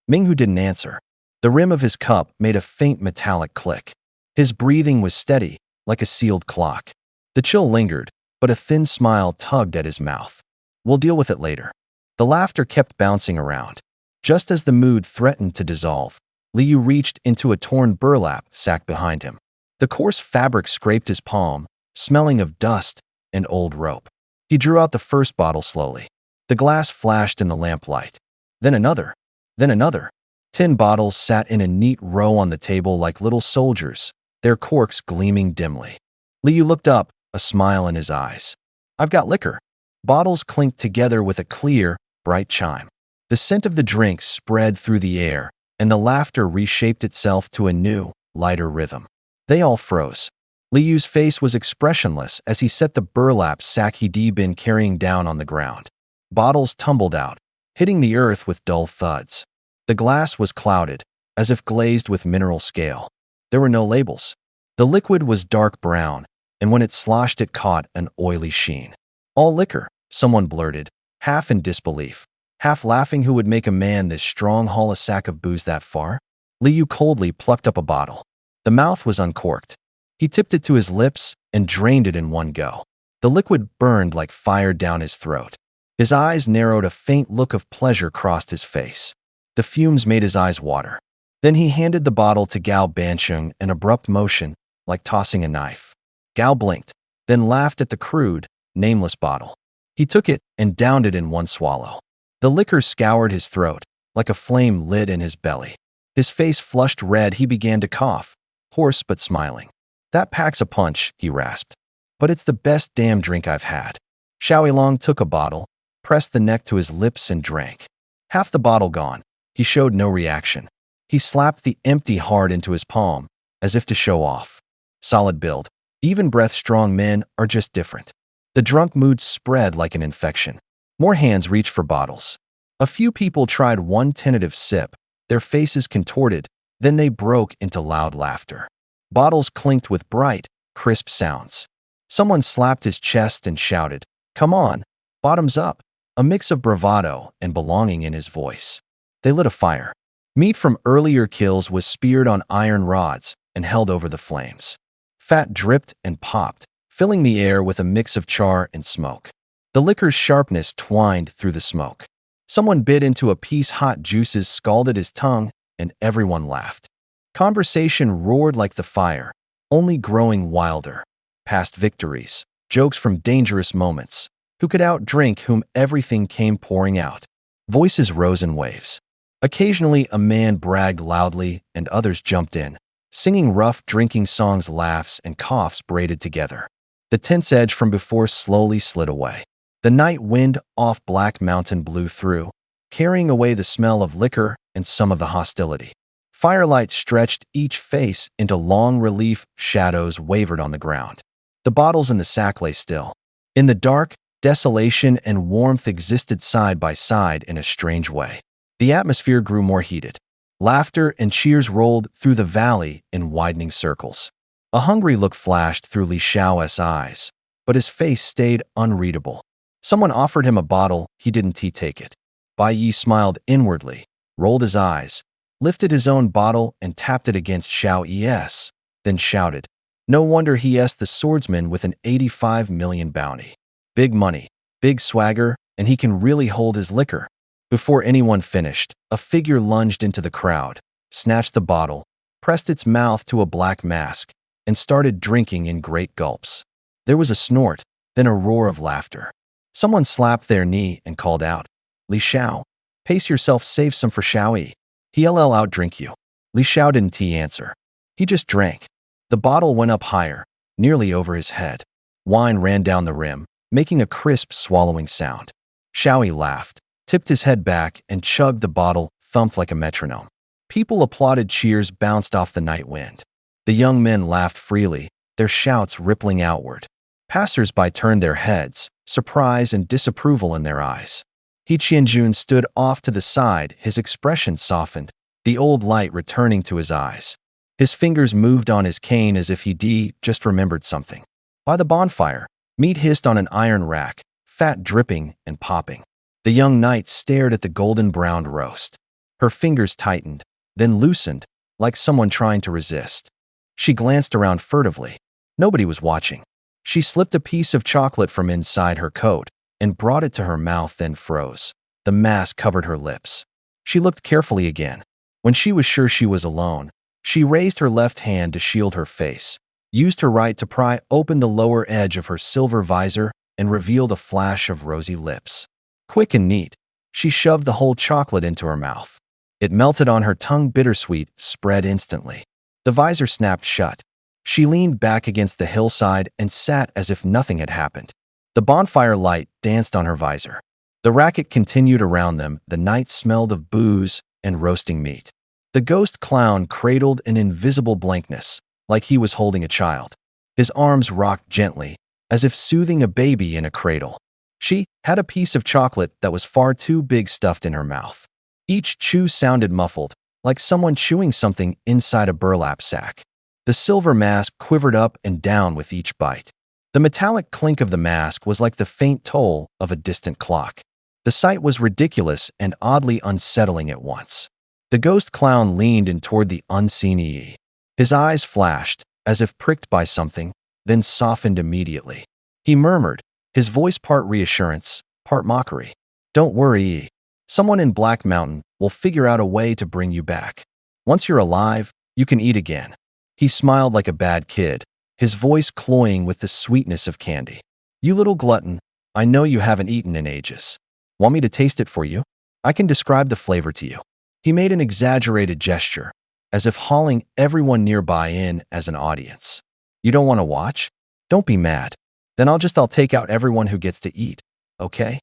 Ming Hu didn't answer. The rim of his cup made a faint metallic click. His breathing was steady, like a sealed clock. The chill lingered, but a thin smile tugged at his mouth. "We'll deal with it later." The laughter kept bouncing around. Just as the mood threatened to dissolve, Liu reached into a torn burlap sack behind him. The coarse fabric scraped his palm, smelling of dust and old rope. He drew out the first bottle slowly. The glass flashed in the lamplight. Then another. Then another. 10 bottles sat in a neat row on the table like little soldiers, their corks gleaming dimly. Liu looked up, a smile in his eyes. "I've got liquor." Bottles clinked together with a clear, bright chime. The scent of the drink spread through the air, and the laughter reshaped itself to a new, lighter rhythm. They all froze. Liu's face was expressionless as he set the burlap sack he'd been carrying down on the ground. Bottles tumbled out, hitting the earth with dull thuds. The glass was clouded, as if glazed with mineral scale. There were no labels. The liquid was dark brown, and when it sloshed it caught an oily sheen. "All liquor," someone blurted, half in disbelief, half laughing. Who would make a man this strong haul a sack of booze that far? Liu coldly plucked up a bottle. The mouth was uncorked. He tipped it to his lips and drained it in one go. The liquid burned like fire down his throat. His eyes narrowed. A faint look of pleasure crossed his face. The fumes made his eyes water. Then he handed the bottle to Gao Banqing, an abrupt motion, like tossing a knife. Gao blinked, then laughed at the crude, nameless bottle. He took it and downed it in one swallow. The liquor scoured his throat, like a flame lit in his belly. His face flushed red. He began to cough, hoarse but smiling. "That packs a punch," he rasped. "But it's the best damn drink I've had." Xiao Long took a bottle, pressed the neck to his lips and drank. Half the bottle gone, he showed no reaction. He slapped the empty heart into his palm, as if to show off. Solid build. Even breath strong men are just different. The drunk mood spread like an infection. More hands reached for bottles. A few people tried one tentative sip, their faces contorted, then they broke into loud laughter. Bottles clinked with bright, crisp sounds. Someone slapped his chest and shouted, "Come on, bottoms up," a mix of bravado and belonging in his voice. They lit a fire. Meat from earlier kills was speared on iron rods and held over the flames. Fat dripped and popped, filling the air with a mix of char and smoke. The liquor's sharpness twined through the smoke. Someone bit into a piece. Hot juices scalded his tongue, and everyone laughed. Conversation roared like the fire, only growing wilder. Past victories, jokes from dangerous moments. Who could outdrink whom? Everything came pouring out. Voices rose in waves. Occasionally a man bragged loudly and others jumped in, singing rough drinking songs. Laughs and coughs braided together. The tense edge from before slowly slid away. The night wind off Black Mountain blew through, carrying away the smell of liquor and some of the hostility. Firelight stretched each face into long relief. Shadows wavered on the ground. The bottles in the sack lay still. In the dark, desolation and warmth existed side by side in a strange way. The atmosphere grew more heated. Laughter and cheers rolled through the valley in widening circles. A hungry look flashed through Li Xiao's eyes, but his face stayed unreadable. Someone offered him a bottle. He didn't take it. Bai Yi smiled inwardly, rolled his eyes, lifted his own bottle and tapped it against Xiao Yi's, then shouted, "No wonder he is the swordsman with an 85 million bounty. Big money, big swagger, and he can really hold his liquor. Before anyone finished, a figure lunged into the crowd, snatched the bottle, pressed its mouth to a black mask, and started drinking in great gulps. There was a snort, then a roar of laughter. Someone slapped their knee and called out, "Li Xiao, pace yourself, save some for Xiao Yi. He'll outdrink you." Li Xiao didn't answer. He just drank. The bottle went up higher, nearly over his head. Wine ran down the rim, making a crisp swallowing sound. Xiao Yi laughed, tipped his head back, and chugged the bottle, thumped like a metronome. People applauded, cheers bounced off the night wind. The young men laughed freely, their shouts rippling outward. Passers-by turned their heads, surprise and disapproval in their eyes. He Qianjun stood off to the side, his expression softened, the old light returning to his eyes. His fingers moved on his cane as if he just remembered something. By the bonfire, meat hissed on an iron rack, fat dripping and popping. The young knight stared at the golden-browned roast. Her fingers tightened, then loosened, like someone trying to resist. She glanced around furtively. Nobody was watching. She slipped a piece of chocolate from inside her coat and brought it to her mouth, then froze. The mask covered her lips. She looked carefully again. When she was sure she was alone, she raised her left hand to shield her face, used her right to pry open the lower edge of her silver visor, and revealed a flash of rosy lips. Quick and neat, she shoved the whole chocolate into her mouth. It melted on her tongue, bittersweet, spread instantly. The visor snapped shut. She leaned back against the hillside and sat as if nothing had happened. The bonfire light danced on her visor. The racket continued around them. The night smelled of booze and roasting meat. The ghost clown cradled an invisible blankness, like he was holding a child. His arms rocked gently, as if soothing a baby in a cradle. She had a piece of chocolate that was far too big stuffed in her mouth. Each chew sounded muffled, like someone chewing something inside a burlap sack. The silver mask quivered up and down with each bite. The metallic clink of the mask was like the faint toll of a distant clock. The sight was ridiculous and oddly unsettling at once. The ghost clown leaned in toward the unseen Yi. His eyes flashed, as if pricked by something, then softened immediately. He murmured, his voice part reassurance, part mockery. "Don't worry, Yi. Someone in Black Mountain will figure out a way to bring you back. Once you're alive, you can eat again." He smiled like a bad kid, his voice cloying with the sweetness of candy. "You little glutton, I know you haven't eaten in ages. Want me to taste it for you? I can describe the flavor to you." He made an exaggerated gesture, as if hauling everyone nearby in as an audience. "You don't want to watch? Don't be mad. Then I'll take out everyone who gets to eat, okay?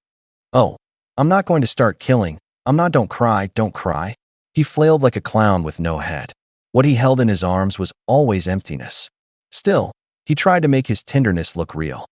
Oh, I'm not going to start killing. I'm not, don't cry, don't cry." He flailed like a clown with no head. What he held in his arms was always emptiness. Still, he tried to make his tenderness look real.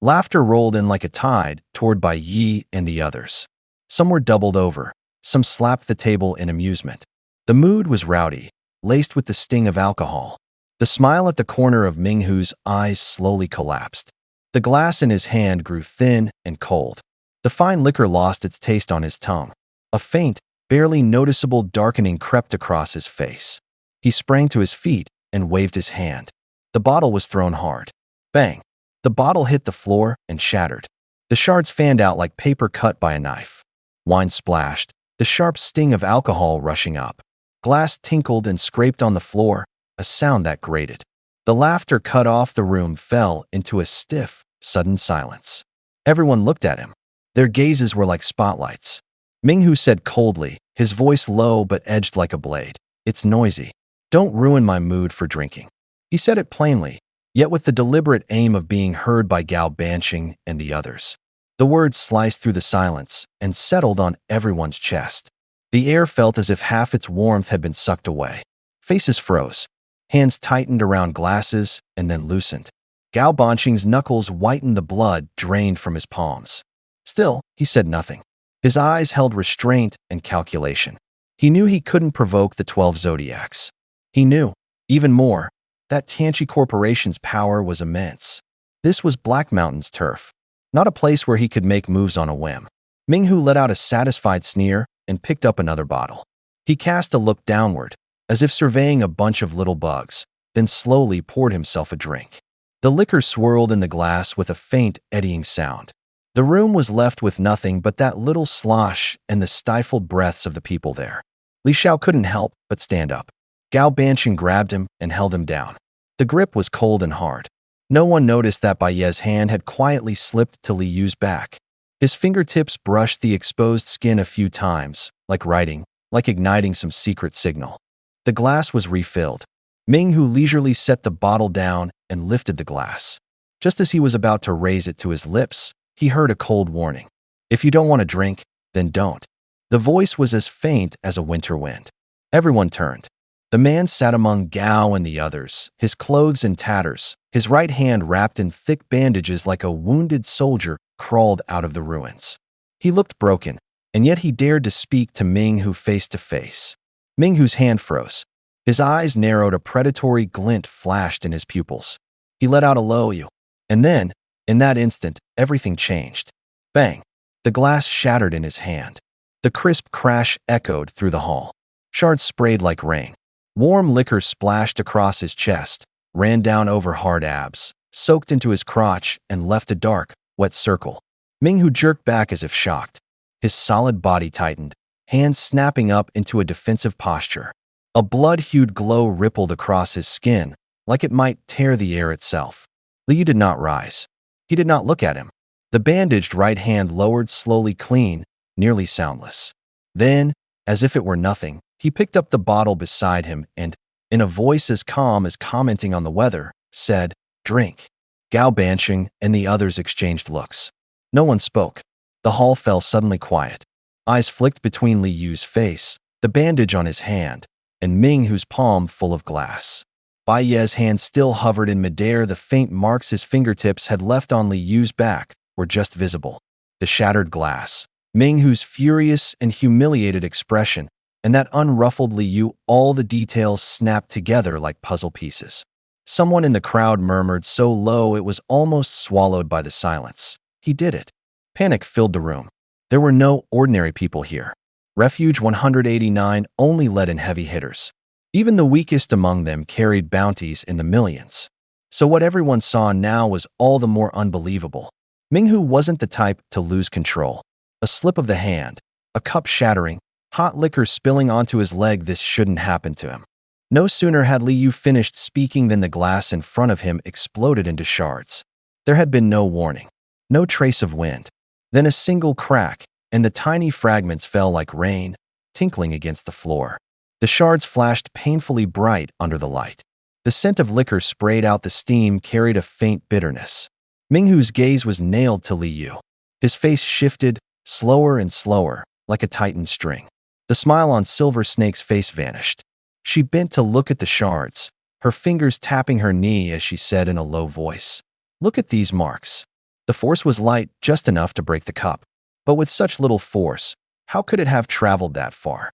Laughter rolled in like a tide toward Bai Yi and the others. Some were doubled over. Some slapped the table in amusement. The mood was rowdy, laced with the sting of alcohol. The smile at the corner of Minghu's eyes slowly collapsed. The glass in his hand grew thin and cold. The fine liquor lost its taste on his tongue. A faint, barely noticeable darkening crept across his face. He sprang to his feet and waved his hand. The bottle was thrown hard. Bang! The bottle hit the floor and shattered. The shards fanned out like paper cut by a knife. Wine splashed, the sharp sting of alcohol rushing up. Glass tinkled and scraped on the floor, a sound that grated. The laughter cut off. The room fell into a stiff, sudden silence. Everyone looked at him. Their gazes were like spotlights. Minghu said coldly, his voice low but edged like a blade, "It's noisy. Don't ruin my mood for drinking." He said it plainly, yet with the deliberate aim of being heard by Gao Banqing and the others. The words sliced through the silence and settled on everyone's chest. The air felt as if half its warmth had been sucked away. Faces froze. Hands tightened around glasses and then loosened. Gao Banqing's knuckles whitened, the blood drained from his palms. Still, he said nothing. His eyes held restraint and calculation. He knew he couldn't provoke the 12 zodiacs. He knew, even more, that Tianqi Corporation's power was immense. This was Black Mountain's turf, not a place where he could make moves on a whim. Minghu let out a satisfied sneer and picked up another bottle. He cast a look downward, as if surveying a bunch of little bugs, then slowly poured himself a drink. The liquor swirled in the glass with a faint, eddying sound. The room was left with nothing but that little slosh and the stifled breaths of the people there. Li Xiao couldn't help but stand up. Gao Banqing grabbed him and held him down. The grip was cold and hard. No one noticed that Bai Ye's hand had quietly slipped to Li Yu's back. His fingertips brushed the exposed skin a few times, like writing, like igniting some secret signal. The glass was refilled. Ming Hu leisurely set the bottle down and lifted the glass. Just as he was about to raise it to his lips, he heard a cold warning. If you don't want to drink, then don't. The voice was as faint as a winter wind. Everyone turned. The man sat among Gao and the others, his clothes in tatters, his right hand wrapped in thick bandages like a wounded soldier crawled out of the ruins. He looked broken, and yet he dared to speak to Ming Hu face to face. Ming Hu's hand froze. His eyes narrowed, a predatory glint flashed in his pupils. He let out a low "you." And then, in that instant, everything changed. Bang! The glass shattered in his hand. The crisp crash echoed through the hall. Shards sprayed like rain. Warm liquor splashed across his chest, ran down over hard abs, soaked into his crotch, and left a dark, wet circle. Ming Hu jerked back as if shocked. His solid body tightened, hands snapping up into a defensive posture. A blood-hued glow rippled across his skin, like it might tear the air itself. Li Yu did not rise. He did not look at him. The bandaged right hand lowered slowly, clean, nearly soundless. Then, as if it were nothing, he picked up the bottle beside him and, in a voice as calm as commenting on the weather, said, "Drink." Gao Banqing and the others exchanged looks. No one spoke. The hall fell suddenly quiet. Eyes flicked between Li Yu's face, the bandage on his hand, and Ming Hu's palm full of glass. Bai Ye's hand still hovered in midair. The faint marks his fingertips had left on Li Yu's back were just visible. The shattered glass, Ming Hu's furious and humiliated expression, and that unruffled Li Yu, all the details snapped together like puzzle pieces. Someone in the crowd murmured so low it was almost swallowed by the silence. He did it. Panic filled the room. There were no ordinary people here. Refuge 189 only let in heavy hitters. Even the weakest among them carried bounties in the millions. So what everyone saw now was all the more unbelievable. Ming Hu wasn't the type to lose control. A slip of the hand, a cup shattering, hot liquor spilling onto his leg. This shouldn't happen to him. No sooner had Li Yu finished speaking than the glass in front of him exploded into shards. There had been no warning, no trace of wind. Then a single crack, and the tiny fragments fell like rain, tinkling against the floor. The shards flashed painfully bright under the light. The scent of liquor sprayed out. The steam carried a faint bitterness. Ming Hu's gaze was nailed to Li Yu. His face shifted, slower and slower, like a tightened string. The smile on Silver Snake's face vanished. She bent to look at the shards, her fingers tapping her knee as she said in a low voice, "Look at these marks." The force was light, just enough to break the cup. But with such little force, how could it have traveled that far?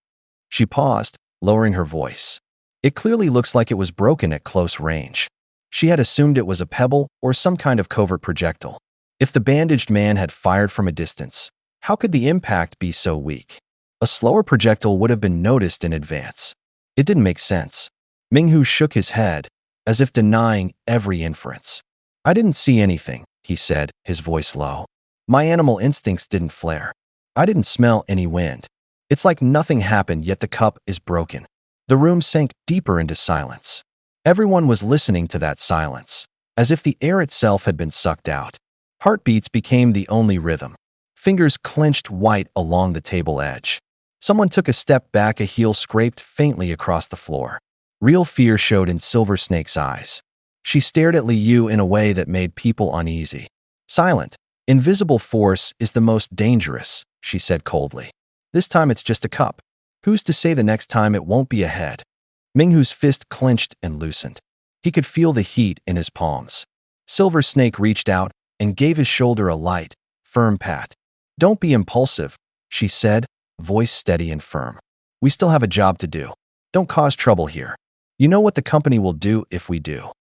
She paused, lowering her voice. It clearly looks like it was broken at close range. She had assumed it was a pebble or some kind of covert projectile. If the bandaged man had fired from a distance, how could the impact be so weak? A slower projectile would have been noticed in advance. It didn't make sense. Ming Hu shook his head, as if denying every inference. "I didn't see anything," he said, his voice low. "My animal instincts didn't flare. I didn't smell any wind. It's like nothing happened, yet the cup is broken." The room sank deeper into silence. Everyone was listening to that silence, as if the air itself had been sucked out. Heartbeats became the only rhythm. Fingers clenched white along the table edge. Someone took a step back, a heel scraped faintly across the floor. Real fear showed in Silver Snake's eyes. She stared at Li Yu in a way that made people uneasy. "Silent, invisible force is the most dangerous," she said coldly. "This time it's just a cup. Who's to say the next time it won't be a head?" Ming Hu's fist clenched and loosened. He could feel the heat in his palms. Silver Snake reached out and gave his shoulder a light, firm pat. "Don't be impulsive," she said, voice steady and firm. "We still have a job to do. Don't cause trouble here. You know what the company will do if we do."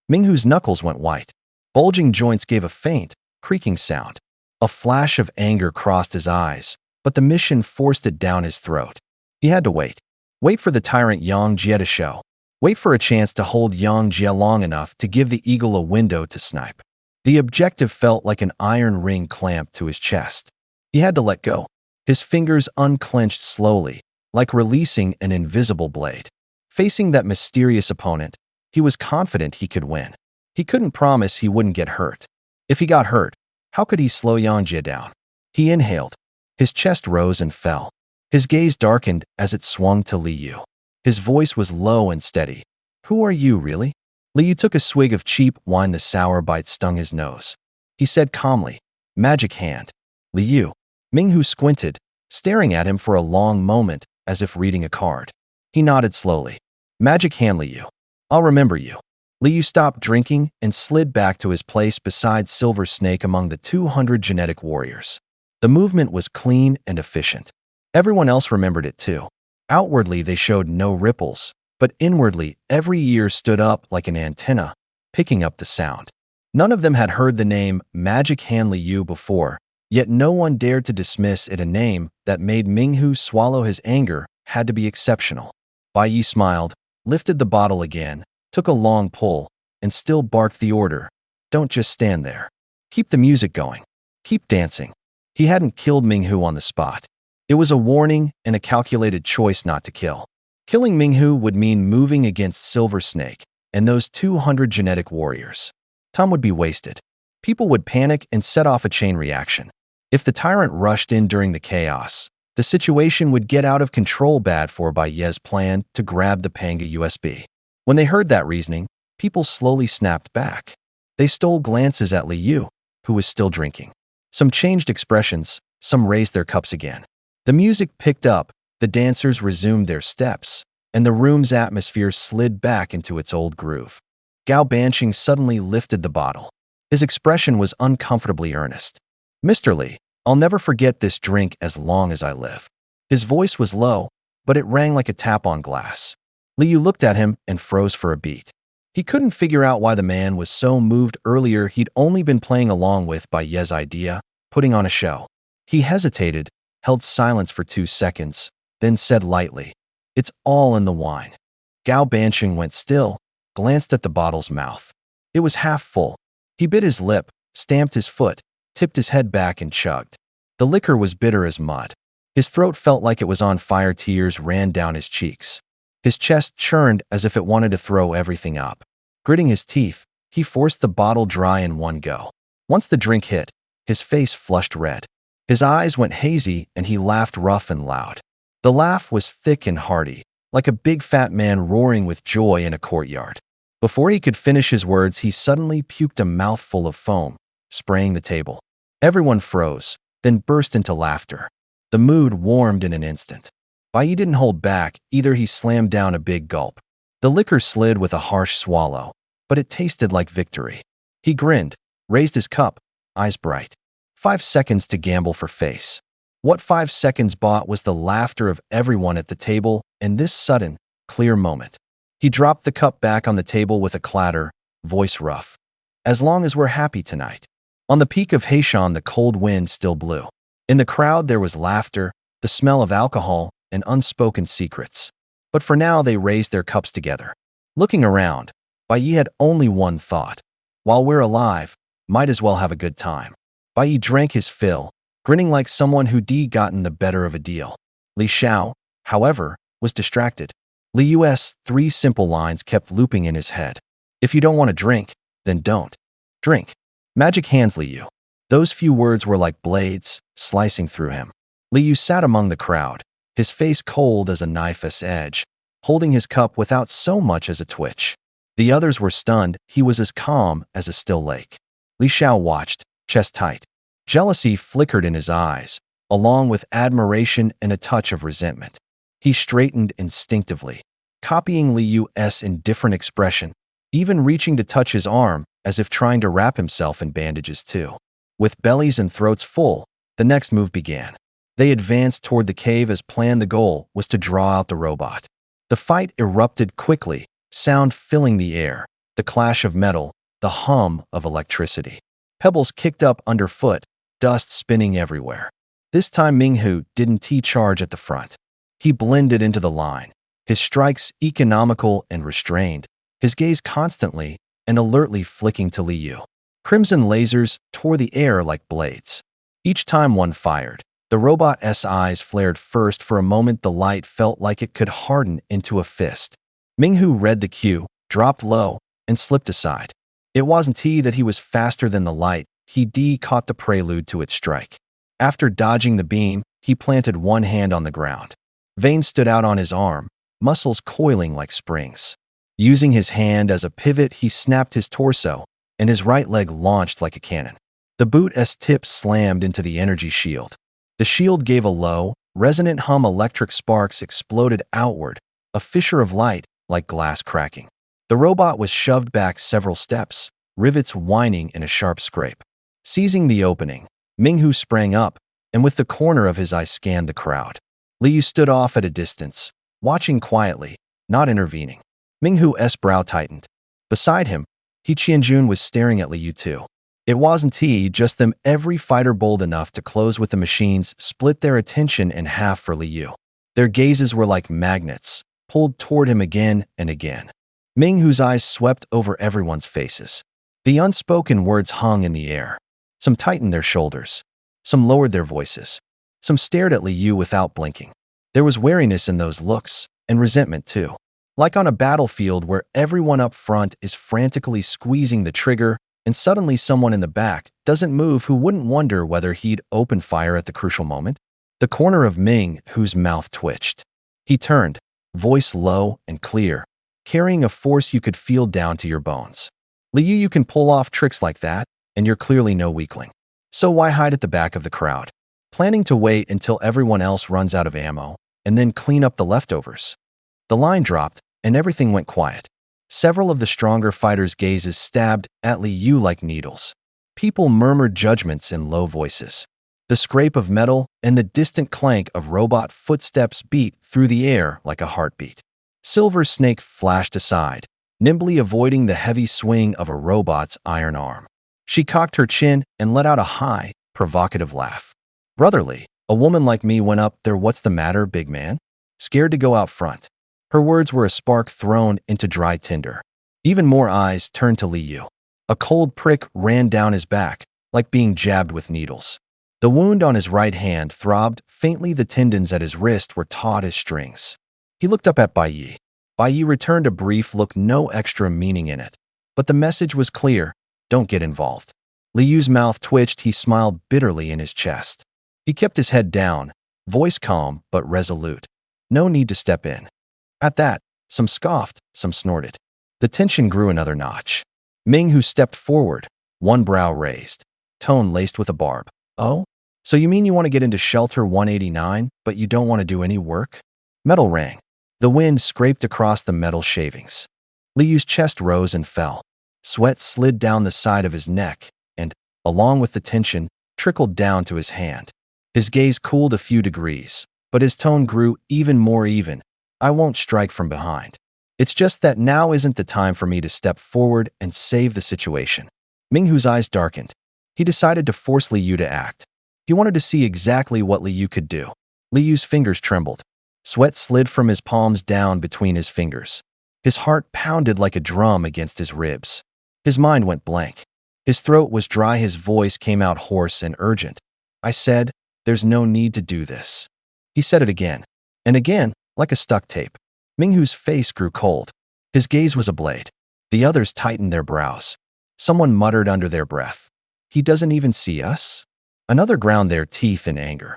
Ming Hu's knuckles went white. Bulging joints gave a faint, creaking sound. A flash of anger crossed his eyes, but the mission forced it down his throat. He had to wait. Wait for the tyrant Yang Jie to show. Wait for a chance to hold Yang Jie long enough to give the eagle a window to snipe. The objective felt like an iron ring clamped to his chest. He had to let go. His fingers unclenched slowly, like releasing an invisible blade. Facing that mysterious opponent, he was confident he could win. He couldn't promise he wouldn't get hurt. If he got hurt, how could he slow Yang Jie down? He inhaled. His chest rose and fell. His gaze darkened as it swung to Li Yu. His voice was low and steady. "Who are you, really?" Li Yu took a swig of cheap wine. The sour bite stung his nose. He said calmly, "Magic Hand." "Li Yu." Minghu squinted, staring at him for a long moment as if reading a card. He nodded slowly. "Magic Hand, Li Yu. I'll remember you." Li Yu stopped drinking and slid back to his place beside Silver Snake among the 200 genetic warriors. The movement was clean and efficient. Everyone else remembered it too. Outwardly, they showed no ripples, but inwardly, every ear stood up like an antenna, picking up the sound. None of them had heard the name Magic Hand Li Yu before, yet no one dared to dismiss it. A name that made Minghu swallow his anger had to be exceptional. Bai Yi smiled, lifted the bottle again, took a long pull, and still barked the order. "Don't just stand there. Keep the music going. Keep dancing." He hadn't killed Minghu on the spot. It was a warning and a calculated choice not to kill. Killing Minghu would mean moving against Silver Snake and those 200 genetic warriors. Time would be wasted. People would panic and set off a chain reaction. If the tyrant rushed in during the chaos, the situation would get out of control. Bad for Bai Ye's plan to grab the Panga USB. When they heard that reasoning, people slowly snapped back. They stole glances at Li Yu, who was still drinking. Some changed expressions, some raised their cups again. The music picked up, the dancers resumed their steps, and the room's atmosphere slid back into its old groove. Gao Banqing suddenly lifted the bottle. His expression was uncomfortably earnest. "Mr. Li, I'll never forget this drink as long as I live." His voice was low, but it rang like a tap on glass. Li Yu looked at him and froze for a beat. He couldn't figure out why the man was so moved. Earlier, he'd only been playing along with Bai Ye's idea, putting on a show. He hesitated, held silence for 2 seconds, then said lightly, "It's all in the wine." Gao Banqing went still, glanced at the bottle's mouth. It was half full. He bit his lip, stamped his foot, tipped his head back and chugged. The liquor was bitter as mud. His throat felt like it was on fire. Tears ran down his cheeks. His chest churned as if it wanted to throw everything up. Gritting his teeth, he forced the bottle dry in one go. Once the drink hit, his face flushed red. His eyes went hazy and he laughed rough and loud. The laugh was thick and hearty, like a big fat man roaring with joy in a courtyard. Before he could finish his words, he suddenly puked a mouthful of foam, spraying the table. Everyone froze, then burst into laughter. The mood warmed in an instant. Bai Yi didn't hold back, either. He slammed down a big gulp. The liquor slid with a harsh swallow, but it tasted like victory. He grinned, raised his cup, eyes bright. 5 seconds to gamble for face. What 5 seconds bought was the laughter of everyone at the table in this sudden, clear moment. He dropped the cup back on the table with a clatter, voice rough. "As long as we're happy tonight." On the peak of Heishan, the cold wind still blew. In the crowd, there was laughter, the smell of alcohol, and unspoken secrets. But for now, they raised their cups together. Looking around, Bai Yi had only one thought. While we're alive, might as well have a good time. Bai Yi drank his fill, grinning like someone who'd gotten the better of a deal. Li Xiao, however, was distracted. Li Yu's 3 simple lines kept looping in his head. "If you don't want to drink, then don't drink. Magic Hands, Li Yu." Those few words were like blades, slicing through him. Li Yu sat among the crowd, his face cold as a knife's edge, holding his cup without so much as a twitch. The others were stunned. He was as calm as a still lake. Li Xiao watched, chest tight. Jealousy flickered in his eyes, along with admiration and a touch of resentment. He straightened instinctively, copying Li Yu's indifferent expression, even reaching to touch his arm as if trying to wrap himself in bandages too. With bellies and throats full, the next move began. They advanced toward the cave as planned. The goal was to draw out the robot. The fight erupted quickly, sound filling the air, the clash of metal, the hum of electricity. Pebbles kicked up underfoot, dust spinning everywhere. This time Minghu didn't charge at the front. He blended into the line, his strikes economical and restrained, his gaze constantly and alertly flicking to Li Yu. Crimson lasers tore the air like blades. Each time one fired, the robot's eyes flared first. For a moment, the light felt like it could harden into a fist. Minghu read the cue, dropped low, and slipped aside. It wasn't that he was faster than the light. He caught the prelude to its strike. After dodging the beam, he planted one hand on the ground. Veins stood out on his arm, muscles coiling like springs. Using his hand as a pivot, he snapped his torso, and his right leg launched like a cannon. The boot's tip slammed into the energy shield. The shield gave a low, resonant hum. Electric sparks exploded outward, a fissure of light like glass cracking. The robot was shoved back several steps, rivets whining in a sharp scrape. Seizing the opening, Minghu sprang up, and with the corner of his eye scanned the crowd. Liu stood off at a distance, watching quietly, not intervening. Minghu's brow tightened. Beside him, He Qianjun was staring at Liu too. It wasn't just them. Every fighter bold enough to close with the machines split their attention in half for Liu. Their gazes were like magnets, pulled toward him again and again. Minghu's eyes swept over everyone's faces. The unspoken words hung in the air. Some tightened their shoulders. Some lowered their voices. Some stared at Liu without blinking. There was wariness in those looks, and resentment too. Like on a battlefield where everyone up front is frantically squeezing the trigger, and suddenly someone in the back doesn't move who wouldn't wonder whether he'd open fire at the crucial moment. The corner of Minghu's mouth twitched. He turned, voice low and clear, carrying a force you could feel down to your bones. Liu, you can pull off tricks like that, and you're clearly no weakling. So why hide at the back of the crowd, planning to wait until everyone else runs out of ammo, and then clean up the leftovers? The line dropped, and everything went quiet. Several of the stronger fighters' gazes stabbed at Liu like needles. People murmured judgments in low voices. The scrape of metal and the distant clank of robot footsteps beat through the air like a heartbeat. Silver Snake flashed aside, nimbly avoiding the heavy swing of a robot's iron arm. She cocked her chin and let out a high, provocative laugh. Brotherly, a woman like me went up there. What's the matter, big man? Scared to go out front? Her words were a spark thrown into dry tinder. Even more eyes turned to Liu. A cold prick ran down his back, like being jabbed with needles. The wound on his right hand throbbed faintly. The tendons at his wrist were taut as strings. He looked up at Bai Yi. Bai Yi returned a brief look, no extra meaning in it. But the message was clear: don't get involved. Liu's mouth twitched. He smiled bitterly in his chest. He kept his head down, voice calm but resolute. No need to step in. At that, some scoffed, some snorted. The tension grew another notch. Minghu stepped forward, one brow raised, tone laced with a barb. Oh? So you mean you want to get into Shelter 189, but you don't want to do any work? Metal rang. The wind scraped across the metal shavings. Liu's chest rose and fell. Sweat slid down the side of his neck and, along with the tension, trickled down to his hand. His gaze cooled a few degrees, but his tone grew even more even. I won't strike from behind. It's just that now isn't the time for me to step forward and save the situation. Minghu's eyes darkened. He decided to force Liu to act. He wanted to see exactly what Liu could do. Liu's fingers trembled. Sweat slid from his palms down between his fingers. His heart pounded like a drum against his ribs. His mind went blank. His throat was dry. His voice came out hoarse and urgent. I said, there's no need to do this. He said it again and again, like a stuck tape. Minghu's face grew cold. His gaze was a blade. The others tightened their brows. Someone muttered under their breath. He doesn't even see us? Another ground their teeth in anger.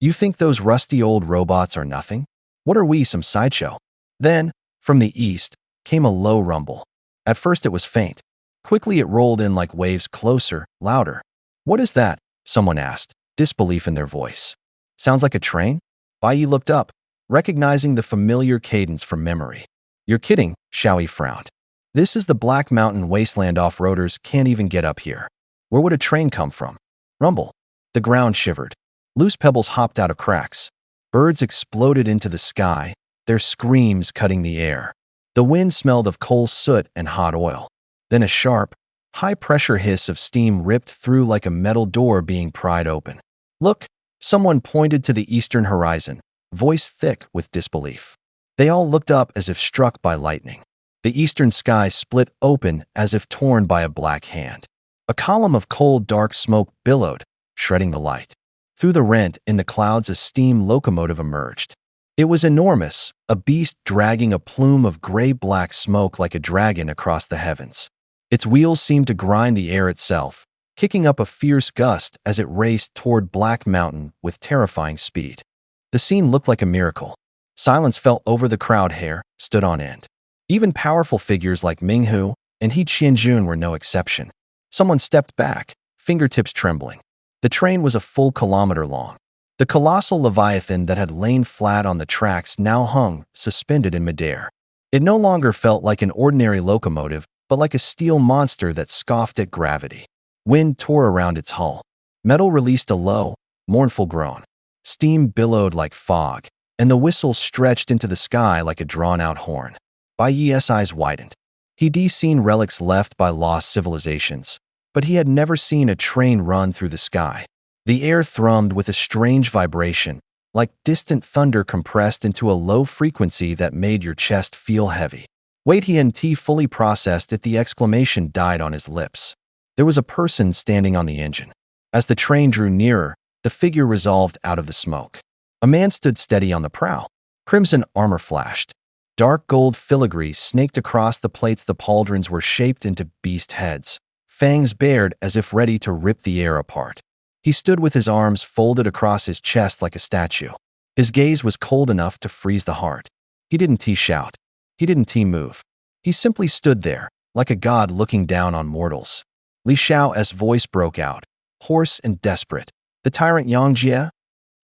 You think those rusty old robots are nothing? What are we, some sideshow? Then, from the east, came a low rumble. At first it was faint. Quickly it rolled in like waves, closer, louder. What is that? Someone asked, disbelief in their voice. Sounds like a train? Bai Yi looked up, recognizing the familiar cadence from memory. You're kidding, Xiaoyi frowned. This is the Black Mountain wasteland. Off-roaders can't even get up here. Where would a train come from? Rumble. The ground shivered. Loose pebbles hopped out of cracks. Birds exploded into the sky, their screams cutting the air. The wind smelled of coal soot and hot oil. Then a sharp, high-pressure hiss of steam ripped through like a metal door being pried open. Look, someone pointed to the eastern horizon, voice thick with disbelief. They all looked up as if struck by lightning. The eastern sky split open as if torn by a black hand. A column of cold, dark smoke billowed, shredding the light. Through the rent in the clouds, a steam locomotive emerged. It was enormous, a beast dragging a plume of gray-black smoke like a dragon across the heavens. Its wheels seemed to grind the air itself, kicking up a fierce gust as it raced toward Black Mountain with terrifying speed. The scene looked like a miracle. Silence fell over the crowd. Hair stood on end. Even powerful figures like Ming Hu and He Qianjun were no exception. Someone stepped back, fingertips trembling. The train was a full kilometer long. The colossal leviathan that had lain flat on the tracks now hung, suspended in midair. It no longer felt like an ordinary locomotive, but like a steel monster that scoffed at gravity. Wind tore around its hull. Metal released a low, mournful groan. Steam billowed like fog, and the whistle stretched into the sky like a drawn-out horn. Bai Yi's eyes widened. He'd seen relics left by lost civilizations, but he had never seen a train run through the sky. The air thrummed with a strange vibration, like distant thunder compressed into a low frequency that made your chest feel heavy. Wait, he and T fully processed it. The exclamation died on his lips. There was a person standing on the engine. As the train drew nearer, the figure resolved out of the smoke. A man stood steady on the prow. Crimson armor flashed. Dark gold filigree snaked across the plates. The pauldrons were shaped into beast heads, fangs bared as if ready to rip the air apart. He stood with his arms folded across his chest like a statue. His gaze was cold enough to freeze the heart. He didn't shout. He didn't move. He simply stood there, like a god looking down on mortals. Li Xiao's voice broke out, hoarse and desperate. The tyrant Yang Jie?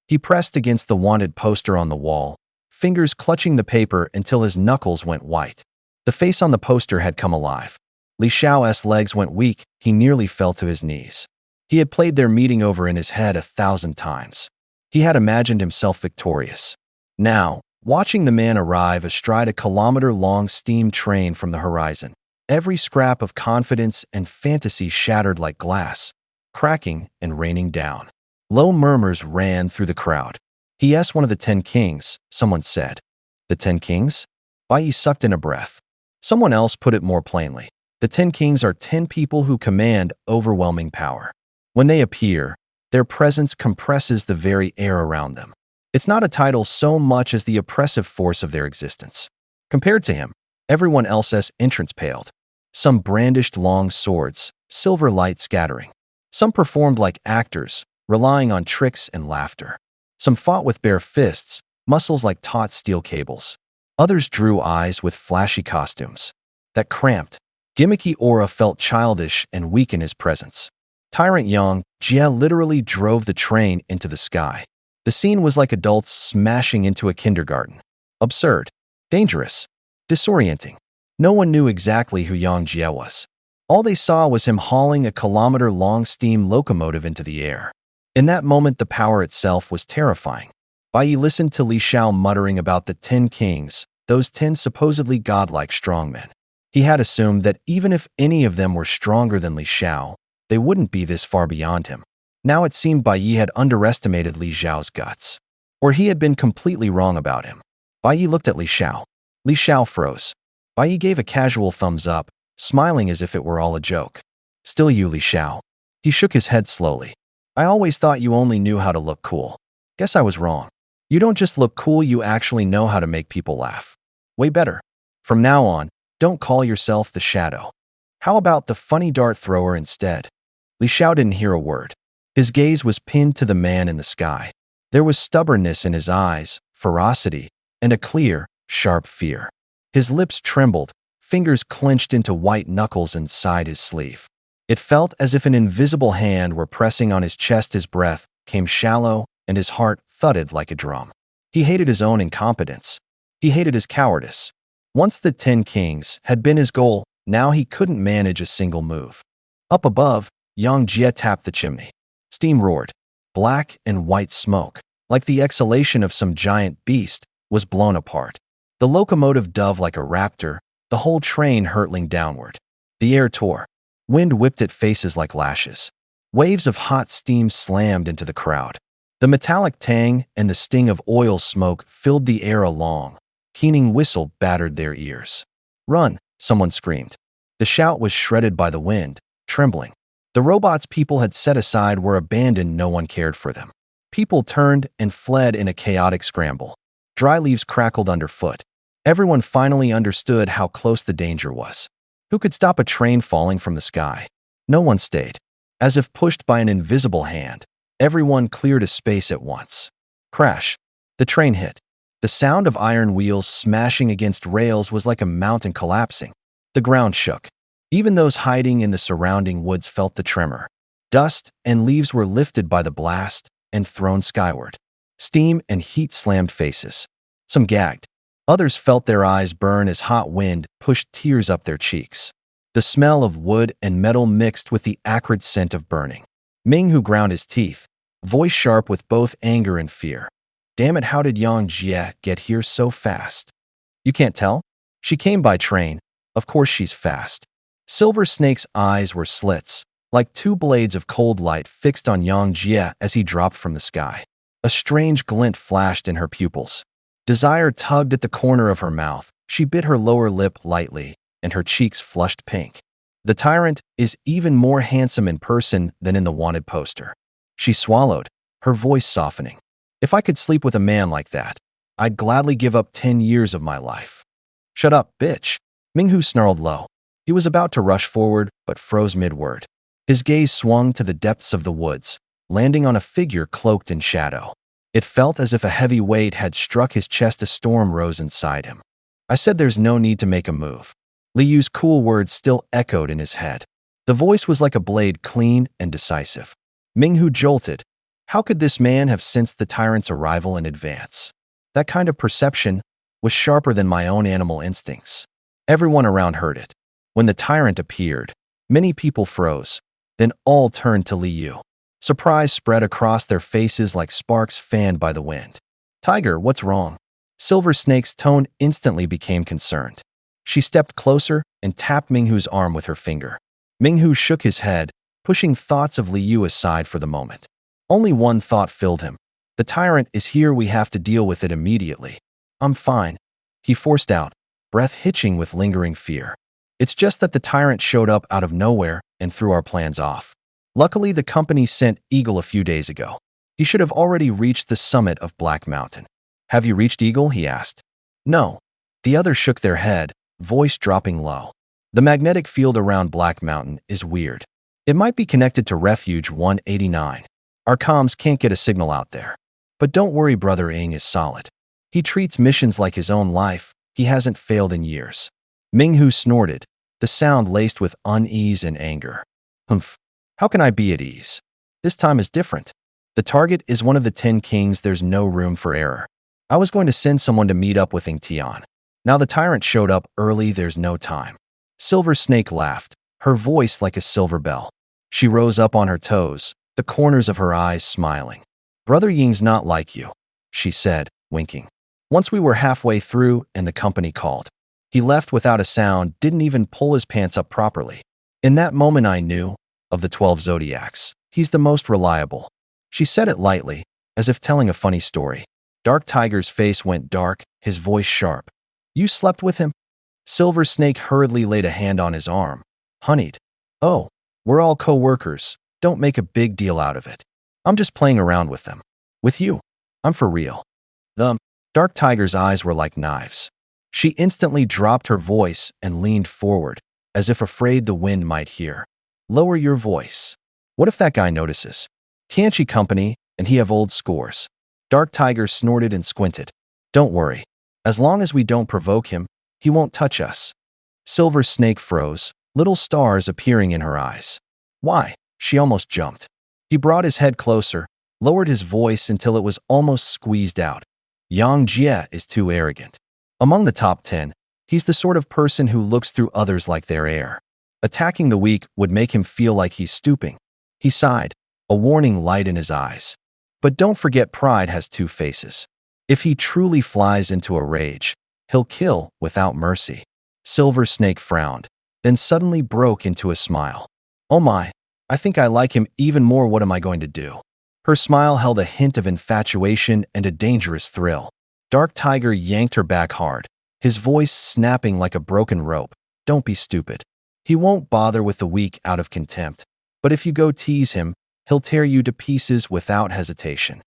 He pressed against the wanted poster on the wall, fingers clutching the paper until his knuckles went white. The face on the poster had come alive. Li Xiao's legs went weak. He nearly fell to his knees. He had played their meeting over in his head 1,000 times. He had imagined himself victorious. Now, watching the man arrive astride a kilometer-long steam train from the horizon, every scrap of confidence and fantasy shattered like glass, cracking and raining down. Low murmurs ran through the crowd. He's one of the 10 kings, someone said. The 10 kings? Bai Yi sucked in a breath. Someone else put it more plainly. The 10 kings are 10 people who command overwhelming power. When they appear, their presence compresses the very air around them. It's not a title so much as the oppressive force of their existence. Compared to him, everyone else's entrance paled. Some brandished long swords, silver light scattering. Some performed like actors, relying on tricks and laughter. Some fought with bare fists, muscles like taut steel cables. Others drew eyes with flashy costumes. That cramped, gimmicky aura felt childish and weak in his presence. Tyrant Yang Jie literally drove the train into the sky. The scene was like adults smashing into a kindergarten. Absurd, dangerous, disorienting. No one knew exactly who Yang Jie was. All they saw was him hauling a kilometer-long steam locomotive into the air. In that moment, the power itself was terrifying. Bai Yi listened to Li Xiao muttering about the 10 kings, those 10 supposedly godlike strongmen. He had assumed that even if any of them were stronger than Li Xiao, they wouldn't be this far beyond him. Now it seemed Bai Yi had underestimated Li Xiao's guts. Or he had been completely wrong about him. Bai Yi looked at Li Xiao. Li Xiao froze. Bai Yi gave a casual thumbs up, smiling as if it were all a joke. Still you, Li Xiao. He shook his head slowly. I always thought you only knew how to look cool. Guess I was wrong. You don't just look cool, you actually know how to make people laugh. Way better. From now on, don't call yourself the Shadow. How about the funny dart thrower instead? Li Xiao didn't hear a word. His gaze was pinned to the man in the sky. There was stubbornness in his eyes, ferocity, and a clear, sharp fear. His lips trembled, fingers clenched into white knuckles inside his sleeve. It felt as if an invisible hand were pressing on his chest. His breath came shallow, and his heart thudded like a drum. He hated his own incompetence. He hated his cowardice. Once the 10 kings had been his goal, now he couldn't manage a single move. Up above, Yang Jie tapped the chimney. Steam roared. Black and white smoke, like the exhalation of some giant beast, was blown apart. The locomotive dove like a raptor, the whole train hurtling downward. The air tore. Wind whipped at faces like lashes. Waves of hot steam slammed into the crowd. The metallic tang and the sting of oil smoke filled the air. A long, keening whistle battered their ears. Run, someone screamed. The shout was shredded by the wind, trembling. The robots people had set aside were abandoned, no one cared for them. People turned and fled in a chaotic scramble. Dry leaves crackled underfoot. Everyone finally understood how close the danger was. Who could stop a train falling from the sky? No one stayed. As if pushed by an invisible hand, everyone cleared a space at once. Crash. The train hit. The sound of iron wheels smashing against rails was like a mountain collapsing. The ground shook. Even those hiding in the surrounding woods felt the tremor. Dust and leaves were lifted by the blast and thrown skyward. Steam and heat slammed faces. Some gagged. Others felt their eyes burn as hot wind pushed tears up their cheeks. The smell of wood and metal mixed with the acrid scent of burning. Ming-Hu ground his teeth, voice sharp with both anger and fear. Damn it, how did Yang Jie get here so fast? You can't tell? She came by train. Of course she's fast. Silver Snake's eyes were slits, like two blades of cold light fixed on Yang Jie as he dropped from the sky. A strange glint flashed in her pupils. Desire tugged at the corner of her mouth. She bit her lower lip lightly, and her cheeks flushed pink. The tyrant is even more handsome in person than in the wanted poster. She swallowed, her voice softening. If I could sleep with a man like that, I'd gladly give up 10 years of my life. Shut up, bitch. Ming-Hu snarled low. He was about to rush forward, but froze mid-word. His gaze swung to the depths of the woods, landing on a figure cloaked in shadow. It felt as if a heavy weight had struck his chest. A storm rose inside him. I said there's no need to make a move. Li Yu's cool words still echoed in his head. The voice was like a blade, clean and decisive. Ming-Hu jolted. How could this man have sensed the tyrant's arrival in advance? That kind of perception was sharper than my own animal instincts. Everyone around heard it. When the tyrant appeared, many people froze. Then all turned to Li Yu. Surprise spread across their faces like sparks fanned by the wind. Tiger, what's wrong? Silver Snake's tone instantly became concerned. She stepped closer and tapped Ming-Hu's arm with her finger. Ming-Hu shook his head, pushing thoughts of Li Yu aside for the moment. Only one thought filled him. The tyrant is here, we have to deal with it immediately. I'm fine. He forced out, breath hitching with lingering fear. It's just that the tyrant showed up out of nowhere and threw our plans off. Luckily, the company sent Eagle a few days ago. He should have already reached the summit of Black Mountain. Have you reached Eagle? He asked. No. The others shook their head, voice dropping low. The magnetic field around Black Mountain is weird. It might be connected to Refuge 189. Our comms can't get a signal out there. But don't worry, Brother Ing is solid. He treats missions like his own life. He hasn't failed in years. Ming-Hu snorted, the sound laced with unease and anger. Humph. How can I be at ease? This time is different. The target is one of the 10 kings. There's no room for error. I was going to send someone to meet up with Ing Tian. Now the tyrant showed up early. There's no time. Silver Snake laughed, her voice like a silver bell. She rose up on her toes, the corners of her eyes smiling. Brother Ying's not like you, she said, winking. Once we were halfway through and the company called. He left without a sound, didn't even pull his pants up properly. In that moment I knew, of the 12 zodiacs, he's the most reliable. She said it lightly, as if telling a funny story. Dark Tiger's face went dark, his voice sharp. You slept with him? Silver Snake hurriedly laid a hand on his arm. Honeyed. Oh, we're all co-workers. Don't make a big deal out of it. I'm just playing around with them. With you. I'm for real. The Dark Tiger's eyes were like knives. She instantly dropped her voice and leaned forward, as if afraid the wind might hear. Lower your voice. What if that guy notices? Tianchi Company, and he have old scores. Dark Tiger snorted and squinted. Don't worry. As long as we don't provoke him, he won't touch us. Silver Snake froze, little stars appearing in her eyes. Why? She almost jumped. He brought his head closer, lowered his voice until it was almost squeezed out. Yang Jie is too arrogant. Among the top 10, he's the sort of person who looks through others like they're air. Attacking the weak would make him feel like he's stooping. He sighed, a warning light in his eyes. But don't forget, pride has two faces. If he truly flies into a rage, he'll kill without mercy. Silver Snake frowned, then suddenly broke into a smile. Oh my, I think I like him even more. What am I going to do? Her smile held a hint of infatuation and a dangerous thrill. Dark Tiger yanked her back hard, his voice snapping like a broken rope. Don't be stupid. He won't bother with the weak out of contempt. But if you go tease him, he'll tear you to pieces without hesitation.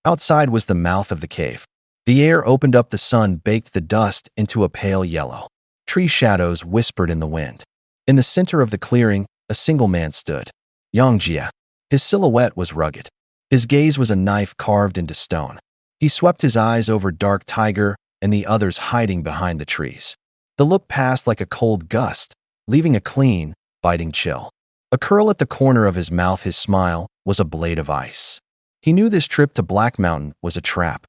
Outside was the mouth of the cave. The air opened up, the sun baked the dust into a pale yellow. Tree shadows whispered in the wind. In the center of the clearing, a single man stood. Yang Jie. His silhouette was rugged. His gaze was a knife carved into stone. He swept his eyes over Dark Tiger and the others hiding behind the trees. The look passed like a cold gust, leaving a clean, biting chill. A curl at the corner of his mouth, his smile was a blade of ice. He knew this trip to Black Mountain was a trap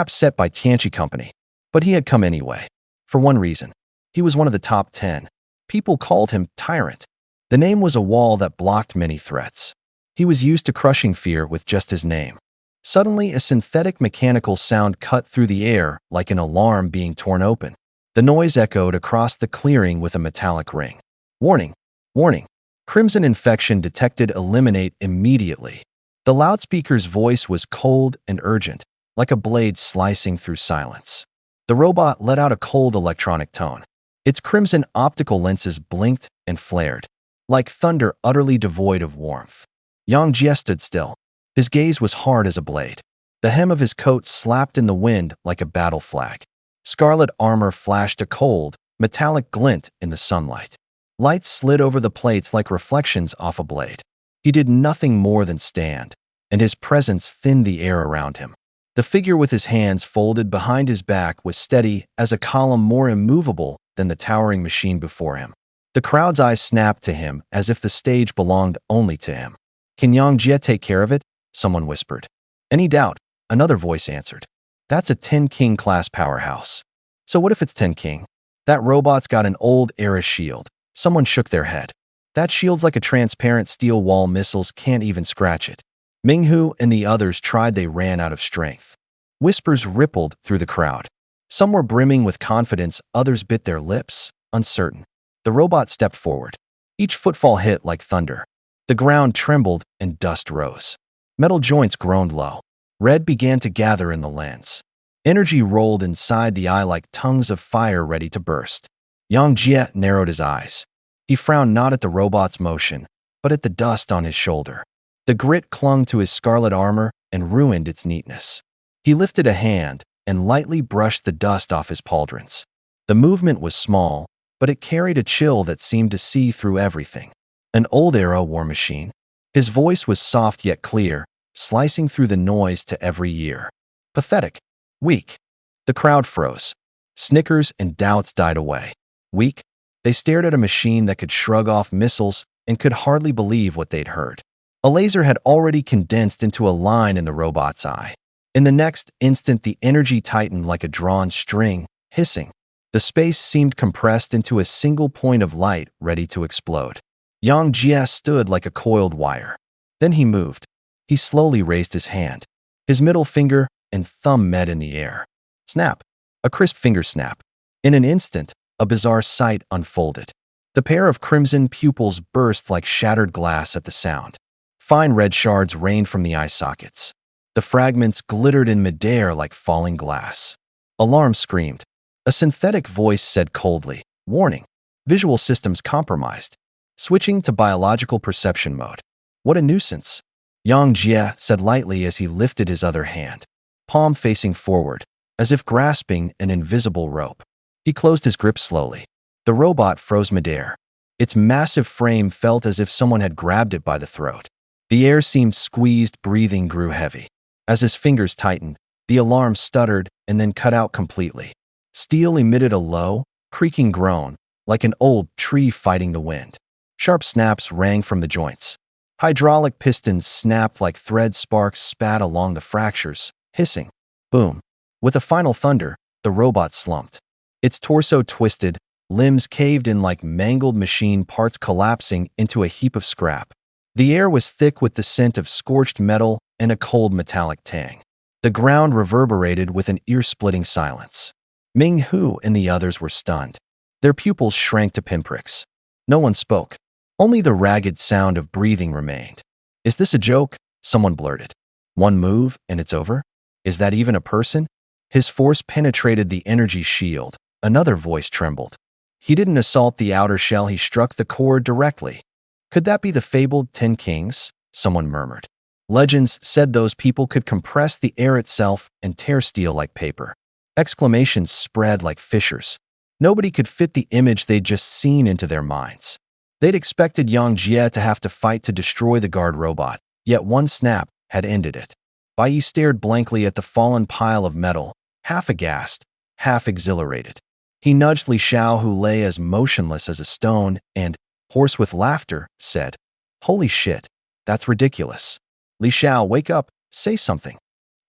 set by Tianqi Company. But he had come anyway. For one reason. He was one of the top 10. People called him Tyrant. The name was a wall that blocked many threats. He was used to crushing fear with just his name. Suddenly, a synthetic mechanical sound cut through the air like an alarm being torn open. The noise echoed across the clearing with a metallic ring. Warning! Warning! Crimson infection detected. Eliminate immediately. The loudspeaker's voice was cold and urgent, like a blade slicing through silence. The robot let out a cold electronic tone. Its crimson optical lenses blinked and flared, like thunder utterly devoid of warmth. Yang Jie stood still. His gaze was hard as a blade. The hem of his coat slapped in the wind like a battle flag. Scarlet armor flashed a cold, metallic glint in the sunlight. Lights slid over the plates like reflections off a blade. He did nothing more than stand, and his presence thinned the air around him. The figure with his hands folded behind his back was steady as a column, more immovable than the towering machine before him. The crowd's eyes snapped to him as if the stage belonged only to him. "Can Yang Jie take care of it?" someone whispered. "Any doubt?" another voice answered. "That's a 10 King class powerhouse." "So what if it's 10 King? That robot's got an old era shield." Someone shook their head. "That shield's like a transparent steel wall. Missiles can't even scratch it." Minghu and the others tried. They ran out of strength. Whispers rippled through the crowd. Some were brimming with confidence, others bit their lips, uncertain. The robot stepped forward. Each footfall hit like thunder. The ground trembled and dust rose. Metal joints groaned low. Red began to gather in the lens. Energy rolled inside the eye like tongues of fire ready to burst. Yang Jie narrowed his eyes. He frowned not at the robot's motion, but at the dust on his shoulder. The grit clung to his scarlet armor and ruined its neatness. He lifted a hand and lightly brushed the dust off his pauldrons. The movement was small, but it carried a chill that seemed to see through everything. An old-era war machine. His voice was soft yet clear, slicing through the noise to every year. Pathetic. Weak. The crowd froze. Snickers and doubts died away. Weak? They stared at a machine that could shrug off missiles and could hardly believe what they'd heard. A laser had already condensed into a line in the robot's eye. In the next instant, the energy tightened like a drawn string, hissing. The space seemed compressed into a single point of light ready to explode. Yang Jie stood like a coiled wire. Then he moved. He slowly raised his hand. His middle finger and thumb met in the air. Snap. A crisp finger snap. In an instant, a bizarre sight unfolded. The pair of crimson pupils burst like shattered glass at the sound. Fine red shards rained from the eye sockets. The fragments glittered in midair like falling glass. Alarm screamed. A synthetic voice said coldly, "Warning. Visual systems compromised. Switching to biological perception mode." "What a nuisance," Yang Jie said lightly as he lifted his other hand, palm facing forward, as if grasping an invisible rope. He closed his grip slowly. The robot froze midair. Its massive frame felt as if someone had grabbed it by the throat. The air seemed squeezed, breathing grew heavy. As his fingers tightened, the alarm stuttered and then cut out completely. Steel emitted a low, creaking groan, like an old tree fighting the wind. Sharp snaps rang from the joints. Hydraulic pistons snapped like thread, sparks spat along the fractures, hissing. Boom. With a final thunder, the robot slumped. Its torso twisted, limbs caved in like mangled machine parts, collapsing into a heap of scrap. The air was thick with the scent of scorched metal and a cold metallic tang. The ground reverberated with an ear-splitting silence. Minghu and the others were stunned. Their pupils shrank to pinpricks. No one spoke. Only the ragged sound of breathing remained. "Is this a joke?" someone blurted. "One move and it's over? Is that even a person?" His force penetrated the energy shield. Another voice trembled. "He didn't assault the outer shell, he struck the core directly." Could that be the fabled 10 kings? Someone murmured. Legends said those people could compress the air itself and tear steel like paper. Exclamations spread like fissures. Nobody could fit the image they'd just seen into their minds. They'd expected Yang Jie to have to fight to destroy the guard robot, yet one snap had ended it. Bai Yi stared blankly at the fallen pile of metal, half aghast, half exhilarated. He nudged Li Xiao, who lay as motionless as a stone, and, hoarse with laughter, said, "Holy shit, that's ridiculous. Li Xiao, wake up, say something."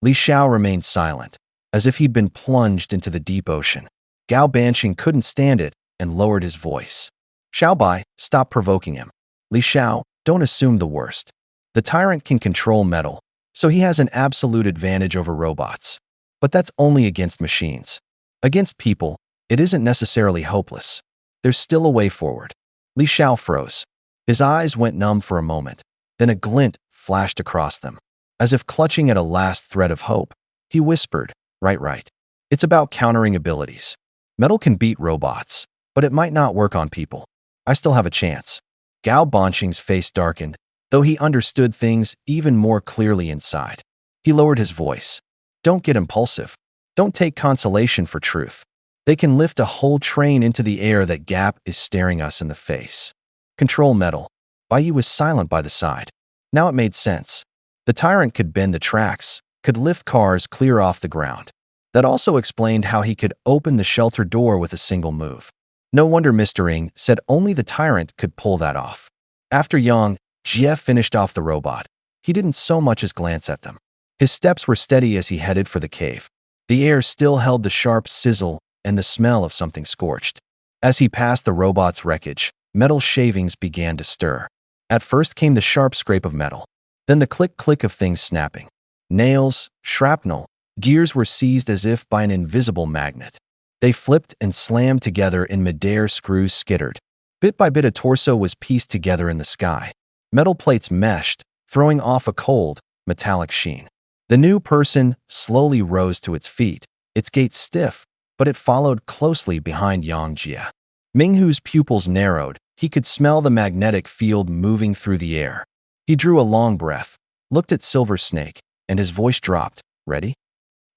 Li Xiao remained silent, as if he'd been plunged into the deep ocean. Gao Banqing couldn't stand it and lowered his voice. "Xiao Bai, stop provoking him. Li Xiao, don't assume the worst. The tyrant can control metal, so he has an absolute advantage over robots. But that's only against machines. Against people, it isn't necessarily hopeless. There's still a way forward." Li Xiao froze. His eyes went numb for a moment, then a glint flashed across them. As if clutching at a last thread of hope, he whispered, Right. It's about countering abilities. Metal can beat robots, but it might not work on people. I still have a chance." Gao Banqing's face darkened, though he understood things even more clearly inside. He lowered his voice. "Don't get impulsive. Don't take consolation for truth. They can lift a whole train into the air. That gap is staring us in the face. Control metal." Bai Yi was silent by the side. Now it made sense. The tyrant could bend the tracks, could lift cars clear off the ground. That also explained how he could open the shelter door with a single move. No wonder Mr. Ng said only the tyrant could pull that off. After Yang Jie finished off the robot, he didn't so much as glance at them. His steps were steady as he headed for the cave. The air still held the sharp sizzle and the smell of something scorched. As he passed the robot's wreckage, metal shavings began to stir. At first came the sharp scrape of metal, then the click-click of things snapping. Nails, shrapnel, gears were seized as if by an invisible magnet. They flipped and slammed together in midair. Screws skittered. Bit by bit a torso was pieced together in the sky. Metal plates meshed, throwing off a cold, metallic sheen. The new person slowly rose to its feet, its gait stiff, but it followed closely behind Yang Jie. Minghu's pupils narrowed. He could smell the magnetic field moving through the air. He drew a long breath, looked at Silver Snake, and his voice dropped. "Ready?"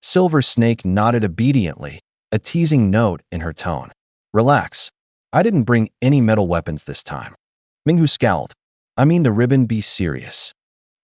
Silver Snake nodded obediently, a teasing note in her tone. "Relax. I didn't bring any metal weapons this time." Minghu scowled. "I mean the ribbon, be serious."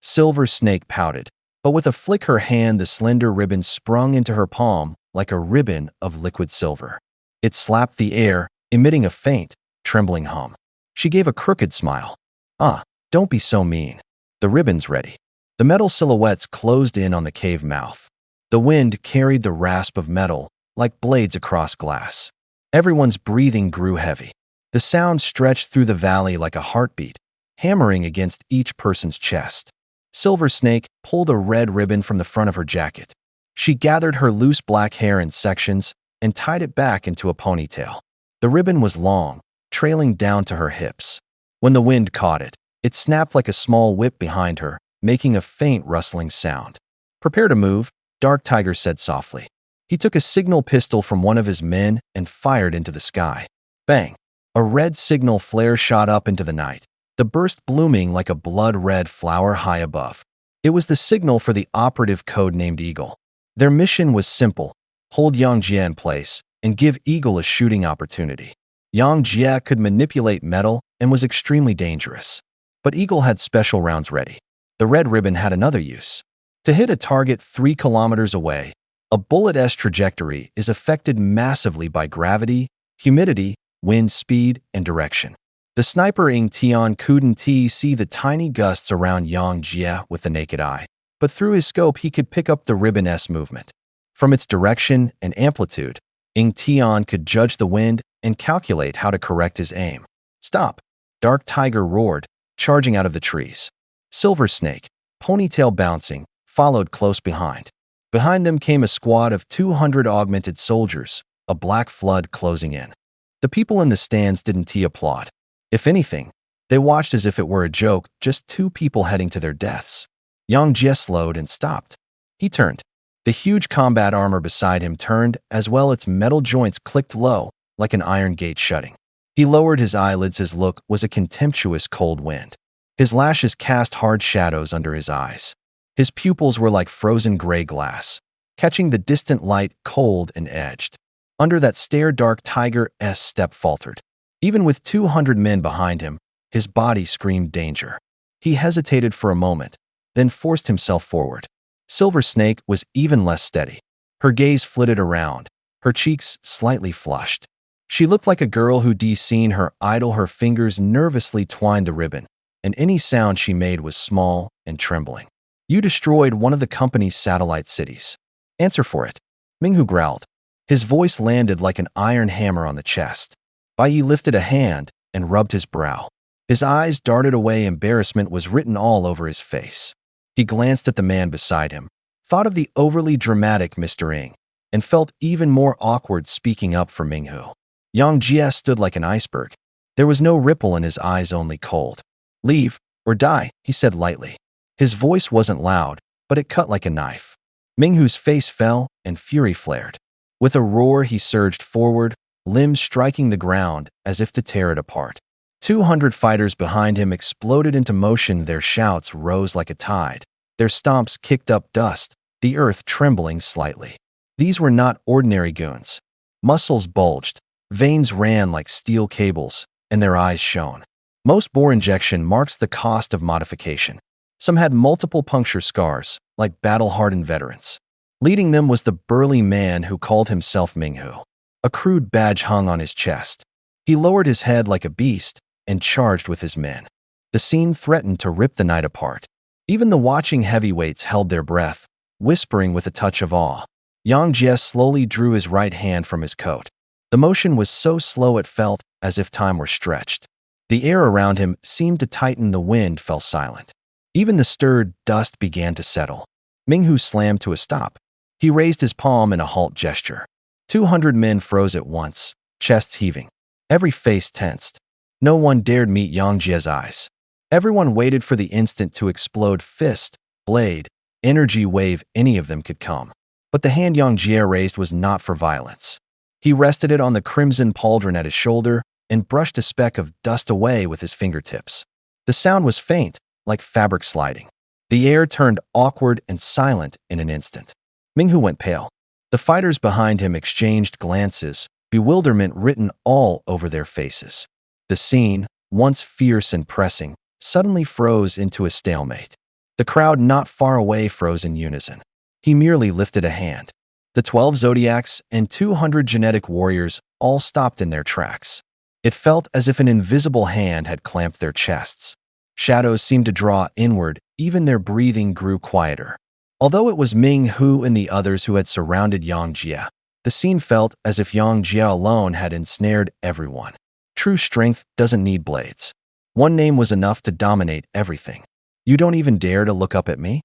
Silver Snake pouted, but with a flick her hand the slender ribbon sprung into her palm like a ribbon of liquid silver. It slapped the air, emitting a faint, trembling hum. She gave a crooked smile. "Ah, don't be so mean. The ribbon's ready." The metal silhouettes closed in on the cave mouth. The wind carried the rasp of metal like blades across glass. Everyone's breathing grew heavy. The sound stretched through the valley like a heartbeat, hammering against each person's chest. Silver Snake pulled a red ribbon from the front of her jacket. She gathered her loose black hair in sections and tied it back into a ponytail. The ribbon was long, trailing down to her hips. When the wind caught it, it snapped like a small whip behind her, making a faint rustling sound. "Prepare to move," Dark Tiger said softly. He took a signal pistol from one of his men and fired into the sky. Bang! A red signal flare shot up into the night, the burst blooming like a blood-red flower high above. It was the signal for the operative code named Eagle. Their mission was simple: hold Yang Jie in place and give Eagle a shooting opportunity. Yang Jie could manipulate metal and was extremely dangerous. But Eagle had special rounds ready. The red ribbon had another use. To hit a target 3 kilometers away, a bullet's trajectory is affected massively by gravity, humidity, wind speed, and direction. The sniper Ng Tian couldn't see the tiny gusts around Yang Jie with the naked eye, but through his scope he could pick up the ribbon's movement. From its direction and amplitude, Ng Tian could judge the wind and calculate how to correct his aim. "Stop!" Dark Tiger roared, charging out of the trees. Silver Snake, ponytail bouncing, followed close behind. Behind them came a squad of 200 augmented soldiers, a black flood closing in. The people in the stands didn't applaud. If anything, they watched as if it were a joke, just 2 people heading to their deaths. Yang Jie slowed and stopped. He turned. The huge combat armor beside him turned, as well its metal joints clicked low, like an iron gate shutting. He lowered his eyelids. His look was a contemptuous cold wind. His lashes cast hard shadows under his eyes. His pupils were like frozen gray glass, catching the distant light, cold and edged. Under that stare, dark Tiger's step faltered. Even with 200 men behind him, his body screamed danger. He hesitated for a moment, then forced himself forward. Silver Snake was even less steady. Her gaze flitted around, her cheeks slightly flushed. She looked like a girl who'd seen her idol. Her fingers nervously twined the ribbon, and any sound she made was small and trembling. You destroyed one of the company's satellite cities. Answer for it. Minghu growled. His voice landed like an iron hammer on the chest. Bai Yi lifted a hand and rubbed his brow. His eyes darted away. Embarrassment was written all over his face. He glanced at the man beside him, thought of the overly dramatic Mr. Ng, and felt even more awkward speaking up for Minghu. Yang Jie stood like an iceberg. There was no ripple in his eyes, only cold. Leave or die, he said lightly. His voice wasn't loud, but it cut like a knife. Minghu's face fell and fury flared. With a roar, he surged forward, limbs striking the ground as if to tear it apart. 200 fighters behind him exploded into motion. Their shouts rose like a tide. Their stomps kicked up dust, the earth trembling slightly. These were not ordinary goons. Muscles bulged, veins ran like steel cables, and their eyes shone. Most bore injection marks the cost of modification. Some had multiple puncture scars, like battle-hardened veterans. Leading them was the burly man who called himself Minghu. A crude badge hung on his chest. He lowered his head like a beast and charged with his men. The scene threatened to rip the night apart. Even the watching heavyweights held their breath, whispering with a touch of awe. Yang Jie slowly drew his right hand from his coat. The motion was so slow it felt as if time were stretched. The air around him seemed to tighten. The wind fell silent. Even the stirred dust began to settle. Minghu slammed to a stop. He raised his palm in a halt gesture. 200 men froze at once, chests heaving. Every face tensed. No one dared meet Yang Jie's eyes. Everyone waited for the instant to explode. Fist, blade, energy wave, any of them could come. But the hand Yang Jie raised was not for violence. He rested it on the crimson pauldron at his shoulder and brushed a speck of dust away with his fingertips. The sound was faint, like fabric sliding. The air turned awkward and silent in an instant. Minghu went pale. The fighters behind him exchanged glances, bewilderment written all over their faces. The scene, once fierce and pressing, suddenly froze into a stalemate. The crowd not far away froze in unison. He merely lifted a hand. The 12 Zodiacs and 200 genetic warriors all stopped in their tracks. It felt as if an invisible hand had clamped their chests. Shadows seemed to draw inward, even their breathing grew quieter. Although it was Minghu and the others who had surrounded Yang Jie, the scene felt as if Yang Jie alone had ensnared everyone. True strength doesn't need blades. One name was enough to dominate everything. You don't even dare to look up at me?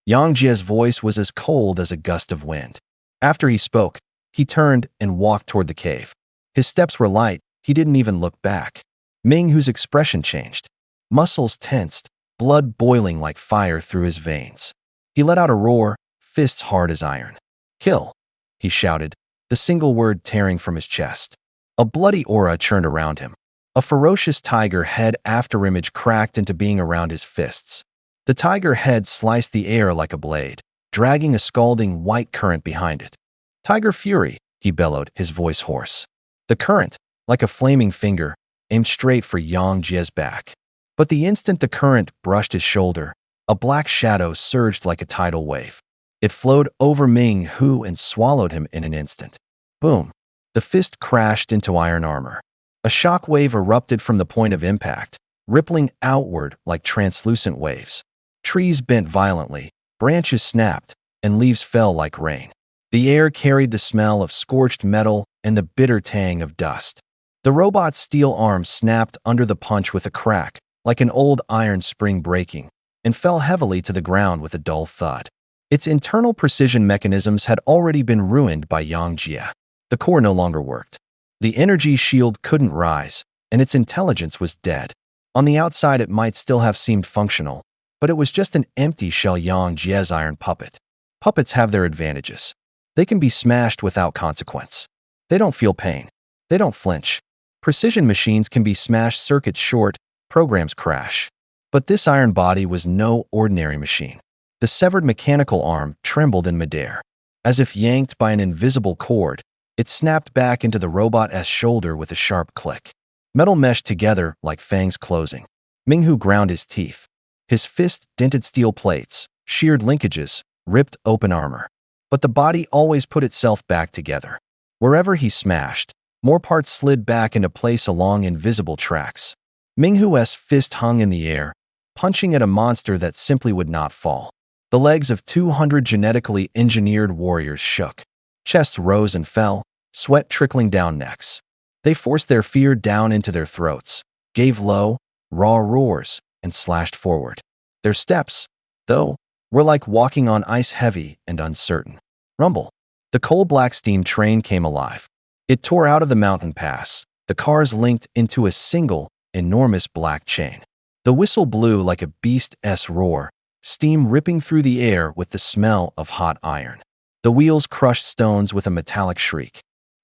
Yang Jie's voice was as cold as a gust of wind. After he spoke, he turned and walked toward the cave. His steps were light, he didn't even look back. Minghu's expression changed. Muscles tensed, blood boiling like fire through his veins. He let out a roar, fists hard as iron. Kill, he shouted, the single word tearing from his chest. A bloody aura churned around him. A ferocious tiger head afterimage cracked into being around his fists. The tiger head sliced the air like a blade, dragging a scalding white current behind it. Tiger fury, he bellowed, his voice hoarse. The current, like a flaming finger, aimed straight for Yang Jie's back. But the instant the current brushed his shoulder, a black shadow surged like a tidal wave. It flowed over Minghu and swallowed him in an instant. Boom! The fist crashed into iron armor. A shock wave erupted from the point of impact, rippling outward like translucent waves. Trees bent violently, branches snapped, and leaves fell like rain. The air carried the smell of scorched metal and the bitter tang of dust. The robot's steel arm snapped under the punch with a crack, like an old iron spring breaking, and fell heavily to the ground with a dull thud. Its internal precision mechanisms had already been ruined by Yang Jie. The core no longer worked. The energy shield couldn't rise, and its intelligence was dead. On the outside it might still have seemed functional, but it was just an empty shell. Yang Jie's iron puppet. Puppets have their advantages. They can be smashed without consequence. They don't feel pain. They don't flinch. Precision machines can be smashed, circuits short, programs crash. But this iron body was no ordinary machine. The severed mechanical arm trembled in midair. As if yanked by an invisible cord, it snapped back into the robot's shoulder with a sharp click. Metal meshed together like fangs closing. Minghu ground his teeth. His fist dented steel plates, sheared linkages, ripped open armor. But the body always put itself back together. Wherever he smashed, more parts slid back into place along invisible tracks. Minghu's fist hung in the air, punching at a monster that simply would not fall. The legs of 200 genetically engineered warriors shook. Chests rose and fell, sweat trickling down necks. They forced their fear down into their throats, gave low, raw roars, and slashed forward. Their steps, though, were like walking on ice, heavy and uncertain. Rumble. The coal-black steam train came alive. It tore out of the mountain pass, the cars linked into a single, enormous black chain. The whistle blew like a beast's roar, steam ripping through the air with the smell of hot iron. The wheels crushed stones with a metallic shriek.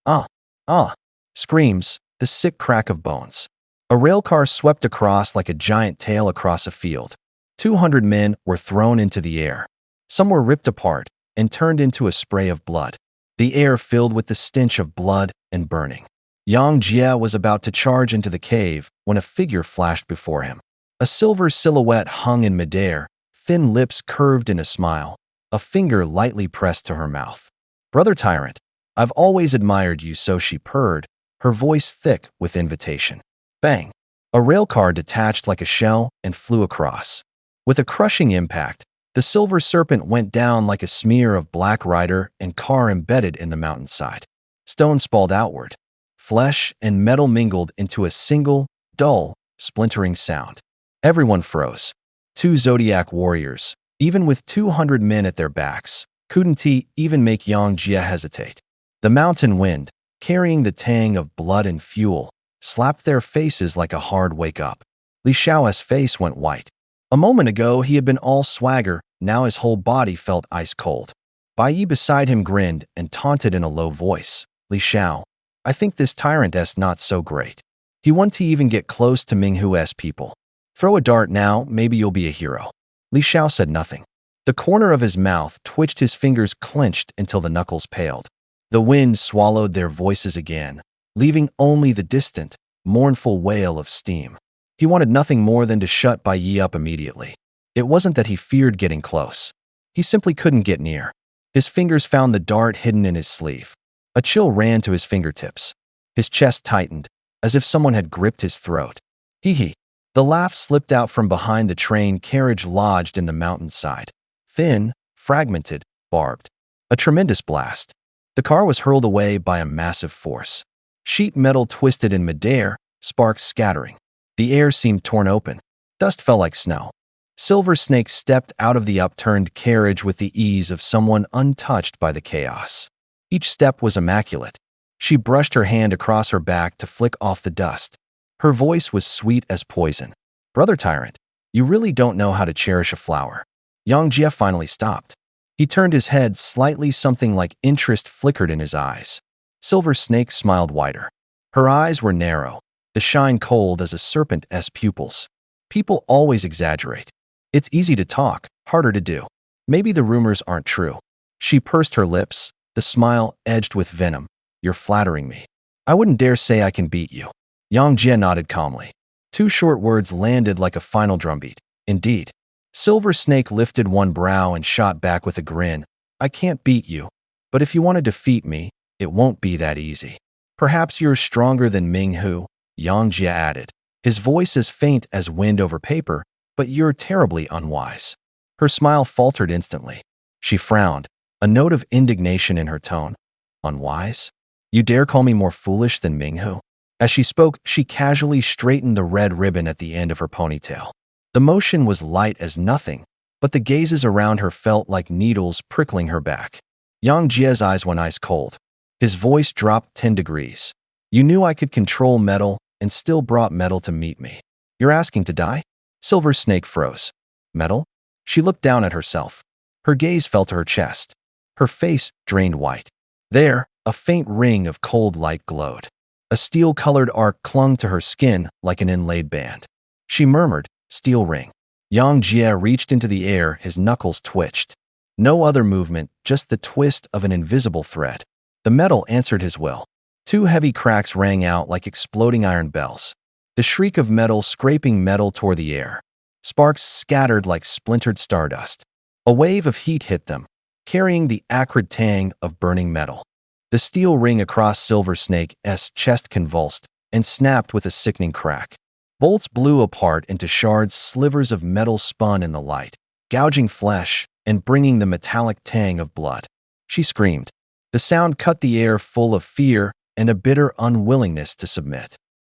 Ah! Ah! Screams, the sick crack of bones. A railcar swept across like a giant tail across a field. 200 men were thrown into the air. Some were ripped apart and turned into a spray of blood. The air filled with the stench of blood and burning. Yang Jie was about to charge into the cave when a figure flashed before him. A silver silhouette hung in midair, thin lips curved in a smile, a finger lightly pressed to her mouth. "Brother Tyrant, I've always admired you," so she purred, her voice thick with invitation. Bang! A railcar detached like a shell and flew across. With a crushing impact, the silver serpent went down like a smear of black rider and car embedded in the mountainside. Stone spalled outward. Flesh and metal mingled into a single, dull, splintering sound. Everyone froze. 2 Zodiac warriors, even with 200 men at their backs, couldn't even make Yang Jie hesitate. The mountain wind, carrying the tang of blood and fuel, slapped their faces like a hard wake-up. Li Xiao's face went white. A moment ago he had been all swagger, now his whole body felt ice-cold. Bai Yi beside him grinned and taunted in a low voice. "Li Xiao, I think this tyrant's not so great. He wants to even get close to Minghu's people. Throw a dart now, maybe you'll be a hero." Li Xiao said nothing. The corner of his mouth twitched, his fingers clenched until the knuckles paled. The wind swallowed their voices again, leaving only the distant, mournful wail of steam. He wanted nothing more than to shut Bai Yi up immediately. It wasn't that he feared getting close. He simply couldn't get near. His fingers found the dart hidden in his sleeve. A chill ran to his fingertips. His chest tightened, as if someone had gripped his throat. Hee. The laugh slipped out from behind the train carriage lodged in the mountainside. Thin, fragmented, barbed. A tremendous blast. The car was hurled away by a massive force. Sheet metal twisted in midair, sparks scattering. The air seemed torn open. Dust fell like snow. Silver Snake stepped out of the upturned carriage with the ease of someone untouched by the chaos. Each step was immaculate. She brushed her hand across her back to flick off the dust. Her voice was sweet as poison. "Brother Tyrant, you really don't know how to cherish a flower." Yang Jie finally stopped. He turned his head slightly, something like interest flickered in his eyes. Silver Snake smiled wider. Her eyes were narrow, the shine cold as a serpent's pupils. "People always exaggerate. It's easy to talk, harder to do. Maybe the rumors aren't true." She pursed her lips, the smile edged with venom. "You're flattering me. I wouldn't dare say I can beat you." Yang Jie nodded calmly. 2 short words landed like a final drumbeat. "Indeed." Silver Snake lifted one brow and shot back with a grin. "I can't beat you. But if you want to defeat me, it won't be that easy. Perhaps you're stronger than Minghu," Yang Jie added, his voice as faint as wind over paper, "but you're terribly unwise." Her smile faltered instantly. She frowned, a note of indignation in her tone. "Unwise? You dare call me more foolish than Minghu?" As she spoke, she casually straightened the red ribbon at the end of her ponytail. The motion was light as nothing, but the gazes around her felt like needles prickling her back. Yang Jie's eyes went ice cold. His voice dropped 10 degrees. "You knew I could control metal and still brought metal to meet me. You're asking to die?" Silver Snake froze. "Metal?" She looked down at herself. Her gaze fell to her chest. Her face drained white. There, a faint ring of cold light glowed. A steel-colored arc clung to her skin like an inlaid band. She murmured, "Steel ring." Yang Jie reached into the air, his knuckles twitched. No other movement, just the twist of an invisible thread. The metal answered his will. Two heavy cracks rang out like exploding iron bells. The shriek of metal scraping metal tore the air. Sparks scattered like splintered stardust. A wave of heat hit them, carrying the acrid tang of burning metal. The steel ring across Silver Snake's chest convulsed and snapped with a sickening crack. Bolts blew apart into shards, slivers of metal spun in the light, gouging flesh and bringing the metallic tang of blood. She screamed. The sound cut the air, full of fear and a bitter unwillingness to submit.